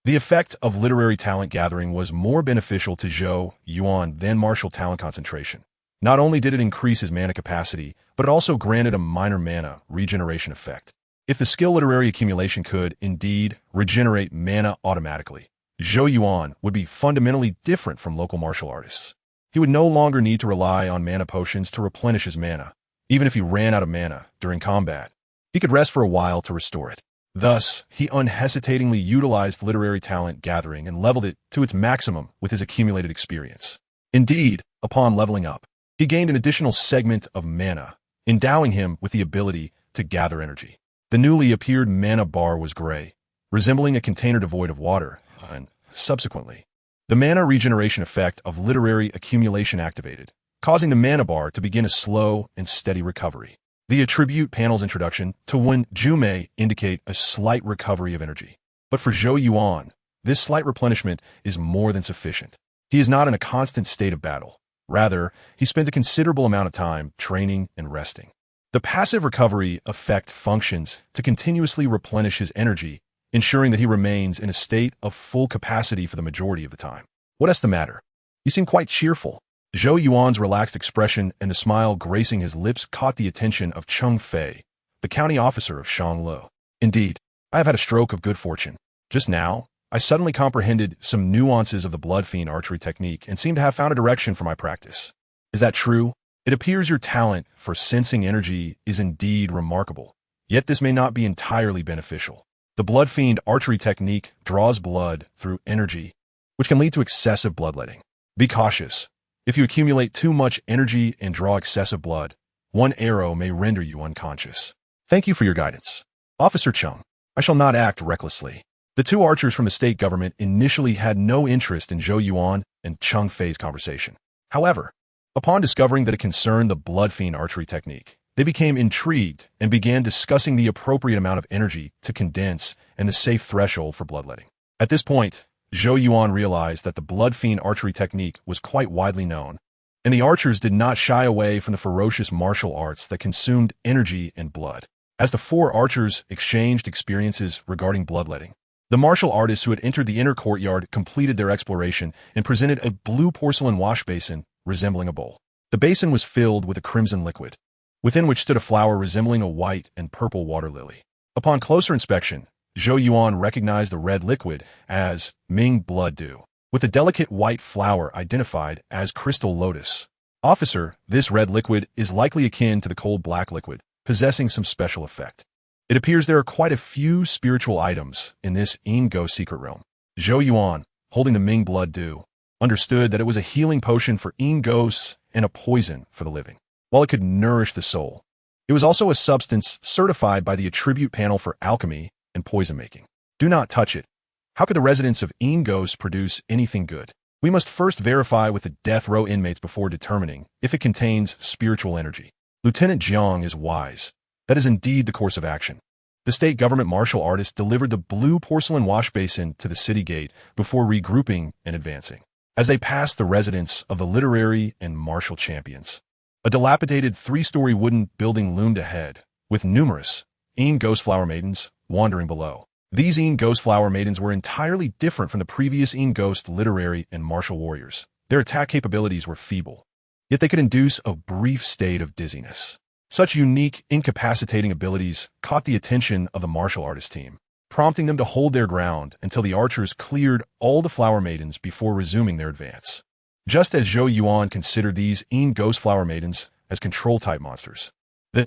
Speaker 1: The effect of literary talent gathering was more beneficial to Zhou Yuan than martial talent concentration. Not only did it increase his mana capacity, but it also granted a minor mana regeneration effect. If the skill literary accumulation could, indeed, regenerate mana automatically, Zhou Yuan would be fundamentally different from local martial artists. He would no longer need to rely on mana potions to replenish his mana. Even if he ran out of mana during combat, he could rest for a while to restore it. Thus, he unhesitatingly utilized literary talent gathering and leveled it to its maximum with his accumulated experience. Indeed, upon leveling up, he gained an additional segment of mana, endowing him with the ability to gather energy. The newly appeared mana bar was gray, resembling a container devoid of water, and, subsequently, the mana regeneration effect of literary accumulation activated, causing the mana bar to begin a slow and steady recovery. The attribute panel's introduction to Wen Ju may indicate a slight recovery of energy. But for Zhou Yuan, this slight replenishment is more than sufficient. He is not in a constant state of battle. Rather, he spent a considerable amount of time training and resting. The passive recovery effect functions to continuously replenish his energy, ensuring that he remains in a state of full capacity for the majority of the time. What is the matter? You seem quite cheerful. Zhou Yuan's relaxed expression and the smile gracing his lips caught the attention of Cheng Fei, the county officer of Shanglo. Indeed, I have had a stroke of good fortune. Just now, I suddenly comprehended some nuances of the blood fiend archery technique and seem to have found a direction for my practice. Is that true? It appears your talent for sensing energy is indeed remarkable, yet this may not be entirely beneficial. The blood fiend archery technique draws blood through energy, which can lead to excessive bloodletting. Be cautious. If you accumulate too much energy and draw excessive blood, one arrow may render you unconscious. Thank you for your guidance. Officer Chung, I shall not act recklessly. The two archers from the state government initially had no interest in Zhou Yuan and Cheng Fei's conversation. However, upon discovering that it concerned the blood fiend archery technique, they became intrigued and began discussing the appropriate amount of energy to condense and the safe threshold for bloodletting. At this point, Zhou Yuan realized that the blood fiend archery technique was quite widely known, and the archers did not shy away from the ferocious martial arts that consumed energy and blood. As the four archers exchanged experiences regarding bloodletting, the martial artists who had entered the inner courtyard completed their exploration and presented a blue porcelain wash basin resembling a bowl. The basin was filled with a crimson liquid, within which stood a flower resembling a white and purple water lily. Upon closer inspection, Zhou Yuan recognized the red liquid as Ming blood dew, with a delicate white flower identified as crystal lotus. Officer, this red liquid is likely akin to the cold black liquid, possessing some special effect. It appears there are quite a few spiritual items in this Yin Ghost secret realm. Zhou Yuan, holding the Ming blood dew, understood that it was a healing potion for Yin ghosts and a poison for the living. While it could nourish the soul, it was also a substance certified by the attribute panel for alchemy and poison making. Do not touch it. How could the residents of Yin ghosts produce anything good? We must first verify with the death row inmates before determining if it contains spiritual energy. Lieutenant Jiang is wise. That is indeed the course of action. The state government martial artist delivered the blue porcelain wash basin to the city gate before regrouping and advancing. As they passed the residence of the literary and martial champions, A dilapidated three-story wooden building loomed ahead, with numerous ghost flower maidens wandering below. These ghost flower maidens were entirely different from the previous ghost literary and martial warriors. Their attack capabilities were feeble, yet they could induce a brief state of dizziness. Such unique, incapacitating abilities caught the attention of the martial artist team, prompting them to hold their ground until the archers cleared all the flower maidens before resuming their advance. Just as Zhou Yuan considered these ghost flower maidens as control-type monsters, the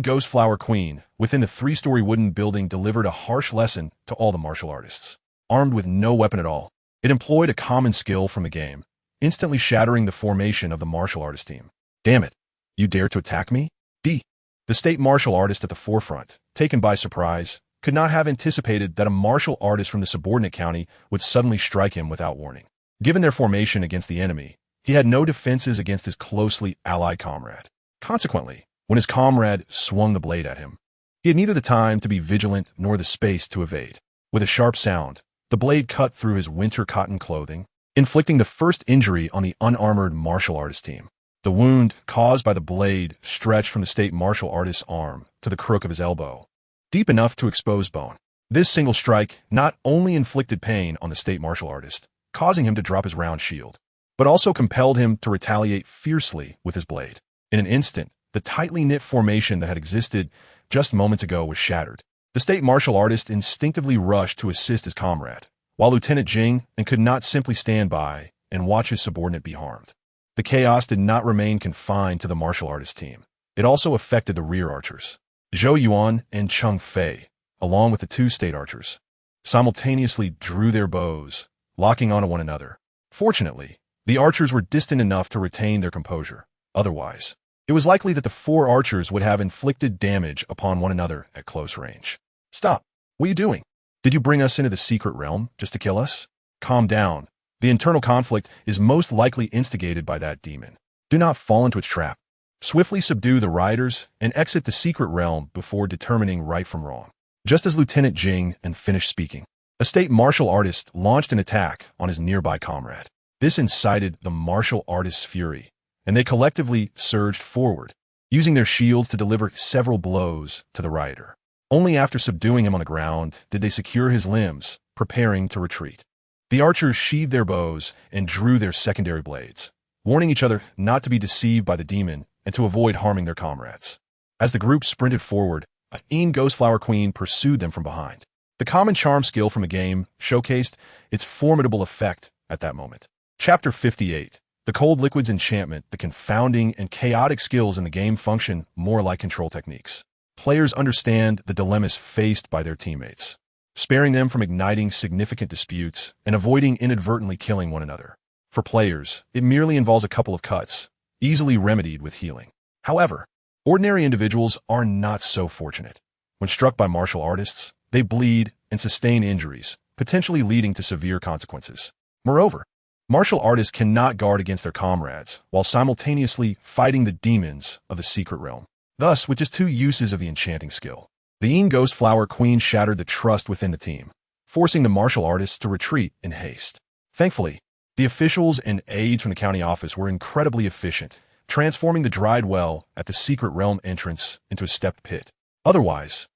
Speaker 1: ghost flower queen within the three-story wooden building delivered a harsh lesson to all the martial artists. Armed with no weapon at all, it employed a common skill from the game, instantly shattering the formation of the martial artist team. Damn it, you dare to attack me? The state martial artist at the forefront, taken by surprise, could not have anticipated that a martial artist from the subordinate county would suddenly strike him without warning. Given their formation against the enemy, he had no defenses against his closely allied comrade. Consequently, when his comrade swung the blade at him, he had neither the time to be vigilant nor the space to evade. With a sharp sound, the blade cut through his winter cotton clothing, inflicting the first injury on the unarmored martial artist team. The wound caused by the blade stretched from the state martial artist's arm to the crook of his elbow, deep enough to expose bone. This single strike not only inflicted pain on the state martial artist, causing him to drop his round shield, but also compelled him to retaliate fiercely with his blade. In an instant, the tightly knit formation that had existed just moments ago was shattered. The state martial artist instinctively rushed to assist his comrade, while Lieutenant Jing could not simply stand by and watch his subordinate be harmed. The chaos did not remain confined to the martial artist team. It also affected the rear archers. Zhou Yuan and Cheng Fei, along with the two state archers, simultaneously drew their bows, locking onto one another. Fortunately, the archers were distant enough to retain their composure. Otherwise, it was likely that the four archers would have inflicted damage upon one another at close range. Stop! What are you doing? Did you bring us into the secret realm just to kill us? Calm down. The internal conflict is most likely instigated by that demon. Do not fall into its trap. Swiftly subdue the rioters and exit the secret realm before determining right from wrong. Just as Lieutenant Jing finished speaking, a state martial artist launched an attack on his nearby comrade. This incited the martial artist's fury, and they collectively surged forward, using their shields to deliver several blows to the rioter. Only after subduing him on the ground did they secure his limbs, preparing to retreat. The archers sheathed their bows and drew their secondary blades, warning each other not to be deceived by the demon and to avoid harming their comrades. As the group sprinted forward, a ghost flower queen pursued them from behind. The common charm skill from the game showcased its formidable effect at that moment. Chapter 58. The Cold Liquids Enchantment. The confounding and chaotic skills in the game function more like control techniques. Players understand the dilemmas faced by their teammates, sparing them from igniting significant disputes and avoiding inadvertently killing one another. For players, it merely involves a couple of cuts, easily remedied with healing. However, ordinary individuals are not so fortunate. When struck by martial artists, they bleed and sustain injuries, potentially leading to severe consequences. Moreover, martial artists cannot guard against their comrades while simultaneously fighting the demons of the secret realm. Thus, with just two uses of the enchanting skill, the Ghost Flower Queen shattered the trust within the team, forcing the martial artists to retreat in haste. Thankfully, the officials and aides from the county office were incredibly efficient, transforming the dried well at the secret realm entrance into a stepped pit. Otherwise,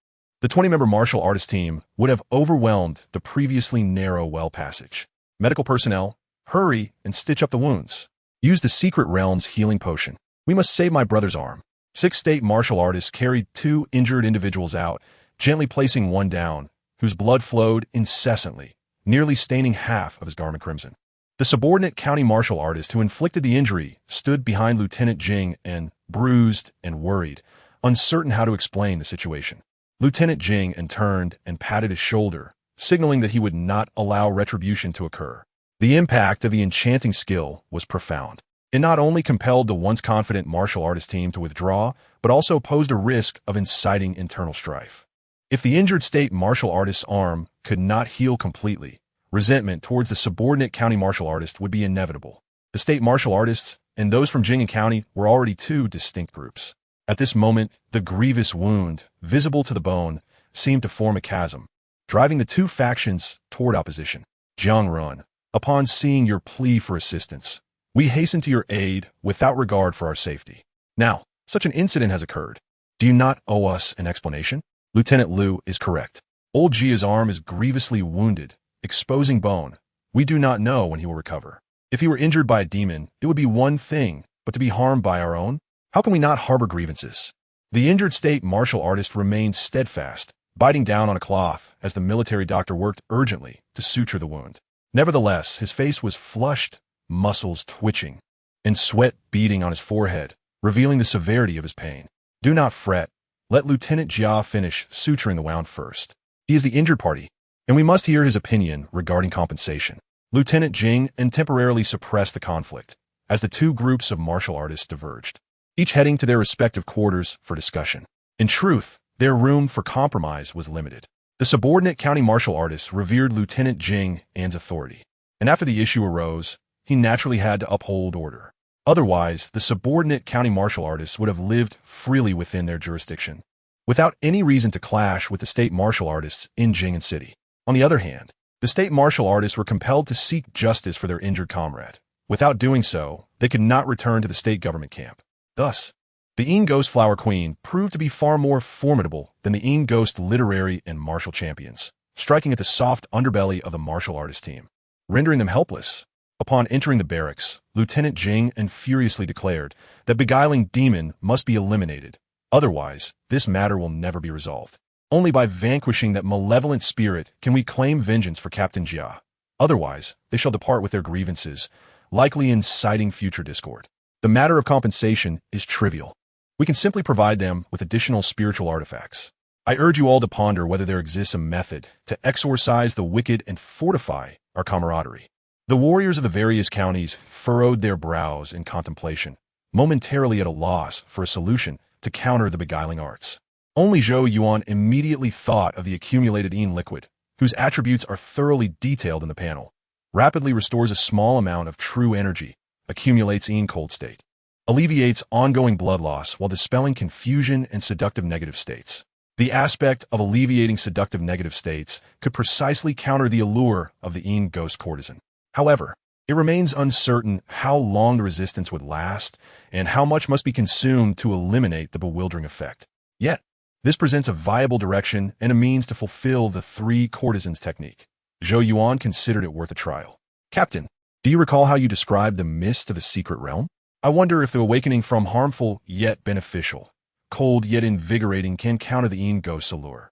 Speaker 1: the 20-member martial artist team would have overwhelmed the previously narrow well passage. Medical personnel, hurry and stitch up the wounds. Use the secret realm's healing potion. We must save my brother's arm. 6 state martial artists carried 2 injured individuals out, gently placing one down, whose blood flowed incessantly, nearly staining half of his garment crimson. The subordinate county martial artist who inflicted the injury stood behind Lieutenant Jing and, bruised and worried, uncertain how to explain the situation. Lieutenant Jing turned and patted his shoulder, signaling that he would not allow retribution to occur. The impact of the enchanting skill was profound. It not only compelled the once confident martial artist team to withdraw, but also posed a risk of inciting internal strife. If the injured state martial artist's arm could not heal completely, resentment towards the subordinate county martial artist would be inevitable. The state martial artists and those from Jing County were already 2 distinct groups. At this moment, the grievous wound, visible to the bone, seemed to form a chasm, driving the 2 factions toward opposition. Jiangrun, upon seeing your plea for assistance, we hasten to your aid without regard for our safety. Now, such an incident has occurred. Do you not owe us an explanation? Lieutenant Liu is correct. Old Jia's arm is grievously wounded, exposing bone. We do not know when he will recover. If he were injured by a demon, it would be one thing, but to be harmed by our own? How can we not harbor grievances? The injured state martial artist remained steadfast, biting down on a cloth as the military doctor worked urgently to suture the wound. Nevertheless, his face was flushed, muscles twitching, and sweat beading on his forehead, revealing the severity of his pain. Do not fret. Let Lieutenant Jia finish suturing the wound first. He is the injured party, and we must hear his opinion regarding compensation. Lieutenant Jing temporarily suppressed the conflict as the two groups of martial artists diverged, each heading to their respective quarters for discussion. In truth, their room for compromise was limited. The subordinate county martial artist revered Lieutenant Jing An's authority, and after the issue arose, he naturally had to uphold order. Otherwise, the subordinate county martial artists would have lived freely within their jurisdiction, without any reason to clash with the state martial artists in Jing'an City. On the other hand, the state martial artists were compelled to seek justice for their injured comrade. Without doing so, they could not return to the state government camp. Thus, the Yin Ghost Flower Queen proved to be far more formidable than the Yin Ghost literary and martial champions, striking at the soft underbelly of the martial artist team, rendering them helpless. Upon entering the barracks, Lieutenant Jing furiously declared that beguiling demon must be eliminated. Otherwise, this matter will never be resolved. Only by vanquishing that malevolent spirit can we claim vengeance for Captain Jia. Otherwise, they shall depart with their grievances, likely inciting future discord. The matter of compensation is trivial. We can simply provide them with additional spiritual artifacts. I urge you all to ponder whether there exists a method to exorcise the wicked and fortify our camaraderie. The warriors of the various counties furrowed their brows in contemplation, momentarily at a loss for a solution to counter the beguiling arts. Only Zhou Yuan immediately thought of the accumulated Yin liquid, whose attributes are thoroughly detailed in the panel. Rapidly restores a small amount of true energy, accumulates Yin cold state, alleviates ongoing blood loss while dispelling confusion and seductive negative states. The aspect of alleviating seductive negative states could precisely counter the allure of the Yin ghost courtesan. However, it remains uncertain how long the resistance would last and how much must be consumed to eliminate the bewildering effect. Yet, this presents a viable direction and a means to fulfill the three courtesans technique. Zhou Yuan considered it worth a trial. Captain, do you recall how you described the mist of the secret realm? I wonder if the awakening from harmful yet beneficial, cold yet invigorating can counter the Yin ghost's allure.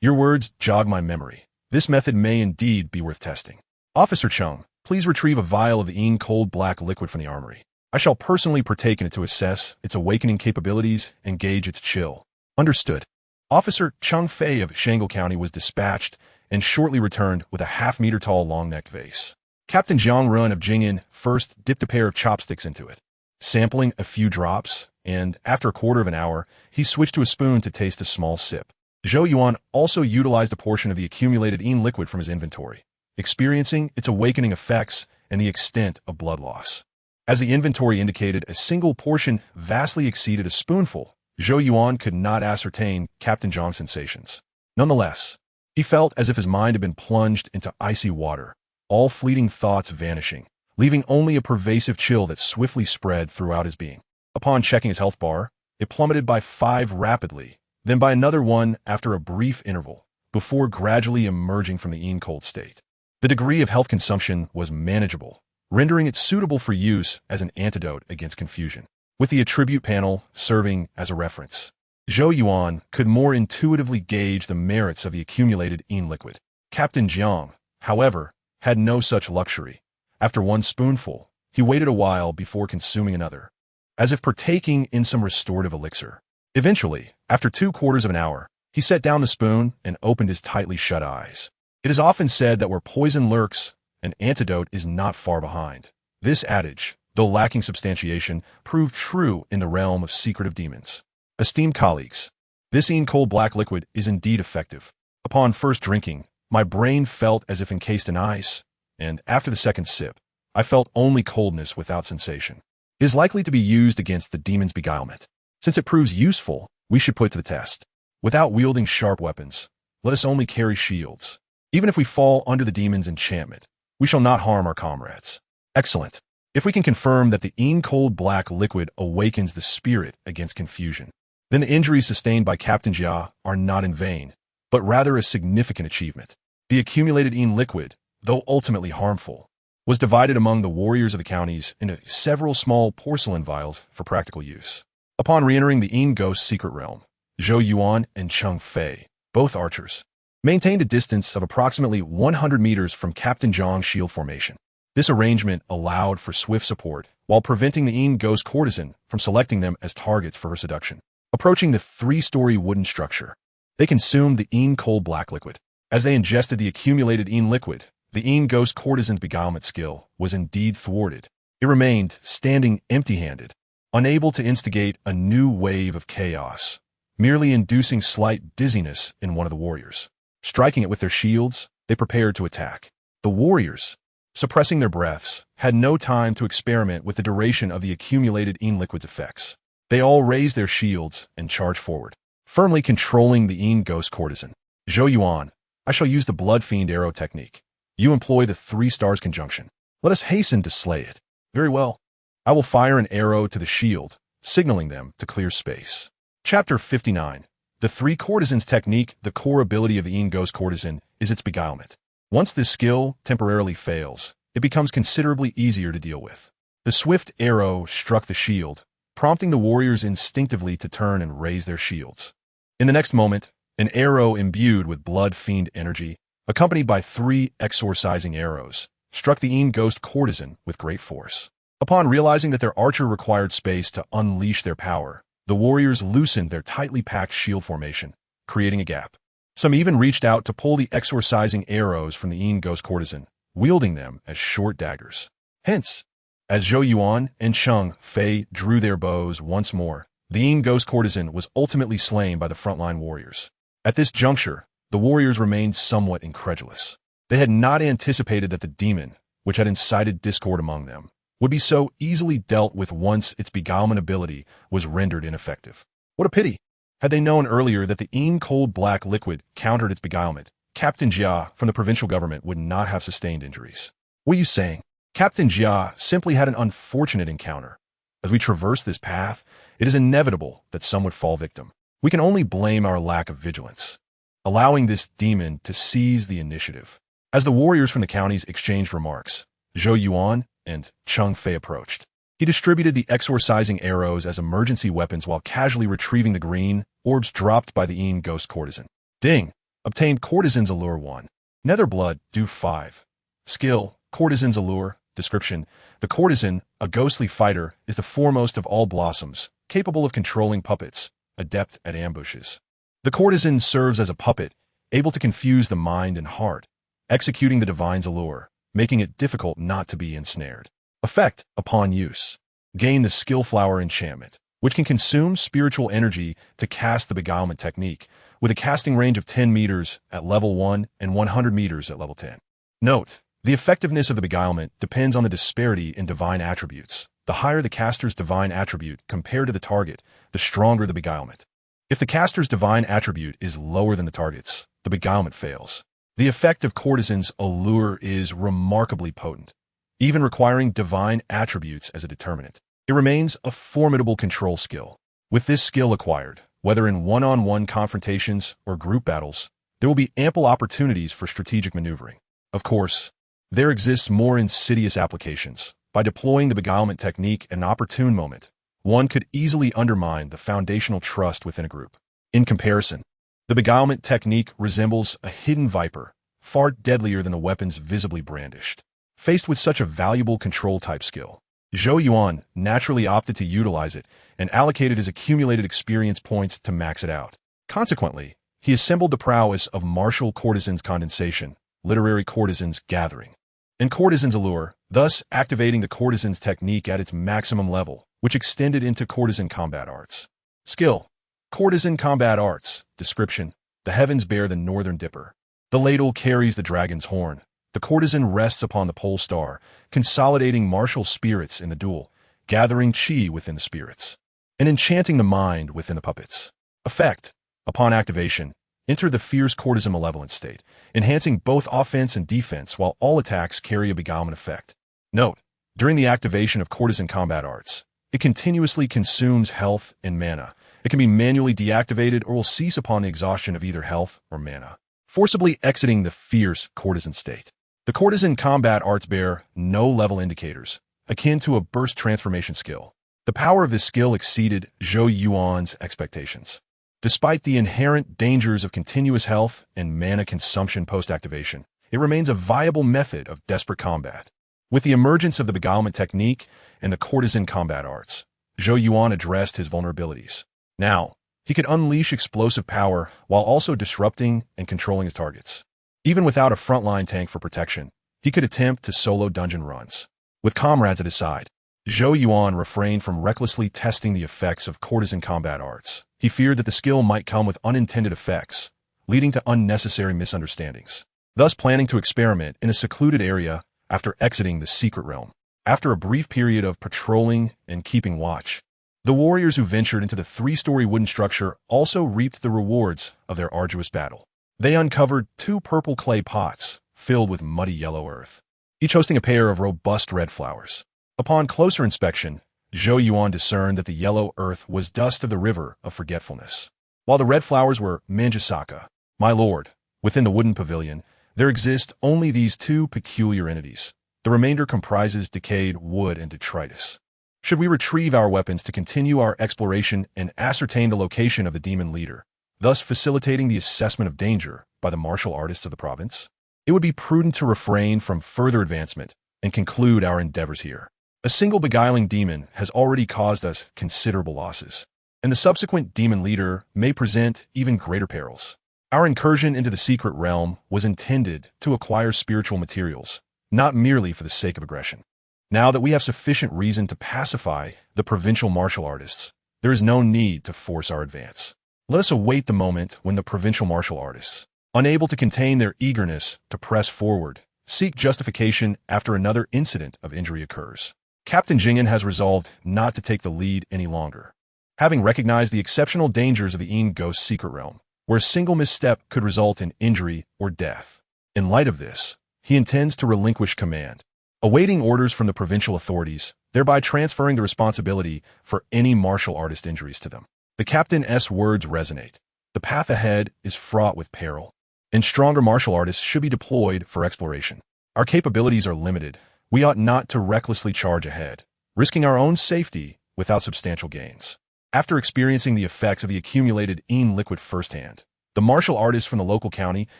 Speaker 1: Your words jog my memory. This method may indeed be worth testing. Officer Chung, please retrieve a vial of the Yin cold black liquid from the armory. I shall personally partake in it to assess its awakening capabilities and gauge its chill. Understood. Officer Chung Fei of Shangle County was dispatched and shortly returned with a half-meter-tall long-necked vase. Captain Jiang Run of Jing'an first dipped a pair of chopsticks into it, sampling a few drops, and after a quarter of an hour, he switched to a spoon to taste a small sip. Zhou Yuan also utilized a portion of the accumulated Yin liquid from his inventory, experiencing its awakening effects and the extent of blood loss. As the inventory indicated, a single portion vastly exceeded a spoonful. Zhou Yuan could not ascertain Captain Zhang's sensations. Nonetheless, he felt as if his mind had been plunged into icy water, all fleeting thoughts vanishing, leaving only a pervasive chill that swiftly spread throughout his being. Upon checking his health bar, it plummeted by 5 rapidly, then by another 1 after a brief interval, before gradually emerging from the Yin cold state. The degree of health consumption was manageable, rendering it suitable for use as an antidote against confusion, with the attribute panel serving as a reference. Zhou Yuan could more intuitively gauge the merits of the accumulated Yin liquid. Captain Jiang, however, had no such luxury. After 1 spoonful, he waited a while before consuming another, as if partaking in some restorative elixir. Eventually, after 2/4 of an hour, he set down the spoon and opened his tightly shut eyes. It is often said that where poison lurks, an antidote is not far behind. This adage, though lacking substantiation, proved true in the realm of secretive demons. Esteemed colleagues, this Yin cold black liquid is indeed effective. Upon first drinking, my brain felt as if encased in ice, and after the second sip, I felt only coldness without sensation. It is likely to be used against the demon's beguilement. Since it proves useful, we should put it to the test. Without wielding sharp weapons, let us only carry shields. Even if we fall under the demon's enchantment, we shall not harm our comrades. Excellent. If we can confirm that the cold black liquid awakens the spirit against confusion, then the injuries sustained by Captain Jia are not in vain, but rather a significant achievement. The accumulated liquid, though ultimately harmful, was divided among the warriors of the counties into several small porcelain vials for practical use. Upon re-entering the Ghost's secret realm, Zhou Yuan and Cheng Fei, both archers, maintained a distance of approximately 100 meters from Captain Zhang's shield formation. This arrangement allowed for swift support while preventing the Ghost courtesan from selecting them as targets for her seduction. Approaching the 3-story wooden structure, they consumed the cold black liquid. As they ingested the accumulated liquid, the Ghost courtesan's beguilement skill was indeed thwarted. It remained standing empty-handed, unable to instigate a new wave of chaos, merely inducing slight dizziness in one of the warriors. Striking it with their shields, they prepared to attack. The warriors, suppressing their breaths, had no time to experiment with the duration of the accumulated liquid's effects. They all raised their shields and charged forward, firmly controlling the Ghost courtesan. Zhou Yuan, I shall use the Blood Fiend arrow technique. You employ the 3 stars conjunction. Let us hasten to slay it. Very well. I will fire an arrow to the shield, signaling them to clear space. Chapter 59. The 3 courtesans technique. The core ability of the Ghost courtesan is its beguilement. Once this skill temporarily fails, it becomes considerably easier to deal with. The swift arrow struck the shield, prompting the warriors instinctively to turn and raise their shields. In the next moment, an arrow imbued with Blood Fiend energy, accompanied by 3 exorcising arrows, struck the Ghost courtesan with great force. Upon realizing that their archer required space to unleash their power, the warriors loosened their tightly packed shield formation, creating a gap. Some even reached out to pull the exorcising arrows from the Ghost courtesan, wielding them as short daggers. Hence, as Zhou Yuan and Cheng Fei drew their bows once more, the Ghost courtesan was ultimately slain by the frontline warriors. At this juncture, the warriors remained somewhat incredulous. They had not anticipated that the demon, which had incited discord among them, would be so easily dealt with once its beguilement ability was rendered ineffective. What a pity! Had they known earlier that the cold black liquid countered its beguilement, Captain Jia from the provincial government would not have sustained injuries. What are you saying? Captain Jia simply had an unfortunate encounter. As we traverse this path, it is inevitable that some would fall victim. We can only blame our lack of vigilance, allowing this demon to seize the initiative. As the warriors from the counties exchanged remarks, Zhou Yuan and Cheng Fei approached. He distributed the exorcising arrows as emergency weapons while casually retrieving the green orbs dropped by the Ghost courtesan. Ding! Obtained Courtesan's Allure 1. Netherblood, do 5. Skill, Courtesan's Allure. Description: the courtesan, a ghostly fighter, is the foremost of all blossoms, capable of controlling puppets, adept at ambushes. The courtesan serves as a puppet, able to confuse the mind and heart, executing the divine's allure, making it difficult not to be ensnared. Effect: upon use, gain the Skill Flower enchantment, which can consume spiritual energy to cast the beguilement technique, with a casting range of 10 meters at level 1 and 100 meters at level 10. Note: the effectiveness of the beguilement depends on the disparity in divine attributes. The higher the caster's divine attribute compared to the target, the stronger the beguilement. If the caster's divine attribute is lower than the target's, the beguilement fails. The effect of Courtesan's Allure is remarkably potent, even requiring divine attributes as a determinant. It remains a formidable control skill. With this skill acquired, whether in one-on-one confrontations or group battles, there will be ample opportunities for strategic maneuvering. Of course, there exists more insidious applications. By deploying the beguilement technique at an opportune moment, one could easily undermine the foundational trust within a group. In comparison, the beguilement technique resembles a hidden viper, far deadlier than the weapons visibly brandished. Faced with such a valuable control-type skill, Zhou Yuan naturally opted to utilize it and allocated his accumulated experience points to max it out. Consequently, he assembled the prowess of martial courtesan's condensation, literary courtesan's gathering, and courtesan's allure, thus activating the courtesan's technique at its maximum level, which extended into courtesan combat arts. Skill: Courtesan combat arts. Description: the heavens bear the northern dipper. The ladle carries the dragon's horn. The courtesan rests upon the pole star, consolidating martial spirits in the duel, gathering chi within the spirits, and enchanting the mind within the puppets. Effect: upon activation, enter the fierce courtesan malevolent state, enhancing both offense and defense while all attacks carry a beguilement effect. Note: During the activation of courtesan combat arts, it continuously consumes health and mana. It can be manually deactivated or will cease upon the exhaustion of either health or mana, forcibly exiting the fierce courtesan state. The courtesan combat arts bear no level indicators, akin to a burst transformation skill. The power of this skill exceeded Zhou Yuan's expectations. Despite the inherent dangers of continuous health and mana consumption post-activation, it remains a viable method of desperate combat. With the emergence of the beguilement technique and the courtesan combat arts, Zhou Yuan addressed his vulnerabilities. Now, he could unleash explosive power while also disrupting and controlling his targets. Even without a frontline tank for protection, he could attempt to solo dungeon runs. With comrades at his side, Zhou Yuan refrained from recklessly testing the effects of courtesan combat arts. He feared that the skill might come with unintended effects, leading to unnecessary misunderstandings, thus planning to experiment in a secluded area after exiting the secret realm. After a brief period of patrolling and keeping watch, the warriors who ventured into the 3-story wooden structure also reaped the rewards of their arduous battle. They uncovered 2 purple clay pots filled with muddy yellow earth, each hosting a pair of robust red flowers. Upon closer inspection, Zhou Yuan discerned that the yellow earth was dust of the river of forgetfulness, while the red flowers were manjasaka. My lord, within the wooden pavilion, there exist only these 2 peculiar entities. The remainder comprises decayed wood and detritus. Should we retrieve our weapons to continue our exploration and ascertain the location of the demon leader, thus facilitating the assessment of danger by the martial artists of the province? It would be prudent to refrain from further advancement and conclude our endeavors here. A single beguiling demon has already caused us considerable losses, and the subsequent demon leader may present even greater perils. Our incursion into the secret realm was intended to acquire spiritual materials, not merely for the sake of aggression. Now that we have sufficient reason to pacify the provincial martial artists, there is no need to force our advance. Let us await the moment when the provincial martial artists, unable to contain their eagerness to press forward, seek justification after another incident of injury occurs. Captain Jing'an has resolved not to take the lead any longer. Having recognized the exceptional dangers of the Yin Ghost secret realm, where a single misstep could result in injury or death. In light of this, he intends to relinquish command, awaiting orders from the provincial authorities, thereby transferring the responsibility for any martial artist injuries to them. The captain's words resonate. The path ahead is fraught with peril, and stronger martial artists should be deployed for exploration. Our capabilities are limited. We ought not to recklessly charge ahead, risking our own safety without substantial gains. After experiencing the effects of the accumulated Yin liquid firsthand, the martial artists from the local county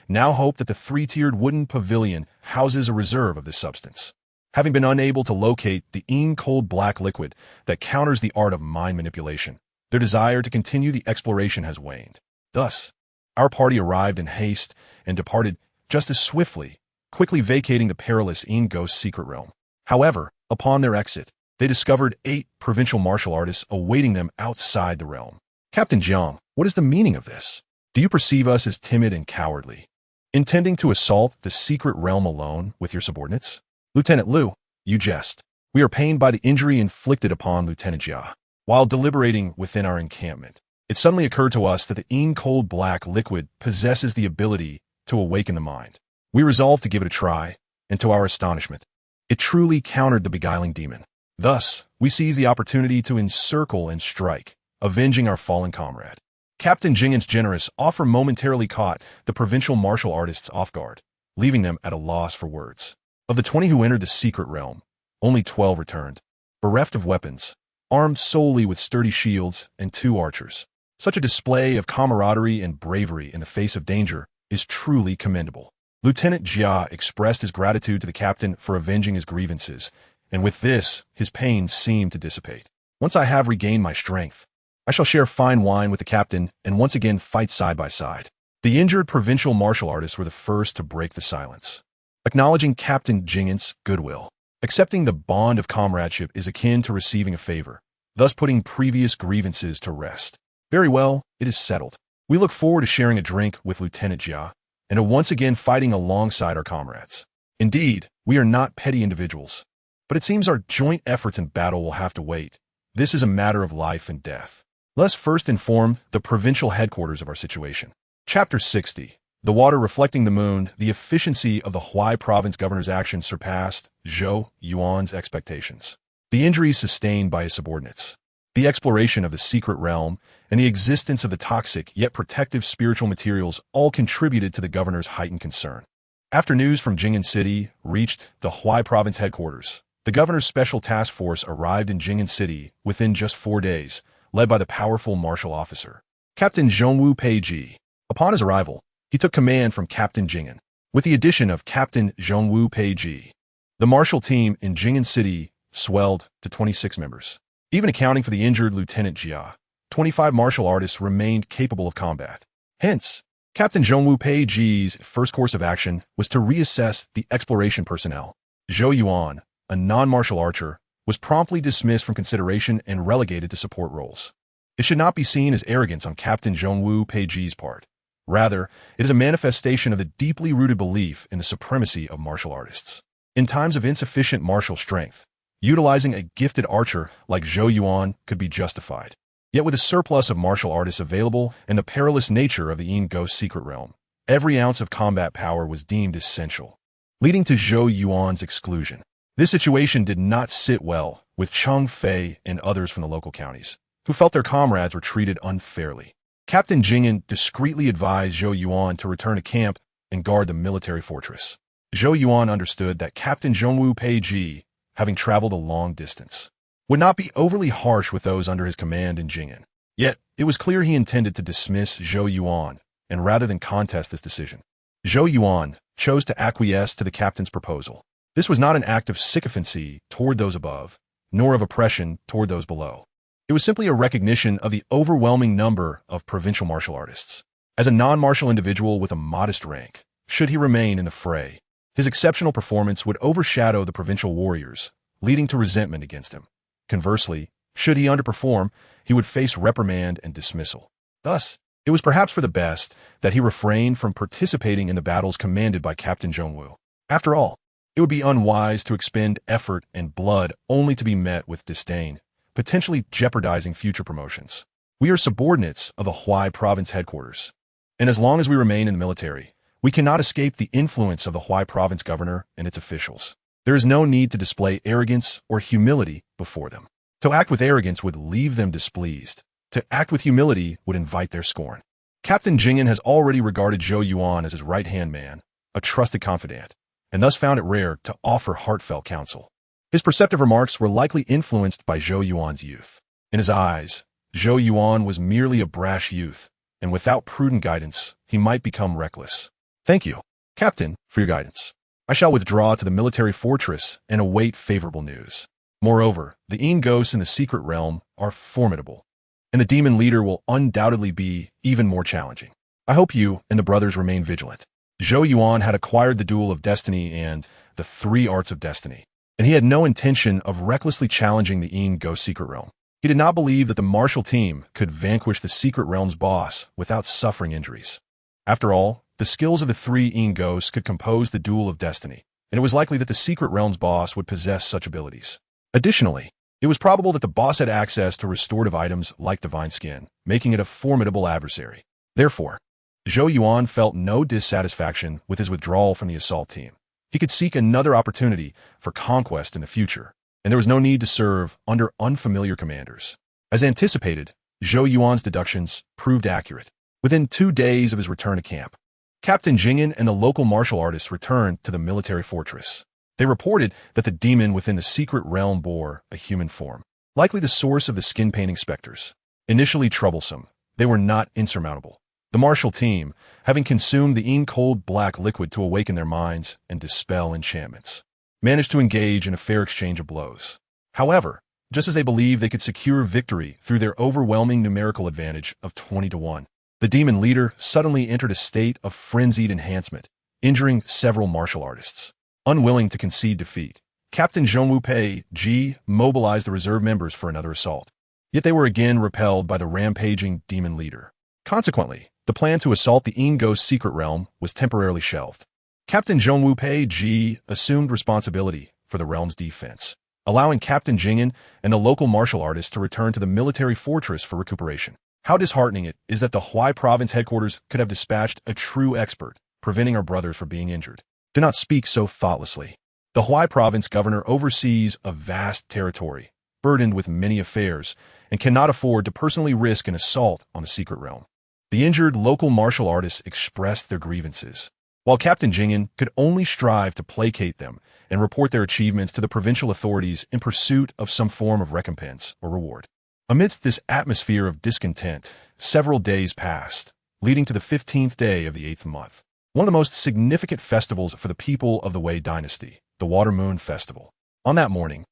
Speaker 1: now hope that the 3-tiered wooden pavilion houses a reserve of this substance. Having been unable to locate the Yin cold black liquid that counters the art of mind manipulation, their desire to continue the exploration has waned. Thus, our party arrived in haste and departed just as swiftly, quickly vacating the perilous Yin Ghost secret realm. However, upon their exit, they discovered 8 provincial martial artists awaiting them outside the realm. Captain Jiang, what is the meaning of this? Do you perceive us as timid and cowardly, intending to assault the secret realm alone with your subordinates? Lieutenant Liu, you jest. We are pained by the injury inflicted upon Lieutenant Jia. While deliberating within our encampment, it suddenly occurred to us that the Yin cold black liquid possesses the ability to awaken the mind. We resolved to give it a try, and to our astonishment, it truly countered the beguiling demon. Thus, we seized the opportunity to encircle and strike, avenging our fallen comrade. Captain Jing'an's generous offer momentarily caught the provincial martial artists off guard, leaving them at a loss for words. Of the 20 who entered the secret realm, only 12 returned, bereft of weapons, armed solely with sturdy shields and 2 archers. Such a display of camaraderie and bravery in the face of danger is truly commendable. Lieutenant Jia expressed his gratitude to the captain for avenging his grievances, and with this, his pain seemed to dissipate. Once I have regained my strength, I shall share fine wine with the captain and once again fight side by side. The injured provincial martial artists were the first to break the silence, acknowledging Captain Jing'an's goodwill. Accepting the bond of comradeship is akin to receiving a favor, thus putting previous grievances to rest. Very well, it is settled. We look forward to sharing a drink with Lieutenant Jia, and to once again fighting alongside our comrades. Indeed, we are not petty individuals, but it seems our joint efforts in battle will have to wait. This is a matter of life and death. Let us first inform the provincial headquarters of our situation. Chapter 60. The water reflecting the moon, the efficiency of the Huai province governor's actions surpassed Zhou Yuan's expectations. The injuries sustained by his subordinates, the exploration of the secret realm, and the existence of the toxic yet protective spiritual materials all contributed to the governor's heightened concern. After news from Jing'an City reached the Huai province headquarters, the governor's special task force arrived in Jing'an City within just 4 days, led by the powerful martial officer, Captain Zhongwu Peiji. Upon his arrival, he took command from Captain Jing'an. With the addition of Captain Zhongwu Peiji, the martial team in Jing'an City swelled to 26 members. Even accounting for the injured Lieutenant Jia, 25 martial artists remained capable of combat. Hence, Captain Zhongwu Peiji's first course of action was to reassess the exploration personnel. Zhou Yuan, a non-martial archer, was promptly dismissed from consideration and relegated to support roles. It should not be seen as arrogance on Captain Zhongwu Peiji's part. Rather, it is a manifestation of the deeply rooted belief in the supremacy of martial artists. In times of insufficient martial strength, utilizing a gifted archer like Zhou Yuan could be justified. Yet with a surplus of martial artists available and the perilous nature of the Yin Ghost secret realm, every ounce of combat power was deemed essential, leading to Zhou Yuan's exclusion. This situation did not sit well with Cheng Fei and others from the local counties, who felt their comrades were treated unfairly. Captain Jing'an discreetly advised Zhou Yuan to return to camp and guard the military fortress. Zhou Yuan understood that Captain Zhongwu Peiji, having traveled a long distance, would not be overly harsh with those under his command in Jing'an. Yet, it was clear he intended to dismiss Zhou Yuan, and rather than contest this decision, Zhou Yuan chose to acquiesce to the captain's proposal. This was not an act of sycophancy toward those above, nor of oppression toward those below. It was simply a recognition of the overwhelming number of provincial martial artists. As a non-martial individual with a modest rank, should he remain in the fray, his exceptional performance would overshadow the provincial warriors, leading to resentment against him. Conversely, should he underperform, he would face reprimand and dismissal. Thus, it was perhaps for the best that he refrained from participating in the battles commanded by Captain Zhongwu. After all, it would be unwise to expend effort and blood only to be met with disdain, potentially jeopardizing future promotions. We are subordinates of the Huai province headquarters, and as long as we remain in the military, we cannot escape the influence of the Huai province governor and its officials. There is no need to display arrogance or humility before them. To act with arrogance would leave them displeased. To act with humility would invite their scorn. Captain Jing'an has already regarded Zhou Yuan as his right-hand man, a trusted confidant, and thus found it rare to offer heartfelt counsel. His perceptive remarks were likely influenced by Zhou Yuan's youth. In his eyes, Zhou Yuan was merely a brash youth, and without prudent guidance, he might become reckless. Thank you, Captain, for your guidance. I shall withdraw to the military fortress and await favorable news. Moreover, the Yin ghosts in the secret realm are formidable, and the demon leader will undoubtedly be even more challenging. I hope you and the brothers remain vigilant. Zhou Yuan had acquired the Duel of Destiny and the 3 Arts of Destiny, and he had no intention of recklessly challenging the Yin Ghost secret realm. He did not believe that the martial team could vanquish the secret realm's boss without suffering injuries. After all, the skills of the 3 Yin ghosts could compose the Duel of Destiny, and it was likely that the secret realm's boss would possess such abilities. Additionally, it was probable that the boss had access to restorative items like divine skin, making it a formidable adversary. Therefore, Zhou Yuan felt no dissatisfaction with his withdrawal from the assault team. He could seek another opportunity for conquest in the future, and there was no need to serve under unfamiliar commanders. As anticipated, Zhou Yuan's deductions proved accurate. Within 2 days of his return to camp, Captain Jing'an and the local martial artists returned to the military fortress. They reported that the demon within the secret realm bore a human form, likely the source of the skin-painting specters. Initially troublesome, they were not insurmountable. The martial team, having consumed the ink-cold black liquid to awaken their minds and dispel enchantments, managed to engage in a fair exchange of blows. However, just as they believed they could secure victory through their overwhelming numerical advantage of 20-1, the demon leader suddenly entered a state of frenzied enhancement, injuring several martial artists. Unwilling to concede defeat, Captain Zhongwu Peiji mobilized the reserve members for another assault. Yet they were again repelled by the rampaging demon leader. Consequently, the plan to assault the Yin Ghost secret realm was temporarily shelved. Captain Zhongwu Peiji assumed responsibility for the realm's defense, allowing Captain Jing'an and the local martial artists to return to the military fortress for recuperation. How disheartening it is that the Huai province headquarters could have dispatched a true expert, preventing our brothers from being injured. Do not speak so thoughtlessly. The Huai province governor oversees a vast territory, burdened with many affairs, and cannot afford to personally risk an assault on the secret realm. The injured local martial artists expressed their grievances, while Captain Jingyan could only strive to placate them and report their achievements to the provincial authorities in pursuit of some form of recompense or reward. Amidst this atmosphere of discontent, several days passed, leading to the 15th day of the 8th month, one of the most significant festivals for the people of the Wei dynasty, the Water Moon Festival. On that morning,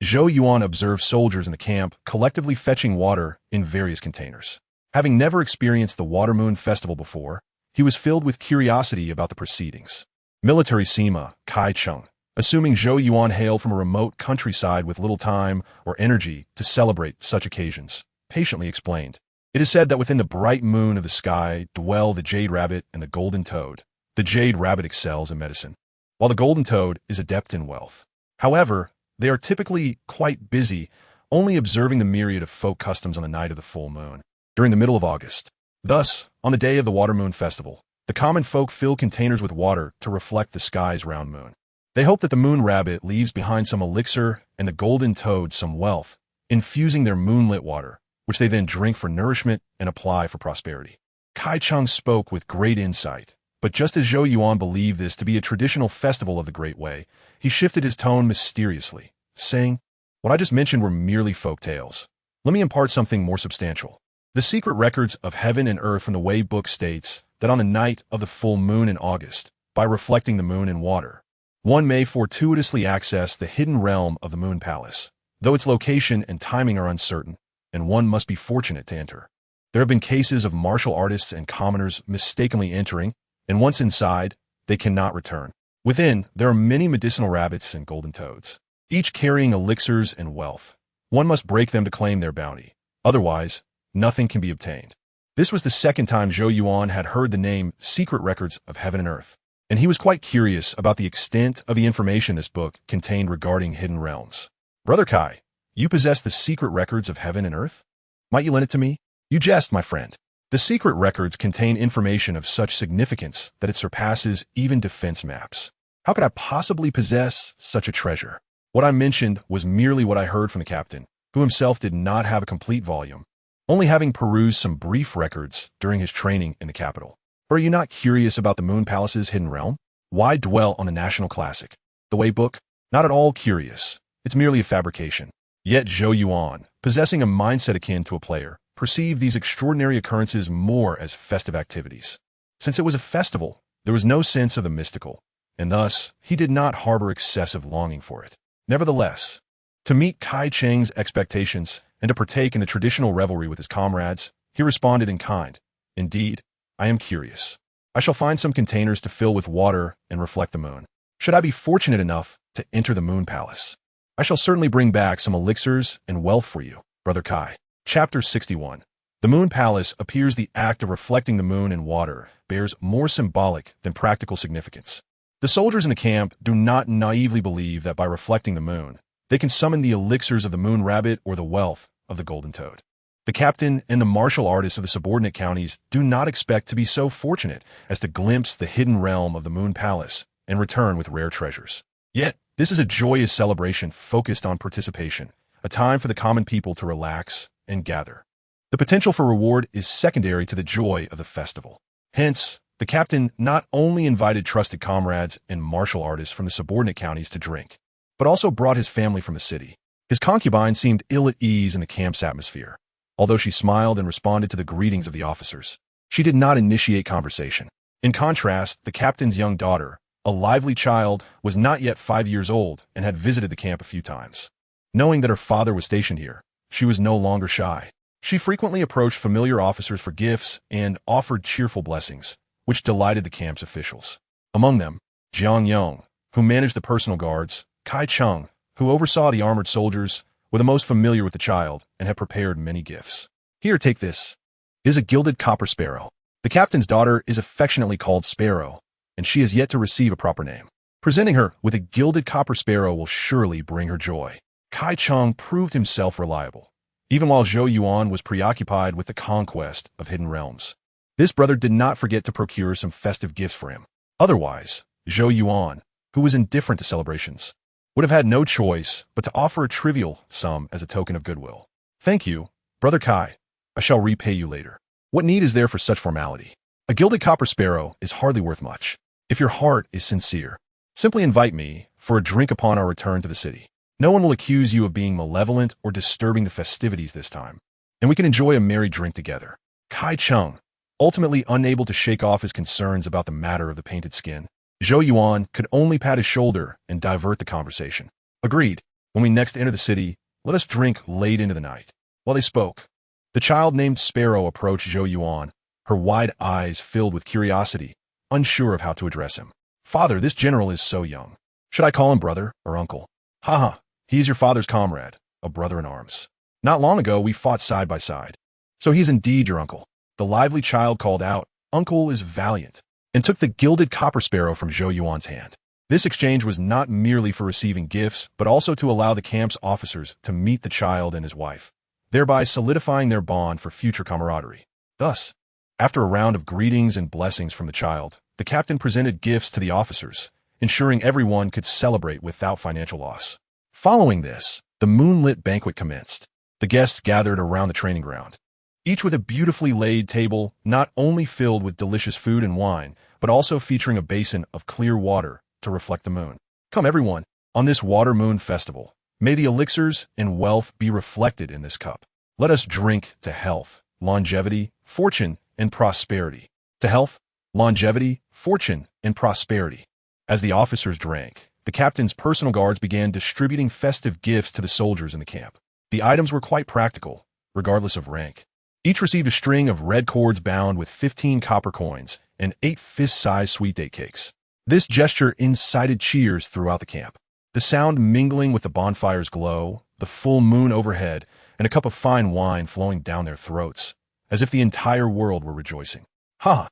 Speaker 1: Zhou Yuan observed soldiers in the camp collectively fetching water in various containers. Having never experienced the Water Moon Festival before, he was filled with curiosity about the proceedings. Military Sima, Kai Chung, assuming Zhou Yuan hailed from a remote countryside with little time or energy to celebrate such occasions, patiently explained. It is said that within the bright moon of the sky dwell the jade rabbit and the golden toad. The jade rabbit excels in medicine, while the golden toad is adept in wealth. However, they are typically quite busy, only observing the myriad of folk customs on the night of the full moon, during the middle of August. Thus, on the day of the Water Moon Festival, the common folk fill containers with water to reflect the sky's round moon. They hope that the moon rabbit leaves behind some elixir and the golden toad some wealth, infusing their moonlit water, which they then drink for nourishment and apply for prosperity. Kai Chung spoke with great insight, but just as Zhou Yuan believed this to be a traditional festival of the Great Way, he shifted his tone mysteriously, saying, "What I just mentioned were merely folk tales. Let me impart something more substantial. The secret records of heaven and earth from the Wei book states that on the night of the full moon in August, by reflecting the moon in water, one may fortuitously access the hidden realm of the Moon Palace, though its location and timing are uncertain, and one must be fortunate to enter. There have been cases of martial artists and commoners mistakenly entering, and once inside, they cannot return. Within, there are many medicinal rabbits and golden toads, each carrying elixirs and wealth. One must break them to claim their bounty. Otherwise, nothing can be obtained." This was the second time Zhou Yuan had heard the name Secret Records of Heaven and Earth, and he was quite curious about the extent of the information this book contained regarding hidden realms. "Brother Kai, you possess the secret records of heaven and earth? Might you lend it to me? You jest, my friend. The secret records contain information of such significance that it surpasses even defense maps. How could I possibly possess such a treasure?" What I mentioned was merely what I heard from the captain, who himself did not have a complete volume, only having perused some brief records during his training in the capital. Are you not curious about the Moon Palace's hidden realm? Why dwell on a national classic, the Wei book? Not at all curious. It's merely a fabrication. Yet Zhou Yuan, possessing a mindset akin to a player, perceived these extraordinary occurrences more as festive activities. Since it was a festival, there was no sense of the mystical, and thus he did not harbor excessive longing for it. Nevertheless, to meet Kai Cheng's expectations and to partake in the traditional revelry with his comrades, he responded in kind. "Indeed, I am curious. I shall find some containers to fill with water and reflect the moon. Should I be fortunate enough to enter the Moon Palace, I shall certainly bring back some elixirs and wealth for you, Brother Kai." Chapter 61. The Moon Palace appears the act of reflecting the moon in water bears more symbolic than practical significance. The soldiers in the camp do not naively believe that by reflecting the moon, they can summon the elixirs of the moon rabbit or the wealth of the golden toad. The captain and the martial artists of the subordinate counties do not expect to be so fortunate as to glimpse the hidden realm of the Moon Palace and return with rare treasures. Yet, this is a joyous celebration focused on participation, a time for the common people to relax and gather. The potential for reward is secondary to the joy of the festival. Hence, the captain not only invited trusted comrades and martial artists from the subordinate counties to drink, but also brought his family from the city. His concubine seemed ill at ease in the camp's atmosphere. Although she smiled and responded to the greetings of the officers, she did not initiate conversation. In contrast, the captain's young daughter, a lively child, was not yet 5 years old and had visited the camp a few times. Knowing that her father was stationed here, she was no longer shy. She frequently approached familiar officers for gifts and offered cheerful blessings, which delighted the camp's officials. Among them, Jiang Yong, who managed the personal guards, Kai Chung, who oversaw the armored soldiers, were the most familiar with the child and had prepared many gifts. "Here, take this. It is a gilded copper sparrow. The captain's daughter is affectionately called Sparrow, and she has yet to receive a proper name. Presenting her with a gilded copper sparrow will surely bring her joy." Kai Chung proved himself reliable. even while Zhou Yuan was preoccupied with the conquest of hidden realms. This brother did not forget to procure some festive gifts for him. Otherwise, Zhou Yuan, who was indifferent to celebrations, would have had no choice but to offer a trivial sum as a token of goodwill. Thank you, Brother Kai. I shall repay you later. What need is there for such formality? A gilded copper sparrow is hardly worth much. If your heart is sincere, simply invite me for a drink upon our return to the city. No one will accuse you of being malevolent or disturbing the festivities this time, and we can enjoy a merry drink together. Kai Chung, ultimately unable to shake off his concerns about the matter of the painted skin, Zhou Yuan could only pat his shoulder and divert the conversation. Agreed. When we next enter the city, let us drink late into the night. While they spoke, the child named Sparrow approached Zhou Yuan, her wide eyes filled with curiosity, unsure of how to address him. Father, this general is so young. Should I call him brother or uncle? Haha, he is your father's comrade, a brother in arms. Not long ago, we fought side by side. So he's indeed your uncle. The lively child called out, Uncle is valiant, and took the gilded copper sparrow from Zhou Yuan's hand. This exchange was not merely for receiving gifts, but also to allow the camp's officers to meet the child and his wife, thereby solidifying their bond for future camaraderie. Thus, after a round of greetings and blessings from the child, the captain presented gifts to the officers, ensuring everyone could celebrate without financial loss. Following this, the moonlit banquet commenced. The guests gathered around the training ground, each with a beautifully laid table not only filled with delicious food and wine, but also featuring a basin of clear water to reflect the moon. Come everyone, on this water moon festival, may the elixirs and wealth be reflected in this cup. Let us drink to health, longevity, fortune, and prosperity. To health, longevity, fortune, and prosperity. As the officers drank, the captain's personal guards began distributing festive gifts to the soldiers in the camp. The items were quite practical, regardless of rank. Each received a string of red cords bound with 15 copper coins and 8 fist-sized sweet date cakes. This gesture incited cheers throughout the camp. The sound mingling with the bonfire's glow, the full moon overhead, and a cup of fine wine flowing down their throats, as if the entire world were rejoicing. Ha!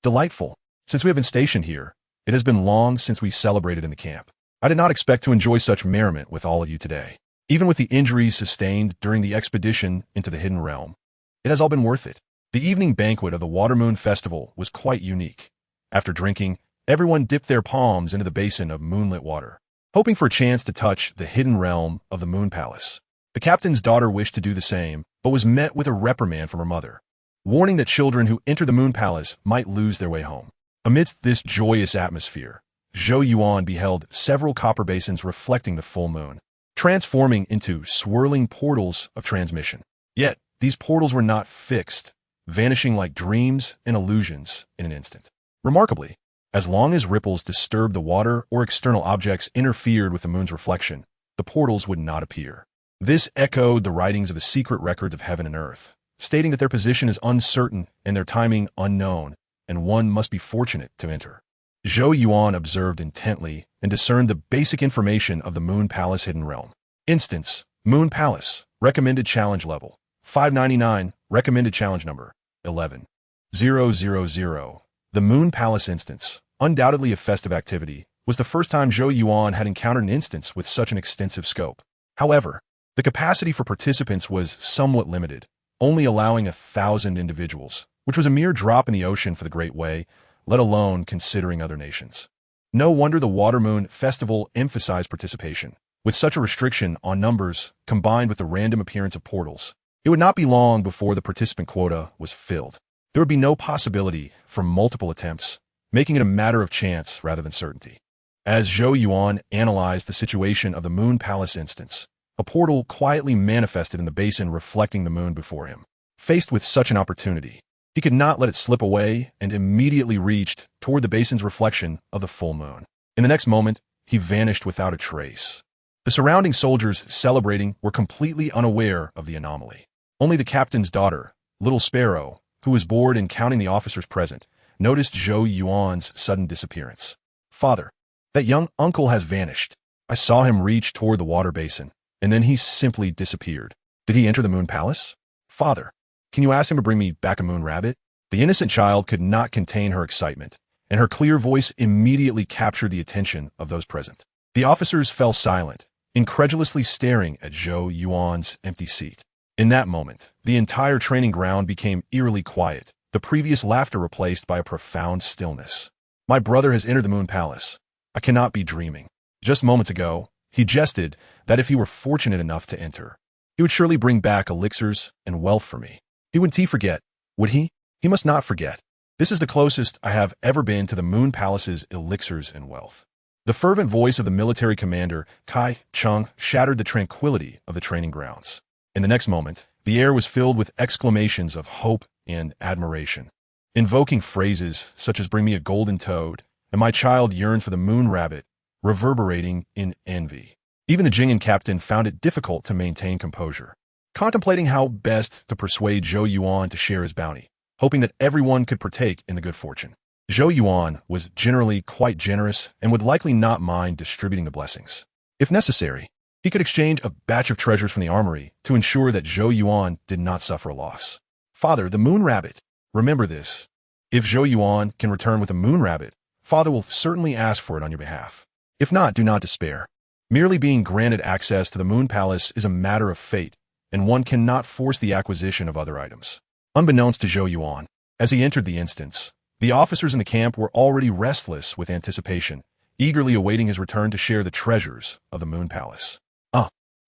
Speaker 1: Delightful. Since we have been stationed here, it has been long since we celebrated in the camp. I did not expect to enjoy such merriment with all of you today. Even with the injuries sustained during the expedition into the hidden realm, it has all been worth it. The evening banquet of the Water Moon Festival was quite unique. After drinking, everyone dipped their palms into the basin of moonlit water, hoping for a chance to touch the hidden realm of the Moon Palace. The captain's daughter wished to do the same, but was met with a reprimand from her mother, warning that children who enter the Moon Palace might lose their way home. Amidst this joyous atmosphere, Zhou Yuan beheld several copper basins reflecting the full moon, transforming into swirling portals of transmission. Yet, these portals were not fixed, vanishing like dreams and illusions in an instant. Remarkably, as long as ripples disturbed the water or external objects interfered with the moon's reflection, the portals would not appear. This echoed the writings of the secret records of heaven and earth, stating that their position is uncertain and their timing unknown, and one must be fortunate to enter. Zhou Yuan observed intently and discerned the basic information of the Moon Palace hidden realm. Instance, Moon Palace, recommended challenge level, 599, recommended challenge number, 11. 000. The Moon Palace instance, undoubtedly a festive activity, was the first time Zhou Yuan had encountered an instance with such an extensive scope. However, the capacity for participants was somewhat limited, only allowing 1,000 individuals, which was a mere drop in the ocean for the Great Way, let alone considering other nations. No wonder the Water Moon Festival emphasized participation. With such a restriction on numbers, combined with the random appearance of portals, it would not be long before the participant quota was filled. There would be no possibility for multiple attempts, making it a matter of chance rather than certainty. As Zhou Yuan analyzed the situation of the Moon Palace instance, a portal quietly manifested in the basin reflecting the moon before him. Faced with such an opportunity, he could not let it slip away and immediately reached toward the basin's reflection of the full moon. In the next moment, he vanished without a trace. The surrounding soldiers celebrating were completely unaware of the anomaly. Only the captain's daughter, Little Sparrow, who was bored in counting the officers present, noticed Zhou Yuan's sudden disappearance. Father, that young uncle has vanished. I saw him reach toward the water basin, and then he simply disappeared. Did he enter the Moon Palace? Father, can you ask him to bring me back a moon rabbit? The innocent child could not contain her excitement, and her clear voice immediately captured the attention of those present. The officers fell silent, incredulously staring at Zhou Yuan's empty seat. In that moment, the entire training ground became eerily quiet, the previous laughter replaced by a profound stillness. My brother has entered the Moon Palace. I cannot be dreaming. Just moments ago, he jested that if he were fortunate enough to enter, he would surely bring back elixirs and wealth for me. Wouldn't he forget? Would he? He must not forget. This is the closest I have ever been to the Moon Palace's elixirs and wealth. The fervent voice of the military commander, Kai Chung, shattered the tranquility of the training grounds. In the next moment, the air was filled with exclamations of hope and admiration, invoking phrases such as "bring me a golden toad," and "my child yearned for the moon rabbit," reverberating in envy. Even the Jing'an captain found it difficult to maintain composure, contemplating how best to persuade Zhou Yuan to share his bounty, hoping that everyone could partake in the good fortune. Zhou Yuan was generally quite generous and would likely not mind distributing the blessings. If necessary, he could exchange a batch of treasures from the armory to ensure that Zhou Yuan did not suffer a loss. Father, the moon rabbit. Remember this. If Zhou Yuan can return with a moon rabbit, Father will certainly ask for it on your behalf. If not, do not despair. Merely being granted access to the Moon Palace is a matter of fate, and one cannot force the acquisition of other items. Unbeknownst to Zhou Yuan, as he entered the instance, the officers in the camp were already restless with anticipation, eagerly awaiting his return to share the treasures of the Moon Palace.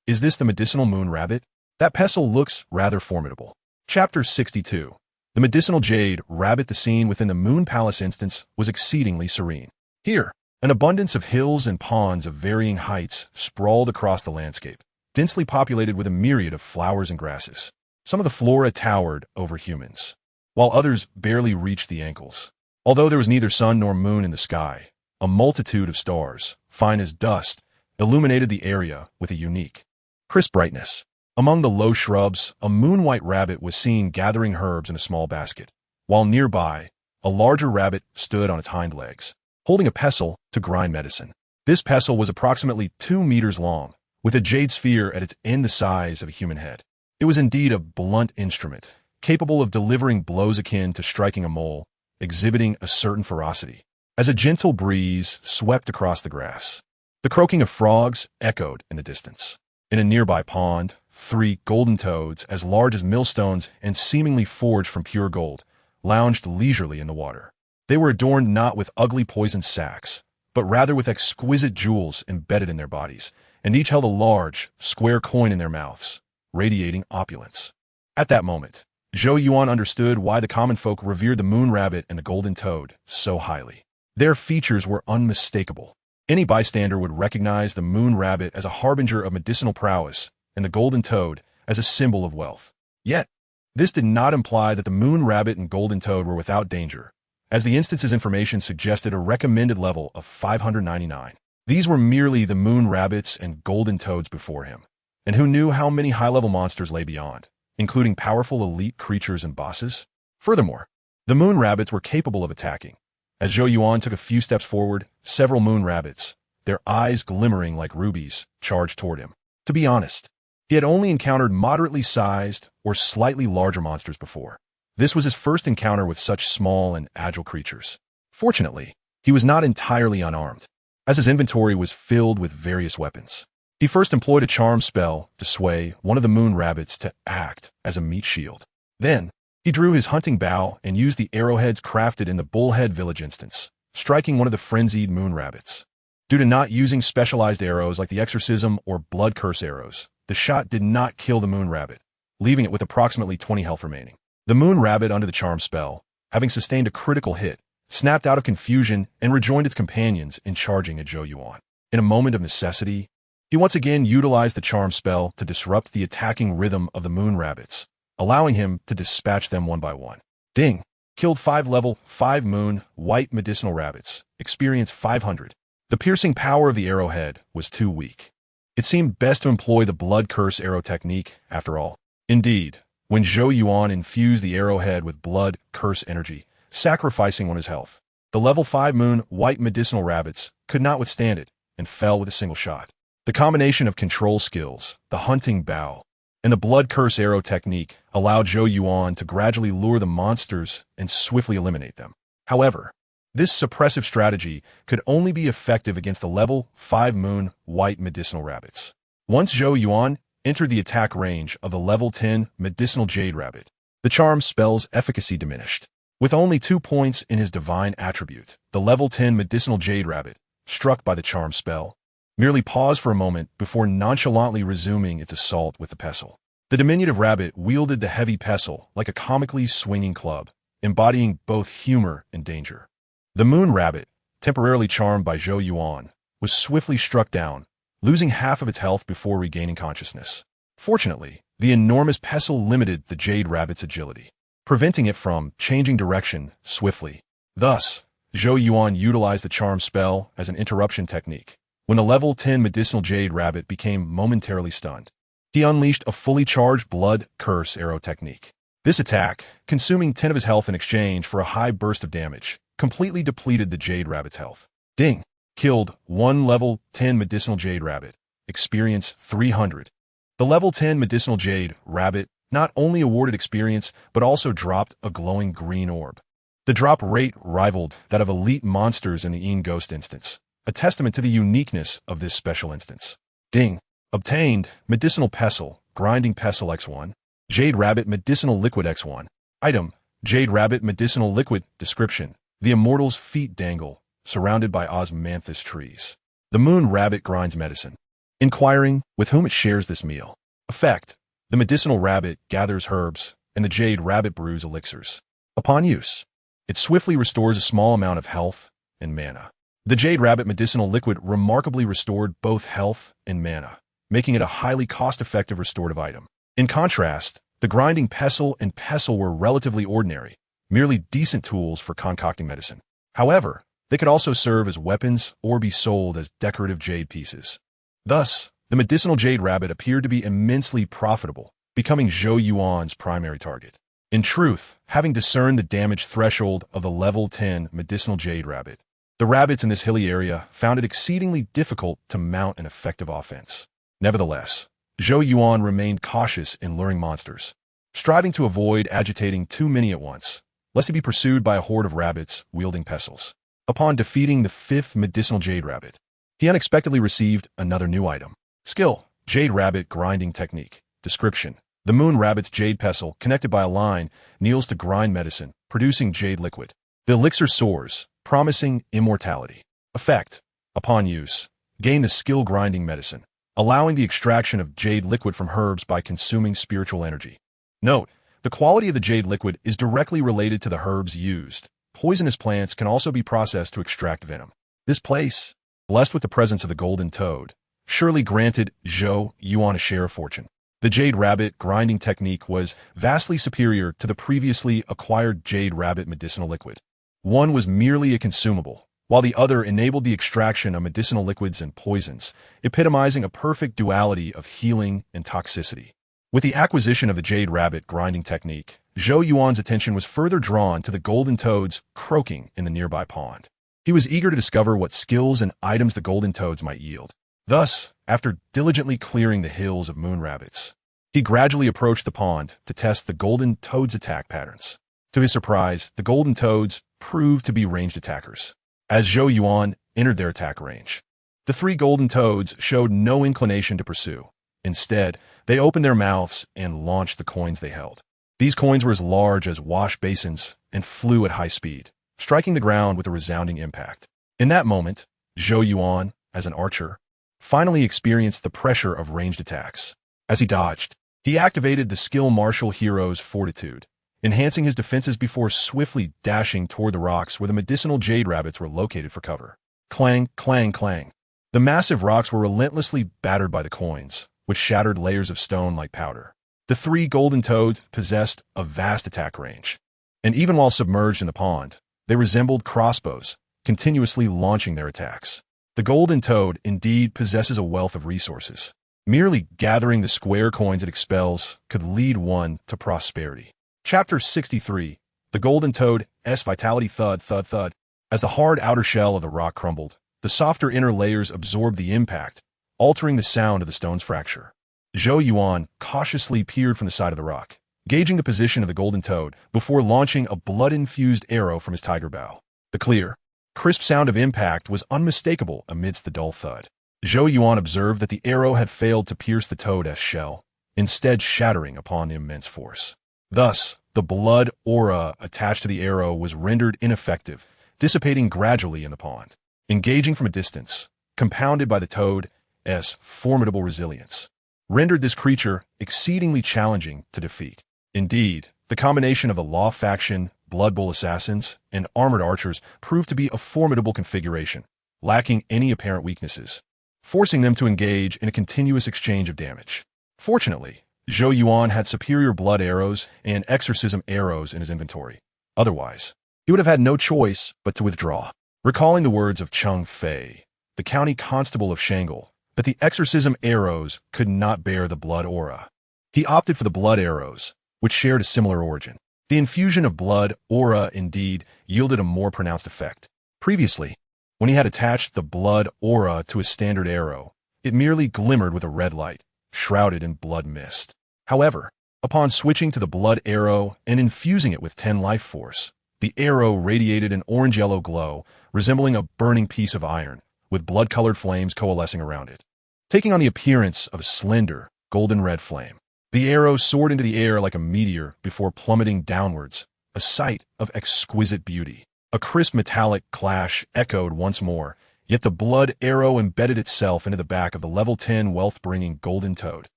Speaker 1: Is this the medicinal moon rabbit? That pestle looks rather formidable. Chapter 62. The medicinal jade rabbit. The scene within the Moon Palace instance was exceedingly serene. Here, an abundance of hills and ponds of varying heights sprawled across the landscape, densely populated with a myriad of flowers and grasses. Some of the flora towered over humans, while others barely reached the ankles. Although there was neither sun nor moon in the sky, a multitude of stars, fine as dust, illuminated the area with a unique, crisp brightness. Among the low shrubs, a moon-white rabbit was seen gathering herbs in a small basket, while nearby, a larger rabbit stood on its hind legs, holding a pestle to grind medicine. This pestle was approximately 2 meters long, with a jade sphere at its end the size of a human head. It was indeed a blunt instrument, capable of delivering blows akin to striking a mole, exhibiting a certain ferocity. As a gentle breeze swept across the grass, the croaking of frogs echoed in the distance. In a nearby pond, 3 golden toads, as large as millstones and seemingly forged from pure gold, lounged leisurely in the water. They were adorned not with ugly poisoned sacks, but rather with exquisite jewels embedded in their bodies, and each held a large, square coin in their mouths, radiating opulence. At that moment, Zhou Yuan understood why the common folk revered the moon rabbit and the golden toad so highly. Their features were unmistakable. Any bystander would recognize the moon rabbit as a harbinger of medicinal prowess and the golden toad as a symbol of wealth. Yet, this did not imply that the moon rabbit and golden toad were without danger, as the instance's information suggested a recommended level of 599. These were merely the moon rabbits and golden toads before him, and who knew how many high-level monsters lay beyond, including powerful elite creatures and bosses? Furthermore, the moon rabbits were capable of attacking. As Zhou Yuan took a few steps forward, several moon rabbits, their eyes glimmering like rubies, charged toward him. To be honest, he had only encountered moderately sized or slightly larger monsters before. This was his first encounter with such small and agile creatures. Fortunately, he was not entirely unarmed, as his inventory was filled with various weapons. He first employed a charm spell to sway one of the moon rabbits to act as a meat shield. Then, he drew his hunting bow and used the arrowheads crafted in the Bullhead Village instance, striking one of the frenzied moon rabbits. Due to not using specialized arrows like the exorcism or blood curse arrows, the shot did not kill the moon rabbit, leaving it with approximately 20 health remaining. The moon rabbit under the charm spell, having sustained a critical hit, snapped out of confusion and rejoined its companions in charging at Zhou Yuan. In a moment of necessity, he once again utilized the charm spell to disrupt the attacking rhythm of the moon rabbits, allowing him to dispatch them one by one. Ding! Killed 5 level 5 moon white medicinal rabbits, experience 500. The piercing power of the arrowhead was too weak. It seemed best to employ the blood curse arrow technique, after all. Indeed, when Zhou Yuan infused the arrowhead with blood curse energy, sacrificing on his health, the level 5 moon white medicinal rabbits could not withstand it and fell with a single shot. The combination of control skills, the hunting bow, and the blood curse arrow technique allowed Zhou Yuan to gradually lure the monsters and swiftly eliminate them. However, this suppressive strategy could only be effective against the level 5 moon white medicinal rabbits. Once Zhou Yuan entered the attack range of the level 10 medicinal jade rabbit. The charm spell's efficacy diminished. With only 2 points in his divine attribute, the level 10 medicinal jade rabbit, struck by the charm spell, merely paused for a moment before nonchalantly resuming its assault with the pestle. The diminutive rabbit wielded the heavy pestle like a comically swinging club, embodying both humor and danger. The moon rabbit, temporarily charmed by Zhou Yuan, was swiftly struck down, losing half of its health before regaining consciousness. Fortunately, the enormous pestle limited the jade rabbit's agility, preventing it from changing direction swiftly. Thus, Zhou Yuan utilized the charm spell as an interruption technique. When the level 10 medicinal jade rabbit became momentarily stunned, he unleashed a fully charged blood curse arrow technique. This attack, consuming 10 of his health in exchange for a high burst of damage, completely depleted the jade rabbit's health. Ding! Killed 1 level 10 medicinal jade rabbit. Experience 300. The level 10 medicinal jade rabbit not only awarded experience, but also dropped a glowing green orb. The drop rate rivaled that of elite monsters in the Ghost instance, a testament to the uniqueness of this special instance. Ding! Obtained medicinal pestle, grinding pestle X1, jade rabbit medicinal liquid X1. Item, jade rabbit medicinal liquid. Description, the Immortal's feet dangle, surrounded by osmanthus trees. The moon rabbit grinds medicine, inquiring with whom it shares this meal. Effect, the medicinal rabbit gathers herbs, and the jade rabbit brews elixirs. Upon use, it swiftly restores a small amount of health and mana. The jade rabbit medicinal liquid remarkably restored both health and mana, making it a highly cost-effective restorative item. In contrast, the grinding pestle and pestle were relatively ordinary, merely decent tools for concocting medicine. However, they could also serve as weapons or be sold as decorative jade pieces. Thus, the medicinal jade rabbit appeared to be immensely profitable, becoming Zhou Yuan's primary target. In truth, having discerned the damage threshold of the level 10 medicinal jade rabbit, the rabbits in this hilly area found it exceedingly difficult to mount an effective offense. Nevertheless, Zhou Yuan remained cautious in luring monsters, striving to avoid agitating too many at once, lest he be pursued by a horde of rabbits wielding pestles. Upon defeating the 5th medicinal jade rabbit, he unexpectedly received another new item. Skill, jade rabbit grinding technique. Description, the moon rabbit's jade pestle, connected by a line, kneels to grind medicine, producing jade liquid. The elixir soars, promising immortality. Effect, upon use, gain the skill grinding medicine, allowing the extraction of jade liquid from herbs by consuming spiritual energy. Note, the quality of the jade liquid is directly related to the herbs used. Poisonous plants can also be processed to extract venom. This place, blessed with the presence of the golden toad, surely granted Zhou Yuan a share of fortune. The jade rabbit grinding technique was vastly superior to the previously acquired jade rabbit medicinal liquid. One was merely a consumable, while the other enabled the extraction of medicinal liquids and poisons, epitomizing a perfect duality of healing and toxicity. With the acquisition of the jade rabbit grinding technique, Zhou Yuan's attention was further drawn to the golden toads croaking in the nearby pond. He was eager to discover what skills and items the golden toads might yield. Thus, after diligently clearing the hills of moon rabbits, he gradually approached the pond to test the golden toads' attack patterns. To his surprise, the golden toads proved to be ranged attackers. As Zhou Yuan entered their attack range, the 3 golden toads showed no inclination to pursue. Instead, they opened their mouths and launched the coins they held. These coins were as large as wash basins and flew at high speed, striking the ground with a resounding impact. In that moment, Zhou Yuan, as an archer, finally experienced the pressure of ranged attacks. As he dodged, he activated the skill martial hero's fortitude, enhancing his defenses before swiftly dashing toward the rocks where the medicinal jade rabbits were located for cover. Clang, clang, clang. The massive rocks were relentlessly battered by the coins, which shattered layers of stone like powder. The 3 golden toads possessed a vast attack range, and even while submerged in the pond, they resembled crossbows, continuously launching their attacks. The golden toad indeed possesses a wealth of resources. Merely gathering the square coins it expels could lead one to prosperity. Chapter 63, The Golden Toad's Vitality. Thud, thud, thud. As the hard outer shell of the rock crumbled, the softer inner layers absorbed the impact, altering the sound of the stone's fracture. Zhou Yuan cautiously peered from the side of the rock, gauging the position of the golden toad before launching a blood-infused arrow from his tiger bow. The clear, crisp sound of impact was unmistakable amidst the dull thud. Zhou Yuan observed that the arrow had failed to pierce the toad's shell, instead shattering upon the immense force. Thus, the blood aura attached to the arrow was rendered ineffective, dissipating gradually in the pond. Engaging from a distance, compounded by the toad's formidable resilience, rendered this creature exceedingly challenging to defeat. Indeed, the combination of the Law faction, Blood Bowl assassins, and armored archers proved to be a formidable configuration, lacking any apparent weaknesses, forcing them to engage in a continuous exchange of damage. Fortunately, Zhou Yuan had superior blood arrows and exorcism arrows in his inventory. Otherwise, he would have had no choice but to withdraw. Recalling the words of Cheng Fei, the county constable of Shangle, that the exorcism arrows could not bear the blood aura, he opted for the blood arrows, which shared a similar origin. The infusion of blood aura indeed yielded a more pronounced effect. Previously, when he had attached the blood aura to his standard arrow, it merely glimmered with a red light, shrouded in blood mist. However, upon switching to the blood arrow and infusing it with 10 life force, the arrow radiated an orange-yellow glow, resembling a burning piece of iron, with blood-colored flames coalescing around it. Taking on the appearance of a slender, golden-red flame, the arrow soared into the air like a meteor before plummeting downwards, a sight of exquisite beauty. A crisp metallic clash echoed once more, yet the blood arrow embedded itself into the back of the level 10 wealth-bringing golden toad.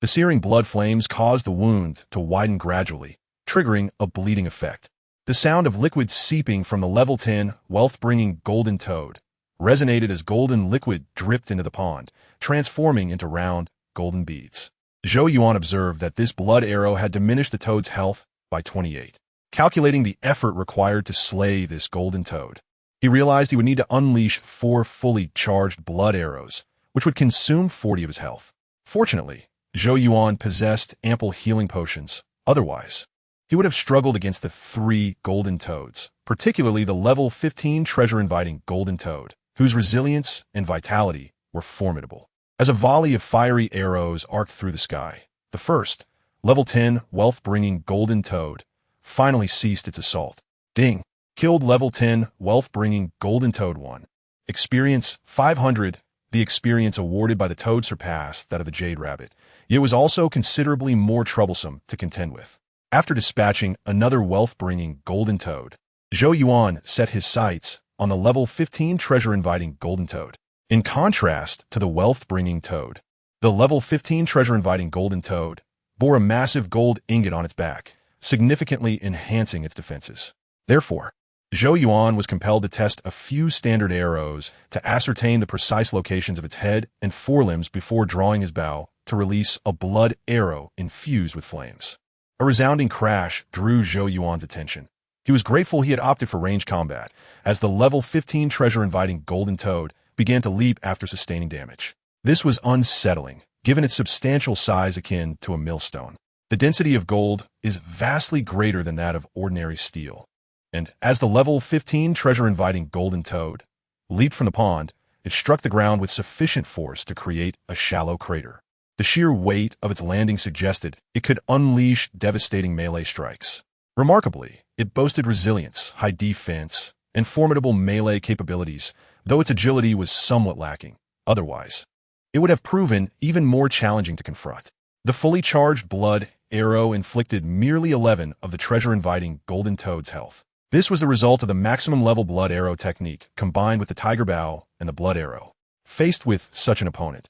Speaker 1: The searing blood flames caused the wound to widen gradually, triggering a bleeding effect. The sound of liquid seeping from the level 10 wealth-bringing golden toad resonated as golden liquid dripped into the pond, transforming into round, golden beads. Zhou Yuan observed that this blood arrow had diminished the toad's health by 28. Calculating the effort required to slay this golden toad, he realized he would need to unleash 4 fully charged blood arrows, which would consume 40 of his health. Fortunately, Zhou Yuan possessed ample healing potions. Otherwise, he would have struggled against the 3 golden toads, particularly the level 15 treasure-inviting golden toad, whose resilience and vitality were formidable. As a volley of fiery arrows arced through the sky, the first, level 10 wealth-bringing golden toad, finally ceased its assault. Ding! Killed level 10 wealth-bringing golden toad 1. Experience 500. The experience awarded by the toad surpassed that of the jade rabbit, yet was also considerably more troublesome to contend with. After dispatching another wealth-bringing golden toad, Zhou Yuan set his sights on the level 15 treasure-inviting golden toad. In contrast to the wealth-bringing toad, the level 15 treasure-inviting golden toad bore a massive gold ingot on its back, significantly enhancing its defenses. Therefore, Zhou Yuan was compelled to test a few standard arrows to ascertain the precise locations of its head and forelimbs before drawing his bow to release a blood arrow infused with flames. A resounding crash drew Zhou Yuan's attention. He was grateful he had opted for range combat, as the level 15 treasure-inviting golden toad began to leap after sustaining damage. This was unsettling, given its substantial size akin to a millstone. The density of gold is vastly greater than that of ordinary steel. And as the level 15 treasure-inviting golden toad leaped from the pond, it struck the ground with sufficient force to create a shallow crater. The sheer weight of its landing suggested it could unleash devastating melee strikes. Remarkably, it boasted resilience, high defense, and formidable melee capabilities, though its agility was somewhat lacking. Otherwise, it would have proven even more challenging to confront. The fully charged blood arrow inflicted merely 11 of the treasure-inviting golden toad's health. This was the result of the maximum level blood arrow technique combined with the tiger bow and the blood arrow. Faced with such an opponent,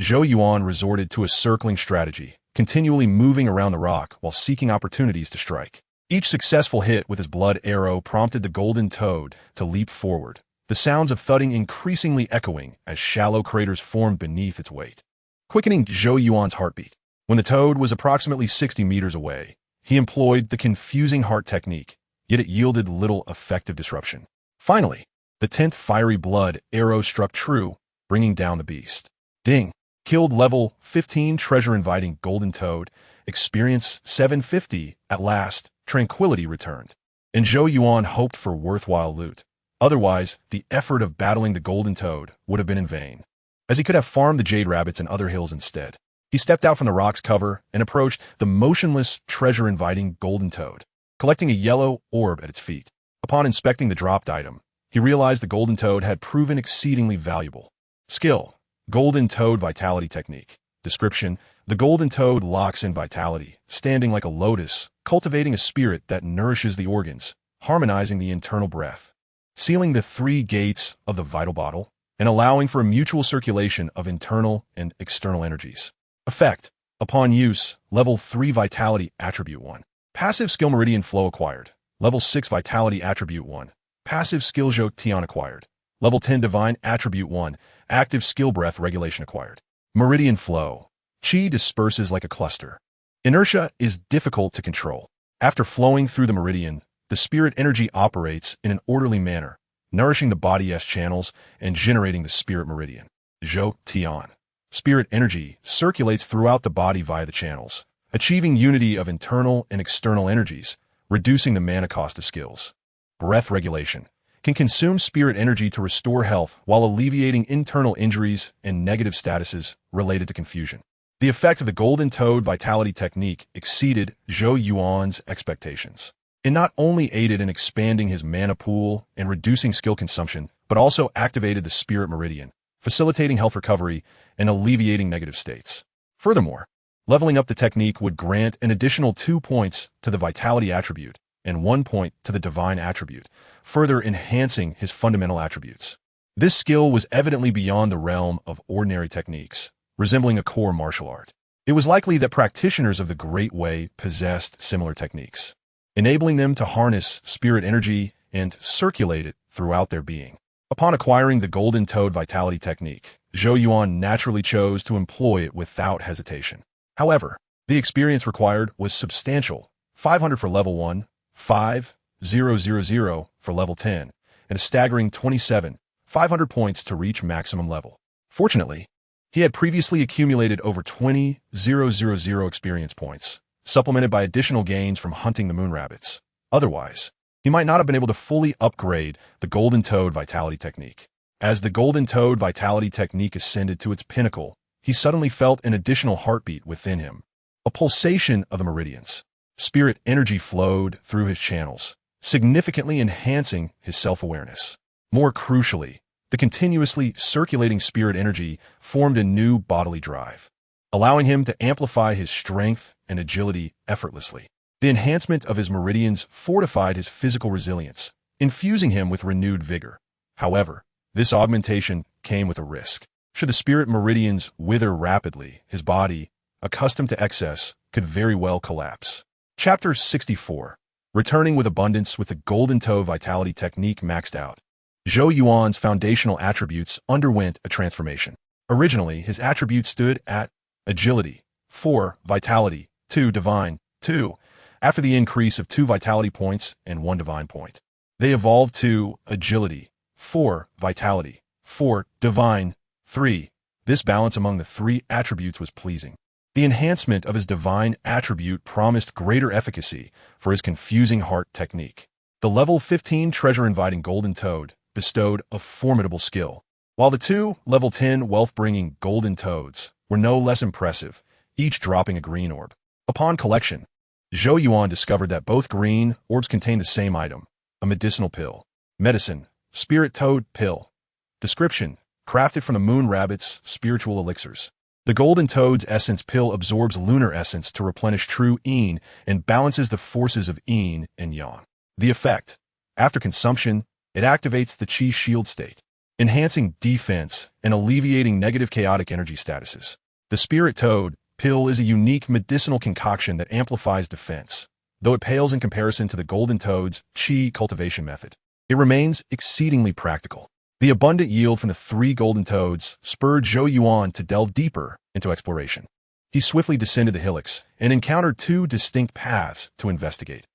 Speaker 1: Zhou Yuan resorted to a circling strategy, continually moving around the rock while seeking opportunities to strike. Each successful hit with his blood arrow prompted the golden toad to leap forward, the sounds of thudding increasingly echoing as shallow craters formed beneath its weight, quickening Zhou Yuan's heartbeat. When the toad was approximately 60 meters away, he employed the confusing heart technique, yet it yielded little effective disruption. Finally, the 10th fiery blood arrow struck true, bringing down the beast. Ding! Killed level 15 treasure-inviting golden toad, experience 750. At last, tranquility returned, and Zhou Yuan hoped for worthwhile loot. Otherwise, the effort of battling the golden toad would have been in vain, as he could have farmed the jade rabbits and other hills instead. He stepped out from the rock's cover and approached the motionless treasure-inviting golden toad, collecting a yellow orb at its feet. Upon inspecting the dropped item, he realized the golden toad had proven exceedingly valuable. Skill, Golden Toad Vitality Technique. Description: the golden toad locks in vitality, standing like a lotus, cultivating a spirit that nourishes the organs, harmonizing the internal breath, sealing the three gates of the vital bottle, and allowing for a mutual circulation of internal and external energies. Effect: upon use, Level 3 Vitality Attribute 1. Passive Skill Meridian Flow acquired. Level 6 Vitality Attribute 1. Passive Skill Zhou Yuan acquired. Level 10 Divine Attribute 1. Active Skill Breath Regulation acquired. Meridian Flow. Qi disperses like a cluster. Inertia is difficult to control. After flowing through the meridian, the spirit energy operates in an orderly manner, nourishing the body's channels and generating the spirit meridian. Zhou Yuan. Spirit energy circulates throughout the body via the channels, achieving unity of internal and external energies, reducing the mana cost of skills. Breath regulation can consume spirit energy to restore health while alleviating internal injuries and negative statuses related to confusion. The effect of the Golden Toad Vitality Technique exceeded Zhou Yuan's expectations. It not only aided in expanding his mana pool and reducing skill consumption, but also activated the spirit meridian, facilitating health recovery and alleviating negative states. Furthermore, leveling up the technique would grant an additional 2 points to the vitality attribute and 1 point to the divine attribute, further enhancing his fundamental attributes. This skill was evidently beyond the realm of ordinary techniques, resembling a core martial art. It was likely that practitioners of the Great Way possessed similar techniques, enabling them to harness spirit energy and circulate it throughout their being. Upon acquiring the Golden Toad Vitality Technique, Zhou Yuan naturally chose to employ it without hesitation. However, the experience required was substantial: 500 for Level 1, 5,000 for Level 10, and a staggering 27,500 points to reach maximum level. Fortunately, he had previously accumulated over 20,000 experience points, supplemented by additional gains from hunting the moon rabbits. Otherwise, he might not have been able to fully upgrade the Golden Toad Vitality Technique. As the Golden Toad Vitality Technique ascended to its pinnacle, he suddenly felt an additional heartbeat within him, a pulsation of the meridians. Spirit energy flowed through his channels, significantly enhancing his self-awareness. More crucially, the continuously circulating spirit energy formed a new bodily drive, allowing him to amplify his strength and agility effortlessly. The enhancement of his meridians fortified his physical resilience, infusing him with renewed vigor. However, this augmentation came with a risk. Should the spirit meridians wither rapidly, his body, accustomed to excess, could very well collapse. Chapter 64. Returning with abundance with the Golden Toad Vitality Technique maxed out. Zhou Yuan's foundational attributes underwent a transformation. Originally, his attributes stood at Agility, 4, Vitality, 2, Divine, 2. After the increase of 2 Vitality points and 1 Divine point, they evolved to Agility, 4, Vitality, 4, Divine, 3. This balance among the 3 attributes was pleasing. The enhancement of his divine attribute promised greater efficacy for his confusing heart technique. The Level 15 treasure-inviting Golden Toad bestowed a formidable skill, while the 2 Level 10 wealth-bringing Golden Toads were no less impressive, each dropping a green orb. Upon collection, Zhou Yuan discovered that both green orbs contained the same item, a medicinal pill. Medicine, Spirit Toad Pill. Description: crafted from the moon rabbit's spiritual elixirs. The Golden Toad's essence pill absorbs lunar essence to replenish true yin and balances the forces of yin and yang. The effect: after consumption, it activates the Qi shield state, enhancing defense and alleviating negative chaotic energy statuses. The Spirit Toad Pill is a unique medicinal concoction that amplifies defense, though it pales in comparison to the Golden Toad's Qi cultivation method. It remains exceedingly practical. The abundant yield from the 3 Golden Toads spurred Zhou Yuan to delve deeper into exploration. He swiftly descended the hillocks and encountered 2 distinct paths to investigate,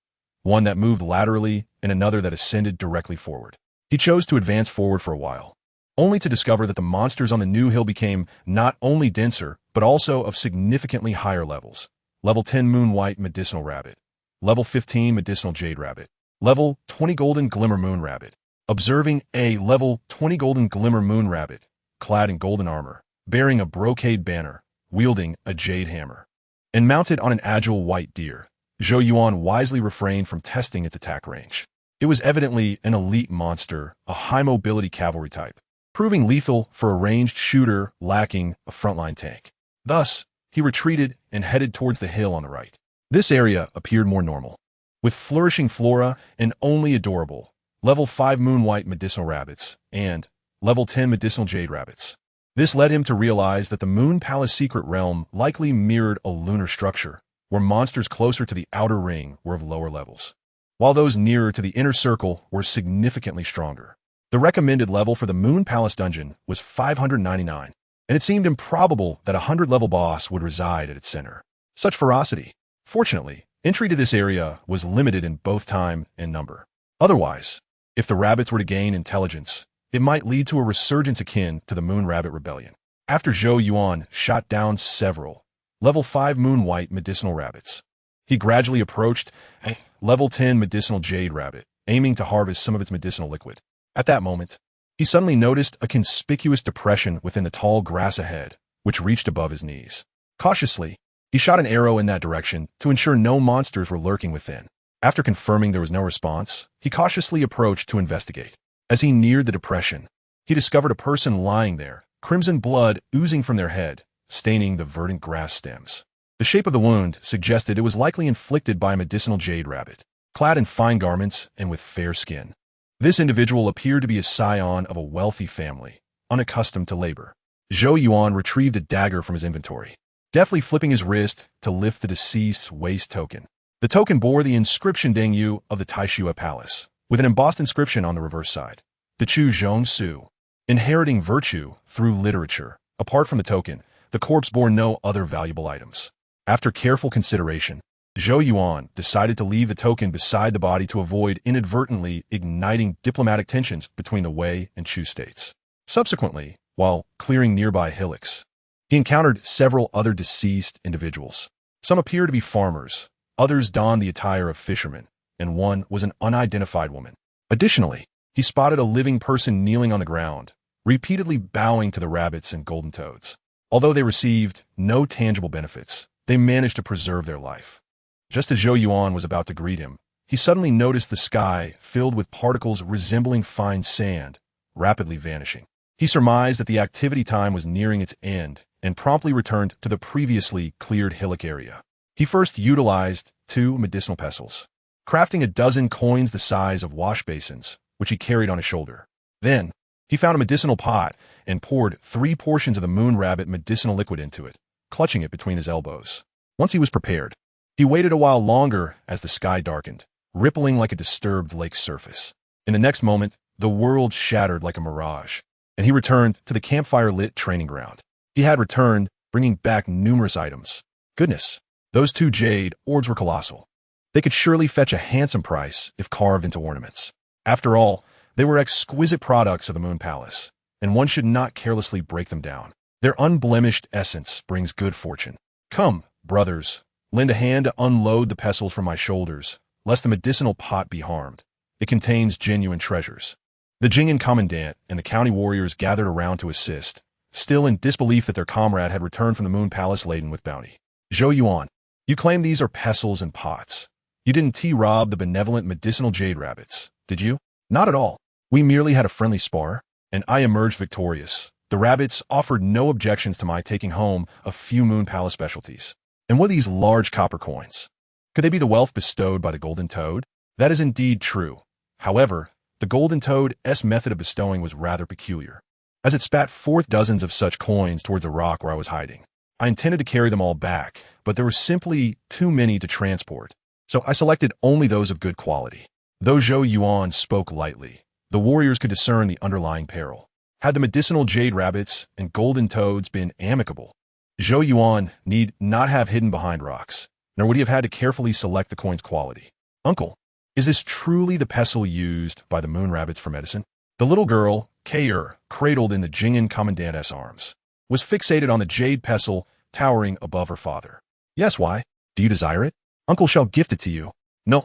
Speaker 1: one that moved laterally and another that ascended directly forward. He chose to advance forward for a while, only to discover that the monsters on the new hill became not only denser, but also of significantly higher levels. Level 10 Moon White Medicinal Rabbit. Level 15 Medicinal Jade Rabbit. Level 20 Golden Glimmer Moon Rabbit. Observing a Level 20 Golden Glimmer Moon Rabbit, clad in golden armor, bearing a brocade banner, wielding a jade hammer, and mounted on an agile white deer, Zhou Yuan wisely refrained from testing its attack range. It was evidently an elite monster, a high-mobility cavalry type. proving lethal for a ranged shooter lacking a frontline tank. Thus, he retreated and headed towards the hill on the right. This area appeared more normal, with flourishing flora and only adorable level 5 moon-white medicinal rabbits and level 10 medicinal jade rabbits. This led him to realize that the Moon Palace secret realm likely mirrored a lunar structure, where monsters closer to the outer ring were of lower levels, while those nearer to the inner circle were significantly stronger. The recommended level for the Moon Palace dungeon was 599, and it seemed improbable that a 100-level boss would reside at its center. Such ferocity. Fortunately, entry to this area was limited in both time and number. Otherwise, if the rabbits were to gain intelligence, it might lead to a resurgence akin to the Moon Rabbit Rebellion. After Zhou Yuan shot down several level 5 moon-white medicinal rabbits, he gradually approached a level 10 medicinal jade rabbit, aiming to harvest some of its medicinal liquid. At that moment, he suddenly noticed a conspicuous depression within the tall grass ahead, which reached above his knees. Cautiously, he shot an arrow in that direction to ensure no monsters were lurking within. After confirming there was no response, he cautiously approached to investigate. As he neared the depression, he discovered a person lying there, crimson blood oozing from their head, staining the verdant grass stems. The shape of the wound suggested it was likely inflicted by a medicinal jade rabbit, clad in fine garments and with fair skin. This individual appeared to be a scion of a wealthy family, unaccustomed to labor. Zhou Yuan retrieved a dagger from his inventory, deftly flipping his wrist to lift the deceased's waist token. The token bore the inscription Dengyu of the Taishua Palace, with an embossed inscription on the reverse side. The Chu Zhong Su, inheriting virtue through literature. Apart from the token, the corpse bore no other valuable items. After careful consideration, Zhou Yuan decided to leave the token beside the body to avoid inadvertently igniting diplomatic tensions between the Wei and Chu states. Subsequently, while clearing nearby hillocks, he encountered several other deceased individuals. Some appeared to be farmers, others donned the attire of fishermen, and one was an unidentified woman. Additionally, he spotted a living person kneeling on the ground, repeatedly bowing to the rabbits and golden toads. Although they received no tangible benefits, they managed to preserve their life. Just as Zhou Yuan was about to greet him, he suddenly noticed the sky filled with particles resembling fine sand, rapidly vanishing. He surmised that the activity time was nearing its end and promptly returned to the previously cleared hillock area. He first utilized 2 medicinal pestles, crafting a dozen coins the size of wash basins, which he carried on his shoulder. Then, he found a medicinal pot and poured 3 portions of the moon rabbit medicinal liquid into it, clutching it between his elbows. Once he was prepared, he waited a while longer as the sky darkened, rippling like a disturbed lake's surface. In the next moment, the world shattered like a mirage, and he returned to the campfire-lit training ground. He had returned, bringing back numerous items. Goodness, those 2 jade orbs were colossal. They could surely fetch a handsome price if carved into ornaments. After all, they were exquisite products of the Moon Palace, and one should not carelessly break them down. Their unblemished essence brings good fortune. Come, brothers, lend a hand to unload the pestles from my shoulders, lest the medicinal pot be harmed. It contains genuine treasures. The Jing'an commandant and the county warriors gathered around to assist, still in disbelief that their comrade had returned from the Moon Palace laden with bounty. Zhou Yuan, you claim these are pestles and pots. You didn't rob the benevolent medicinal jade rabbits, did you? Not at all. We merely had a friendly spar, and I emerged victorious. The rabbits offered no objections to my taking home a few Moon Palace specialties. And what are these large copper coins? Could they be the wealth bestowed by the golden toad? That is indeed true. However, the golden toad's method of bestowing was rather peculiar, as it spat forth dozens of such coins towards the rock where I was hiding. I intended to carry them all back, but there were simply too many to transport, so I selected only those of good quality. Though Zhou Yuan spoke lightly, the warriors could discern the underlying peril. Had the medicinal jade rabbits and golden toads been amicable, Zhou Yuan need not have hidden behind rocks, nor would he have had to carefully select the coin's quality. Uncle, is this truly the pestle used by the moon rabbits for medicine? The little girl, Kair, cradled in the Jing'an commandant's arms, was fixated on the jade pestle towering above her father. Yes, why? Do you desire it? Uncle shall gift it to you. No,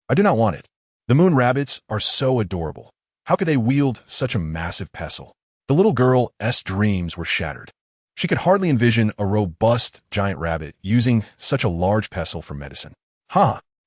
Speaker 1: I do not want it. The moon rabbits are so adorable. How could they wield such a massive pestle? The little girl's dreams were shattered. She could hardly envision a robust giant rabbit using such a large pestle for medicine.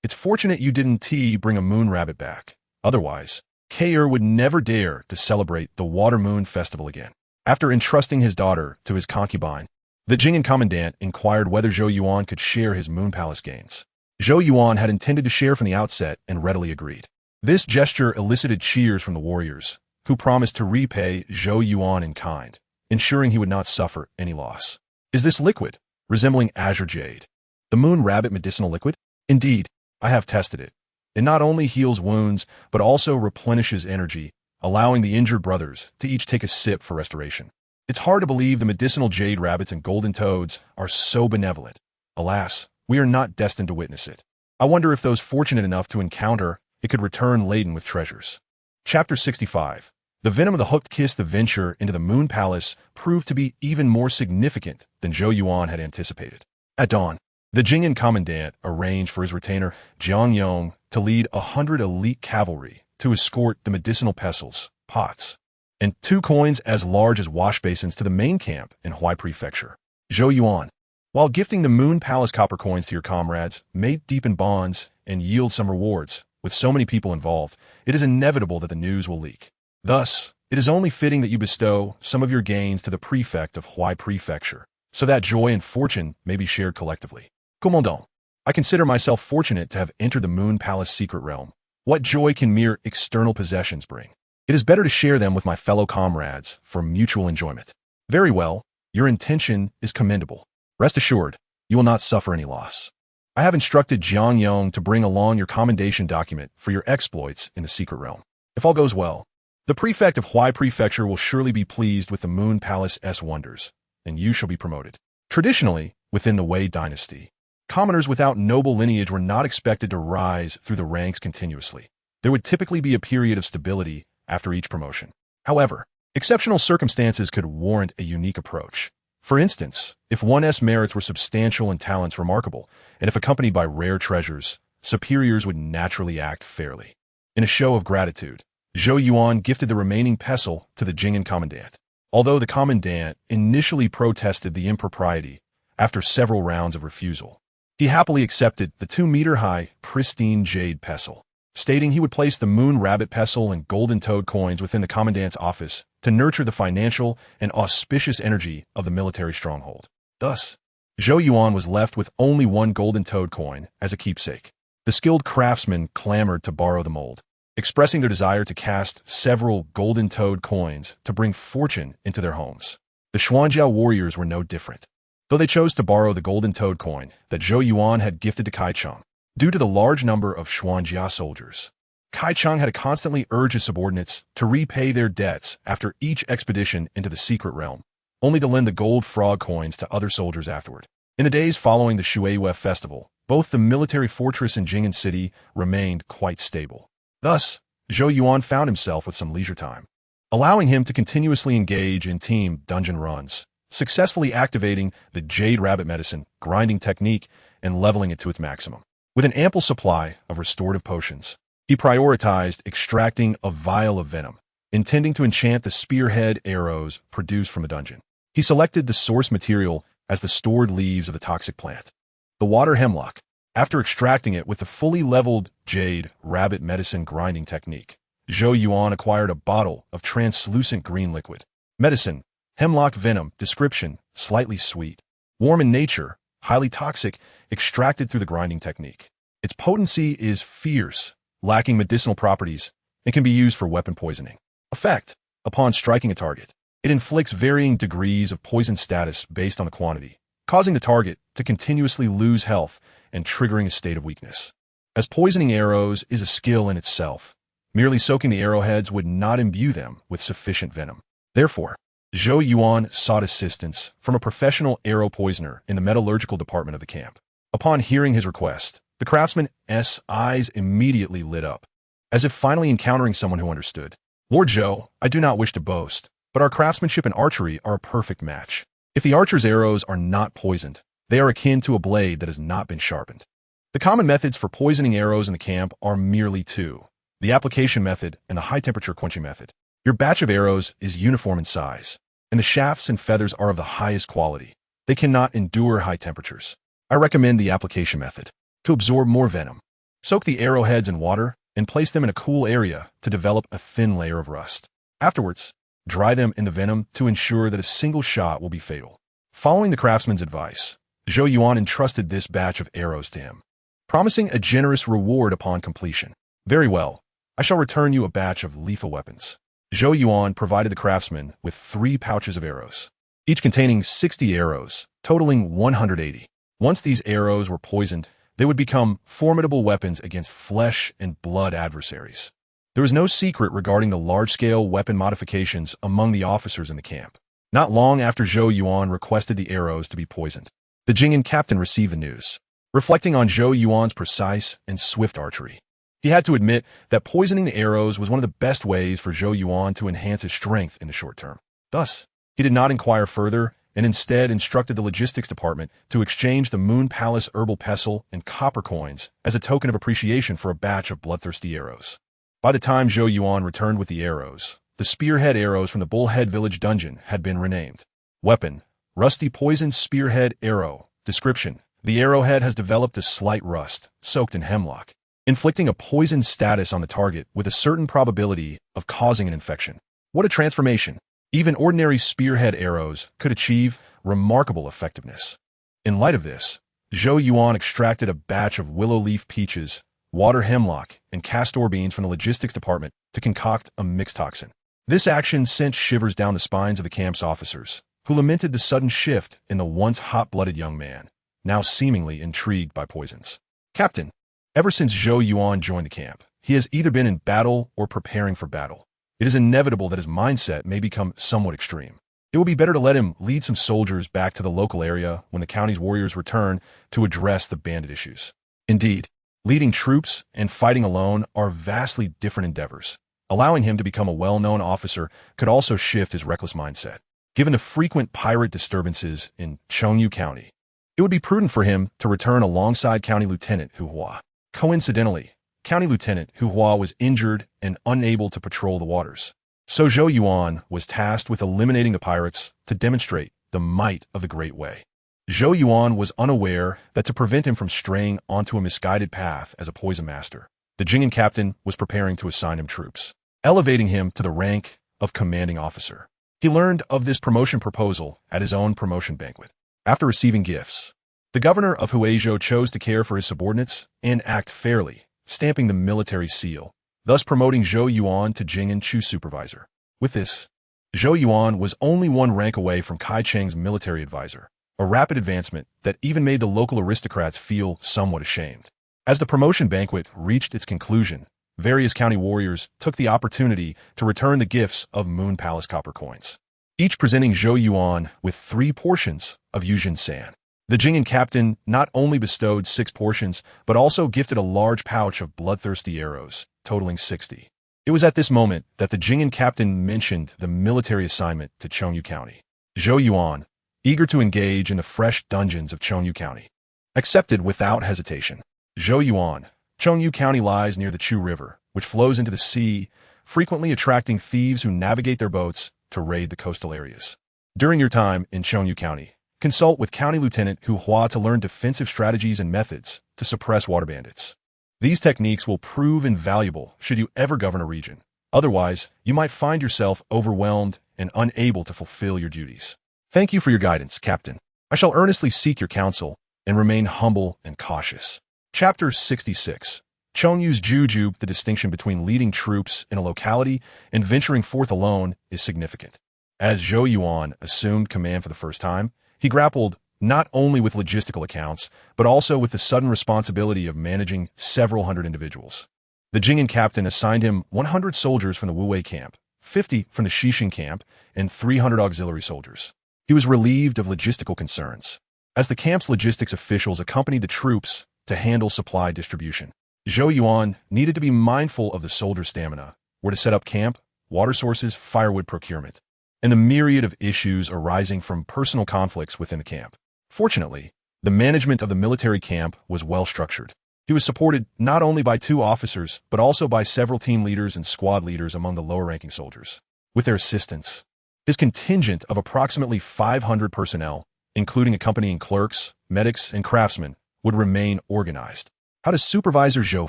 Speaker 1: It's fortunate you didn't bring a moon rabbit back. Otherwise, Kair would never dare to celebrate the Water Moon Festival again. After entrusting his daughter to his concubine, the Jing'an commandant inquired whether Zhou Yuan could share his Moon Palace gains. Zhou Yuan had intended to share from the outset and readily agreed. This gesture elicited cheers from the warriors, who promised to repay Zhou Yuan in kind, ensuring he would not suffer any loss. Is this liquid, resembling azure jade, the moon rabbit medicinal liquid? Indeed, I have tested it. It not only heals wounds, but also replenishes energy, allowing the injured brothers to each take a sip for restoration. It's hard to believe the medicinal jade rabbits and golden toads are so benevolent. Alas, we are not destined to witness it. I wonder if those fortunate enough to encounter it could return laden with treasures. Chapter 65. The venom of the hooked kiss. The venture into the Moon Palace proved to be even more significant than Zhou Yuan had anticipated. At dawn, the Jing'an commandant arranged for his retainer, Jiang Yong, to lead 100 elite cavalry to escort the medicinal pestles, pots, and 2 coins as large as wash basins to the main camp in Huai Prefecture. Zhou Yuan, while gifting the Moon Palace copper coins to your comrades may deepen bonds and yield some rewards, with so many people involved, it is inevitable that the news will leak. Thus, it is only fitting that you bestow some of your gains to the prefect of Huai Prefecture, so that joy and fortune may be shared collectively. Commandant, I consider myself fortunate to have entered the Moon Palace secret realm. What joy can mere external possessions bring? It is better to share them with my fellow comrades for mutual enjoyment. Very well, your intention is commendable. Rest assured, you will not suffer any loss. I have instructed Jiang Yong to bring along your commendation document for your exploits in the secret realm. If all goes well, the prefect of Huai Prefecture will surely be pleased with the Moon Palace's wonders, and you shall be promoted. Traditionally, within the Wei dynasty, commoners without noble lineage were not expected to rise through the ranks continuously. There would typically be a period of stability after each promotion. However, exceptional circumstances could warrant a unique approach. For instance, if one's merits were substantial and talents remarkable, and if accompanied by rare treasures, superiors would naturally act fairly. In a show of gratitude, Zhou Yuan gifted the remaining pestle to the Jing'an commandant. Although the commandant initially protested the impropriety after several rounds of refusal, he happily accepted the 2-meter-high, pristine jade pestle, stating he would place the moon rabbit pestle and golden toad coins within the commandant's office to nurture the financial and auspicious energy of the military stronghold. Thus, Zhou Yuan was left with only 1 golden toad coin as a keepsake. The skilled craftsmen clamored to borrow the mold, expressing their desire to cast several golden toad coins to bring fortune into their homes. The Xuanjiao warriors were no different, though they chose to borrow the golden toad coin that Zhou Yuan had gifted to Kaichang. Due to the large number of Xuanjia soldiers, Kaichang had to constantly urge his subordinates to repay their debts after each expedition into the secret realm, only to lend the gold frog coins to other soldiers afterward. In the days following the Shuiyue festival, both the military fortress and Jing'an city remained quite stable. Thus, Zhou Yuan found himself with some leisure time, allowing him to continuously engage in team dungeon runs, successfully activating the Jade Rabbit Medicine grinding technique and leveling it to its maximum. With an ample supply of restorative potions, he prioritized extracting a vial of venom, intending to enchant the spearhead arrows produced from the dungeon. He selected the source material as the stored leaves of the toxic plant, the water hemlock. After extracting it with the fully leveled Jade Rabbit Medicine grinding technique, Zhou Yuan acquired a bottle of translucent green liquid. Medicine, hemlock venom, description, slightly sweet, warm in nature, highly toxic, extracted through the grinding technique. Its potency is fierce, lacking medicinal properties, and can be used for weapon poisoning. Effect: upon striking a target, it inflicts varying degrees of poison status based on the quantity, causing the target to continuously lose health and triggering a state of weakness. As poisoning arrows is a skill in itself, merely soaking the arrowheads would not imbue them with sufficient venom. Therefore, Zhou Yuan sought assistance from a professional arrow poisoner in the metallurgical department of the camp. Upon hearing his request, the craftsman's eyes immediately lit up, as if finally encountering someone who understood. Lord Zhou, I do not wish to boast, but our craftsmanship and archery are a perfect match. If the archer's arrows are not poisoned, they are akin to a blade that has not been sharpened. The common methods for poisoning arrows in the camp are merely 2, the application method and the high-temperature quenching method. Your batch of arrows is uniform in size, and the shafts and feathers are of the highest quality. They cannot endure high temperatures. I recommend the application method. To absorb more venom, soak the arrowheads in water, and place them in a cool area to develop a thin layer of rust. Afterwards, dry them in the venom to ensure that a single shot will be fatal. Following the craftsman's advice, Zhou Yuan entrusted this batch of arrows to him, promising a generous reward upon completion. Very well, I shall return you a batch of lethal weapons. Zhou Yuan provided the craftsman with 3 pouches of arrows, each containing 60 arrows, totaling 180. Once these arrows were poisoned, they would become formidable weapons against flesh and blood adversaries. There was no secret regarding the large-scale weapon modifications among the officers in the camp. Not long after Zhou Yuan requested the arrows to be poisoned, the Jing'an captain received the news. Reflecting on Zhou Yuan's precise and swift archery, he had to admit that poisoning the arrows was one of the best ways for Zhou Yuan to enhance his strength in the short term. Thus, he did not inquire further and instead instructed the logistics department to exchange the Moon Palace herbal pestle and copper coins as a token of appreciation for a batch of bloodthirsty arrows. By the time Zhou Yuan returned with the arrows, the spearhead arrows from the Bullhead Village dungeon had been renamed. Weapon: Rusty Poisoned Spearhead Arrow. Description: the arrowhead has developed a slight rust, soaked in hemlock, inflicting a poison status on the target with a certain probability of causing an infection. What a transformation! Even ordinary spearhead arrows could achieve remarkable effectiveness. In light of this, Zhou Yuan extracted a batch of willow leaf peaches, water hemlock, and castor beans from the logistics department to concoct a mixed toxin. This action sent shivers down the spines of the camp's officers, who lamented the sudden shift in the once hot-blooded young man, now seemingly intrigued by poisons. Captain, ever since Zhou Yuan joined the camp, he has either been in battle or preparing for battle. It is inevitable that his mindset may become somewhat extreme. It will be better to let him lead some soldiers back to the local area when the county's warriors return to address the bandit issues. Indeed, leading troops and fighting alone are vastly different endeavors. Allowing him to become a well-known officer could also shift his reckless mindset. Given the frequent pirate disturbances in Chengyu County, it would be prudent for him to return alongside County Lieutenant Hu Hua. Coincidentally, County Lieutenant Hu Hua was injured and unable to patrol the waters. So Zhou Yuan was tasked with eliminating the pirates to demonstrate the might of the Great Way. Zhou Yuan was unaware that to prevent him from straying onto a misguided path as a poison master, the Jing'an captain was preparing to assign him troops, elevating him to the rank of commanding officer. He learned of this promotion proposal at his own promotion banquet. After receiving gifts, the governor of Huizhou chose to care for his subordinates and act fairly, stamping the military seal, thus promoting Zhou Yuan to Jing'an Chu supervisor. With this, Zhou Yuan was only one rank away from Kai Cheng's military advisor, a rapid advancement that even made the local aristocrats feel somewhat ashamed. As the promotion banquet reached its conclusion, various county warriors took the opportunity to return the gifts of Moon Palace copper coins, each presenting Zhou Yuan with 3 portions of Yujin San. The Jing'an captain not only bestowed 6 portions, but also gifted a large pouch of bloodthirsty arrows, totaling 60. It was at this moment that the Jing'an captain mentioned the military assignment to Chengyu County. Zhou Yuan, eager to engage in the fresh dungeons of Chengyu County, accepted without hesitation. Zhou Yuan, Chengyu County lies near the Chu River, which flows into the sea, frequently attracting thieves who navigate their boats to raid the coastal areas. During your time in Chengyu County, consult with County Lieutenant Hu Hua to learn defensive strategies and methods to suppress water bandits. These techniques will prove invaluable should you ever govern a region. Otherwise, you might find yourself overwhelmed and unable to fulfill your duties. Thank you for your guidance, Captain. I shall earnestly seek your counsel and remain humble and cautious. Chapter 66. Chenyu's Juju. The distinction between leading troops in a locality and venturing forth alone is significant. As Zhou Yuan assumed command for the first time, he grappled not only with logistical accounts, but also with the sudden responsibility of managing several hundred individuals. The Jing'an captain assigned him 100 soldiers from the Wuwei camp, 50 from the Xixing camp, and 300 auxiliary soldiers. He was relieved of logistical concerns, as the camp's logistics officials accompanied the troops to handle supply distribution. Zhou Yuan needed to be mindful of the soldiers' stamina, where to set up camp, water sources, firewood procurement, and the myriad of issues arising from personal conflicts within the camp. Fortunately, the management of the military camp was well structured. He was supported not only by 2 officers, but also by several team leaders and squad leaders among the lower-ranking soldiers. With their assistance, his contingent of approximately 500 personnel, including accompanying clerks, medics, and craftsmen, would remain organized. How does Supervisor Zhou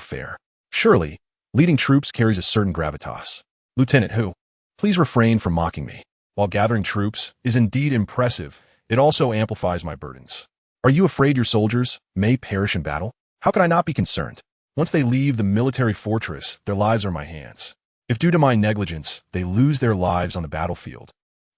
Speaker 1: fare? Surely, Leading troops carries a certain gravitas. Lieutenant Hu, please refrain from mocking me. While gathering troops is indeed impressive, it also amplifies my burdens. Are you afraid your soldiers may perish in battle? How can I not be concerned? Once they leave the military fortress, their lives are in my hands. If due to my negligence, they lose their lives on the battlefield,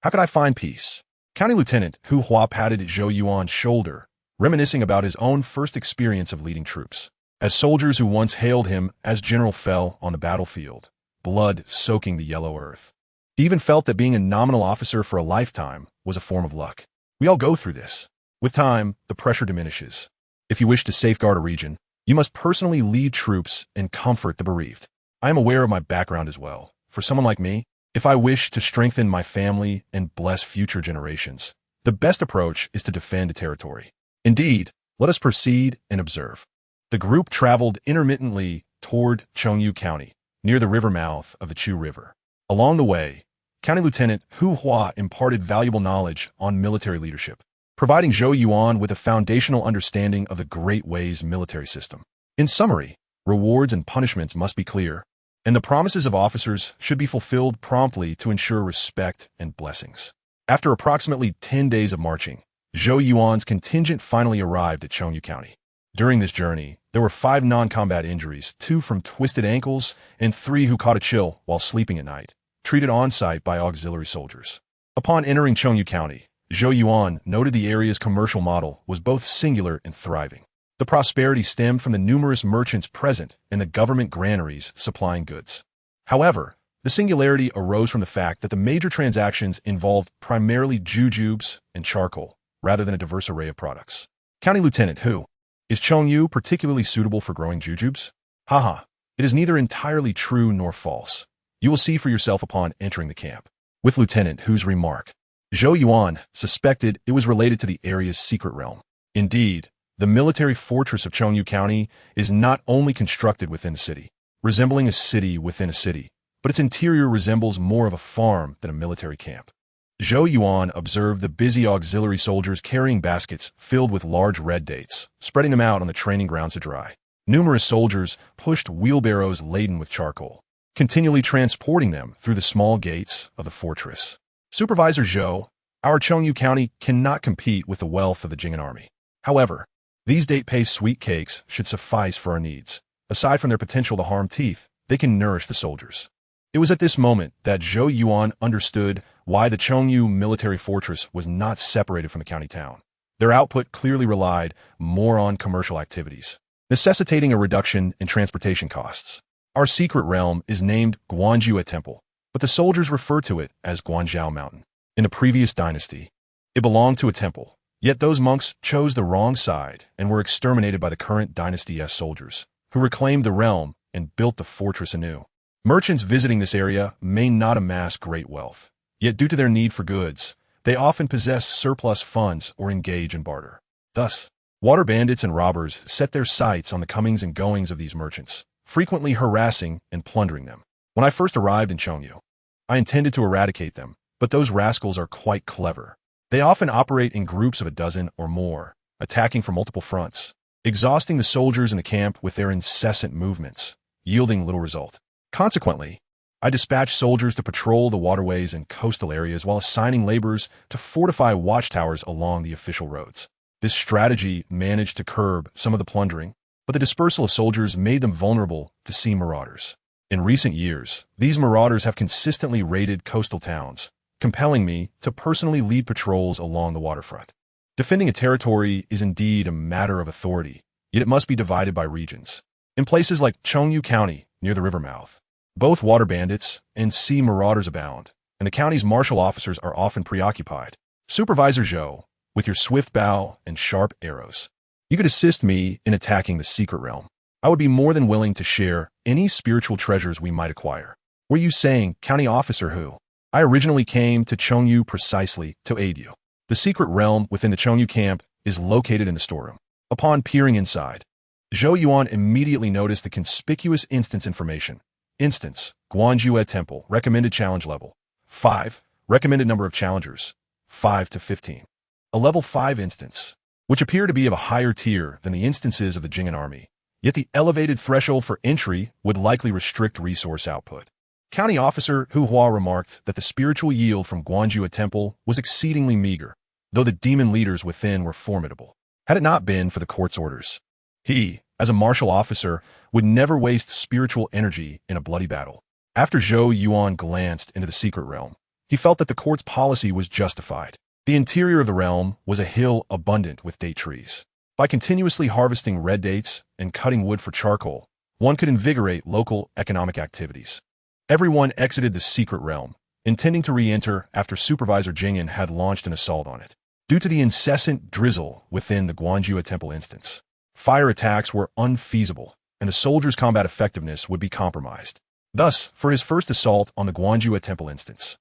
Speaker 1: how could I find peace? County Lieutenant Hu Hua patted Zhou Yuan's shoulder, reminiscing about his own first experience of leading troops. As soldiers who once hailed him as general fell on the battlefield, blood soaking the yellow earth. He even felt that being a nominal officer for a lifetime was a form of luck. We all go through this. With time, the pressure diminishes. If you wish to safeguard a region, you must personally lead troops and comfort the bereaved. I am aware of my background as well. For someone like me, if I wish to strengthen my family and bless future generations, the best approach is to defend a territory. Indeed, let us proceed and observe. The group traveled intermittently toward Chengyu County, near the river mouth of the Chu River. Along the way, County Lieutenant Hu Hua imparted valuable knowledge on military leadership, providing Zhou Yuan with a foundational understanding of the Great Way's military system. In summary, rewards and punishments must be clear, and the promises of officers should be fulfilled promptly to ensure respect and blessings. After approximately 10 days of marching, Zhou Yuan's contingent finally arrived at Chengyu County. During this journey, there were 5 non-combat injuries, 2 from twisted ankles, and 3 who caught a chill while sleeping at night, treated on-site by auxiliary soldiers. Upon entering Chengyu County, Zhou Yuan noted the area's commercial model was both singular and thriving. The prosperity stemmed from the numerous merchants present and the government granaries supplying goods. However, the singularity arose from the fact that the major transactions involved primarily jujubes and charcoal, rather than a diverse array of products. County Lieutenant Hu, is Chengyu particularly suitable for growing jujubes? Haha, it is neither entirely true nor false. You will see for yourself upon entering the camp. With Lieutenant Hu's remark, Zhou Yuan suspected it was related to the area's secret realm. Indeed, the military fortress of Chengyu County is not only constructed within the city, resembling a city within a city, but its interior resembles more of a farm than a military camp. Zhou Yuan observed the busy auxiliary soldiers carrying baskets filled with large red dates, spreading them out on the training grounds to dry. Numerous soldiers pushed wheelbarrows laden with charcoal, continually transporting them through the small gates of the fortress. Supervisor Zhou, our Chengyu County cannot compete with the wealth of the Jing'an army. However, these date-paste sweet cakes should suffice for our needs. Aside from their potential to harm teeth, they can nourish the soldiers. It was at this moment that Zhou Yuan understood why the Chengyu military fortress was not separated from the county town. Their output clearly relied more on commercial activities, necessitating a reduction in transportation costs. Our secret realm is named Guanjue Temple, but the soldiers refer to it as Guanzhou Mountain. In a previous dynasty, it belonged to a temple, yet those monks chose the wrong side and were exterminated by the current dynasty's soldiers, who reclaimed the realm and built the fortress anew. Merchants visiting this area may not amass great wealth, yet due to their need for goods, they often possess surplus funds or engage in barter. Thus, water bandits and robbers set their sights on the comings and goings of these merchants, frequently harassing and plundering them. When I first arrived in Chengyu, I intended to eradicate them, but those rascals are quite clever. They often operate in groups of a dozen or more, attacking from multiple fronts, exhausting the soldiers in the camp with their incessant movements, yielding little result. Consequently, I dispatched soldiers to patrol the waterways and coastal areas while assigning laborers to fortify watchtowers along the official roads. This strategy managed to curb some of the plundering, but the dispersal of soldiers made them vulnerable to sea marauders. In recent years, these marauders have consistently raided coastal towns, compelling me to personally lead patrols along the waterfront. Defending a territory is indeed a matter of authority, yet it must be divided by regions. In places like Chengyu County, near the river mouth, both water bandits and sea marauders abound, and the county's martial officers are often preoccupied. Supervisor Zhou, with your swift bow and sharp arrows, you could assist me in attacking the secret realm. I would be more than willing to share any spiritual treasures we might acquire. Were you saying, County Officer Hu? I originally came to Chengyu precisely to aid you. The secret realm within the Chengyu camp is located in the storeroom. Upon peering inside, Zhou Yuan immediately noticed the conspicuous instance information. Instance, Guanjue Temple, recommended challenge level 5, recommended number of challengers 5 to 15. A level 5 instance, which appear to be of a higher tier than the instances of the Jing'an army, Yet the elevated threshold for entry would likely restrict resource output. County Officer Hu Hua remarked that the spiritual yield from Guanjua Temple was exceedingly meager, though the demon leaders within were formidable. Had it not been for the court's orders, he, as a martial officer, would never waste spiritual energy in a bloody battle. After Zhou Yuan glanced into the secret realm, he felt that the court's policy was justified. The interior of the realm was a hill abundant with date trees. By continuously harvesting red dates and cutting wood for charcoal, one could invigorate local economic activities. Everyone exited the secret realm, intending to re-enter after Supervisor Jingyan had launched an assault on it. Due to the incessant drizzle within the Guanjua Temple instance, fire attacks were unfeasible, and the soldiers' combat effectiveness would be compromised. Thus, for his first assault on the Guanjua Temple instance,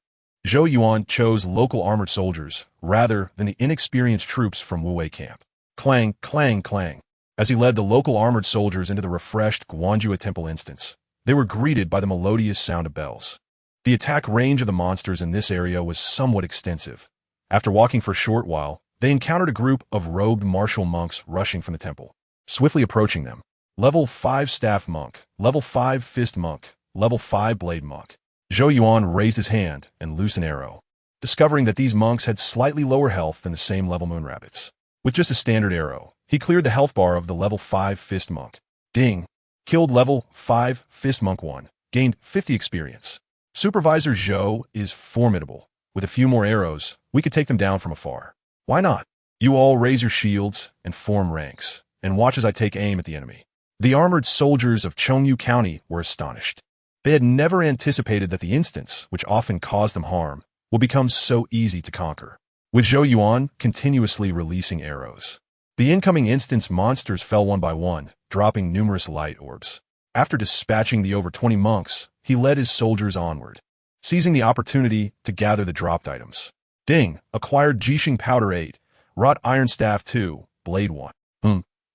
Speaker 1: Zhou Yuan chose local armored soldiers rather than the inexperienced troops from Wuwei camp. Clang, clang, clang. As he led the local armored soldiers into the refreshed Guanjua Temple instance, they were greeted by the melodious sound of bells. The attack range of the monsters in this area was somewhat extensive. After walking for a short while, they encountered a group of robed martial monks rushing from the temple. Swiftly approaching them, Level 5 Staff Monk, Level 5 Fist Monk, Level 5 Blade Monk. Zhou Yuan raised his hand and loosed an arrow, discovering that these monks had slightly lower health than the same level moon rabbits. With just a standard arrow, he cleared the health bar of the Level 5 Fist Monk. Ding! Killed Level 5 Fist Monk 1. Gained 50 experience. Supervisor Zhou is formidable. With a few more arrows, we could take them down from afar. Why not? You all raise your shields and form ranks, and watch as I take aim at the enemy. The armored soldiers of Chongyu County were astonished. They had never anticipated that the instance, which often caused them harm, would become so easy to conquer. With Zhou Yuan continuously releasing arrows, the incoming instance monsters fell one by one, dropping numerous light orbs. After dispatching the over 20 monks, he led his soldiers onward, seizing the opportunity to gather the dropped items. Ding! Acquired Jixing Powder 8, Wrought Iron Staff 2, Blade 1.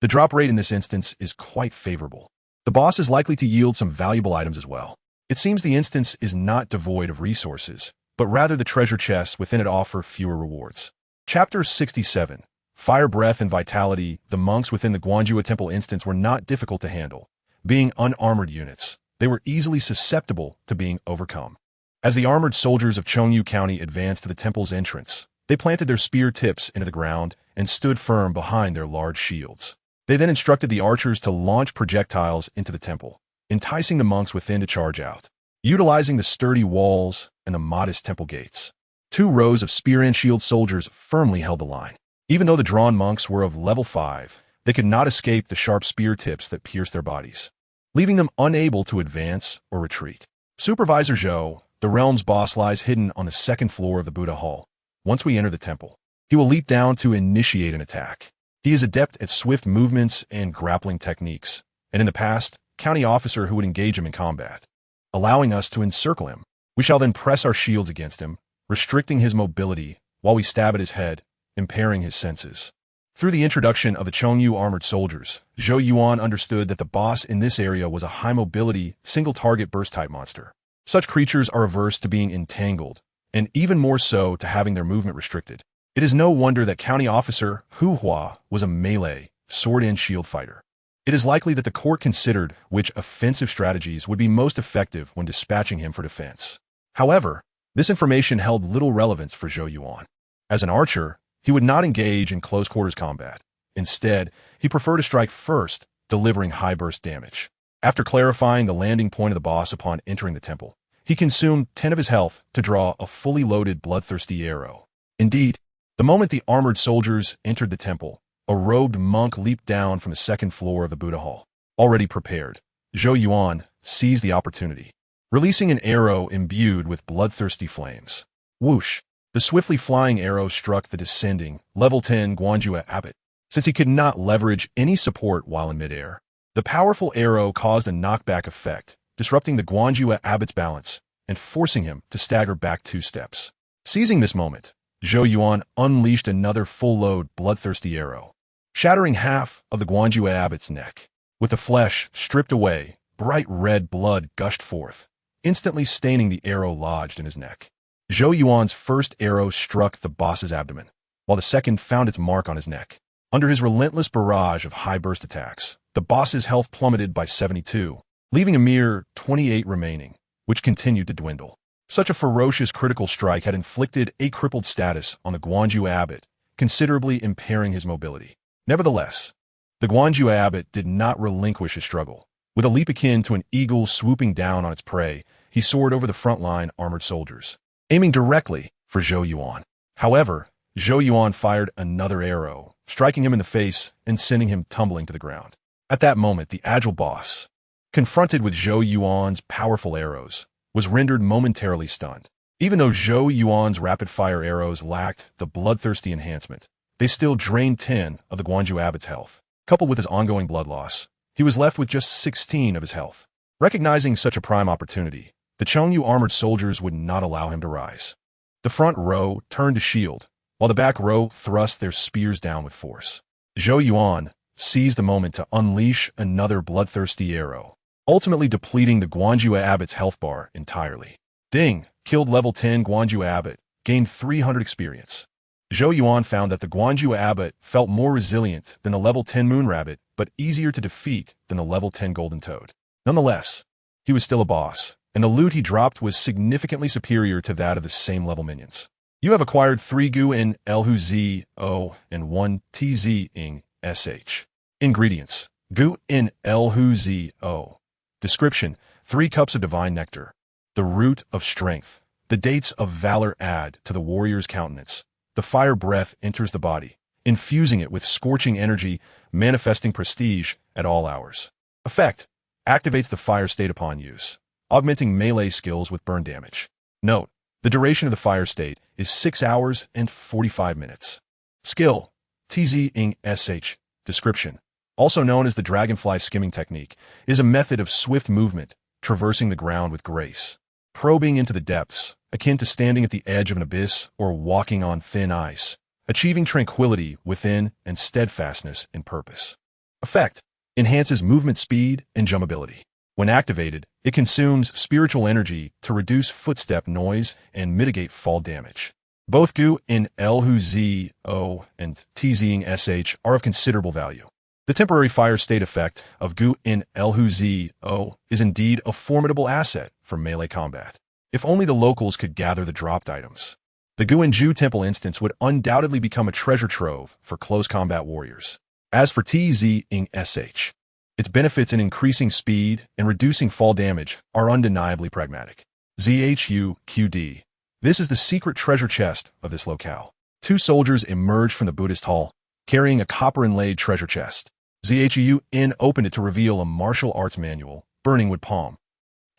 Speaker 1: The drop rate in this instance is quite favorable. The boss is likely to yield some valuable items as well. It seems the instance is not devoid of resources, but rather the treasure chests within it offer fewer rewards. Chapter 67. Fire Breath and Vitality. The monks within the Guanjua Temple instance were not difficult to handle. Being unarmored units, they were easily susceptible to being overcome. As the armored soldiers of Chongyu County advanced to the temple's entrance, they planted their spear tips into the ground and stood firm behind their large shields. They then instructed the archers to launch projectiles into the temple, enticing the monks within to charge out. Utilizing the sturdy walls and the modest temple gates, 2 rows of spear and shield soldiers firmly held the line. Even though the drawn monks were of level 5, they could not escape the sharp spear tips that pierced their bodies, leaving them unable to advance or retreat. Supervisor Zhou, the realm's boss, lies hidden on the 2nd floor of the Buddha Hall. Once we enter the temple, he will leap down to initiate an attack. He is adept at swift movements and grappling techniques, and in the past, county officer who would engage him in combat, allowing us to encircle him. We shall then press our shields against him, restricting his mobility while we stab at his head, impairing his senses. Through the introduction of the Chongyu armored soldiers, Zhou Yuan understood that the boss in this area was a high-mobility, single-target burst-type monster. Such creatures are averse to being entangled, and even more so to having their movement restricted. It is no wonder that County Officer Hu Hua was a melee, sword-and-shield fighter. It is likely that the court considered which offensive strategies would be most effective when dispatching him for defense. However, this information held little relevance for Zhou Yuan. As an archer, he would not engage in close-quarters combat. Instead, he preferred to strike first, delivering high-burst damage. After clarifying the landing point of the boss upon entering the temple, he consumed 10 of his health to draw a fully loaded bloodthirsty arrow. Indeed, the moment the armored soldiers entered the temple, a robed monk leaped down from the 2nd floor of the Buddha Hall. Already prepared, Zhou Yuan seized the opportunity, releasing an arrow imbued with bloodthirsty flames. Whoosh! The swiftly flying arrow struck the descending, level 10 Guanjua abbot. Since he could not leverage any support while in midair, the powerful arrow caused a knockback effect, disrupting the Guanjua abbot's balance and forcing him to stagger back 2 steps. Seizing this moment, Zhou Yuan unleashed another full-load bloodthirsty arrow, shattering half of the Guanjua abbot's neck. With the flesh stripped away, bright red blood gushed forth, instantly staining the arrow lodged in his neck. Zhou Yuan's first arrow struck the boss's abdomen, while the second found its mark on his neck. Under his relentless barrage of high-burst attacks, the boss's health plummeted by 72, leaving a mere 28 remaining, which continued to dwindle. Such a ferocious critical strike had inflicted a crippled status on the Guanju abbot, considerably impairing his mobility. Nevertheless, the Guanju abbot did not relinquish his struggle. With a leap akin to an eagle swooping down on its prey, he soared over the front-line armored soldiers, aiming directly for Zhou Yuan. However, Zhou Yuan fired another arrow, striking him in the face and sending him tumbling to the ground. At that moment, the agile boss, confronted with Zhou Yuan's powerful arrows, was rendered momentarily stunned. Even though Zhou Yuan's rapid-fire arrows lacked the bloodthirsty enhancement, they still drained 10 of the Guanju abbot's health. Coupled with his ongoing blood loss, he was left with just 16 of his health. Recognizing such a prime opportunity, the Chengyu armored soldiers would not allow him to rise. The front row turned to shield, while the back row thrust their spears down with force. Zhou Yuan seized the moment to unleash another bloodthirsty arrow, ultimately depleting the Guanju abbot's health bar entirely. Ding killed level 10 Guanju abbot, gained 300 experience. Zhou Yuan found that the Guanju abbot felt more resilient than the level 10 moon rabbit, but easier to defeat than the level 10 golden toad. Nonetheless, he was still a boss, and the loot he dropped was significantly superior to that of the same level minions. You have acquired 3 Gu in Elhu Z O and 1 TZ ing SH. Ingredients: Gu in Elhu Z O. Description: 3 cups of divine nectar. The root of strength. The dates of valor add to the warrior's countenance. The fire breath enters the body, infusing it with scorching energy, manifesting prestige at all hours. Effect: activates the fire state upon use, augmenting melee skills with burn damage. Note: the duration of the fire state is 6 hours and 45 minutes. Skill: TZ ing SH. Description: also known as the dragonfly skimming technique, is a method of swift movement, traversing the ground with grace, probing into the depths, akin to standing at the edge of an abyss or walking on thin ice, achieving tranquility within and steadfastness in purpose. Effect: enhances movement speed and jumpability. When activated, it consumes spiritual energy to reduce footstep noise and mitigate fall damage. Both Gu in Elhu Z O and TZing SH are of considerable value. The temporary fire state effect of Gu in Elhu Z O is indeed a formidable asset for melee combat. If only the locals could gather the dropped items. The Guanju Temple instance would undoubtedly become a treasure trove for close combat warriors. As for TZing SH, its benefits in increasing speed and reducing fall damage are undeniably pragmatic. ZHU-QD. This is the secret treasure chest of this locale. 2 soldiers emerged from the Buddhist hall, carrying a copper-inlaid treasure chest. ZHU-N opened it to reveal a martial arts manual, burning wood palm,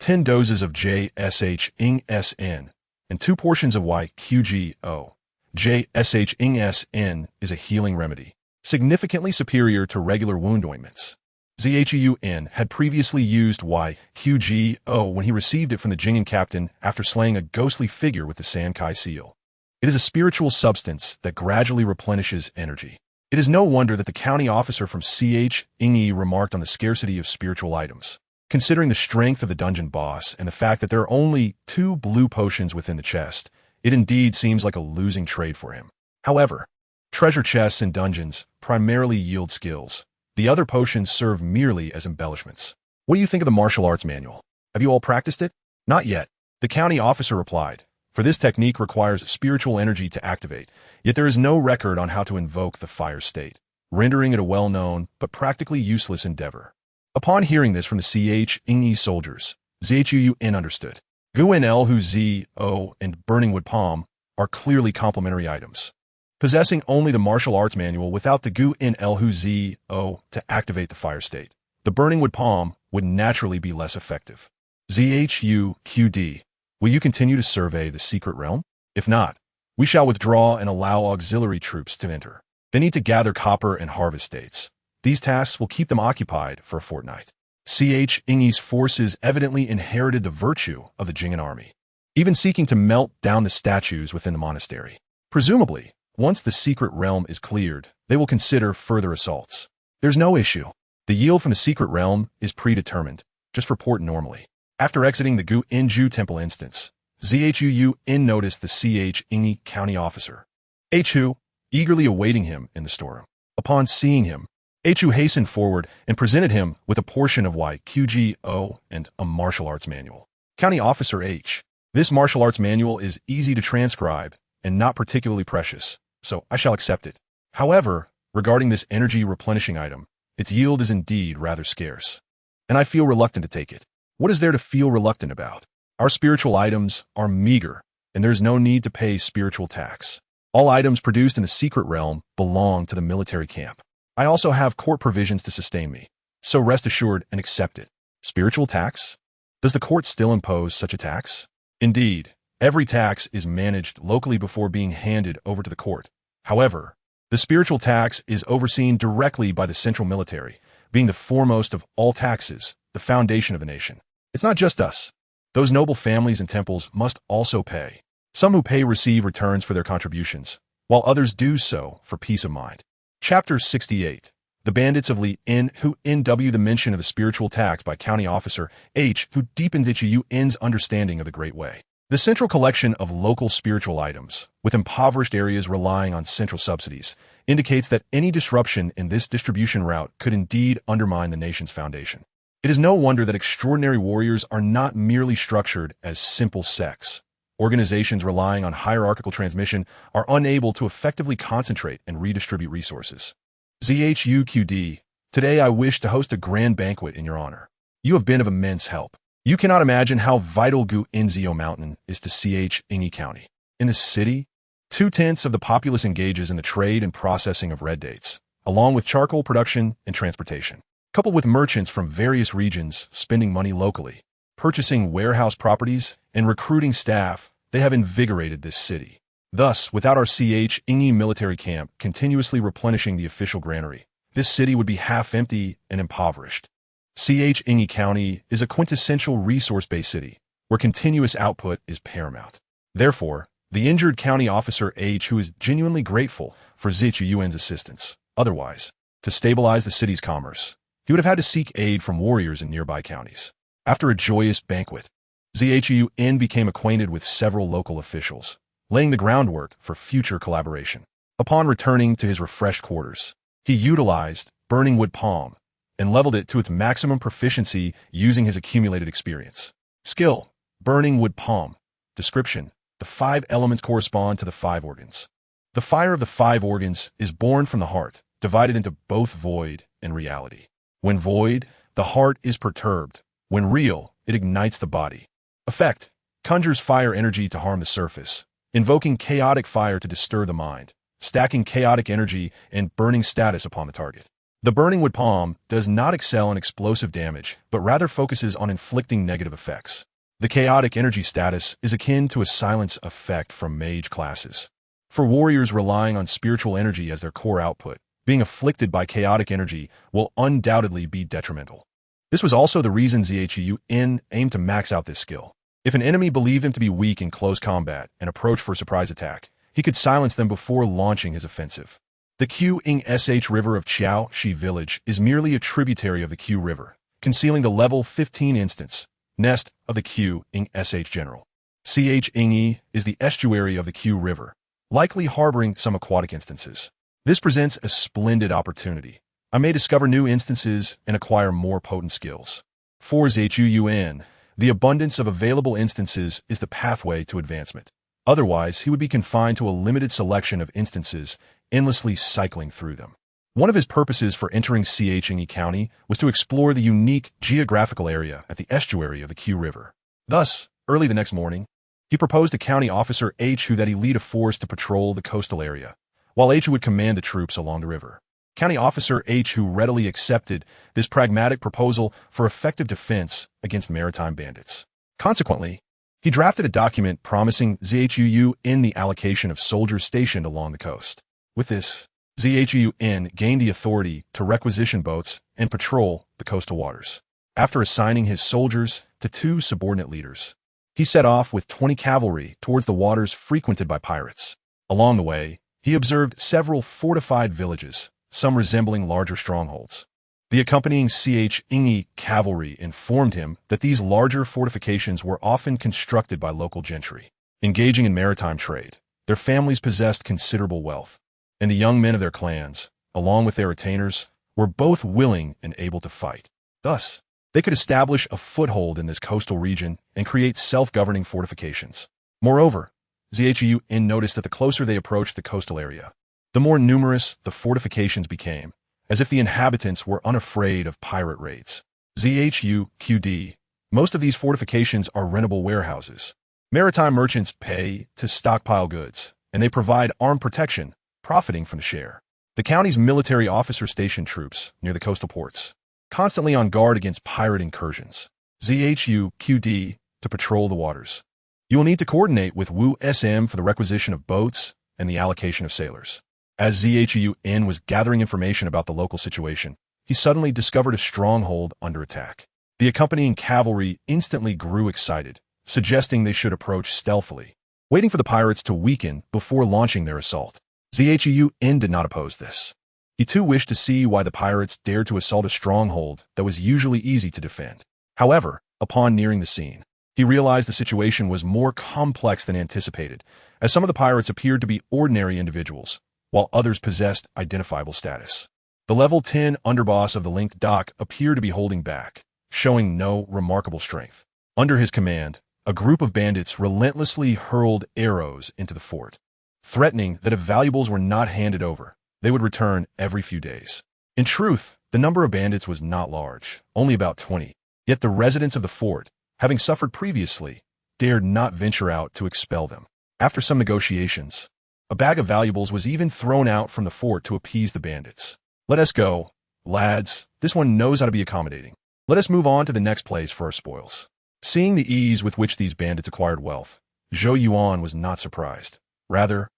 Speaker 1: 10 doses of JSH-ing-SN, and 2 portions of YQGO. JSH-ing-SN is a healing remedy, significantly superior to regular wound ointments. ZHU-N had previously used YQGO when he received it from the Jing'an captain after slaying a ghostly figure with the Sankai seal. It is a spiritual substance that gradually replenishes energy. It is no wonder that the county officer from CH-ing-E remarked on the scarcity of spiritual items. Considering the strength of the dungeon boss and the fact that there are only 2 blue potions within the chest, it indeed seems like a losing trade for him. However, treasure chests in dungeons primarily yield skills. The other potions serve merely as embellishments. What do you think of the martial arts manual? Have you all practiced it? Not yet. The county officer replied, for this technique requires spiritual energy to activate, yet there is no record on how to invoke the fire state, rendering it a well-known but practically useless endeavor. Upon hearing this from the CH-ing-E soldiers, ZHU-N understood. Gu-N-Elhu Z-O and Burning Wood Palm are clearly complementary items. Possessing only the martial arts manual without the Gu-N-Elhu Z-O to activate the fire state, the Burning Wood Palm would naturally be less effective. ZHU-QD, will you continue to survey the secret realm? If not, we shall withdraw and allow auxiliary troops to enter. They need to gather copper and harvest dates. These tasks will keep them occupied for a fortnight. CH-ing-E's forces evidently inherited the virtue of the Jing'an army, even seeking to melt down the statues within the monastery. Presumably, once the secret realm is cleared, they will consider further assaults. There's no issue. The yield from the secret realm is predetermined. Just report normally. After exiting the Gu-Inju Temple instance, ZHU-N noticed the CH-ing-E county officer, H.Hu, eagerly awaiting him in the storeroom. Upon seeing him, Hu hastened forward and presented him with a portion of YQGO and a martial arts manual. County Officer H. This martial arts manual is easy to transcribe and not particularly precious, so I shall accept it. However, regarding this energy replenishing item, its yield is indeed rather scarce, and I feel reluctant to take it. What is there to feel reluctant about? Our spiritual items are meager, and there is no need to pay spiritual tax. All items produced in the secret realm belong to the military camp. I also have court provisions to sustain me, so rest assured and accept it. Spiritual tax? Does the court still impose such a tax? Indeed, every tax is managed locally before being handed over to the court. However, the spiritual tax is overseen directly by the central military, being the foremost of all taxes, the foundation of a nation. It's not just us. Those noble families and temples must also pay. Some who pay receive returns for their contributions, while others do so for peace of mind. Chapter 68. The Bandits of Li N who NW the mention of the spiritual tax by County Officer H who deepened N's understanding of the Great Way. The central collection of local spiritual items, with impoverished areas relying on central subsidies, indicates that any disruption in this distribution route could indeed undermine the nation's foundation. It is no wonder that extraordinary warriors are not merely structured as simple sects. Organizations relying on hierarchical transmission are unable to effectively concentrate and redistribute resources. ZHUQD, today I wish to host a grand banquet in your honor. You have been of immense help. You cannot imagine how vital Gu Nzio Mountain is to Ingi County. In the city, 2/10 of the populace engages in the trade and processing of red dates, along with charcoal production and transportation. Coupled with merchants from various regions spending money locally, purchasing warehouse properties, and recruiting staff, they have invigorated this city. Thus, without our Ingi military camp continuously replenishing the official granary, this city would be half empty and impoverished. Ingi County is a quintessential resource-based city, where continuous output is paramount. Therefore, the injured county officer H who is genuinely grateful for Zhou Yuan's assistance. Otherwise, to stabilize the city's commerce, he would have had to seek aid from warriors in nearby counties. After a joyous banquet, Zhu Yuan became acquainted with several local officials, laying the groundwork for future collaboration. Upon returning to his refreshed quarters, he utilized burning wood palm and leveled it to its maximum proficiency using his accumulated experience. Skill: burning wood palm. Description: the 5 elements correspond to the 5 organs. The fire of the 5 organs is born from the heart, divided into both void and reality. When void, the heart is perturbed. When real, it ignites the body. Effect: conjures fire energy to harm the surface, invoking chaotic fire to disturb the mind, stacking chaotic energy and burning status upon the target. The burning wood palm does not excel in explosive damage, but rather focuses on inflicting negative effects. The chaotic energy status is akin to a silence effect from mage classes. For warriors relying on spiritual energy as their core output, being afflicted by chaotic energy will undoubtedly be detrimental. This was also the reason Zhu Yuan aimed to max out this skill. If an enemy believed him to be weak in close combat and approached for a surprise attack, he could silence them before launching his offensive. The Q-ing-sh River of Qiao Shi Village is merely a tributary of the Q River, concealing the level 15 instance nest of the Q-ing-sh General. Ch-ing-e is the estuary of the Q River, likely harboring some aquatic instances. This presents a splendid opportunity. I may discover new instances and acquire more potent skills. For Zhu Yuan, the abundance of available instances is the pathway to advancement. Otherwise, he would be confined to a limited selection of instances, endlessly cycling through them. One of his purposes for entering Ingi County was to explore the unique geographical area at the estuary of the Q River. Thus, early the next morning, he proposed to County Officer H that he lead a force to patrol the coastal area, while H would command the troops along the river. County Officer H readily accepted this pragmatic proposal for effective defense against maritime bandits. Consequently, he drafted a document promising Zhu Yuan the allocation of soldiers stationed along the coast. With this, Zhu Yuan gained the authority to requisition boats and patrol the coastal waters. After assigning his soldiers to 2 subordinate leaders, he set off with 20 cavalry towards the waters frequented by pirates. Along the way, he observed several fortified villages, some resembling larger strongholds. The accompanying Ingi cavalry informed him that these larger fortifications were often constructed by local gentry. Engaging in maritime trade, their families possessed considerable wealth, and the young men of their clans, along with their retainers, were both willing and able to fight. Thus, they could establish a foothold in this coastal region and create self-governing fortifications. Moreover, Zhou Yuan noticed that the closer they approached the coastal area, the more numerous the fortifications became, as if the inhabitants were unafraid of pirate raids. ZHUQD. Most of these fortifications are rentable warehouses. Maritime merchants pay to stockpile goods, and they provide armed protection, profiting from the share. The county's military officer stationed troops near the coastal ports, constantly on guard against pirate incursions. ZHUQD to patrol the waters. You will need to coordinate with Wu SM for the requisition of boats and the allocation of sailors. As Zhun was gathering information about the local situation, he suddenly discovered a stronghold under attack. The accompanying cavalry instantly grew excited, suggesting they should approach stealthily, waiting for the pirates to weaken before launching their assault. Zhun did not oppose this. He too wished to see why the pirates dared to assault a stronghold that was usually easy to defend. However, upon nearing the scene, he realized the situation was more complex than anticipated, as some of the pirates appeared to be ordinary individuals, while others possessed identifiable status. The level 10 underboss of the linked dock appeared to be holding back, showing no remarkable strength. Under his command, a group of bandits relentlessly hurled arrows into the fort, threatening that if valuables were not handed over, they would return every few days. In truth, the number of bandits was not large, only about 20, yet the residents of the fort, having suffered previously, dared not venture out to expel them. After some negotiations, a bag of valuables was even thrown out from the fort to appease the bandits. Let us go, lads. This one knows how to be accommodating. Let us move on to the next place for our spoils. Seeing the ease with which these bandits acquired wealth, Zhou Yuan was not surprised. Rather,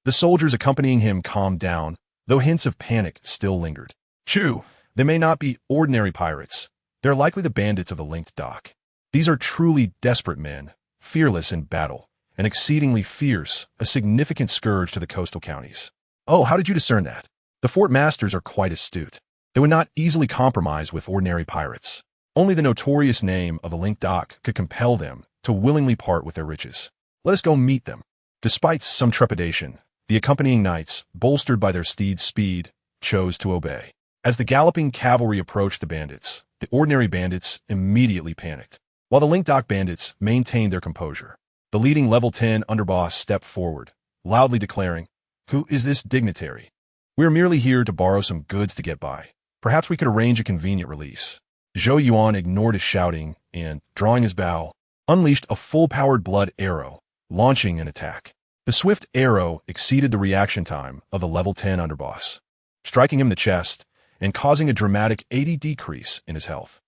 Speaker 1: the soldiers accompanying him calmed down, though hints of panic still lingered. True, they may not be ordinary pirates. They're likely the bandits of the linked dock. These are truly desperate men, fearless in battle, and exceedingly fierce, a significant scourge to the coastal counties. Oh, how did you discern that? The fort masters are quite astute. They would not easily compromise with ordinary pirates. Only the notorious name of the linked dock could compel them to willingly part with their riches. Let us go meet them. Despite some trepidation, the accompanying knights, bolstered by their steeds' speed, chose to obey. As the galloping cavalry approached the bandits, the ordinary bandits immediately panicked, while the linked dock bandits maintained their composure. The leading level 10 underboss stepped forward, loudly declaring, "Who is this dignitary? We are merely here to borrow some goods to get by. Perhaps we could arrange a convenient release." Zhou Yuan ignored his shouting and, drawing his bow, unleashed a full-powered blood arrow, launching an attack. The swift arrow exceeded the reaction time of the level 10 underboss, striking him in the chest and causing a dramatic 80 decrease in his health.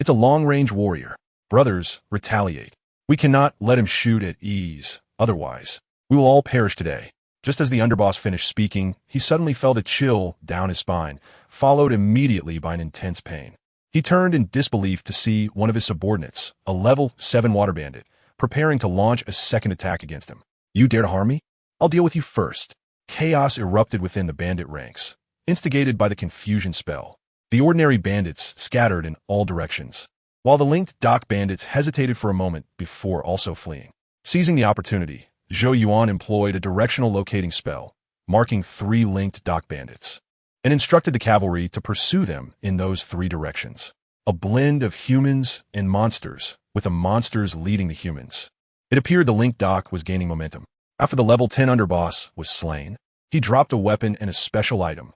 Speaker 1: It's a long-range warrior. Brothers, retaliate. We cannot let him shoot at ease, otherwise we will all perish today. Just as the underboss finished speaking, he suddenly felt a chill down his spine, followed immediately by an intense pain. He turned in disbelief to see one of his subordinates, a level 7 water bandit, preparing to launch a second attack against him. "You dare to harm me? I'll deal with you first." Chaos erupted within the bandit ranks, instigated by the confusion spell. The ordinary bandits scattered in all directions, while the linked dock bandits hesitated for a moment before also fleeing. Seizing the opportunity, Zhou Yuan employed a directional locating spell, marking 3 linked dock bandits, and instructed the cavalry to pursue them in those 3 directions. A blend of humans and monsters, with the monsters leading the humans. It appeared the linked dock was gaining momentum. After the level 10 underboss was slain, he dropped a weapon and a special item.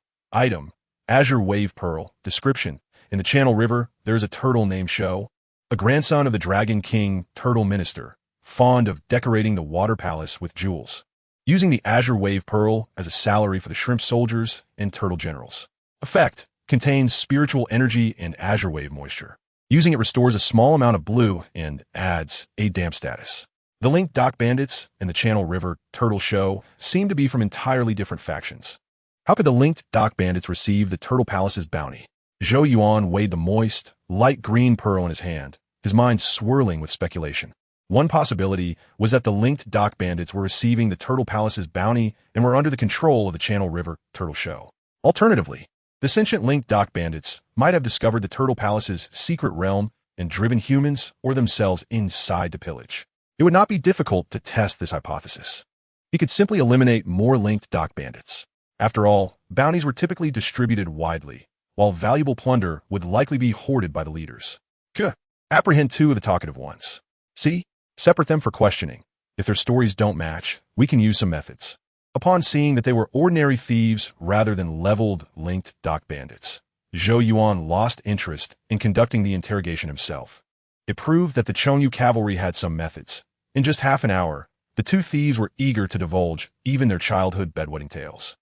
Speaker 1: Azure Wave Pearl. Description: in the Channel River, there is a turtle named Shou, a grandson of the Dragon King Turtle Minister, fond of decorating the water palace with jewels, using the Azure Wave Pearl as a salary for the shrimp soldiers and turtle generals. Effect: contains spiritual energy and Azure Wave moisture. Using it restores a small amount of blue and adds a damp status. The linked dock bandits and the Channel River Turtle Show seem to be from entirely different factions. How could the linked dock bandits receive the Turtle Palace's bounty? Zhou Yuan weighed the moist, light green pearl in his hand, his mind swirling with speculation. One possibility was that the linked dock bandits were receiving the Turtle Palace's bounty and were under the control of the Channel River Turtle Show. Alternatively, the sentient linked dock bandits might have discovered the Turtle Palace's secret realm and driven humans or themselves inside to pillage. It would not be difficult to test this hypothesis. He could simply eliminate more linked dock bandits. After all, bounties were typically distributed widely, while valuable plunder would likely be hoarded by the leaders. K. Apprehend 2 of the talkative ones. C. Separate them for questioning. If their stories don't match, we can use some methods. Upon seeing that they were ordinary thieves rather than leveled, linked dock bandits, Zhou Yuan lost interest in conducting the interrogation himself. It proved that the Chongyu cavalry had some methods. In just half an hour, the 2 thieves were eager to divulge even their childhood bedwetting tales.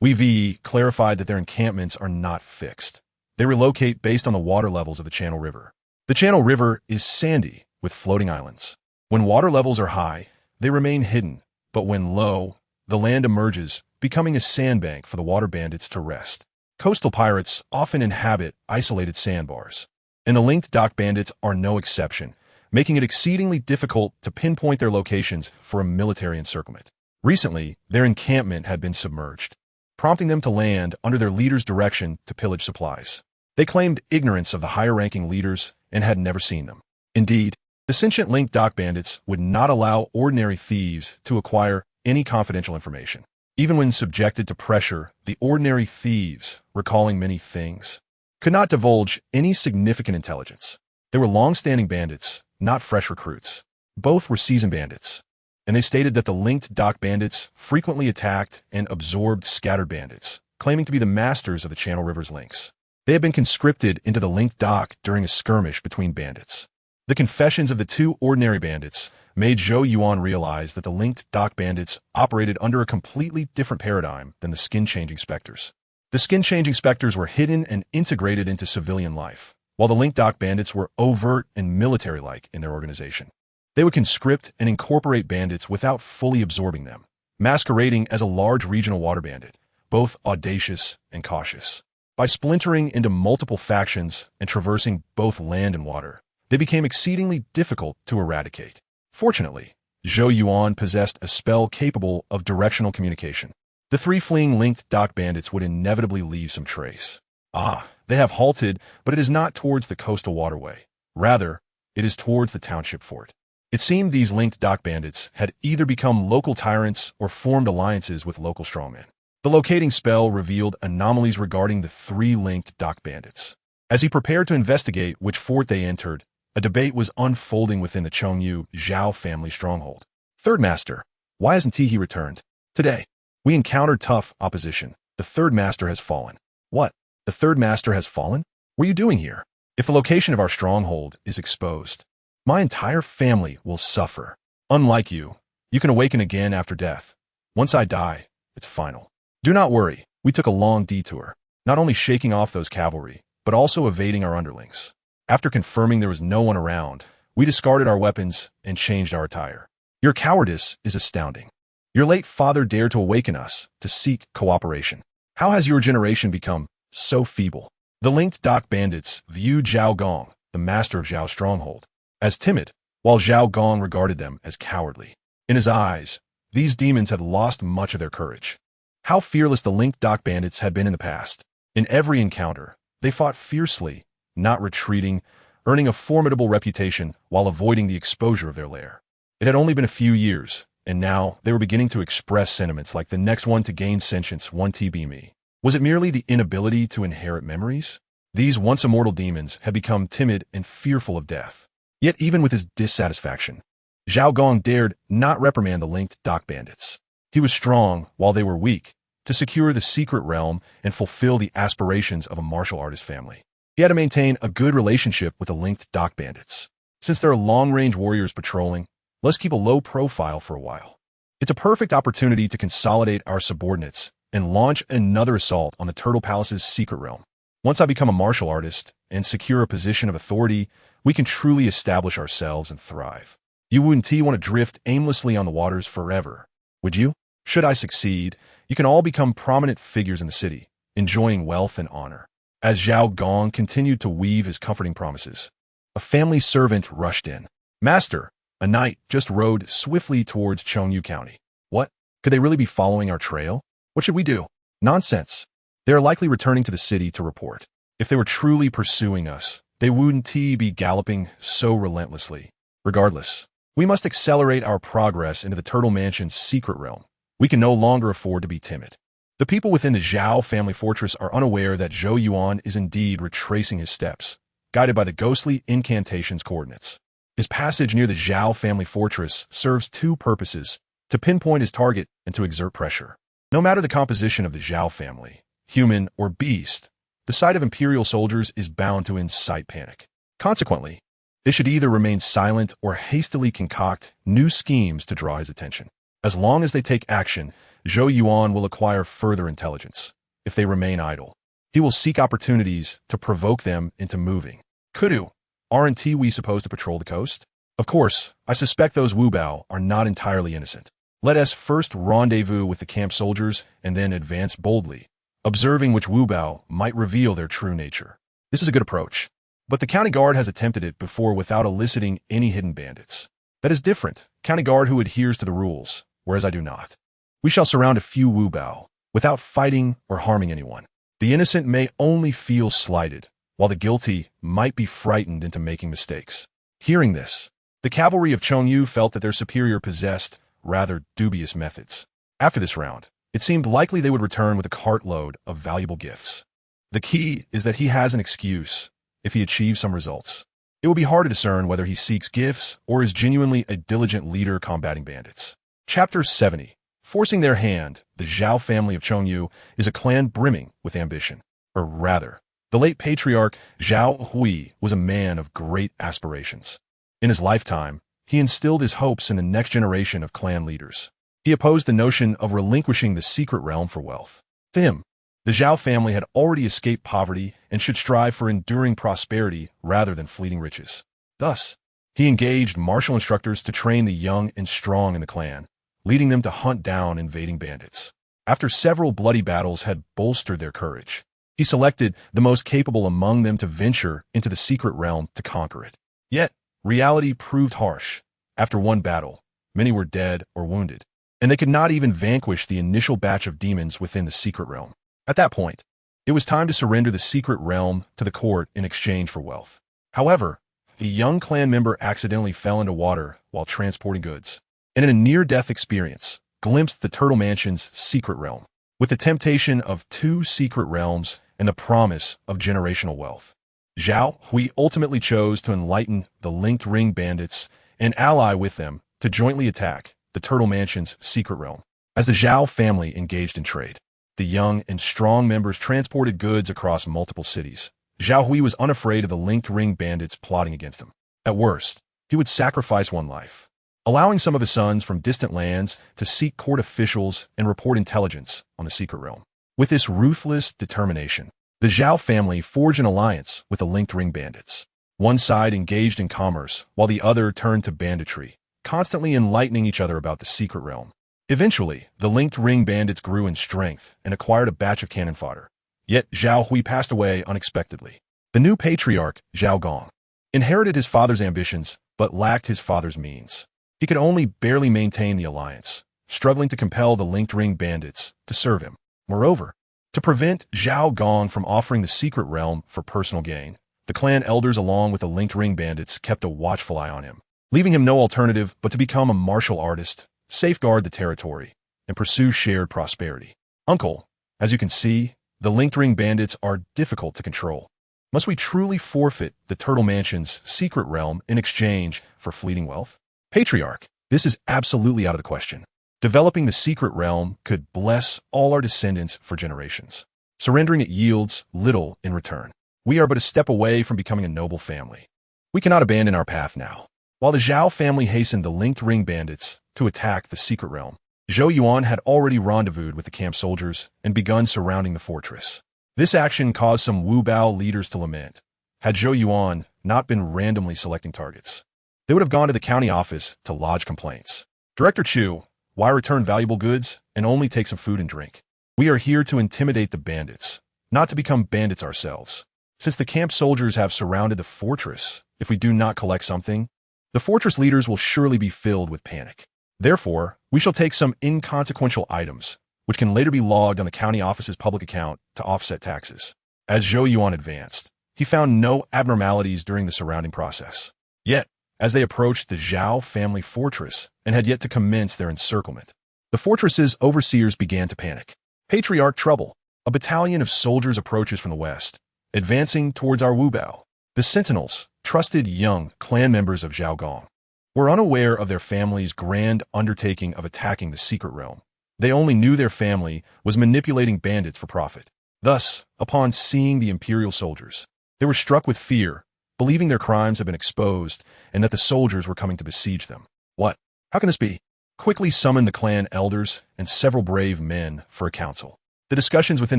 Speaker 1: We clarified that their encampments are not fixed. They relocate based on the water levels of the Channel River. The Channel River is sandy, with floating islands. When water levels are high, they remain hidden, but when low, the land emerges, becoming a sandbank for the water bandits to rest. Coastal pirates often inhabit isolated sandbars, and the linked dock bandits are no exception, making it exceedingly difficult to pinpoint their locations for a military encirclement. Recently, their encampment had been submerged, prompting them to land under their leader's direction to pillage supplies. They claimed ignorance of the higher-ranking leaders and had never seen them. Indeed, the sentient linked dock bandits would not allow ordinary thieves to acquire any confidential information. Even when subjected to pressure, the ordinary thieves, recalling many things, could not divulge any significant intelligence. They were long-standing bandits, not fresh recruits. Both were seasoned bandits, and they stated that the linked dock bandits frequently attacked and absorbed scattered bandits, claiming to be the masters of the Channel River's links. They had been conscripted into the linked dock during a skirmish between bandits. The confessions of the 2 ordinary bandits made Zhou Yuan realize that the linked dock bandits operated under a completely different paradigm than the skin-changing specters. The skin-changing specters were hidden and integrated into civilian life, while the linked dock bandits were overt and military-like in their organization. They would conscript and incorporate bandits without fully absorbing them, masquerading as a large regional water bandit, both audacious and cautious. By splintering into multiple factions and traversing both land and water, they became exceedingly difficult to eradicate. Fortunately, Zhou Yuan possessed a spell capable of directional communication. The 3 fleeing linked dock bandits would inevitably leave some trace. They have halted, but it is not towards the coastal waterway. Rather, it is towards the township fort. It seemed these linked dock bandits had either become local tyrants or formed alliances with local strongmen. The locating spell revealed anomalies regarding the 3 linked dock bandits. As he prepared to investigate which fort they entered, a debate was unfolding within the Chongyu Zhao family stronghold. Third Master, why hasn't he returned? Today, we encountered tough opposition. The Third Master has fallen. What? The Third Master has fallen? What are you doing here? If the location of our stronghold is exposed, my entire family will suffer. Unlike you, you can awaken again after death. Once I die, it's final. Do not worry, we took a long detour, not only shaking off those cavalry, but also evading our underlings. After confirming there was no one around, we discarded our weapons and changed our attire. Your cowardice is astounding. Your late father dared to awaken us to seek cooperation. How has your generation become so feeble? The linked dock bandits viewed Zhao Gong, the master of Zhao's stronghold, as timid, while Zhao Gong regarded them as cowardly. In his eyes, these demons had lost much of their courage. How fearless the linked dock bandits had been in the past. In every encounter, they fought fiercely, not retreating, earning a formidable reputation while avoiding the exposure of their lair. It had only been a few years, and now they were beginning to express sentiments like the next one to gain sentience, one TB me. Was it merely the inability to inherit memories? These once immortal demons had become timid and fearful of death. Yet even with his dissatisfaction, Zhao Gong dared not reprimand the linked dock bandits. He was strong while they were weak, to secure the secret realm and fulfill the aspirations of a martial artist family. He had to maintain a good relationship with the linked dock bandits. Since there are long-range warriors patrolling, let's keep a low profile for a while. It's a perfect opportunity to consolidate our subordinates and launch another assault on the Turtle Palace's secret realm. Once I become a martial artist and secure a position of authority, we can truly establish ourselves and thrive. You wouldn't want to drift aimlessly on the waters forever, would you? Should I succeed, you can all become prominent figures in the city, enjoying wealth and honor. As Zhao Gong continued to weave his comforting promises, a family servant rushed in. Master, a knight just rode swiftly towards Chongyu County. What? Could they really be following our trail? What should we do? Nonsense. They are likely returning to the city to report. If they were truly pursuing us, they wouldn't be galloping so relentlessly. Regardless, we must accelerate our progress into the Turtle Mansion's secret realm. We can no longer afford to be timid. The people within the Zhao family fortress are unaware that Zhou Yuan is indeed retracing his steps, guided by the ghostly incantation's coordinates. His passage near the Zhao family fortress serves two purposes: to pinpoint his target and to exert pressure. No matter the composition of the Zhao family, human or beast, the sight of imperial soldiers is bound to incite panic. Consequently, they should either remain silent or hastily concoct new schemes to draw his attention. As long as they take action, Zhou Yuan will acquire further intelligence. If they remain idle, he will seek opportunities to provoke them into moving. Kudu, aren't we supposed to patrol the coast? Of course, I suspect those Wu Bao are not entirely innocent. Let us first rendezvous with the camp soldiers and then advance boldly, observing which Wu Bao might reveal their true nature. This is a good approach. But the county guard has attempted it before without eliciting any hidden bandits. That is different. County guard who adheres to the rules, whereas I do not. We shall surround a few Wu Bao, without fighting or harming anyone. The innocent may only feel slighted, while the guilty might be frightened into making mistakes. Hearing this, the cavalry of Chongyu felt that their superior possessed rather dubious methods. After this round, it seemed likely they would return with a cartload of valuable gifts. The key is that he has an excuse if he achieves some results. It will be hard to discern whether he seeks gifts or is genuinely a diligent leader combating bandits. Chapter 70. Forcing their hand, the Zhao family of Chongyu is a clan brimming with ambition. Or rather, the late patriarch Zhao Hui was a man of great aspirations. In his lifetime, he instilled his hopes in the next generation of clan leaders. He opposed the notion of relinquishing the secret realm for wealth. To him, the Zhao family had already escaped poverty and should strive for enduring prosperity rather than fleeting riches. Thus, he engaged martial instructors to train the young and strong in the clan, leading them to hunt down invading bandits. After several bloody battles had bolstered their courage, he selected the most capable among them to venture into the secret realm to conquer it. Yet, reality proved harsh. After one battle, many were dead or wounded, and they could not even vanquish the initial batch of demons within the secret realm. At that point, it was time to surrender the secret realm to the court in exchange for wealth. However, a young clan member accidentally fell into water while transporting goods, and in a near-death experience, glimpsed the Turtle Mansion's secret realm, with the temptation of two secret realms and the promise of generational wealth. Zhao Hui ultimately chose to enlighten the linked ring bandits and ally with them to jointly attack the Turtle Mansion's secret realm. As the Zhao family engaged in trade, the young and strong members transported goods across multiple cities. Zhao Hui was unafraid of the linked ring bandits plotting against him. At worst, he would sacrifice one life, allowing some of his sons from distant lands to seek court officials and report intelligence on the secret realm. With this ruthless determination, the Zhao family forged an alliance with the linked ring bandits. One side engaged in commerce, while the other turned to banditry, constantly enlightening each other about the secret realm. Eventually, the linked ring bandits grew in strength and acquired a batch of cannon fodder. Yet Zhao Hui passed away unexpectedly. The new patriarch, Zhao Gong, inherited his father's ambitions but lacked his father's means. He could only barely maintain the alliance, struggling to compel the linked ring bandits to serve him. Moreover, to prevent Zhao Gong from offering the secret realm for personal gain, the clan elders along with the linked ring bandits kept a watchful eye on him, leaving him no alternative but to become a martial artist, safeguard the territory, and pursue shared prosperity. Uncle, as you can see, the linked ring bandits are difficult to control. Must we truly forfeit the Turtle Mansion's secret realm in exchange for fleeting wealth? Patriarch, this is absolutely out of the question. Developing the secret realm could bless all our descendants for generations. Surrendering it yields little in return. We are but a step away from becoming a noble family. We cannot abandon our path now. While the Zhao family hastened the linked ring bandits to attack the secret realm, Zhou Yuan had already rendezvoused with the camp soldiers and begun surrounding the fortress. This action caused some Wu Bao leaders to lament. Had Zhou Yuan not been randomly selecting targets, they would have gone to the county office to lodge complaints. Director Chu, why return valuable goods and only take some food and drink? We are here to intimidate the bandits, not to become bandits ourselves. Since the camp soldiers have surrounded the fortress, if we do not collect something, the fortress leaders will surely be filled with panic. Therefore, we shall take some inconsequential items, which can later be logged on the county office's public account to offset taxes. As Zhou Yuan advanced, he found no abnormalities during the surrounding process. Yet, as they approached the Zhao family fortress and had yet to commence their encirclement, the fortress's overseers began to panic. Patriarch Trouble. A battalion of soldiers approaches from the west, advancing towards our Wubao. The sentinels, trusted young clan members of Zhao Gong, were unaware of their family's grand undertaking of attacking the secret realm. They only knew their family was manipulating bandits for profit. Thus, upon seeing the imperial soldiers, they were struck with fear, believing their crimes had been exposed and that the soldiers were coming to besiege them. What? How can this be? Quickly summoned the clan elders and several brave men for a council. The discussions within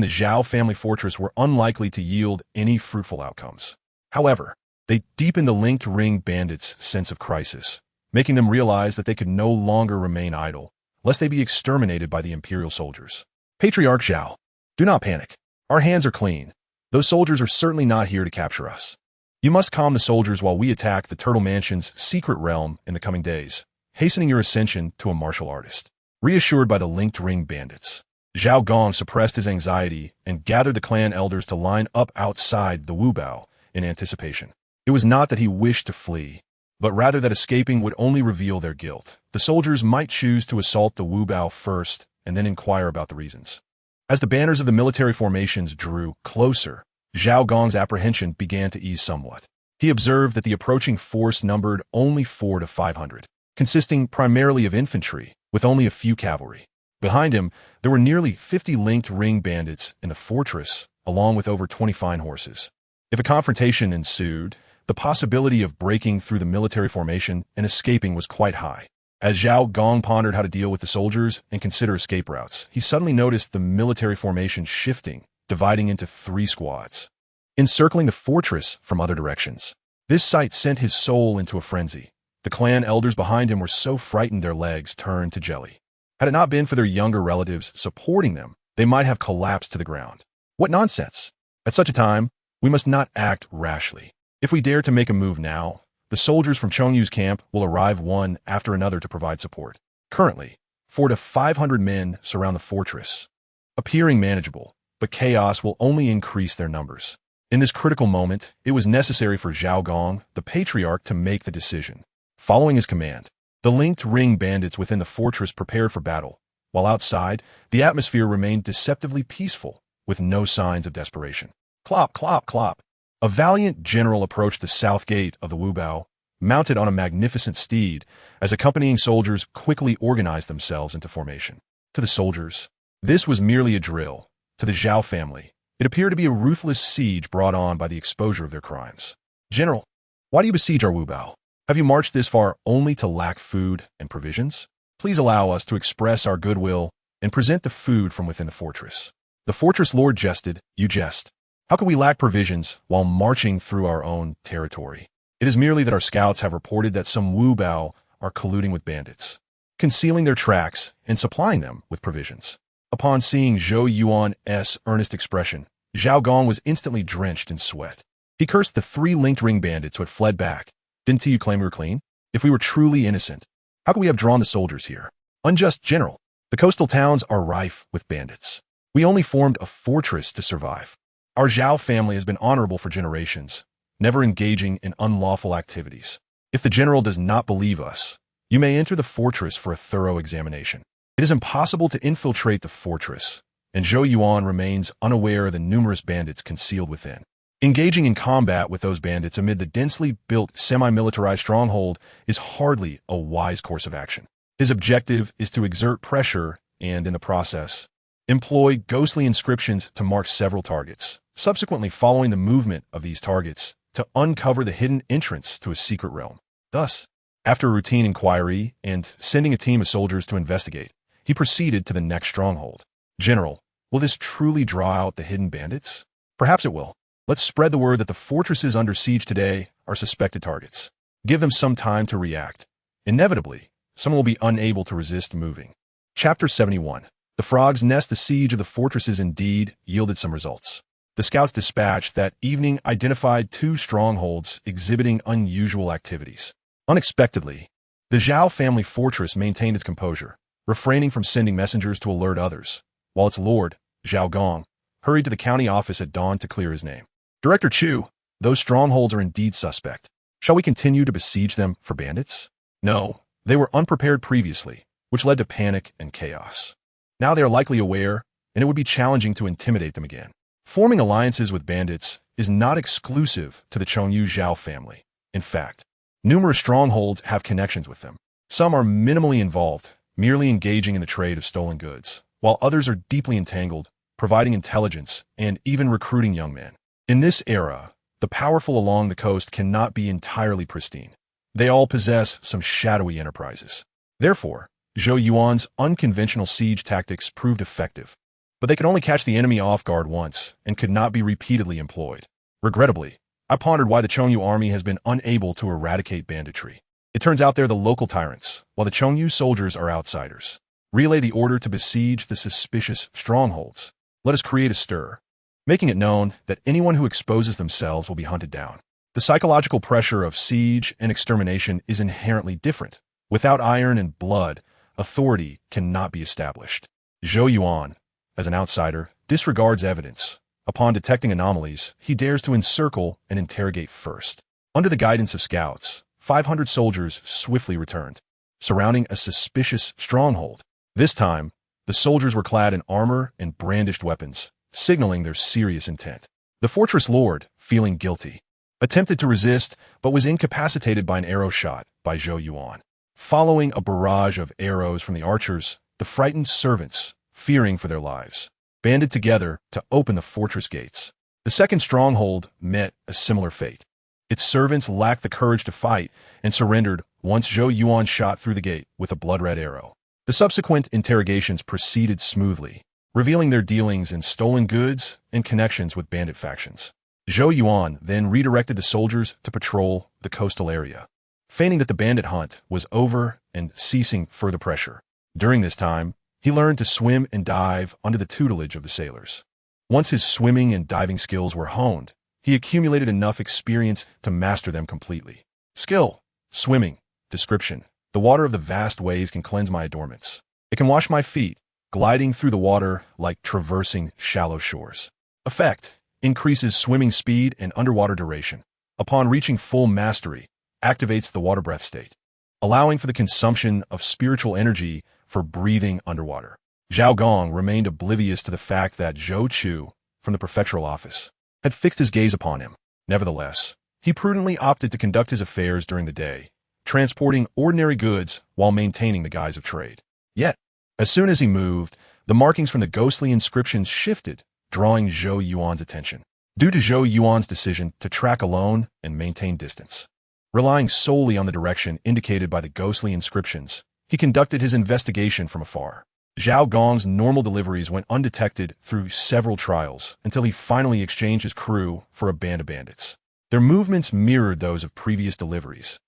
Speaker 1: the Zhao family fortress were unlikely to yield any fruitful outcomes. However, they deepened the linked ring bandits' sense of crisis, making them realize that they could no longer remain idle, lest they be exterminated by the imperial soldiers. Patriarch Zhao, do not panic. Our hands are clean. Those soldiers are certainly not here to capture us. You must calm the soldiers while we attack the Turtle Mansion's secret realm in the coming days, hastening your ascension to a martial artist. Reassured by the linked ring bandits, Zhao Gong suppressed his anxiety and gathered the clan elders to line up outside the Wubao in anticipation. It was not that he wished to flee, but rather that escaping would only reveal their guilt. The soldiers might choose to assault the Wubao first and then inquire about the reasons. As the banners of the military formations drew closer, Zhao Gong's apprehension began to ease somewhat. He observed that the approaching force numbered only 400 to 500, consisting primarily of infantry, with only a few cavalry. Behind him, there were nearly 50 linked ring bandits in the fortress, along with over 20 fine horses. If a confrontation ensued, the possibility of breaking through the military formation and escaping was quite high. As Zhao Gong pondered how to deal with the soldiers and consider escape routes, he suddenly noticed the military formation shifting, dividing into 3 squads, encircling the fortress from other directions. This sight sent his soul into a frenzy. The clan elders behind him were so frightened their legs turned to jelly. Had it not been for their younger relatives supporting them, they might have collapsed to the ground. What nonsense! At such a time, we must not act rashly. If we dare to make a move now, the soldiers from Chongyu's camp will arrive one after another to provide support. Currently, 400 to 500 men surround the fortress, appearing manageable, but chaos will only increase their numbers. In this critical moment, it was necessary for Zhao Gong, the patriarch, to make the decision. Following his command, the linked ring bandits within the fortress prepared for battle, while outside, the atmosphere remained deceptively peaceful, with no signs of desperation. Clop, clop, clop. A valiant general approached the south gate of the Wubao, mounted on a magnificent steed, as accompanying soldiers quickly organized themselves into formation. To the soldiers, this was merely a drill. To the Zhao family, it appeared to be a ruthless siege brought on by the exposure of their crimes. General, why do you besiege our Wubao? Have you marched this far only to lack food and provisions? Please allow us to express our goodwill and present the food from within the fortress. The fortress lord jested. You jest. How can we lack provisions while marching through our own territory? It is merely that our scouts have reported that some Wubao are colluding with bandits, concealing their tracks and supplying them with provisions. Upon seeing Zhou Yuan's earnest expression, Zhao Gong was instantly drenched in sweat. He cursed the 3 linked ring bandits who had fled back. Didn't you claim we were clean? If we were truly innocent, how could we have drawn the soldiers here? Unjust general. The coastal towns are rife with bandits. We only formed a fortress to survive. Our Zhao family has been honorable for generations, never engaging in unlawful activities. If the general does not believe us, you may enter the fortress for a thorough examination. It is impossible to infiltrate the fortress, and Zhou Yuan remains unaware of the numerous bandits concealed within. Engaging in combat with those bandits amid the densely built semi-militarized stronghold is hardly a wise course of action. His objective is to exert pressure and, in the process, employ ghostly inscriptions to mark several targets, subsequently following the movement of these targets to uncover the hidden entrance to a secret realm. Thus, after a routine inquiry and sending a team of soldiers to investigate, he proceeded to the next stronghold. General, will this truly draw out the hidden bandits? Perhaps it will. Let's spread the word that the fortresses under siege today are suspected targets. Give them some time to react. Inevitably, someone will be unable to resist moving. Chapter 71. The Frog's Nest. The siege of the fortresses indeed yielded some results. The scouts dispatched that evening identified 2 strongholds exhibiting unusual activities. Unexpectedly, the Zhao family fortress maintained its composure, refraining from sending messengers to alert others, while its lord, Zhao Gong, hurried to the county office at dawn to clear his name. Director Chu, those strongholds are indeed suspect. Shall we continue to besiege them for bandits? No, they were unprepared previously, which led to panic and chaos. Now they are likely aware and it would be challenging to intimidate them again. Forming alliances with bandits is not exclusive to the Chongyu Zhao family. In fact, numerous strongholds have connections with them. Some are minimally involved, merely engaging in the trade of stolen goods, while others are deeply entangled, providing intelligence and even recruiting young men. In this era, the powerful along the coast cannot be entirely pristine. They all possess some shadowy enterprises. Therefore, Zhou Yuan's unconventional siege tactics proved effective, but they could only catch the enemy off guard once and could not be repeatedly employed. Regrettably, I pondered why the Chongyu army has been unable to eradicate banditry. It turns out they're the local tyrants, while the Chongyu soldiers are outsiders. Relay the order to besiege the suspicious strongholds. Let us create a stir, making it known that anyone who exposes themselves will be hunted down. The psychological pressure of siege and extermination is inherently different. Without iron and blood, authority cannot be established. Zhou Yuan, as an outsider, disregards evidence. Upon detecting anomalies, he dares to encircle and interrogate first. Under the guidance of scouts, 500 soldiers swiftly returned, surrounding a suspicious stronghold. This time, the soldiers were clad in armor and brandished weapons, signaling their serious intent. The fortress lord, feeling guilty, attempted to resist but was incapacitated by an arrow shot by Zhou Yuan. Following a barrage of arrows from the archers, the frightened servants, fearing for their lives, banded together to open the fortress gates. The second stronghold met a similar fate. Its servants lacked the courage to fight and surrendered once Zhou Yuan shot through the gate with a blood-red arrow. The subsequent interrogations proceeded smoothly, revealing their dealings in stolen goods and connections with bandit factions. Zhou Yuan then redirected the soldiers to patrol the coastal area, feigning that the bandit hunt was over and ceasing further pressure. During this time, he learned to swim and dive under the tutelage of the sailors. Once his swimming and diving skills were honed, he accumulated enough experience to master them completely. Skill, swimming, description. The water of the vast waves can cleanse my adornments. It can wash my feet, gliding through the water like traversing shallow shores. Effect, increases swimming speed and underwater duration. Upon reaching full mastery, activates the water breath state, allowing for the consumption of spiritual energy for breathing underwater. Zhao Gong remained oblivious to the fact that Zhou Chu, from the prefectural office, had fixed his gaze upon him. Nevertheless, he prudently opted to conduct his affairs during the day, transporting ordinary goods while maintaining the guise of trade. Yet, as soon as he moved, the markings from the ghostly inscriptions shifted, drawing Zhou Yuan's attention. Due to Zhou Yuan's decision to track alone and maintain distance, relying solely on the direction indicated by the ghostly inscriptions, he conducted his investigation from afar. Zhao Gong's normal deliveries went undetected through several trials until he finally exchanged his crew for a band of bandits. Their movements mirrored those of previous deliveries,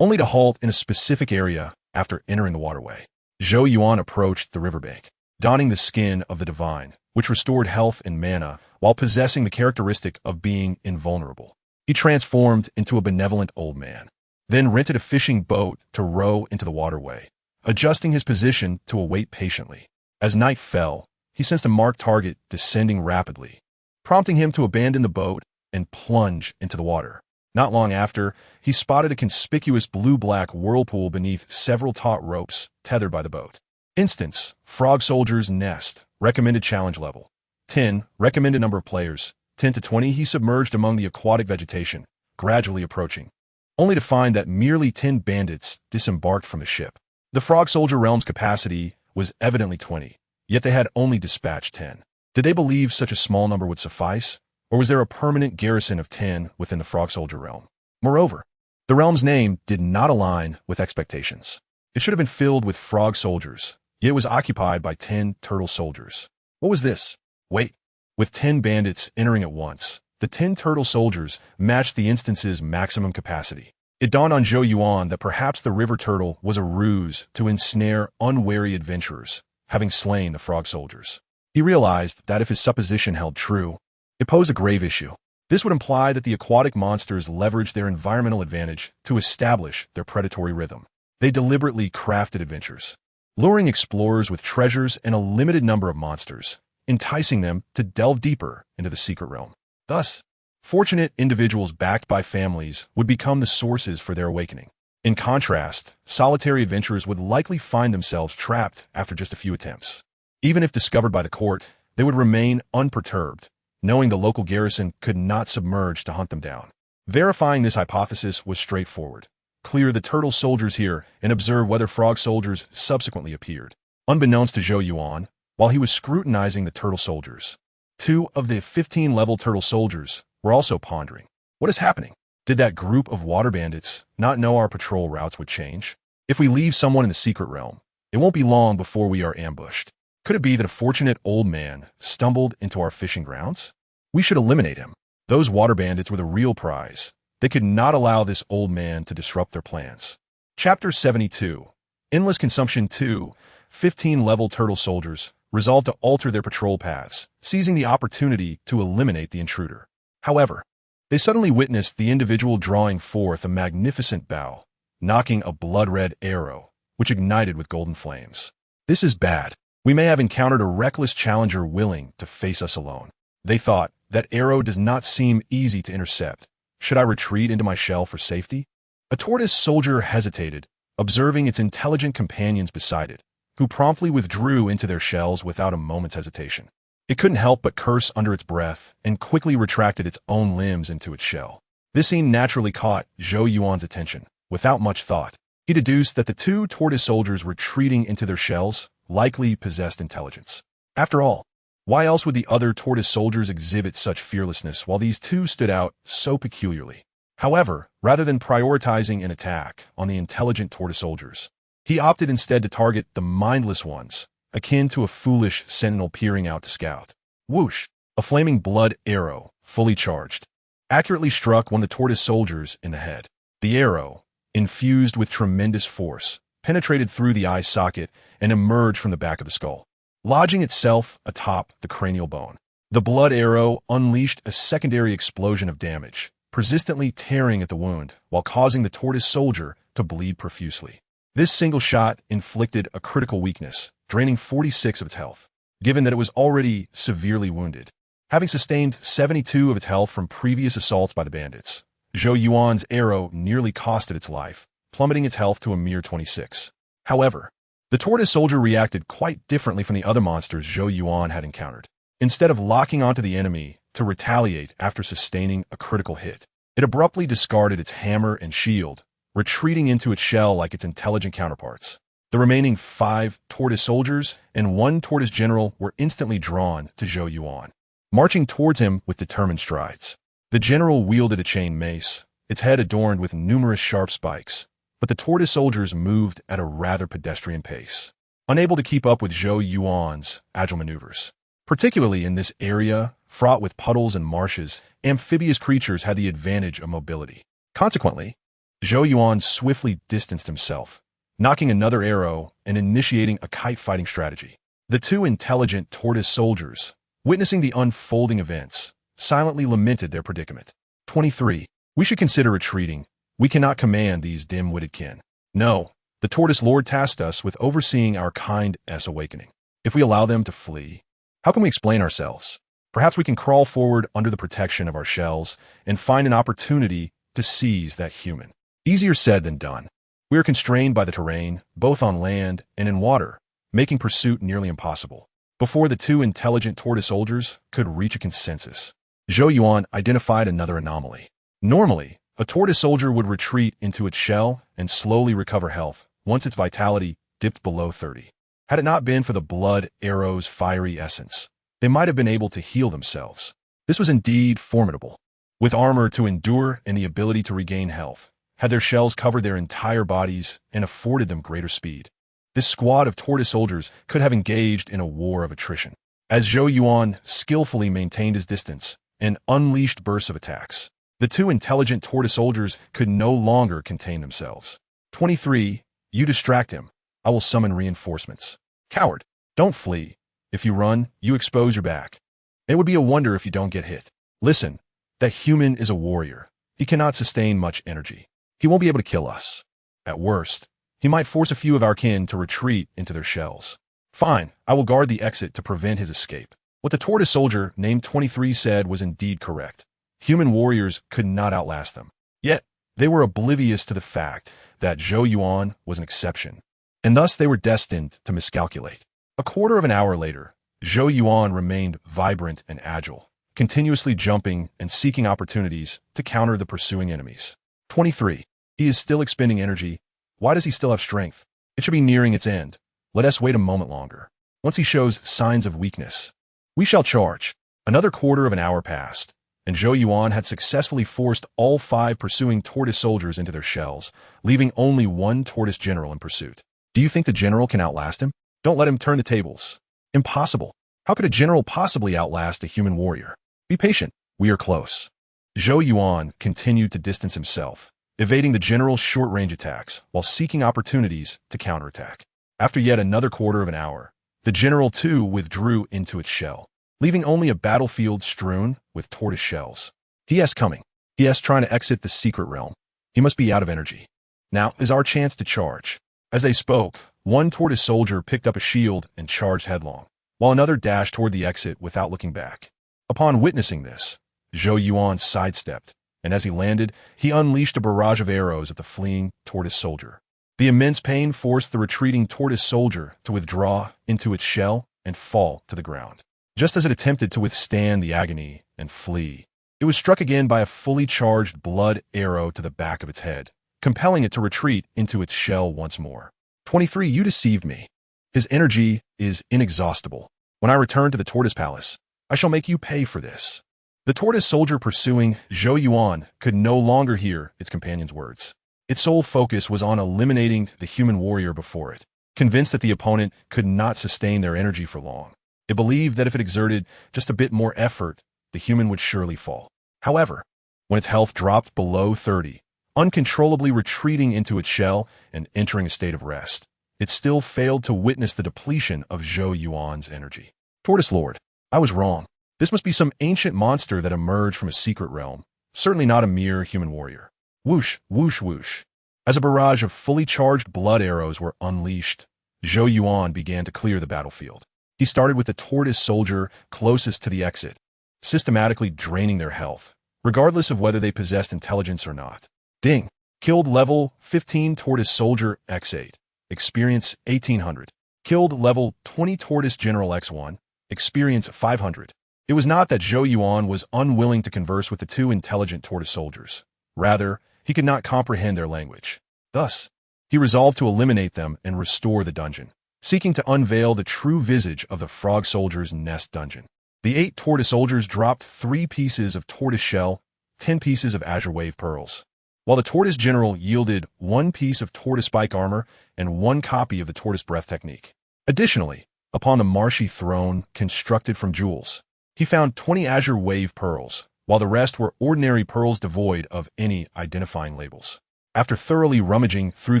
Speaker 1: only to halt in a specific area after entering the waterway. Zhou Yuan approached the riverbank, donning the skin of the divine, which restored health and mana while possessing the characteristic of being invulnerable. He transformed into a benevolent old man, then rented a fishing boat to row into the waterway, adjusting his position to await patiently. As night fell, he sensed a marked target descending rapidly, prompting him to abandon the boat and plunge into the water. Not long after, he spotted a conspicuous blue-black whirlpool beneath several taut ropes tethered by the boat. Instance, Frog Soldier's Nest, recommended challenge level 10, recommended number of players 10 to 20. He submerged among the aquatic vegetation, gradually approaching, only to find that merely 10 bandits disembarked from the ship. The Frog Soldier realm's capacity was evidently 20, yet they had only dispatched 10. Did they believe such a small number would suffice, or was there a permanent garrison of 10 within the Frog Soldier realm? Moreover, the realm's name did not align with expectations. It should have been filled with frog soldiers, yet it was occupied by 10 turtle soldiers. What was this? Wait, with 10 bandits entering at once, the 10 turtle soldiers matched the instance's maximum capacity. It dawned on Zhou Yuan that perhaps the river turtle was a ruse to ensnare unwary adventurers, having slain the frog soldiers. He realized that if his supposition held true, it posed a grave issue. This would imply that the aquatic monsters leveraged their environmental advantage to establish their predatory rhythm. They deliberately crafted adventures, luring explorers with treasures and a limited number of monsters, enticing them to delve deeper into the secret realm. Thus, fortunate individuals backed by families would become the sources for their awakening. In contrast, solitary adventurers would likely find themselves trapped after just a few attempts. Even if discovered by the court, they would remain unperturbed, knowing the local garrison could not submerge to hunt them down. Verifying this hypothesis was straightforward. Clear the turtle soldiers here and observe whether frog soldiers subsequently appeared. Unbeknownst to Zhou Yuan, while he was scrutinizing the turtle soldiers, 2 of the 15-level turtle soldiers were also pondering. What is happening? Did that group of water bandits not know our patrol routes would change? If we leave someone in the secret realm, it won't be long before we are ambushed. Could it be that a fortunate old man stumbled into our fishing grounds? We should eliminate him. Those water bandits were the real prize. They could not allow this old man to disrupt their plans. Chapter 72. Endless Consumption 2. 15-level turtle soldiers resolved to alter their patrol paths, seizing the opportunity to eliminate the intruder. However, they suddenly witnessed the individual drawing forth a magnificent bow, knocking a blood-red arrow, which ignited with golden flames. This is bad. We may have encountered a reckless challenger willing to face us alone. They thought, that arrow does not seem easy to intercept. Should I retreat into my shell for safety? A tortoise soldier hesitated, observing its intelligent companions beside it, who promptly withdrew into their shells without a moment's hesitation. It couldn't help but curse under its breath and quickly retracted its own limbs into its shell. This scene naturally caught Zhou Yuan's attention. Without much thought, he deduced that the 2 tortoise soldiers retreating into their shells likely possessed intelligence. After all, why else would the other tortoise soldiers exhibit such fearlessness while these 2 stood out so peculiarly? However, rather than prioritizing an attack on the intelligent tortoise soldiers, he opted instead to target the mindless ones, akin to a foolish sentinel peering out to scout. Whoosh! A flaming blood arrow, fully charged, accurately struck one of the tortoise soldiers in the head. The arrow, infused with tremendous force, penetrated through the eye socket and emerged from the back of the skull, lodging itself atop the cranial bone. The blood arrow unleashed a secondary explosion of damage, persistently tearing at the wound while causing the tortoise soldier to bleed profusely. This single shot inflicted a critical weakness, draining 46 of its health, given that it was already severely wounded, having sustained 72 of its health from previous assaults by the bandits. Zhou Yuan's arrow nearly costed its life, plummeting its health to a mere 26. However, the tortoise soldier reacted quite differently from the other monsters Zhou Yuan had encountered. Instead of locking onto the enemy to retaliate after sustaining a critical hit, it abruptly discarded its hammer and shield, retreating into its shell like its intelligent counterparts. The remaining 5 tortoise soldiers and 1 tortoise general were instantly drawn to Zhou Yuan, marching towards him with determined strides. The general wielded a chain mace, its head adorned with numerous sharp spikes, but the tortoise soldiers moved at a rather pedestrian pace, unable to keep up with Zhou Yuan's agile maneuvers. Particularly in this area, fraught with puddles and marshes, amphibious creatures had the advantage of mobility. Consequently, Zhou Yuan swiftly distanced himself, knocking another arrow and initiating a kite-fighting strategy. The 2 intelligent tortoise soldiers, witnessing the unfolding events, silently lamented their predicament. 23. We should consider retreating. We cannot command these dim-witted kin. No, the tortoise lord tasked us with overseeing our kind's awakening. If we allow them to flee, how can we explain ourselves? Perhaps we can crawl forward under the protection of our shells and find an opportunity to seize that human. Easier said than done. We are constrained by the terrain, both on land and in water, making pursuit nearly impossible. Before the 2 intelligent tortoise soldiers could reach a consensus, Zhou Yuan identified another anomaly. Normally, a tortoise soldier would retreat into its shell and slowly recover health once its vitality dipped below 30. Had it not been for the blood arrow's fiery essence, they might have been able to heal themselves. This was indeed formidable. With armor to endure and the ability to regain health, had their shells covered their entire bodies and afforded them greater speed, this squad of tortoise soldiers could have engaged in a war of attrition. As Zhou Yuan skillfully maintained his distance and unleashed bursts of attacks, the 2 intelligent tortoise soldiers could no longer contain themselves. 23. You distract him. I will summon reinforcements. Coward, don't flee. If you run, you expose your back. It would be a wonder if you don't get hit. Listen, that human is a warrior. He cannot sustain much energy. He won't be able to kill us. At worst, he might force a few of our kin to retreat into their shells. Fine, I will guard the exit to prevent his escape. What the tortoise soldier named 23 said was indeed correct. Human warriors could not outlast them. Yet, they were oblivious to the fact that Zhou Yuan was an exception, and thus they were destined to miscalculate. A quarter of an hour later, Zhou Yuan remained vibrant and agile, continuously jumping and seeking opportunities to counter the pursuing enemies. 23. He is still expending energy. Why does he still have strength? It should be nearing its end. Let us wait a moment longer. Once he shows signs of weakness, we shall charge. Another quarter of an hour passed, and Zhou Yuan had successfully forced all 5 pursuing tortoise soldiers into their shells, leaving only 1 tortoise general in pursuit. Do you think the general can outlast him? Don't let him turn the tables. Impossible. How could a general possibly outlast a human warrior? Be patient. We are close. Zhou Yuan continued to distance himself, evading the general's short-range attacks while seeking opportunities to counterattack. After yet another quarter of an hour, the general too withdrew into its shell, leaving only a battlefield strewn with tortoise shells. He is coming. He is trying to exit the secret realm. He must be out of energy. Now is our chance to charge. As they spoke, one tortoise soldier picked up a shield and charged headlong, while another dashed toward the exit without looking back. Upon witnessing this, Zhou Yuan sidestepped, and as he landed, he unleashed a barrage of arrows at the fleeing tortoise soldier. The immense pain forced the retreating tortoise soldier to withdraw into its shell and fall to the ground. Just as it attempted to withstand the agony and flee, it was struck again by a fully charged blood arrow to the back of its head, compelling it to retreat into its shell once more. 23. You deceived me. His energy is inexhaustible. When I return to the tortoise palace, I shall make you pay for this. The tortoise soldier pursuing Zhou Yuan could no longer hear its companion's words. Its sole focus was on eliminating the human warrior before it. Convinced that the opponent could not sustain their energy for long, it believed that if it exerted just a bit more effort, the human would surely fall. However, when its health dropped below 30, uncontrollably retreating into its shell and entering a state of rest, it still failed to witness the depletion of Zhou Yuan's energy. Tortoise Lord, I was wrong. This must be some ancient monster that emerged from a secret realm, certainly not a mere human warrior. Whoosh, whoosh, whoosh. As a barrage of fully charged blood arrows were unleashed, Zhou Yuan began to clear the battlefield. He started with the tortoise soldier closest to the exit, systematically draining their health, regardless of whether they possessed intelligence or not. Ding. Killed level 15 tortoise soldier X8. Experience 1800. Killed level 20 tortoise general X1. Experience 500. It was not that Zhou Yuan was unwilling to converse with the 2 intelligent tortoise soldiers. Rather, he could not comprehend their language. Thus, he resolved to eliminate them and restore the dungeon, seeking to unveil the true visage of the frog soldier's nest dungeon. The 8 tortoise soldiers dropped 3 pieces of tortoise shell, 10 pieces of azure wave pearls, while the tortoise general yielded 1 piece of tortoise spike armor and 1 copy of the tortoise breath technique. Additionally, upon the marshy throne constructed from jewels, he found 20 azure wave pearls, while the rest were ordinary pearls devoid of any identifying labels. After thoroughly rummaging through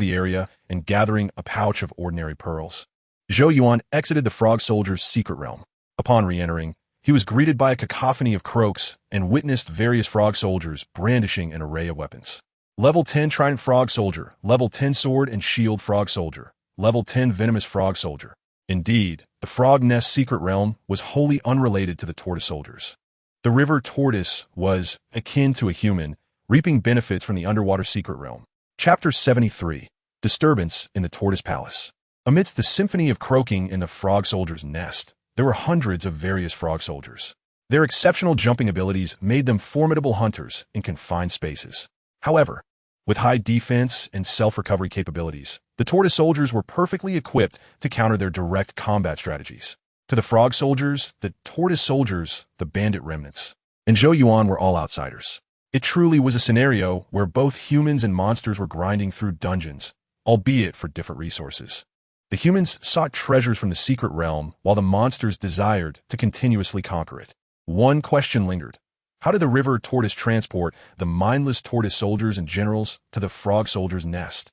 Speaker 1: the area and gathering a pouch of ordinary pearls, Zhou Yuan exited the frog soldier's secret realm. Upon re-entering, he was greeted by a cacophony of croaks and witnessed various frog soldiers brandishing an array of weapons. Level 10 Trident Frog Soldier, Level 10 Sword and Shield Frog Soldier, Level 10 Venomous Frog Soldier. Indeed, the frog nest secret realm was wholly unrelated to the tortoise soldiers. The river tortoise was akin to a human, reaping benefits from the underwater secret realm. Chapter 73. Disturbance in the Tortoise Palace. Amidst the symphony of croaking in the frog soldier's nest, there were hundreds of various frog soldiers. Their exceptional jumping abilities made them formidable hunters in confined spaces. However, with high defense and self-recovery capabilities, the tortoise soldiers were perfectly equipped to counter their direct combat strategies. To the frog soldiers, the tortoise soldiers, the bandit remnants, and Zhou Yuan were all outsiders. It truly was a scenario where both humans and monsters were grinding through dungeons, albeit for different resources. The humans sought treasures from the secret realm, while the monsters desired to continuously conquer it. One question lingered. How did the river tortoise transport the mindless tortoise soldiers and generals to the frog soldier's nest?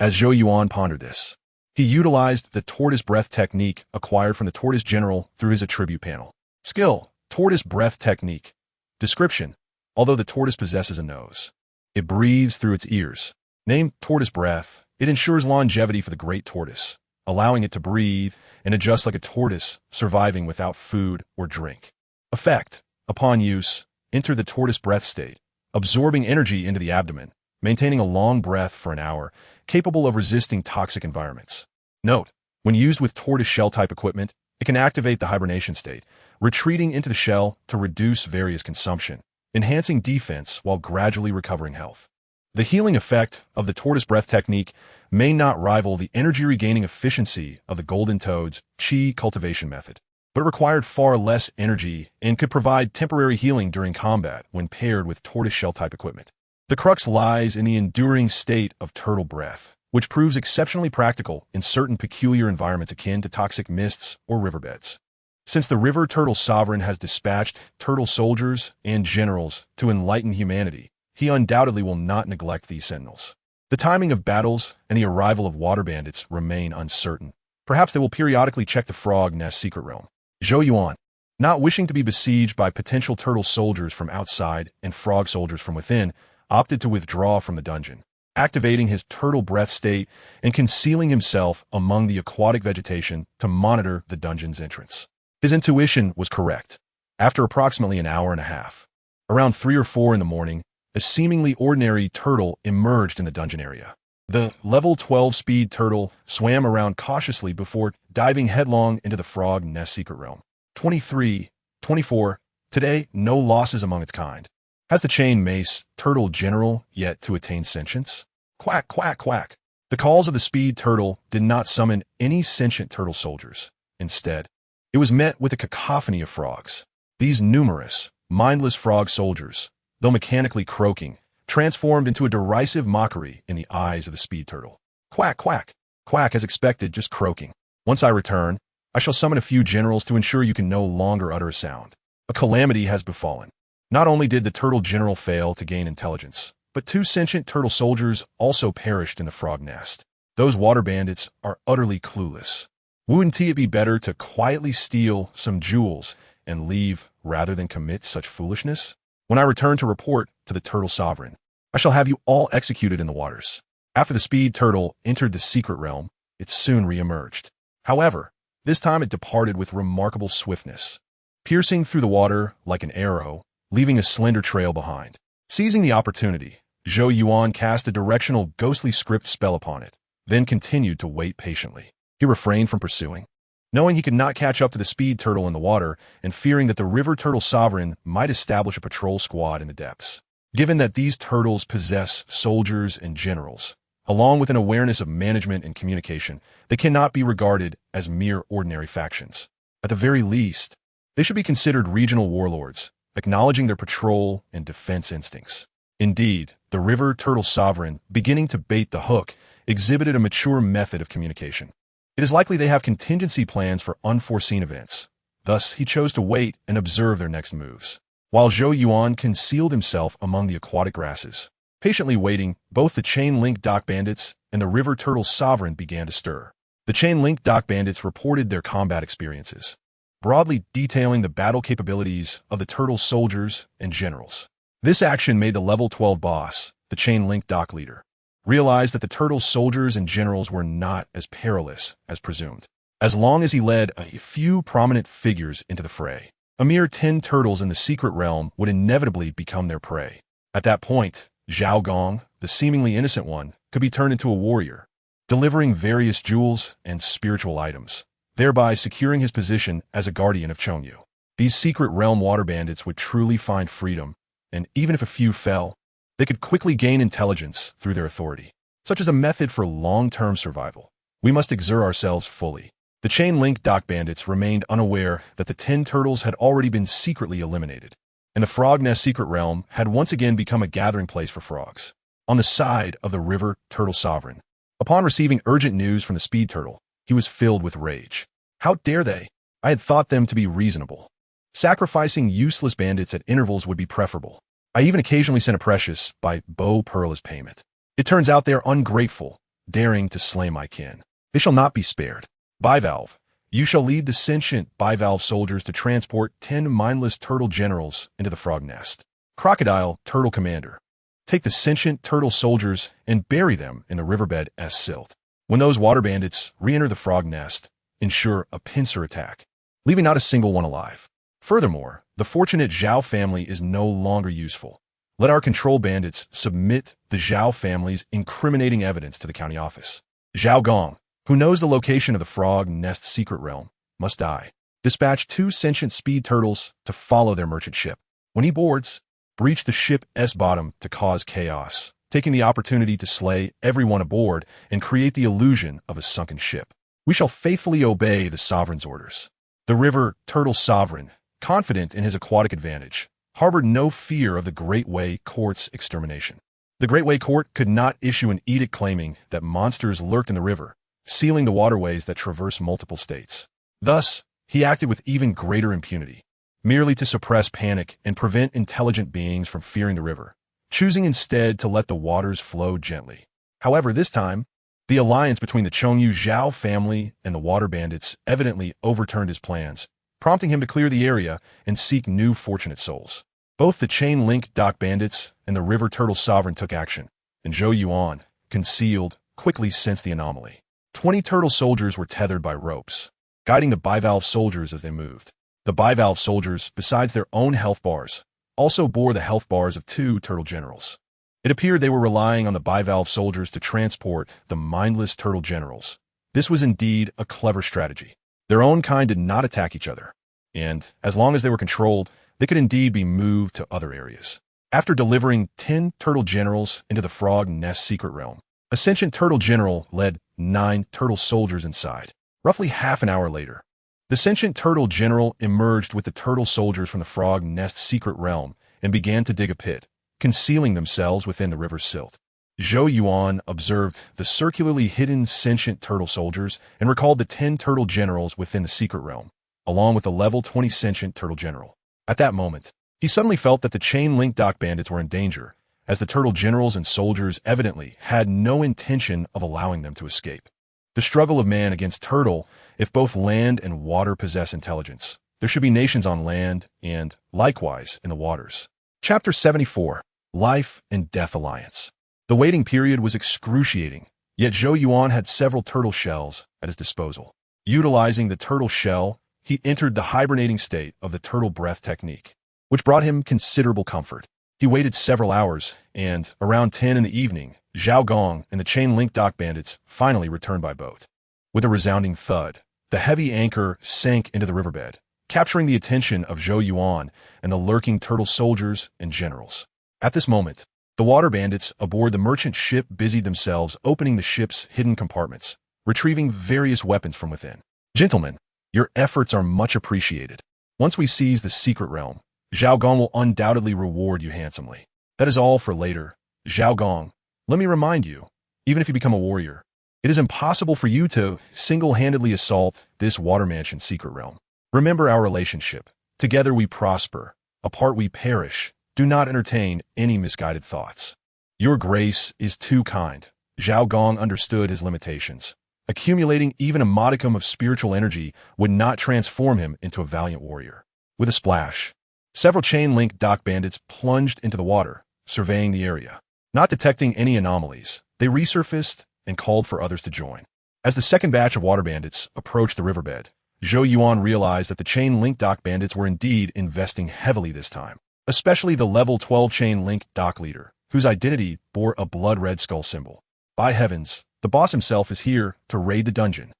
Speaker 1: As Zhou Yuan pondered this, he utilized the tortoise breath technique acquired from the tortoise general through his attribute panel. Skill: Tortoise breath technique. Description: although the tortoise possesses a nose, it breathes through its ears. Named tortoise breath, it ensures longevity for the great tortoise, allowing it to breathe and adjust like a tortoise, surviving without food or drink. Effect: upon use, enter the tortoise breath state, absorbing energy into the abdomen, maintaining a long breath for an hour, capable of resisting toxic environments. Note: when used with tortoise shell type equipment, It can activate the hibernation state, retreating into the shell to reduce various consumption, enhancing defense while gradually recovering health. The healing effect of the tortoise breath technique may not rival the energy-regaining efficiency of the golden toad's chi cultivation method, but required far less energy and could provide temporary healing during combat when paired with tortoise shell-type equipment. The crux lies in the enduring state of turtle breath, which proves exceptionally practical in certain peculiar environments akin to toxic mists or riverbeds. Since the river turtle sovereign has dispatched turtle soldiers and generals to enlighten humanity, he undoubtedly will not neglect these sentinels. The timing of battles and the arrival of water bandits remain uncertain. Perhaps they will periodically check the frog nest secret realm. Zhou Yuan, not wishing to be besieged by potential turtle soldiers from outside and frog soldiers from within, opted to withdraw from the dungeon, activating his turtle breath state and concealing himself among the aquatic vegetation to monitor the dungeon's entrance. His intuition was correct. After approximately an hour and a half, around 3 or 4 in the morning, a seemingly ordinary turtle emerged in the dungeon area. The level 12 speed turtle swam around cautiously before diving headlong into the frog nest secret realm. 23, 24, today no losses among its kind. Has the chain mace turtle general yet to attain sentience? Quack, quack, quack. The calls of the speed turtle did not summon any sentient turtle soldiers. Instead, it was met with a cacophony of frogs. These numerous, mindless frog soldiers, though mechanically croaking, transformed into a derisive mockery in the eyes of the speed turtle. Quack, quack. Quack as expected, just croaking. Once I return, I shall summon a few generals to ensure you can no longer utter a sound. A calamity has befallen. Not only did the turtle general fail to gain intelligence, but 2 sentient turtle soldiers also perished in the frog nest. Those water bandits are utterly clueless. Wouldn't it be better to quietly steal some jewels and leave rather than commit such foolishness? When I return to report to the turtle sovereign, I shall have you all executed in the waters. After the speed turtle entered the secret realm, it soon re-emerged. However, this time it departed with remarkable swiftness, piercing through the water like an arrow, leaving a slender trail behind. Seizing the opportunity, Zhou Yuan cast a directional ghostly script spell upon it, then continued to wait patiently. He refrained from pursuing, knowing he could not catch up to the speed turtle in the water and fearing that the river turtle sovereign might establish a patrol squad in the depths. Given that these turtles possess soldiers and generals, along with an awareness of management and communication, they cannot be regarded as mere ordinary factions. At the very least, they should be considered regional warlords, acknowledging their patrol and defense instincts. Indeed, the river turtle sovereign, beginning to bait the hook, exhibited a mature method of communication. It is likely they have contingency plans for unforeseen events. Thus, he chose to wait and observe their next moves. While Zhou Yuan concealed himself among the aquatic grasses, patiently waiting, both the chain-link dock bandits and the river turtle sovereign began to stir. The chain-link dock bandits reported their combat experiences, broadly detailing the battle capabilities of the turtle soldiers and generals. This action made the level 12 boss, the chain-link dock leader, realized that the turtle soldiers and generals were not as perilous as presumed. As long as he led a few prominent figures into the fray, a mere 10 turtles in the secret realm would inevitably become their prey. At that point, Zhao Gong, the seemingly innocent one, could be turned into a warrior, delivering various jewels and spiritual items, thereby securing his position as a guardian of Chongyu. These secret realm water bandits would truly find freedom, and even if a few fell, they could quickly gain intelligence through their authority, such as a method for long-term survival. We must exert ourselves fully. The chain-link dock bandits remained unaware that the 10 turtles had already been secretly eliminated, and the frog nest secret realm had once again become a gathering place for frogs. On the side of the river turtle sovereign, upon receiving urgent news from the speed turtle, he was filled with rage. How dare they? I had thought them to be reasonable. Sacrificing useless bandits at intervals would be preferable. I even occasionally sent a precious by bow pearl as payment. It turns out they are ungrateful, daring to slay my kin. They shall not be spared. Bivalve, you shall lead the sentient bivalve soldiers to transport 10 mindless turtle generals into the frog nest. Crocodile, turtle commander, take the sentient turtle soldiers and bury them in the riverbed as silt. When those water bandits re-enter the frog nest, ensure a pincer attack, leaving not a single one alive. Furthermore, the fortunate Zhao family is no longer useful. Let our control bandits submit the Zhao family's incriminating evidence to the county office. Zhao Gong, who knows the location of the frog nest secret realm, must die. Dispatch 2 sentient speed turtles to follow their merchant ship. When he boards, breach the ship's bottom to cause chaos, taking the opportunity to slay everyone aboard and create the illusion of a sunken ship. We shall faithfully obey the sovereign's orders. The river turtle sovereign, confident in his aquatic advantage, harbored no fear of the Great Way Court's extermination. The Great Way Court could not issue an edict claiming that monsters lurked in the river, sealing the waterways that traverse multiple states. Thus, he acted with even greater impunity, merely to suppress panic and prevent intelligent beings from fearing the river, choosing instead to let the waters flow gently. However, this time, the alliance between the Chongyu Zhao family and the water bandits evidently overturned his plans, prompting him to clear the area and seek new fortunate souls. Both the chain-link dock bandits and the river turtle sovereign took action, and Zhou Yuan, concealed, quickly sensed the anomaly. 20 turtle soldiers were tethered by ropes, guiding the bivalve soldiers as they moved. The bivalve soldiers, besides their own health bars, also bore the health bars of 2 turtle generals. It appeared they were relying on the bivalve soldiers to transport the mindless turtle generals. This was indeed a clever strategy. Their own kind did not attack each other, and, as long as they were controlled, they could indeed be moved to other areas. After delivering 10 turtle generals into the frog nest secret realm, a sentient turtle general led 9 turtle soldiers inside. Roughly half an hour later, the sentient turtle general emerged with the turtle soldiers from the frog nest secret realm and began to dig a pit, concealing themselves within the river's silt. Zhou Yuan observed the circularly hidden sentient turtle soldiers and recalled the 10 turtle generals within the secret realm, along with the level 20 sentient turtle general. At that moment, he suddenly felt that the chain-link dock bandits were in danger, as the turtle generals and soldiers evidently had no intention of allowing them to escape. The struggle of man against turtle, if both land and water possess intelligence, there should be nations on land and, likewise, in the waters. Chapter 74, Life and Death Alliance. The waiting period was excruciating, yet Zhou Yuan had several turtle shells at his disposal. Utilizing the turtle shell, he entered the hibernating state of the turtle breath technique, which brought him considerable comfort. He waited several hours, and, around 10 in the evening, Zhao Gong and the chain-link dock bandits finally returned by boat. With a resounding thud, the heavy anchor sank into the riverbed, capturing the attention of Zhou Yuan and the lurking turtle soldiers and generals. At this moment, the water bandits aboard the merchant ship busied themselves opening the ship's hidden compartments, retrieving various weapons from within. Gentlemen, your efforts are much appreciated. Once we seize the secret realm, Zhao Gong will undoubtedly reward you handsomely. That is all for later. Zhao Gong, let me remind you, even if you become a warrior, it is impossible for you to single-handedly assault this water mansion secret realm. Remember our relationship. Together we prosper. Apart we perish. Do not entertain any misguided thoughts. Your grace is too kind. Zhao Gong understood his limitations. Accumulating even a modicum of spiritual energy would not transform him into a valiant warrior. With a splash, several chain-link dock bandits plunged into the water, surveying the area. Not detecting any anomalies, they resurfaced and called for others to join. As the second batch of water bandits approached the riverbed, Zhou Yuan realized that the chain-link dock bandits were indeed investing heavily this time, especially the level 12 chain-link dock leader, whose identity bore a blood-red skull symbol. By heavens, the boss himself is here to raid the dungeon.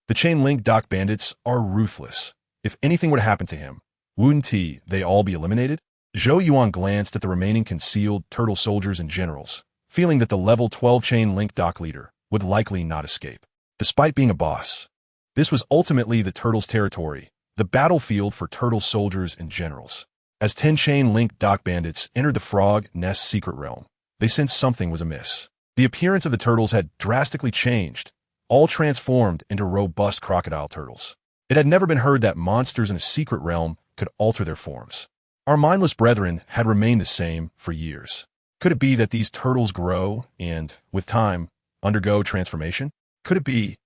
Speaker 1: The chain-link dock bandits are ruthless. If anything were to happen to him, wouldn't they all be eliminated? Zhou Yuan glanced at the remaining concealed turtle soldiers and generals, feeling that the level 12 chain-link dock leader would likely not escape. Despite being a boss, this was ultimately the turtles' territory, the battlefield for turtle soldiers and generals. As 10 chain-link dock bandits entered the frog nest secret realm, they sensed something was amiss. The appearance of the turtles had drastically changed, all transformed into robust crocodile turtles. It had never been heard that monsters in a secret realm could alter their forms. Our mindless brethren had remained the same for years. Could it be that these turtles grow and, with time, undergo transformation? Could it be,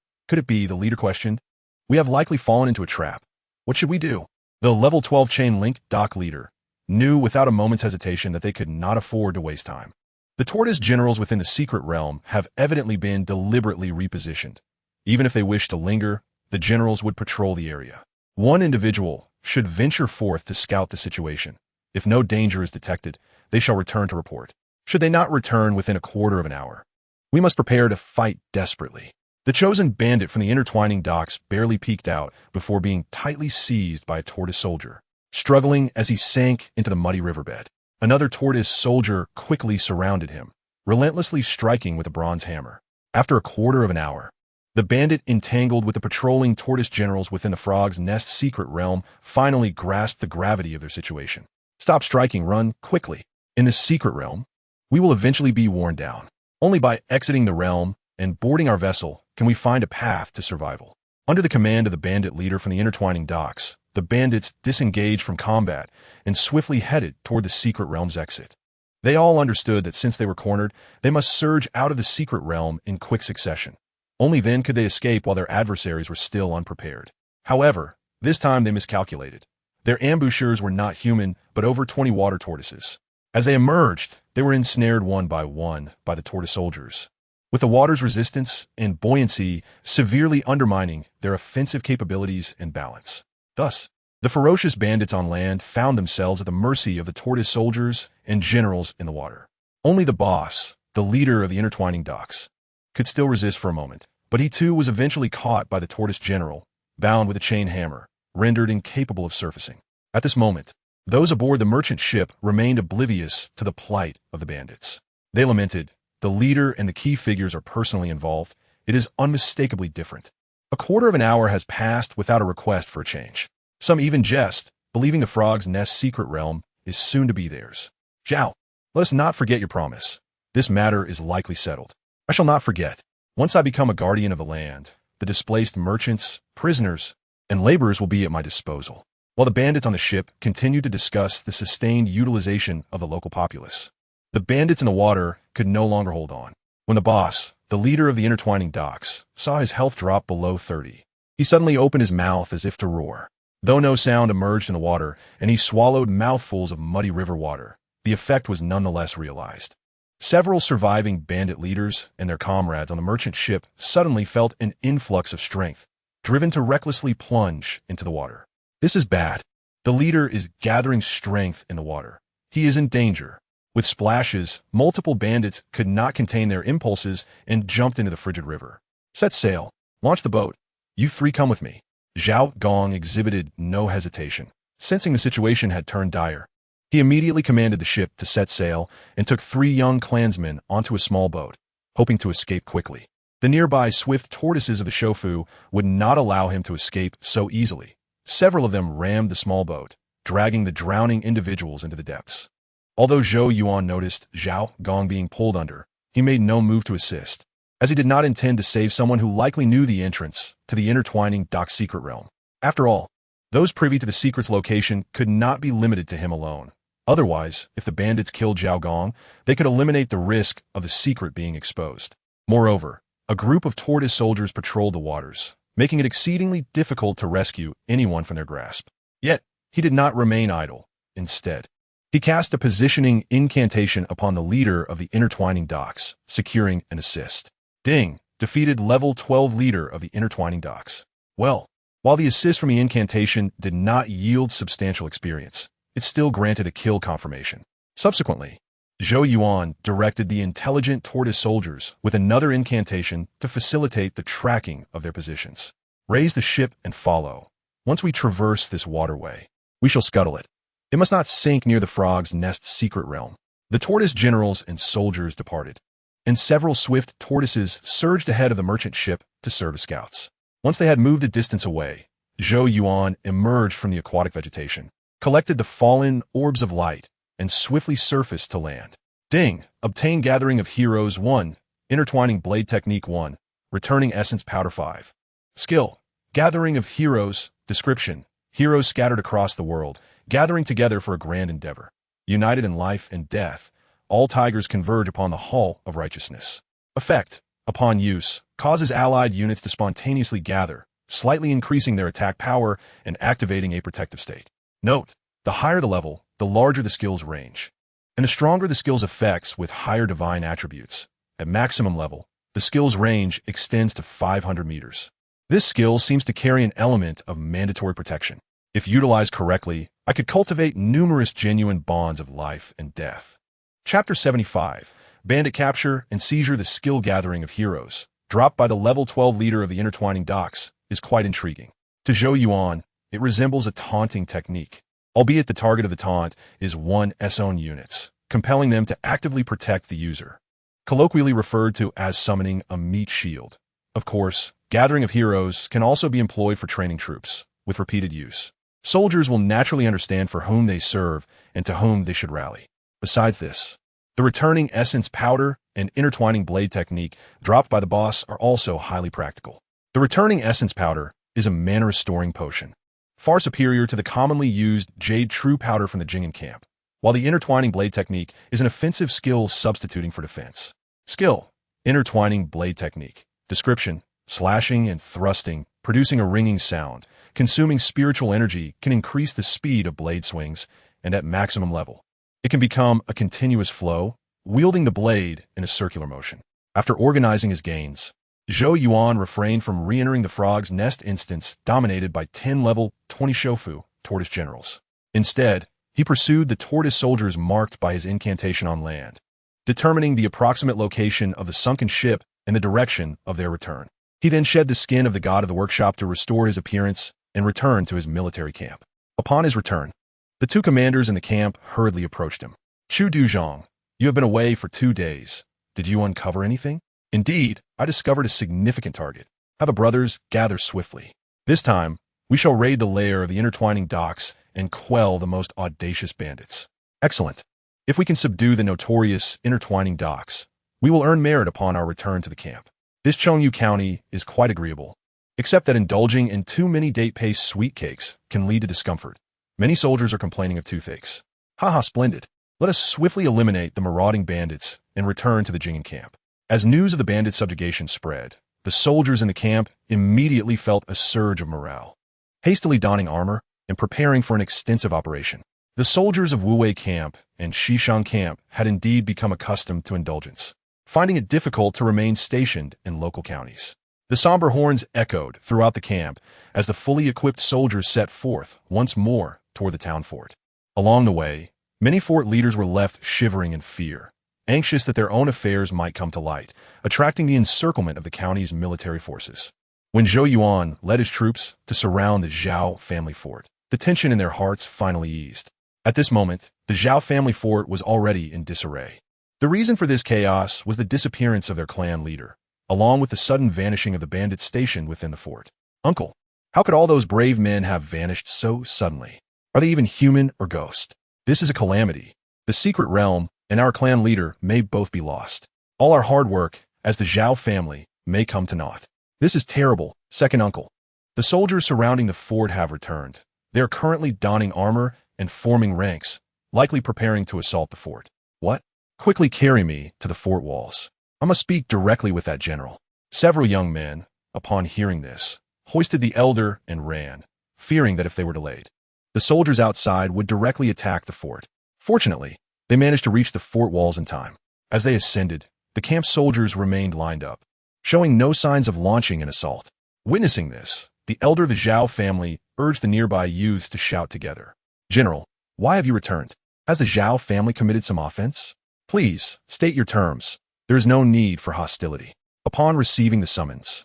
Speaker 1: the leader questioned? We have likely fallen into a trap. What should we do? The level 12 chain-link dock leader knew without a moment's hesitation that they could not afford to waste time. The tortoise generals within the secret realm have evidently been deliberately repositioned. Even if they wished to linger, the generals would patrol the area. One individual should venture forth to scout the situation. If no danger is detected, they shall return to report. Should they not return within a quarter of an hour, we must prepare to fight desperately. The chosen bandit from the intertwining docks barely peeked out before being tightly seized by a tortoise soldier, struggling as he sank into the muddy riverbed. Another tortoise soldier quickly surrounded him, relentlessly striking with a bronze hammer. After a quarter of an hour, the bandit, entangled with the patrolling tortoise generals within the frog's nest secret realm, finally grasped the gravity of their situation. Stop striking, run quickly. In this secret realm, we will eventually be worn down. Only by exiting the realm and boarding our vessel can we find a path to survival. Under the command of the bandit leader from the intertwining docks, the bandits disengaged from combat and swiftly headed toward the secret realm's exit. They all understood that since they were cornered, they must surge out of the secret realm in quick succession. Only then could they escape while their adversaries were still unprepared. However, this time they miscalculated. Their ambushers were not human, but over 20 water tortoises. As they emerged, they were ensnared one by the tortoise soldiers, with the water's resistance and buoyancy severely undermining their offensive capabilities and balance. Thus, the ferocious bandits on land found themselves at the mercy of the tortoise soldiers and generals in the water. Only the boss, the leader of the intertwining docks, could still resist for a moment, but he too was eventually caught by the tortoise general, bound with a chain hammer, rendered incapable of surfacing. At this moment, those aboard the merchant ship remained oblivious to the plight of the bandits. They lamented, "The leader and the key figures are personally involved. It is unmistakably different." A quarter of an hour has passed without a request for a change. Some even jest, believing the frog's nest secret realm is soon to be theirs. "Zhou, let us not forget your promise. This matter is likely settled." "I shall not forget. Once I become a guardian of the land, the displaced merchants, prisoners, and laborers will be at my disposal." While the bandits on the ship continued to discuss the sustained utilization of the local populace, the bandits in the water could no longer hold on. When the boss, the leader of the intertwining docks, saw his health drop below 30, he suddenly opened his mouth as if to roar. Though no sound emerged in the water, and he swallowed mouthfuls of muddy river water, the effect was nonetheless realized. Several surviving bandit leaders and their comrades on the merchant ship suddenly felt an influx of strength, driven to recklessly plunge into the water. This is bad. The leader is gathering strength in the water. He is in danger. With splashes, multiple bandits could not contain their impulses and jumped into the frigid river. "Set sail. Launch the boat. You three come with me." Zhao Gong exhibited no hesitation. Sensing the situation had turned dire, he immediately commanded the ship to set sail and took 3 young clansmen onto a small boat, hoping to escape quickly. The nearby swift tortoises of the Shofu would not allow him to escape so easily. Several of them rammed the small boat, dragging the drowning individuals into the depths. Although Zhou Yuan noticed Zhao Gong being pulled under, he made no move to assist, as he did not intend to save someone who likely knew the entrance to the intertwining dock secret realm. After all, those privy to the secret's location could not be limited to him alone. Otherwise, if the bandits killed Zhao Gong, they could eliminate the risk of the secret being exposed. Moreover, a group of tortoise soldiers patrolled the waters, making it exceedingly difficult to rescue anyone from their grasp. Yet, he did not remain idle. Instead, he cast a positioning incantation upon the leader of the intertwining docks, securing an assist. Ding! Defeated level 12 leader of the intertwining docks. Well, while the assist from the incantation did not yield substantial experience, it still granted a kill confirmation. Subsequently, Zhou Yuan directed the intelligent tortoise soldiers with another incantation to facilitate the tracking of their positions. "Raise the ship and follow. Once we traverse this waterway, we shall scuttle it. It must not sink near the frog's nest secret realm." The tortoise generals and soldiers departed, and several swift tortoises surged ahead of the merchant ship to serve as scouts. Once they had moved a distance away, Zhou Yuan emerged from the aquatic vegetation, collected the fallen orbs of light, and swiftly surfaced to land. Ding! Obtain Gathering of Heroes 1, Intertwining Blade Technique 1, Returning Essence Powder 5. Skill: Gathering of Heroes. Description: Heroes scattered across the world, gathering together for a grand endeavor. United in life and death, all tigers converge upon the Hall of Righteousness. Effect: upon use, causes allied units to spontaneously gather, slightly increasing their attack power and activating a protective state. Note: the higher the level, the larger the skill's range, and the stronger the skill's effects with higher divine attributes. At maximum level, the skill's range extends to 500 meters. This skill seems to carry an element of mandatory protection. If utilized correctly, I could cultivate numerous genuine bonds of life and death. Chapter 75. Bandit Capture and Seizure. The Skill Gathering of Heroes. dropped by the level 12 leader of the intertwining docks, is quite intriguing. To Zhou Yuan, it resembles a taunting technique, albeit the target of the taunt is one's own units, compelling them to actively protect the user. Colloquially referred to as summoning a meat shield. Of course, gathering of heroes can also be employed for training troops, with repeated use. Soldiers will naturally understand for whom they serve and to whom they should rally. Besides this, the returning essence powder and intertwining blade technique dropped by the boss are also highly practical. The returning essence powder is a mana-restoring potion, far superior to the commonly used jade true powder from the Jingen camp, while the intertwining blade technique is an offensive skill substituting for defense. Skill: intertwining blade technique. Description: slashing and thrusting, producing a ringing sound. Consuming spiritual energy can increase the speed of blade swings, and at maximum level, it can become a continuous flow, wielding the blade in a circular motion. After organizing his gains, Zhou Yuan refrained from re-entering the Frog's Nest instance dominated by 10 level 20 Shofu tortoise generals. Instead, he pursued the tortoise soldiers marked by his incantation on land, determining the approximate location of the sunken ship and the direction of their return. He then shed the skin of the god of the workshop to restore his appearance and returned to his military camp. Upon his return, the two commanders in the camp hurriedly approached him. Chu Duzhong, you have been away for 2 days. Did you uncover anything? Indeed, I discovered a significant target. Have the brothers gather swiftly. This time, we shall raid the lair of the intertwining docks and quell the most audacious bandits. Excellent. If we can subdue the notorious intertwining docks, we will earn merit upon our return to the camp. This Chengyu County is quite agreeable, except that indulging in too many date-paste sweet cakes can lead to discomfort. Many soldiers are complaining of toothaches. Haha, splendid. Let us swiftly eliminate the marauding bandits and return to the Jingen camp. As news of the bandit subjugation spread, the soldiers in the camp immediately felt a surge of morale. Hastily donning armor and preparing for an extensive operation, the soldiers of Wuwei camp and Xishan camp had indeed become accustomed to indulgence, finding it difficult to remain stationed in local counties. The somber horns echoed throughout the camp as the fully equipped soldiers set forth once more toward the town fort. Along the way, many fort leaders were left shivering in fear, anxious that their own affairs might come to light, attracting the encirclement of the county's military forces. When Zhou Yuan led his troops to surround the Zhao family fort, the tension in their hearts finally eased. At this moment, the Zhao family fort was already in disarray. The reason for this chaos was the disappearance of their clan leader, along with the sudden vanishing of the bandits stationed within the fort. Uncle, how could all those brave men have vanished so suddenly? Are they even human or ghost? This is a calamity. The secret realm and our clan leader may both be lost. All our hard work, as the Zhao family, may come to naught. This is terrible, second uncle. The soldiers surrounding the fort have returned. They are currently donning armor and forming ranks, likely preparing to assault the fort. What? Quickly carry me to the fort walls. I must speak directly with that general. Several young men, upon hearing this, hoisted the elder and ran, fearing that if they were delayed, the soldiers outside would directly attack the fort. Fortunately, they managed to reach the fort walls in time. As they ascended, the camp soldiers remained lined up, showing no signs of launching an assault. Witnessing this, the elder of the Zhao family urged the nearby youths to shout together. General, why have you returned? Has the Zhao family committed some offense? Please, state your terms. There is no need for hostility. Upon receiving the summons,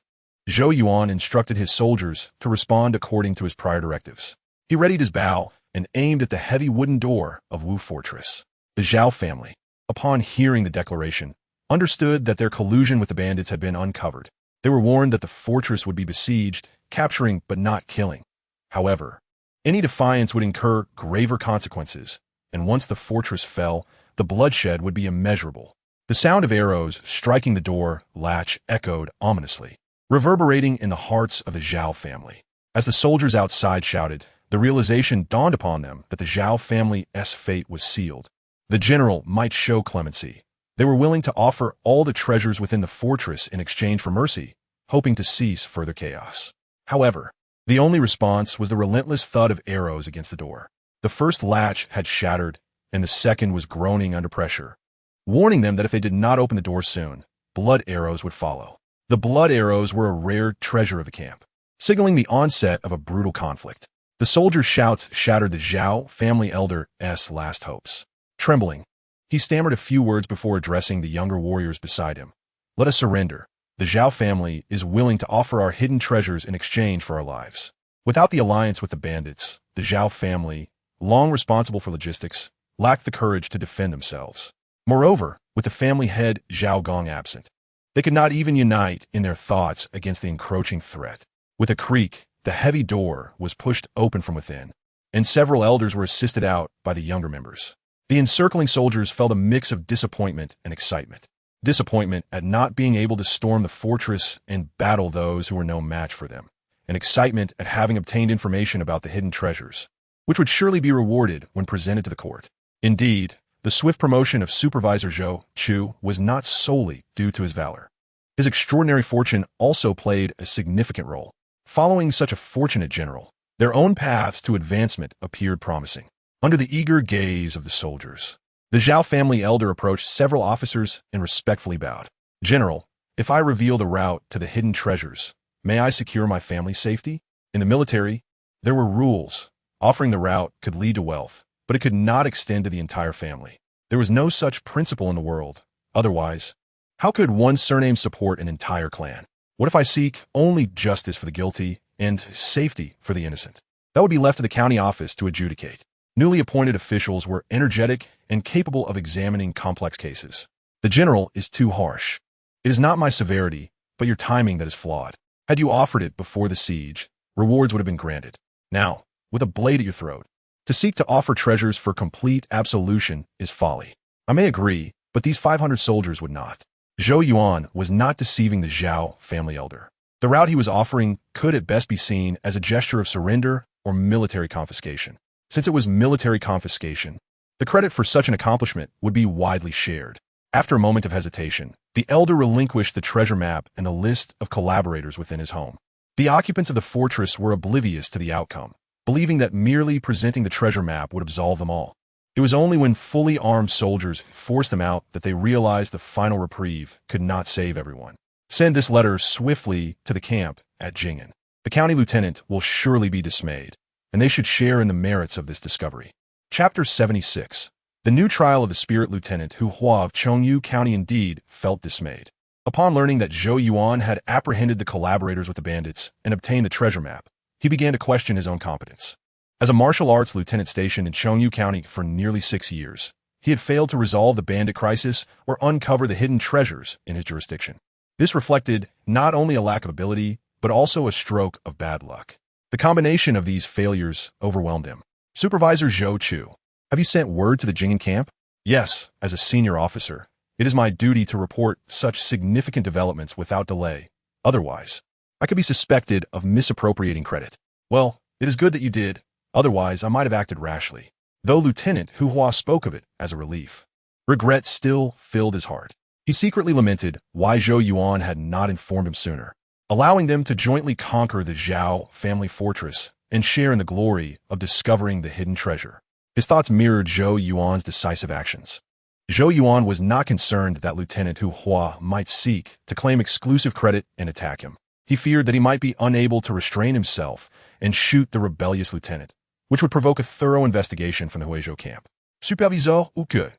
Speaker 1: Zhou Yuan instructed his soldiers to respond according to his prior directives. He readied his bow and aimed at the heavy wooden door of Wu Fortress. The Zhao family, upon hearing the declaration, understood that their collusion with the bandits had been uncovered. They were warned that the fortress would be besieged, capturing but not killing. However, any defiance would incur graver consequences, and once the fortress fell, the bloodshed would be immeasurable. The sound of arrows striking the door latch echoed ominously, reverberating in the hearts of the Zhao family. As the soldiers outside shouted, the realization dawned upon them that the Zhao family's fate was sealed. The general might show clemency. They were willing to offer all the treasures within the fortress in exchange for mercy, hoping to cease further chaos. However, the only response was the relentless thud of arrows against the door. The first latch had shattered, and the second was groaning under pressure, warning them that if they did not open the door soon, blood arrows would follow. The blood arrows were a rare treasure of the camp, signaling the onset of a brutal conflict. The soldiers' shouts shattered the Zhao family elder's last hopes. Trembling, he stammered a few words before addressing the younger warriors beside him. Let us surrender. the Zhou family is willing to offer our hidden treasures in exchange for our lives. Without the alliance with the bandits, the Zhou family, long responsible for logistics, lacked the courage to defend themselves. Moreover, with the family head Zhao Gong absent, they could not even unite in their thoughts against the encroaching threat. With a creak, the heavy door was pushed open from within, and several elders were assisted out by the younger members. The encircling soldiers felt a mix of disappointment and excitement. Disappointment at not being able to storm the fortress and battle those who were no match for them, and excitement at having obtained information about the hidden treasures, which would surely be rewarded when presented to the court. Indeed, the swift promotion of Supervisor Zhou Chu was not solely due to his valor. His extraordinary fortune also played a significant role. Following such a fortunate general, their own paths to advancement appeared promising. Under the eager gaze of the soldiers, the Zhao family elder approached several officers and respectfully bowed. "General, if I reveal the route to the hidden treasures, may I secure my family's safety?" In the military, there were rules. Offering the route could lead to wealth, but it could not extend to the entire family. There was no such principle in the world. Otherwise, how could one surname support an entire clan? What if I seek only justice for the guilty and safety for the innocent? That would be left to the county office to adjudicate. Newly appointed officials were energetic and capable of examining complex cases. "The general is too harsh. It is not my severity, but your timing that is flawed. Had you offered it before the siege, rewards would have been granted. Now, with a blade at your throat, to seek to offer treasures for complete absolution is folly. I may agree, but these 500 soldiers would not." Zhou Yuan was not deceiving the Zhao family elder. The route he was offering could at best be seen as a gesture of surrender or military confiscation. Since it was military confiscation, the credit for such an accomplishment would be widely shared. After a moment of hesitation, the elder relinquished the treasure map and the list of collaborators within his home. The occupants of the fortress were oblivious to the outcome, believing that merely presenting the treasure map would absolve them all. It was only when fully armed soldiers forced them out that they realized the final reprieve could not save everyone. "Send this letter swiftly to the camp at Jing'an. The county lieutenant will surely be dismayed, and they should share in the merits of this discovery." Chapter 76. The new trial of the spirit lieutenant Hu Hua of Chongyu County indeed felt dismayed. Upon learning that Zhou Yuan had apprehended the collaborators with the bandits and obtained the treasure map, he began to question his own competence. As a martial arts lieutenant stationed in Chongyu County for nearly 6 years, he had failed to resolve the bandit crisis or uncover the hidden treasures in his jurisdiction. This reflected not only a lack of ability, but also a stroke of bad luck. The combination of these failures overwhelmed him. "Supervisor Zhou Chu, have you sent word to the Jing'an camp?" "Yes, as a senior officer. It is my duty to report such significant developments without delay. Otherwise, I could be suspected of misappropriating credit." "Well, it is good that you did. Otherwise, I might have acted rashly." Though Lieutenant Hu Hua spoke of it as a relief, regret still filled his heart. He secretly lamented why Zhou Yuan had not informed him sooner, allowing them to jointly conquer the Zhao family fortress and share in the glory of discovering the hidden treasure. His thoughts mirrored Zhou Yuan's decisive actions. Zhou Yuan was not concerned that Lieutenant Hu Hua might seek to claim exclusive credit and attack him. He feared that he might be unable to restrain himself and shoot the rebellious lieutenant, which would provoke a thorough investigation from the Huizhou camp. "Supervisor ou que?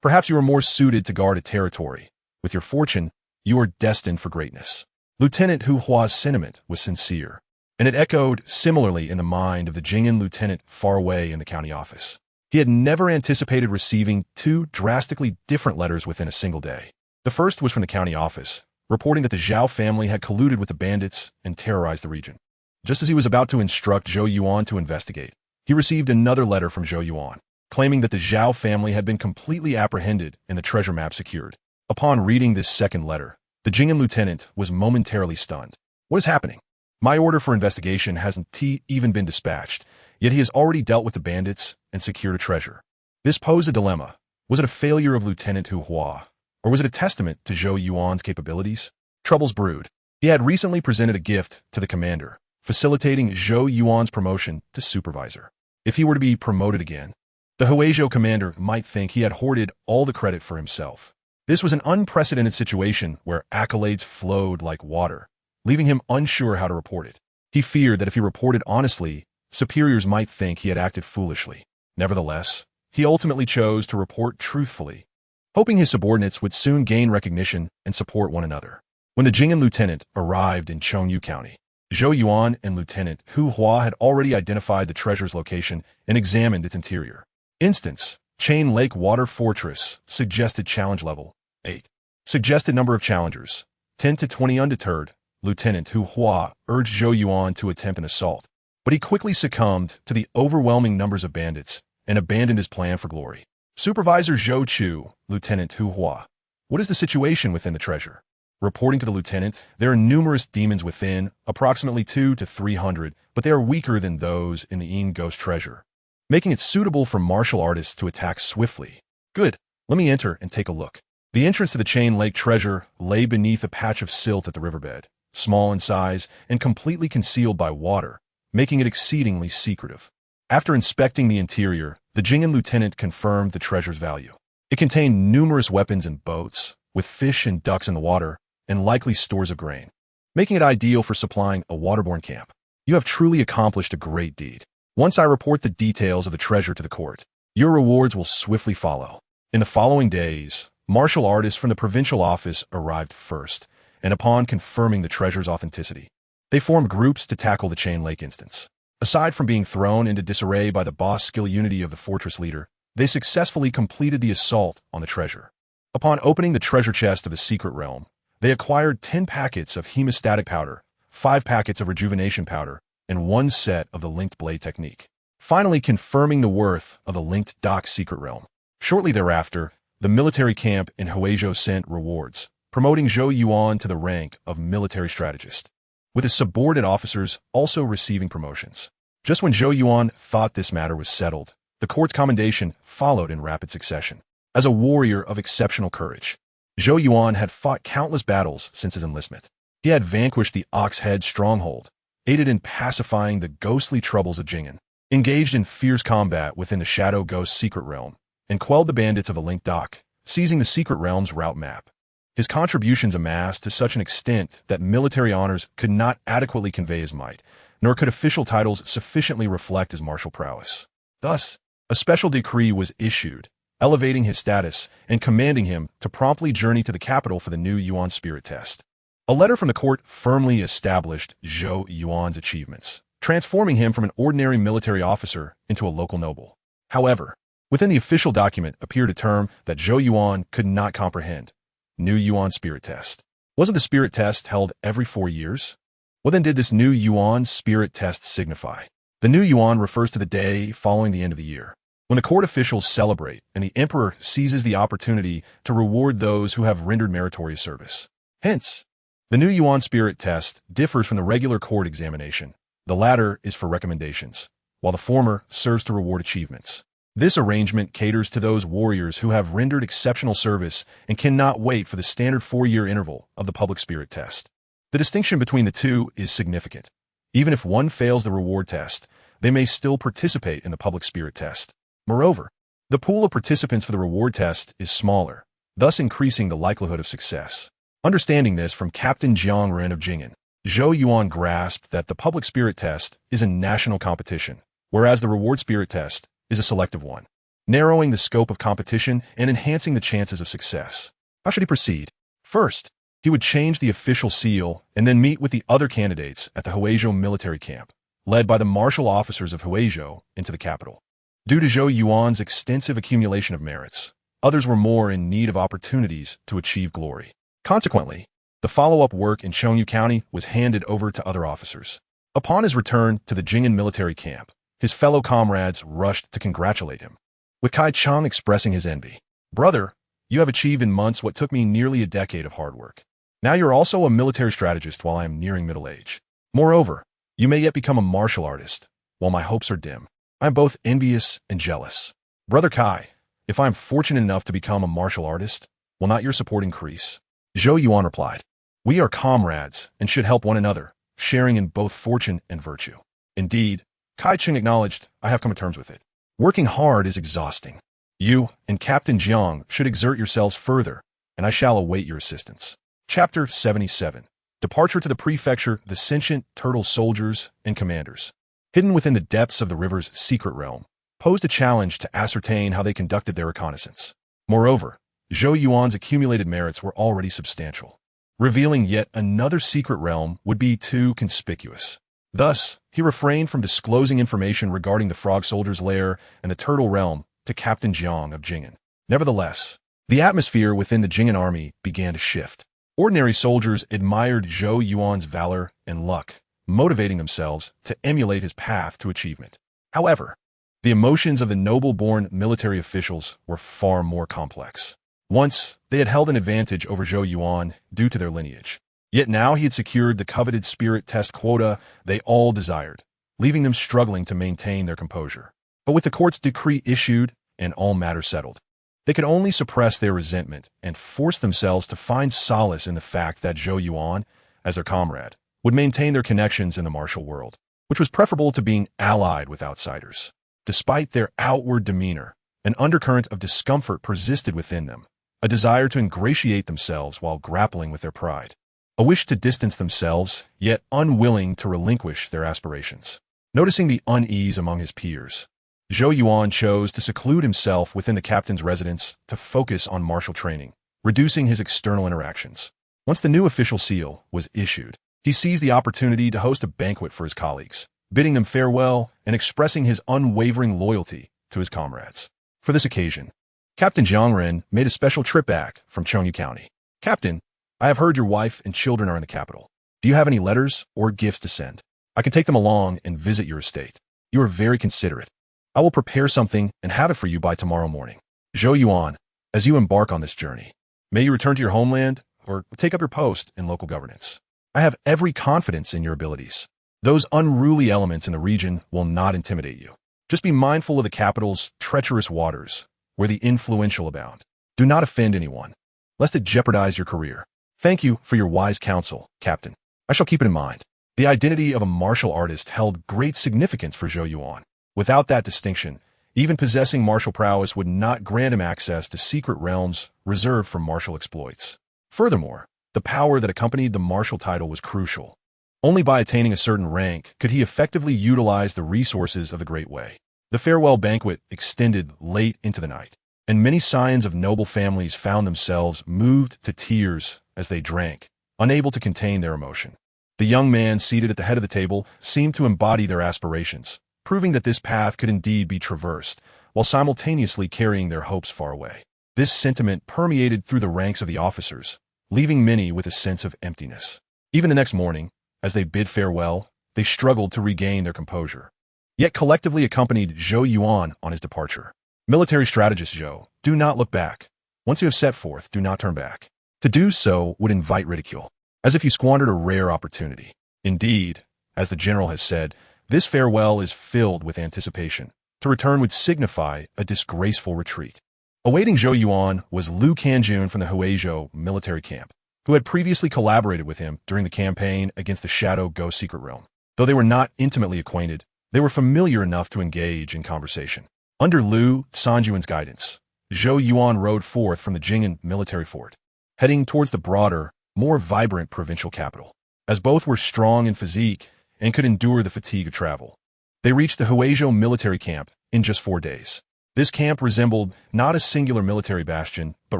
Speaker 1: Perhaps you are more suited to guard a territory. With your fortune, you are destined for greatness." Lieutenant Hu Hua's sentiment was sincere, and it echoed similarly in the mind of the Jing'an lieutenant far away in the county office. He had never anticipated receiving two drastically different letters within a single day. The first was from the county office, reporting that the Zhao family had colluded with the bandits and terrorized the region. Just as he was about to instruct Zhou Yuan to investigate, he received another letter from Zhou Yuan, claiming that the Zhao family had been completely apprehended and the treasure map secured. Upon reading this second letter, the Jing'an lieutenant was momentarily stunned. "What is happening? My order for investigation hasn't even been dispatched, yet he has already dealt with the bandits and secured a treasure." This posed a dilemma. Was it a failure of Lieutenant Hu Hua, or was it a testament to Zhou Yuan's capabilities? Troubles brewed. He had recently presented a gift to the commander, facilitating Zhou Yuan's promotion to supervisor. If he were to be promoted again, the Huizhou commander might think he had hoarded all the credit for himself. This was an unprecedented situation where accolades flowed like water, leaving him unsure how to report it. He feared that if he reported honestly, superiors might think he had acted foolishly. Nevertheless, he ultimately chose to report truthfully, hoping his subordinates would soon gain recognition and support one another. When the Jing'an lieutenant arrived in Chongyu County, Zhou Yuan and Lieutenant Hu Hua had already identified the treasure's location and examined its interior. Instance: Chain Lake Water Fortress, suggested challenge level 8. Suggested number of challengers 10 to 20. Undeterred, Lieutenant Hu Hua urged Zhou Yuan to attempt an assault, but he quickly succumbed to the overwhelming numbers of bandits and abandoned his plan for glory. Supervisor Zhou Chu, Lieutenant Hu Hua: what is the situation within the treasure? Reporting to the lieutenant, there are numerous demons within, approximately 200 to 300, but they are weaker than those in the Yin Ghost treasure, making it suitable for martial artists to attack swiftly. Good, let me enter and take a look. The entrance to the Chain Lake treasure lay beneath a patch of silt at the riverbed, small in size and completely concealed by water, making it exceedingly secretive. After inspecting the interior, the Jing'an lieutenant confirmed the treasure's value. It contained numerous weapons and boats, with fish and ducks in the water, and likely stores of grain, making it ideal for supplying a waterborne camp. You have truly accomplished a great deed. Once I report the details of the treasure to the court, your rewards will swiftly follow. In the following days, martial artists from the provincial office arrived first, and upon confirming the treasure's authenticity, they formed groups to tackle the Chain Lake instance. Aside from being thrown into disarray by the boss skill unity of the fortress leader, they successfully completed the assault on the treasure. Upon opening the treasure chest of the secret realm, they acquired 10 packets of hemostatic powder, 5 packets of rejuvenation powder, and 1 set of the linked blade technique, finally confirming the worth of the linked dock secret realm. Shortly thereafter, the military camp in Huizhou sent rewards, promoting Zhou Yuan to the rank of military strategist, with his subordinate officers also receiving promotions. Just when Zhou Yuan thought this matter was settled, the court's commendation followed in rapid succession. As a warrior of exceptional courage, Zhou Yuan had fought countless battles since his enlistment. He had vanquished the Ox-Head stronghold, aided in pacifying the ghostly troubles of Jing'an, engaged in fierce combat within the Shadow Ghost secret realm, and quelled the bandits of the Linked Dock, seizing the secret realm's route map. His contributions amassed to such an extent that military honors could not adequately convey his might, nor could official titles sufficiently reflect his martial prowess. Thus, a special decree was issued, elevating his status and commanding him to promptly journey to the capital for the new Yuan spirit test. A letter from the court firmly established Zhou Yuan's achievements, transforming him from an ordinary military officer into a local noble. However, within the official document appeared a term that Zhou Yuan could not comprehend: new Yuan spirit test. Wasn't the spirit test held every 4 years? What then did this new Yuan spirit test signify? The new Yuan refers to the day following the end of the year, when the court officials celebrate and the emperor seizes the opportunity to reward those who have rendered meritorious service. Hence, the new Yuan spirit test differs from the regular court examination. The latter is for recommendations, while the former serves to reward achievements. This arrangement caters to those warriors who have rendered exceptional service and cannot wait for the standard 4-year interval of the public spirit test. The distinction between the two is significant. Even if one fails the reward test, they may still participate in the public spirit test. Moreover, the pool of participants for the reward test is smaller, thus increasing the likelihood of success. Understanding this from Captain Jiang Ren of Jing'an, Zhou Yuan grasped that the public spirit test is a national competition, whereas the reward spirit test is a selective one, narrowing the scope of competition and enhancing the chances of success. How should he proceed? First, he would change the official seal and then meet with the other candidates at the Huizhou military camp, led by the martial officers of Huizhou, into the capital. Due to Zhou Yuan's extensive accumulation of merits, others were more in need of opportunities to achieve glory. Consequently, the follow-up work in Chongyu County was handed over to other officers. Upon his return to the Jing'an military camp, his fellow comrades rushed to congratulate him, with Kai Chang expressing his envy. "Brother, you have achieved in months what took me nearly a decade of hard work. Now you're also a military strategist while I am nearing middle age. Moreover, you may yet become a martial artist, while my hopes are dim. I am both envious and jealous. Brother Kai, if I am fortunate enough to become a martial artist, will not your support increase?" Zhou Yuan replied, "We are comrades and should help one another, sharing in both fortune and virtue." Indeed, Kai Cheng acknowledged, "I have come to terms with it. Working hard is exhausting. You and Captain Jiang should exert yourselves further, and I shall await your assistance." Chapter 77. Departure to the Prefecture, the Sentient Turtle Soldiers and Commanders, hidden within the depths of the river's secret realm, posed a challenge to ascertain how they conducted their reconnaissance. Moreover, Zhou Yuan's accumulated merits were already substantial. Revealing yet another secret realm would be too conspicuous. Thus, he refrained from disclosing information regarding the frog soldier's lair and the turtle realm to Captain Jiang of Jingen. Nevertheless, the atmosphere within the Jingen army began to shift. Ordinary soldiers admired Zhou Yuan's valor and luck, motivating themselves to emulate his path to achievement. However, the emotions of the noble-born military officials were far more complex. Once, they had held an advantage over Zhou Yuan due to their lineage. Yet now he had secured the coveted spirit test quota they all desired, leaving them struggling to maintain their composure. But with the court's decree issued and all matters settled, they could only suppress their resentment and force themselves to find solace in the fact that Zhou Yuan, as their comrade, would maintain their connections in the martial world, which was preferable to being allied with outsiders. Despite their outward demeanor, an undercurrent of discomfort persisted within them, a desire to ingratiate themselves while grappling with their pride. A wish to distance themselves, yet unwilling to relinquish their aspirations. Noticing the unease among his peers, Zhou Yuan chose to seclude himself within the captain's residence to focus on martial training, reducing his external interactions. Once the new official seal was issued, he seized the opportunity to host a banquet for his colleagues, bidding them farewell and expressing his unwavering loyalty to his comrades. For this occasion, Captain Jiang Ren made a special trip back from Chengyu County. Captain, I have heard your wife and children are in the capital. Do you have any letters or gifts to send? I can take them along and visit your estate. You are very considerate. I will prepare something and have it for you by tomorrow morning. Zhou Yuan, as you embark on this journey, may you return to your homeland or take up your post in local governance. I have every confidence in your abilities. Those unruly elements in the region will not intimidate you. Just be mindful of the capital's treacherous waters, where the influential abound. Do not offend anyone, lest it jeopardize your career. Thank you for your wise counsel, Captain. I shall keep it in mind. The identity of a martial artist held great significance for Zhou Yuan. Without that distinction, even possessing martial prowess would not grant him access to secret realms reserved for martial exploits. Furthermore, the power that accompanied the martial title was crucial. Only by attaining a certain rank could he effectively utilize the resources of the Great Way. The farewell banquet extended late into the night, and many scions of noble families found themselves moved to tears as they drank, unable to contain their emotion. The young man seated at the head of the table seemed to embody their aspirations, proving that this path could indeed be traversed, while simultaneously carrying their hopes far away. This sentiment permeated through the ranks of the officers, leaving many with a sense of emptiness. Even the next morning, as they bid farewell, they struggled to regain their composure, yet collectively accompanied Zhou Yuan on his departure. Military strategist Zhou, do not look back. Once you have set forth, do not turn back. To do so would invite ridicule, as if you squandered a rare opportunity. Indeed, as the general has said, this farewell is filled with anticipation. To return would signify a disgraceful retreat. Awaiting Zhou Yuan was Lu Kanjun from the Huizhou military camp, who had previously collaborated with him during the campaign against the Shadow Ghost Secret Realm. Though they were not intimately acquainted, they were familiar enough to engage in conversation. Under Lu Sanjuan's guidance, Zhou Yuan rode forth from the Jingen military fort, heading towards the broader, more vibrant provincial capital. As both were strong in physique and could endure the fatigue of travel, they reached the Huizhou military camp in just 4 days. This camp resembled not a singular military bastion, but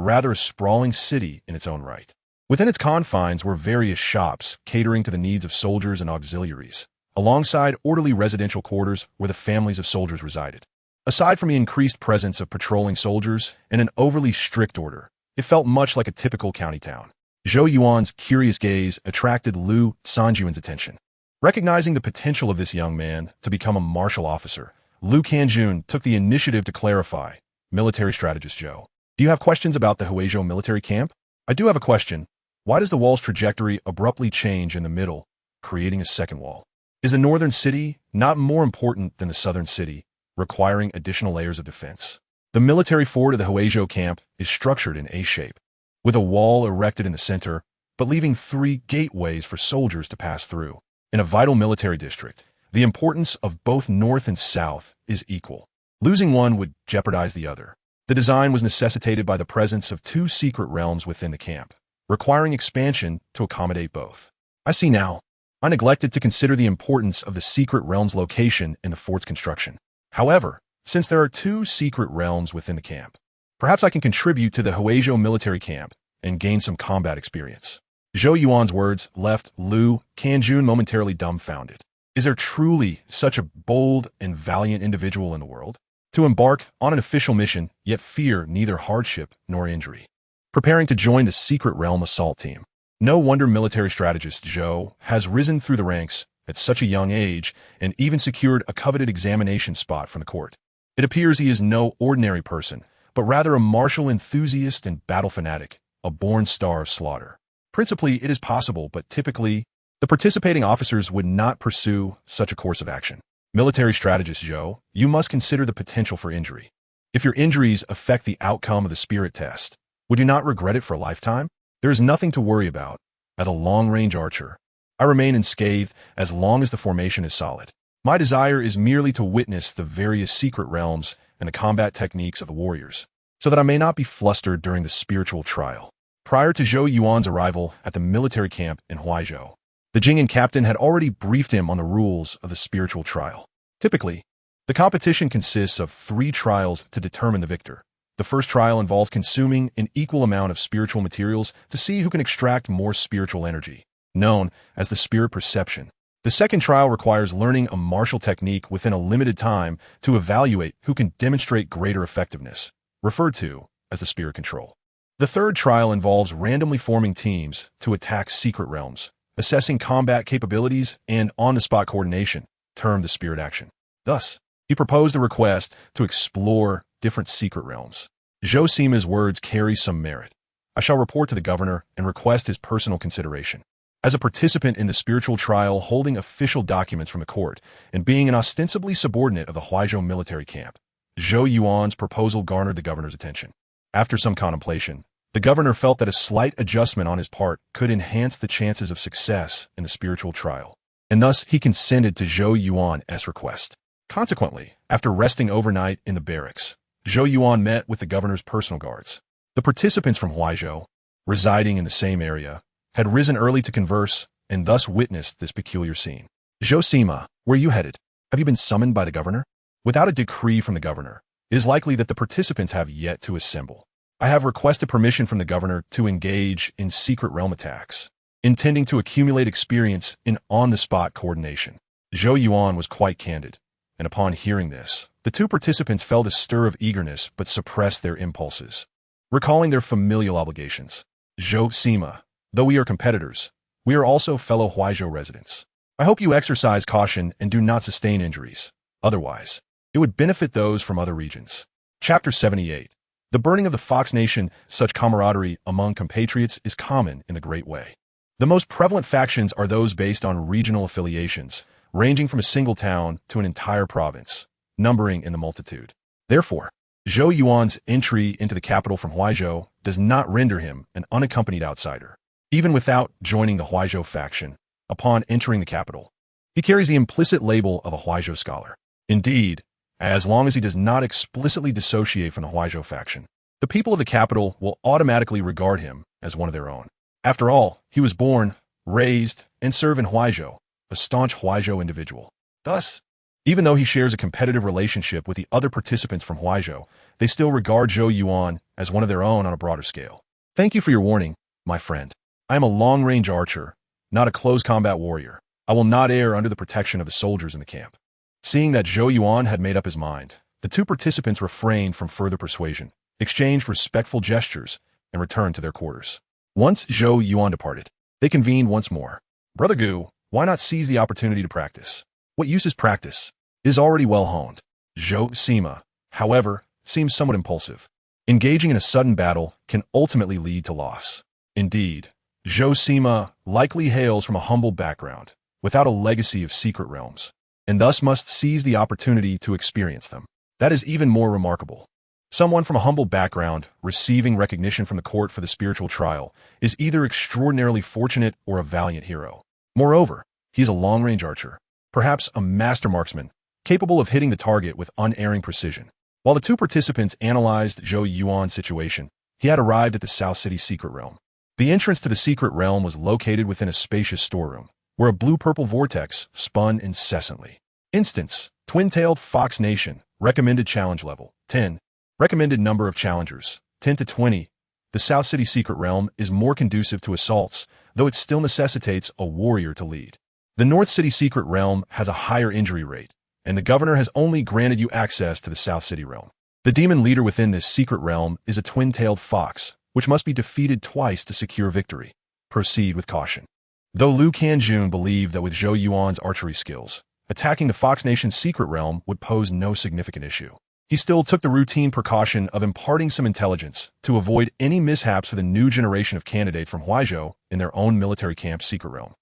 Speaker 1: rather a sprawling city in its own right. Within its confines were various shops catering to the needs of soldiers and auxiliaries, alongside orderly residential quarters where the families of soldiers resided. Aside from the increased presence of patrolling soldiers and an overly strict order, it felt much like a typical county town. Zhou Yuan's curious gaze attracted Lu Sanjuan's attention. Recognizing the potential of this young man to become a martial officer, Lu Kanjun took the initiative to clarify. Military strategist Zhou, do you have questions about the Huizhou military camp? I do have a question. Why does the wall's trajectory abruptly change in the middle, creating a second wall? Is the northern city not more important than the southern city, requiring additional layers of defense? The military fort of the Huizhou camp is structured in A shape, with a wall erected in the center, but leaving 3 gateways for soldiers to pass through. In a vital military district, the importance of both north and south is equal. Losing one would jeopardize the other. The design was necessitated by the presence of 2 secret realms within the camp, requiring expansion to accommodate both. I see now. I neglected to consider the importance of the secret realm's location in the fort's construction. However, since there are 2 secret realms within the camp, perhaps I can contribute to the Huizhou military camp and gain some combat experience. Zhou Yuan's words left Lu Kanjun momentarily dumbfounded. Is there truly such a bold and valiant individual in the world? To embark on an official mission, yet fear neither hardship nor injury. Preparing to join the Secret Realm assault team. No wonder military strategist Zhou has risen through the ranks at such a young age and even secured a coveted examination spot from the court. It appears he is no ordinary person, but rather a martial enthusiast and battle fanatic, a born star of slaughter. Principally, it is possible, but typically, the participating officers would not pursue such a course of action. Military strategist Zhou, you must consider the potential for injury. If your injuries affect the outcome of the spirit test, would you not regret it for a lifetime? There is nothing to worry about. As a long-range archer, I remain unscathed as long as the formation is solid. My desire is merely to witness the various secret realms and the combat techniques of the warriors, so that I may not be flustered during the spiritual trial. Prior to Zhou Yuan's arrival at the military camp in Huaizhou, the Jing'an captain had already briefed him on the rules of the spiritual trial. Typically, the competition consists of 3 trials to determine the victor. The first trial involves consuming an equal amount of spiritual materials to see who can extract more spiritual energy, known as the spirit perception. The second trial requires learning a martial technique within a limited time to evaluate who can demonstrate greater effectiveness, referred to as the spirit control. The third trial involves randomly forming teams to attack secret realms, assessing combat capabilities and on-the-spot coordination, termed the spirit action. Thus, he proposed a request to explore different secret realms. Zhou Sima's words carry some merit. I shall report to the governor and request his personal consideration. As a participant in the spiritual trial, holding official documents from the court, and being an ostensibly subordinate of the Huaizhou military camp, Zhou Yuan's proposal garnered the governor's attention. After some contemplation, the governor felt that a slight adjustment on his part could enhance the chances of success in the spiritual trial, and thus he consented to Zhou Yuan's request. Consequently, after resting overnight in the barracks, Zhou Yuan met with the governor's personal guards. The participants from Huaizhou, residing in the same area, had risen early to converse and thus witnessed this peculiar scene. Zhou Sima, where are you headed? Have you been summoned by the governor? Without a decree from the governor, it is likely that the participants have yet to assemble. I have requested permission from the governor to engage in secret realm attacks, intending to accumulate experience in on-the-spot coordination. Zhou Yuan was quite candid, and upon hearing this, the 2 participants felt a stir of eagerness but suppressed their impulses. Recalling their familial obligations, Zhou Sima, though we are competitors, we are also fellow Huaizhou residents. I hope you exercise caution and do not sustain injuries. Otherwise, it would benefit those from other regions. Chapter 78. The burning of the Fox Nation. Such camaraderie among compatriots is common in the Great Way. The most prevalent factions are those based on regional affiliations, ranging from a single town to an entire province, numbering in the multitude. Therefore, Zhou Yuan's entry into the capital from Huaizhou does not render him an unaccompanied outsider. Even without joining the Huaizhou faction, upon entering the capital, he carries the implicit label of a Huaizhou scholar. Indeed, as long as he does not explicitly dissociate from the Huaizhou faction, the people of the capital will automatically regard him as one of their own. After all, he was born, raised, and served in Huaizhou, a staunch Huaizhou individual. Thus, even though he shares a competitive relationship with the other participants from Huaizhou, they still regard Zhou Yuan as one of their own on a broader scale. Thank you for your warning, my friend. I am a long-range archer, not a close combat warrior. I will not err under the protection of the soldiers in the camp. Seeing that Zhou Yuan had made up his mind, the 2 participants refrained from further persuasion, exchanged respectful gestures, and returned to their quarters. Once Zhou Yuan departed, they convened once more. Brother Gu, why not seize the opportunity to practice? What use is practice? It is already well honed. Zhou Sima, however, seems somewhat impulsive. Engaging in a sudden battle can ultimately lead to loss. Indeed, Zhou Sima likely hails from a humble background, without a legacy of secret realms, and thus must seize the opportunity to experience them. That is even more remarkable. Someone from a humble background receiving recognition from the court for the spiritual trial is either extraordinarily fortunate or a valiant hero. Moreover, he is a long-range archer, perhaps a master marksman, capable of hitting the target with unerring precision. While the 2 participants analyzed Zhou Yuan's situation, he had arrived at the South City secret realm. The entrance to the secret realm was located within a spacious storeroom, where a blue-purple vortex spun incessantly. Instance, Twin-tailed Fox Nation, recommended challenge level, 10. Recommended number of challengers, 10 to 20. the South City Secret Realm is more conducive to assaults, though it still necessitates a warrior to lead. The North City Secret Realm has a higher injury rate, and the governor has only granted you access to the South City Realm. The demon leader within this secret realm is a twin-tailed fox, which must be defeated twice to secure victory. Proceed with caution. Though Liu Kanjun believed that with Zhou Yuan's archery skills, attacking the Fox Nation's secret realm would pose no significant issue, he still took the routine precaution of imparting some intelligence to avoid any mishaps for the new generation of candidate from Huaizhou in their own military camp's secret realm.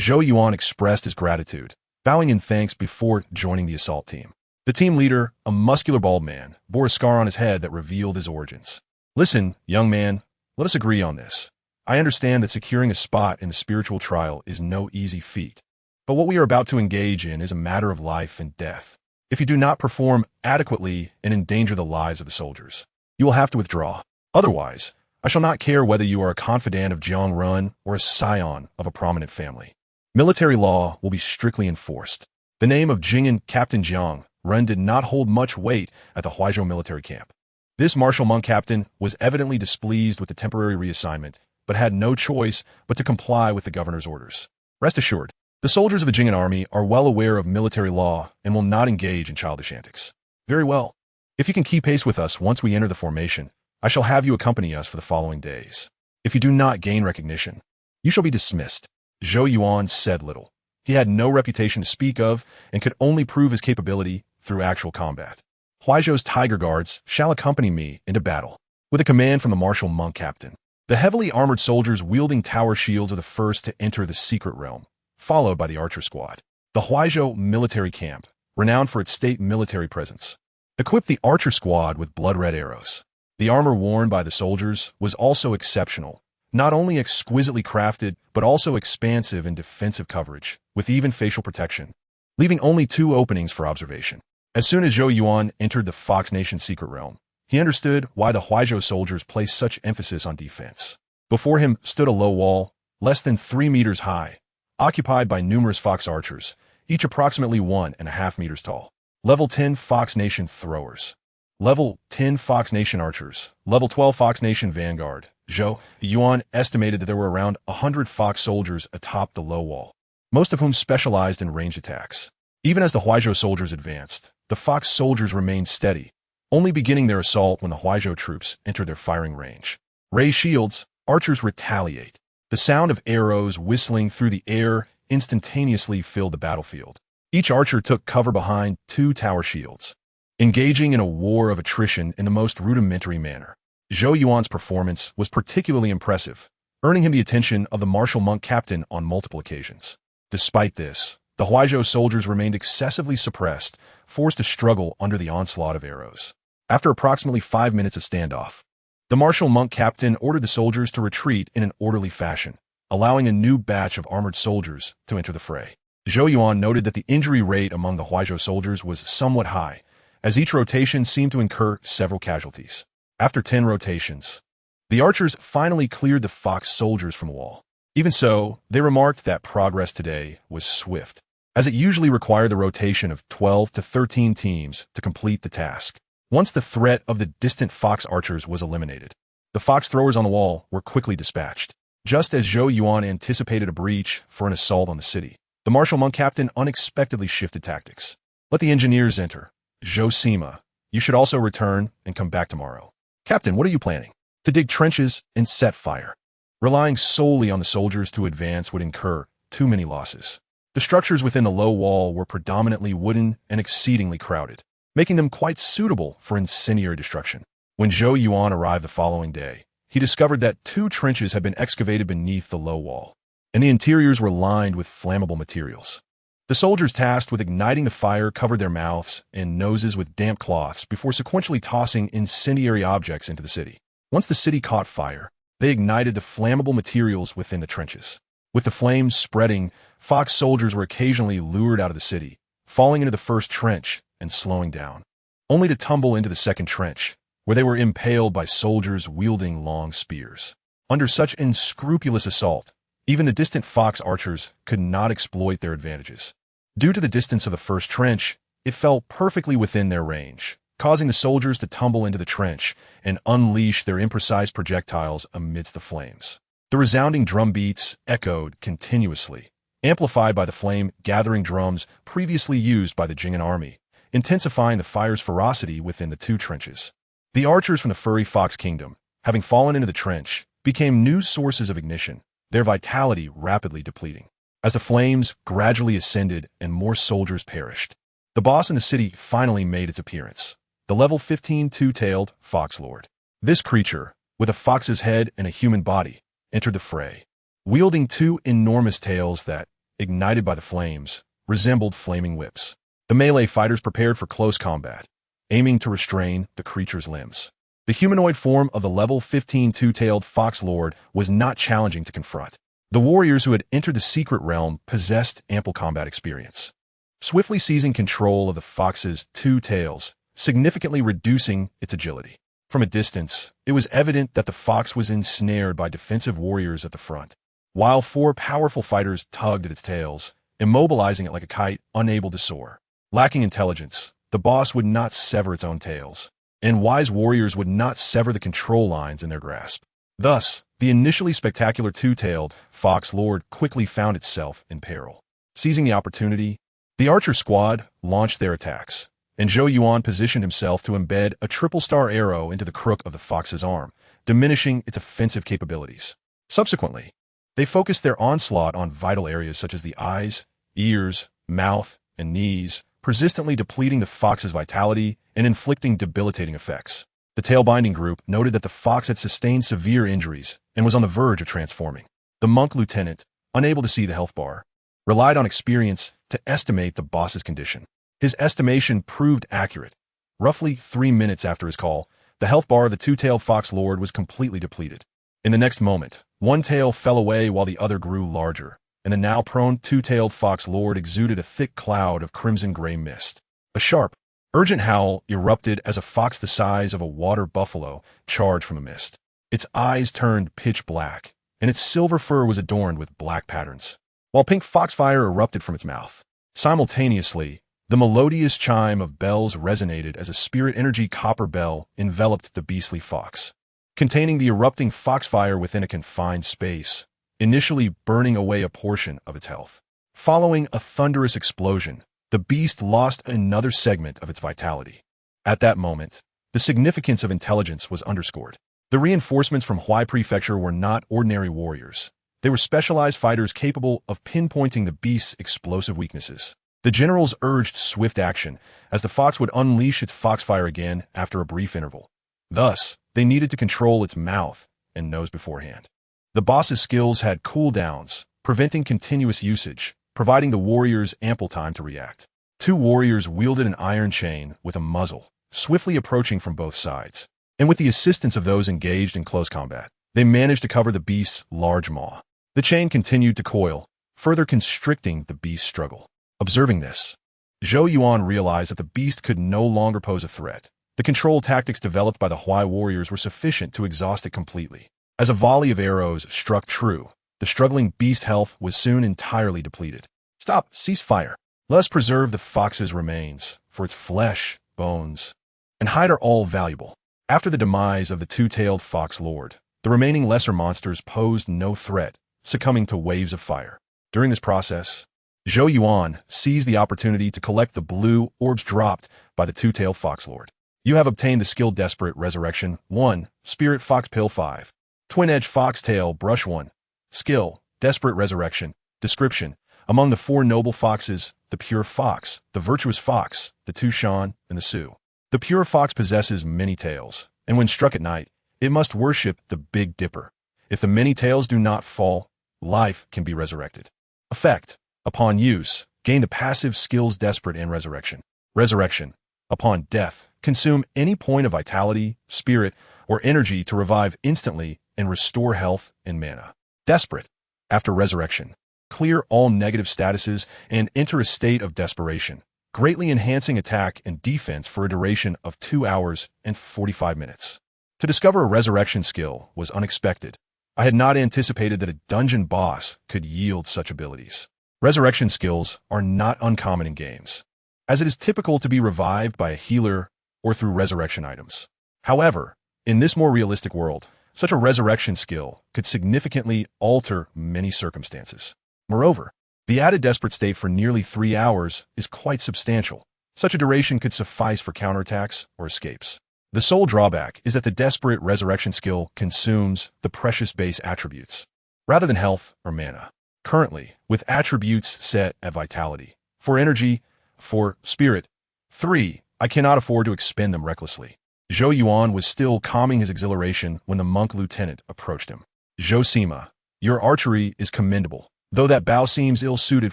Speaker 1: Zhou Yuan expressed his gratitude, bowing in thanks before joining the assault team. The team leader, a muscular bald man, bore a scar on his head that revealed his origins. Listen, young man, let us agree on this. I understand that securing a spot in the spiritual trial is no easy feat, but what we are about to engage in is a matter of life and death. If you do not perform adequately and endanger the lives of the soldiers, you will have to withdraw. Otherwise, I shall not care whether you are a confidant of Jiang Run or a scion of a prominent family. Military law will be strictly enforced. The name of Jing'an Captain Jiang Run did not hold much weight at the Huaizhou military camp. This martial monk captain was evidently displeased with the temporary reassignment, but had no choice but to comply with the governor's orders. Rest assured, the soldiers of the Jing'an army are well aware of military law and will not engage in childish antics. Very well. If you can keep pace with us once we enter the formation, I shall have you accompany us for the following days. If you do not gain recognition, you shall be dismissed. Zhou Yuan said little. He had no reputation to speak of and could only prove his capability through actual combat. Huaizhou's Tiger Guards shall accompany me into battle, with a command from the martial monk captain. The heavily armored soldiers wielding tower shields are the first to enter the secret realm, followed by the archer squad. The Huaizhou military camp, renowned for its state military presence, equipped the archer squad with blood-red arrows. The armor worn by the soldiers was also exceptional, not only exquisitely crafted, but also expansive in defensive coverage, with even facial protection, leaving only 2 openings for observation. As soon as Zhou Yuan entered the Fox Nation secret realm, he understood why the Huaizhou soldiers placed such emphasis on defense. Before him stood a low wall, less than 3 meters high, occupied by numerous fox archers, each approximately 1.5 meters tall. Level 10 Fox Nation throwers. Level 10 Fox Nation archers. Level 12 Fox Nation vanguard. Zhou Yuan estimated that there were around 100 fox soldiers atop the low wall, most of whom specialized in ranged attacks. Even as the Huaizhou soldiers advanced, the fox soldiers remained steady, only beginning their assault when the Huaizhou troops entered their firing range. Raise shields, archers retaliate. The sound of arrows whistling through the air instantaneously filled the battlefield. Each archer took cover behind 2 tower shields, engaging in a war of attrition in the most rudimentary manner. Zhou Yuan's performance was particularly impressive, earning him the attention of the martial monk captain on multiple occasions. Despite this, the Huaizhou soldiers remained excessively suppressed, forced to struggle under the onslaught of arrows. After approximately 5 minutes of standoff, the martial monk captain ordered the soldiers to retreat in an orderly fashion, allowing a new batch of armored soldiers to enter the fray. Zhou Yuan noted that the injury rate among the Huaizhou soldiers was somewhat high, as each rotation seemed to incur several casualties. After 10 rotations, the archers finally cleared the fox soldiers from the wall. Even so, they remarked that progress today was swift, as it usually required the rotation of 12 to 13 teams to complete the task. Once the threat of the distant fox archers was eliminated, the fox throwers on the wall were quickly dispatched. Just as Zhou Yuan anticipated a breach for an assault on the city, the martial monk captain unexpectedly shifted tactics. Let the engineers enter. Zhou Sima, you should also return and come back tomorrow. Captain, what are you planning? To dig trenches and set fire. Relying solely on the soldiers to advance would incur too many losses. The structures within the low wall were predominantly wooden and exceedingly crowded, making them quite suitable for incendiary destruction. When Zhou Yuan arrived the following day, he discovered that 2 trenches had been excavated beneath the low wall, and the interiors were lined with flammable materials. The soldiers tasked with igniting the fire covered their mouths and noses with damp cloths before sequentially tossing incendiary objects into the city. Once the city caught fire, they ignited the flammable materials within the trenches. With the flames spreading, fox soldiers were occasionally lured out of the city, falling into the first trench and slowing down, only to tumble into the second trench, where they were impaled by soldiers wielding long spears. Under such unscrupulous assault, even the distant fox archers could not exploit their advantages. Due to the distance of the first trench, it fell perfectly within their range, causing the soldiers to tumble into the trench and unleash their imprecise projectiles amidst the flames. The resounding drum beats echoed continuously, amplified by the flame-gathering drums previously used by the Jing'an army, intensifying the fire's ferocity within the two trenches. The archers from the furry fox kingdom, having fallen into the trench, became new sources of ignition, their vitality rapidly depleting. As the flames gradually ascended and more soldiers perished, the boss in the city finally made its appearance, the level 15 two-tailed fox lord. This creature, with a fox's head and a human body, entered the fray, wielding two enormous tails that, ignited by the flames, resembled flaming whips. The melee fighters prepared for close combat, aiming to restrain the creature's limbs. The humanoid form of the level 15 two-tailed fox lord was not challenging to confront. The warriors who had entered the secret realm possessed ample combat experience, swiftly seizing control of the fox's two tails, significantly reducing its agility. From a distance, it was evident that the fox was ensnared by defensive warriors at the front, while four powerful fighters tugged at its tails, immobilizing it like a kite unable to soar. Lacking intelligence, the boss would not sever its own tails, and wise warriors would not sever the control lines in their grasp. Thus, the initially spectacular two-tailed fox lord quickly found itself in peril. Seizing the opportunity, the archer squad launched their attacks, and Zhou Yuan positioned himself to embed a triple-star arrow into the crook of the fox's arm, diminishing its offensive capabilities. Subsequently, they focused their onslaught on vital areas such as the eyes, ears, mouth, and knees, persistently depleting the fox's vitality and inflicting debilitating effects. The tail-binding group noted that the fox had sustained severe injuries and was on the verge of transforming. The monk lieutenant, unable to see the health bar, relied on experience to estimate the boss's condition. His estimation proved accurate. Roughly 3 minutes after his call, the health bar of the two-tailed fox lord was completely depleted. In the next moment, one tail fell away while the other grew larger, and the now prone two-tailed fox lord exuded a thick cloud of crimson-gray mist. A sharp, urgent howl erupted as a fox the size of a water buffalo charged from the mist. Its eyes turned pitch black, and its silver fur was adorned with black patterns, while pink foxfire erupted from its mouth. Simultaneously, the melodious chime of bells resonated as a spirit energy copper bell enveloped the beastly fox, containing the erupting foxfire within a confined space, initially burning away a portion of its health. Following a thunderous explosion, the beast lost another segment of its vitality. At that moment, the significance of intelligence was underscored. The reinforcements from Huai Prefecture were not ordinary warriors. They were specialized fighters capable of pinpointing the beast's explosive weaknesses. The generals urged swift action, as the fox would unleash its foxfire again after a brief interval. Thus, they needed to control its mouth and nose beforehand. The boss's skills had cooldowns, preventing continuous usage, providing the warriors ample time to react. Two warriors wielded an iron chain with a muzzle, swiftly approaching from both sides. And with the assistance of those engaged in close combat, they managed to cover the beast's large maw. The chain continued to coil, further constricting the beast's struggle. Observing this, Zhou Yuan realized that the beast could no longer pose a threat. The control tactics developed by the Huai warriors were sufficient to exhaust it completely. As a volley of arrows struck true, the struggling beast's health was soon entirely depleted. Stop! Cease fire! Let us preserve the fox's remains, for its flesh, bones, and hide are all valuable. After the demise of the two-tailed fox lord, the remaining lesser monsters posed no threat, succumbing to waves of fire. During this process, Zhou Yuan seized the opportunity to collect the blue orbs dropped by the two-tailed fox lord. You have obtained the skill Desperate Resurrection 1, Spirit Fox Pill 5, Twin-Edge Foxtail Brush 1, Skill, Desperate Resurrection. Description: among the four noble foxes, the pure fox, the virtuous fox, the Tushan, and the Sioux. The pure fox possesses many tails, and when struck at night, it must worship the Big Dipper. If the many tails do not fall, life can be resurrected. Effect: upon use, gain the passive skills Desperate and Resurrection. Resurrection: upon death, consume any point of vitality, spirit, or energy to revive instantly and restore health and mana. Desperate: after resurrection, clear all negative statuses and enter a state of desperation, greatly enhancing attack and defense for a duration of 2 hours and 45 minutes. To discover a resurrection skill was unexpected. I had not anticipated that a dungeon boss could yield such abilities. Resurrection skills are not uncommon in games, as it is typical to be revived by a healer or through resurrection items. However, in this more realistic world, such a resurrection skill could significantly alter many circumstances. Moreover, the added desperate state for nearly 3 hours is quite substantial. Such a duration could suffice for counterattacks or escapes. The sole drawback is that the desperate resurrection skill consumes the precious base attributes, rather than health or mana. Currently, with attributes set at vitality, for energy, for spirit, 3, I cannot afford to expend them recklessly. Zhou Yuan was still calming his exhilaration when the monk lieutenant approached him. Zhou Sima, your archery is commendable, though that bow seems ill-suited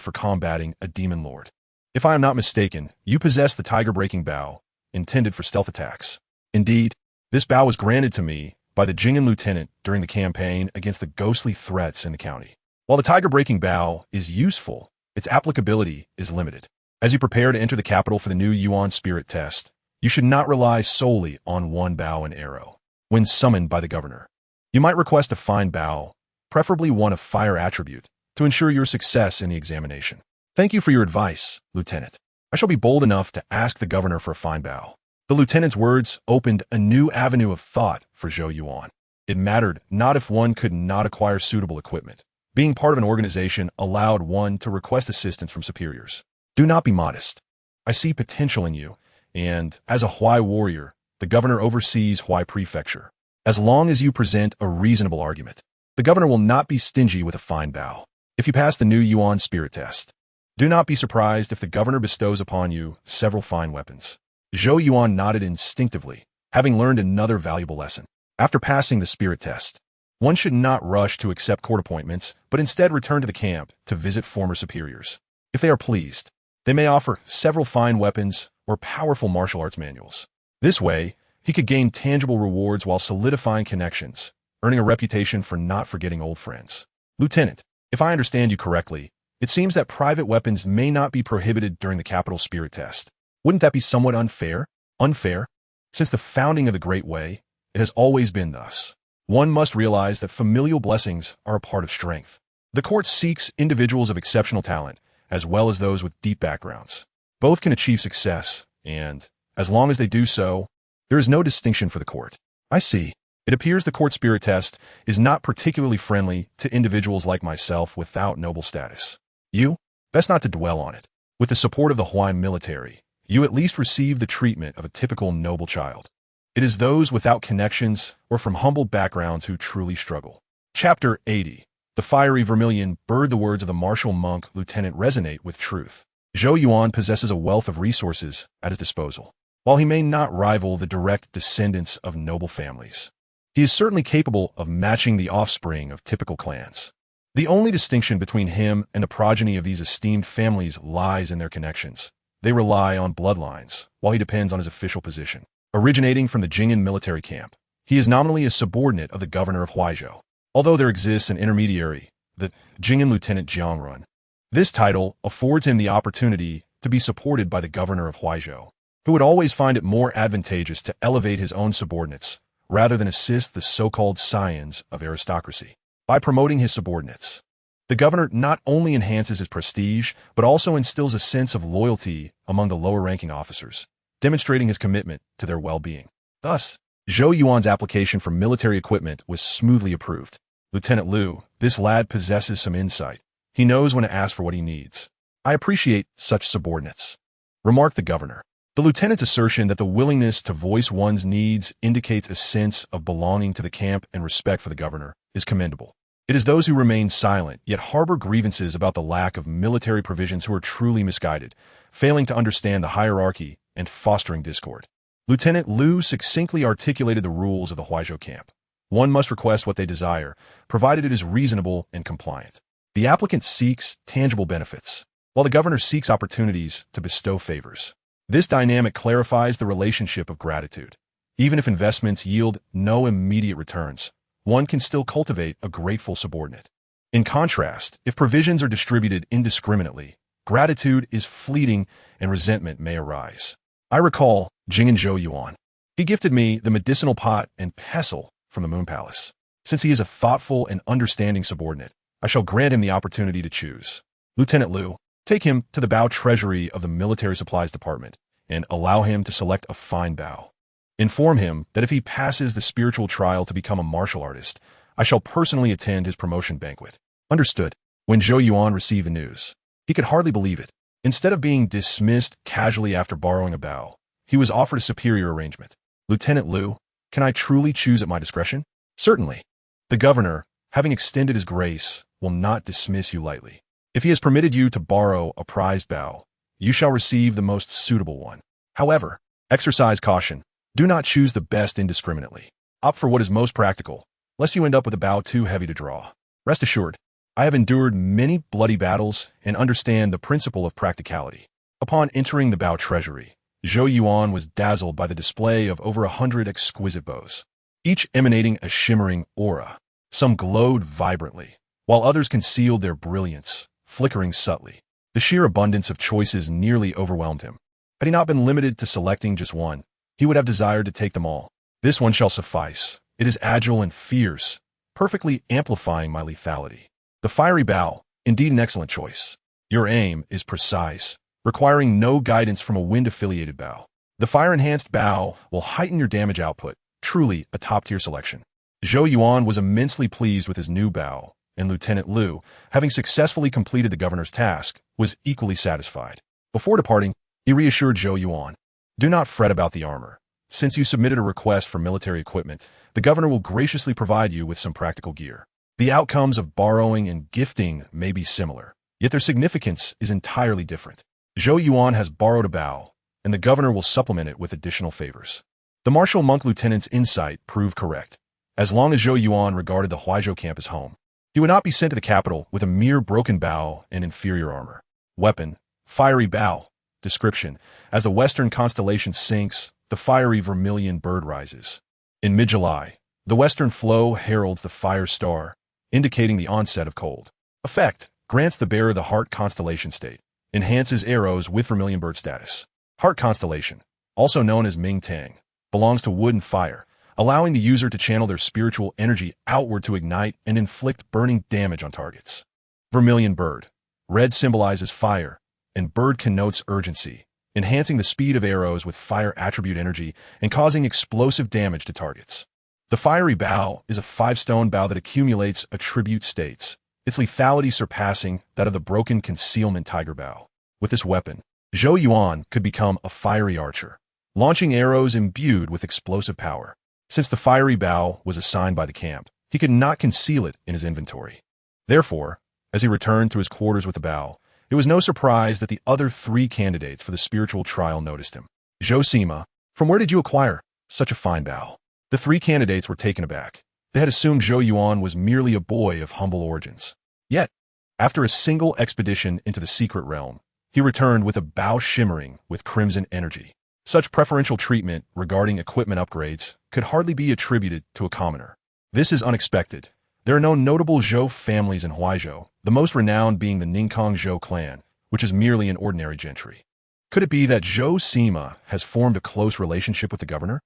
Speaker 1: for combating a demon lord. If I am not mistaken, you possess the tiger-breaking bow, intended for stealth attacks. Indeed, this bow was granted to me by the Jing'an lieutenant during the campaign against the ghostly threats in the county. While the tiger-breaking bow is useful, its applicability is limited. As you prepare to enter the capital for the new Yuan spirit test, you should not rely solely on one bow and arrow. When summoned by the governor, you might request a fine bow, preferably one of fire attribute, to ensure your success in the examination. Thank you for your advice, Lieutenant. I shall be bold enough to ask the governor for a fine bow. The lieutenant's words opened a new avenue of thought for Zhou Yuan. It mattered not if one could not acquire suitable equipment. Being part of an organization allowed one to request assistance from superiors. Do not be modest. I see potential in you, and as a Huai warrior, the governor oversees Huai Prefecture. As long as you present a reasonable argument, the governor will not be stingy with a fine bow. If you pass the new Yuan spirit test, do not be surprised if the governor bestows upon you several fine weapons. Zhou Yuan nodded instinctively, having learned another valuable lesson. After passing the spirit test, one should not rush to accept court appointments, but instead return to the camp to visit former superiors. If they are pleased, they may offer several fine weapons or powerful martial arts manuals. This way, he could gain tangible rewards while solidifying connections, earning a reputation for not forgetting old friends. Lieutenant, if I understand you correctly, it seems that private weapons may not be prohibited during the capital spirit test. Wouldn't that be somewhat unfair? Unfair? Since the founding of the Great Way, it has always been thus. One must realize that familial blessings are a part of strength. The court seeks individuals of exceptional talent, as well as those with deep backgrounds. Both can achieve success, and, as long as they do so, there is no distinction for the court. I see. It appears the court spirit test is not particularly friendly to individuals like myself without noble status. You? Best not to dwell on it. With the support of the Huai military, you at least receive the treatment of a typical noble child. It is those without connections or from humble backgrounds who truly struggle. Chapter 80. The fiery vermilion bird. The words of the martial monk lieutenant resonate with truth. Zhou Yuan possesses a wealth of resources at his disposal. While he may not rival the direct descendants of noble families, he is certainly capable of matching the offspring of typical clans. The only distinction between him and the progeny of these esteemed families lies in their connections. They rely on bloodlines, while he depends on his official position. Originating from the Jing'an military camp, he is nominally a subordinate of the governor of Huaizhou, although there exists an intermediary, the Jing'an Lieutenant Jiangrun. This title affords him the opportunity to be supported by the governor of Huaizhou, who would always find it more advantageous to elevate his own subordinates rather than assist the so-called scions of aristocracy. By promoting his subordinates, the governor not only enhances his prestige, but also instills a sense of loyalty among the lower-ranking officers, demonstrating his commitment to their well-being. Thus, Zhou Yuan's application for military equipment was smoothly approved. Lieutenant Liu, this lad possesses some insight. He knows when to ask for what he needs. I appreciate such subordinates, remarked the governor. The lieutenant's assertion that the willingness to voice one's needs indicates a sense of belonging to the camp and respect for the governor is commendable. It is those who remain silent yet harbor grievances about the lack of military provisions who are truly misguided, failing to understand the hierarchy and fostering discord. Lieutenant Liu succinctly articulated the rules of the Huaizhou camp. One must request what they desire, provided it is reasonable and compliant. The applicant seeks tangible benefits, while the governor seeks opportunities to bestow favors. This dynamic clarifies the relationship of gratitude. Even if investments yield no immediate returns, one can still cultivate a grateful subordinate. In contrast, if provisions are distributed indiscriminately, gratitude is fleeting and resentment may arise. I recall Jing'an Zhou Yuan. He gifted me the medicinal pot and pestle from the Moon Palace. Since he is a thoughtful and understanding subordinate, I shall grant him the opportunity to choose. Lieutenant Liu, take him to the Bao Treasury of the Military Supplies Department. and allow him to select a fine bow. Inform him that if he passes the spiritual trial to become a martial artist, I shall personally attend his promotion banquet. Understood. When Zhou Yuan received the news, he could hardly believe it. Instead of being dismissed casually after borrowing a bow, he was offered a superior arrangement. Lieutenant Liu, can I truly choose at my discretion? Certainly. The governor, having extended his grace, will not dismiss you lightly. If he has permitted you to borrow a prized bow, you shall receive the most suitable one. However, exercise caution. Do not choose the best indiscriminately. Opt for what is most practical, lest you end up with a bow too heavy to draw. Rest assured, I have endured many bloody battles and understand the principle of practicality. Upon entering the bow treasury, Zhou Yuan was dazzled by the display of over 100 exquisite bows, each emanating a shimmering aura. Some glowed vibrantly, while others concealed their brilliance, flickering subtly. The sheer abundance of choices nearly overwhelmed him. Had he not been limited to selecting just one, he would have desired to take them all. This one shall suffice. It is agile and fierce, perfectly amplifying my lethality. The fiery bow, indeed an excellent choice. Your aim is precise, requiring no guidance from a wind-affiliated bow. The fire-enhanced bow will heighten your damage output, truly a top-tier selection. Zhou Yuan was immensely pleased with his new bow, and Lieutenant Liu, having successfully completed the governor's task, was equally satisfied. Before departing, he reassured Zhou Yuan, do not fret about the armor. Since you submitted a request for military equipment, the governor will graciously provide you with some practical gear. The outcomes of borrowing and gifting may be similar, yet their significance is entirely different. Zhou Yuan has borrowed a bow, and the governor will supplement it with additional favors. The martial monk lieutenant's insight proved correct. As long as Zhou Yuan regarded the Huaizhou camp as home, he would not be sent to the capital with a mere broken bow and inferior armor. Weapon, fiery bow. Description, as the western constellation sinks, the fiery vermilion bird rises. In mid-July, the western flow heralds the fire star, indicating the onset of cold. Effect, grants the bearer the heart constellation state, enhances arrows with vermilion bird status. Heart constellation, also known as Ming Tang, belongs to wood and fire, allowing the user to channel their spiritual energy outward to ignite and inflict burning damage on targets. Vermilion bird, red symbolizes fire, and bird connotes urgency, enhancing the speed of arrows with fire attribute energy and causing explosive damage to targets. The fiery bow is a 5-stone bow that accumulates attribute states, its lethality surpassing that of the broken concealment tiger bow. With this weapon, Zhou Yuan could become a fiery archer, launching arrows imbued with explosive power. Since the fiery bow was assigned by the camp, he could not conceal it in his inventory. Therefore, as he returned to his quarters with the bow, it was no surprise that the other 3 candidates for the spiritual trial noticed him. Zhou Sima, from where did you acquire such a fine bow? The 3 candidates were taken aback. They had assumed Zhou Yuan was merely a boy of humble origins. Yet, after a single expedition into the secret realm, he returned with a bow shimmering with crimson energy. Such preferential treatment regarding equipment upgrades could hardly be attributed to a commoner. This is unexpected. There are no notable Zhou families in Huaizhou, the most renowned being the Ningkong Zhou clan, which is merely an ordinary gentry. Could it be that Zhou Sima has formed a close relationship with the governor?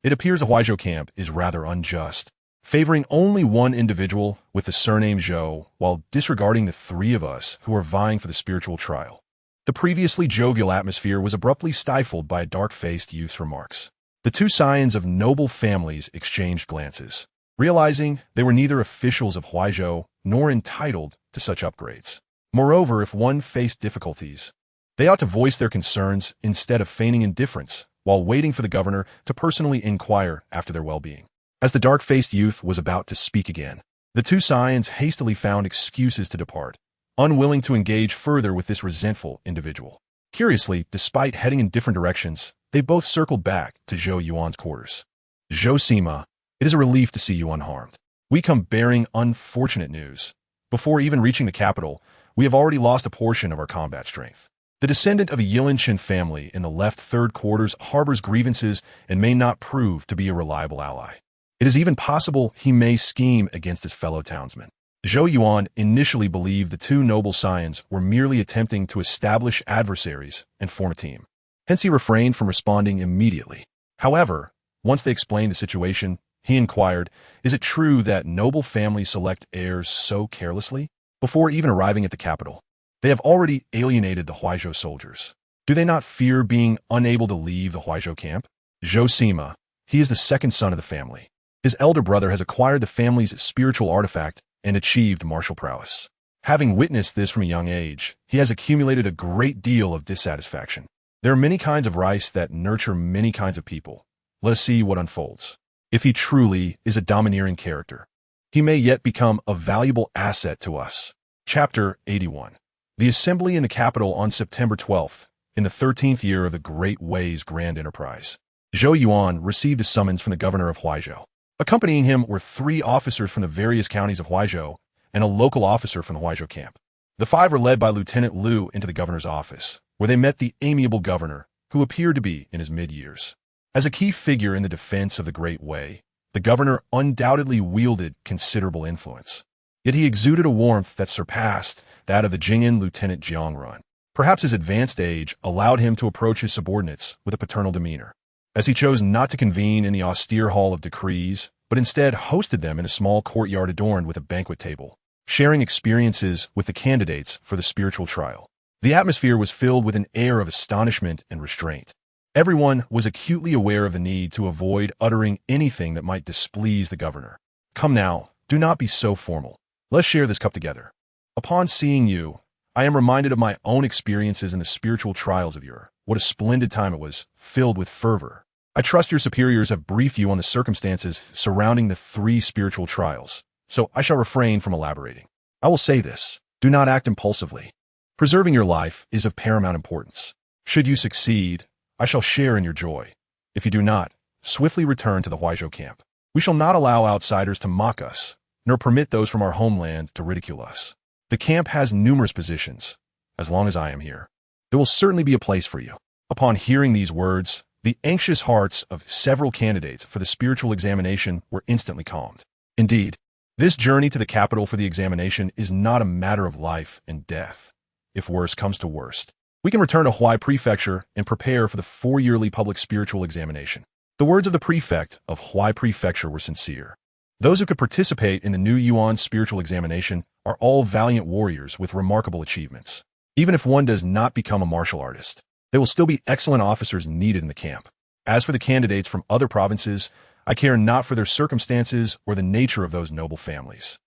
Speaker 1: It appears the Huaizhou camp is rather unjust, favoring only one individual with the surname Zhou while disregarding the 3 of us who are vying for the spiritual trial. The previously jovial atmosphere was abruptly stifled by a dark-faced youth's remarks. The 2 scions of noble families exchanged glances, realizing they were neither officials of Huaizhou nor entitled to such upgrades. Moreover, if one faced difficulties, they ought to voice their concerns instead of feigning indifference while waiting for the governor to personally inquire after their well-being. As the dark-faced youth was about to speak again, the 2 scions hastily found excuses to depart, unwilling to engage further with this resentful individual. Curiously, despite heading in different directions, they both circled back to Zhou Yuan's quarters. Zhou Sima, it is a relief to see you unharmed. We come bearing unfortunate news. Before even reaching the capital, we have already lost a portion of our combat strength. The descendant of a Yilanshan family in the left 3rd quarters harbors grievances and may not prove to be a reliable ally. It is even possible he may scheme against his fellow townsmen. Zhou Yuan initially believed the 2 noble scions were merely attempting to establish adversaries and form a team. Hence he refrained from responding immediately. However, once they explained the situation, he inquired, is it true that noble families select heirs so carelessly? Before even arriving at the capital, they have already alienated the Huaizhou soldiers. Do they not fear being unable to leave the Huaizhou camp? Zhou Sima, he is the second son of the family. His elder brother has acquired the family's spiritual artifact and achieved martial prowess. Having witnessed this from a young age, he has accumulated a great deal of dissatisfaction. There are many kinds of rice that nurture many kinds of people. Let us see what unfolds. If he truly is a domineering character, he may yet become a valuable asset to us. Chapter 81. The assembly in the capital on September 12th, in the 13th year of the Great Wei's grand enterprise. Zhou Yuan received a summons from the governor of Huaizhou. Accompanying him were 3 officers from the various counties of Huaizhou and a local officer from the Huaizhou camp. The 5 were led by Lieutenant Liu into the governor's office, where they met the amiable governor, who appeared to be in his mid-years. As a key figure in the defense of the Great Wei, the governor undoubtedly wielded considerable influence. Yet he exuded a warmth that surpassed that of the Jing'an Lieutenant Jiangrun. Perhaps his advanced age allowed him to approach his subordinates with a paternal demeanor, as he chose not to convene in the austere hall of decrees, but instead hosted them in a small courtyard adorned with a banquet table, sharing experiences with the candidates for the spiritual trial. The atmosphere was filled with an air of astonishment and restraint. Everyone was acutely aware of the need to avoid uttering anything that might displease the governor. Come now, do not be so formal. Let's share this cup together. Upon seeing you, I am reminded of my own experiences in the spiritual trials of yore. What a splendid time it was, filled with fervor. I trust your superiors have briefed you on the circumstances surrounding the 3 spiritual trials, so I shall refrain from elaborating. I will say this: do not act impulsively. Preserving your life is of paramount importance. Should you succeed, I shall share in your joy. If you do not, swiftly return to the Huaizhou camp. We shall not allow outsiders to mock us, nor permit those from our homeland to ridicule us. The camp has numerous positions. As long as I am here, there will certainly be a place for you. Upon hearing these words, the anxious hearts of several candidates for the spiritual examination were instantly calmed. Indeed, this journey to the capital for the examination is not a matter of life and death. If worse comes to worst, we can return to Huai Prefecture and prepare for the 4-yearly public spiritual examination. The words of the prefect of Huai Prefecture were sincere. Those who could participate in the new Yuan spiritual examination are all valiant warriors with remarkable achievements. Even if one does not become a martial artist, there will still be excellent officers needed in the camp. As for the candidates from other provinces, I care not for their circumstances or the nature of those noble families.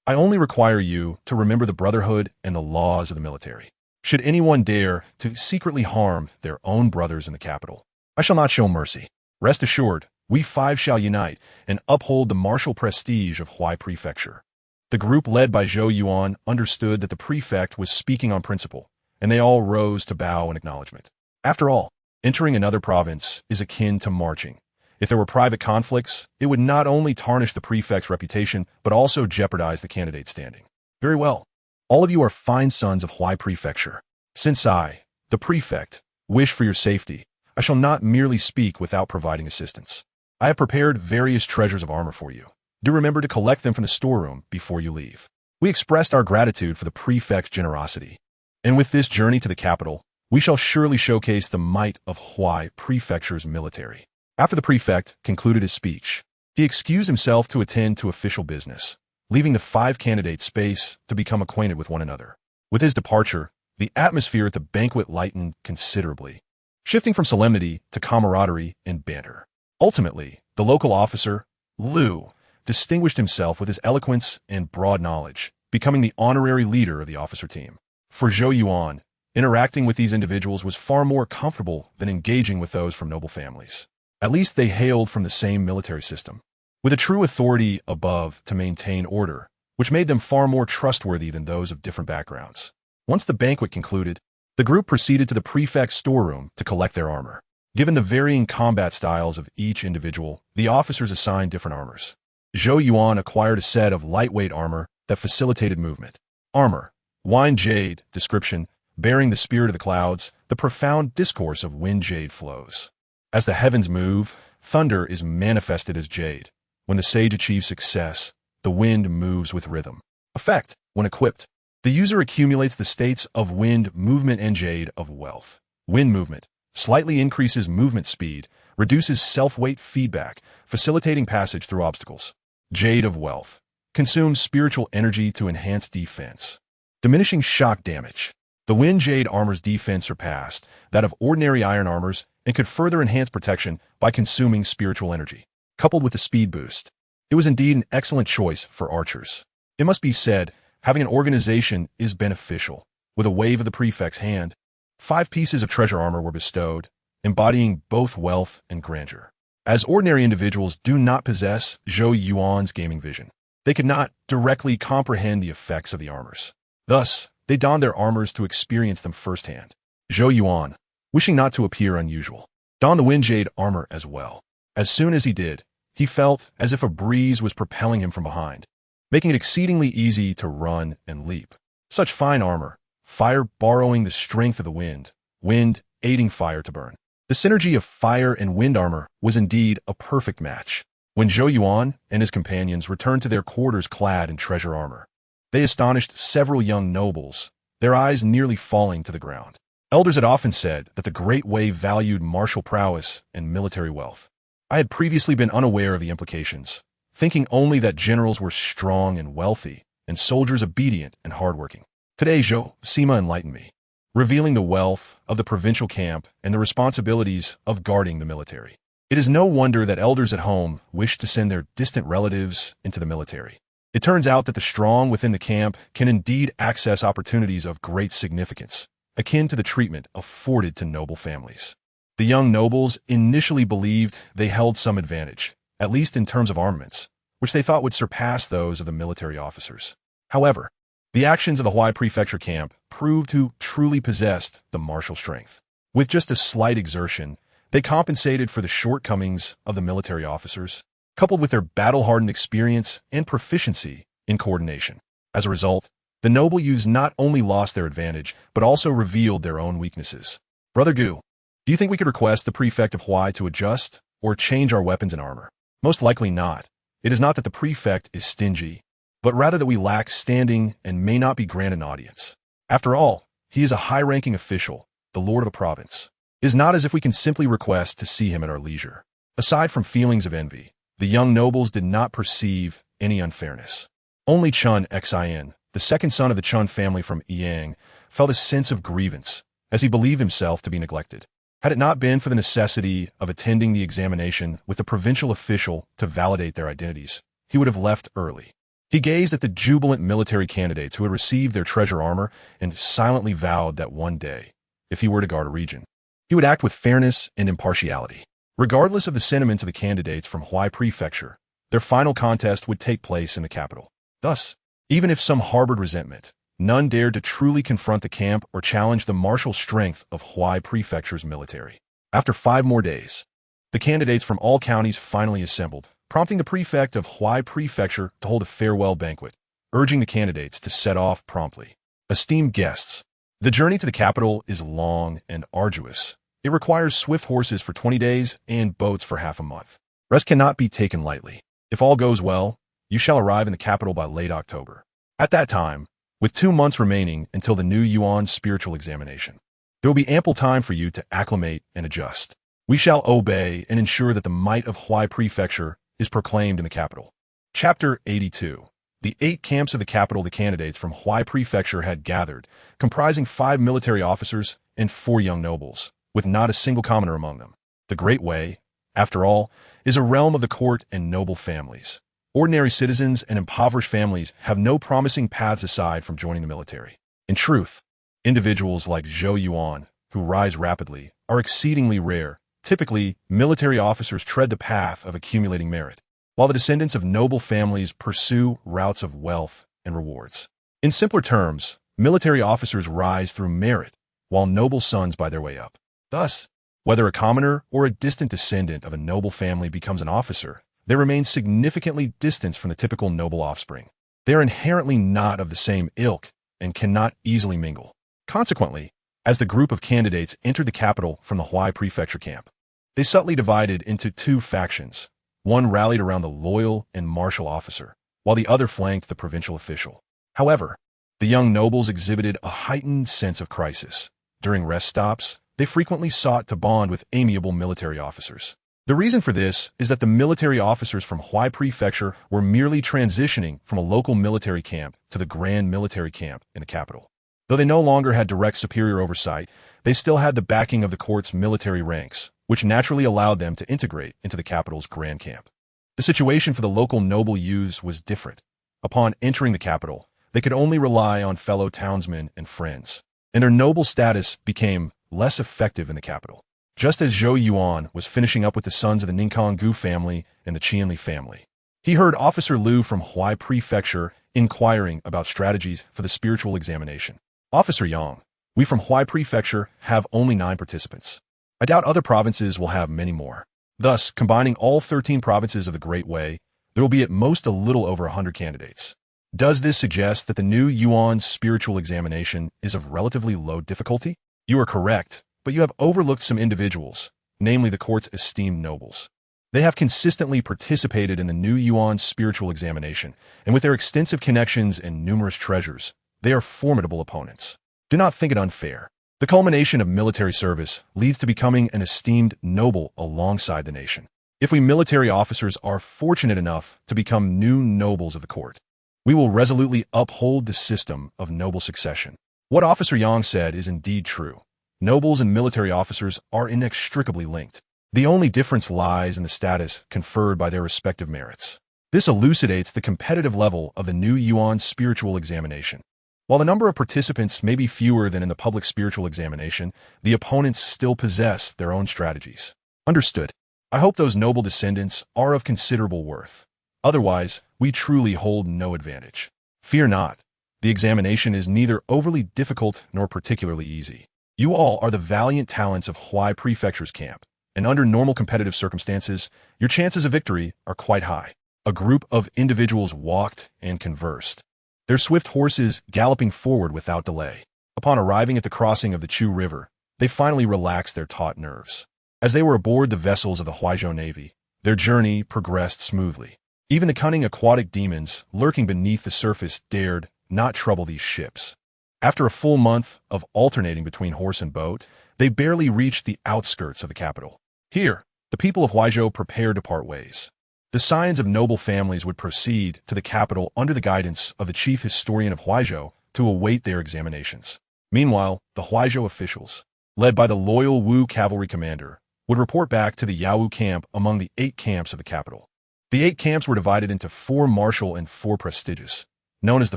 Speaker 1: I only require you to remember the brotherhood and the laws of the military. Should anyone dare to secretly harm their own brothers in the capital, I shall not show mercy. Rest assured, we 5 shall unite and uphold the martial prestige of Huai Prefecture. The group led by Zhou Yuan understood that the prefect was speaking on principle, and they all rose to bow in acknowledgement. After all, entering another province is akin to marching. If there were private conflicts, it would not only tarnish the prefect's reputation, but also jeopardize the candidate's standing. Very well. All of you are fine sons of Huai Prefecture. Since I, the prefect, wish for your safety, I shall not merely speak without providing assistance. I have prepared various treasures of armor for you. Do remember to collect them from the storeroom before you leave. We expressed our gratitude for the prefect's generosity. And with this journey to the capital, we shall surely showcase the might of Huai Prefecture's military. After the prefect concluded his speech, he excused himself to attend to official business, leaving the 5 candidates space to become acquainted with one another. With his departure, the atmosphere at the banquet lightened considerably, shifting from solemnity to camaraderie and banter. Ultimately, the local officer, Liu, distinguished himself with his eloquence and broad knowledge, becoming the honorary leader of the officer team. For Zhou Yuan, interacting with these individuals was far more comfortable than engaging with those from noble families. At least they hailed from the same military system, with a true authority above to maintain order, which made them far more trustworthy than those of different backgrounds. Once the banquet concluded, the group proceeded to the prefect's storeroom to collect their armor. Given the varying combat styles of each individual, the officers assigned different armors. Zhou Yuan acquired a set of lightweight armor that facilitated movement. Armor, wine jade, description, bearing the spirit of the clouds, the profound discourse of wind jade flows. As the heavens move, thunder is manifested as jade. When the sage achieves success, the wind moves with rhythm. Effect, when equipped, the user accumulates the states of wind movement and jade of wealth. Wind movement slightly increases movement speed, reduces self-weight feedback, facilitating passage through obstacles. Jade of wealth consumes spiritual energy to enhance defense, diminishing shock damage. The wind jade armor's defense surpassed that of ordinary iron armors and could further enhance protection by consuming spiritual energy. Coupled with the speed boost, it was indeed an excellent choice for archers. It must be said, having an organization is beneficial. With a wave of the prefect's hand, 5 pieces of treasure armor were bestowed, embodying both wealth and grandeur. As ordinary individuals do not possess Zhou Yuan's gaming vision, they could not directly comprehend the effects of the armors. Thus, they donned their armors to experience them firsthand. Zhou Yuan, wishing not to appear unusual, donned the wind jade armor as well. As soon as he did, he felt as if a breeze was propelling him from behind, making it exceedingly easy to run and leap. Such fine armor, fire borrowing the strength of the wind, wind aiding fire to burn. The synergy of fire and wind armor was indeed a perfect match. When Zhou Yuan and his companions returned to their quarters clad in treasure armor, they astonished several young nobles, their eyes nearly falling to the ground. Elders had often said that the Great Way valued martial prowess and military wealth. I had previously been unaware of the implications, thinking only that generals were strong and wealthy, and soldiers obedient and hardworking. Today, Zhou Sima enlightened me, revealing the wealth of the provincial camp and the responsibilities of guarding the military. It is no wonder that elders at home wish to send their distant relatives into the military. It turns out that the strong within the camp can indeed access opportunities of great significance, akin to the treatment afforded to noble families. The young nobles initially believed they held some advantage, at least in terms of armaments, which they thought would surpass those of the military officers. However, the actions of the Huai Prefecture camp proved who truly possessed the martial strength. With just a slight exertion, they compensated for the shortcomings of the military officers, coupled with their battle-hardened experience and proficiency in coordination. As a result, the noble youths not only lost their advantage, but also revealed their own weaknesses. Brother Gu, do you think we could request the prefect of Huai to adjust or change our weapons and armor? Most likely not. It is not that the prefect is stingy, but rather that we lack standing and may not be granted an audience. After all, he is a high-ranking official, the lord of a province. It is not as if we can simply request to see him at our leisure. Aside from feelings of envy, the young nobles did not perceive any unfairness. Only Chun Xin, the second son of the Chun family from Yang, felt a sense of grievance, as he believed himself to be neglected. Had it not been for the necessity of attending the examination with the provincial official to validate their identities, he would have left early. He gazed at the jubilant military candidates who had received their treasure armor and silently vowed that one day, if he were to guard a region, he would act with fairness and impartiality. Regardless of the sentiments of the candidates from Huai Prefecture, their final contest would take place in the capital. Thus, even if some harbored resentment, none dared to truly confront the camp or challenge the martial strength of Huai Prefecture's military. After 5 more days, the candidates from all counties finally assembled, prompting the prefect of Huai Prefecture to hold a farewell banquet, urging the candidates to set off promptly. Esteemed guests, the journey to the capital is long and arduous. It requires swift horses for 20 days and boats for half a month. Rest cannot be taken lightly. If all goes well, you shall arrive in the capital by late October. At that time, with 2 months remaining until the new Yuan spiritual examination, there will be ample time for you to acclimate and adjust. We shall obey and ensure that the might of Huai Prefecture is proclaimed in the capital. Chapter 82. The 8 camps of the capital the candidates from Huai Prefecture had gathered, comprising 5 military officers and 4 young nobles, with not a single commoner among them. The Great Way, after all, is a realm of the court and noble families. Ordinary citizens and impoverished families have no promising paths aside from joining the military. In truth, individuals like Zhou Yuan, who rise rapidly, are exceedingly rare. Typically, military officers tread the path of accumulating merit, while the descendants of noble families pursue routes of wealth and rewards. In simpler terms, military officers rise through merit, while noble sons buy their way up. Thus, whether a commoner or a distant descendant of a noble family becomes an officer, they remain significantly distanced from the typical noble offspring. They are inherently not of the same ilk and cannot easily mingle. Consequently, as the group of candidates entered the capital from the Huai Prefecture camp, they subtly divided into 2 factions. One rallied around the loyal and martial officer, while the other flanked the provincial official. However, the young nobles exhibited a heightened sense of crisis. During rest stops, they frequently sought to bond with amiable military officers. The reason for this is that the military officers from Huai Prefecture were merely transitioning from a local military camp to the grand military camp in the capital. Though they no longer had direct superior oversight, they still had the backing of the court's military ranks, which naturally allowed them to integrate into the capital's grand camp. The situation for the local noble youths was different. Upon entering the capital, they could only rely on fellow townsmen and friends, and their noble status became less effective in the capital. Just as Zhou Yuan was finishing up with the sons of the Ninkang Gu family and the Qianli family, he heard Officer Liu from Huai Prefecture inquiring about strategies for the spiritual examination. Officer Yang, we from Huai Prefecture have only 9 participants. I doubt other provinces will have many more. Thus, combining all 13 provinces of the Great Way, there will be at most a little over 100 candidates. Does this suggest that the new Yuan's spiritual examination is of relatively low difficulty? You are correct, but you have overlooked some individuals, namely the court's esteemed nobles. They have consistently participated in the new Yuan's spiritual examination, and with their extensive connections and numerous treasures, they are formidable opponents. Do not think it unfair. The culmination of military service leads to becoming an esteemed noble alongside the nation. If we military officers are fortunate enough to become new nobles of the court, we will resolutely uphold the system of noble succession. What Officer Yang said is indeed true. Nobles and military officers are inextricably linked. The only difference lies in the status conferred by their respective merits. This elucidates the competitive level of the new Yuan's spiritual examination. While the number of participants may be fewer than in the public spiritual examination, the opponents still possess their own strategies. Understood. I hope those noble descendants are of considerable worth. Otherwise, we truly hold no advantage. Fear not. The examination is neither overly difficult nor particularly easy. You all are the valiant talents of Huai Prefecture's camp, and under normal competitive circumstances, your chances of victory are quite high. A group of individuals walked and conversed, their swift horses galloping forward without delay. Upon arriving at the crossing of the Chu River, they finally relaxed their taut nerves. As they were aboard the vessels of the Huaizhou Navy, their journey progressed smoothly. Even the cunning aquatic demons lurking beneath the surface dared not trouble these ships. After a full month of alternating between horse and boat, they barely reached the outskirts of the capital. Here, the people of Huaizhou prepared to part ways. The scions of noble families would proceed to the capital under the guidance of the chief historian of Huaizhou to await their examinations. Meanwhile, the Huaizhou officials, led by the loyal Wu cavalry commander, would report back to the Yawu camp among the 8 camps of the capital. The 8 camps were divided into 4 martial and 4 prestigious, known as the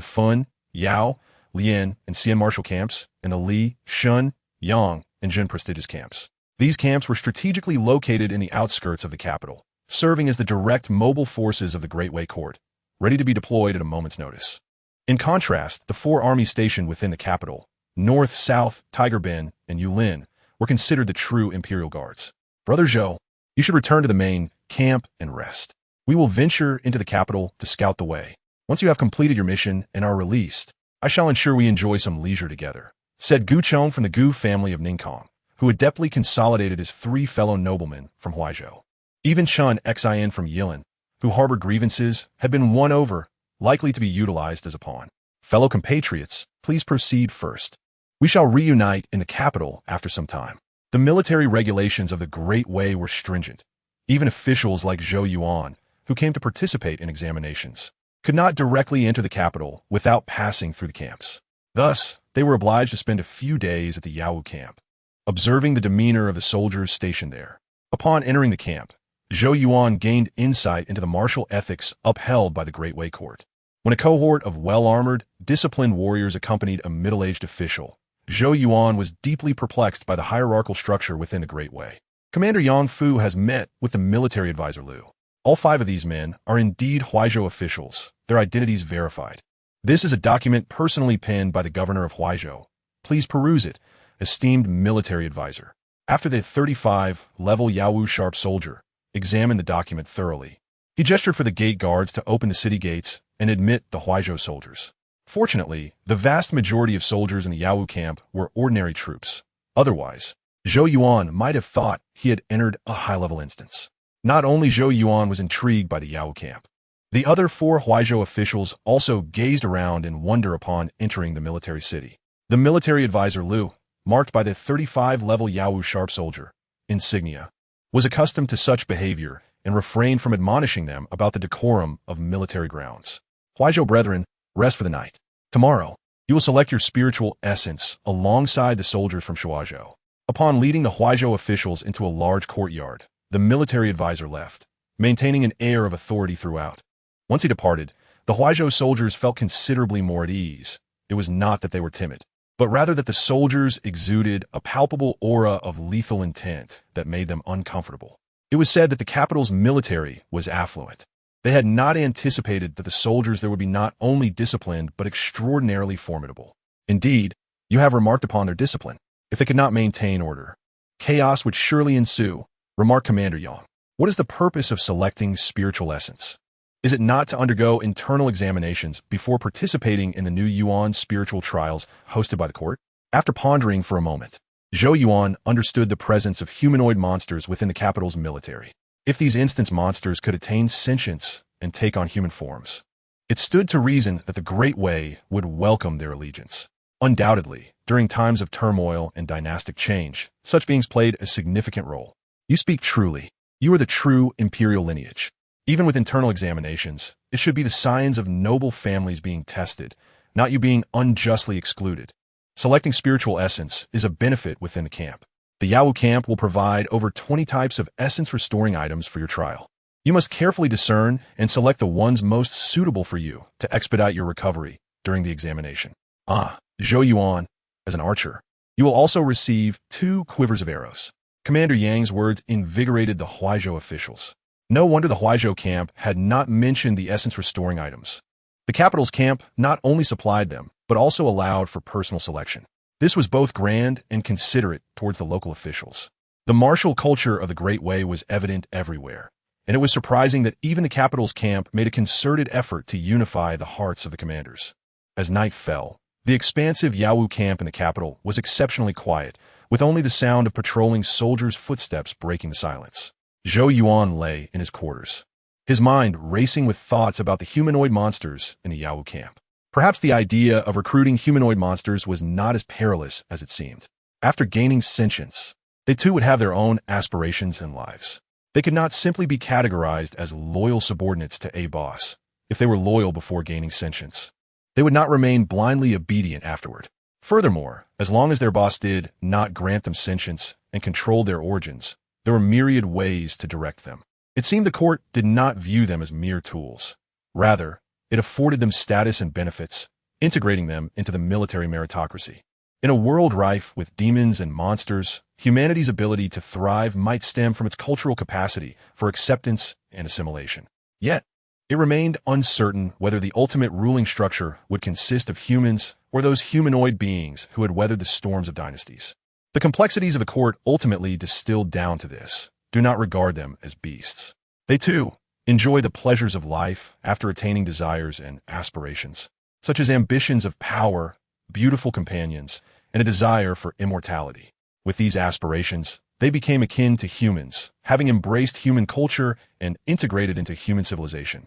Speaker 1: Fun, Yao, Lian, and Xian martial camps, and the Li, Shun, Yang, and Jin prestigious camps. These camps were strategically located in the outskirts of the capital, serving as the direct mobile forces of the Great Way Court, ready to be deployed at a moment's notice. In contrast, the 4 armies stationed within the capital, North, South, Tiger Bend, and Yulin, were considered the true imperial guards. Brother Zhou, you should return to the main camp and rest. We will venture into the capital to scout the way. Once you have completed your mission and are released, I shall ensure we enjoy some leisure together, said Gu Chong from the Gu family of Ninkang, who adeptly consolidated his 3 fellow noblemen from Huaizhou. Even Chun Xin from Yilin, who harbored grievances, had been won over, likely to be utilized as a pawn. Fellow compatriots, please proceed first. We shall reunite in the capital after some time. The military regulations of the Great Way were stringent. Even officials like Zhou Yuan, who came to participate in examinations, could not directly enter the capital without passing through the camps. Thus, they were obliged to spend a few days at the Yawu camp, observing the demeanor of the soldiers stationed there. Upon entering the camp, Zhou Yuan gained insight into the martial ethics upheld by the Great Way Court. When a cohort of well-armored, disciplined warriors accompanied a middle-aged official, Zhou Yuan was deeply perplexed by the hierarchical structure within the Great Way. Commander Yang Fu has met with the military advisor Liu. All 5 of these men are indeed Huaizhou officials, their identities verified. This is a document personally penned by the governor of Huaizhou. Please peruse it, esteemed military advisor. After the 35-level Yawu sharp soldier examined the document thoroughly, he gestured for the gate guards to open the city gates and admit the Huaizhou soldiers. Fortunately, the vast majority of soldiers in the Yawu camp were ordinary troops. Otherwise, Zhou Yuan might have thought he had entered a high-level instance. Not only Zhou Yuan was intrigued by the Yawu camp, the other 4 Huaizhou officials also gazed around in wonder upon entering the military city. The military advisor Liu, marked by the 35-level Yawu sharp soldier insignia, was accustomed to such behavior and refrained from admonishing them about the decorum of military grounds. Huaizhou brethren, rest for the night. Tomorrow, You will select your spiritual essence alongside the soldiers from Shuazhou. Upon leading the Huaizhou officials into a large courtyard, the military advisor left, maintaining an air of authority throughout. Once he departed, the Huaizhou soldiers felt considerably more at ease. It was not that they were timid, but rather that the soldiers exuded a palpable aura of lethal intent that made them uncomfortable. It was said that the capital's military was affluent. They had not anticipated that the soldiers there would be not only disciplined but extraordinarily formidable. Indeed, you have remarked upon their discipline. If they could not maintain order, chaos would surely ensue, remarked Commander Yang. What is the purpose of selecting spiritual essence? Is it not to undergo internal examinations before participating in the new Yuan spiritual trials hosted by the court? After pondering for a moment, Zhou Yuan understood the presence of humanoid monsters within the capital's military. If these instance monsters could attain sentience and take on human forms, it stood to reason that the Great Way would welcome their allegiance. Undoubtedly, during times of turmoil and dynastic change, such beings played a significant role. You speak truly. You are the true imperial lineage. Even with internal examinations, it should be the signs of noble families being tested, not you being unjustly excluded. Selecting spiritual essence is a benefit within the camp. The Yawu camp will provide over 20 types of essence-restoring items for your trial. You must carefully discern and select the ones most suitable for you to expedite your recovery during the examination. Zhou Yuan, as an archer, you will also receive 2 quivers of arrows. Commander Yang's words invigorated the Huaizhou officials. No wonder the Huaizhou camp had not mentioned the essence-restoring items. The capital's camp not only supplied them, but also allowed for personal selection. This was both grand and considerate towards the local officials. The martial culture of the Great Way was evident everywhere, and it was surprising that even the capital's camp made a concerted effort to unify the hearts of the commanders. As night fell, the expansive Yawu camp in the capital was exceptionally quiet, with only the sound of patrolling soldiers' footsteps breaking the silence. Zhou Yuan lay in his quarters, his mind racing with thoughts about the humanoid monsters in the Yawu camp. Perhaps the idea of recruiting humanoid monsters was not as perilous as it seemed. After gaining sentience, they too would have their own aspirations and lives. They could not simply be categorized as loyal subordinates to a boss if they were loyal before gaining sentience. They would not remain blindly obedient afterward. Furthermore, as long as their boss did not grant them sentience and controlled their origins, there were myriad ways to direct them. It seemed the court did not view them as mere tools. Rather, it afforded them status and benefits, integrating them into the military meritocracy. In a world rife with demons and monsters, humanity's ability to thrive might stem from its cultural capacity for acceptance and assimilation. Yet, it remained uncertain whether the ultimate ruling structure would consist of humans or those humanoid beings who had weathered the storms of dynasties. The complexities of the court ultimately distilled down to this. Do not regard them as beasts. They too enjoy the pleasures of life after attaining desires and aspirations, such as ambitions of power, beautiful companions, and a desire for immortality. With these aspirations, they became akin to humans, having embraced human culture and integrated into human civilization.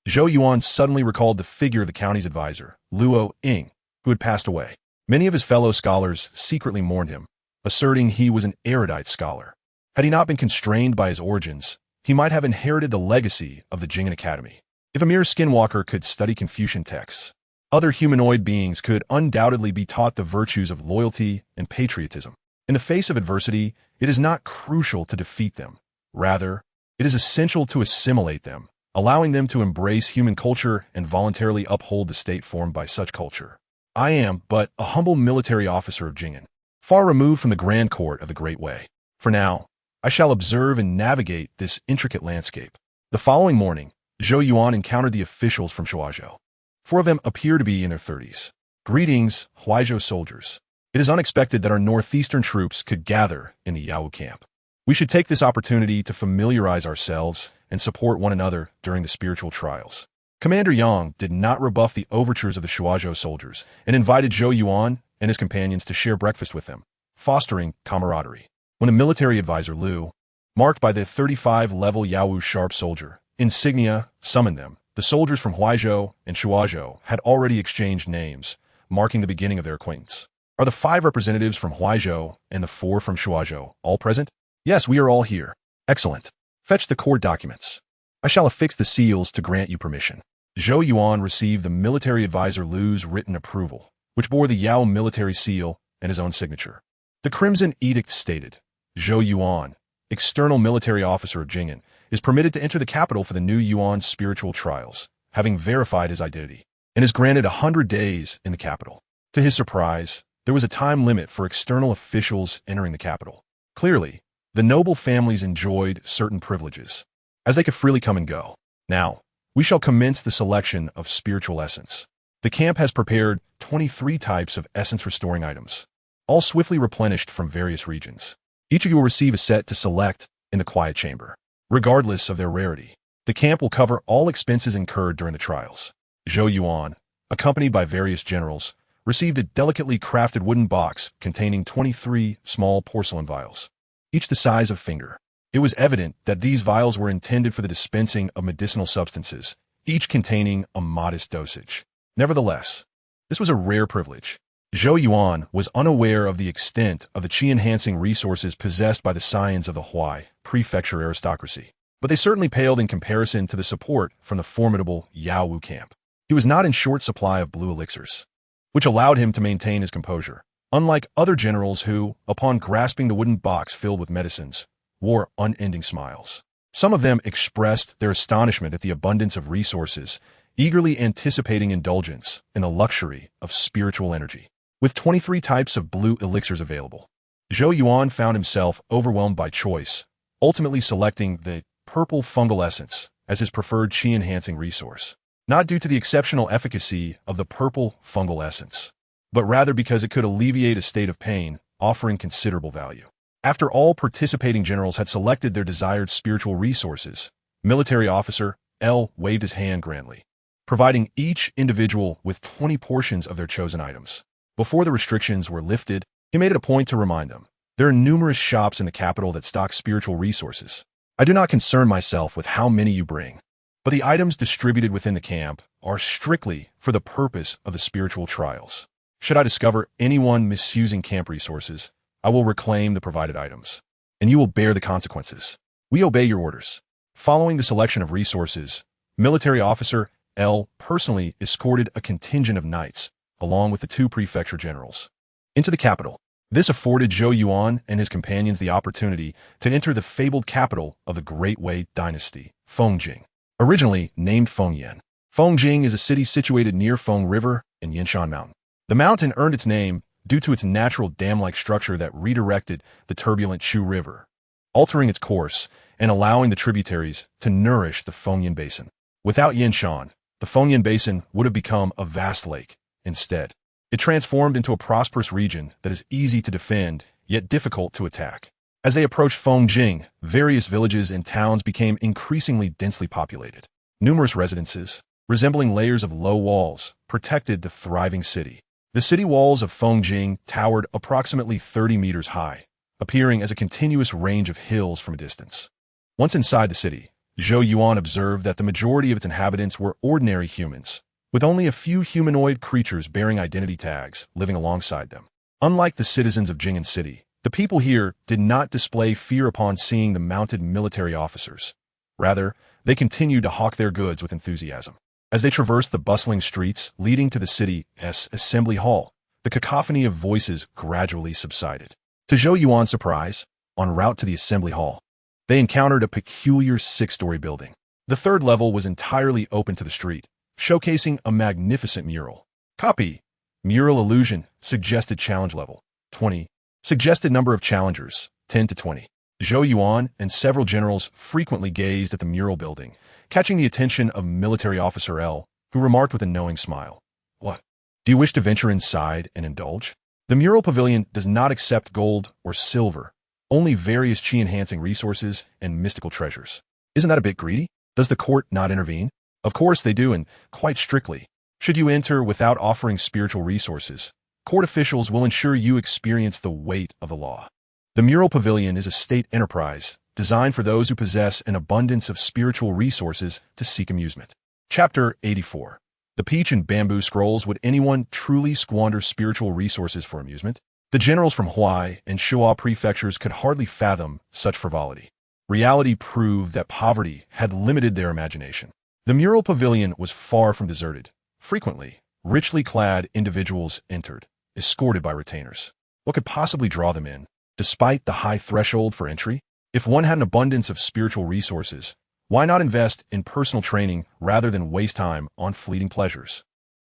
Speaker 1: Zhou Yuan suddenly recalled the figure of the county's advisor, Luo Ying, who had passed away. Many of his fellow scholars secretly mourned him, asserting he was an erudite scholar. Had he not been constrained by his origins, he might have inherited the legacy of the Jing'an Academy. If a mere skinwalker could study Confucian texts, other humanoid beings could undoubtedly be taught the virtues of loyalty and patriotism. In the face of adversity, it is not crucial to defeat them. Rather, it is essential to assimilate them, allowing them to embrace human culture and voluntarily uphold the state formed by such culture. I am but a humble military officer of Jing'an, far removed from the grand court of the Great Way. For now, I shall observe and navigate this intricate landscape. The following morning, Zhou Yuan encountered the officials from Shuazhou. 4 of them appear to be in their 30s. Greetings, Huaizhou soldiers. It is unexpected that our northeastern troops could gather in the Yawu camp. We should take this opportunity to familiarize ourselves and support one another during the spiritual trials. Commander Yang did not rebuff the overtures of the Shuazhou soldiers and invited Zhou Yuan and his companions to share breakfast with them, fostering camaraderie. When the military advisor Liu, marked by the 35-level Yawu sharp soldier insignia, summoned them, the soldiers from Huaizhou and Shuazhou had already exchanged names, marking the beginning of their acquaintance. Are the 5 representatives from Huaizhou and the 4 from Shuazhou all present? Yes, we are all here. Excellent. Fetch the court documents. I shall affix the seals to grant you permission. Zhou Yuan received the military advisor Liu's written approval, which bore the Yao military seal and his own signature. The Crimson Edict stated, Zhou Yuan, external military officer of Jing'an, is permitted to enter the capital for the new Yuan spiritual trials, having verified his identity, and is granted 100 days in the capital. To his surprise, there was a time limit for external officials entering the capital. Clearly, the noble families enjoyed certain privileges, as they could freely come and go. Now, we shall commence the selection of spiritual essence. The camp has prepared 23 types of essence-restoring items, all swiftly replenished from various regions. Each of you will receive a set to select in the quiet chamber, regardless of their rarity. The camp will cover all expenses incurred during the trials. Zhou Yuan, accompanied by various generals, received a delicately crafted wooden box containing 23 small porcelain vials, each the size of a finger. It was evident that these vials were intended for the dispensing of medicinal substances, each containing a modest dosage. Nevertheless, this was a rare privilege. Zhou Yuan was unaware of the extent of the qi-enhancing resources possessed by the scions of the Huai prefecture aristocracy, but they certainly paled in comparison to the support from the formidable Yao Wu camp. He was not in short supply of blue elixirs, which allowed him to maintain his composure, unlike other generals who, upon grasping the wooden box filled with medicines, wore unending smiles. Some of them expressed their astonishment at the abundance of resources, eagerly anticipating indulgence in the luxury of spiritual energy. With 23 types of blue elixirs available, Zhou Yuan found himself overwhelmed by choice, ultimately selecting the purple fungal essence as his preferred qi-enhancing resource, not due to the exceptional efficacy of the purple fungal essence, but rather because it could alleviate a state of pain, offering considerable value. After all participating generals had selected their desired spiritual resources, military officer L waved his hand grandly, providing each individual with 20 portions of their chosen items. Before the restrictions were lifted, he made it a point to remind them, there are numerous shops in the capital that stock spiritual resources. I do not concern myself with how many you bring, but the items distributed within the camp are strictly for the purpose of the spiritual trials. Should I discover anyone misusing camp resources, I will reclaim the provided items, and you will bear the consequences. We obey your orders. Following the selection of resources, military officer L personally escorted a contingent of knights, along with the 2 prefecture generals, into the capital. This afforded Zhou Yuan and his companions the opportunity to enter the fabled capital of the Great Wei dynasty, Fengjing, originally named Fengyan. Fengjing is a city situated near Feng River and Yanshan Mountain. The mountain earned its name due to its natural dam-like structure that redirected the turbulent Chu River, altering its course and allowing the tributaries to nourish the Fengyan Basin. Without Yanshan, the Fengyan Basin would have become a vast lake. Instead, it transformed into a prosperous region that is easy to defend, yet difficult to attack. As they approached Fengjing, various villages and towns became increasingly densely populated. Numerous residences, resembling layers of low walls, protected the thriving city. The city walls of Fengjing towered approximately 30 meters high, appearing as a continuous range of hills from a distance. Once inside the city, Zhou Yuan observed that the majority of its inhabitants were ordinary humans, with only a few humanoid creatures bearing identity tags living alongside them. Unlike the citizens of Jing'an City, the people here did not display fear upon seeing the mounted military officers. Rather, they continued to hawk their goods with enthusiasm. As they traversed the bustling streets leading to the city's assembly hall, the cacophony of voices gradually subsided. To Zhou Yuan's surprise, en route to the assembly hall, they encountered a peculiar 6-story building. The 3rd level was entirely open to the street, showcasing a magnificent mural. Copy. Mural illusion, suggested challenge level, 20. Suggested number of challengers, 10 to 20. Zhou Yuan and several generals frequently gazed at the mural building, catching the attention of military officer L, who remarked with a knowing smile, "What? Do you wish to venture inside and indulge? The mural pavilion does not accept gold or silver, only various qi-enhancing resources and mystical treasures. Isn't that a bit greedy? Does the court not intervene?" Of course they do, and quite strictly. Should you enter without offering spiritual resources, court officials will ensure you experience the weight of the law. The mural pavilion is a state enterprise designed for those who possess an abundance of spiritual resources to seek amusement. Chapter 84. The Peach and Bamboo Scrolls. Would anyone truly squander spiritual resources for amusement? The generals from Huai and Shuo prefectures could hardly fathom such frivolity. Reality proved that poverty had limited their imagination. The mural pavilion was far from deserted. Frequently, richly clad individuals entered, escorted by retainers. What could possibly draw them in, despite the high threshold for entry? If one had an abundance of spiritual resources, why not invest in personal training rather than waste time on fleeting pleasures?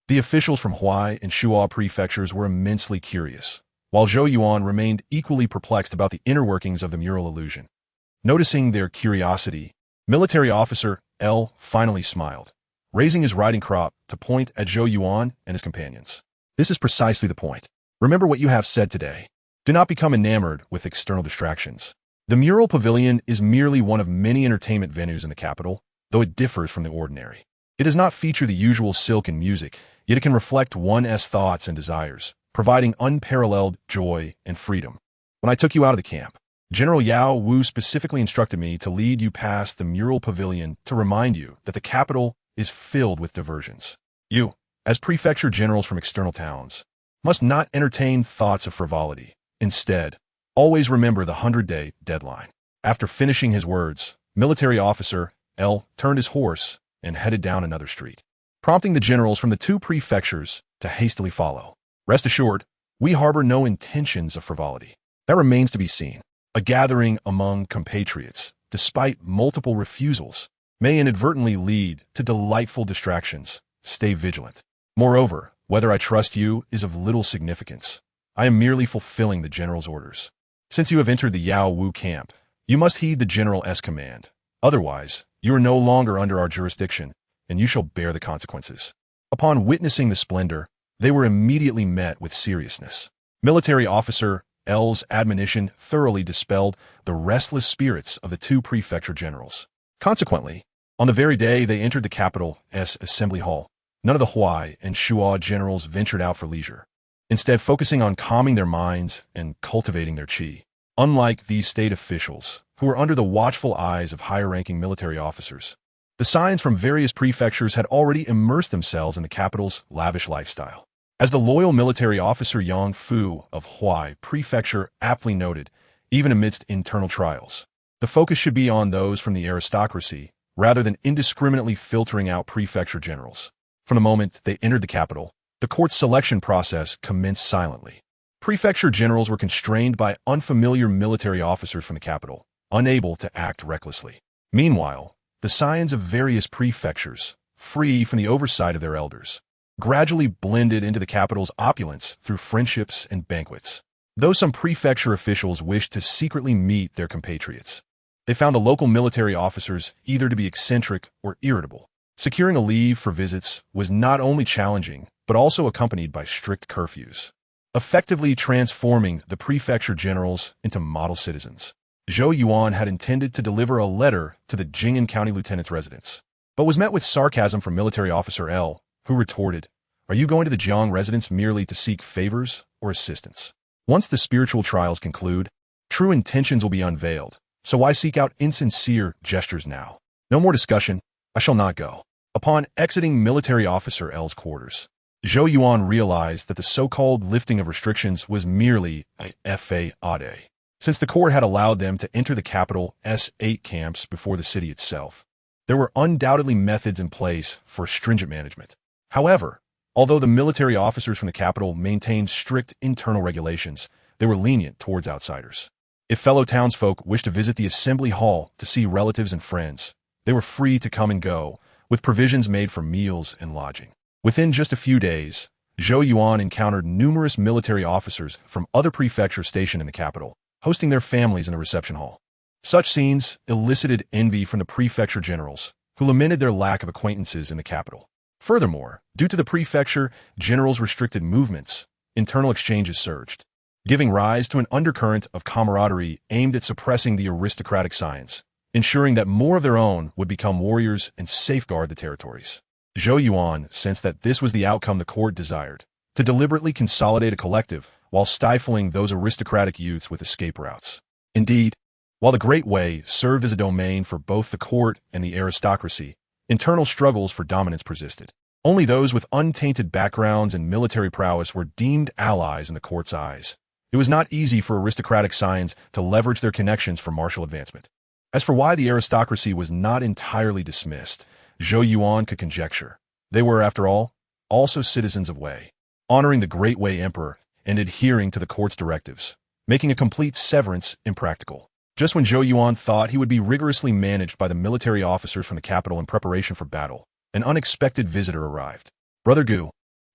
Speaker 1: The officials from Huai and Shuo prefectures were immensely curious, while Zhou Yuan remained equally perplexed about the inner workings of the mural illusion. Noticing their curiosity, military officer L finally smiled, raising his riding crop to point at Zhou Yuan and his companions. This is precisely the point. Remember what you have said today. Do not become enamored with external distractions. The mural pavilion is merely one of many entertainment venues in the capital, though it differs from the ordinary. It does not feature the usual silk and music, yet it can reflect one's thoughts and desires, providing unparalleled joy and freedom. When I took you out of the camp, General Yao Wu specifically instructed me to lead you past the mural pavilion to remind you that the capital is filled with diversions. You, as prefecture generals from external towns, must not entertain thoughts of frivolity. Instead, always remember the 100-day deadline. After finishing his words, military officer L turned his horse and headed down another street, prompting the generals from the two prefectures to hastily follow. Rest assured, we harbor no intentions of frivolity. That remains to be seen. A gathering among compatriots, despite multiple refusals, may inadvertently lead to delightful distractions. Stay vigilant. Moreover, whether I trust you is of little significance. I am merely fulfilling the general's orders. Since you have entered the Yao Wu camp, you must heed the general's command. Otherwise, you are no longer under our jurisdiction, and you shall bear the consequences. Upon witnessing the splendor, they were immediately met with seriousness. Military officer L's admonition thoroughly dispelled the restless spirits of the two prefecture generals. Consequently, on the very day they entered the capital's assembly hall, none of the Huai and Shuo generals ventured out for leisure, instead focusing on calming their minds and cultivating their qi. Unlike these state officials, who were under the watchful eyes of higher-ranking military officers, the signs from various prefectures had already immersed themselves in the capital's lavish lifestyle. As the loyal military officer Yang Fu of Huai Prefecture aptly noted, even amidst internal trials, the focus should be on those from the aristocracy rather than indiscriminately filtering out prefecture generals. From the moment they entered the capital, the court's selection process commenced silently. Prefecture generals were constrained by unfamiliar military officers from the capital, unable to act recklessly. Meanwhile, the scions of various prefectures, free from the oversight of their elders, gradually blended into the capital's opulence through friendships and banquets. Though some prefecture officials wished to secretly meet their compatriots, they found the local military officers either to be eccentric or irritable. Securing a leave for visits was not only challenging, but also accompanied by strict curfews, effectively transforming the prefecture generals into model citizens. Zhou Yuan had intended to deliver a letter to the Jing'an County Lieutenant's residence, but was met with sarcasm from military officer L, who retorted, "Are you going to the Jiang residence merely to seek favors or assistance? Once the spiritual trials conclude, true intentions will be unveiled, so why seek out insincere gestures now? No more discussion, I shall not go." Upon exiting military officer L's quarters, Zhou Yuan realized that the so-called lifting of restrictions was merely a fade, since the court had allowed them to enter the capital's 8 camps before the city itself. There were undoubtedly methods in place for stringent management. However, although the military officers from the capital maintained strict internal regulations, they were lenient towards outsiders. If fellow townsfolk wished to visit the assembly hall to see relatives and friends, they were free to come and go, with provisions made for meals and lodging. Within just a few days, Zhou Yuan encountered numerous military officers from other prefectures stationed in the capital, hosting their families in the reception hall. Such scenes elicited envy from the prefecture generals, who lamented their lack of acquaintances in the capital. Furthermore, due to the prefecture generals' restricted movements, internal exchanges surged, giving rise to an undercurrent of camaraderie aimed at suppressing the aristocratic scions, ensuring that more of their own would become warriors and safeguard the territories. Zhou Yuan sensed that this was the outcome the court desired, to deliberately consolidate a collective while stifling those aristocratic youths with escape routes. Indeed, while the Great Way served as a domain for both the court and the aristocracy, internal struggles for dominance persisted. Only those with untainted backgrounds and military prowess were deemed allies in the court's eyes. It was not easy for aristocratic scions to leverage their connections for martial advancement. As for why the aristocracy was not entirely dismissed, Zhou Yuan could conjecture. They were, after all, also citizens of Wei, honoring the Great Wei Emperor and adhering to the court's directives, making a complete severance impractical. Just when Zhou Yuan thought he would be rigorously managed by the military officers from the capital in preparation for battle, an unexpected visitor arrived. Brother Gu,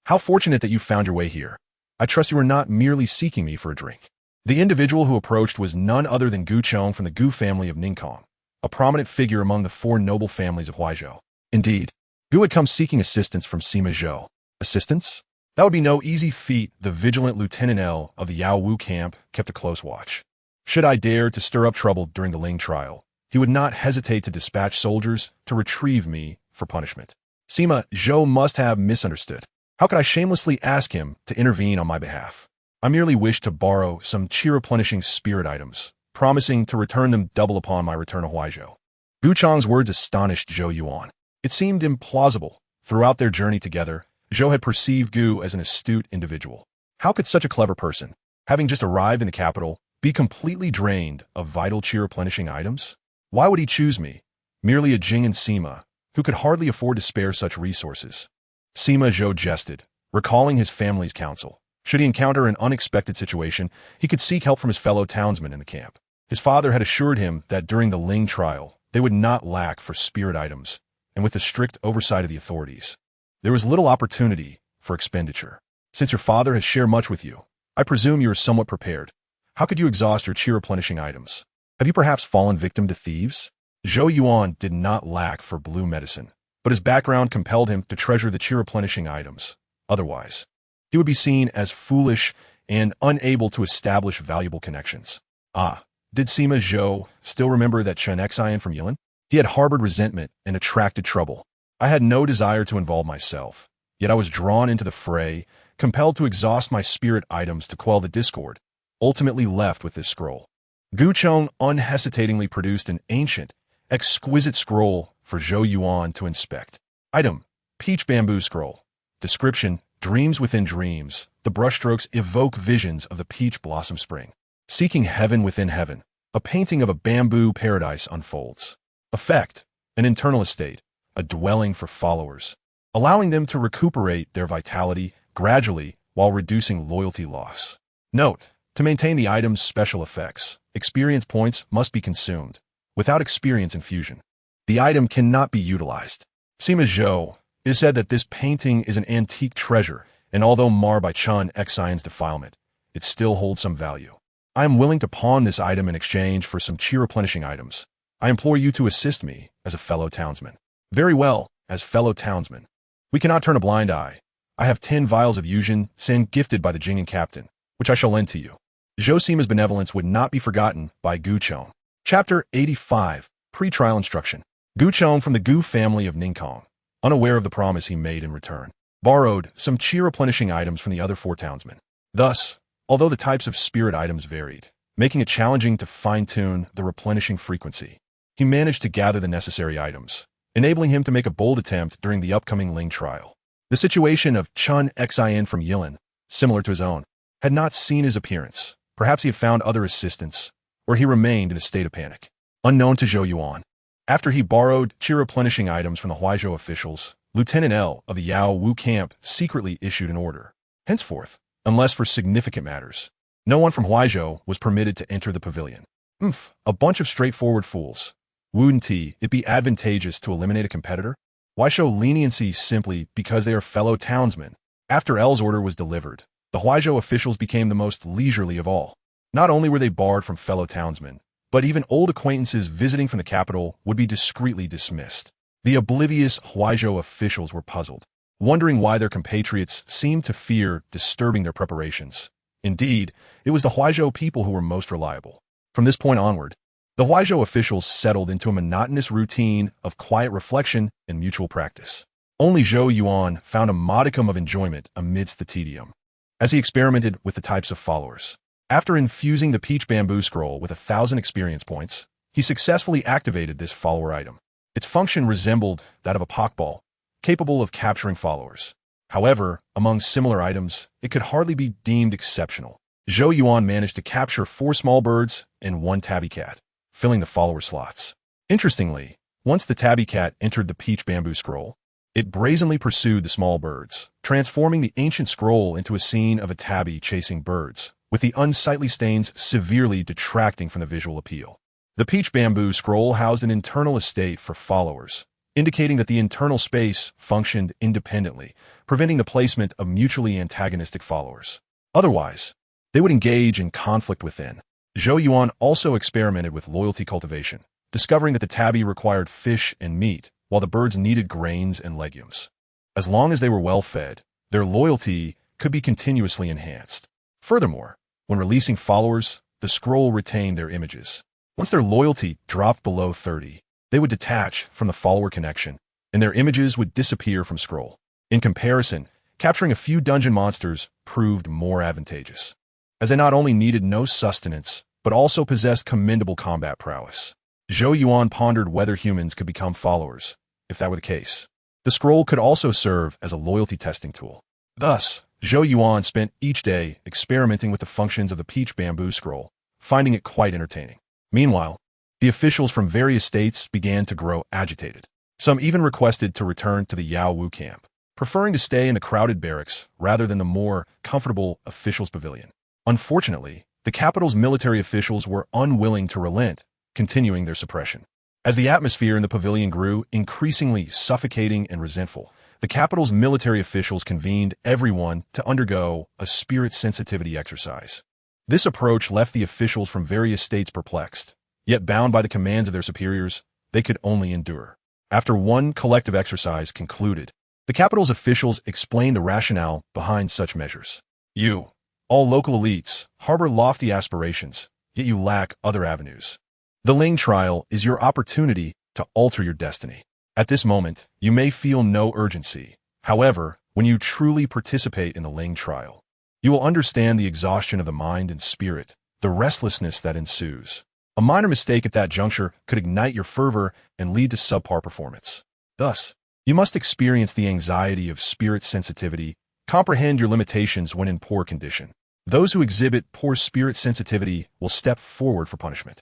Speaker 1: how fortunate that you found your way here. I trust you are not merely seeking me for a drink. The individual who approached was none other than Gu Chong from the Gu family of Ningkong, a prominent figure among the four noble families of Huizhou. Indeed, Gu had come seeking assistance from Sima Zhou. Assistance? That would be no easy feat. The vigilant Lieutenant L of the Yao Wu camp kept a close watch. Should I dare to stir up trouble during the Ling trial, he would not hesitate to dispatch soldiers to retrieve me for punishment. Sima Zhou must have misunderstood. How could I shamelessly ask him to intervene on my behalf? I merely wished to borrow some chi-replenishing spirit items, promising to return them double upon my return to Huizhou. Gu Chong's words astonished Zhou Yuan. It seemed implausible. Throughout their journey together, Zhou had perceived Gu as an astute individual. How could such a clever person, having just arrived in the capital, be completely drained of vital chi-replenishing items? Why would he choose me, merely a Jing and Sima, who could hardly afford to spare such resources? Sima Zhou jested, recalling his family's counsel. Should he encounter an unexpected situation, he could seek help from his fellow townsmen in the camp. His father had assured him that during the Ling trial, they would not lack for spirit items, and with the strict oversight of the authorities, there was little opportunity for expenditure. Since your father has shared much with you, I presume you are somewhat prepared. How could you exhaust your chi-replenishing items? Have you perhaps fallen victim to thieves? Zhou Yuan did not lack for blue medicine, but his background compelled him to treasure the chi-replenishing items. Otherwise, he would be seen as foolish and unable to establish valuable connections. Did Sima Zhou still remember that Chen Xian from Yilan? He had harbored resentment and attracted trouble. I had no desire to involve myself, yet I was drawn into the fray, compelled to exhaust my spirit items to quell the discord, ultimately left with this scroll. Gu Chong unhesitatingly produced an ancient, exquisite scroll for Zhou Yuan to inspect. Item: Peach Bamboo Scroll. Description: Dreams within dreams. The brushstrokes evoke visions of the peach blossom spring. Seeking heaven within heaven. A painting of a bamboo paradise unfolds. Effect: An internal estate, a dwelling for followers, allowing them to recuperate their vitality gradually while reducing loyalty loss. Note: To maintain the item's special effects, experience points must be consumed. Without experience infusion, the item cannot be utilized. Sima Zhou, it is said that this painting is an antique treasure, and although marred by Chen Xian's defilement, it still holds some value. I am willing to pawn this item in exchange for some chi-replenishing items. I implore you to assist me as a fellow townsman. Very well, as fellow townsman. We cannot turn a blind eye. I have 10 vials of Yuzhen Sen gifted by the Jing'an captain, which I shall lend to you. Zhou Sima's benevolence would not be forgotten by Gu Chong. Chapter 85. Pre-trial Instruction. Gu Chong from the Gu family of Ningkong, unaware of the promise he made in return, borrowed some chi-replenishing items from the other 4 townsmen. Thus, although the types of spirit items varied, making it challenging to fine-tune the replenishing frequency, he managed to gather the necessary items, enabling him to make a bold attempt during the upcoming Ling trial. The situation of Chen Xian from Yilan, similar to his own, had not seen his appearance. Perhaps he had found other assistance, or he remained in a state of panic. Unknown to Zhou Yuan, after he borrowed chi-replenishing items from the Huizhou officials, Lieutenant L of the Yao Wu camp secretly issued an order. Henceforth, unless for significant matters, no one from Huizhou was permitted to enter the pavilion. A bunch of straightforward fools. Wouldn't it be advantageous to eliminate a competitor? Why show leniency simply because they are fellow townsmen? After L's order was delivered, the Huizhou officials became the most leisurely of all. Not only were they barred from fellow townsmen, but even old acquaintances visiting from the capital would be discreetly dismissed. The oblivious Huizhou officials were puzzled, wondering why their compatriots seemed to fear disturbing their preparations. Indeed, it was the Huizhou people who were most reliable. From this point onward, the Huizhou officials settled into a monotonous routine of quiet reflection and mutual practice. Only Zhou Yuan found a modicum of enjoyment amidst the tedium, as he experimented with the types of followers. After infusing the peach bamboo scroll with 1,000 experience points, he successfully activated this follower item. Its function resembled that of a pokeball, capable of capturing followers. However, among similar items, it could hardly be deemed exceptional. Zhou Yuan managed to capture 4 small birds and 1 tabby cat, filling the follower slots. Interestingly, once the tabby cat entered the peach bamboo scroll, It brazenly pursued the small birds, transforming the ancient scroll into a scene of a tabby chasing birds, with the unsightly stains severely detracting from the visual appeal. The peach bamboo scroll housed an internal estate for followers, indicating that the internal space functioned independently, preventing the placement of mutually antagonistic followers. Otherwise, they would engage in conflict within. Zhou Yuan also experimented with loyalty cultivation, discovering that the tabby required fish and meat, while the birds needed grains and legumes. As long as they were well fed, their loyalty could be continuously enhanced. Furthermore, when releasing followers, the scroll retained their images. Once their loyalty dropped below 30, they would detach from the follower connection, and their images would disappear from scroll. In comparison, capturing a few dungeon monsters proved more advantageous, as they not only needed no sustenance, but also possessed commendable combat prowess. Zhou Yuan pondered whether humans could become followers. If that were the case, the scroll could also serve as a loyalty testing tool. Thus, Zhou Yuan spent each day experimenting with the functions of the peach bamboo scroll, finding it quite entertaining. Meanwhile, the officials from various states began to grow agitated. Some even requested to return to the Yao Wu camp, preferring to stay in the crowded barracks rather than the more comfortable officials' pavilion. Unfortunately, the capital's military officials were unwilling to relent, continuing their suppression. As the atmosphere in the pavilion grew increasingly suffocating and resentful, the capital's military officials convened everyone to undergo a spirit sensitivity exercise. This approach left the officials from various states perplexed, yet bound by the commands of their superiors, they could only endure. After one collective exercise concluded, the capital's officials explained the rationale behind such measures. You, all local elites, harbor lofty aspirations, yet you lack other avenues. The Ling trial is your opportunity to alter your destiny. At this moment, you may feel no urgency. However, when you truly participate in the Ling trial, you will understand the exhaustion of the mind and spirit, the restlessness that ensues. A minor mistake at that juncture could ignite your fervor and lead to subpar performance. Thus, you must experience the anxiety of spirit sensitivity, comprehend your limitations when in poor condition. Those who exhibit poor spirit sensitivity will step forward for punishment.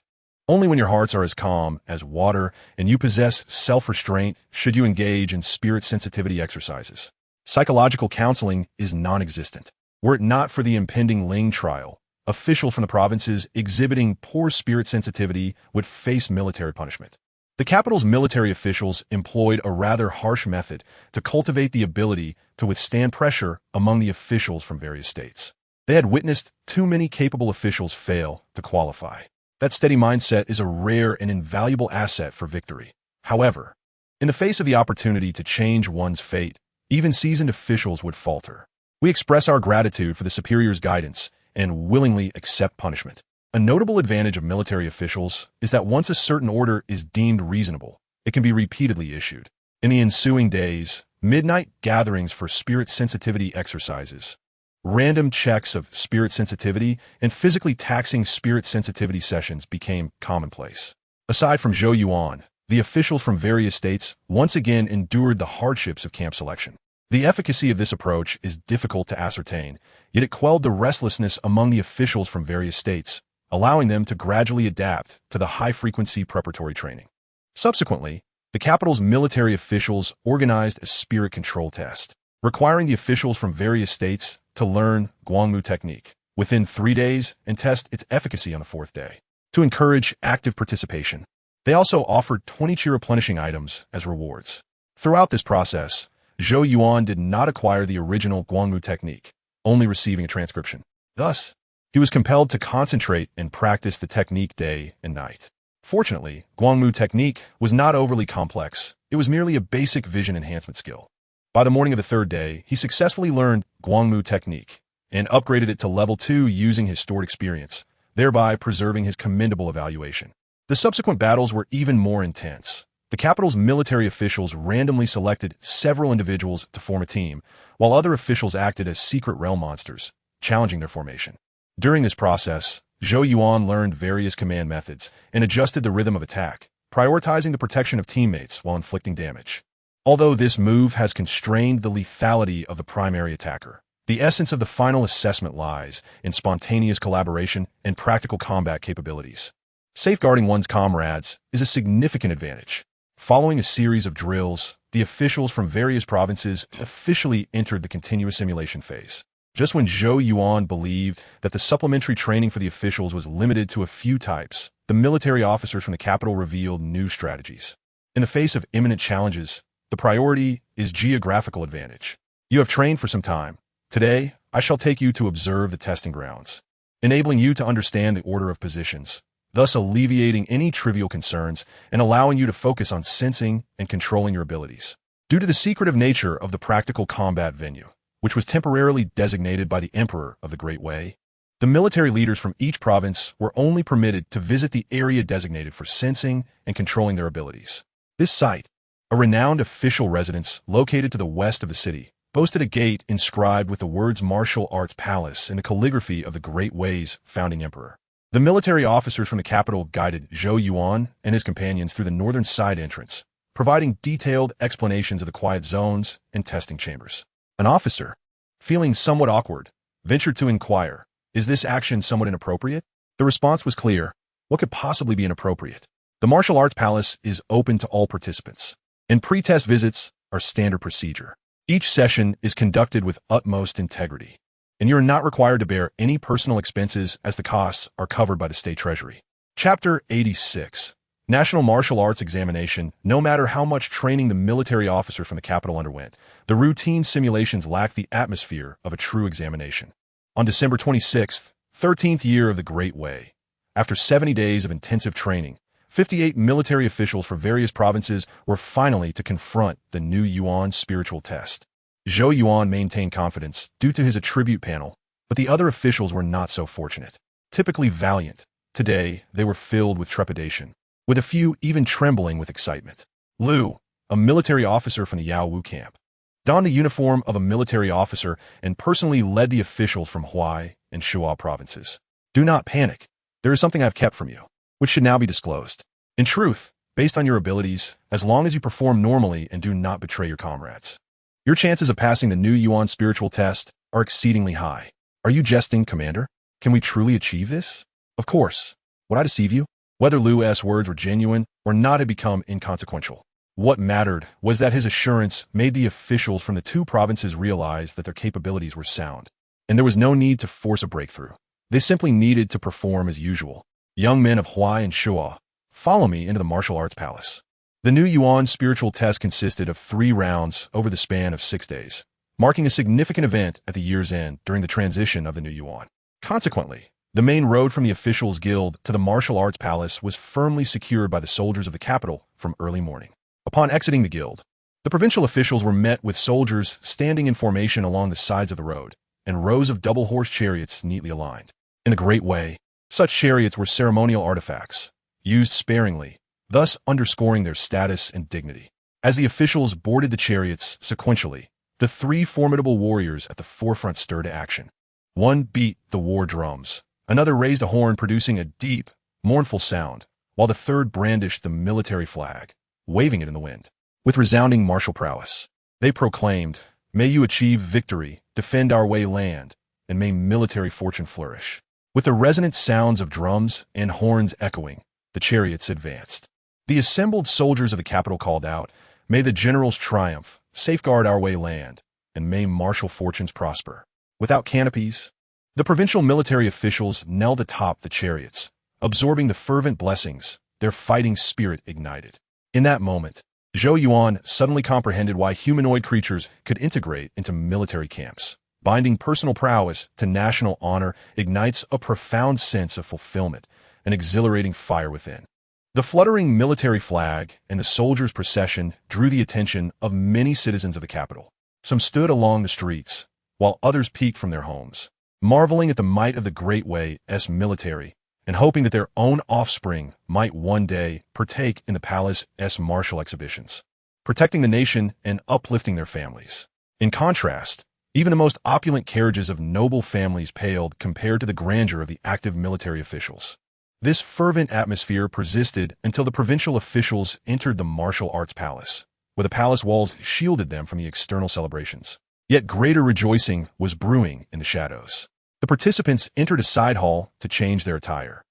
Speaker 1: Only when your hearts are as calm as water and you possess self-restraint should you engage in spirit sensitivity exercises. Psychological counseling is non-existent. Were it not for the impending Ling trial, officials from the provinces exhibiting poor spirit sensitivity would face military punishment. The capital's military officials employed a rather harsh method to cultivate the ability to withstand pressure among the officials from various states. They had witnessed too many capable officials fail to qualify. That steady mindset is a rare and invaluable asset for victory. However, in the face of the opportunity to change one's fate, even seasoned officials would falter. We express our gratitude for the superior's guidance and willingly accept punishment. A notable advantage of military officials is that once a certain order is deemed reasonable, it can be repeatedly issued. In the ensuing days, midnight gatherings for spirit sensitivity exercises, random checks of spirit sensitivity, and physically taxing spirit sensitivity sessions became commonplace. Aside from Zhou Yuan, the officials from various states once again endured the hardships of camp selection. The efficacy of this approach is difficult to ascertain, yet it quelled the restlessness among the officials from various states, allowing them to gradually adapt to the high-frequency preparatory training. Subsequently, the capital's military officials organized a spirit control test, requiring the officials from various states to learn Guangmu technique within 3 days and test its efficacy on the 4th day. To encourage active participation, they also offered 20 chi replenishing items as rewards. Throughout this process, Zhou Yuan did not acquire the original Guangmu technique, only receiving a transcription. Thus, he was compelled to concentrate and practice the technique day and night. Fortunately, Guangmu technique was not overly complex. It was merely a basic vision enhancement skill. By the morning of the 3rd day, he successfully learned Guangmu technique and upgraded it to level 2 using his stored experience, thereby preserving his commendable evaluation. The subsequent battles were even more intense. The capital's military officials randomly selected several individuals to form a team, while other officials acted as secret realm monsters, challenging their formation. During this process, Zhou Yuan learned various command methods and adjusted the rhythm of attack, prioritizing the protection of teammates while inflicting damage. Although this move has constrained the lethality of the primary attacker, the essence of the final assessment lies in spontaneous collaboration and practical combat capabilities. Safeguarding one's comrades is a significant advantage. Following a series of drills, the officials from various provinces officially entered the continuous simulation phase. Just when Zhou Yuan believed that the supplementary training for the officials was limited to a few types, the military officers from the capital revealed new strategies. In the face of imminent challenges, the priority is geographical advantage. You have trained for some time. Today, I shall take you to observe the testing grounds, enabling you to understand the order of positions, thus alleviating any trivial concerns and allowing you to focus on sensing and controlling your abilities. Due to the secretive nature of the practical combat venue, which was temporarily designated by the Emperor of the Great Way, the military leaders from each province were only permitted to visit the area designated for sensing and controlling their abilities. This site, a renowned official residence located to the west of the city, boasted a gate inscribed with the words Martial Arts Palace in the calligraphy of the Great Way's founding emperor. The military officers from the capital guided Zhou Yuan and his companions through the northern side entrance, providing detailed explanations of the quiet zones and testing chambers. An officer, feeling somewhat awkward, ventured to inquire, "Is this action somewhat inappropriate?" The response was clear. What could possibly be inappropriate? The Martial Arts Palace is open to all participants, and pre-test visits are standard procedure. Each session is conducted with utmost integrity, and you are not required to bear any personal expenses as the costs are covered by the state treasury. Chapter 86. National Martial Arts Examination. No matter how much training the military officers from the capital underwent, the routine simulations lacked the atmosphere of a true examination. On December 26th, 13th year of the Great Way, after 70 days of intensive training, 58 military officials from various provinces were finally to confront the new Yuan spiritual test. Zhou Yuan maintained confidence due to his attribute panel, but the other officials were not so fortunate. Typically valiant, today they were filled with trepidation, with a few even trembling with excitement. Liu, a military officer from the Yao Wu camp, donned the uniform of a military officer and personally led the officials from Huai and Shuo provinces. "Do not panic. There is something I have kept from you, which should now be disclosed. In truth, based on your abilities, as long as you perform normally and do not betray your comrades, your chances of passing the new Yuan spiritual test are exceedingly high." "Are you jesting, Commander? Can we truly achieve this?" "Of course. Would I deceive you?" Whether Liu's words were genuine or not had become inconsequential. What mattered was that his assurance made the officials from the two provinces realize that their capabilities were sound, and there was no need to force a breakthrough. They simply needed to perform as usual. "Young men of Huai and Shuo, follow me into the Martial Arts Palace." The new Yuan spiritual test consisted of 3 rounds over the span of 6 days, marking a significant event at the year's end during the transition of the new Yuan. Consequently, the main road from the officials' guild to the Martial Arts Palace was firmly secured by the soldiers of the capital from early morning. Upon exiting the guild, the provincial officials were met with soldiers standing in formation along the sides of the road, and rows of double-horse chariots neatly aligned. In the Great Way, such chariots were ceremonial artifacts, used sparingly, thus underscoring their status and dignity. As the officials boarded the chariots sequentially, the 3 formidable warriors at the forefront stirred to action. One beat the war drums, another raised a horn producing a deep, mournful sound, while the third brandished the military flag, waving it in the wind. With resounding martial prowess, they proclaimed, "May you achieve victory, defend our way land, and may military fortune flourish." With the resonant sounds of drums and horns echoing, the chariots advanced. The assembled soldiers of the capital called out, "May the generals triumph, safeguard our way land, and may martial fortunes prosper." Without canopies, the provincial military officials knelt atop the chariots, absorbing the fervent blessings, their fighting spirit ignited. In that moment, Zhou Yuan suddenly comprehended why humanoid creatures could integrate into military camps. Binding personal prowess to national honor ignites a profound sense of fulfillment, an exhilarating fire within. The fluttering military flag and the soldiers' procession drew the attention of many citizens of the capital. Some stood along the streets, while others peeked from their homes, marveling at the might of the Great Way's military and hoping that their own offspring might one day partake in the palace's martial exhibitions, protecting the nation and uplifting their families. In contrast, even the most opulent carriages of noble families paled compared to the grandeur of the active military officials. This fervent atmosphere persisted until the provincial officials entered the Martial Arts Palace, where the palace walls shielded them from the external celebrations. Yet greater rejoicing was brewing in the shadows. The participants entered a side hall to change their attire,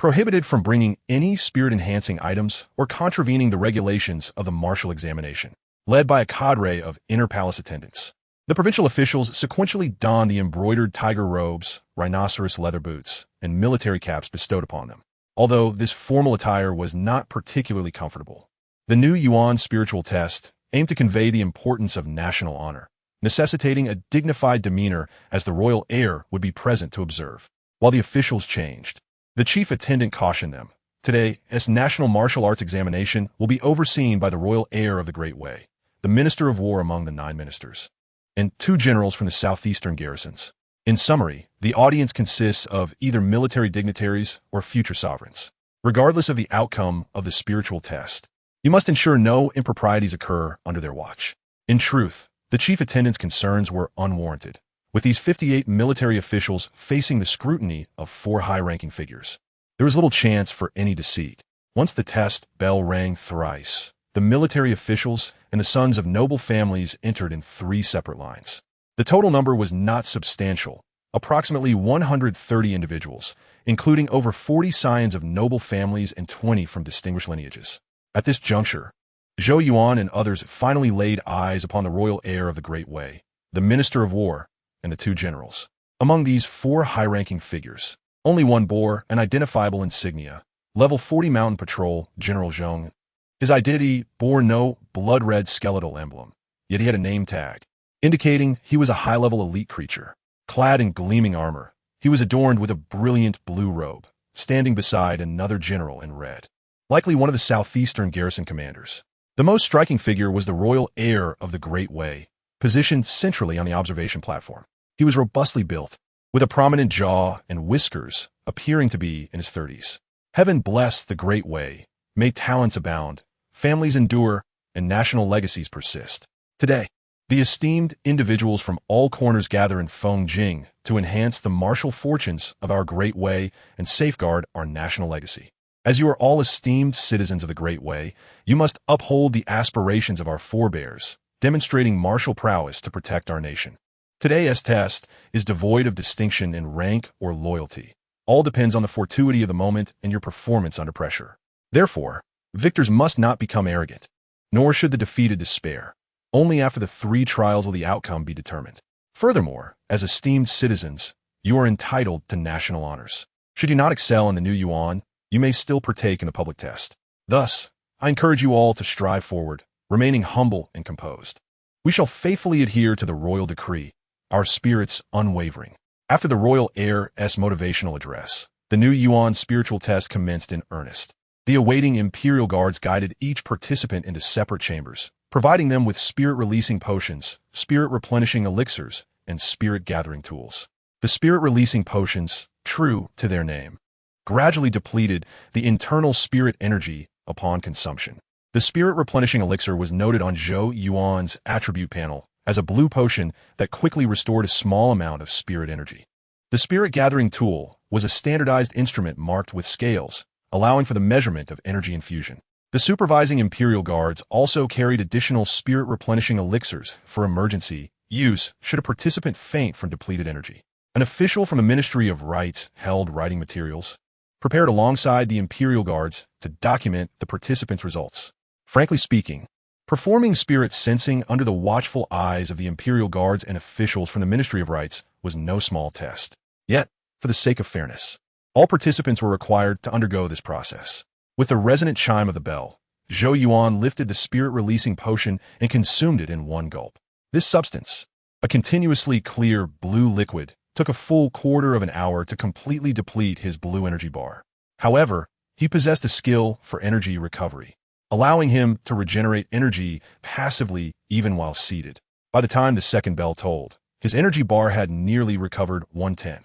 Speaker 1: prohibited from bringing any spirit-enhancing items or contravening the regulations of the martial examination, led by a cadre of inner palace attendants. The provincial officials sequentially donned the embroidered tiger robes, rhinoceros leather boots, and military caps bestowed upon them, although this formal attire was not particularly comfortable. The new Yuan spiritual test aimed to convey the importance of national honor, necessitating a dignified demeanor as the royal heir would be present to observe. While the officials changed, the chief attendant cautioned them. Today, this national martial arts examination will be overseen by the royal heir of the Great Way, the Minister of War among the 9 ministers, and 2 generals from the southeastern garrisons. In summary, the audience consists of either military dignitaries or future sovereigns. Regardless of the outcome of the spiritual test, you must ensure no improprieties occur under their watch. In truth, the chief attendant's concerns were unwarranted, with these 58 military officials facing the scrutiny of 4 high-ranking figures. There was little chance for any deceit. Once the test bell rang thrice, the military officials and the sons of noble families entered in 3 separate lines. The total number was not substantial, approximately 130 individuals, including over 40 scions of noble families and 20 from distinguished lineages. At this juncture, Zhou Yuan and others finally laid eyes upon the royal heir of the Great Way, the Minister of War, and the 2 generals. Among these 4 high-ranking figures, only one bore an identifiable insignia, Level 40 Mountain Patrol General Zhong. His identity bore no blood-red skeletal emblem, yet he had a name tag, indicating he was a high-level elite creature. Clad in gleaming armor, he was adorned with a brilliant blue robe, standing beside another general in red, likely one of the southeastern garrison commanders. The most striking figure was the royal heir of the Great Way, positioned centrally on the observation platform. He was robustly built, with a prominent jaw and whiskers, appearing to be in his 30s. Heaven bless the Great Way. May talents abound, families endure, and national legacies persist. Today, the esteemed individuals from all corners gather in Fengjing to enhance the martial fortunes of our Great Way and safeguard our national legacy. As you are all esteemed citizens of the Great Way, you must uphold the aspirations of our forebears, demonstrating martial prowess to protect our nation. Today's test is devoid of distinction in rank or loyalty. All depends on the fortuity of the moment and your performance under pressure. Therefore, victors must not become arrogant, nor should the defeated despair. Only after the 3 trials will the outcome be determined. Furthermore, as esteemed citizens, you are entitled to national honors. Should you not excel in the new Yuan, you may still partake in the public test. Thus, I encourage you all to strive forward, remaining humble and composed. We shall faithfully adhere to the royal decree, our spirits unwavering. After the royal heir's motivational address, the new Yuan spiritual test commenced in earnest. The awaiting imperial guards guided each participant into separate chambers, providing them with spirit-releasing potions, spirit-replenishing elixirs, and spirit-gathering tools. The spirit-releasing potions, true to their name, gradually depleted the internal spirit energy upon consumption. The spirit-replenishing elixir was noted on Zhou Yuan's attribute panel as a blue potion that quickly restored a small amount of spirit energy. The spirit-gathering tool was a standardized instrument marked with scales, allowing for the measurement of energy infusion. The supervising imperial guards also carried additional spirit-replenishing elixirs for emergency use should a participant faint from depleted energy. An official from the Ministry of Rites held writing materials, prepared alongside the imperial guards to document the participants' results. Frankly speaking, performing spirit sensing under the watchful eyes of the imperial guards and officials from the Ministry of Rites was no small test. Yet, for the sake of fairness, all participants were required to undergo this process. With the resonant chime of the bell, Zhou Yuan lifted the spirit-releasing potion and consumed it in one gulp. This substance, a continuously clear blue liquid, took a full quarter of an hour to completely deplete his blue energy bar. However, he possessed a skill for energy recovery, allowing him to regenerate energy passively even while seated. By the time the second bell tolled, his energy bar had nearly recovered 1/10.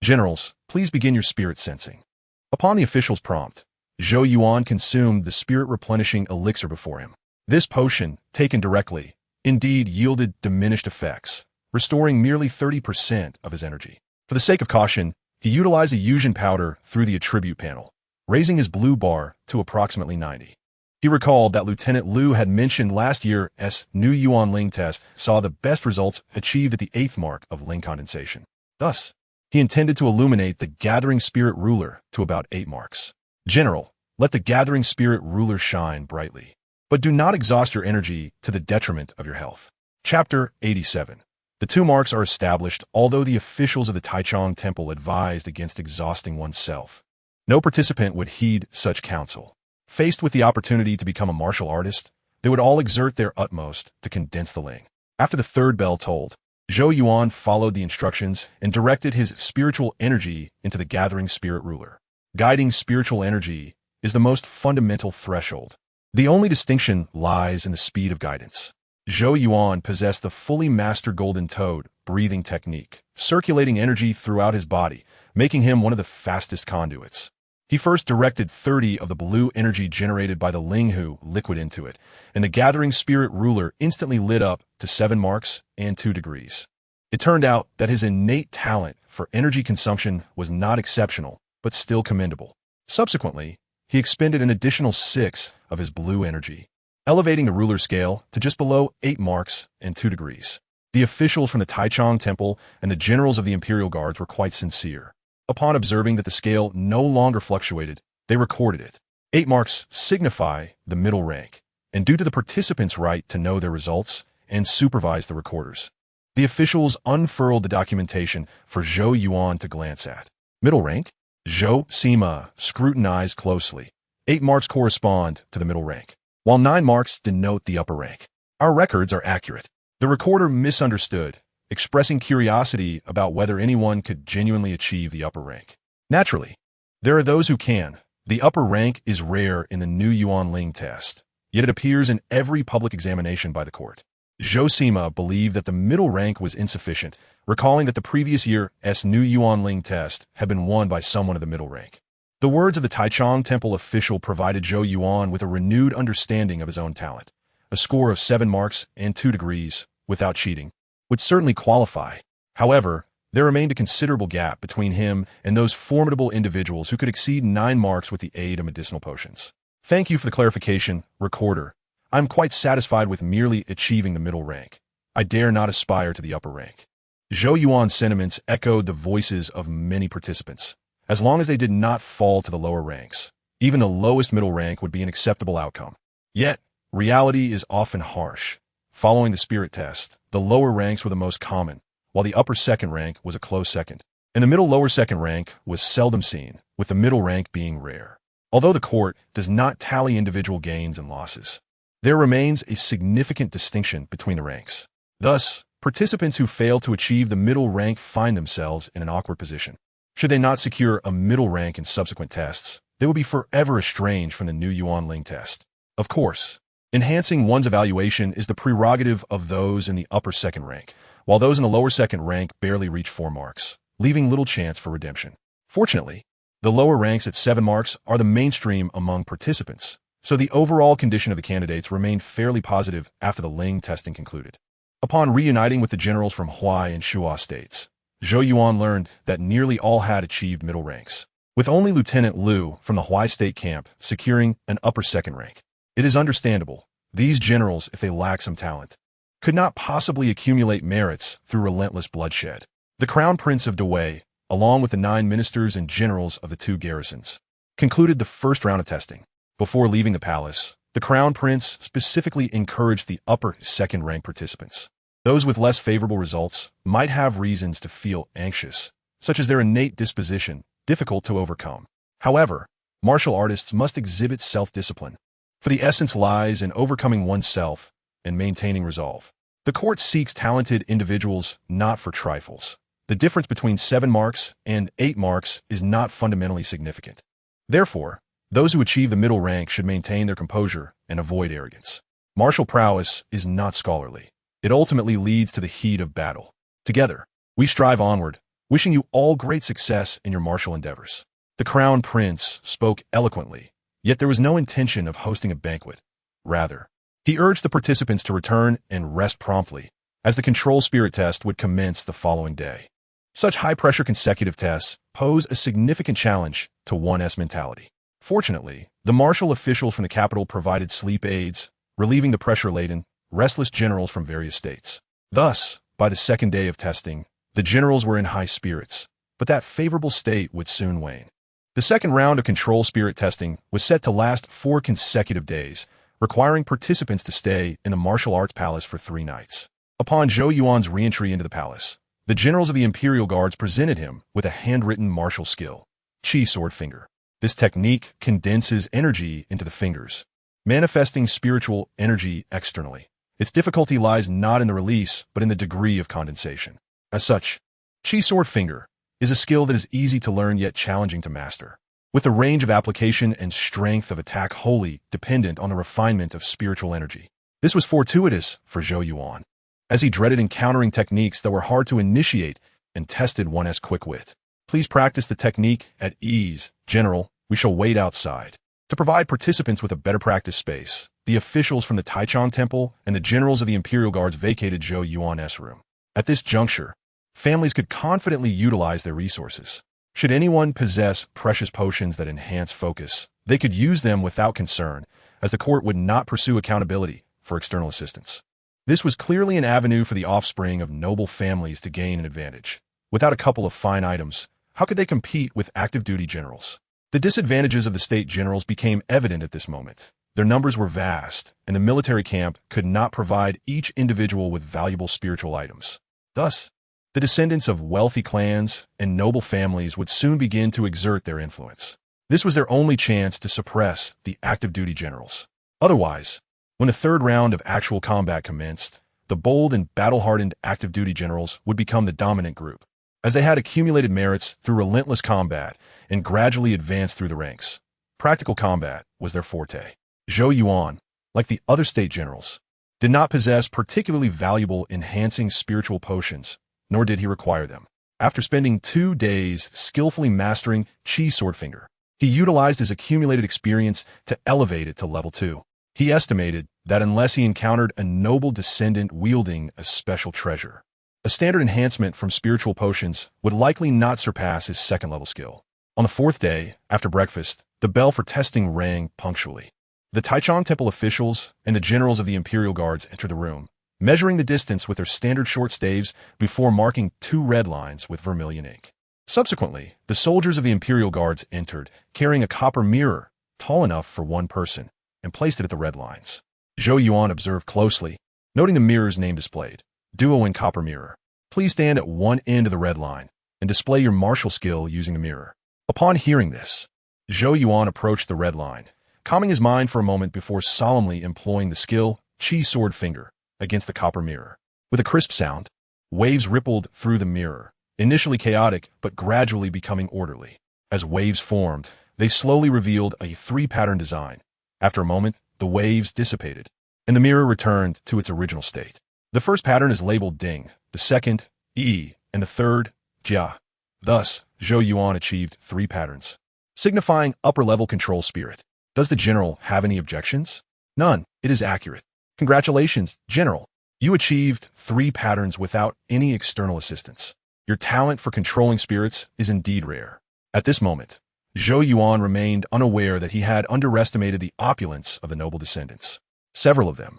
Speaker 1: Generals, please begin your spirit sensing. Upon the official's prompt, Zhou Yuan consumed the spirit-replenishing elixir before him. This potion, taken directly, indeed yielded diminished effects, restoring merely 30% of his energy. For the sake of caution, he utilized a Yuan powder through the attribute panel, raising his blue bar to approximately 90. He recalled that Lieutenant Liu had mentioned last year's new Yuan Ling test saw the best results achieved at the 8th mark of Ling condensation. Thus, He intended to illuminate the gathering spirit ruler to about 8 marks. General, let the gathering spirit ruler shine brightly. But do not exhaust your energy to the detriment of your health. Chapter 87. The 2 marks are established, although the officials of the Taichung Temple advised against exhausting oneself. No participant would heed such counsel. Faced with the opportunity to become a martial artist, they would all exert their utmost to condense the ling. After the 3rd bell tolled, Zhou Yuan followed the instructions and directed his spiritual energy into the gathering spirit ruler. Guiding spiritual energy is the most fundamental threshold. The only distinction lies in the speed of guidance. Zhou Yuan possessed the fully mastered golden toad breathing technique, circulating energy throughout his body, making him one of the fastest conduits. He first directed 30 of the blue energy generated by the Linghu liquid into it, and the gathering spirit ruler instantly lit up to 7 marks and 2 degrees. It turned out that his innate talent for energy consumption was not exceptional, but still commendable. Subsequently, he expended an additional 6 of his blue energy, elevating the ruler scale to just below 8 marks and 2 degrees. The officials from the Taichung Temple and the generals of the Imperial Guards were quite sincere. Upon observing that the scale no longer fluctuated, they recorded it. 8 marks signify the middle rank, and due to the participants' right to know their results and supervise the recorders, the officials unfurled the documentation for Zhou Yuan to glance at. Middle rank? Zhou Sima scrutinized closely. 8 marks correspond to the middle rank, while 9 marks denote the upper rank. Our records are accurate. The recorder misunderstood, expressing curiosity about whether anyone could genuinely achieve the upper rank. Naturally, there are those who can. The upper rank is rare in the new Yuan Ling test, yet it appears in every public examination by the court. Zhou Sima believed that the middle rank was insufficient, recalling that the previous year's new Yuan Ling test had been won by someone of the middle rank. The words of the Taichung Temple official provided Zhou Yuan with a renewed understanding of his own talent. A score of 7 marks and 2 degrees, without cheating, would certainly qualify. However, there remained a considerable gap between him and those formidable individuals who could exceed 9 marks with the aid of medicinal potions. Thank you for the clarification, Recorder. I'm quite satisfied with merely achieving the middle rank. I dare not aspire to the upper rank. Zhou Yuan's sentiments echoed the voices of many participants. As long as they did not fall to the lower ranks, even the lowest middle rank would be an acceptable outcome. Yet, reality is often harsh. Following the spirit test, the lower ranks were the most common, while the upper second rank was a close second. And the middle lower second rank was seldom seen, with the middle rank being rare. Although the court does not tally individual gains and losses, there remains a significant distinction between the ranks. Thus, participants who fail to achieve the middle rank find themselves in an awkward position. Should they not secure a middle rank in subsequent tests, they will be forever estranged from the new Yuan Ling test. Of course, enhancing one's evaluation is the prerogative of those in the upper second rank, while those in the lower second rank barely reach 4 marks, leaving little chance for redemption. Fortunately, the lower ranks at 7 marks are the mainstream among participants, so the overall condition of the candidates remained fairly positive after the Ling testing concluded. Upon reuniting with the generals from Huai and Shuo states, Zhou Yuan learned that nearly all had achieved middle ranks, with only Lieutenant Liu from the Huai state camp securing an upper second rank. It is understandable, these generals, if they lack some talent, could not possibly accumulate merits through relentless bloodshed. The Crown Prince of Dawei, along with the 9 ministers and generals of the 2 garrisons, concluded the first round of testing. Before leaving the palace, the Crown Prince specifically encouraged the upper second-rank participants. Those with less favorable results might have reasons to feel anxious, such as their innate disposition, difficult to overcome. However, martial artists must exhibit self-discipline, for the essence lies in overcoming oneself and maintaining resolve. The court seeks talented individuals not for trifles. The difference between 7 marks and 8 marks is not fundamentally significant. Therefore, those who achieve the middle rank should maintain their composure and avoid arrogance. Martial prowess is not scholarly. It ultimately leads to the heat of battle. Together, we strive onward, wishing you all great success in your martial endeavors. The Crown Prince spoke eloquently, yet there was no intention of hosting a banquet. Rather, he urged the participants to return and rest promptly, as the control spirit test would commence the following day. Such high-pressure consecutive tests pose a significant challenge to one's mentality. Fortunately, the martial officials from the capital provided sleep aids, relieving the pressure-laden, restless generals from various states. Thus, by the second day of testing, the generals were in high spirits, but that favorable state would soon wane. The second round of control spirit testing was set to last 4 consecutive days, requiring participants to stay in the martial arts palace for 3 nights. Upon Zhou Yuan's re-entry into the palace, the generals of the Imperial Guards presented him with a handwritten martial skill, Qi Sword Finger. This technique condenses energy into the fingers, manifesting spiritual energy externally. Its difficulty lies not in the release, but in the degree of condensation. As such, Qi Sword Finger is a skill that is easy to learn yet challenging to master, with the range of application and strength of attack wholly dependent on the refinement of spiritual energy. This was fortuitous for Zhou Yuan, as he dreaded encountering techniques that were hard to initiate and tested one's quick wit. Please practice the technique at ease. General, we shall wait outside. To provide participants with a better practice space, the officials from the Taichung Temple and the generals of the Imperial Guards vacated Zhou Yuan's room. At this juncture, families could confidently utilize their resources. Should anyone possess precious potions that enhance focus, they could use them without concern, as the court would not pursue accountability for external assistance. This was clearly an avenue for the offspring of noble families to gain an advantage. Without a couple of fine items, how could they compete with active-duty generals? The disadvantages of the state generals became evident at this moment. Their numbers were vast, and the military camp could not provide each individual with valuable spiritual items. Thus, the descendants of wealthy clans and noble families would soon begin to exert their influence. This was their only chance to suppress the active-duty generals. Otherwise, when the third round of actual combat commenced, the bold and battle-hardened active-duty generals would become the dominant group, as they had accumulated merits through relentless combat and gradually advanced through the ranks. Practical combat was their forte. Zhou Yuan, like the other state generals, did not possess particularly valuable enhancing spiritual potions, nor did he require them. After spending 2 days skillfully mastering Qi Sword Finger, he utilized his accumulated experience to elevate it to level 2. He estimated that unless he encountered a noble descendant wielding a special treasure, a standard enhancement from spiritual potions would likely not surpass his second-level skill. On the 4th day, after breakfast, the bell for testing rang punctually. The Taichung Temple officials and the generals of the Imperial Guards entered the room, measuring the distance with their standard short staves before marking 2 red lines with vermilion ink. Subsequently, the soldiers of the Imperial Guards entered, carrying a copper mirror tall enough for one person, and placed it at the red lines. Zhou Yuan observed closely, noting the mirror's name displayed, Duo in Copper Mirror. Please stand at one end of the red line and display your martial skill using the mirror. Upon hearing this, Zhou Yuan approached the red line, calming his mind for a moment before solemnly employing the skill Qi Sword Finger against the copper mirror. With a crisp sound, waves rippled through the mirror, initially chaotic but gradually becoming orderly. As waves formed, they slowly revealed a 3-pattern design. After a moment, the waves dissipated, and the mirror returned to its original state. The first pattern is labeled Ding, the second, Yi, and the third, Jia. Thus, Zhou Yuan achieved 3 patterns, signifying upper-level control spirit. Does the general have any objections? None. It is accurate. Congratulations, General. You achieved 3 patterns without any external assistance. Your talent for controlling spirits is indeed rare. At this moment, Zhou Yuan remained unaware that he had underestimated the opulence of the noble descendants. Several of them,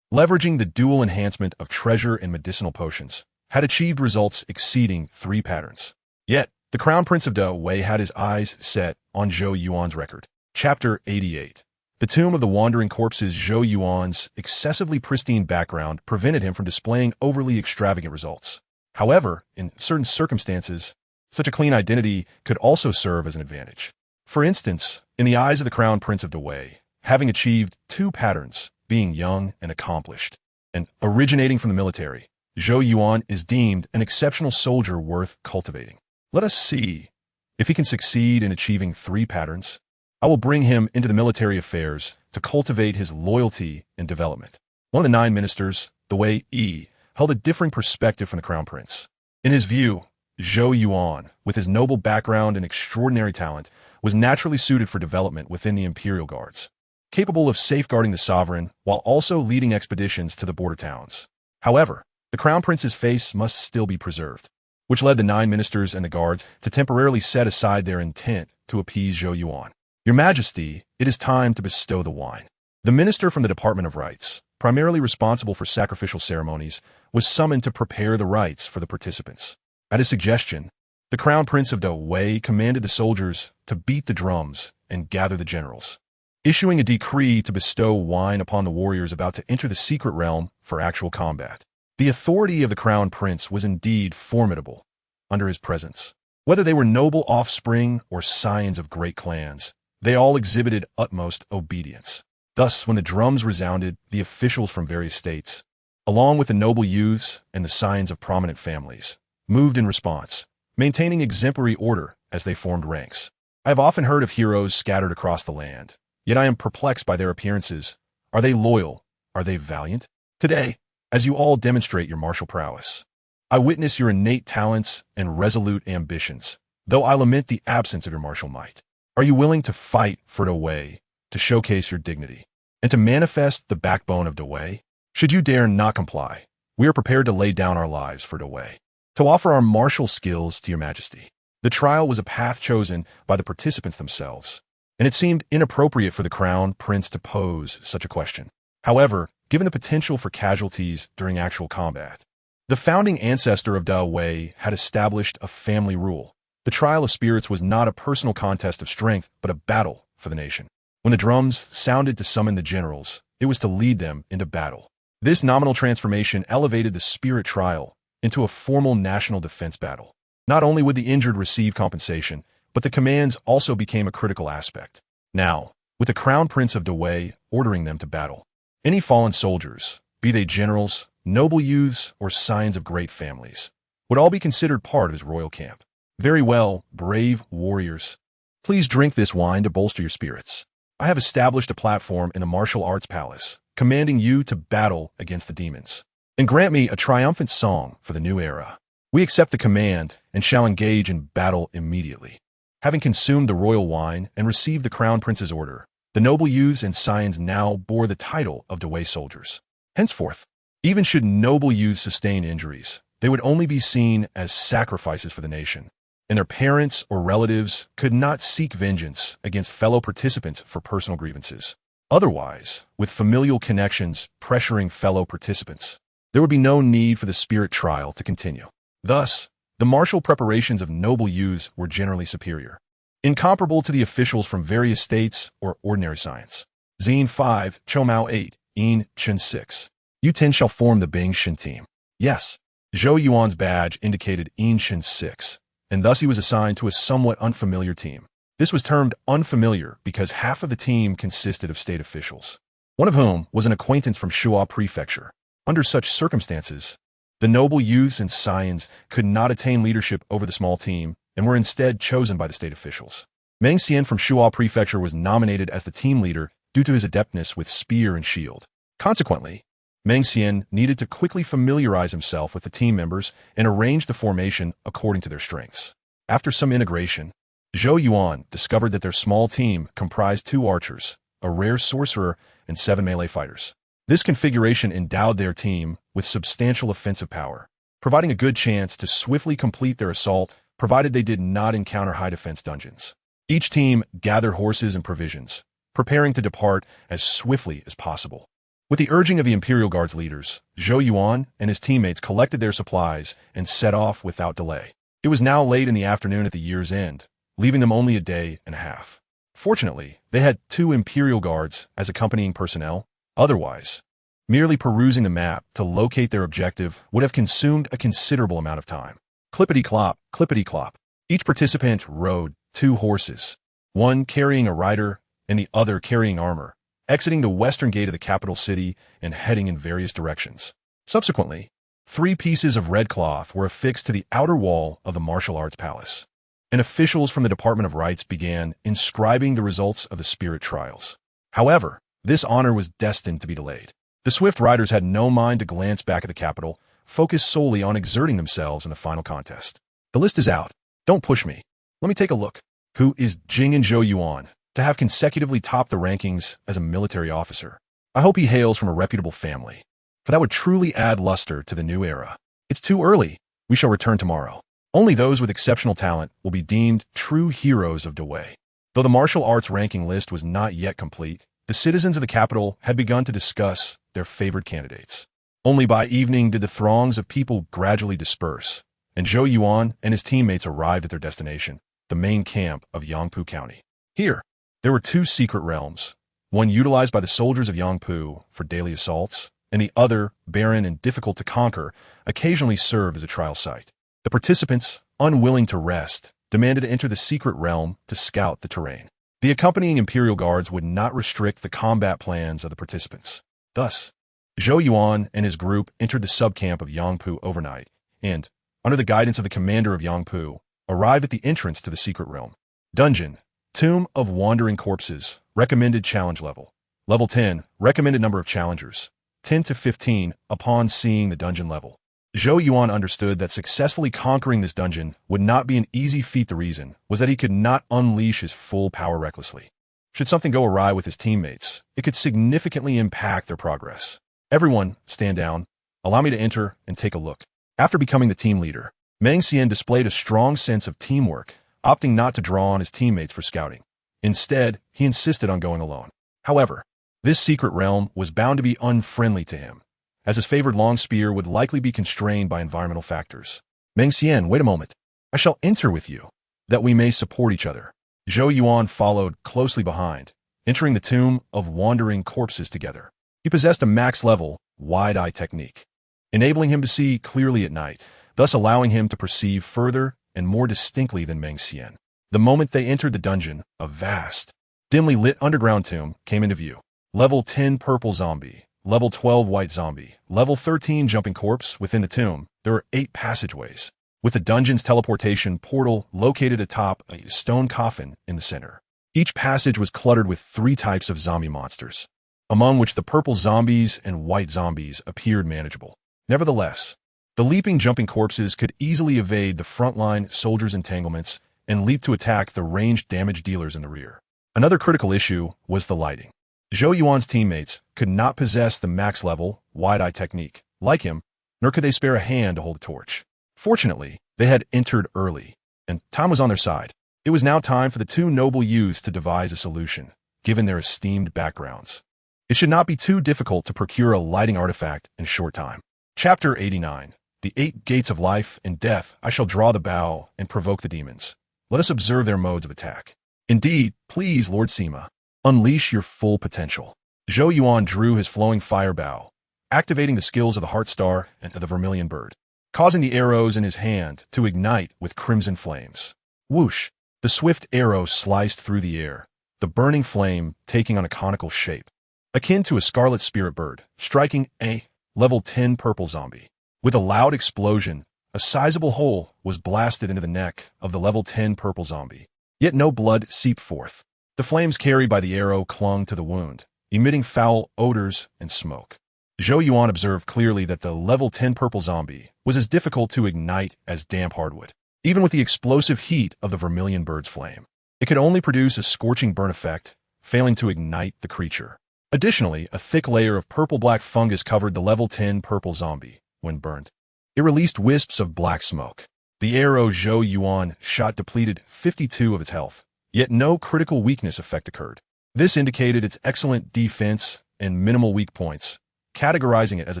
Speaker 1: leveraging the dual enhancement of treasure and medicinal potions, had achieved results exceeding 3 patterns. Yet, the Crown Prince of Daoist had his eyes set on Zhou Yuan's record. Chapter 88. The Tomb of the Wandering Corpses. Zhou Yuan's excessively pristine background prevented him from displaying overly extravagant results. However, in certain circumstances, such a clean identity could also serve as an advantage. For instance, in the eyes of the Crown Prince of Daoist, having achieved 2 patterns, being young and accomplished, and originating from the military, Zhou Yuan is deemed an exceptional soldier worth cultivating. Let us see if he can succeed in achieving 3 patterns. I will bring him into the military affairs to cultivate his loyalty and development. One of the 9 ministers, the Wei Yi, held a differing perspective from the Crown Prince. In his view, Zhou Yuan, with his noble background and extraordinary talent, was naturally suited for development within the Imperial Guards, capable of safeguarding the sovereign while also leading expeditions to the border towns. However, the Crown Prince's face must still be preserved, which led the 9 ministers and the guards to temporarily set aside their intent to appease Zhou Yuan. Your Majesty, it is time to bestow the wine. The minister from the Department of Rites, primarily responsible for sacrificial ceremonies, was summoned to prepare the rites for the participants. At his suggestion, The crown prince of Dawei commanded the soldiers to beat the drums and gather the generals, issuing a decree to bestow wine upon the warriors about to enter the secret realm for actual combat. The authority of the crown prince was indeed formidable under his presence. Whether they were noble offspring or scions of great clans, they all exhibited utmost obedience. Thus, when the drums resounded, the officials from various states, along with the noble youths and the scions of prominent families, moved in response, maintaining exemplary order as they formed ranks. I have often heard of heroes scattered across the land, yet I am perplexed by their appearances. Are they loyal? Are they valiant? Today, as you all demonstrate your martial prowess, I witness your innate talents and resolute ambitions, though I lament the absence of your martial might. Are you willing to fight for Dawei, to showcase your dignity, and to manifest the backbone of Dawei? Should you dare not comply, we are prepared to lay down our lives for Dawei, to offer our martial skills to your majesty. The trial was a path chosen by the participants themselves, and it seemed inappropriate for the crown prince to pose such a question. However, given the potential for casualties during actual combat, the founding ancestor of Dawei had established a family rule. The trial of spirits was not a personal contest of strength, but a battle for the nation. When the drums sounded to summon the generals, it was to lead them into battle. This nominal transformation elevated the spirit trial into a formal national defense battle. Not only would the injured receive compensation, but the commands also became a critical aspect. Now, with the crown prince of Dawei ordering them to battle, any fallen soldiers, be they generals, noble youths, or scions of great families, would all be considered part of his royal camp. Very well, brave warriors. Please drink this wine to bolster your spirits. I have established a platform in the martial arts palace, commanding you to battle against the demons. And grant me a triumphant song for the new era. We accept the command and shall engage in battle immediately. Having consumed the royal wine and received the crown prince's order, the noble youths and scions now bore the title of Dawei soldiers. Henceforth, even should noble youths sustain injuries, they would only be seen as sacrifices for the nation, and their parents or relatives could not seek vengeance against fellow participants for personal grievances. Otherwise, with familial connections pressuring fellow participants, there would be no need for the spirit trial to continue. Thus, the martial preparations of noble youths were generally superior, incomparable to the officials from various states or ordinary science. Zine 5, Chomao 8, Yin Chen 6. You 10 shall form the Bing Shen team. Yes, Zhou Yuan's badge indicated Yin Chen 6, and thus he was assigned to a somewhat unfamiliar team. This was termed unfamiliar because half of the team consisted of state officials, one of whom was an acquaintance from Shuo Prefecture. Under such circumstances, the noble youths and scions could not attain leadership over the small team and were instead chosen by the state officials. Meng Xian from Shuo Prefecture was nominated as the team leader due to his adeptness with spear and shield. Consequently, Meng Xian needed to quickly familiarize himself with the team members and arrange the formation according to their strengths. After some integration, Zhou Yuan discovered that their small team comprised 2 archers, a rare sorcerer, and 7 melee fighters. This configuration endowed their team with substantial offensive power, providing a good chance to swiftly complete their assault provided they did not encounter high defense dungeons. Each team gathered horses and provisions, preparing to depart as swiftly as possible. With the urging of the Imperial Guard's leaders, Zhou Yuan and his teammates collected their supplies and set off without delay. It was now late in the afternoon at the year's end, leaving them only a day and a half. Fortunately, they had 2 Imperial Guards as accompanying personnel. Otherwise, merely perusing the map to locate their objective would have consumed a considerable amount of time. Clippity-clop, clippity-clop. Each participant rode 2 horses, one carrying a rider and the other carrying armor, exiting the western gate of the capital city and heading in various directions. Subsequently, 3 pieces of red cloth were affixed to the outer wall of the martial arts palace, and officials from the Department of Rites began inscribing the results of the spirit trials. However, this honor was destined to be delayed. The swift riders had no mind to glance back at the capital, focused solely on exerting themselves in the final contest. The list is out. Don't push me. Let me take a look. Who is Jing and Zhou Yuan to have consecutively topped the rankings as a military officer? I hope he hails from a reputable family, for that would truly add luster to the new era. It's too early. We shall return tomorrow. Only those with exceptional talent will be deemed true heroes of Dawei. Though the martial arts ranking list was not yet complete, the citizens of the capital had begun to discuss their favored candidates. Only by evening did the throngs of people gradually disperse, and Zhou Yuan and his teammates arrived at their destination, the main camp of Yangpu County. Here, there were two secret realms, one utilized by the soldiers of Yangpu for daily assaults, and the other, barren and difficult to conquer, occasionally served as a trial site. The participants, unwilling to rest, demanded to enter the secret realm to scout the terrain. The accompanying Imperial Guards would not restrict the combat plans of the participants. Thus, Zhou Yuan and his group entered the subcamp of Yangpu overnight, and, under the guidance of the commander of Yangpu, arrived at the entrance to the secret realm. Dungeon, Tomb of Wandering Corpses, recommended challenge level. Level 10, recommended number of challengers, 10 to 15 upon seeing the dungeon level. Zhou Yuan understood that successfully conquering this dungeon would not be an easy feat. The reason was that he could not unleash his full power recklessly. Should something go awry with his teammates, it could significantly impact their progress. Everyone, stand down. Allow me to enter and take a look. After becoming the team leader, Meng Xian displayed a strong sense of teamwork, opting not to draw on his teammates for scouting. Instead, he insisted on going alone. However, this secret realm was bound to be unfriendly to him, as his favored long spear would likely be constrained by environmental factors. Meng Xian, wait a moment. I shall enter with you, that we may support each other. Zhou Yuan followed closely behind, entering the Tomb of Wandering Corpses together. He possessed a max-level, wide-eye technique, enabling him to see clearly at night, thus allowing him to perceive further and more distinctly than Meng Xian. The moment they entered the dungeon, a vast, dimly lit underground tomb came into view. Level 10 Purple Zombie, Level 12 White Zombie, Level 13 Jumping Corpse. Within the tomb, there are 8 passageways, with the dungeon's teleportation portal located atop a stone coffin in the center. Each passage was cluttered with 3 types of zombie monsters, among which the purple zombies and white zombies appeared manageable. Nevertheless, the leaping jumping corpses could easily evade the frontline soldiers' entanglements and leap to attack the ranged damage dealers in the rear. Another critical issue was the lighting. Zhou Yuan's teammates could not possess the max-level, wide-eye technique like him, nor could they spare a hand to hold a torch. Fortunately, they had entered early, and time was on their side. It was now time for the two noble youths to devise a solution, given their esteemed backgrounds. It should not be too difficult to procure a lighting artifact in short time. Chapter 89. The 8 Gates of Life and Death. I shall draw the bow and provoke the demons. Let us observe their modes of attack. Indeed, please, Lord Sima, unleash your full potential. Zhou Yuan drew his flowing fire bow, activating the skills of the Heart Star and of the Vermilion Bird, causing the arrows in his hand to ignite with crimson flames. Whoosh! The swift arrow sliced through the air, the burning flame taking on a conical shape, akin to a scarlet spirit bird, striking a level 10 purple zombie. With a loud explosion, a sizable hole was blasted into the neck of the level 10 purple zombie, yet no blood seeped forth. The flames carried by the arrow clung to the wound, emitting foul odors and smoke. Zhou Yuan observed clearly that the level 10 purple zombie was as difficult to ignite as damp hardwood. Even with the explosive heat of the vermilion bird's flame, it could only produce a scorching burn effect, failing to ignite the creature. Additionally, a thick layer of purple-black fungus covered the level 10 purple zombie. When burned, it released wisps of black smoke. The arrow Zhou Yuan shot depleted 52 of its health, yet no critical weakness effect occurred. This indicated its excellent defense and minimal weak points, categorizing it as a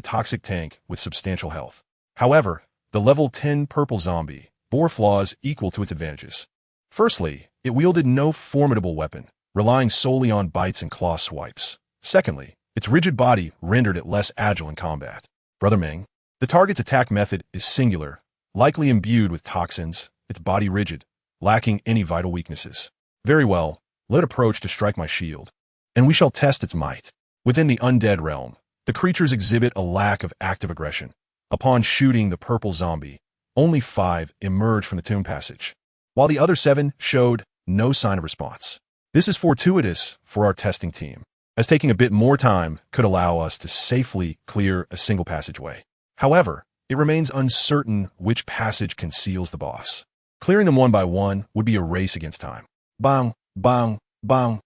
Speaker 1: toxic tank with substantial health. However, the level 10 purple zombie bore flaws equal to its advantages. Firstly, it wielded no formidable weapon, relying solely on bites and claw swipes. Secondly, its rigid body rendered it less agile in combat. Brother Meng, the target's attack method is singular, likely imbued with toxins, its body rigid, lacking any vital weaknesses. Very well, let approach to strike my shield, and we shall test its might. Within the undead realm, the creatures exhibit a lack of active aggression. Upon shooting the purple zombie, only 5 emerged from the tomb passage, while the other 7 showed no sign of response. This is fortuitous for our testing team, as taking a bit more time could allow us to safely clear a single passageway. However, it remains uncertain which passage conceals the boss. Clearing them one by one would be a race against time. Bang, bang, bang.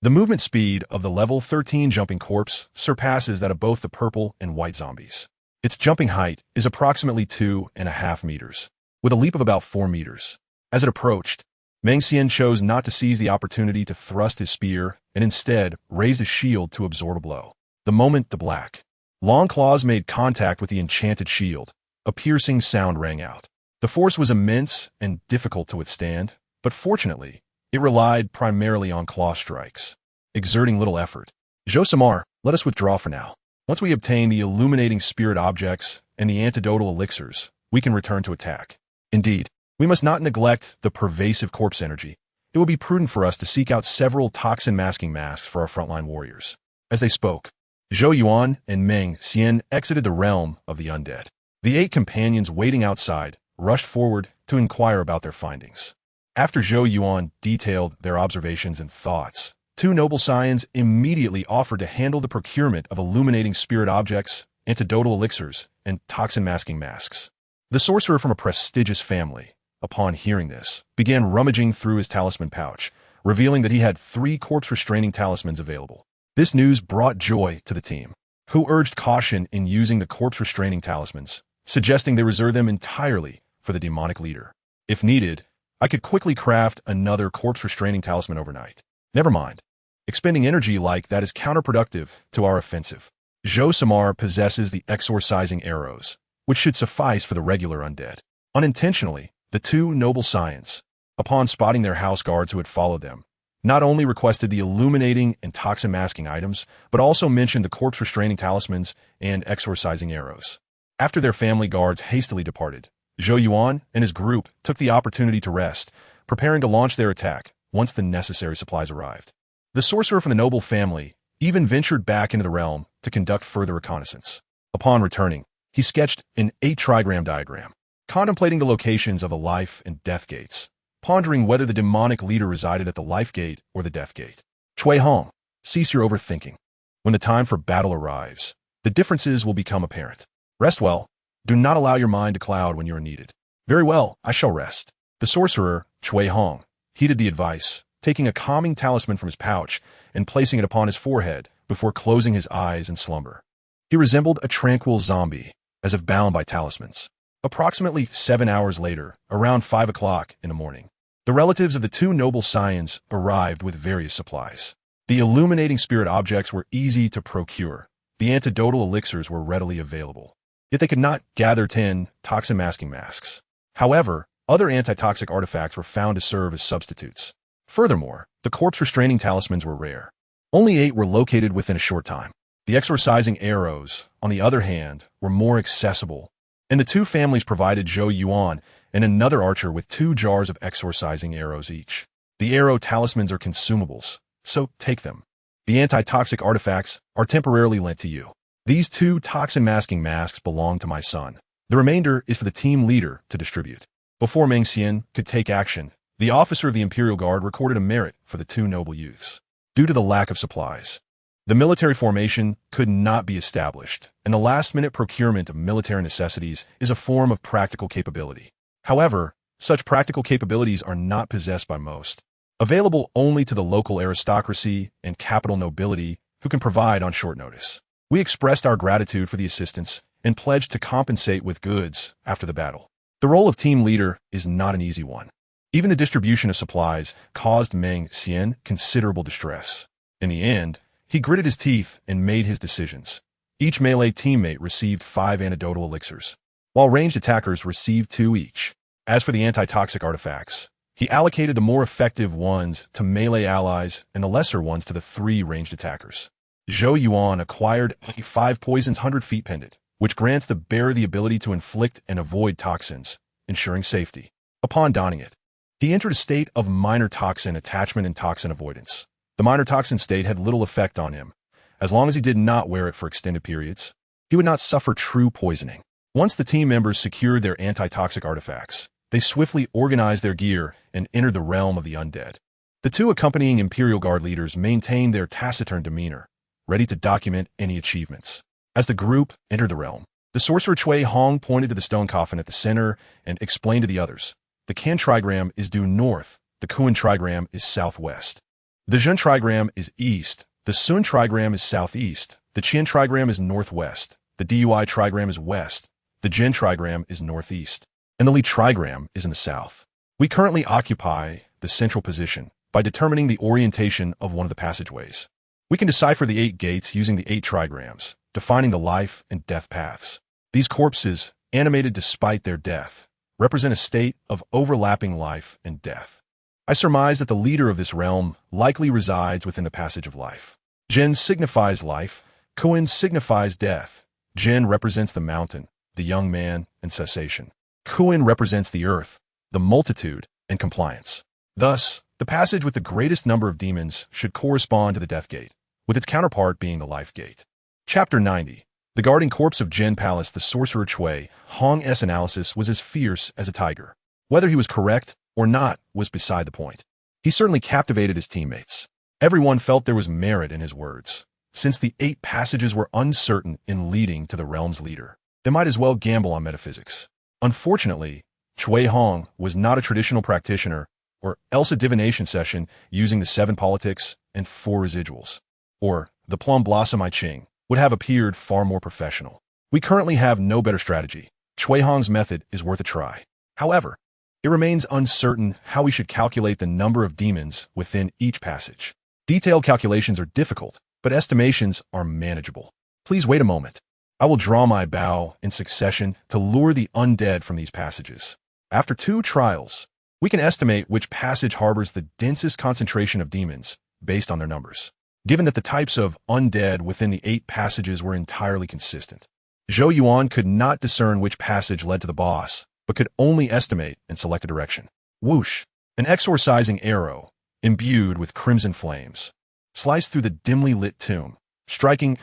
Speaker 1: The movement speed of the level 13 jumping corpse surpasses that of both the purple and white zombies. Its jumping height is approximately 2.5 meters, with a leap of about 4 meters. As it approached, Meng Xian chose not to seize the opportunity to thrust his spear and instead raised his shield to absorb a blow. The moment the black, long claws made contact with the enchanted shield, a piercing sound rang out. The force was immense and difficult to withstand, but fortunately, it relied primarily on claw strikes, exerting little effort. Josimar, let us withdraw for now. Once we obtain the illuminating spirit objects and the antidotal elixirs, we can return to attack. Indeed, we must not neglect the pervasive corpse energy. It will be prudent for us to seek out several toxin-masking masks for our frontline warriors. As they spoke, Zhou Yuan and Meng Xian exited the realm of the undead. The 8 companions waiting outside rushed forward to inquire about their findings. After Zhou Yuan detailed their observations and thoughts, 2 noble scions immediately offered to handle the procurement of illuminating spirit objects, antidotal elixirs, and toxin-masking masks. The sorcerer from a prestigious family, upon hearing this, began rummaging through his talisman pouch, revealing that he had 3 corpse-restraining talismans available. This news brought joy to the team, who urged caution in using the corpse-restraining talismans, suggesting they reserve them entirely for the demonic leader. If needed, I could quickly craft another corpse-restraining talisman overnight. Never mind. Expending energy like that is counterproductive to our offensive. Josimar possesses the exorcising arrows, which should suffice for the regular undead. Unintentionally, the 2 noble scions, upon spotting their house guards who had followed them, not only requested the illuminating and toxin-masking items, but also mentioned the corpse-restraining talismans and exorcising arrows. After their family guards hastily departed, Zhou Yuan and his group took the opportunity to rest, preparing to launch their attack once the necessary supplies arrived. The sorcerer from the noble family even ventured back into the realm to conduct further reconnaissance. Upon returning, he sketched an 8-trigram diagram, contemplating the locations of the life and death gates, pondering whether the demonic leader resided at the life gate or the death gate. Cui Hong, cease your overthinking. When the time for battle arrives, the differences will become apparent. Rest well. Do not allow your mind to cloud when you are needed. Very well, I shall rest. The sorcerer, Cui Hong, heeded the advice, taking a calming talisman from his pouch and placing it upon his forehead before closing his eyes in slumber. He resembled a tranquil zombie, as if bound by talismans. Approximately 7 hours later, around 5 o'clock in the morning, the relatives of the 2 noble scions arrived with various supplies. The illuminating spirit objects were easy to procure. The antidotal elixirs were readily available. Yet they could not gather 10 toxin-masking masks. However, other antitoxic artifacts were found to serve as substitutes. Furthermore, the corpse-restraining talismans were rare. Only 8 were located within a short time. The exorcising arrows, on the other hand, were more accessible, and the 2 families provided Zhou Yuan and another archer with 2 jars of exorcising arrows each. The arrow talismans are consumables, so take them. The antitoxic artifacts are temporarily lent to you. These 2 toxin-masking masks belong to my son. The remainder is for the team leader to distribute. Before Meng Xian could take action, the officer of the Imperial Guard recorded a merit for the 2 noble youths. Due to the lack of supplies, the military formation could not be established, and the last-minute procurement of military necessities is a form of practical capability. However, such practical capabilities are not possessed by most, available only to the local aristocracy and capital nobility who can provide on short notice. We expressed our gratitude for the assistance and pledged to compensate with goods after the battle. The role of team leader is not an easy one. Even the distribution of supplies caused Meng Xian considerable distress. In the end, he gritted his teeth and made his decisions. Each melee teammate received 5 antidotal elixirs, while ranged attackers received 2 each. As for the antitoxic artifacts, he allocated the more effective ones to melee allies and the lesser ones to the 3 ranged attackers. Zhou Yuan acquired a 5 poisons 100 feet pendant, which grants the bearer the ability to inflict and avoid toxins, ensuring safety. Upon donning it, he entered a state of minor toxin attachment and toxin avoidance. The minor toxin state had little effect on him. As long as he did not wear it for extended periods, he would not suffer true poisoning. Once the team members secured their antitoxic artifacts, they swiftly organized their gear and entered the realm of the undead. The 2 accompanying Imperial Guard leaders maintained their taciturn demeanor, ready to document any achievements. As the group entered the realm, the sorcerer Cui Hong pointed to the stone coffin at the center and explained to the others, the Kan trigram is due north, the Kuan trigram is southwest. The Zhen trigram is east, the Sun trigram is southeast, the Qian trigram is northwest, the Dui trigram is west, the Jin trigram is northeast, and the Li trigram is in the south. We currently occupy the central position by determining the orientation of one of the passageways. We can decipher the 8 gates using the 8 trigrams, defining the life and death paths. These corpses, animated despite their death, represent a state of overlapping life and death. I surmise that the leader of this realm likely resides within the passage of life. Jin signifies life, Kuan signifies death. Jin represents the mountain, the young man, and cessation. Kuan represents the earth, the multitude, and compliance. Thus, the passage with the greatest number of demons should correspond to the death gate, with its counterpart being the life gate. Chapter 90. The guarding corpse of Jin Palace, the sorcerer Chui Hong's analysis was as fierce as a tiger. Whether he was correct or not was beside the point. He certainly captivated his teammates. Everyone felt there was merit in his words. Since the 8 passages were uncertain in leading to the realm's leader, they might as well gamble on metaphysics. Unfortunately, Chui Hong was not a traditional practitioner, or else a divination session using the 7 politics and 4 residuals, or the plum blossom I Ching, would have appeared far more professional. We currently have no better strategy. Chui Hong's method is worth a try. However, it remains uncertain how we should calculate the number of demons within each passage. Detailed calculations are difficult, but estimations are manageable. Please wait a moment. I will draw my bow in succession to lure the undead from these passages. After 2 trials, we can estimate which passage harbors the densest concentration of demons based on their numbers, given that the types of undead within the 8 passages were entirely consistent. Zhou Yuan could not discern which passage led to the boss, but could only estimate and select a direction. Whoosh! An exorcising arrow, imbued with crimson flames, sliced through the dimly lit tomb, striking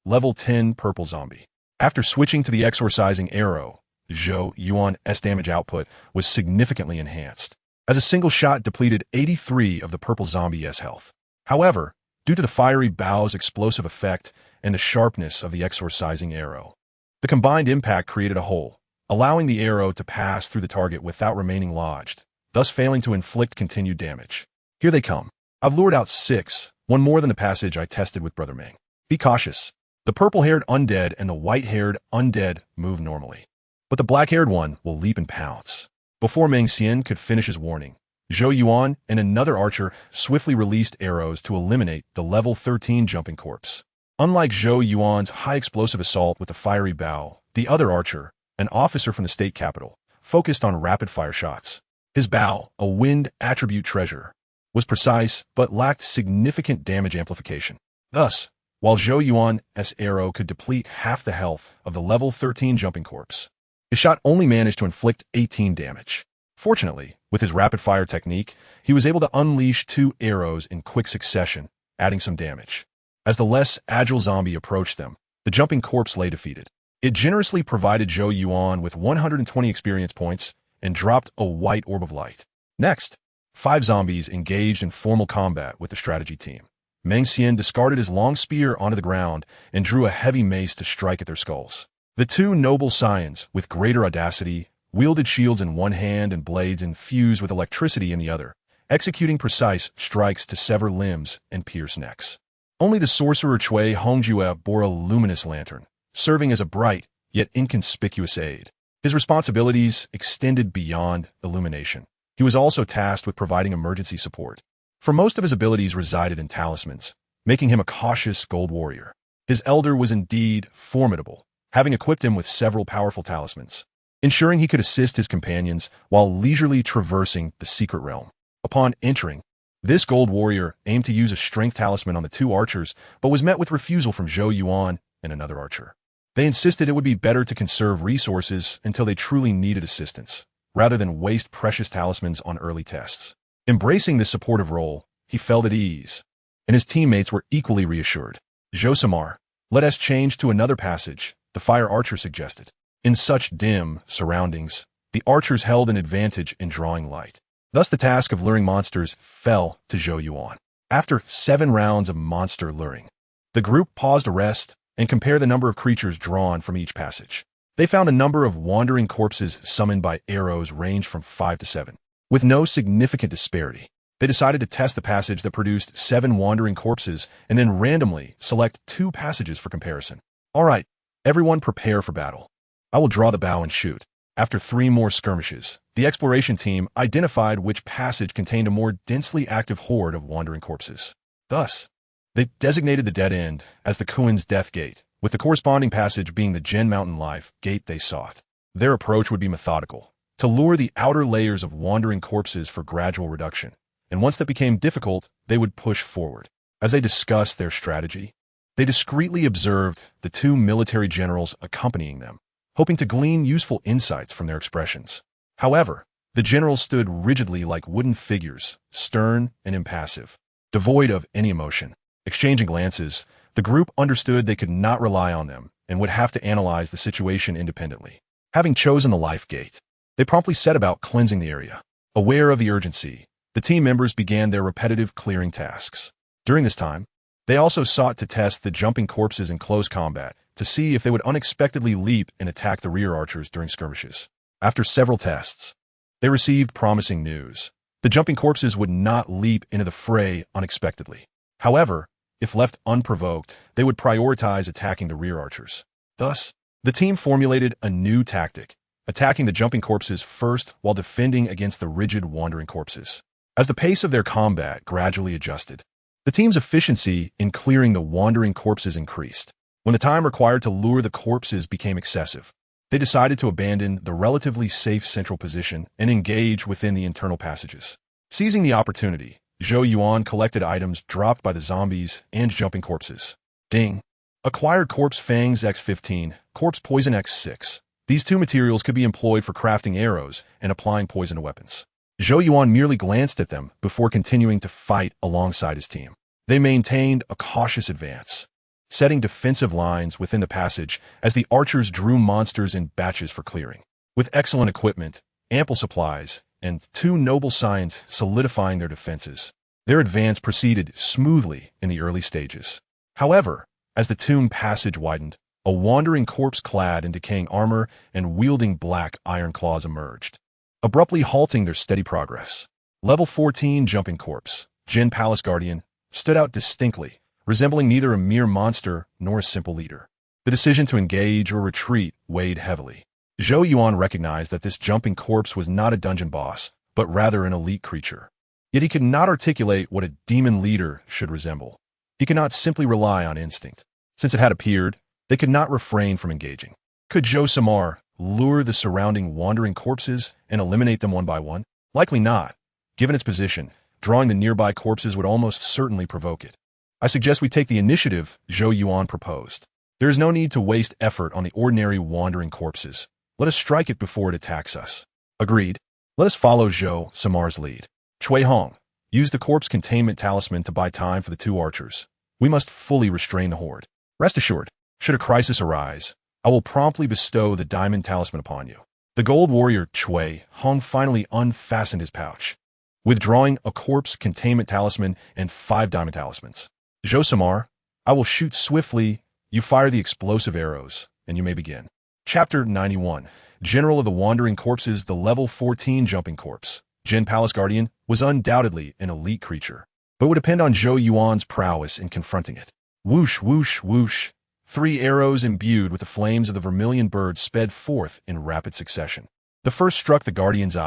Speaker 1: level 10 purple zombie. After switching to the exorcising arrow, Zhou Yuan's damage output was significantly enhanced, as a single shot depleted 83 of the purple zombie's health. However, due to the fiery bow's explosive effect and the sharpness of the exorcising arrow, the combined impact created a hole, allowing the arrow to pass through the target without remaining lodged, thus failing to inflict continued damage. Here they come. I've lured out 6, one more than the passage I tested with Brother Ming. Be cautious. The purple-haired undead and the white-haired undead move normally, but the black-haired one will leap and pounce. Before Meng Xian could finish his warning, Zhou Yuan and another archer swiftly released arrows to eliminate the level 13 jumping corpse. Unlike Zhou Yuan's high-explosive assault with the fiery bow, the other archer, an officer from the state capital, focused on rapid-fire shots. His bow, a wind attribute treasure, was precise but lacked significant damage amplification. Thus, while Zhou Yuan's arrow could deplete half the health of the level 13 jumping corpse, his shot only managed to inflict 18 damage. Fortunately, with his rapid-fire technique, he was able to unleash 2 arrows in quick succession, adding some damage. As the less agile zombie approached them, the jumping corpse lay defeated. It generously provided Zhou Yuan with 120 experience points and dropped a white orb of light. Next, 5 zombies engaged in formal combat with the strategy team. Meng Xian discarded his long spear onto the ground and drew a heavy mace to strike at their skulls. The 2 noble scions, with greater audacity, wielded shields in one hand and blades infused with electricity in the other, executing precise strikes to sever limbs and pierce necks. Only the sorcerer Chui Hongjue bore a luminous lantern, serving as a bright yet inconspicuous aid. His responsibilities extended beyond illumination. He was also tasked with providing emergency support, for most of his abilities resided in talismans, making him a cautious gold warrior. His elder was indeed formidable, having equipped him with several powerful talismans, ensuring he could assist his companions while leisurely traversing the secret realm. Upon entering, this gold warrior aimed to use a strength talisman on the 2 archers, but was met with refusal from Zhou Yuan and another archer. They insisted it would be better to conserve resources until they truly needed assistance, rather than waste precious talismans on early tests. Embracing this supportive role, he felt at ease, and his teammates were equally reassured. Josimar, let us change to another passage, the fire archer suggested. In such dim surroundings, the archers held an advantage in drawing light. Thus the task of luring monsters fell to Zhou Yuan. After 7 rounds of monster luring, the group paused to rest and compare the number of creatures drawn from each passage. They found a number of wandering corpses summoned by arrows ranged from 5 to 7. With no significant disparity, they decided to test the passage that produced 7 wandering corpses and then randomly select 2 passages for comparison. All right, everyone prepare for battle. I will draw the bow and shoot. After 3 more skirmishes, the exploration team identified which passage contained a more densely active horde of wandering corpses. Thus, they designated the dead end as the Kuan's Death Gate, with the corresponding passage being the Jin Mountain Life Gate they sought. Their approach would be methodical, to lure the outer layers of wandering corpses for gradual reduction, and once that became difficult, they would push forward. As they discussed their strategy, they discreetly observed the two military generals accompanying them, hoping to glean useful insights from their expressions. However, the generals stood rigidly like wooden figures, stern and impassive, devoid of any emotion. Exchanging glances, the group understood they could not rely on them and would have to analyze the situation independently. Having chosen the life gate, they promptly set about cleansing the area. Aware of the urgency, the team members began their repetitive clearing tasks. During this time, they also sought to test the jumping corpses in close combat to see if they would unexpectedly leap and attack the rear archers during skirmishes. After several tests, they received promising news. The jumping corpses would not leap into the fray unexpectedly. However, if left unprovoked, they would prioritize attacking the rear archers. Thus, the team formulated a new tactic, attacking the jumping corpses first while defending against the rigid wandering corpses. As the pace of their combat gradually adjusted, the team's efficiency in clearing the wandering corpses increased. When the time required to lure the corpses became excessive, they decided to abandon the relatively safe central position and engage within the internal passages. Seizing the opportunity, Zhou Yuan collected items dropped by the zombies and jumping corpses. Ding. Acquired corpse fangs X15, corpse poison X6. These two materials could be employed for crafting arrows and applying poison to weapons. Zhou Yuan merely glanced at them before continuing to fight alongside his team. They maintained a cautious advance, setting defensive lines within the passage as the archers drew monsters in batches for clearing. With excellent equipment, ample supplies, and two noble signs solidifying their defenses, their advance proceeded smoothly in the early stages. However, as the tomb passage widened, a wandering corpse clad in decaying armor and wielding black iron claws emerged, abruptly halting their steady progress. Level 14 jumping corpse, Jin Palace Guardian, stood out distinctly, resembling neither a mere monster nor a simple leader. The decision to engage or retreat weighed heavily. Zhou Yuan recognized that this jumping corpse was not a dungeon boss, but rather an elite creature. Yet he could not articulate what a demon leader should resemble. He could not simply rely on instinct. Since it had appeared, they could not refrain from engaging. Could Zhou Samar lure the surrounding wandering corpses and eliminate them one by one? Likely not. Given its position, drawing the nearby corpses would almost certainly provoke it. I suggest we take the initiative, Zhou Yuan proposed. There is no need to waste effort on the ordinary wandering corpses. Let us strike it before it attacks us. Agreed. Let us follow Zhou Samar's lead. Cui Hong, use the corpse containment talisman to buy time for the two archers. We must fully restrain the horde. Rest assured, should a crisis arise, I will promptly bestow the diamond talisman upon you. The gold warrior Cui Hong finally unfastened his pouch, withdrawing a corpse containment talisman and 5 diamond talismans. Zhou Samar, I will shoot swiftly, you fire the explosive arrows, and you may begin. Chapter 91. General of the Wandering Corpses. The level 14 jumping corpse, Jin Palace Guardian, was undoubtedly an elite creature, but would depend on Zhou Yuan's prowess in confronting it. Whoosh, whoosh, whoosh. 3 arrows imbued with the flames of the vermilion bird sped forth in rapid succession. The first struck the Guardian's eye,